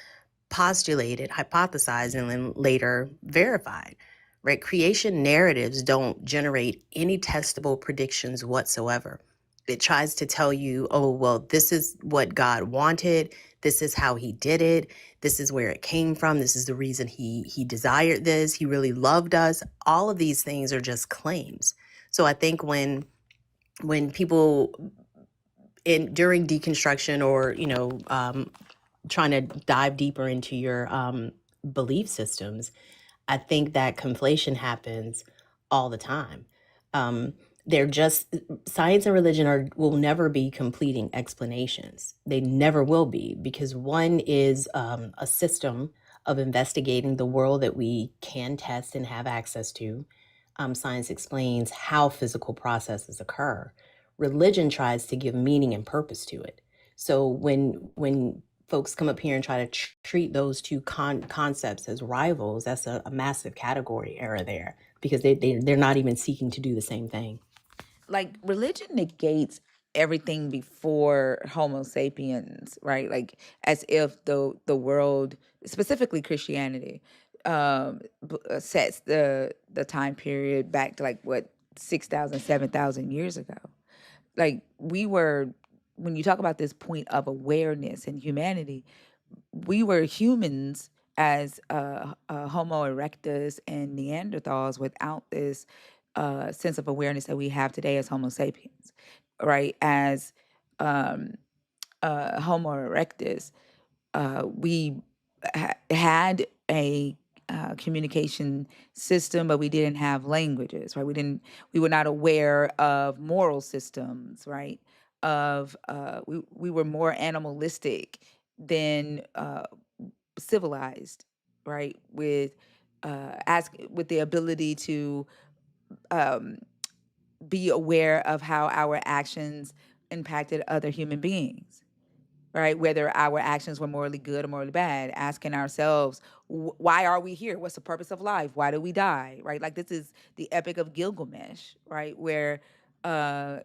postulated, hypothesized, and then later verified. Right? Creation narratives don't generate any testable predictions whatsoever. It tries to tell you, oh, well, this is what God wanted. This is how he did it. This is where it came from. This is the reason he desired this. He really loved us. All of these things are just claims. So I think when people during deconstruction or trying to dive deeper into your belief systems, I think that conflation happens all the time. They're just science and religion will never be completing explanations. They never will be, because one is a system of investigating the world that we can test and have access to. Science explains how physical processes occur. Religion tries to give meaning and purpose to it. So when folks come up here and try to treat those two concepts as rivals, that's a massive category error there, because they're not even seeking to do the same thing. Like religion negates everything before Homo sapiens, right? Like as if the world, specifically Christianity, sets the time period back to like what 6,000, 7,000 years ago. Like when you talk about this point of awareness in humanity, we were humans as Homo erectus and Neanderthals without this sense of awareness that we have today as Homo sapiens, right? As Homo erectus, we had a communication system, but we didn't have languages, right? We were not aware of moral systems, right? We were more animalistic than civilized, right? With the ability to be aware of how our actions impacted other human beings, right? Whether our actions were morally good or morally bad, asking ourselves, why are we here? What's the purpose of life? Why do we die? Right? Like, this is the Epic of Gilgamesh, right? Where uh,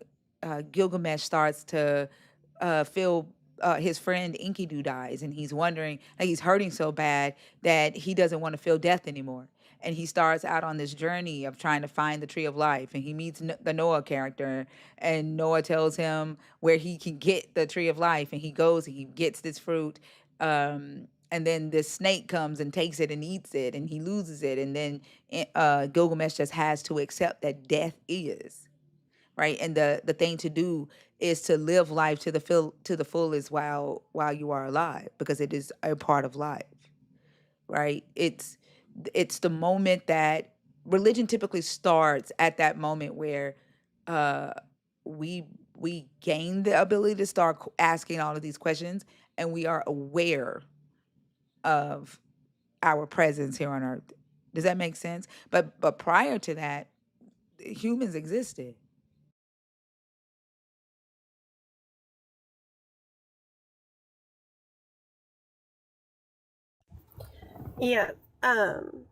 Gilgamesh starts to feel his friend Enkidu dies, and he's wondering, like, he's hurting so bad that he doesn't want to feel death anymore. And he starts out on this journey of trying to find the tree of life, and he meets the Noah character, and Noah tells him where he can get the tree of life, and he goes and he gets this fruit, and then this snake comes and takes it and eats it, and he loses it, and then Gilgamesh just has to accept that death is right, and the thing to do is to live life to the fullest while you are alive, because it is a part of life, right? It's the moment that religion typically starts at that moment where uh we we gain the ability to start asking all of these questions, and we are aware of our presence here on earth. Does that make sense? But prior to that, humans existed. Yeah. Um,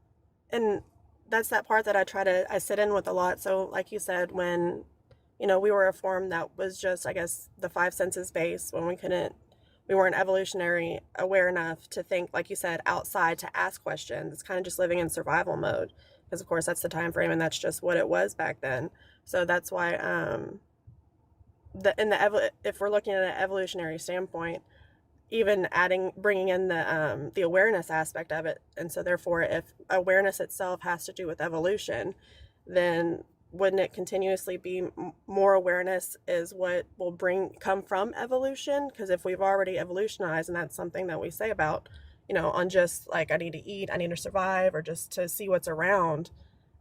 and that's that part that I sit in with a lot. So, like you said, when, we were a form that was just, I guess, the five senses based, when we weren't evolutionary aware enough to think, like you said, outside to ask questions. It's kind of just living in survival mode. Because, of course, that's the time frame and that's just what it was back then. So that's why, if we're looking at an evolutionary standpoint, even bringing in the awareness aspect of it, and so therefore, if awareness itself has to do with evolution, then wouldn't it continuously be more awareness is what will come from evolution? Because if we've already evolutionized, and that's something that we say about, on just like, I need to eat, I need to survive, or just to see what's around,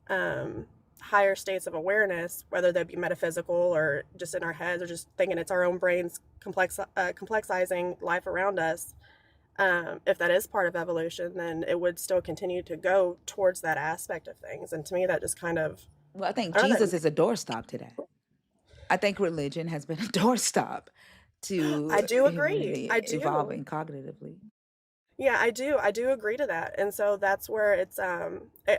um, higher states of awareness, whether they be metaphysical or just in our heads, or just thinking it's our own brains complexizing life around us. If that is part of evolution, then it would still continue to go towards that aspect of things. And to me, that just kind of, Well, I think I don't know. Jesus is a doorstop to that. I think religion has been a doorstop to I do agree. humanity I do. evolving cognitively. Yeah, I do. I do agree to that. And so that's where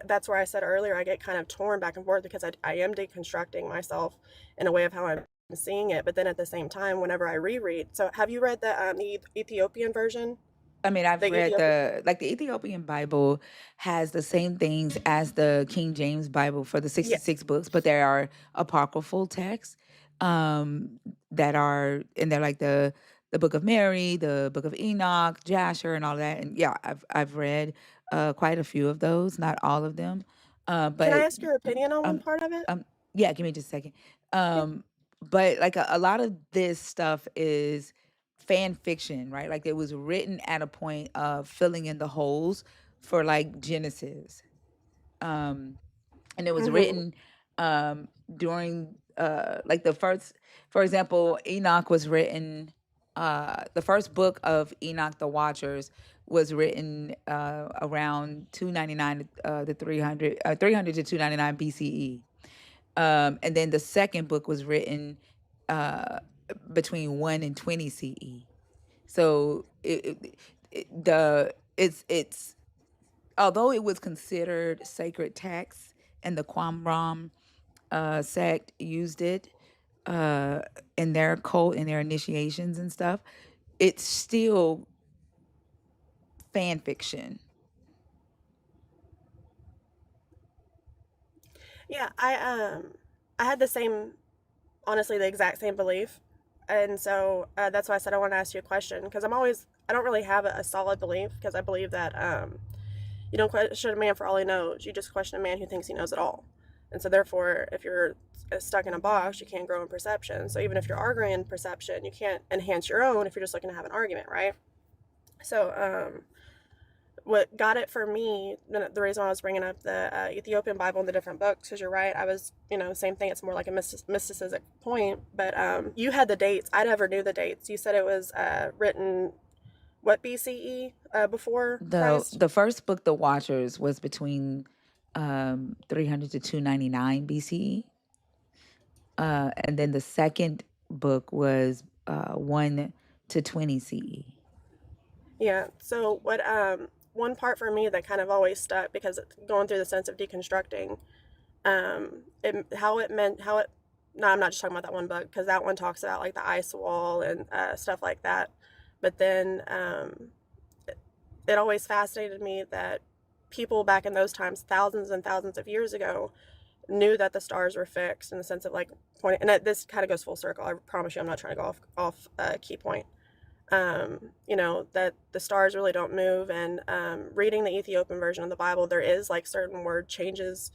that's where I said earlier, I get kind of torn back and forth, because I am deconstructing myself in a way of how I'm seeing it. But then at the same time, whenever I reread, so have you read the Ethiopian version? I mean, I've The read Ethiopian. the Ethiopian Bible has the same things as the King James Bible for the Yeah. 66 books, but there are apocryphal texts that are in there, like the Book of Mary, the Book of Enoch, Jasher, and all that. And yeah, I've read quite a few of those, not all of them. Can I But ask your opinion on one um part of it? yeah, give me just a second. Yeah. But like a lot of this stuff is fan fiction, right? Like, it was written at a point of filling in the holes for like Genesis. And it was Hmm. written during like the first, for example, Enoch was written, the first book of Enoch the Watchers was written around 299 to 300 to 299 BCE. And then the second book was written uh, between 1 and 20 CE. So it's although it was considered sacred text, and the Qumran sect used it uh, in their cult, in their initiations and stuff, it's still fan fiction. Yeah, I had the same, honestly, the exact same belief, and so that's why I said I want to ask you a question, because I don't really have a solid belief, because I believe that you don't question a man for all he knows. You just question a man who thinks he knows it all. And so, therefore, if you're stuck in a box, you can't grow in perception. So, even if you're arguing in perception, you can't enhance your own if you're just looking to have an argument, right? So, what got it for me, the reason why I was bringing up the Ethiopian Bible and the different books, because you're right, I was, same thing. It's more like a mysticism point. But you had the dates. I never knew the dates. You said it was written, what, BCE, before Christ? The first book, The Watchers, was between 300 to 299 BCE. And then the second book was 1 to 20 CE. Yeah. So what one part for me that kind of always stuck, because it's going through the sense of deconstructing, how it no, I'm not just talking about that one book, because that one talks about like the ice wall and stuff like that. But then it always fascinated me that people back in those times, thousands and thousands of years ago, knew that the stars were fixed, in the sense of like pointing, and this kind of goes full circle. I promise you, I'm not trying to go off key point. You know, that the stars really don't move. And reading the Ethiopian version of the Bible, there is like certain word changes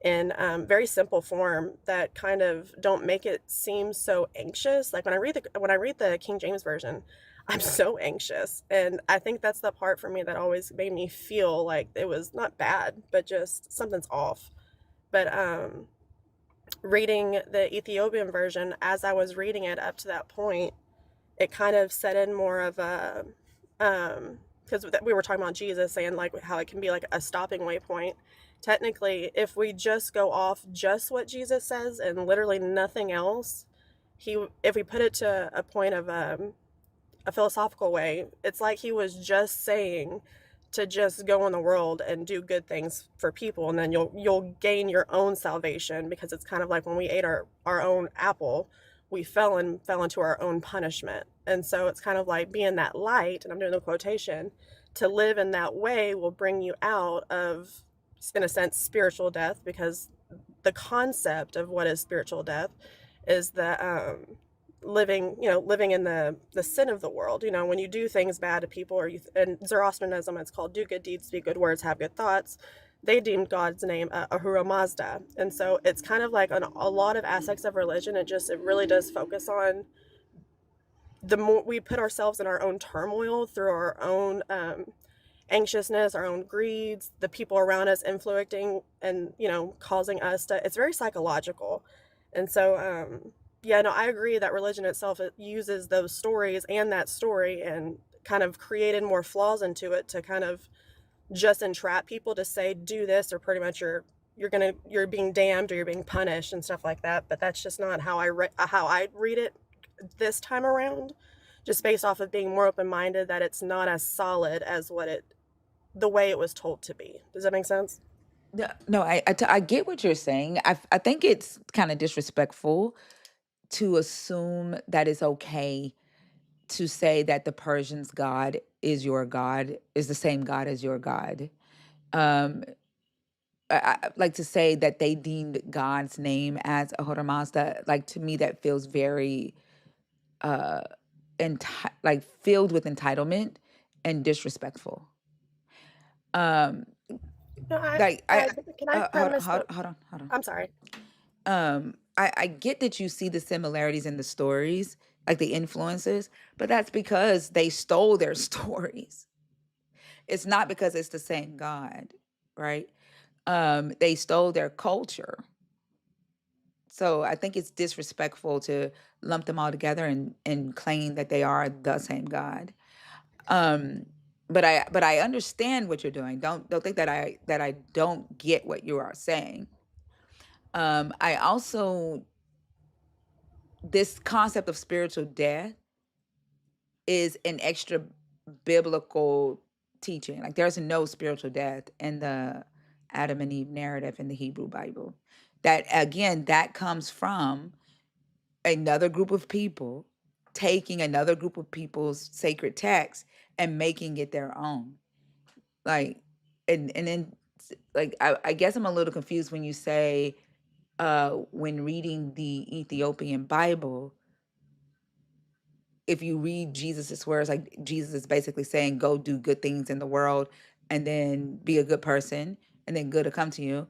in very simple form that kind of don't make it seem so anxious. Like when I read the King James version, I'm so anxious, and I think that's the part for me that always made me feel like it was not bad, but just something's off. But reading the Ethiopian version, as I was reading it up to that point, it kind of set in more of a because we were talking about Jesus saying like how it can be like a stopping waypoint. Technically, if we just go off just what Jesus says and literally nothing else, if we put it to a point of a philosophical way, it's like he was just saying to just go in the world and do good things for people, and then you'll gain your own salvation, because it's kind of like when we ate our own apple, we fell into our own punishment. And so it's kind of like being that light, and I'm doing the quotation, to live in that way will bring you out of, in a sense, spiritual death, because the concept of what is spiritual death is the living in the sin of the world. You know, when you do things bad to people, or in Zoroastrianism, it's called do good deeds, speak good words, have good thoughts. They deemed God's name Ahura Mazda. And so it's kind of like a lot of aspects of religion, it really does focus on the more we put ourselves in our own turmoil through our own anxiousness, our own greeds, the people around us influencing and, causing us to, it's very psychological. And so, yeah, no, I agree that religion itself, it uses those stories and that story and kind of created more flaws into it to kind of just entrap people to say, do this, or pretty much you're being damned, or you're being punished and stuff like that. But that's just not how I read it this time around, just based off of being more open-minded, that it's not as solid as the way it was told to be. Does that make sense? No, I get what you're saying. I think it's kind of disrespectful to assume that it's okay to say that the Persians' God is your God, is the same God as your God. Um, I like to say that they deemed God's name as Ahura Mazda. Like, to me, that feels very like filled with entitlement and disrespectful. No, Like can I premise hold on. I'm sorry. I get that you see the similarities in the stories, like the influences, but that's because they stole their stories. It's not because it's the same God, right? They stole their culture. So I think it's disrespectful to lump them all together and claim that they are the same God. But I understand what you're doing. Don't think that I don't get what you are saying. I also, this concept of spiritual death is an extra biblical teaching. Like, there's no spiritual death in the Adam and Eve narrative in the Hebrew Bible. That, again, that comes from another group of people taking another group of people's sacred text and making it their own. Like, and then, like, I guess I'm a little confused when you say, when reading the Ethiopian Bible, if you read Jesus' words, like, Jesus is basically saying, go do good things in the world and then be a good person, and then good will come to you.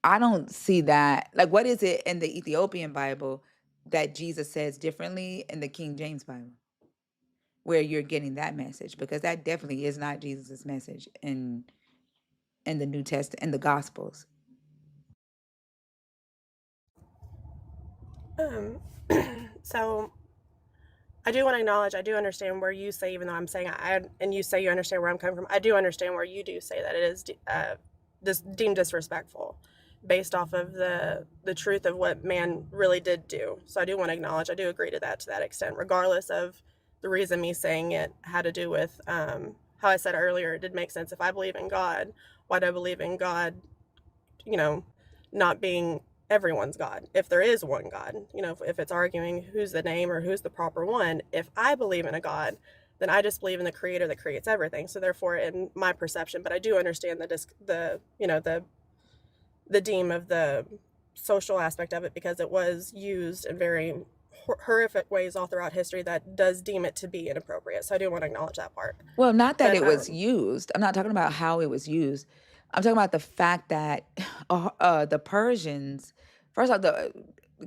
I don't see that. Like, what is it in the Ethiopian Bible that Jesus says differently in the King James Bible, where you're getting that message? Because that definitely is not Jesus's message in the New Testament, in the Gospels. So I do want to acknowledge, I do understand where you say, even though I'm saying and you say you understand where I'm coming from, I do understand where you do say that it is deemed disrespectful. based off of the truth of what man really did do. So I do want to acknowledge, I do agree to that extent, regardless of the reason me saying it had to do with how I said earlier. It did make sense. If I believe in God, why do I believe in God, you know, not being everyone's God? If there is one God, you know, if it's arguing who's the name or who's the proper one, if I believe in a God, then I just believe in the creator that creates everything. So therefore, in my perception, but I do understand the you know, the deem of the social aspect of it, because it was used in very horrific ways all throughout history that does deem it to be inappropriate. So I do want to acknowledge that part. Well, not that But it was used. I'm not talking about how it was used. I'm talking about the fact that the Persians, first off, the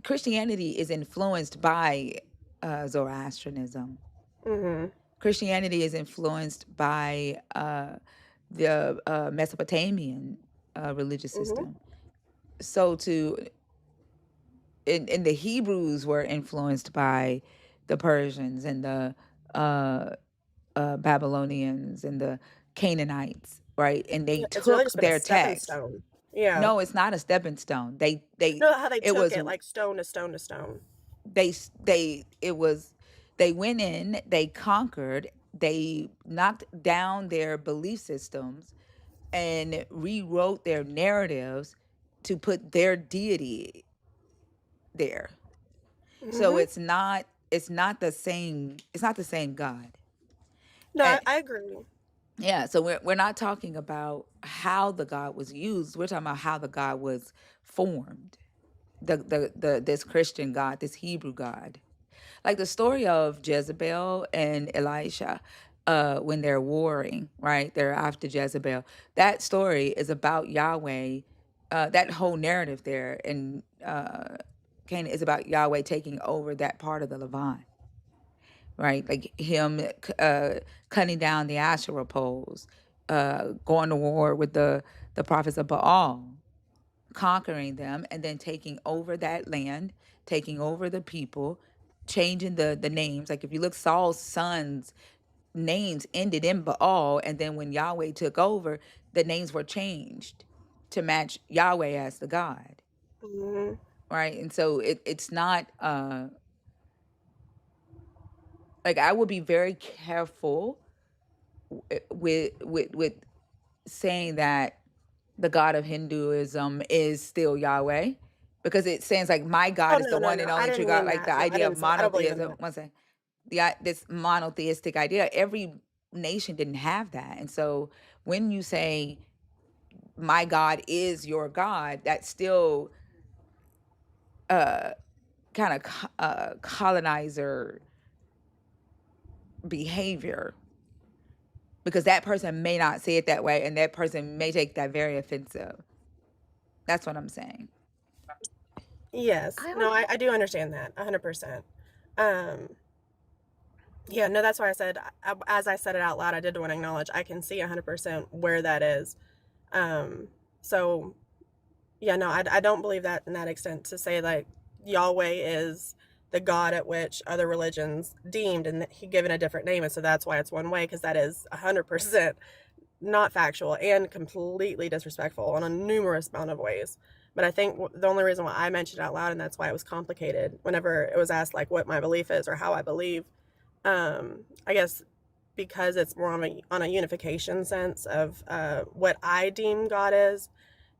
Christianity is influenced by Zoroastrianism. mm-hmm. Christianity is influenced by the Mesopotamian religious system. So and the Hebrews were influenced by the Persians and the Babylonians and the Canaanites, right? And they It's really took just been a their stepping text. stone. Yeah. No, it's not a stepping stone. They No, how they it took was it like stone to stone to stone. they went in, they conquered, they knocked down their belief systems and rewrote their narratives to put their deity there. So it's not the same God. No, And I agree. yeah, so we're not talking about how the God was used. We're talking about how the God was formed. The this Christian God, this Hebrew God. Like the story of Jezebel and Elisha, when they're warring, right? They're after Jezebel. That story is about Yahweh. That whole narrative there in Canaan is about Yahweh taking over that part of the Levant, right? Like him cutting down the Asherah poles, going to war with the prophets of Baal, conquering them, and then taking over that land, taking over the people, changing the names. Like if you look, Saul's sons' names ended in Baal, and then when Yahweh took over, the names were changed to match Yahweh as the God, right? And so it's not like I would be very careful with saying that the God of Hinduism is still Yahweh, because it sounds like my Oh God is no, the no, one no. and I only true didn't God. mean Like that. the No, I idea of didn't say I don't believe in monotheism. that. One second, this monotheistic idea. Every nation didn't have that, and so when you say my God is your God, that's still kind of colonizer behavior, because that person may not say it that way, and that person may take that very offensive. That's what I'm saying. Yes. No, I do understand that 100%. Um, yeah, no, that's why I said, as I said it out loud, I did want to acknowledge I can see 100% where that is. So yeah, no, I don't believe that in that extent to say like Yahweh is the God at which other religions deemed and he given a different name. And so that's why it's one way, because that is 100% not factual and completely disrespectful in a numerous amount of ways. But I think the only reason why I mentioned it out loud, and that's why it was complicated whenever it was asked like what my belief is or how I believe, I guess because it's more on a unification sense of what I deem God is.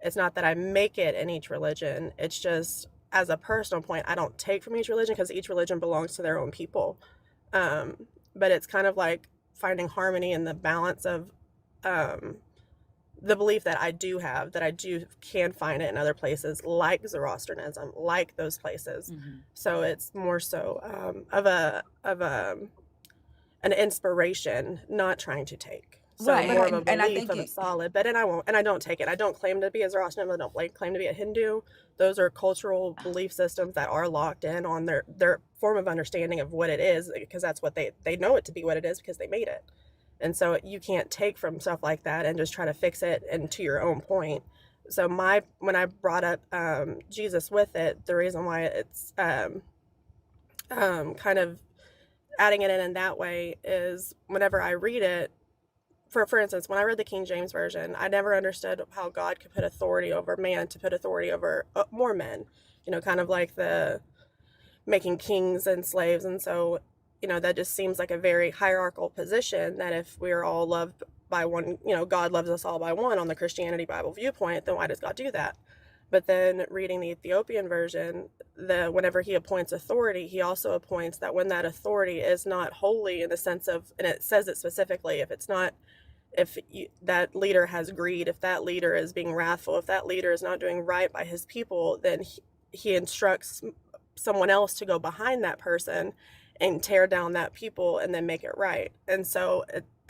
It's not that I make it in each religion. It's just as a personal point, I don't take from each religion because each religion belongs to their own people. But it's kind of like finding harmony in the balance of the belief that I do have, that I do can find it in other places, like Zoroastrianism, like those places. So it's more so of an inspiration, not trying to take. So Right, more of a and I belief think of a solid, but and I don't take it. I don't claim to be a Zoroastrian. I don't claim to be a Hindu. Those are cultural belief systems that are locked in on their form of understanding of what it is, because that's what they know it to be what it is because they made it. And so you can't take from stuff like that and just try to fix it into your own point. So when I brought up Jesus with it, the reason why it's kind of adding it in that way is whenever I read it, for instance, when I read the King James Version, I never understood how God could put authority over man to put authority over more men, kind of like the making kings and slaves. And so, that just seems like a very hierarchical position, that if we're all loved by one, God loves us all by one on the Christianity Bible viewpoint, then why does God do that? But then reading the Ethiopian version, whenever he appoints authority, he also appoints that when that authority is not holy in the sense of, and it says it specifically, if that leader has greed, if that leader is being wrathful, if that leader is not doing right by his people, then he instructs someone else to go behind that person and tear down that people and then make it right. And so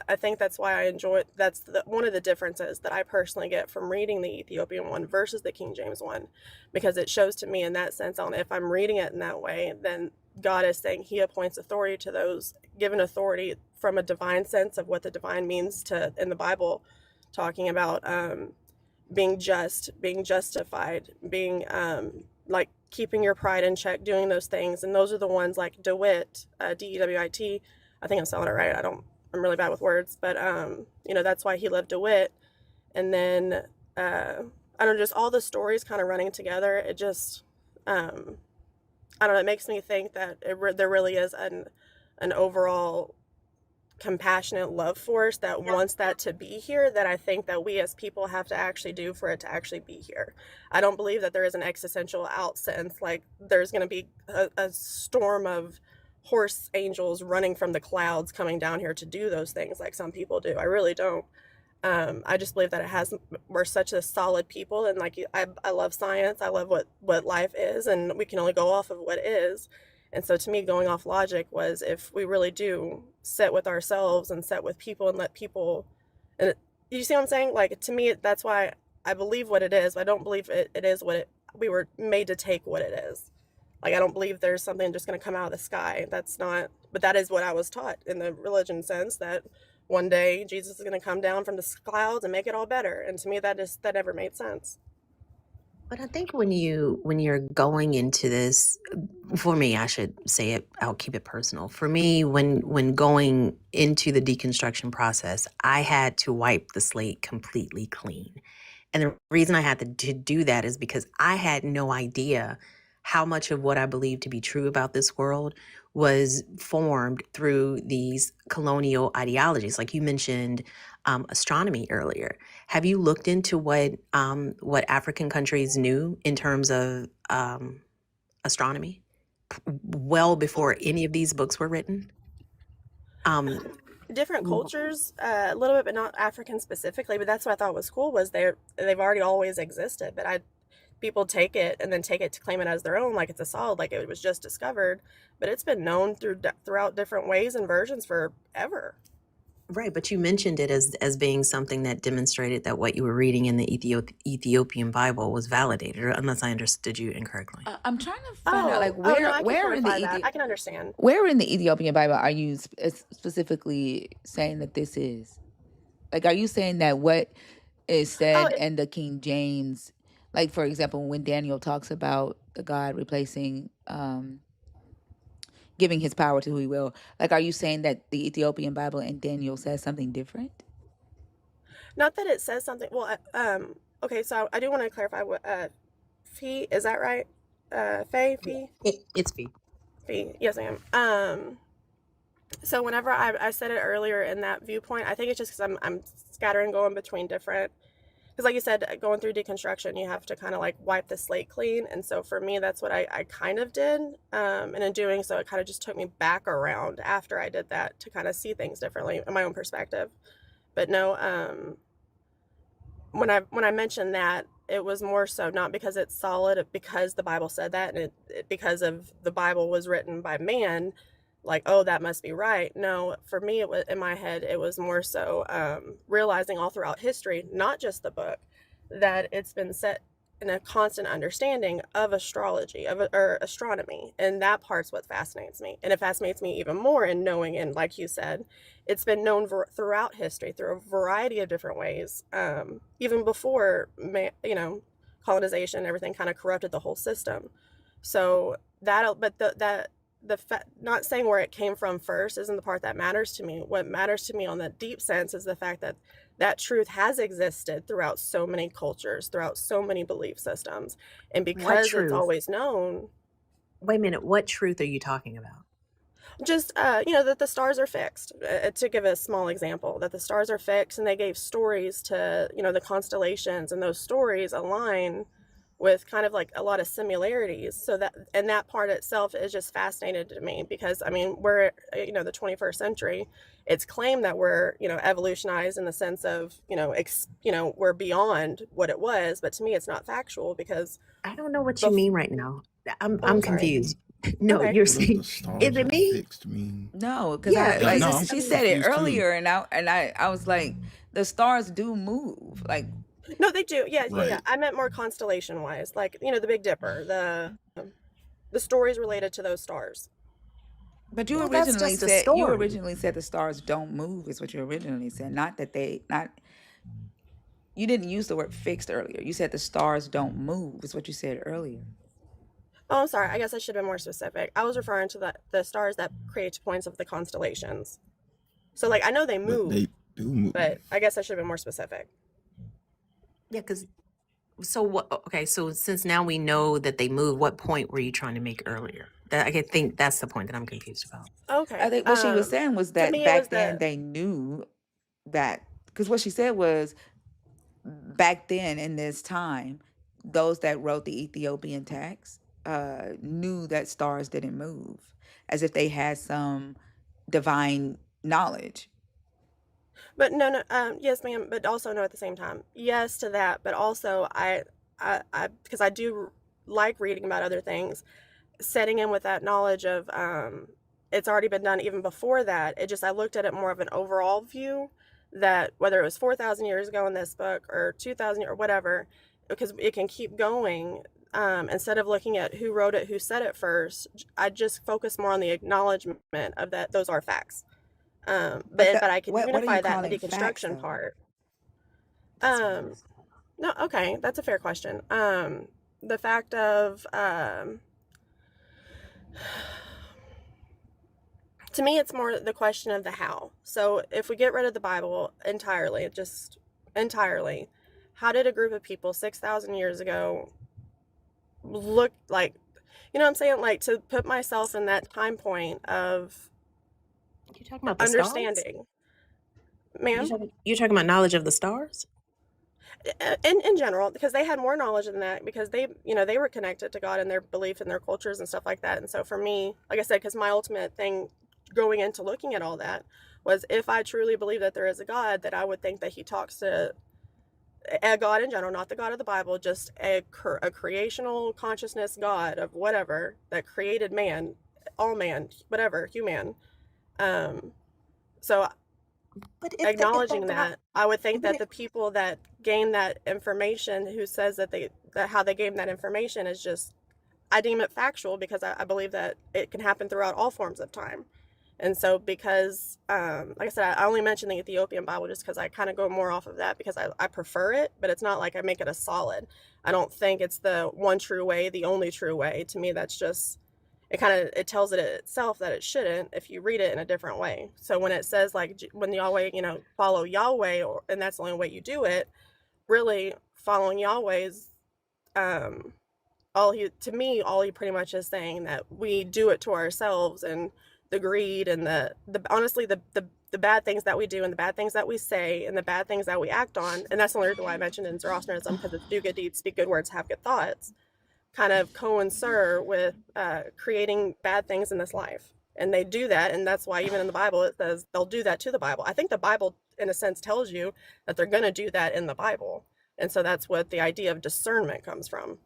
I think that's why I enjoy it. That's one of the differences that I personally get from reading the Ethiopian one versus the King James one, because it shows to me in that sense, on if I'm reading it in that way, then God is saying he appoints authority to those given authority from a divine sense of what the divine means to in the Bible, talking about being just, being justified, being like keeping your pride in check, doing those things. And those are the ones like DeWitt, DEWIT. I think I'm spelling it right. I'm really bad with words, but that's why he loved DeWitt. And then I don't know, just all the stories kind of running together. It just I don't know. It makes me think that there really is an overall compassionate love force that wants that to be here, that I think that we as people have to actually do for it to actually be here. I don't believe that there is an existential out sense, like there's going to be a storm of horse angels running from the clouds coming down here to do those things like some people do. I really don't. I just believe that we're such a solid people, and like I love science. I love what life is, and we can only go off of what is. And so to me, going off logic was, if we really do sit with ourselves and sit with people and let people, and you see what I'm saying? Like, to me, that's why I believe what it is. I don't believe it is we were made to take what it is. Like, I don't believe there's something just going to come out of the sky. That's not, but that is what I was taught in the religion sense, that one day Jesus is going to come down from the clouds and make it all better. And to me, that never made sense. But I think when you're going into this, for me, I should say it, I'll keep it personal. For me, when going into the deconstruction process, I had to wipe the slate completely clean. And the reason I had to do that is because I had no idea how much of what I believed to be true about this world was formed through these colonial ideologies. Like you mentioned astronomy earlier. Have you looked into what African countries knew in terms of astronomy well before any of these books were written? Different cultures, a little bit, but not African specifically. But that's what I thought was cool, was they've already always existed. But people take it and then take it to claim it as their own, like it's a solid, like it was just discovered. But it's been known throughout different ways and versions forever. Right, but you mentioned it as being something that demonstrated that what you were reading in the Ethiopian Bible was validated, unless I understood you incorrectly. I'm trying to find out, like, where in the I can understand. Where in the Ethiopian Bible are you specifically saying that this is? Like, are you saying that what is said in the King James, like, for example, when Daniel talks about the God replacing, giving his power to who he will, like, are you saying that the Ethiopian Bible and Daniel says something different? Not that it says something. Well, okay, so I do want to clarify what fee, is that right? Fee? It's fee. Fee, yes, I am. So whenever I said it earlier in that viewpoint, I think it's just because I'm scattering, going between different, because like you said, going through deconstruction, you have to kind of like wipe the slate clean. And so for me, that's what I kind of did. And in doing so, it kind of just took me back around after I did that to kind of see things differently in my own perspective. But no, when I mentioned that, it was more so not because it's solid, because the Bible said that, and because of the Bible was written by man, like, oh, that must be right. No, for me, it was, in my head, it was more so realizing all throughout history, not just the book, that it's been set in a constant understanding of astrology, or astronomy, and that part's what fascinates me. And it fascinates me even more in knowing, and like you said, it's been known throughout history through a variety of different ways, even before colonization and everything kind of corrupted the whole system. So that not saying where it came from first isn't the part that matters to me. What matters to me on the deep sense is the fact that that truth has existed throughout so many cultures, throughout so many belief systems. And What because it's truth? always known. Wait a minute. What truth are you talking about? Just, that the stars are fixed. To give a small example, that the stars are fixed, and they gave stories to, the constellations, and those stories align with kind of like a lot of similarities. So that part itself is just fascinating to me because, we're, the 21st century. It's claimed that we're, evolutionized in the sense of, we're beyond what it was. But to me, it's not factual because I don't know what you mean right now. I'm I'm sorry. confused. No, Okay. you're What does saying, the stars is it are me? fixed mean? No, because Yeah, I it's No, like I'm just, she said it confused too. earlier, and I was like, the stars do move. Like, No, they do. Yeah. Right. I meant more constellation wise, like, the Big Dipper, the stories related to those stars. but well, that's just a you story. originally said the stars don't move is what you originally said. Not that you didn't use the word fixed earlier. You said the stars don't move is what you said earlier. Oh, I'm sorry. I guess I should have been more specific. I was referring to the stars that create points of the constellations. So, like, I know they But move, they do move. but I guess I should have been more specific. Yeah, because so what? Okay, so since now we know that they move, what point were you trying to make earlier? That I think that's the point that I'm confused about. Okay. I think what she was saying was To that me, it was back then they knew that, because what she said was back then in this time, those that wrote the Ethiopian text knew that stars didn't move, as if they had some divine knowledge. But no, yes, ma'am, but also no at the same time. Yes to that, but also I because I do like reading about other things, setting in with that knowledge of it's already been done even before that. I looked at it more of an overall view, that whether it was 4,000 years ago in this book or 2,000 or whatever, because it can keep going. Instead of looking at who wrote it, who said it first, I just focus more on the acknowledgement of that those are facts. But I can What are unify you that in the calling facts, deconstruction though? part. No, okay, that's a fair question. The fact of to me, it's more the question of the how. So if we get rid of the Bible entirely, just entirely, how did a group of people 6,000 years ago look like? You know what I'm saying? Like, to put myself in that time point of You talking about the stars? understanding, ma'am. You're talking about knowledge of the stars? In general, because they had more knowledge than that, because they were connected to God and their belief and their cultures and stuff like that. And so for me, like I said, because my ultimate thing going into looking at all that was, if I truly believe that there is a God, that I would think that he talks to a God in general, not the God of the Bible, just a creational consciousness God of whatever that created man, all man, whatever, human. So But acknowledging that, I would think that the people that gain that information, who says that how they gain that information, is just, I deem it factual, because I believe that it can happen throughout all forms of time. And so, because like I said, I only mention the Ethiopian Bible just because I kind of go more off of that, because I prefer it, but it's not like I make it a solid. I don't think it's the one true way, the only true way. To me, that's just, it tells it itself that it shouldn't if you read it in a different way. So when it says, like, when Yahweh, follow Yahweh, and that's the only way you do it, really following Yahweh is all he pretty much is saying that we do it to ourselves, and the greed and the honestly the bad things that we do, and the bad things that we say, and the bad things that we act on. And that's the only reason why I mentioned in Zoroastrianism, because it's do good deeds, speak good words, have good thoughts, kind of coincide with creating bad things in this life. And they do that, and that's why even in the Bible it says they'll do that to the Bible. I think the Bible, in a sense, tells you that they're going to do that in the Bible. And so that's what the idea of discernment comes from.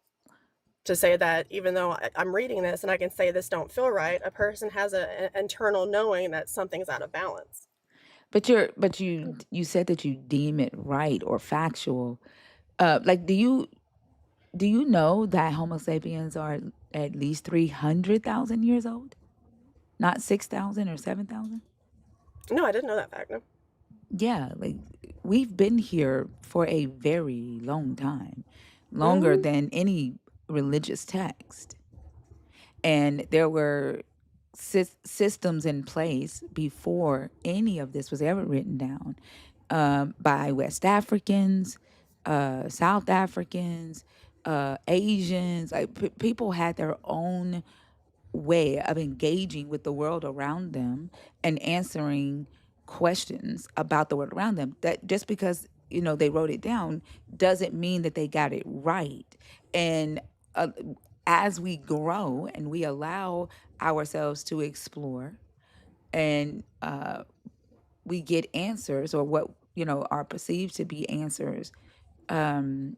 To say that even though I'm reading this and I can say this don't feel right, a person has an internal knowing that something's out of balance. But you said that you deem it right or factual. Like, do you know that Homo sapiens are at least 300,000 years old, not 6,000 or 7,000? No, I didn't know that fact. No. Yeah, like, we've been here for a very long time, longer than any religious text. And there were systems in place before any of this was ever written down, by West Africans, South Africans, Asians. Like people had their own way of engaging with the world around them and answering questions about the world around them. That just because they wrote it down doesn't mean that they got it right. And uh, as we grow and we allow ourselves to explore, and we get answers, or what are perceived to be answers, then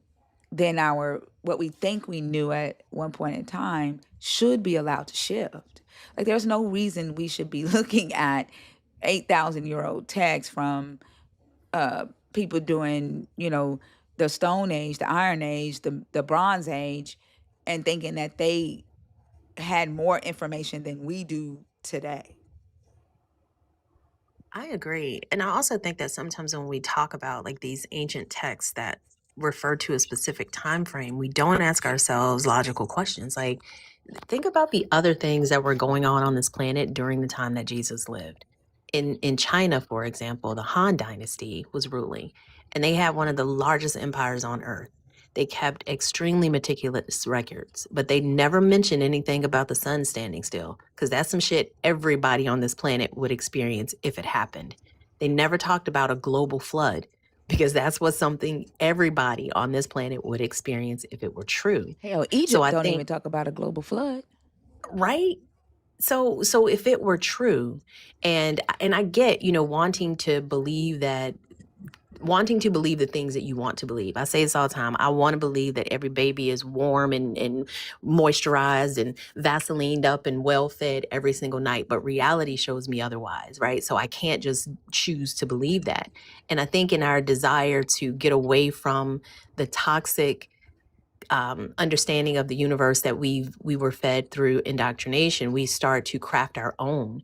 what we think we knew at one point in time should be allowed to shift. Like there's no reason we should be looking at 8,000-year-old texts from people during the Stone Age, the Iron Age, the Bronze Age, and thinking that they had more information than we do today. I agree. And I also think that sometimes when we talk about like these ancient texts that refer to a specific time frame, we don't ask ourselves logical questions. Like, think about the other things that were going on this planet during the time that Jesus lived. In China, for example, the Han Dynasty was ruling, and they had one of the largest empires on earth. They kept extremely meticulous records, but they never mentioned anything about the sun standing still, because that's some shit everybody on this planet would experience if it happened. They never talked about a global flood, because that's what something everybody on this planet would experience if it were true. Hell, So Egypt I don't think, even talk about a global flood. right? So if it were true, and I get, wanting to believe the things that you want to believe. I say this all the time. I want to believe that every baby is warm and moisturized and Vaselined up and well fed every single night, but reality shows me otherwise, right? So I can't just choose to believe that. And I think in our desire to get away from the toxic understanding of the universe that we were fed through indoctrination, we start to craft our own.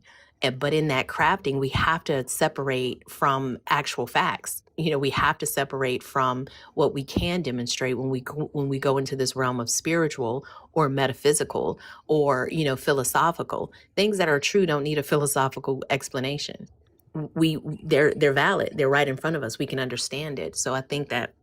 But in that crafting, we have to separate from actual facts. We have to separate from what we can demonstrate when we go into this realm of spiritual or metaphysical or philosophical. Things that are true don't need a philosophical explanation. They're valid. They're right in front of us. We can understand it. So I think that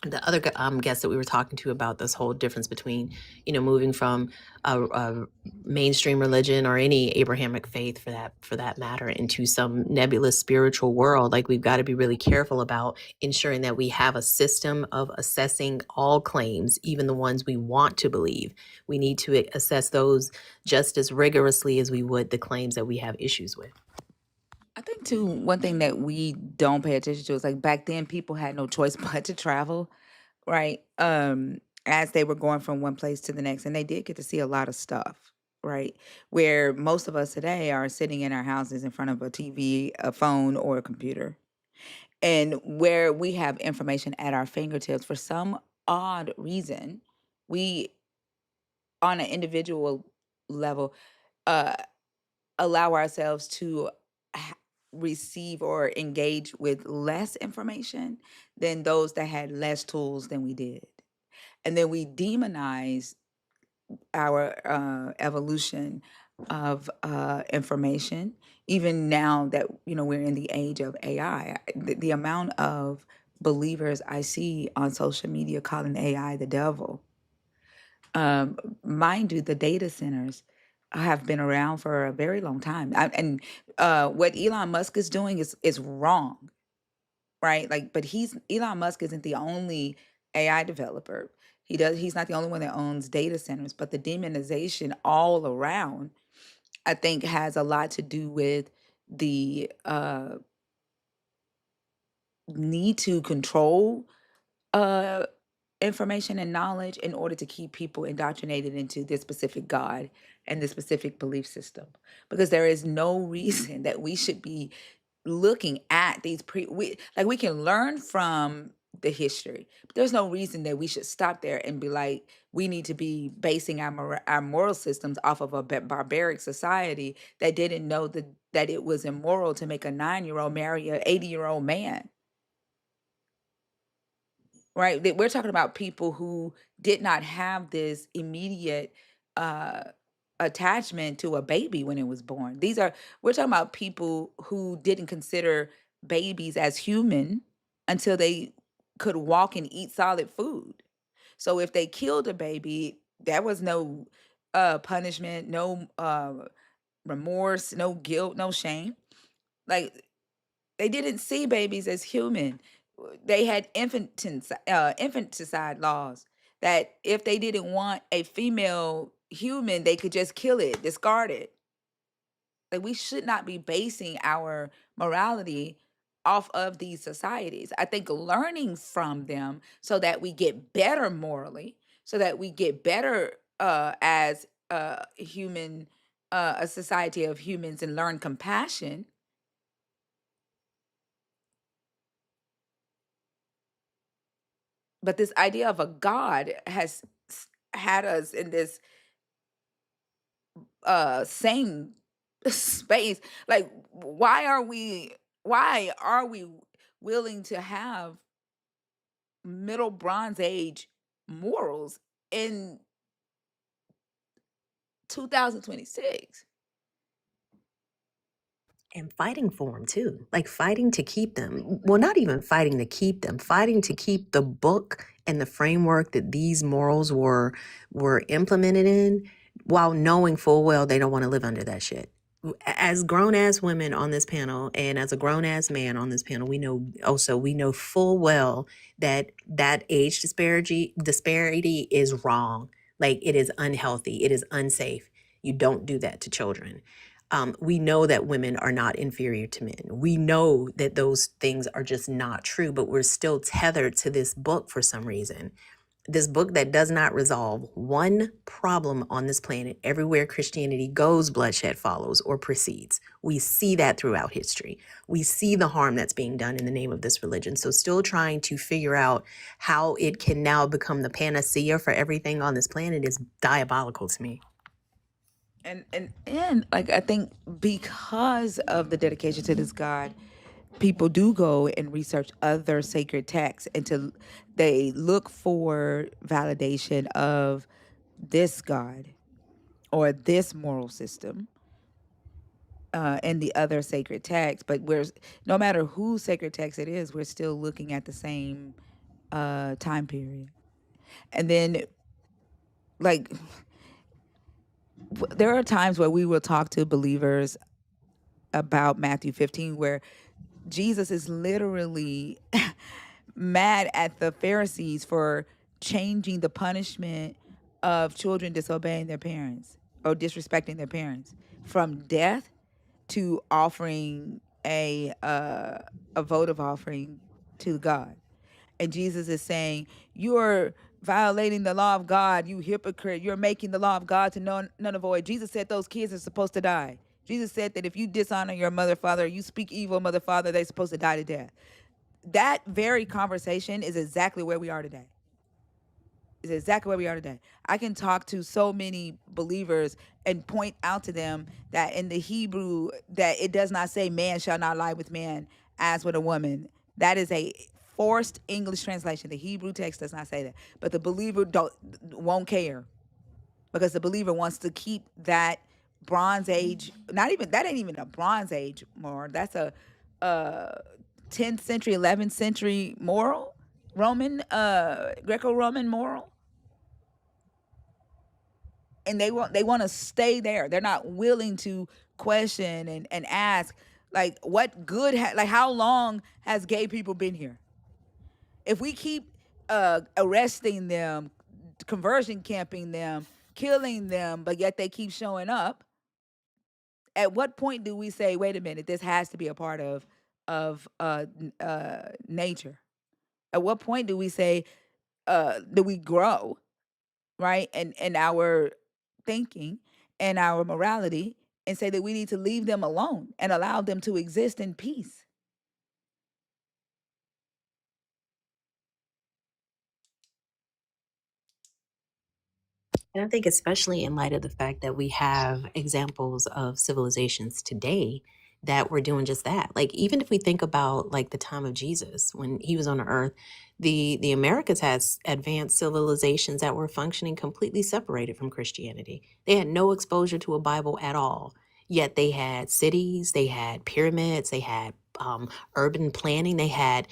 the other guest that we were talking to about this whole difference between, moving from a mainstream religion or any Abrahamic faith for that matter into some nebulous spiritual world, like we've got to be really careful about ensuring that we have a system of assessing all claims, even the ones we want to believe. We need to assess those just as rigorously as we would the claims that we have issues with. I think too, one thing that we don't pay attention to is like back then people had no choice but to travel, right? As they were going from one place to the next, and they did get to see a lot of stuff, right? Where most of us today are sitting in our houses in front of a TV, a phone, or a computer. And where we have information at our fingertips, for some odd reason, we, on an individual level, uh allow ourselves to receive or engage with less information than those that had less tools than we did. And then we demonize our evolution of information. Even now that we're in the age of AI, the amount of believers I see on social media calling AI the devil. Mind you, the data centers have been around for a very long time. And what Elon Musk is doing is wrong, right? Like, but Elon Musk isn't the only AI developer. He's not the only one that owns data centers, but the demonization all around, I think, has a lot to do with the need to control information and knowledge in order to keep people indoctrinated into this specific God and this specific belief system. Because there is no reason that we should be looking at these we can learn from the history, but there's no reason that we should stop there and be like, we need to be basing our moral systems off of a barbaric society that didn't know that it was immoral to make a 9-year-old marry a 80-year-old man. Right? We're talking about people who did not have this immediate attachment to a baby when it was born. We're talking about people who didn't consider babies as human until they could walk and eat solid food. So if they killed a baby, there was no punishment, no remorse, no guilt, no shame. Like, they didn't see babies as human. They had infanticide laws that if they didn't want a female human, they could just kill it, discard it. Like, we should not be basing our morality off of these societies. I think learning from them so that we get better morally, so that we get better as human, a society of humans, and learn compassion. But this idea of a God has had us in this same space. Like, why are we willing to have middle bronze age morals in 2026? And fighting for them too, like fighting to keep them. Well, not even fighting to keep them, fighting to keep the book and the framework that these morals were implemented in, while knowing full well they don't want to live under that shit. As grown ass women on this panel, and as a grown ass man on this panel, we know full well that that age disparity is wrong. Like, it is unhealthy, it is unsafe. You don't do that to children. We know that women are not inferior to men. We know that those things are just not true, but we're still tethered to this book for some reason. This book that does not resolve one problem on this planet. Everywhere Christianity goes, bloodshed follows or precedes. We see that throughout history. We see the harm that's being done in the name of this religion. So still trying to figure out how it can now become the panacea for everything on this planet is diabolical to me. And like, I think because of the dedication to this God, people do go and research other sacred texts, and they look for validation of this God or this moral system in the other sacred text. But no matter whose sacred text it is, we're still looking at the same time period. And then, like, there are times where we will talk to believers about Matthew 15, where Jesus is literally mad at the Pharisees for changing the punishment of children disobeying their parents or disrespecting their parents from death to offering a votive offering to God. And Jesus is saying, you're violating the law of God, you hypocrite. You're making the law of God to none and void. Jesus said those kids are supposed to die. Jesus said that if you dishonor your mother, father, you speak evil, mother, father, they're supposed to die to death. That very conversation is exactly where we are today. Is exactly where we are today. I can talk to so many believers and point out to them that in the Hebrew, that it does not say man shall not lie with man as with a woman. That is a forced English translation. The Hebrew text does not say that. But the believer won't care, because the believer wants to keep that Bronze Age. That ain't even a Bronze Age moral. That's a 10th century, 11th century moral, Greco-Roman moral. And they want to stay there. They're not willing to question and ask, like, what good, like, how long has gay people been here? If we keep arresting them, conversion camping them, killing them, but yet they keep showing up, at what point do we say, wait a minute, this has to be a part of nature? At what point do we say, do we grow, right, and our thinking and our morality, and say that we need to leave them alone and allow them to exist in peace? And I think, especially in light of the fact that we have examples of civilizations today that were doing just that. Like, even if we think about like the time of Jesus when he was on the earth, the Americas has advanced civilizations that were functioning completely separated from Christianity. They had no exposure to a Bible at all. Yet they had cities, they had pyramids, they had urban planning, they had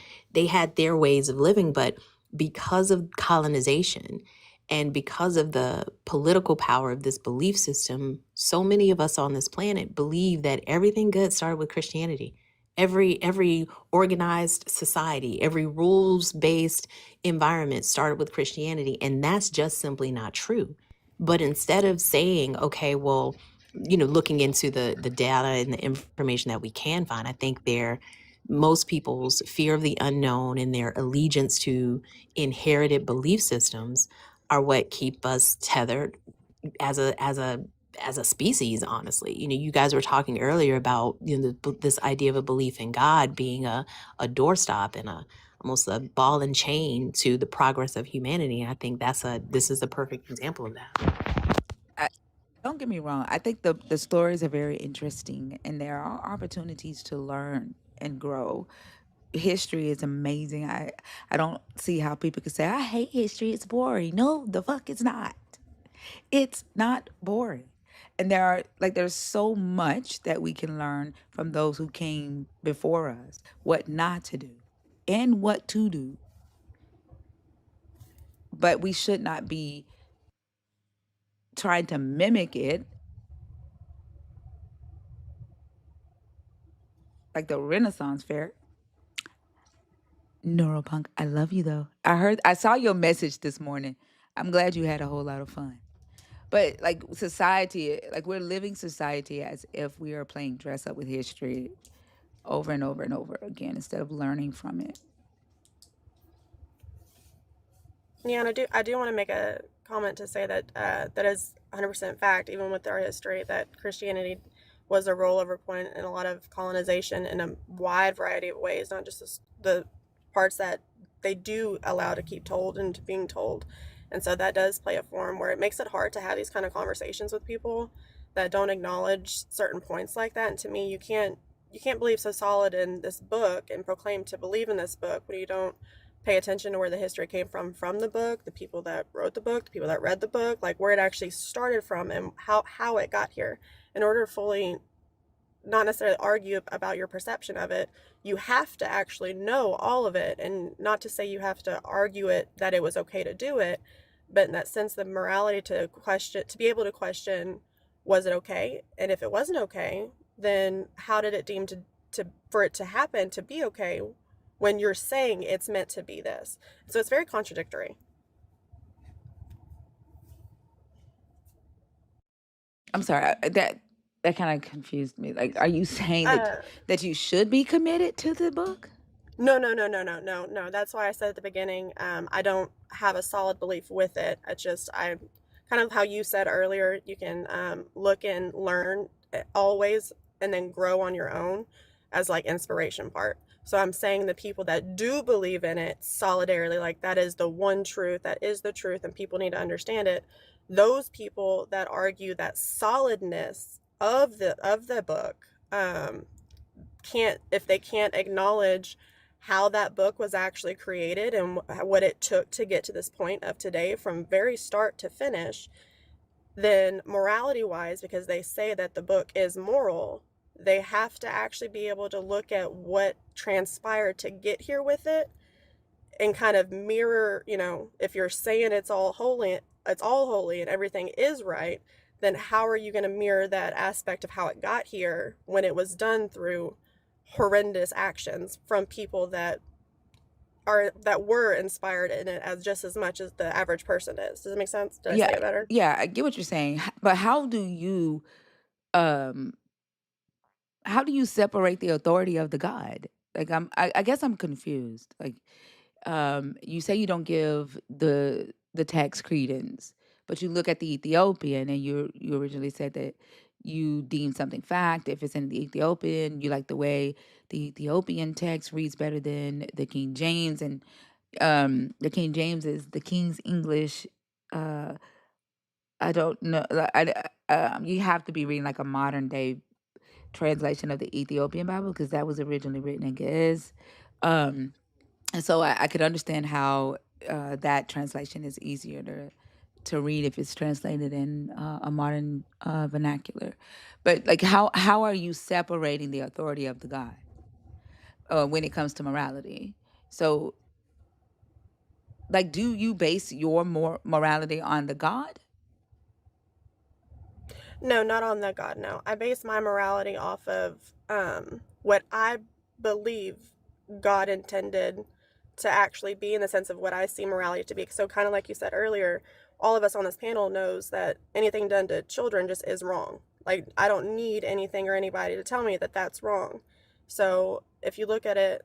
their ways of living, but because of colonization and because of the political power of this belief system, so many of us on this planet believe that everything good started with Christianity. Every organized society, every rules-based environment started with Christianity, and that's just simply not true. But instead of saying, okay, well, looking into the data and the information that we can find, I think most people's fear of the unknown and their allegiance to inherited belief systems are what keep us tethered as a species. Honestly, you guys were talking earlier about this idea of a belief in God being a doorstop and almost a ball and chain to the progress of humanity. And I think this is a perfect example of that. Don't get me wrong. I think the stories are very interesting, and there are opportunities to learn and grow. History is amazing. I don't see how people could say I hate history. It's boring. No, the fuck, it's not. It's not boring. And there's so much that we can learn from those who came before us, what not to do and what to do. But we should not be trying to mimic it, like the Renaissance fair. Neuropunk, I love you though. I saw your message this morning. I'm glad you had a whole lot of fun. But like society, like we're living society as if we are playing dress up with history over and over and over again instead of learning from it. Yeah, and I do want to make a comment to say that that is 100% fact, even with our history, that Christianity was a rollover point in a lot of colonization in a wide variety of ways, not just the parts that they do allow to keep told and to being told. And so that does play a form where it makes it hard to have these kind of conversations with people that don't acknowledge certain points like that. And to me, you can't believe so solid in this book and proclaim to believe in this book when you don't pay attention to where the history came from the book, the people that wrote the book, the people that read the book, like where it actually started from and how it got here. In order to fully not necessarily argue about your perception of it, you have to actually know all of it, and not to say you have to argue it that it was okay to do it, but in that sense the morality to be able to question, was it okay? And if it wasn't okay, then how did it deem to for it to happen to be okay when you're saying it's meant to be this? So it's very contradictory. I'm sorry, that kind of confused me. Like, are you saying that you should be committed to the book? No. That's why I said at the beginning, I don't have a solid belief with it. It's just, I kind of how you said earlier, you can look and learn always and then grow on your own as like inspiration part. So I'm saying the people that do believe in it solidarily, like that is the one truth, that is the truth, and people need to understand it. Those people that argue that solidness of the book, if they can't acknowledge how that book was actually created and what it took to get to this point of today from very start to finish, then morality wise, because they say that the book is moral, they have to actually be able to look at what transpired to get here with it and kind of mirror, if you're saying it's all holy and everything is right, then how are you going to mirror that aspect of how it got here when it was done through horrendous actions from people that were inspired in it as just as much as the average person is? Does it make sense? Did I say it better? Yeah, I get what you're saying. But how do you separate the authority of the God? Like I guess I'm confused. Like you say you don't give the text credence, but you look at the Ethiopian and you originally said that you deem something fact if it's in the Ethiopian. You like the way the Ethiopian text reads better than the King James, and the King James is the King's English. I don't know. You have to be reading like a modern day translation of the Ethiopian Bible because that was originally written in Ge'ez. And so I could understand how that translation is easier to read if it's translated in a modern vernacular. But like, how are you separating the authority of the God when it comes to morality? So, like, do you base your morality on the God? No, not on the God, no. I base my morality off of what I believe God intended to actually be, in the sense of what I see morality to be. So kind of like you said earlier, all of us on this panel knows that anything done to children just is wrong. Like, I don't need anything or anybody to tell me that that's wrong. So if you look at it,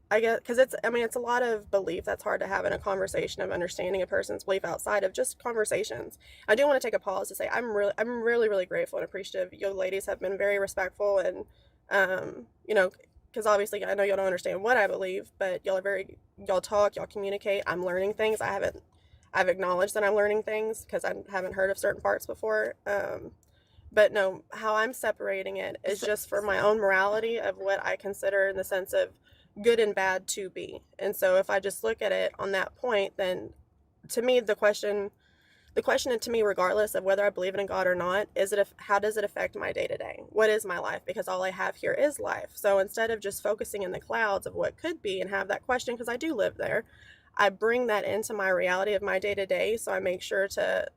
I guess, because it's a lot of belief that's hard to have in a conversation, of understanding a person's belief outside of just conversations. I do want to take a pause to say I'm really, really grateful and appreciative. You ladies have been very respectful, and because obviously I know y'all don't understand what I believe, but y'all talk, y'all communicate. I'm learning things. I've acknowledged that I'm learning things because I haven't heard of certain parts before. But no, how I'm separating it is just for my own morality of what I consider in the sense of good and bad to be. And so if I just look at it on that point, then to me, the question to me, regardless of whether I believe in a God or not, is how does it affect my day to day? What is my life? Because all I have here is life. So instead of just focusing in the clouds of what could be and have that question, because I do live there, I bring that into my reality of my day to day. So I make sure to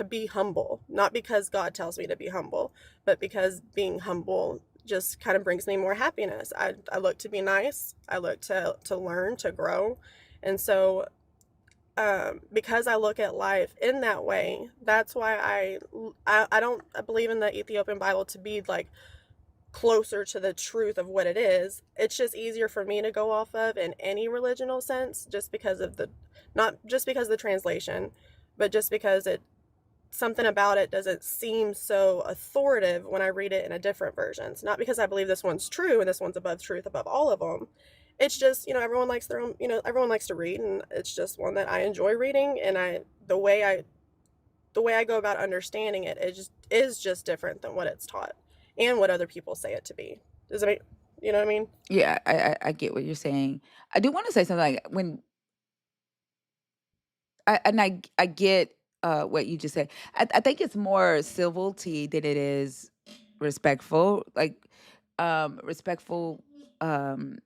be humble, not because God tells me to be humble, but because being humble just kind of brings me more happiness. I look to be nice. I look to learn, to grow. And so because I look at life in that way, that's why I don't believe in the Ethiopian Bible to be like closer to the truth of what it is. It's just easier for me to go off of in any religional sense, just because of not just because of the translation, but just because something about it doesn't seem so authoritative when I read it in a different versions. Not because I believe this one's true and this one's above truth above all of them. It's just, everyone likes their own, everyone likes to read, and it's just one that I enjoy reading, and the way I go about understanding it is just different than what it's taught and what other people say it to be. Does it make, you know what I mean? Yeah, I get what you're saying. I do want to say something like I get what you just said. I think it's more civility than it is respectful. Like respectful to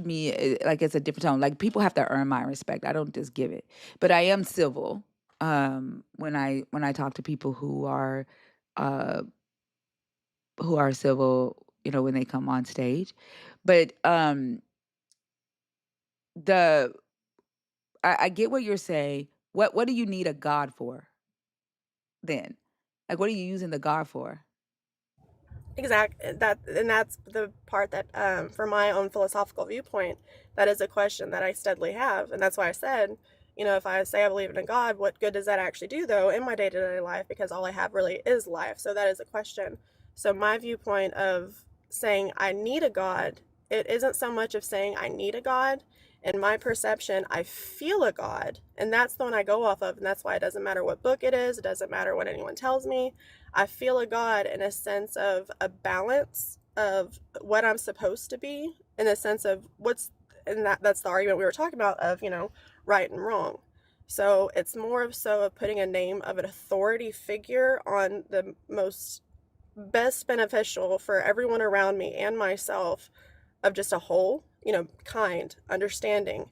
me, like it's a different tone. Like people have to earn my respect. I don't just give it. But I am civil when I talk to people who are civil, when they come on stage. But I get what you're saying. What do you need a God for then? Like, what are you using the God for? That's the part that from my own philosophical viewpoint, that is a question that I steadily have. And that's why I said, if I say I believe in a God, what good does that actually do though in my day-to-day life? Because all I have really is life. So that is a question. So my viewpoint of saying I need a God, it isn't so much of saying I need a God. In my perception, I feel a God, and that's the one I go off of. And that's why it doesn't matter what book it is. It doesn't matter what anyone tells me. I feel a God in a sense of a balance of what I'm supposed to be, in a sense of that's the argument we were talking about of, right and wrong. So it's more of putting a name of an authority figure on the most best beneficial for everyone around me and myself, of just a whole, kind, understanding,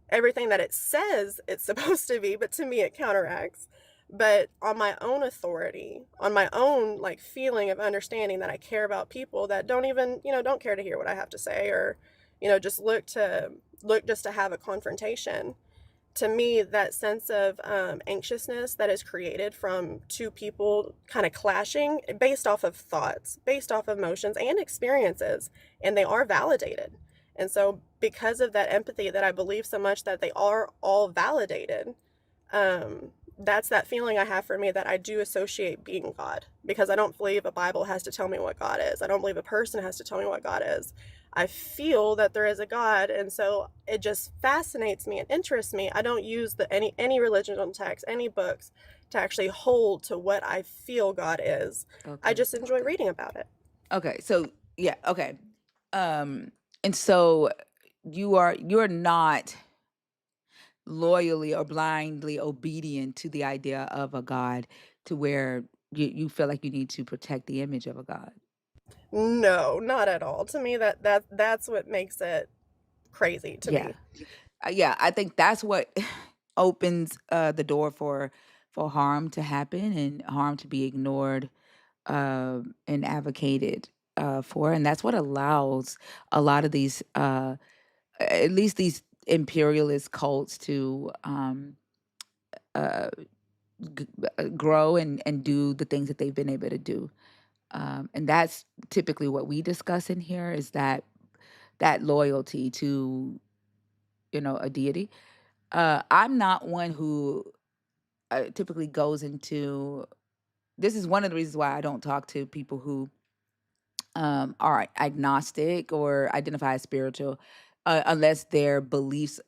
everything that it says it's supposed to be, but to me it counteracts. But on my own authority, on my own feeling of understanding that I care about people that don't even, don't care to hear what I have to say, or, just look just to have a confrontation. To me, that sense of anxiousness that is created from two people kind of clashing based off of thoughts, based off of emotions and experiences, and they are validated. And so because of that empathy that I believe so much that they are all validated, that's that feeling I have for me, that I do associate being God, because I don't believe a Bible has to tell me what God is. I don't believe a person has to tell me what God is. I feel that there is a God, and so it just fascinates me and interests me. I don't use any religional text, any books, to actually hold to what I feel God is. I Okay. just enjoy reading about it. Okay. So yeah. Okay. And so you're not loyally or blindly obedient to the idea of a God to where you feel like you need to protect the image of a God. No, not at all. To me, that's what makes it crazy to Yeah. me. Yeah, I think that's what opens the door for harm to happen and harm to be ignored and advocated for, and that's what allows a lot of these, at least these imperialist cults, to uh, grow and do the things that they've been able to do. And that's typically what we discuss in here, is that loyalty to, a deity. I'm not one who typically goes into. This is one of the reasons why I don't talk to people who are agnostic or identify as spiritual, unless their beliefs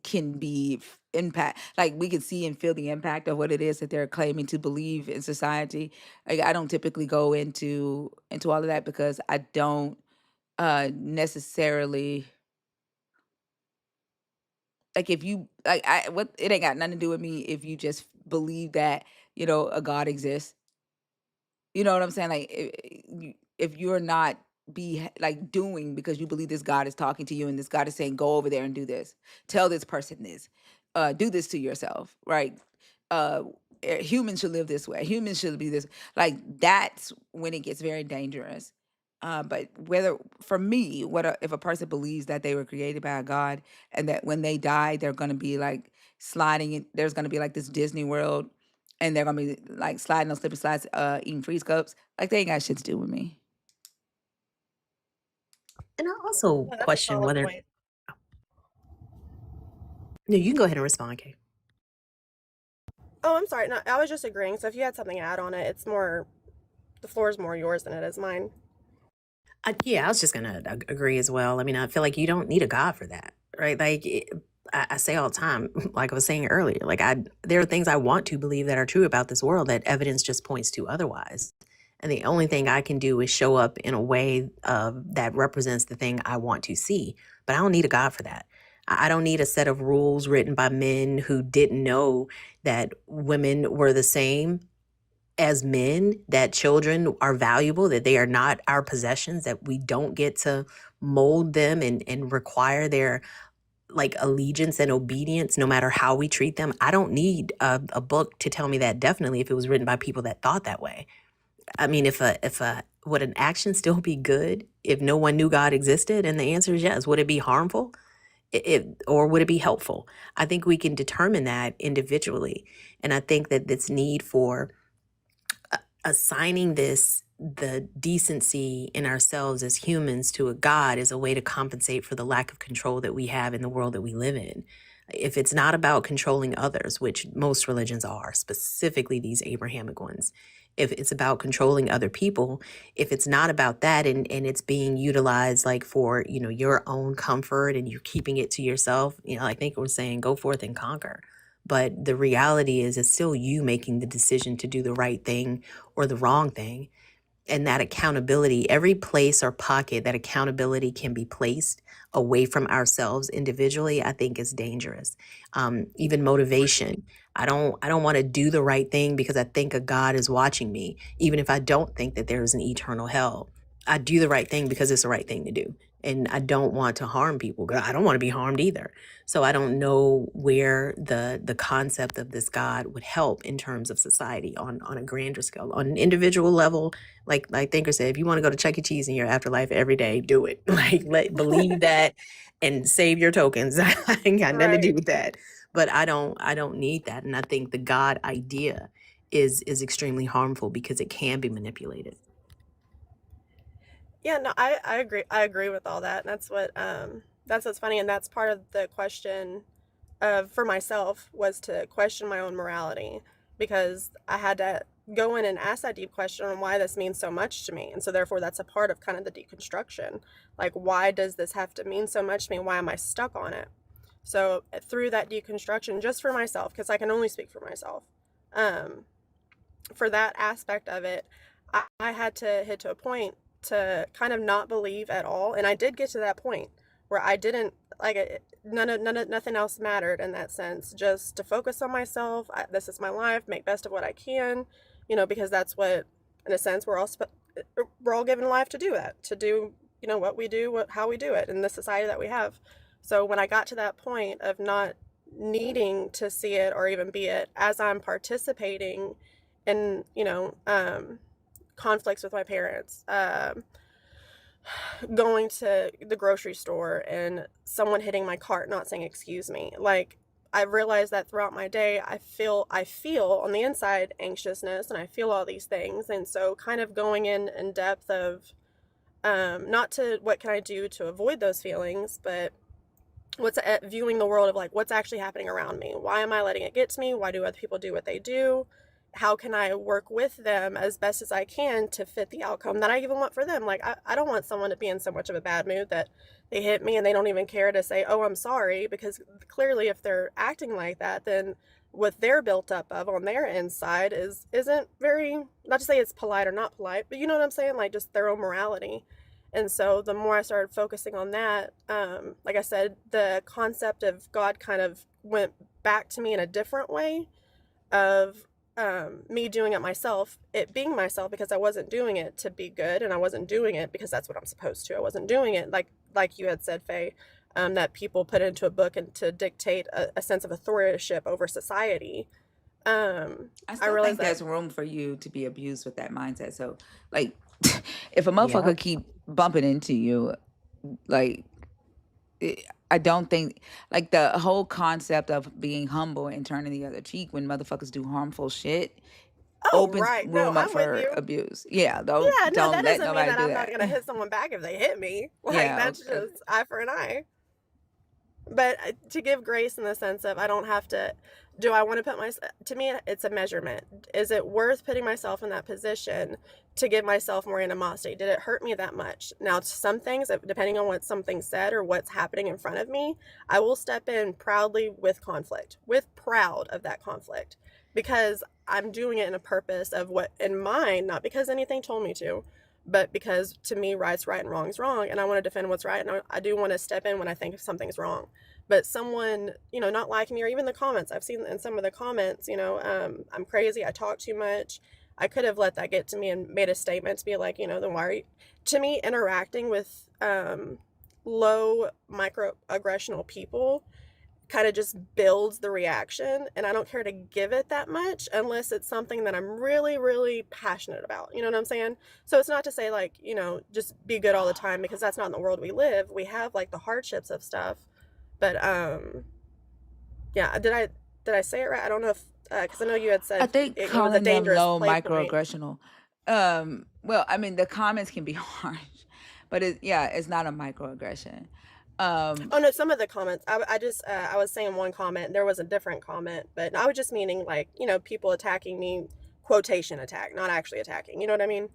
can be impact, like we can see and feel the impact of what it is that they're claiming to believe in society. Like, I don't typically go into all of that because I don't necessarily, like, if you like, I what it ain't got nothing to do with me if you just believe that a God exists. You know what I'm saying? Like, if you're not like doing because you believe this God is talking to you and this God is saying, go over there and do this, tell this person this, do this to yourself, right? Uh, Humans should live this way. Humans should be this. Like, that's when it gets very dangerous. But whether for me, if a person believes that they were created by a God and that when they die, they're going to be like sliding in, there's going to be like this Disney World and they're gonna be like sliding on slippery slides, eating freeze cups. Like, they ain't got shit to do with me. And I also Yeah, that's a question solid whether. point. No, you can go ahead and respond, Kay. Oh, I'm sorry. No, I was just agreeing. So if you had something to add on it, the floor is more yours than it is mine. Yeah, I was just gonna agree as well. I mean, I feel like you don't need a God for that, right? Like, I say all the time, like I was saying earlier, like there are things I want to believe that are true about this world that evidence just points to otherwise. And the only thing I can do is show up in a way that represents the thing I want to see. But I don't need a God for that. I don't need a set of rules written by men who didn't know that women were the same as men, that children are valuable, that they are not our possessions, that we don't get to mold them and require their like allegiance and obedience no matter how we treat them. I don't need a book to tell me that, definitely if it was written by people that thought that way. I mean, would an action still be good if no one knew God existed? And the answer is yes. Would it be harmful? Or would it be helpful? I think we can determine that individually. And I think that this need for assigning the decency in ourselves as humans to a God is a way to compensate for the lack of control that we have in the world that we live in. If it's not about controlling others, which most religions are, specifically these Abrahamic ones, if it's about controlling other people, if it's not about that and it's being utilized like for, your own comfort and you're keeping it to yourself, I think we're saying go forth and conquer. But the reality is it's still you making the decision to do the right thing or the wrong thing. And that accountability, every place or pocket that accountability can be placed away from ourselves individually, I think is dangerous. Even motivation. I don't want to do the right thing because I think a God is watching me, even if I don't think that there is an eternal hell. I do the right thing because it's the right thing to do. And I don't want to harm people. I don't want to be harmed either. So I don't know where the concept of this God would help in terms of society on a grander scale. On an individual level, like Thinker said, if you want to go to Chuck E. Cheese in your afterlife every day, do it. Believe that and save your tokens. I ain't got nothing to do Right. with that. But I don't need that. And I think the God idea is extremely harmful because it can be manipulated. Yeah, no, I agree. I agree with all that. And that's what's funny. And that's part of the question for myself, was to question my own morality, because I had to go in and ask that deep question on why this means so much to me. And so therefore that's a part of kind of the deconstruction. Like, why does this have to mean so much to me? Why am I stuck on it? So through that deconstruction, just for myself, because I can only speak for myself, um, for that aspect of it, I had to hit to a point to kind of not believe at all, and I did get to that point where I didn't like nothing else mattered in that sense. Just to focus on myself. This is my life. Make best of what I can, because that's what, in a sense, we're all given life to do that, to do what we do, how we do it in the society that we have. So when I got to that point of not needing to see it or even be it, as I'm participating in conflicts with my parents, going to the grocery store and someone hitting my cart not saying excuse me, like, I realized that throughout my day I feel on the inside anxiousness, and I feel all these things. And so kind of going in depth of not to what can I do to avoid those feelings, but what's viewing the world of like what's actually happening around me. Why am I letting it get to me? Why do other people do what they do? How can I work with them as best as I can to fit the outcome that I even want for them? Like, I don't want someone to be in so much of a bad mood that they hit me and they don't even care to say, oh, I'm sorry, because clearly if they're acting like that, then what they're built up of on their inside isn't very, not to say it's polite or not polite, but you know what I'm saying? Like, just their own morality. And so the more I started focusing on that, like I said, the concept of God kind of went back to me in a different way of me doing it myself, it being myself, because I wasn't doing it to be good, and I wasn't doing it because that's what I'm supposed to. I wasn't doing it like you had said, Faye, that people put into a book and to dictate a sense of authorship over society. I I still realized think that. there's room for you to be abused with that mindset. So, like, if a Yeah. motherfucker keep bumping into you, like, I don't think, like, the whole concept of being humble and turning the other cheek when motherfuckers do harmful shit Oh, opens right. No, room up I'm with for you. abuse. Yeah, Yeah, no, don't that let doesn't mean nobody that do I'm not that. gonna hit someone back if they hit me. Like, Yeah, that's just eye for an eye. But to give grace in the sense of I don't have to. Do I want to put myself? To me, it's a measurement. Is it worth putting myself in that position to give myself more animosity? Did it hurt me that much? Now, some things, depending on what something said or what's happening in front of me, I will step in proudly with conflict, with proud of that conflict, because I'm doing it in a purpose of what in mind, not because anything told me to, but because to me, right's right and wrong's wrong, and I want to defend what's right, and I do want to step in when I think something's wrong. But someone, not liking me, or even the comments I've seen in some of the comments, I'm crazy, I talk too much. I could have let that get to me and made a statement to be like, then why are you, to me, interacting with low microaggressional people kind of just builds the reaction, and I don't care to give it that much unless it's something that I'm really really passionate about. You know what I'm saying? So it's not to say like, just be good all the time, because that's not in the world we live. We have like the hardships of stuff. But yeah, did I say it right? I don't know if because I know you had I said think it was a calling them dangerous low play point. microaggressional. Well, I mean, the comments can be harsh, but it's not a microaggression. Oh no, some of the comments. I just I was saying one comment. There was a different comment, but I was just meaning like, people attacking me, quotation attack, not actually attacking. You know what I mean?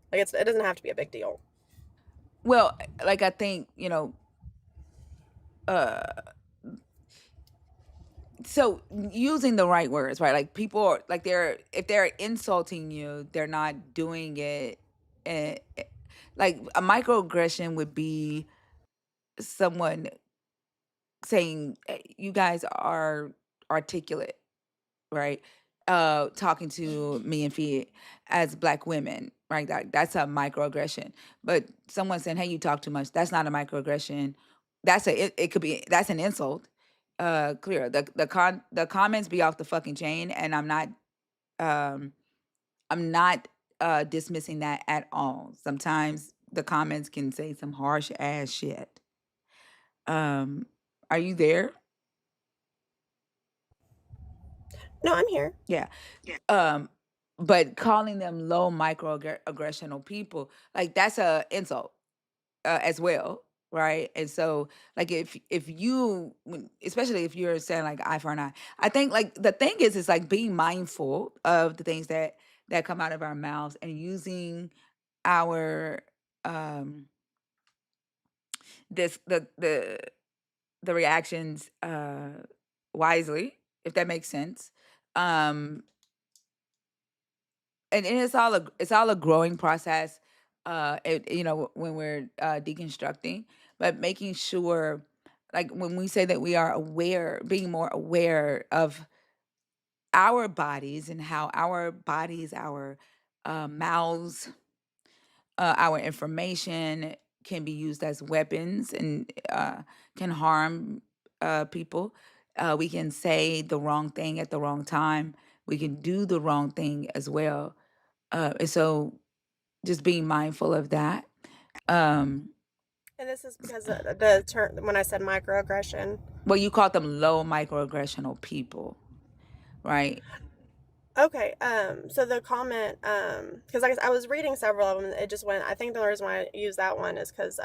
Like, it doesn't have to be a big deal. Well, like, I think, so using the right words, right? Like, people are like, if they're insulting you, they're not doing it. eh, eh, like, a microaggression would be someone saying, you guys are articulate, right? Talking to me and Fee as Black women, right? That's a microaggression. But someone saying, "Hey, you talk too much," that's not a microaggression. It could be, that's an insult. Clear. The comments be off the fucking chain, and um I'm not dismissing that at all. Sometimes the comments can say some harsh ass shit. Um, are you there? No, I'm here. Yeah. Um, but calling them low microaggressional people, like, that's a insult as well, right? And so, like, if you, especially if you're saying like eye for an eye, I think, like, the thing is like being mindful of the things that come out of our mouths, and using our um this the reactions wisely, if that makes sense. Um and it's all a growing process. When we're deconstructing, but making sure, like when we say that we are aware, being more aware of our bodies and how our bodies, our mouths, our information can be used as weapons and can harm people. We can say the wrong thing at the wrong time. We can do the wrong thing as well. And so just being mindful of that. Um, And this is because the term when I said microaggression. well, you called them low microaggressional people, right? Okay, so the comment, because I was reading several of them, it just went. I think the reason why I used that one is because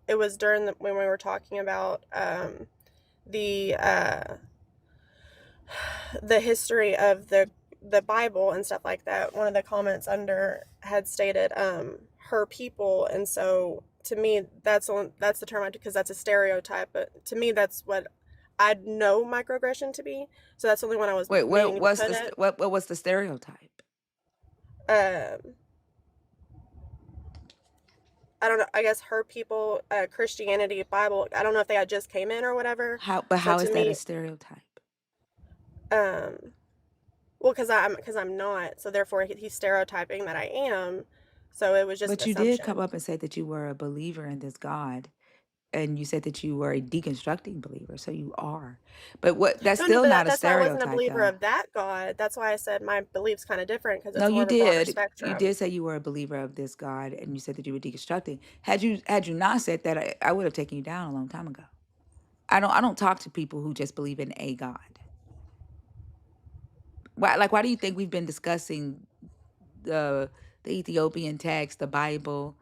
it was during when we were talking about the the history of the Bible and stuff like that. One of the comments under had stated her people, and so to me that's the term because that's a stereotype. But to me that's what I know microaggression to be. So that's the only one I was Wait, meaning to put it. what was the stereotype? Um, I don't know. I guess her people, Christianity, Bible. I don't know if they had just came in or whatever. But So how to is that a me, stereotype? well, because I'm not. So therefore, he's stereotyping that I am. So it was just an But you did come assumption. up and say that you were a believer in this God, and you said that you were a deconstructing believer, so you are. But that's No, still but not a that's why I wasn't a stereotype, believer though. of that God. That's why I said my belief's kind of different because No, it's more you of a broader did. You spectrum. did say you were a believer of this God, and you said that you were deconstructing. Had you not said that, I would have taken you down a long time ago. I don't talk to people who just believe in a God. Why do you think we've been discussing the Ethiopian text, the Bible?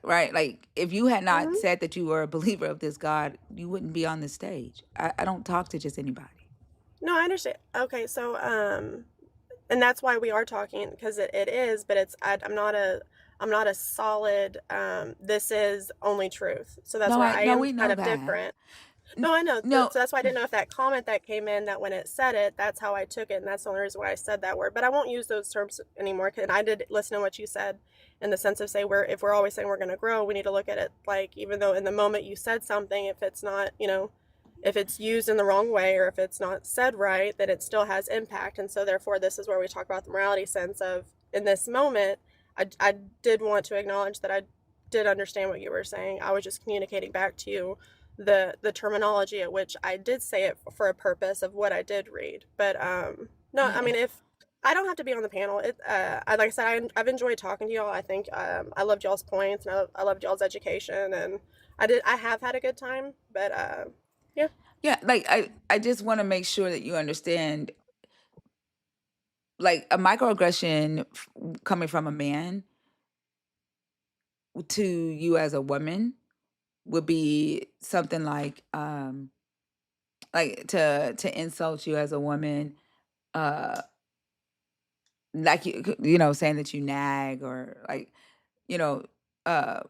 Right. Like if you had not Hmm. said that you were a believer of this God, you wouldn't be on this stage. I don't talk to just anybody. No, I understand. Okay, so and that's why we are talking because it is, but I'm not a solid. This is only truth. So that's where I No, am we kind know of that. different. No, I know. No, So that's why I didn't know if that comment that came in that when it said it, that's how I took it, and that's the only reason why I said that word. But I won't use those terms anymore. And I did listen to what you said in the sense of say if we're always saying we're going to grow, we need to look at it like even though in the moment you said something, if it's not, if it's used in the wrong way or if it's not said right, then it still has impact. And so therefore, this is where we talk about the morality sense of in this moment. I did want to acknowledge that I did understand what you were saying. I was just communicating back to you the terminology at which I did say it for a purpose of what I did read. But no, I mean yeah. if I don't have to be on the panel, like I said, I've enjoyed talking to y'all. I think I loved y'all's points and I loved y'all's education, and I have had a good time. But yeah. Yeah, like I just want to make sure that you understand, like a microaggression coming from a man to you as a woman would be something like to insult you as a woman, uh like saying that you nag, or like you know uh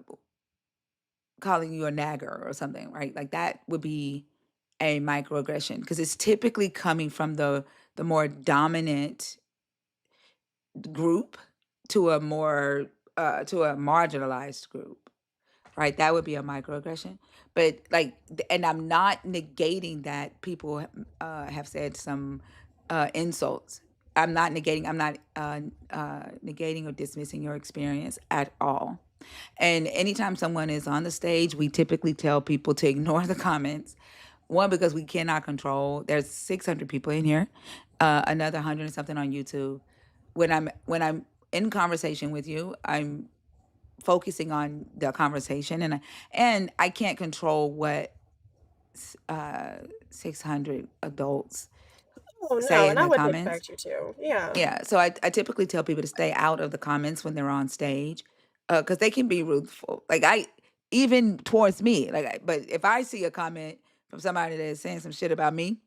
calling you a nagger or something, right? Like that would be a microaggression because it's typically coming from the more dominant group to a more to a marginalized group, right? That would be a microaggression. But and I'm not negating that people have said some insults. I'm not negating. I'm not negating or dismissing your experience at all. And anytime someone is on the stage, we typically tell people to ignore the comments. One, because we cannot control. There's 600 people in here, another 100 and something on YouTube. When I'm in conversation with you, I'm focusing on the conversation, and I can't control what 600 adults Oh no, say in and I the wouldn't comments. expect you to. Yeah. Yeah, so I typically tell people to stay out of the comments when they're on stage, because they can be ruthful. Like even towards me. But if I see a comment from somebody that is saying some shit about me,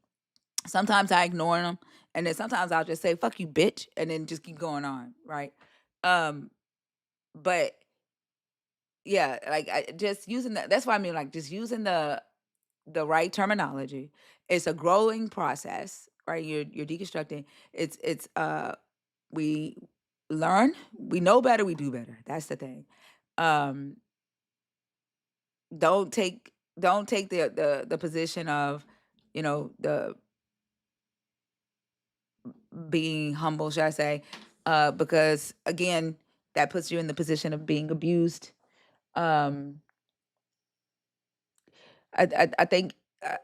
sometimes I ignore them, and then sometimes I'll just say "fuck you, bitch," and then just keep going on, right? Um, but yeah, like just using that. That's what I mean. Like just using the right terminology. It's a growing process, right? You're deconstructing. It's we learn. We know better, we do better. That's the thing. Um, don't take the position of, the being humble, should I say, because again, that puts you in the position of being abused. Um, I think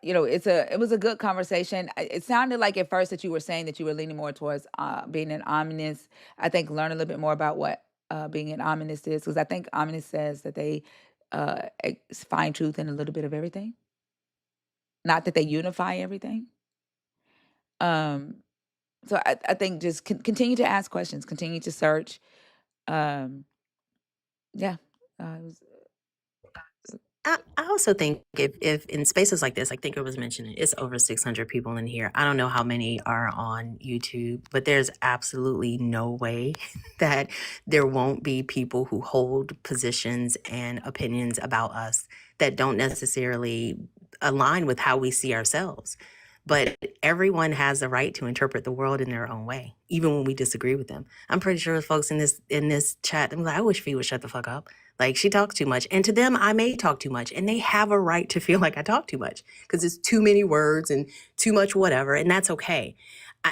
it was a good conversation. It sounded like at first that you were saying that you were leaning more towards being an ominous. I think learn a little bit more about what being an ominous is, because I think ominous says that they find truth in a little bit of everything, not that they unify everything. Um, so I think just continue to ask questions, continue to search. Um, yeah, it was, I also think if in spaces like this, I think it was mentioned, it's over 600 people in here. I don't know how many are on YouTube, but there's absolutely no way that there won't be people who hold positions and opinions about us that don't necessarily align with how we see ourselves. But everyone has the right to interpret the world in their own way, even when we disagree with them. I'm pretty sure folks in this chat, I'm like, I wish Fee would shut the fuck up. Like, she talks too much. And to them, I may talk too much. And they have a right to feel like I talk too much because it's too many words and too much whatever. And that's okay.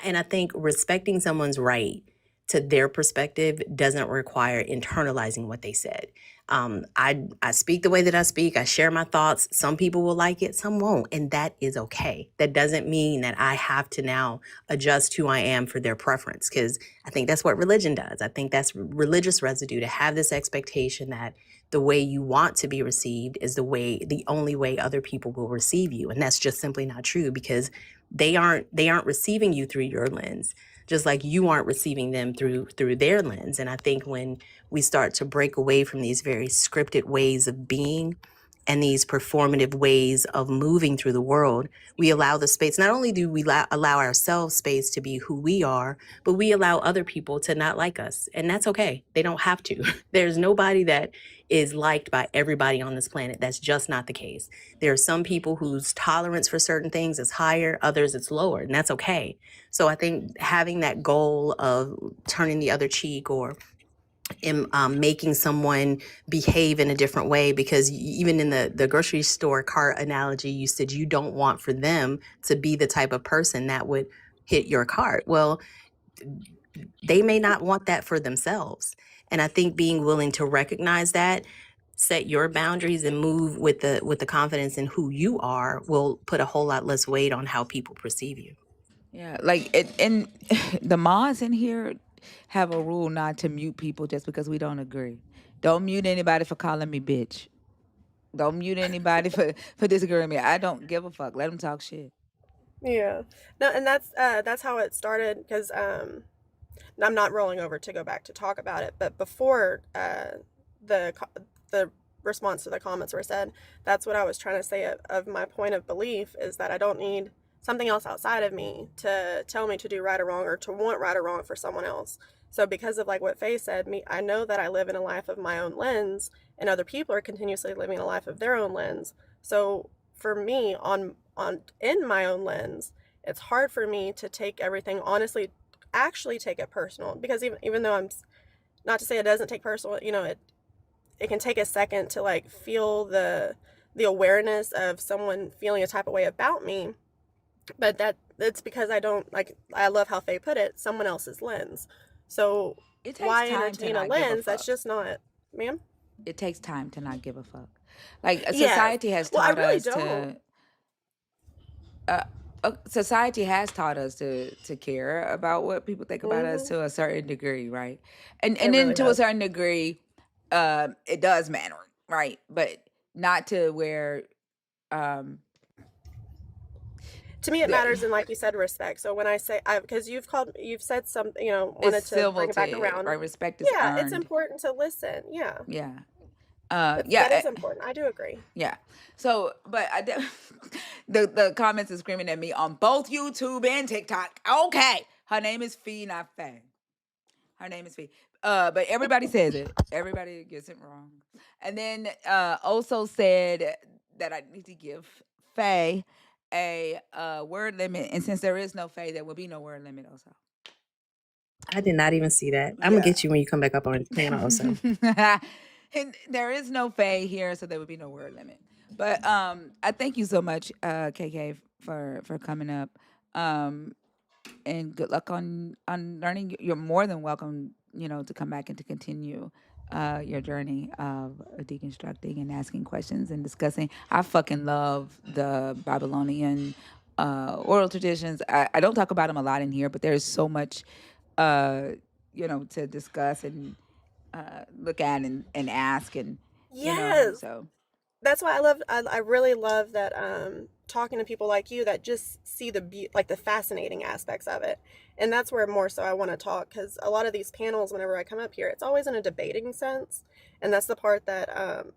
And I think respecting someone's right to their perspective doesn't require internalizing what they said. I speak the way that I speak. I share my thoughts. Some people will like it, some won't. And that is okay. That doesn't mean that I have to now adjust who I am for their preference, because I think that's what religion does. I think that's religious residue, to have this expectation that the way you want to be received is the only way other people will receive you. And that's just simply not true, because they aren't receiving you through your lens, just like you aren't receiving them through their lens. And I think when we start to break away from these very scripted ways of being and these performative ways of moving through the world, we allow the space. Not only do we allow ourselves space to be who we are, but we allow other people to not like us. And that's okay. They don't have to. There's nobody that is liked by everybody on this planet. That's just not the case. There are some people whose tolerance for certain things is higher, others it's lower, and that's okay. So I think having that goal of turning the other cheek, or making someone behave in a different way, because even in the grocery store cart analogy, you said you don't want for them to be the type of person that would hit your cart. Well, they may not want that for themselves. And I think being willing to recognize that, set your boundaries, and move with the confidence in who you are will put a whole lot less weight on how people perceive you. yeah, like and the mods in here have a rule not to mute people just because we don't agree. Don't mute anybody for calling me bitch. Don't mute anybody for disagreeing with me. I don't give a fuck. Let them talk shit. Yeah. No, and that's how it started, because I'm not rolling over to go back to talk about it, but before the response to the comments were said, that's what I was trying to say of my point of belief, is that I don't need something else outside of me to tell me to do right or wrong, or to want right or wrong for someone else. So because of like what Faye said, I know that I live in a life of my own lens, and other people are continuously living a life of their own lens. So for me, in my own lens, it's hard for me to take everything honestly, actually take it personal, because even though I'm not to say it doesn't take personal, it can take a second to like feel the awareness of someone feeling a type of way about me, but that's because I love how Faye put it, someone else's lens. So It takes why time to entertain a not give a lens that's fuck. just not, ma'am? It takes time to not give a fuck. Like Yes. society has Well, I taught really us don't. society has taught us to care about what people think about us to a certain degree, right? And It then really to a does. certain degree, it does matter, right? But not to where To me, it matters in, like you said, respect. So when I say, because you've said something, it's wanted to bring it back civility, around. right? Respect is Yeah, it's earned. important to listen. Yeah, Yeah. that is important. I do agree. Yeah. So, but the comments are screaming at me on both YouTube and TikTok. Okay. Her name is Fee, not Faye. Her name is Fee. But everybody says it. Everybody gets it wrong. And then also said that I need to give Faye a word limit. And since there is no Faye, there will be no word limit also. I did not even see that. I'm gonna Yeah. get you when you come back up on the panel also. And there is no Faye here, so there would be no word limit. But I thank you so much, KK, for coming up. And good luck on learning. You're more than welcome, to come back and to continue your journey of deconstructing and asking questions and discussing. I fucking love the Babylonian oral traditions. I don't talk about them a lot in here, but there's so much, to discuss and look at and ask and Yes. so. That's why I really love that talking to people like you that just see like the fascinating aspects of it. And that's where more so I want to talk, because a lot of these panels, whenever I come up here, it's always in a debating sense, and that's the part that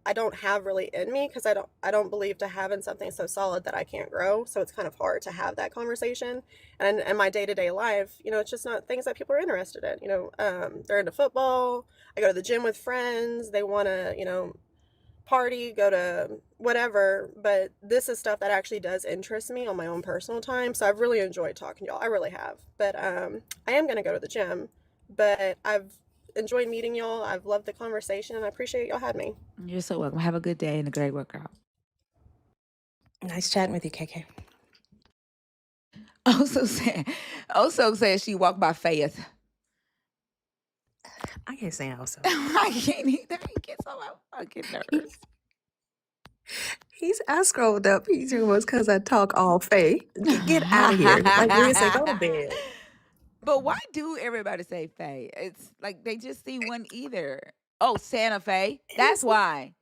I don't have really in me, because I don't believe to having something so solid that I can't grow. So it's kind of hard to have that conversation. And in my day-to-day life, it's just not things that people are interested in. They're into football. I go to the gym with friends. They want to party, go to whatever, but this is stuff that actually does interest me on my own personal time. So I've really enjoyed talking to y'all. I really have. But I am going to go to the gym, but I've enjoyed meeting y'all. I've loved the conversation, and I appreciate y'all had me. You're so welcome. Have a good day and a great workout. Nice chatting with you, KK. Also said she walked by faith. I can't say also. I can't either. He gets on my fucking nerves. I scrolled up. He was because I talk all Faye. Get out of here. Like we say, go to bed. But why do everybody say Faye? It's like they just see one either. Oh, Santa Fe. That's why.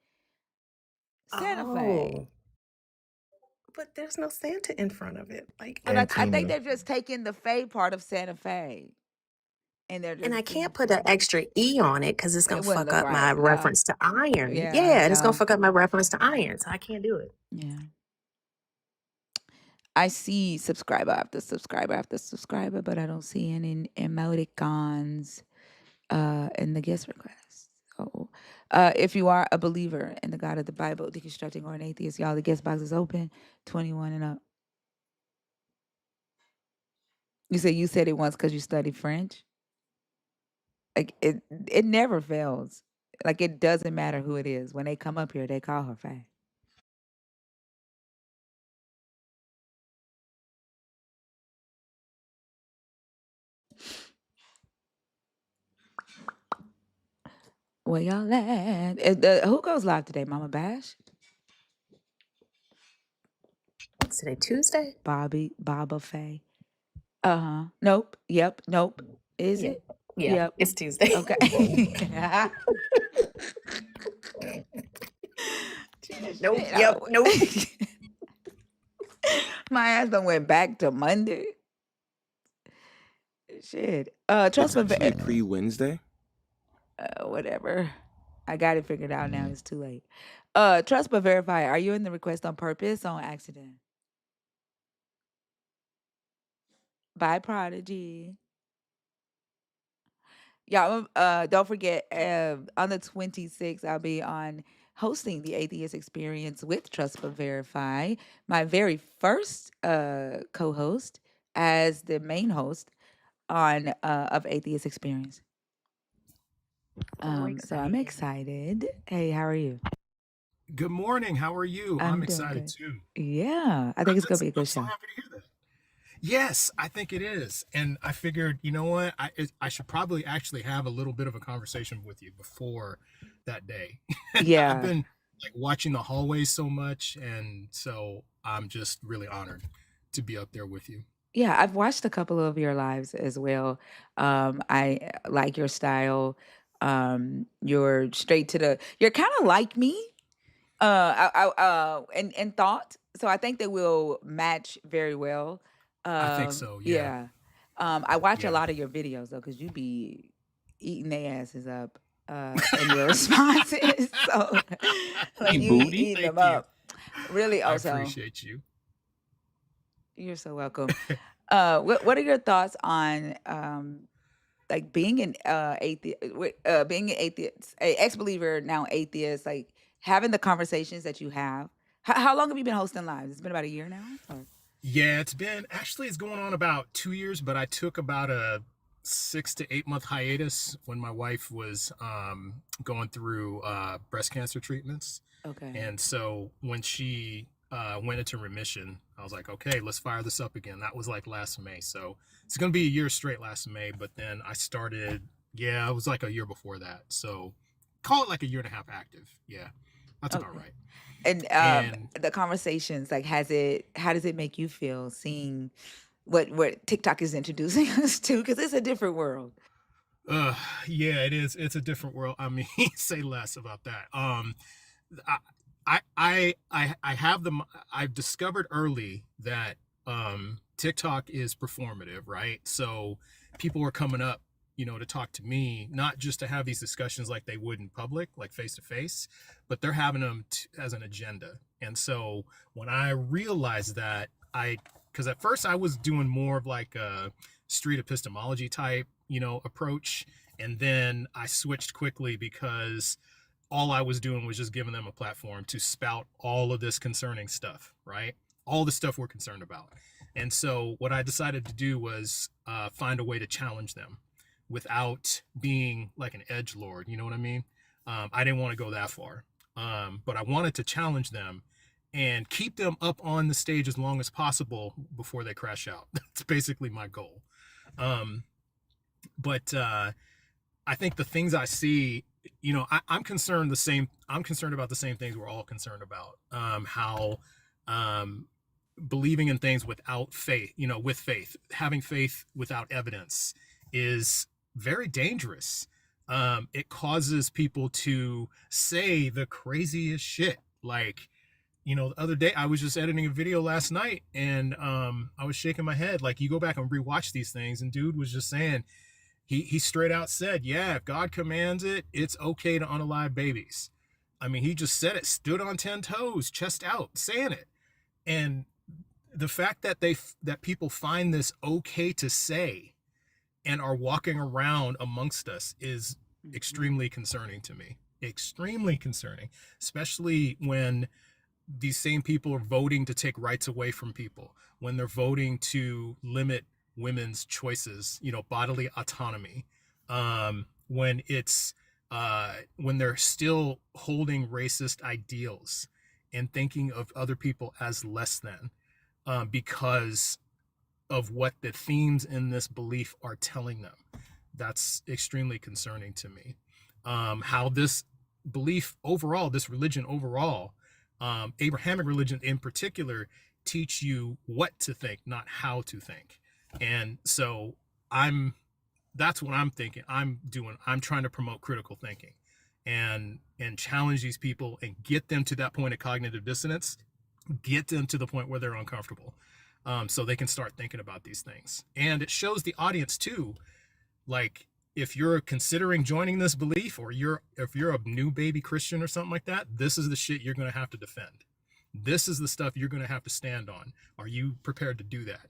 Santa Fe. But there's no Santa in front of it. Like, And I think they're just taking the Fe part of Santa Fe. And they're just and I can't put an extra E on it because it's gonna wouldn't fuck look up my right. No. reference to iron. Yeah, and it's gonna no. fuck up my reference to iron. So I can't do it. Yeah. I see subscriber after subscriber after subscriber, but I don't see any emoticons in the guest request. So if you are a believer in the God of the Bible, deconstructing, or an atheist, y'all, the guest box is open, 21 and up. You said it once because you studied French. Like it never fails. Like it doesn't matter who it is. When they come up here, they call her Faye. Where y'all at? Who goes live today? Mama Bash? What's today? Tuesday? Baba Faye. Nope. Yep. Nope. Is it? Yeah. Yep. It's Tuesday. Okay. Nope. Yep. Nope. My ass done went back to Monday. Shit. Trust It's but actually pre-Wednesday. whatever. I got it figured out now. It's too late. Trust but verify. Are you in the request on purpose or on accident? Bye, Prodigy. Y'all, don't forget, on the 26th, I'll be on hosting the Atheist Experience with Trust but Verify, my very first co-host as the main host on of Atheist Experience. So I'm excited. Hey, how are you? Good morning. How are you? I'm excited too. Yeah, I think it's gonna be a good show. So happy to hear that. Yes, I think it is. And I figured, you know what? I should probably actually have a little bit of a conversation with you before that day. Yeah. I've been like watching the hallways so much, and so I'm just really honored to be up there with you. Yeah, I've watched a couple of your lives as well. I like your style. You're straight to the. You're kind of like me, in thought. So I think they will match very well. I think so. Yeah. I watch a lot of your videos though, because you be eating their asses up in your responses. So like you eating them up. Really, also. I appreciate you. You're so welcome. What are your thoughts on like being an being an atheist, a ex-believer, now atheist, like having the conversations that you have? How long have you been hosting lives? It's been about a year now? Or? Yeah, it's going on about 2 years, but I took about 6 to 8 month hiatus when my wife was going through breast cancer treatments. Okay. And so when she went into remission, I was like, okay, let's fire this up again. That was like last May. So it's going to be a year straight last May. But then I started, it was like a year before that. So call it like a year and a half active. Yeah, that's about right. And the conversations, like, how does it make you feel seeing what TikTok is introducing us to? Because it's a different world. Yeah, it is. It's a different world. I mean, say less about that. I've discovered early that TikTok is performative, right? So people are coming up, to talk to me, not just to have these discussions like they would in public, like face to face, but they're having them as an agenda. And so when I realized that, because at first I was doing more of like a street epistemology type, approach. And then I switched quickly because all I was doing was just giving them a platform to spout all of this concerning stuff, right? All the stuff we're concerned about. And so what I decided to do was find a way to challenge them without being like an edgelord, you know what I mean? I didn't want to go that far, but I wanted to challenge them and keep them up on the stage as long as possible before they crash out. That's basically my goal. But I think the things I see, I'm concerned about the same things we're all concerned about. How believing in things without faith, with faith, having faith without evidence is very dangerous. It causes people to say the craziest shit. Like, the other day I was just editing a video last night and I was shaking my head. Like, you go back and rewatch these things and dude was just saying, he straight out said, yeah, if God commands it, it's okay to unalive babies. I mean, he just said it, stood on 10 toes, chest out, saying it. And the fact that that people find this okay to say and are walking around amongst us is extremely concerning to me. Extremely concerning, especially when these same people are voting to take rights away from people, when they're voting to limit women's choices, bodily autonomy, when they're still holding racist ideals and thinking of other people as less than, because of what the themes in this belief are telling them. That's extremely concerning to me. How this belief overall, this religion overall, Abrahamic religion in particular, teach you what to think, not how to think. And so that's what I'm thinking. I'm trying to promote critical thinking and challenge these people and get them to that point of cognitive dissonance, get them to the point where they're uncomfortable, so they can start thinking about these things. And it shows the audience too, like, if you're considering joining this belief, or if you're a new baby Christian or something like that, this is the shit you're going to have to defend. This is the stuff you're going to have to stand on. Are you prepared to do that?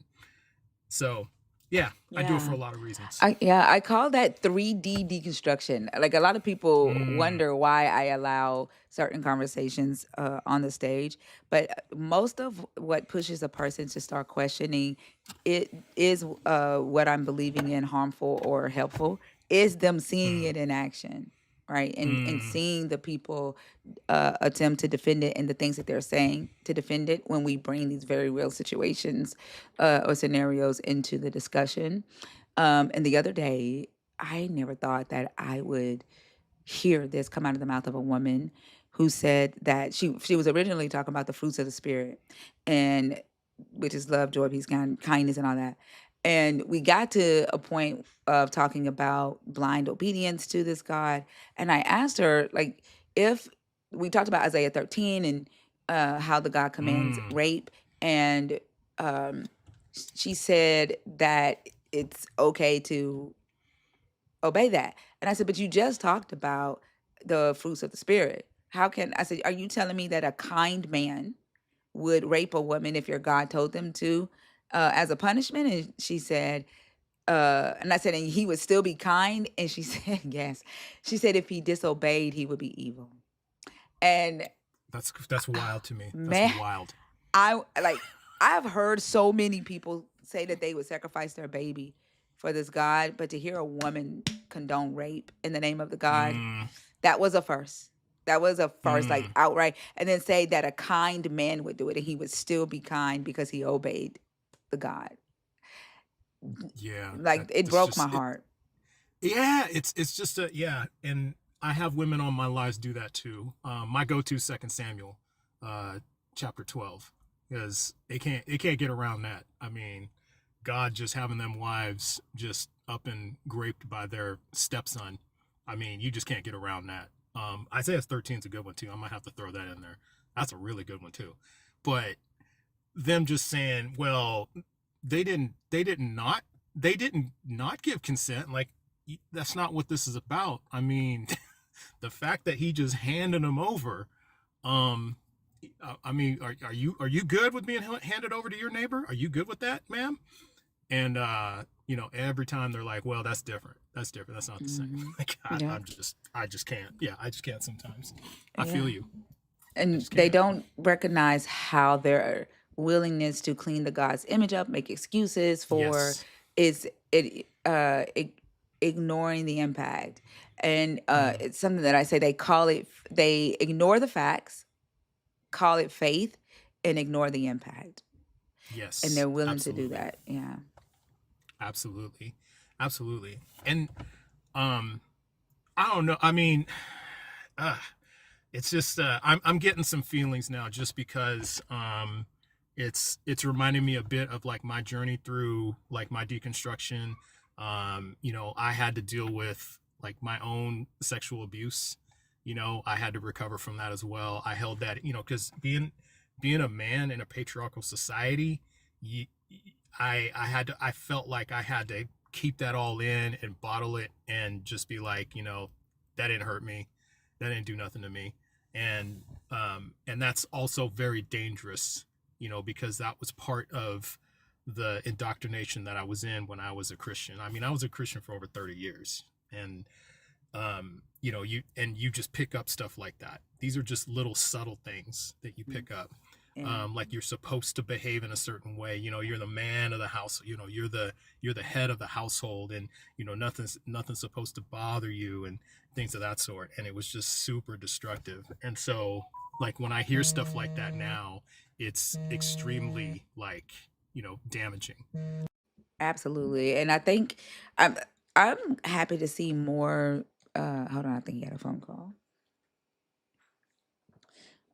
So, yeah, I do it for a lot of reasons. I call that 3D deconstruction. Like, a lot of people wonder why I allow certain conversations on the stage, but most of what pushes a person to start questioning it is what I'm believing in harmful or helpful, is them seeing it in action, right? And seeing the people attempt to defend it and the things that they're saying to defend it when we bring these very real situations or scenarios into the discussion. And the other day, I never thought that I would hear this come out of the mouth of a woman who said that she was originally talking about the fruits of the spirit, and which is love, joy, peace, kindness, and all that. And we got to a point of talking about blind obedience to this God. And I asked her, like, if we talked about Isaiah 13 and how the God commands rape, and she said that it's okay to obey that. And I said, but you just talked about the fruits of the spirit. I said, are you telling me that a kind man would rape a woman if your God told them to, as a punishment? And she said, and I said, and he would still be kind? And she said, yes. She said, if he disobeyed, he would be evil. And that's wild to me. Man, that's wild. I've heard so many people say that they would sacrifice their baby for this God, but to hear a woman condone rape in the name of the God, Mm, that was a first. That was a first, like mm, outright. And then say that a kind man would do it and he would still be kind because he obeyed the God. yeah, Like it that's broke my just it. heart. Yeah, it's just a yeah, and I have women on my lives do that too. My go-to 2 Samuel, chapter 12, because it can't get around that. I mean, God just having them wives just up and graped by their stepson. I mean, you just can't get around that. Isaiah 13 is a good one too. I might have to throw that in there. That's a really good one too. But them just saying, well, they didn't not give consent. Like that's not what this is about. I mean, the fact that he just handed them over. Um, I mean, are you good with being handed over to your neighbor? Are you good with that, ma'am? And every time they're like, well, that's different. That's different. That's not the same. Mm-hmm. Like Yeah. I just can't. Yeah, I just can't sometimes. I Yeah. feel you. I And just they can't. don't recognize how their willingness to clean the God's image up, make excuses for, Yes. is ignoring the impact. And Mm, it's something that I say they ignore the facts, call it faith, and ignore the impact. And yes. they're willing to do Absolutely. that. Yeah. Absolutely. Absolutely. And um, I don't know. I mean, uh, it's just I'm getting some feelings now just because it's reminding me a bit of like my journey through like my deconstruction. I had to deal with like my own sexual abuse. I had to recover from that as well. I held that, because being a man in a patriarchal society, you, I felt like I had to keep that all in and bottle it and just be like, that didn't hurt me, that didn't do nothing to me. And that's also very dangerous, because that was part of the indoctrination that I was in when I was a Christian. I mean, I was a Christian for over 30 years. And you just pick up stuff like that. These are just little subtle things that you pick up. Yeah. Like you're supposed to behave in a certain way. You're the man of the house. You're the head of the household, and nothing's supposed to bother you, and things of that sort. And it was just super destructive. And so, like when I hear stuff like that now, it's extremely like damaging. Absolutely. And I think I'm I'm happy to see more hold on, I think he had a phone call.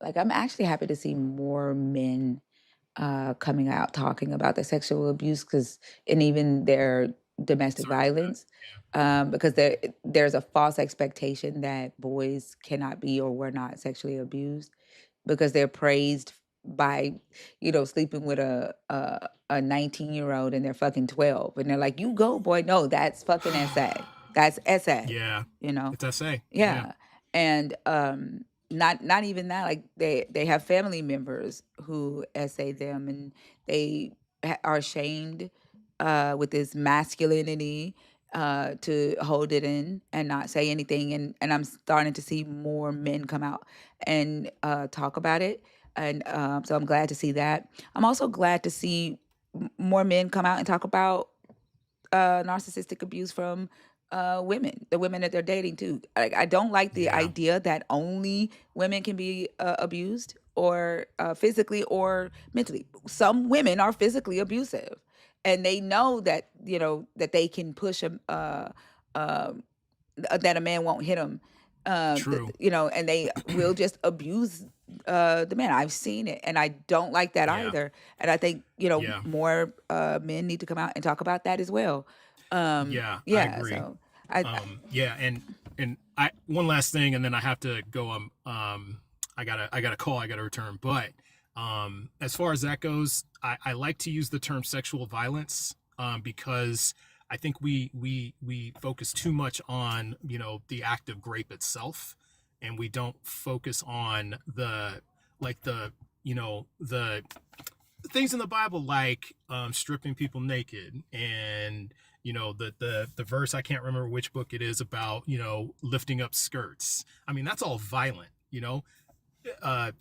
Like I'm actually happy to see more men coming out talking about their sexual abuse and even their domestic Sorry about that. violence, because there's a false expectation that boys cannot be or were not sexually abused because they're praised by sleeping with a 19-year-old and they're fucking 12 and they're like, you go boy. No, that's fucking that's SA. Yeah, you know it's SA. Yeah, yeah. And not even that, like they have family members who essay them and they are shamed with this masculinity to hold it in and not say anything, and I'm starting to see more men come out and talk about it, and so I'm glad to see that. I'm also glad to see more men come out and talk about narcissistic abuse from women, the women that they're dating too. I don't like the yeah, idea that only women can be abused or physically or mentally. Some women are physically abusive, and they know that that they can push that a man won't hit them. true. And they will just abuse the man. I've seen it, and I don't like that Yeah, either. And I think yeah, more men need to come out and talk about that as well. yeah. I Yeah. agree. So I Yeah, and I one last thing, and then I have to go. I got a call. I got to return. But as far as that goes, I like to use the term sexual violence because I think we focus too much on the act of rape itself, and we don't focus on the like the things in the Bible like stripping people naked and the verse, I can't remember which book it is, about lifting up skirts. I mean, that's all violent. uh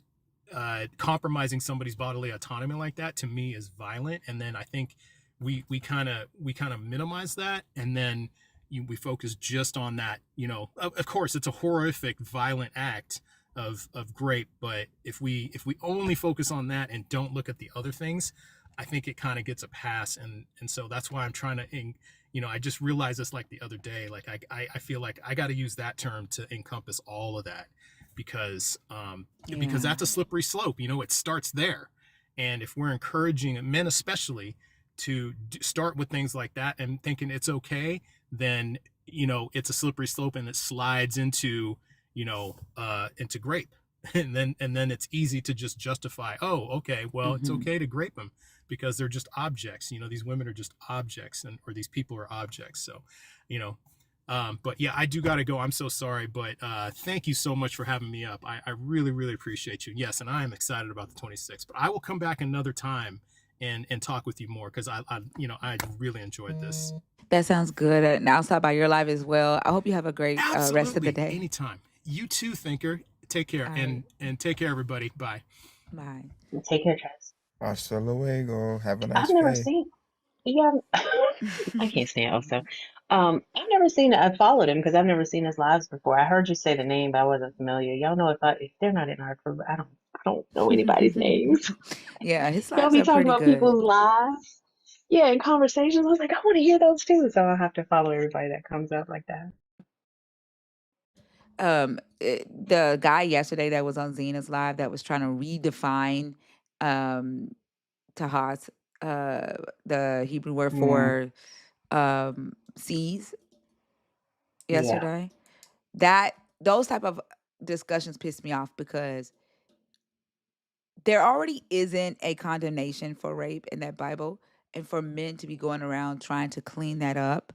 Compromising somebody's bodily autonomy like that to me is violent. And then I think we kind of minimize that, and then we focus just on that. Of course, it's a horrific, violent act of grape, but if we only focus on that and don't look at the other things, I think it kind of gets a pass. And so that's why I'm trying to I just realized this like the other day. Like I feel like I got to use that term to encompass all of that, because Yeah. that's a slippery slope. It starts there, and if we're encouraging men especially to start with things like that and thinking it's okay, then it's a slippery slope, and it slides into into grape. And then it's easy to just justify, oh, okay, well, it's okay to grape them because they're just objects. These women are just objects, or these people are objects. So but yeah, I do got to go. I'm so sorry, but thank you so much for having me up. I really, really appreciate you. Yes, and I am excited about the 26th, but I will come back another time and talk with you more, because I really enjoyed this. That sounds good. And I'll stop by your live as well. I hope you have a great rest of the Absolutely. day. Anytime. You too, Thinker. Take care. All and take care, everybody. Bye. Bye. Take care, Chaz. Hasta luego. Have a I've nice never day. seen. Yeah, I can't stand Oso. I've never seen. I followed him because I've never seen his lives before. I heard you say the name, but I wasn't familiar. Y'all know if they're not in our group, I don't know anybody's names. Yeah, his Y'all lives be are talking pretty about good. people's lives. Yeah, in conversations. I was like, I want to hear those too. So I'll have to follow everybody that comes up like that. The guy yesterday that was on Zena's live that was trying to redefine Tahas, the Hebrew word for seas Yeah. yesterday. Those type of discussions piss me off, because there already isn't a condemnation for rape in that Bible, and for men to be going around trying to clean that up,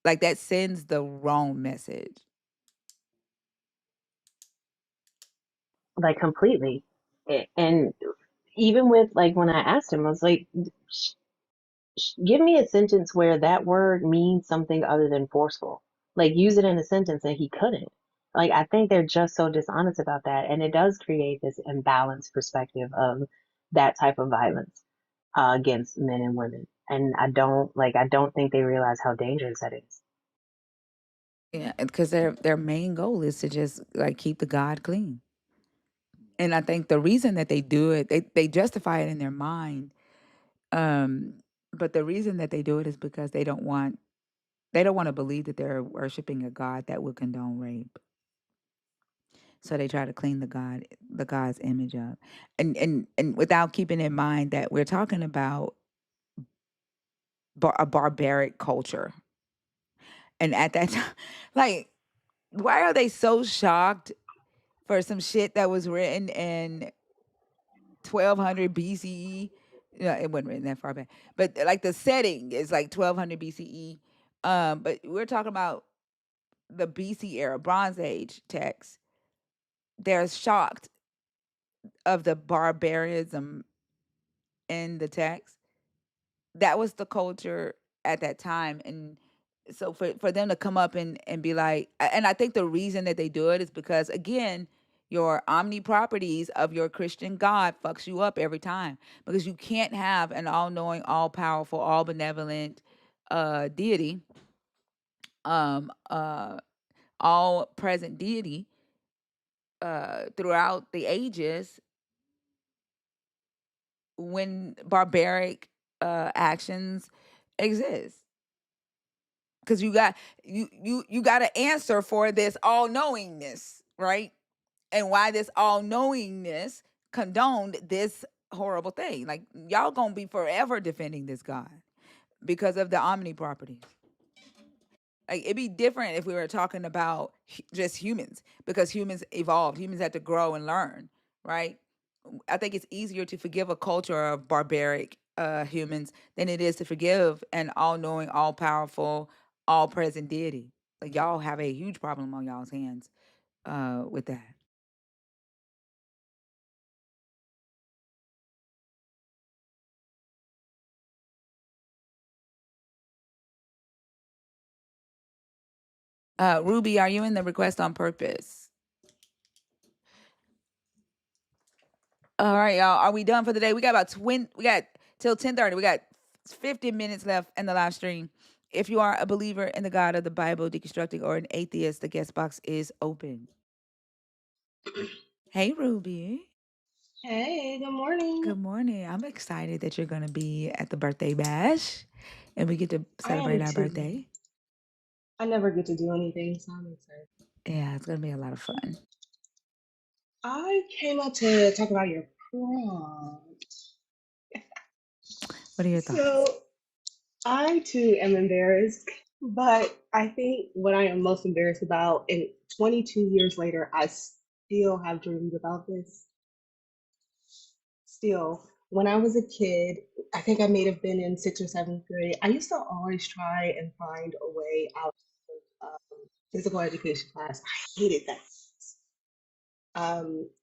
like, that sends the wrong message. Like completely. And even with like when I asked him, I was like, give me a sentence where that word means something other than forceful. Like use it in a sentence, and he couldn't. Like I think they're just so dishonest about that, and it does create this imbalanced perspective of that type of violence against men and women. And I don't think they realize how dangerous that is. Yeah, because their main goal is to just, like, keep the God clean. And I think the reason that they do it, they justify it in their mind. But the reason that they do it is because they don't want to believe that they're worshiping a God that would condone rape. So they try to clean the God's image up. And without keeping in mind that we're talking about a barbaric culture. And at that time, like, why are they so shocked for some shit that was written in 1200 BCE? No, it wasn't written that far back. But like the setting is like 1200 BCE. But we're talking about the BC era, Bronze Age text. They're shocked of the barbarism in the text. That was the culture at that time. And so for them to come up and be like, and I think the reason that they do it is because, again, your omni properties of your Christian God fucks you up every time, because you can't have an all-knowing, all-powerful, all-benevolent deity, all-present deity throughout the ages when barbaric actions exist. Because you got to answer for this all-knowingness, right? And why this all-knowingness condoned this horrible thing. Like, y'all gonna be forever defending this God because of the omni properties. Like, it'd be different if we were talking about just humans, because humans evolved. Humans had to grow and learn, right? I think it's easier to forgive a culture of barbaric humans than it is to forgive an all-knowing, all-powerful, all-present deity. Like, y'all have a huge problem on y'all's hands with that. Ruby, are you in the request on purpose? All right, y'all. Are we done for the day? We got about till 10:30. We got 50 minutes left in the live stream. If you are a believer in the God of the Bible, deconstructing, or an atheist, the guest box is open. Hey, Ruby. Hey, good morning. Good morning. I'm excited that you're going to be at the birthday bash and we get to I celebrate am our too. birthday. I never get to do anything, so I'm excited. Yeah, it's going to be a lot of fun. I came up to talk about your prom. What are your thoughts? So, I too am embarrassed, but I think what I am most embarrassed about, and 22 years later, I still have dreams about this. Still, when I was a kid, I think I may have been in sixth or seventh grade, I used to always try and find a way out of physical education class. I hated that.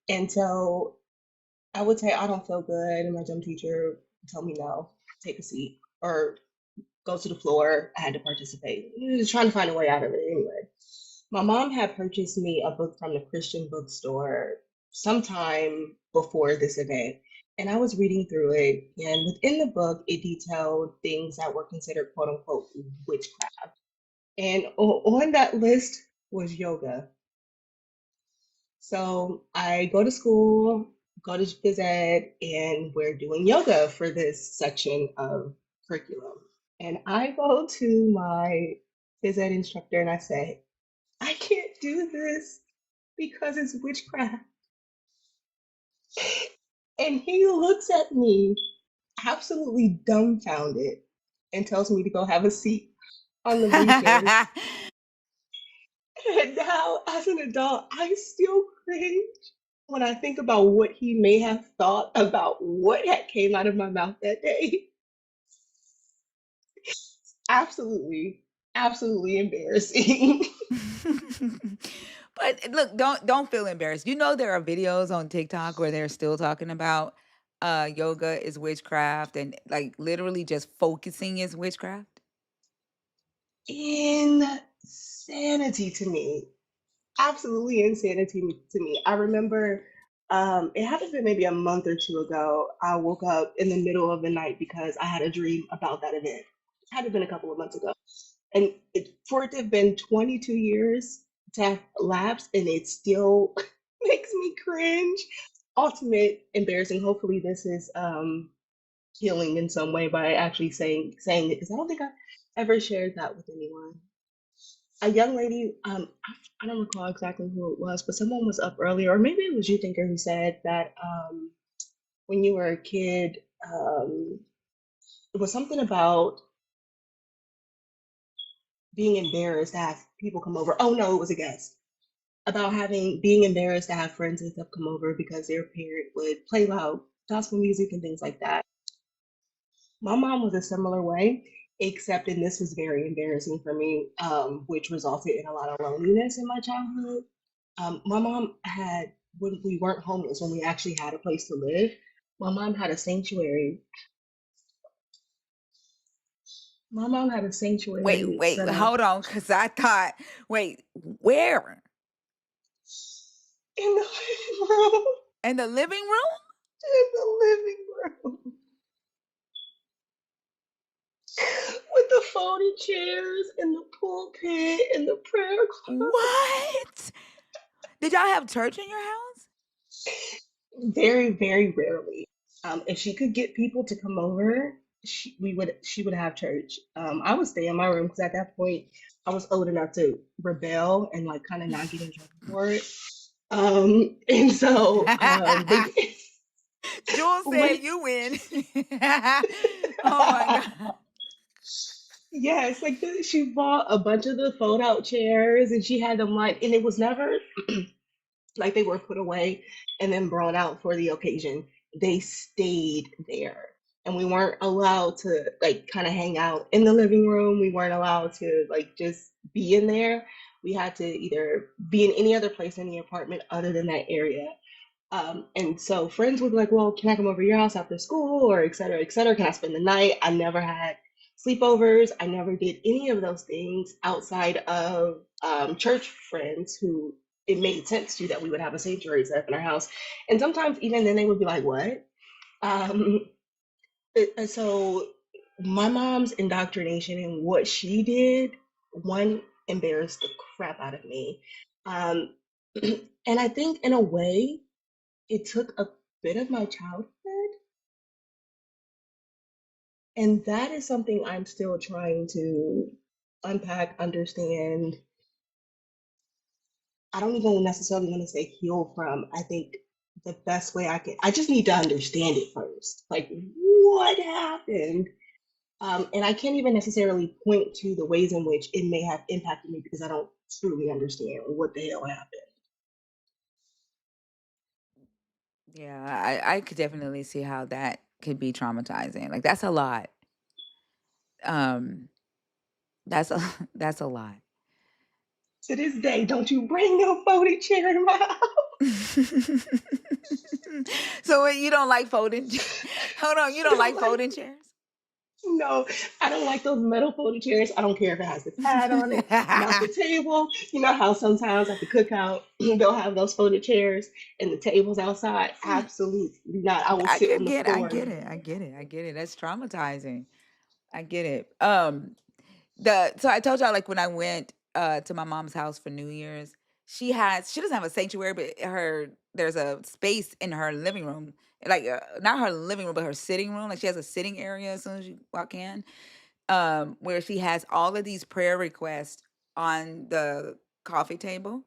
And so I would say I don't feel good, and my gym teacher would tell me no, take a seat or go to the floor. I had to participate. Just trying to find a way out of it anyway. My mom had purchased me a book from the Christian bookstore sometime before this event, and I was reading through it. And within the book, it detailed things that were considered "quote unquote" witchcraft. And on that list was yoga. So I go to school, go to phys ed, and we're doing yoga for this section of curriculum. And I go to my phys ed instructor and I say, I can't do this because it's witchcraft. And he looks at me absolutely dumbfounded and tells me to go have a seat on the bleachers. And now, as an adult, I still cringe when I think about what he may have thought about what had came out of my mouth that day. Absolutely, absolutely embarrassing. But look, don't feel embarrassed. You know there are videos on TikTok where they're still talking about yoga is witchcraft and like literally just focusing is witchcraft. Insanity to me. Absolutely insanity to me. I remember it had to be maybe a month or two ago. I woke up in the middle of the night because I had a dream about that event. It had to have been a couple of months ago. And for it to have been 22 years to have lapsed and it still makes me cringe. Ultimate embarrassing. Hopefully this is healing in some way by actually saying it because I don't think I ever shared that with anyone. A young lady, I don't recall exactly who it was, but someone was up earlier, or maybe it was you, Thinker, who said that when you were a kid, it was something about being embarrassed to have people come over. Oh no, it was a guest about being embarrassed to have friends and stuff come over because their parent would play loud gospel music and things like that. My mom was a similar way, except and this was very embarrassing for me, which resulted in a lot of loneliness in my childhood. My mom had, when we weren't homeless, when we actually had a place to live, my mom had a sanctuary. My mom had a sanctuary Wait, set up hold on, because I thought, wait, where? in the living room. In the living room? In the living room. With the folding chairs and the pulpit and the prayer cloth. What? Did y'all have church in your house? Very, very rarely. If she could get people to come over, she would have church. I would stay in my room because at that point I was old enough to rebel and like kind of not get in trouble for it. And so but Jules said but you win. Oh my God. yes, like she bought a bunch of the fold out chairs and she had them like, and it was never like they were put away and then brought out for the occasion. They stayed there. And we weren't allowed to like kind of hang out in the living room. We weren't allowed to like just be in there. We had to either be in any other place in the apartment other than that area. And so friends would be like, well, can I come over to your house after school or et cetera, et cetera? Can I spend the night? I never had sleepovers. I never did any of those things outside of church friends who it made sense to that we would have a sanctuary set up in our house. And sometimes even then they would be like, what? Um, So my mom's indoctrination and what she did, one, embarrassed the crap out of me. Um, and I think in a way, it took a bit of my childhood. And that is something I'm still trying to unpack, understand. I don't even necessarily want to say heal from. I think the best way I just need to understand it first. Like, what happened? And I can't even necessarily point to the ways in which it may have impacted me because I don't truly understand what the hell happened. Yeah, I could definitely see how that could be traumatizing. Like that's a lot. Um, that's a that's a lot. To this day, don't you bring no folding chair in my house. So wait, you don't like folding? Hold on, you I don't don't like like, folding chairs? no, I don't like those metal folding chairs. I don't care if it has the pad on it, not the table. You know how sometimes at the cookout, they'll have those folded chairs and the tables outside? Absolutely not. I will I sit on could the get, I floor. get it, I get it, I get it. That's traumatizing. I get it. So I told y'all like when I went to my mom's house for New Year's, she doesn't have a sanctuary, but there's a space in her living room, like not her living room, but her sitting room. Like she has a sitting area as soon as you walk in, where she has all of these prayer requests on the coffee table,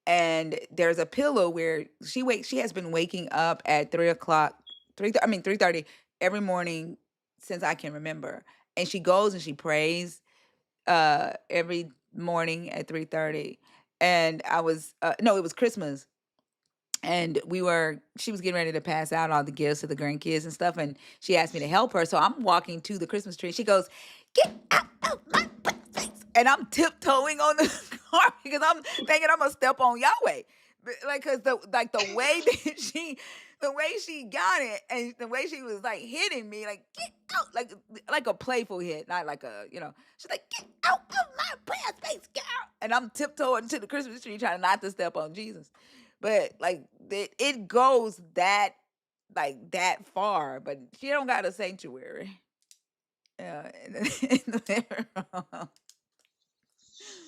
and there's a pillow where she has been waking up at 3 o'clock, 3:30 every morning since I can remember, and she goes and she prays every morning at 3:30. And I was no, it was Christmas, and she was getting ready to pass out all the gifts to the grandkids and stuff, and she asked me to help her. So I'm walking to the Christmas tree. She goes, "Get out of my face!" And I'm tiptoeing on the car because I'm thinking I'm gonna step on Yahweh. Like, cause the way that she got it, and the way she was like hitting me, like get out, like a playful hit, not like a, she's like, get out of my prayer space, get out. And I'm tiptoeing to the Christmas tree trying not to step on Jesus. But like it goes that far, but she don't got a sanctuary. In the living.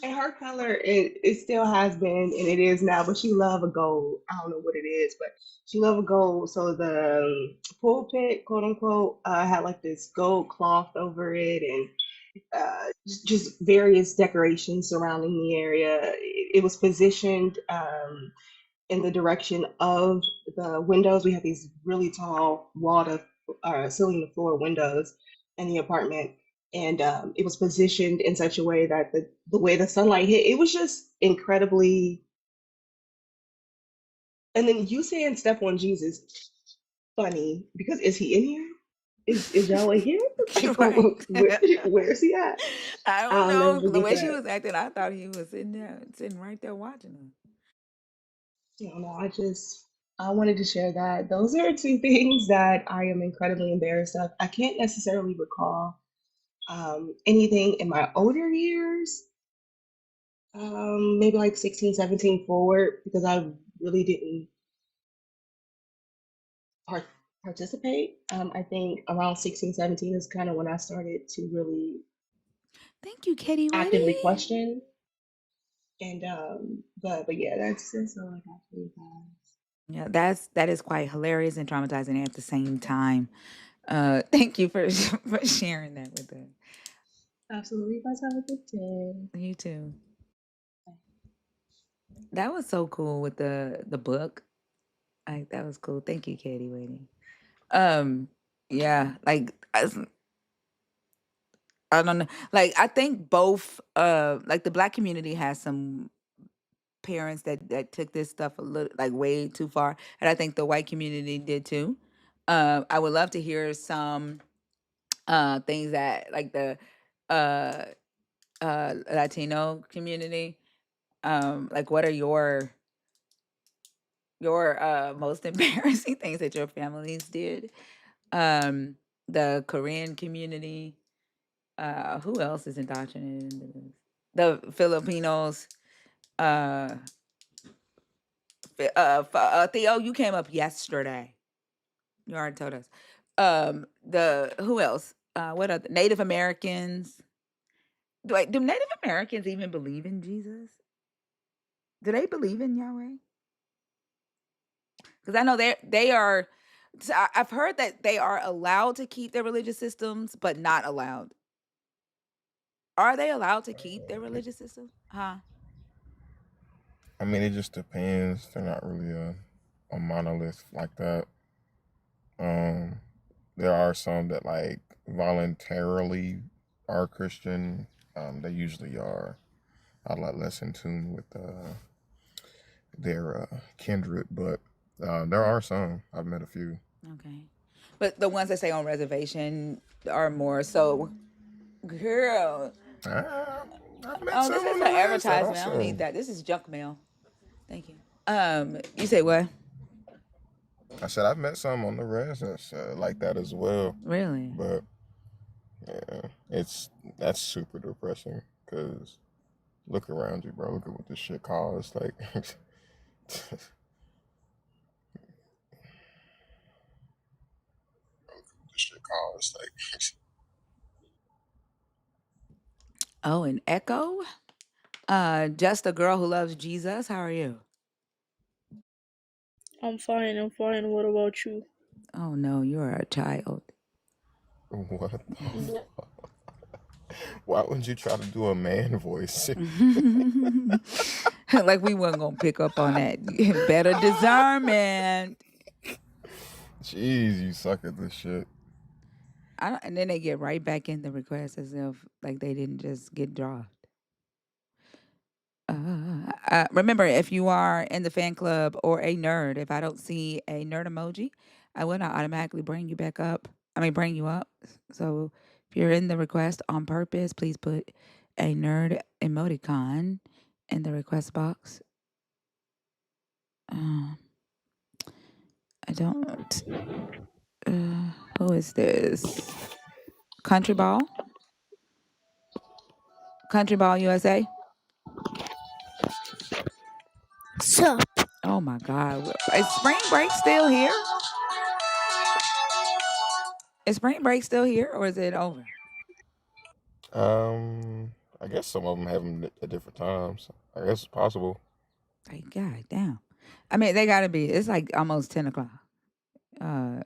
And her color, it still has been, and it is now, but she love a gold. I don't know what it is, but she love a gold. So the pulpit, quote unquote, had like this gold cloth over it, and just various decorations surrounding the area. It was positioned in the direction of the windows. We have these really tall wall to ceiling to floor windows in the apartment. And it was positioned in such a way that the way the sunlight hit, it was just incredibly. And then you saying step on Jesus, funny, because is he in here? Is Yahweh here? Like, Right. where is he at? I don't I'll never know. The forget way she that. was acting, I thought he was in there, sitting right there watching her. I don't know. I wanted to share that. Those are two things that I am incredibly embarrassed of. I can't necessarily recall anything in my older years, maybe like 16, 17 forward, because I really didn't par- participate. I think around 16, 17 is kind of when I started to really Thank you, Kitty actively Whitty. question. And but yeah, that's all I got for you guys. Yeah, that is quite hilarious and traumatizing at the same time. Thank you for for sharing that with us. Absolutely. You guys have a good day. You too. That was so cool with the book. Like that was cool. Thank you, Katie Waiting. Yeah, like I don't know. Like I think both like the black community has some parents that took this stuff a little like way too far, and I think the white community did too. I would love to hear some things that like the uh Latino community, like what are your most embarrassing things that your families did? Um the Korean community, who else is indoctrinated into this? The Filipinos, uh Theo, you came up yesterday. You already told us. The who else? What are the Native Americans? Do Native Americans even believe in Jesus? Do they believe in Yahweh? Because I know they are. I've heard that they are allowed to keep their religious systems, but not allowed. Are they allowed to keep their religious system? Huh? I mean, it just depends. They're not really a monolith like that. Um, there are some that like voluntarily are Christian. They usually are a lot less in tune with their kindred, but there are some. I've met a few. Okay. But the ones that stay on reservation are more so, girl. I've met Oh, some this on is the an res that advertisement. I don't also. need that. This is junk mail. Thank you. You say what? I said I've met some on the res that's like that as well. Really? But yeah, that's super depressing because look around you, bro. Look at what this shit costs. Like, this shit costs. Like, Oh, an echo? Just a girl who loves Jesus. How are you? I'm fine. I'm fine. What about you? Oh no, you're a child. what the fuck? Why would you try to do a man voice? Like we wasn't gonna pick up on that. Better discernment. Jeez, you suck at this shit. And then they get right back in the request as if like they didn't just get dropped. Remember, if you are in the fan club or a nerd, if I don't see a nerd emoji, I will not automatically bring you back up. Bring you up. So if you're in the request on purpose, please put a nerd emoticon in the request box. I don't. Who is this? Country Ball? Country Ball USA? Sup? Oh my God. Is spring break still here? Is spring break still here or is it over? I guess some of them have them at different times. I guess it's possible. Like, God damn. They gotta be. It's like almost 10 o'clock.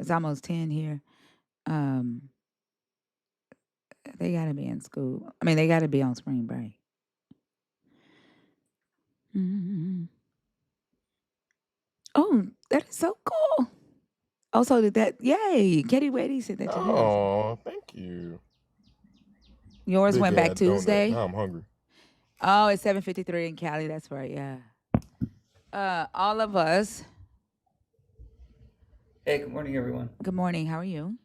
It's almost 10 here. They gotta be in school. They gotta be on spring break. Mm-hmm. Oh, that is so cool. Also, yay, Katie Waddy said that to me. Oh, thank you. Yours Big went back ass donut. Tuesday. Now I'm hungry. Oh, it's 7:53 in Cali. That's right. Yeah. All of us. Hey, good morning, everyone. Good morning. How are you?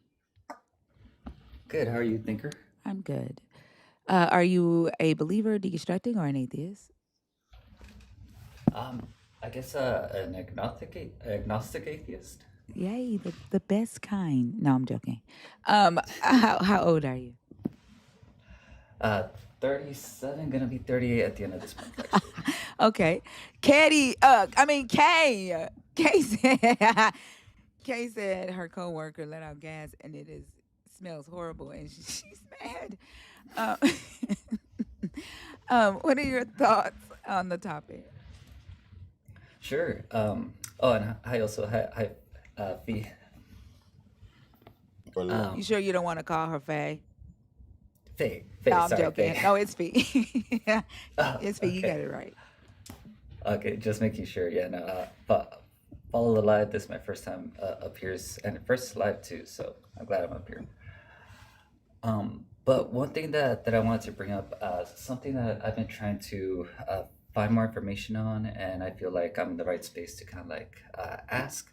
Good. How are you, Thinker? I'm good. Are you a believer, deconstructing, or an atheist? I guess an agnostic atheist. Yay, the best kind. No, I'm joking. How old are you? 37, gonna be 38 at the end of this month. Actually. Okay, Katie. Kay said. Kay said her coworker let out gas and smells horrible, and she's mad. What are your thoughts on the topic? Sure. And hi also hi Fee. You sure you don't want to call her Faye? Faye. No, I'm Sorry, joking. Faye. No, it's Fee. It's Fee. Okay. You got it right. Okay, just making sure. Yeah, no. Follow the live. This is my first time up here, and first live too. So I'm glad I'm up here. But one thing that I wanted to bring up, something that I've been trying to find more information on, and I feel like I'm in the right space to kind of like ask,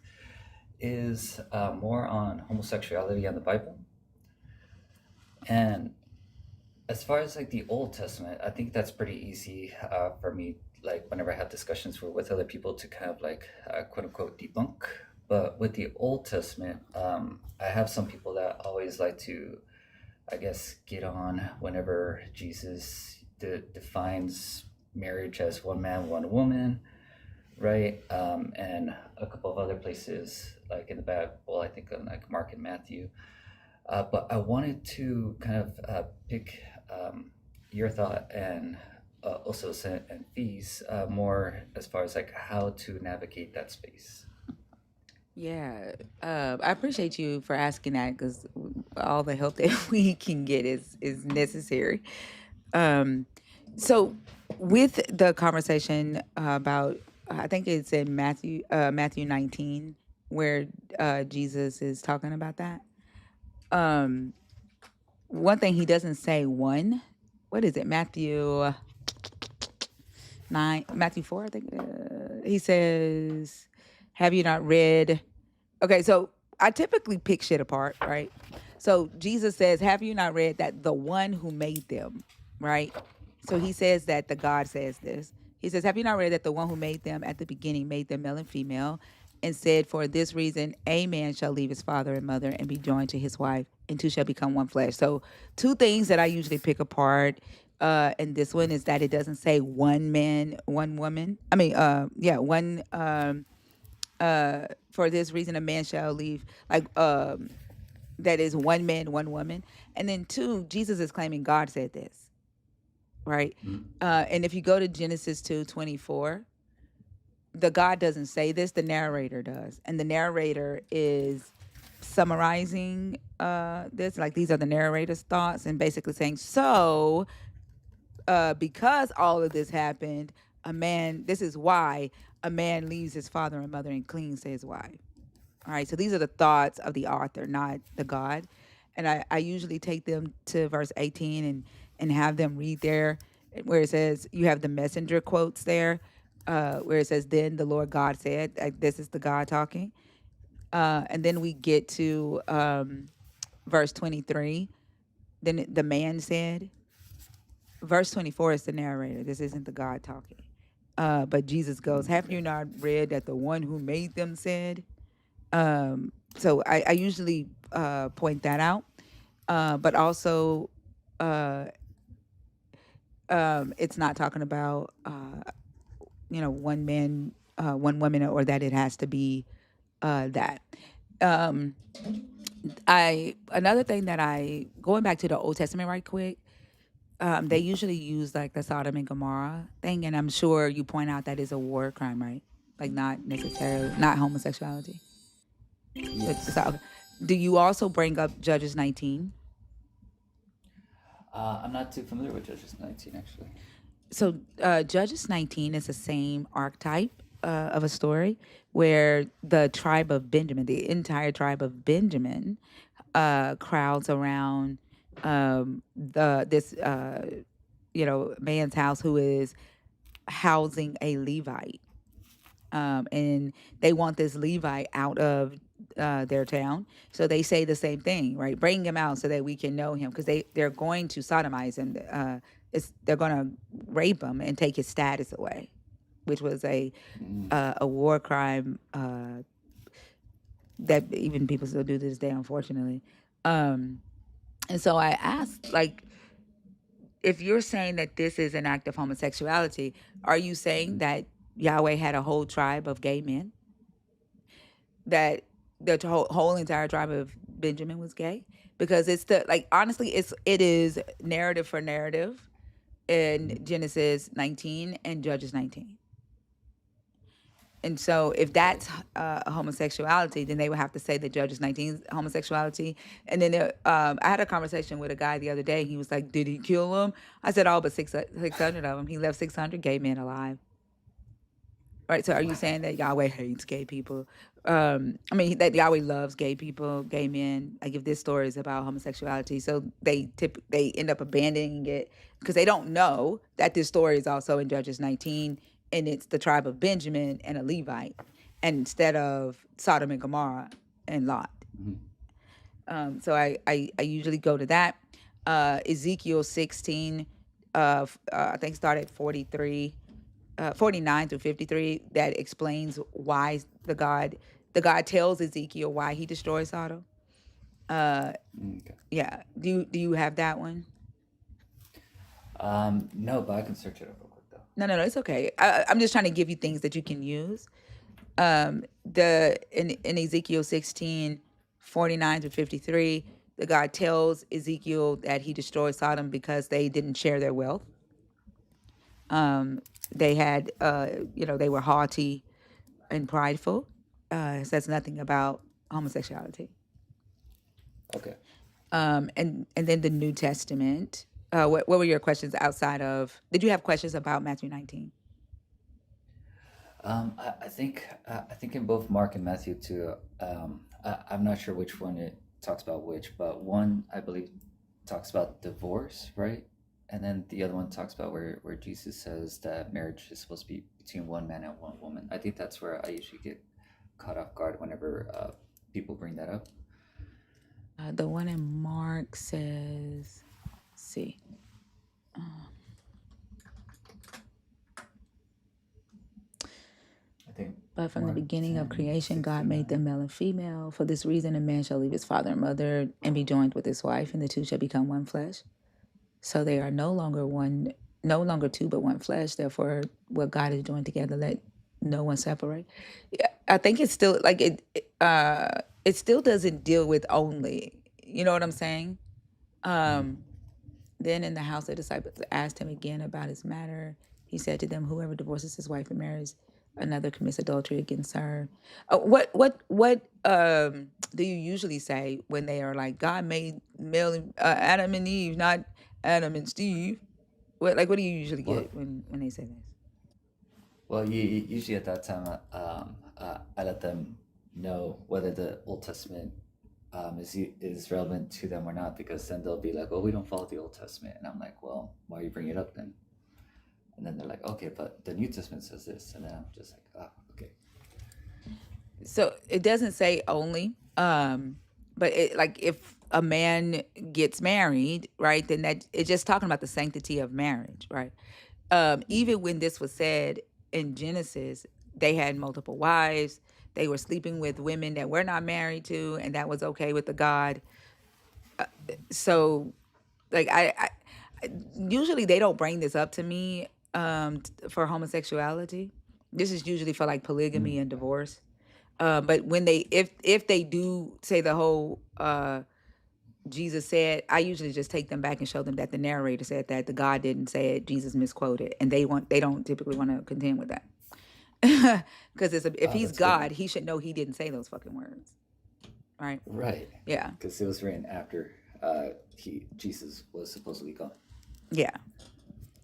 is more on homosexuality and the Bible. And as far as like the Old Testament, I think that's pretty easy for me. Like whenever I have discussions with other people to kind of like quote unquote debunk. But with the Old Testament, I have some people that always like to, I guess, get on whenever Jesus defines marriage as one man, one woman, right? And a couple of other places, like in the Bible, I think on like Mark and Matthew. But I wanted to kind of pick your thought and also and fees more as far as like how to navigate that space. Yeah, I appreciate you for asking that because all the help that we can get is necessary. So, with the conversation about, I think it's in Matthew 19, where Jesus is talking about that. One thing he doesn't say one. What is it? Matthew 4, I think. He says, "Have you not read?" Okay, so I typically pick shit apart, right? So Jesus says, "Have you not read that the one who made them," right? So he says that the God says this. He says, "Have you not read that the one who made them at the beginning made them male and female, and said, for this reason, a man shall leave his father and mother and be joined to his wife, and two shall become one flesh." So two things that I usually pick apart. And this one is that it doesn't say one man, one woman. I mean, one. For this reason, a man shall leave. That is one man, one woman. And then two, Jesus is claiming God said this, right? And if you go to Genesis 2:24, the God doesn't say this, the narrator does. And the narrator is summarizing this, like these are the narrator's thoughts, and basically saying, so because all of this happened, this is why a man leaves his father and mother and clings to his wife. All right, so these are the thoughts of the author, not the God. And I usually take them to verse 18 and have them read there where it says, you have the messenger quotes there, where it says, then the Lord God said, like, this is the God talking. And then we get to verse 23. Then the man said. Verse 24 is the narrator. This isn't the God talking. But Jesus goes, have you not read that the one who made them said? So I usually point that out. But also, it's not talking about, one man, one woman, or that it has to be that. Another thing that going back to the Old Testament right quick, they usually use like the Sodom and Gomorrah thing, and I'm sure you point out that is a war crime, right? Like not necessarily, not homosexuality. Yes. Do you also bring up Judges 19? I'm not too familiar with Judges 19 actually. So Judges 19 is the same archetype of a story where the tribe of Benjamin, the entire tribe of Benjamin, crowds around this man's house who is housing a Levite. And they want this Levite out of their town. So they say the same thing, right? Bring him out so that we can know him, because they're going to sodomize him. They're going to rape him and take his status away, which was a war crime that even people still do to this day, unfortunately. And so I asked, like, if you're saying that this is an act of homosexuality, are you saying that Yahweh had a whole tribe of gay men? That the whole entire tribe of Benjamin was gay? Because it's honestly, it is narrative for narrative in Genesis 19 and Judges 19. And so if that's homosexuality, then they would have to say that Judges 19 is homosexuality. And then I had a conversation with a guy the other day. He was like, did he kill them? I said, all but 600 of them. He left 600 gay men alive. Right, so are you saying that Yahweh hates gay people? That Yahweh loves gay people, gay men. Like if this story is about homosexuality, so they end up abandoning it because they don't know that this story is also in Judges 19, and it's the tribe of Benjamin and a Levite, and instead of Sodom and Gomorrah and Lot. So I usually go to that. Ezekiel 16, I think start at 43. 49 through 53, that explains why the God tells Ezekiel why he destroys Sodom. Okay. Yeah. Do you have that one? No, but I can search it up real quick though. No, it's okay. I'm just trying to give you things that you can use. In Ezekiel 16:49-53, the God tells Ezekiel that he destroyed Sodom because they didn't share their wealth. They had, they were haughty and prideful. It says nothing about homosexuality. Okay. And then the New Testament. What were your questions outside of? Did you have questions about Matthew 19? I think in both Mark and Matthew too. I'm not sure which one it talks about which, but one I believe talks about divorce, right? And then the other one talks about where Jesus says that marriage is supposed to be between one man and one woman. I think that's where I usually get caught off guard whenever people bring that up. The one in Mark says, let's see. But from the beginning of creation, God made them male and female. For this reason, a man shall leave his father and mother and be joined with his wife, and the two shall become one flesh. So they are no longer two, but one flesh. Therefore, what God has joined together, let no one separate. Yeah, I think it's still like it still doesn't deal with only. You know what I'm saying? Then in the house, the disciples asked him again about his matter. He said to them, "Whoever divorces his wife and marries another commits adultery against her." What do you usually say when they are like, God made Adam and Eve, not Adam and Steve? What do you usually get when they say this? Well, usually at that time, I let them know whether the Old Testament is relevant to them or not, because then they'll be like, "Well, we don't follow the Old Testament," and I'm like, "Well, why are you bringing it up then?" And then they're like, "Okay, but the New Testament says this," and then I'm just like, "Oh, okay." So it doesn't say only, but if a man gets married, right, then that it's just talking about the sanctity of marriage, right? Even when this was said in Genesis, they had multiple wives. They were sleeping with women that were not married to, and that was okay with the God. So, I usually they don't bring this up to me for homosexuality. This is usually for like polygamy and divorce. But when if they do say the whole Jesus said, I usually just take them back and show them that the narrator said that, the God didn't say it, Jesus misquoted, and they don't typically want to contend with that. Because if he's God, he should know he didn't say those fucking words, right? Right. Yeah. Because it was written after Jesus was supposedly gone. Yeah.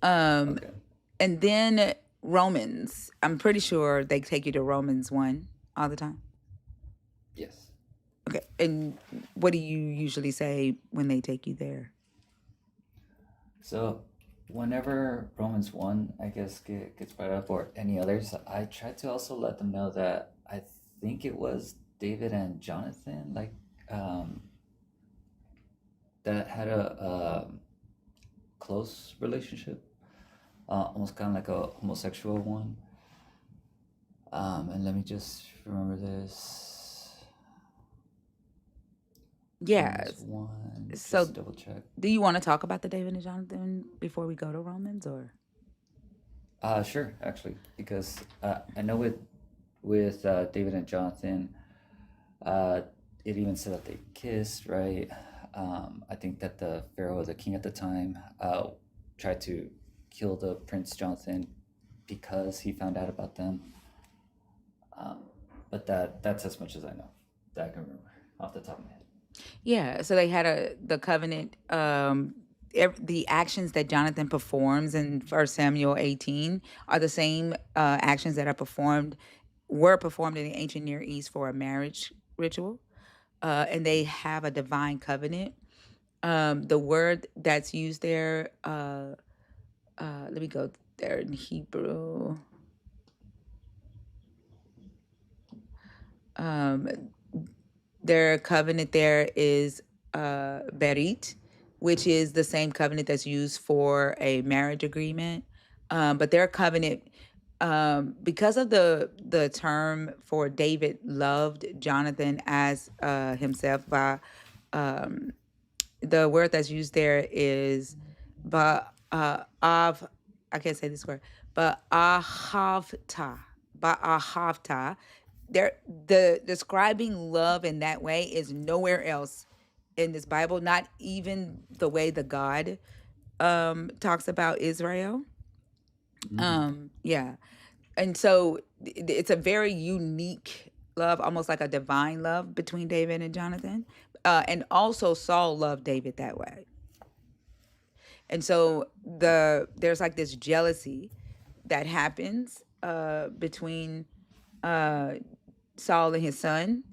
And then Romans, I'm pretty sure they take you to Romans 1 all the time. Yes. Okay. And what do you usually say when they take you there? So whenever Romans 1, I guess, gets brought up, or any others, I try to also let them know that I think it was David and Jonathan, that had a close relationship, almost kind of like a homosexual one. And let me just remember this. Yeah. One, so just double check. Do you want to talk about the David and Jonathan before we go to Romans, or? Sure, actually, because I know with David and Jonathan, it even said that they kissed, right? I think that the Pharaoh, the king at the time, tried to kill the Prince Jonathan because he found out about them. But that's as much as I know, that I can remember off the top of my head. Yeah, so they had the covenant. The actions that Jonathan performs in 1 Samuel 18 are the same actions that were performed in the ancient Near East for a marriage ritual, and they have a divine covenant. The word that's used there, let me go there in Hebrew. Their covenant there is berit, which is the same covenant that's used for a marriage agreement. But their covenant, because of the term for David loved Jonathan as himself, by the word that's used there is I can't say this word, ba'ahavta, ba'ahavta. The describing love in that way is nowhere else in this Bible, not even the way the God talks about Israel. Yeah. And so it's a very unique love, almost like a divine love between David and Jonathan. And also Saul loved David that way. And so there's like this jealousy that happens between Saul and his son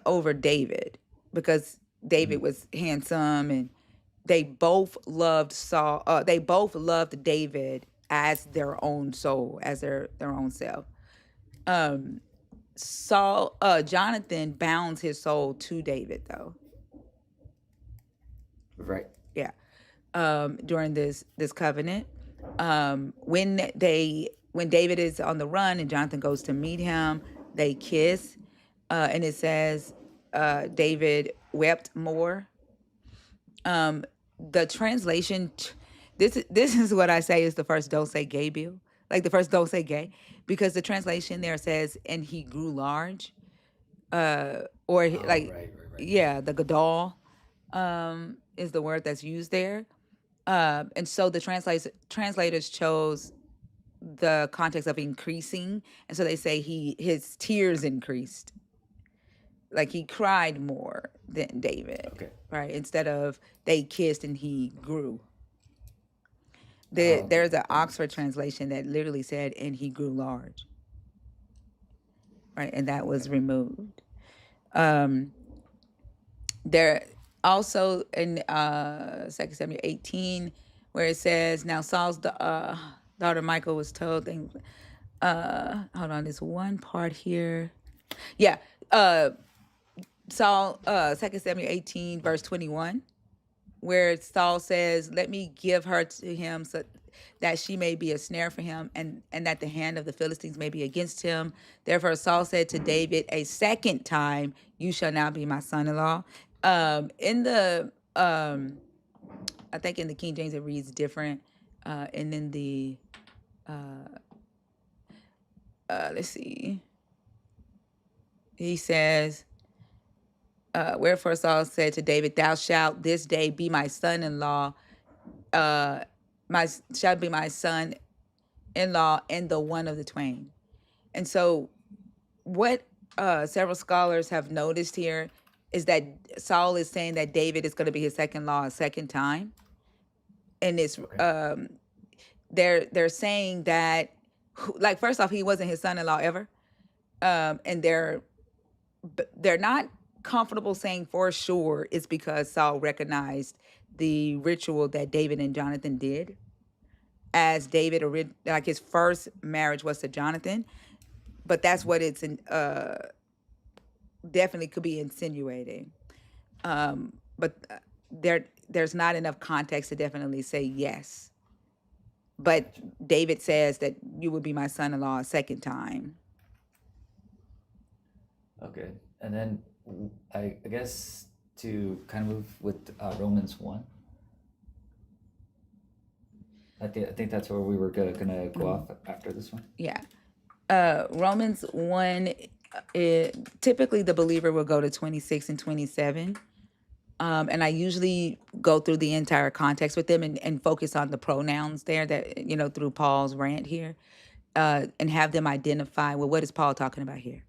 over David, because David was handsome, and they both loved Saul. They both loved David as their own soul, as their own self. Jonathan bounds his soul to David, though. Right. Yeah. During this covenant, when David is on the run and Jonathan goes to meet him, they kiss, and it says David wept more. The translation, this is what I say is the first "don't say gay" bill, like the first "don't say gay," because the translation there says "and he grew large," yeah, the gadol is the word that's used there. And so the translators chose the context of increasing, and so they say his tears increased, like he cried more than David. Okay. Right? Instead of they kissed and he grew. There's an Oxford translation that literally said and he grew large. Right? And that was removed. There also in 2 Samuel 18, where it says, now Saul's daughter Michal was told things. Hold on, there's one part here. Yeah. Saul, 2 Samuel 18, verse 21, where Saul says, let me give her to him so that she may be a snare for him, and that the hand of the Philistines may be against him. Therefore Saul said to David a second time, you shall now be my son-in-law. In the I think in the King James it reads different, and in the let's see, he says, wherefore Saul said to David, thou shalt this day be my son-in-law, shall be my son-in-law, and the one of the twain. And so what several scholars have noticed here is that Saul is saying that David is going to be his second-in-law a second time. And it's they're saying that, like, first off, he wasn't his son-in-law ever. And they're not comfortable saying for sure it's because Saul recognized the ritual that David and Jonathan did, as David, like his first marriage was to Jonathan, but that's what it's definitely could be insinuating. But there's not enough context to definitely say yes. But David says that you will be my son-in-law a second time. Okay. And then I guess to kind of move with Romans 1. I think that's where we were gonna go off after this one. Yeah. Romans 1, typically the believer will go to 26 and 27. And I usually go through the entire context with them and focus on the pronouns there that, through Paul's rant here, and have them identify, well, what is Paul talking about here?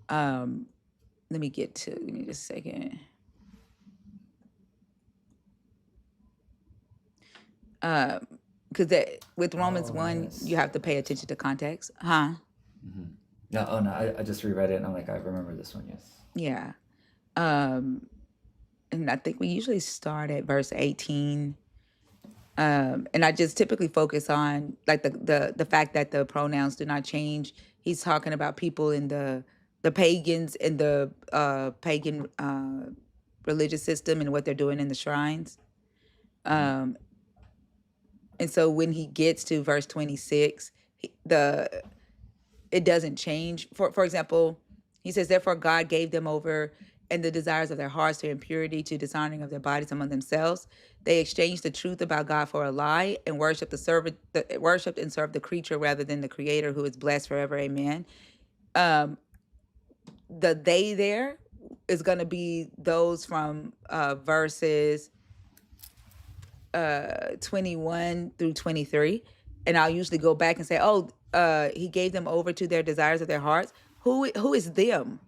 Give me just a second. Because with Romans 1, yes, you have to pay attention to context. Huh? Mm-hmm. No, I just reread it and I'm like, I remember this one, yes. Yeah. And I think we usually start at verse 18. And I just typically focus on like the fact that the pronouns do not change. He's talking about people in the pagans in the pagan religious system and what they're doing in the shrines. And so when he gets to verse 26, it doesn't change. For example, he says, therefore God gave them over and the desires of their hearts to impurity, to dishonoring of their bodies among themselves. They exchanged the truth about God for a lie and worshipped and served the creature rather than the Creator, who is blessed forever. Amen. The they there is going to be those from verses 21 through 23, and I'll usually go back and say, he gave them over to their desires of their hearts. Who is them?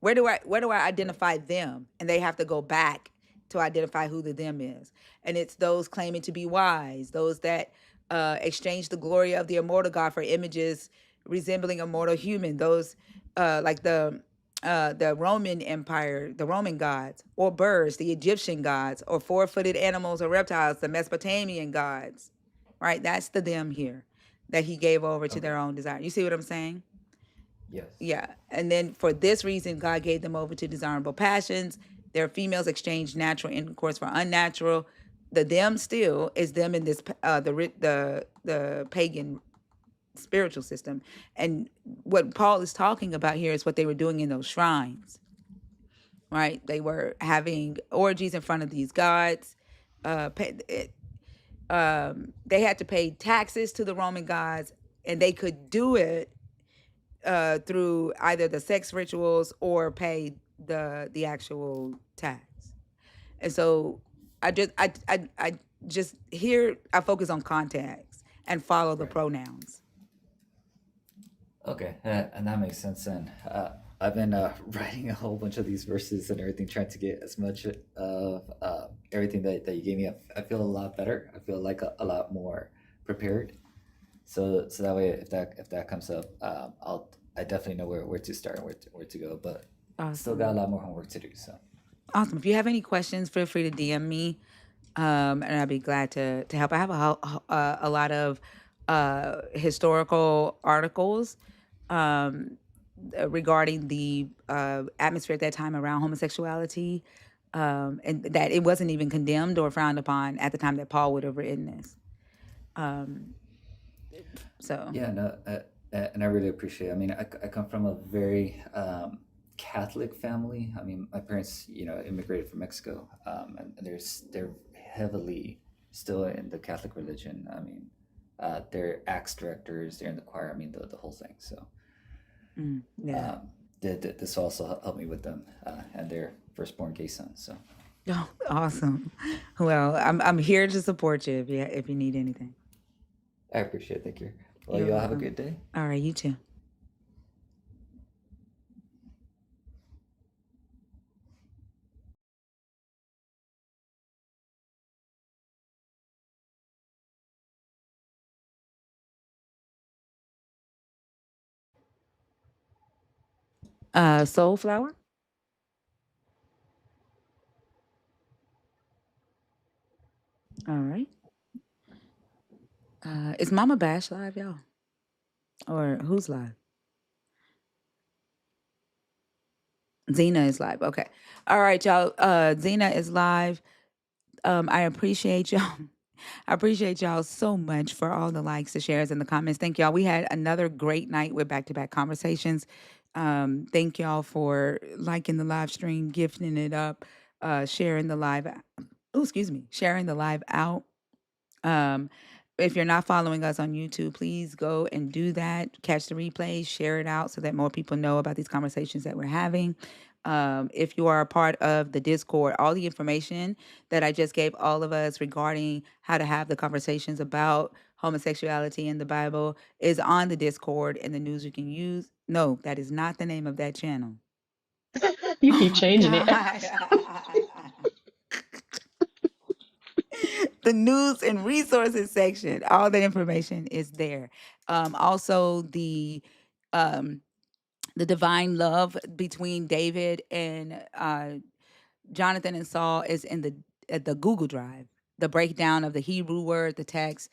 Where do I identify them? And they have to go back to identify who the them is. And it's those claiming to be wise, those that exchange the glory of the immortal God for images resembling a mortal human, those like the Roman Empire, the Roman gods, or birds, the Egyptian gods, or four-footed animals or reptiles, the Mesopotamian gods, right? That's the them here that he gave over to their own desire. You see what I'm saying? Yes. Yeah. And then for this reason, God gave them over to desirable passions. Their females exchanged natural intercourse for unnatural. The them still is them in this the pagan spiritual system. And what Paul is talking about here is what they were doing in those shrines, right? They were having orgies in front of these gods. They had to pay taxes to the Roman gods, and they could do it through either the sex rituals or pay the actual tax. And so I just here I focus on context and follow the pronouns. Okay, and that makes sense. And I've been writing a whole bunch of these verses and everything, trying to get as much of everything that you gave me. I feel a lot better. I feel like a lot more prepared. So that way, if that comes up, I definitely know where to start and where to go. But still got a lot more homework to do. So Awesome. If you have any questions, feel free to DM me, and I'd be glad to help. I have a lot of historical articles regarding the atmosphere at that time around homosexuality, and that it wasn't even condemned or frowned upon at the time that Paul would have written this. So yeah, no, and I really appreciate it. I mean, I come from a very Catholic family. I mean, my parents, immigrated from Mexico, and they're heavily still in the Catholic religion. I mean, they're acts directors, they're in the choir. I mean, the whole thing. So, yeah. This also helped me with them and their firstborn gay son. So, Oh, awesome. Well, I'm here to support you if you need anything. I appreciate it. Thank you. Well, You're y'all have a welcome. good day. All right, you too. Soulflower. All right. Is Mama Bash live, y'all? Or who's live? Zena is live. Okay. All right, y'all. Zena is live. I appreciate y'all. I appreciate y'all so much for all the likes, the shares, and the comments. Thank y'all. We had another great night with back-to-back conversations. Thank y'all for liking the live stream, gifting it up, sharing the live. Sharing the live out. If you're not following us on YouTube, please go and do that. Catch the replays, share it out so that more people know about these conversations that we're having. If you are a part of the Discord, all the information that I just gave all of us regarding how to have the conversations about homosexuality in the Bible is on the Discord and the news you can use. No, that is not the name of that channel. You Oh keep my changing it. God. The news and resources section, all the information is there. Also the divine love between David and Jonathan and Saul is in the Google Drive. The breakdown of the Hebrew word, the text,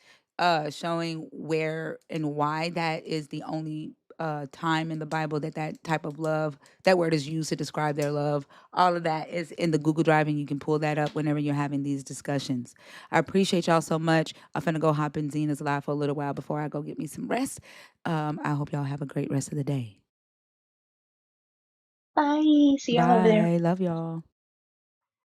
showing where and why that is the only time in the Bible that type of love, that word is used to describe their love. All of that is in the Google Drive, and you can pull that up whenever you're having these discussions. I appreciate y'all so much. I'm finna go hop in Zena's live for a little while before I go get me some rest. I hope y'all have a great rest of the day. Bye. See y'all over there. Bye. Love y'all.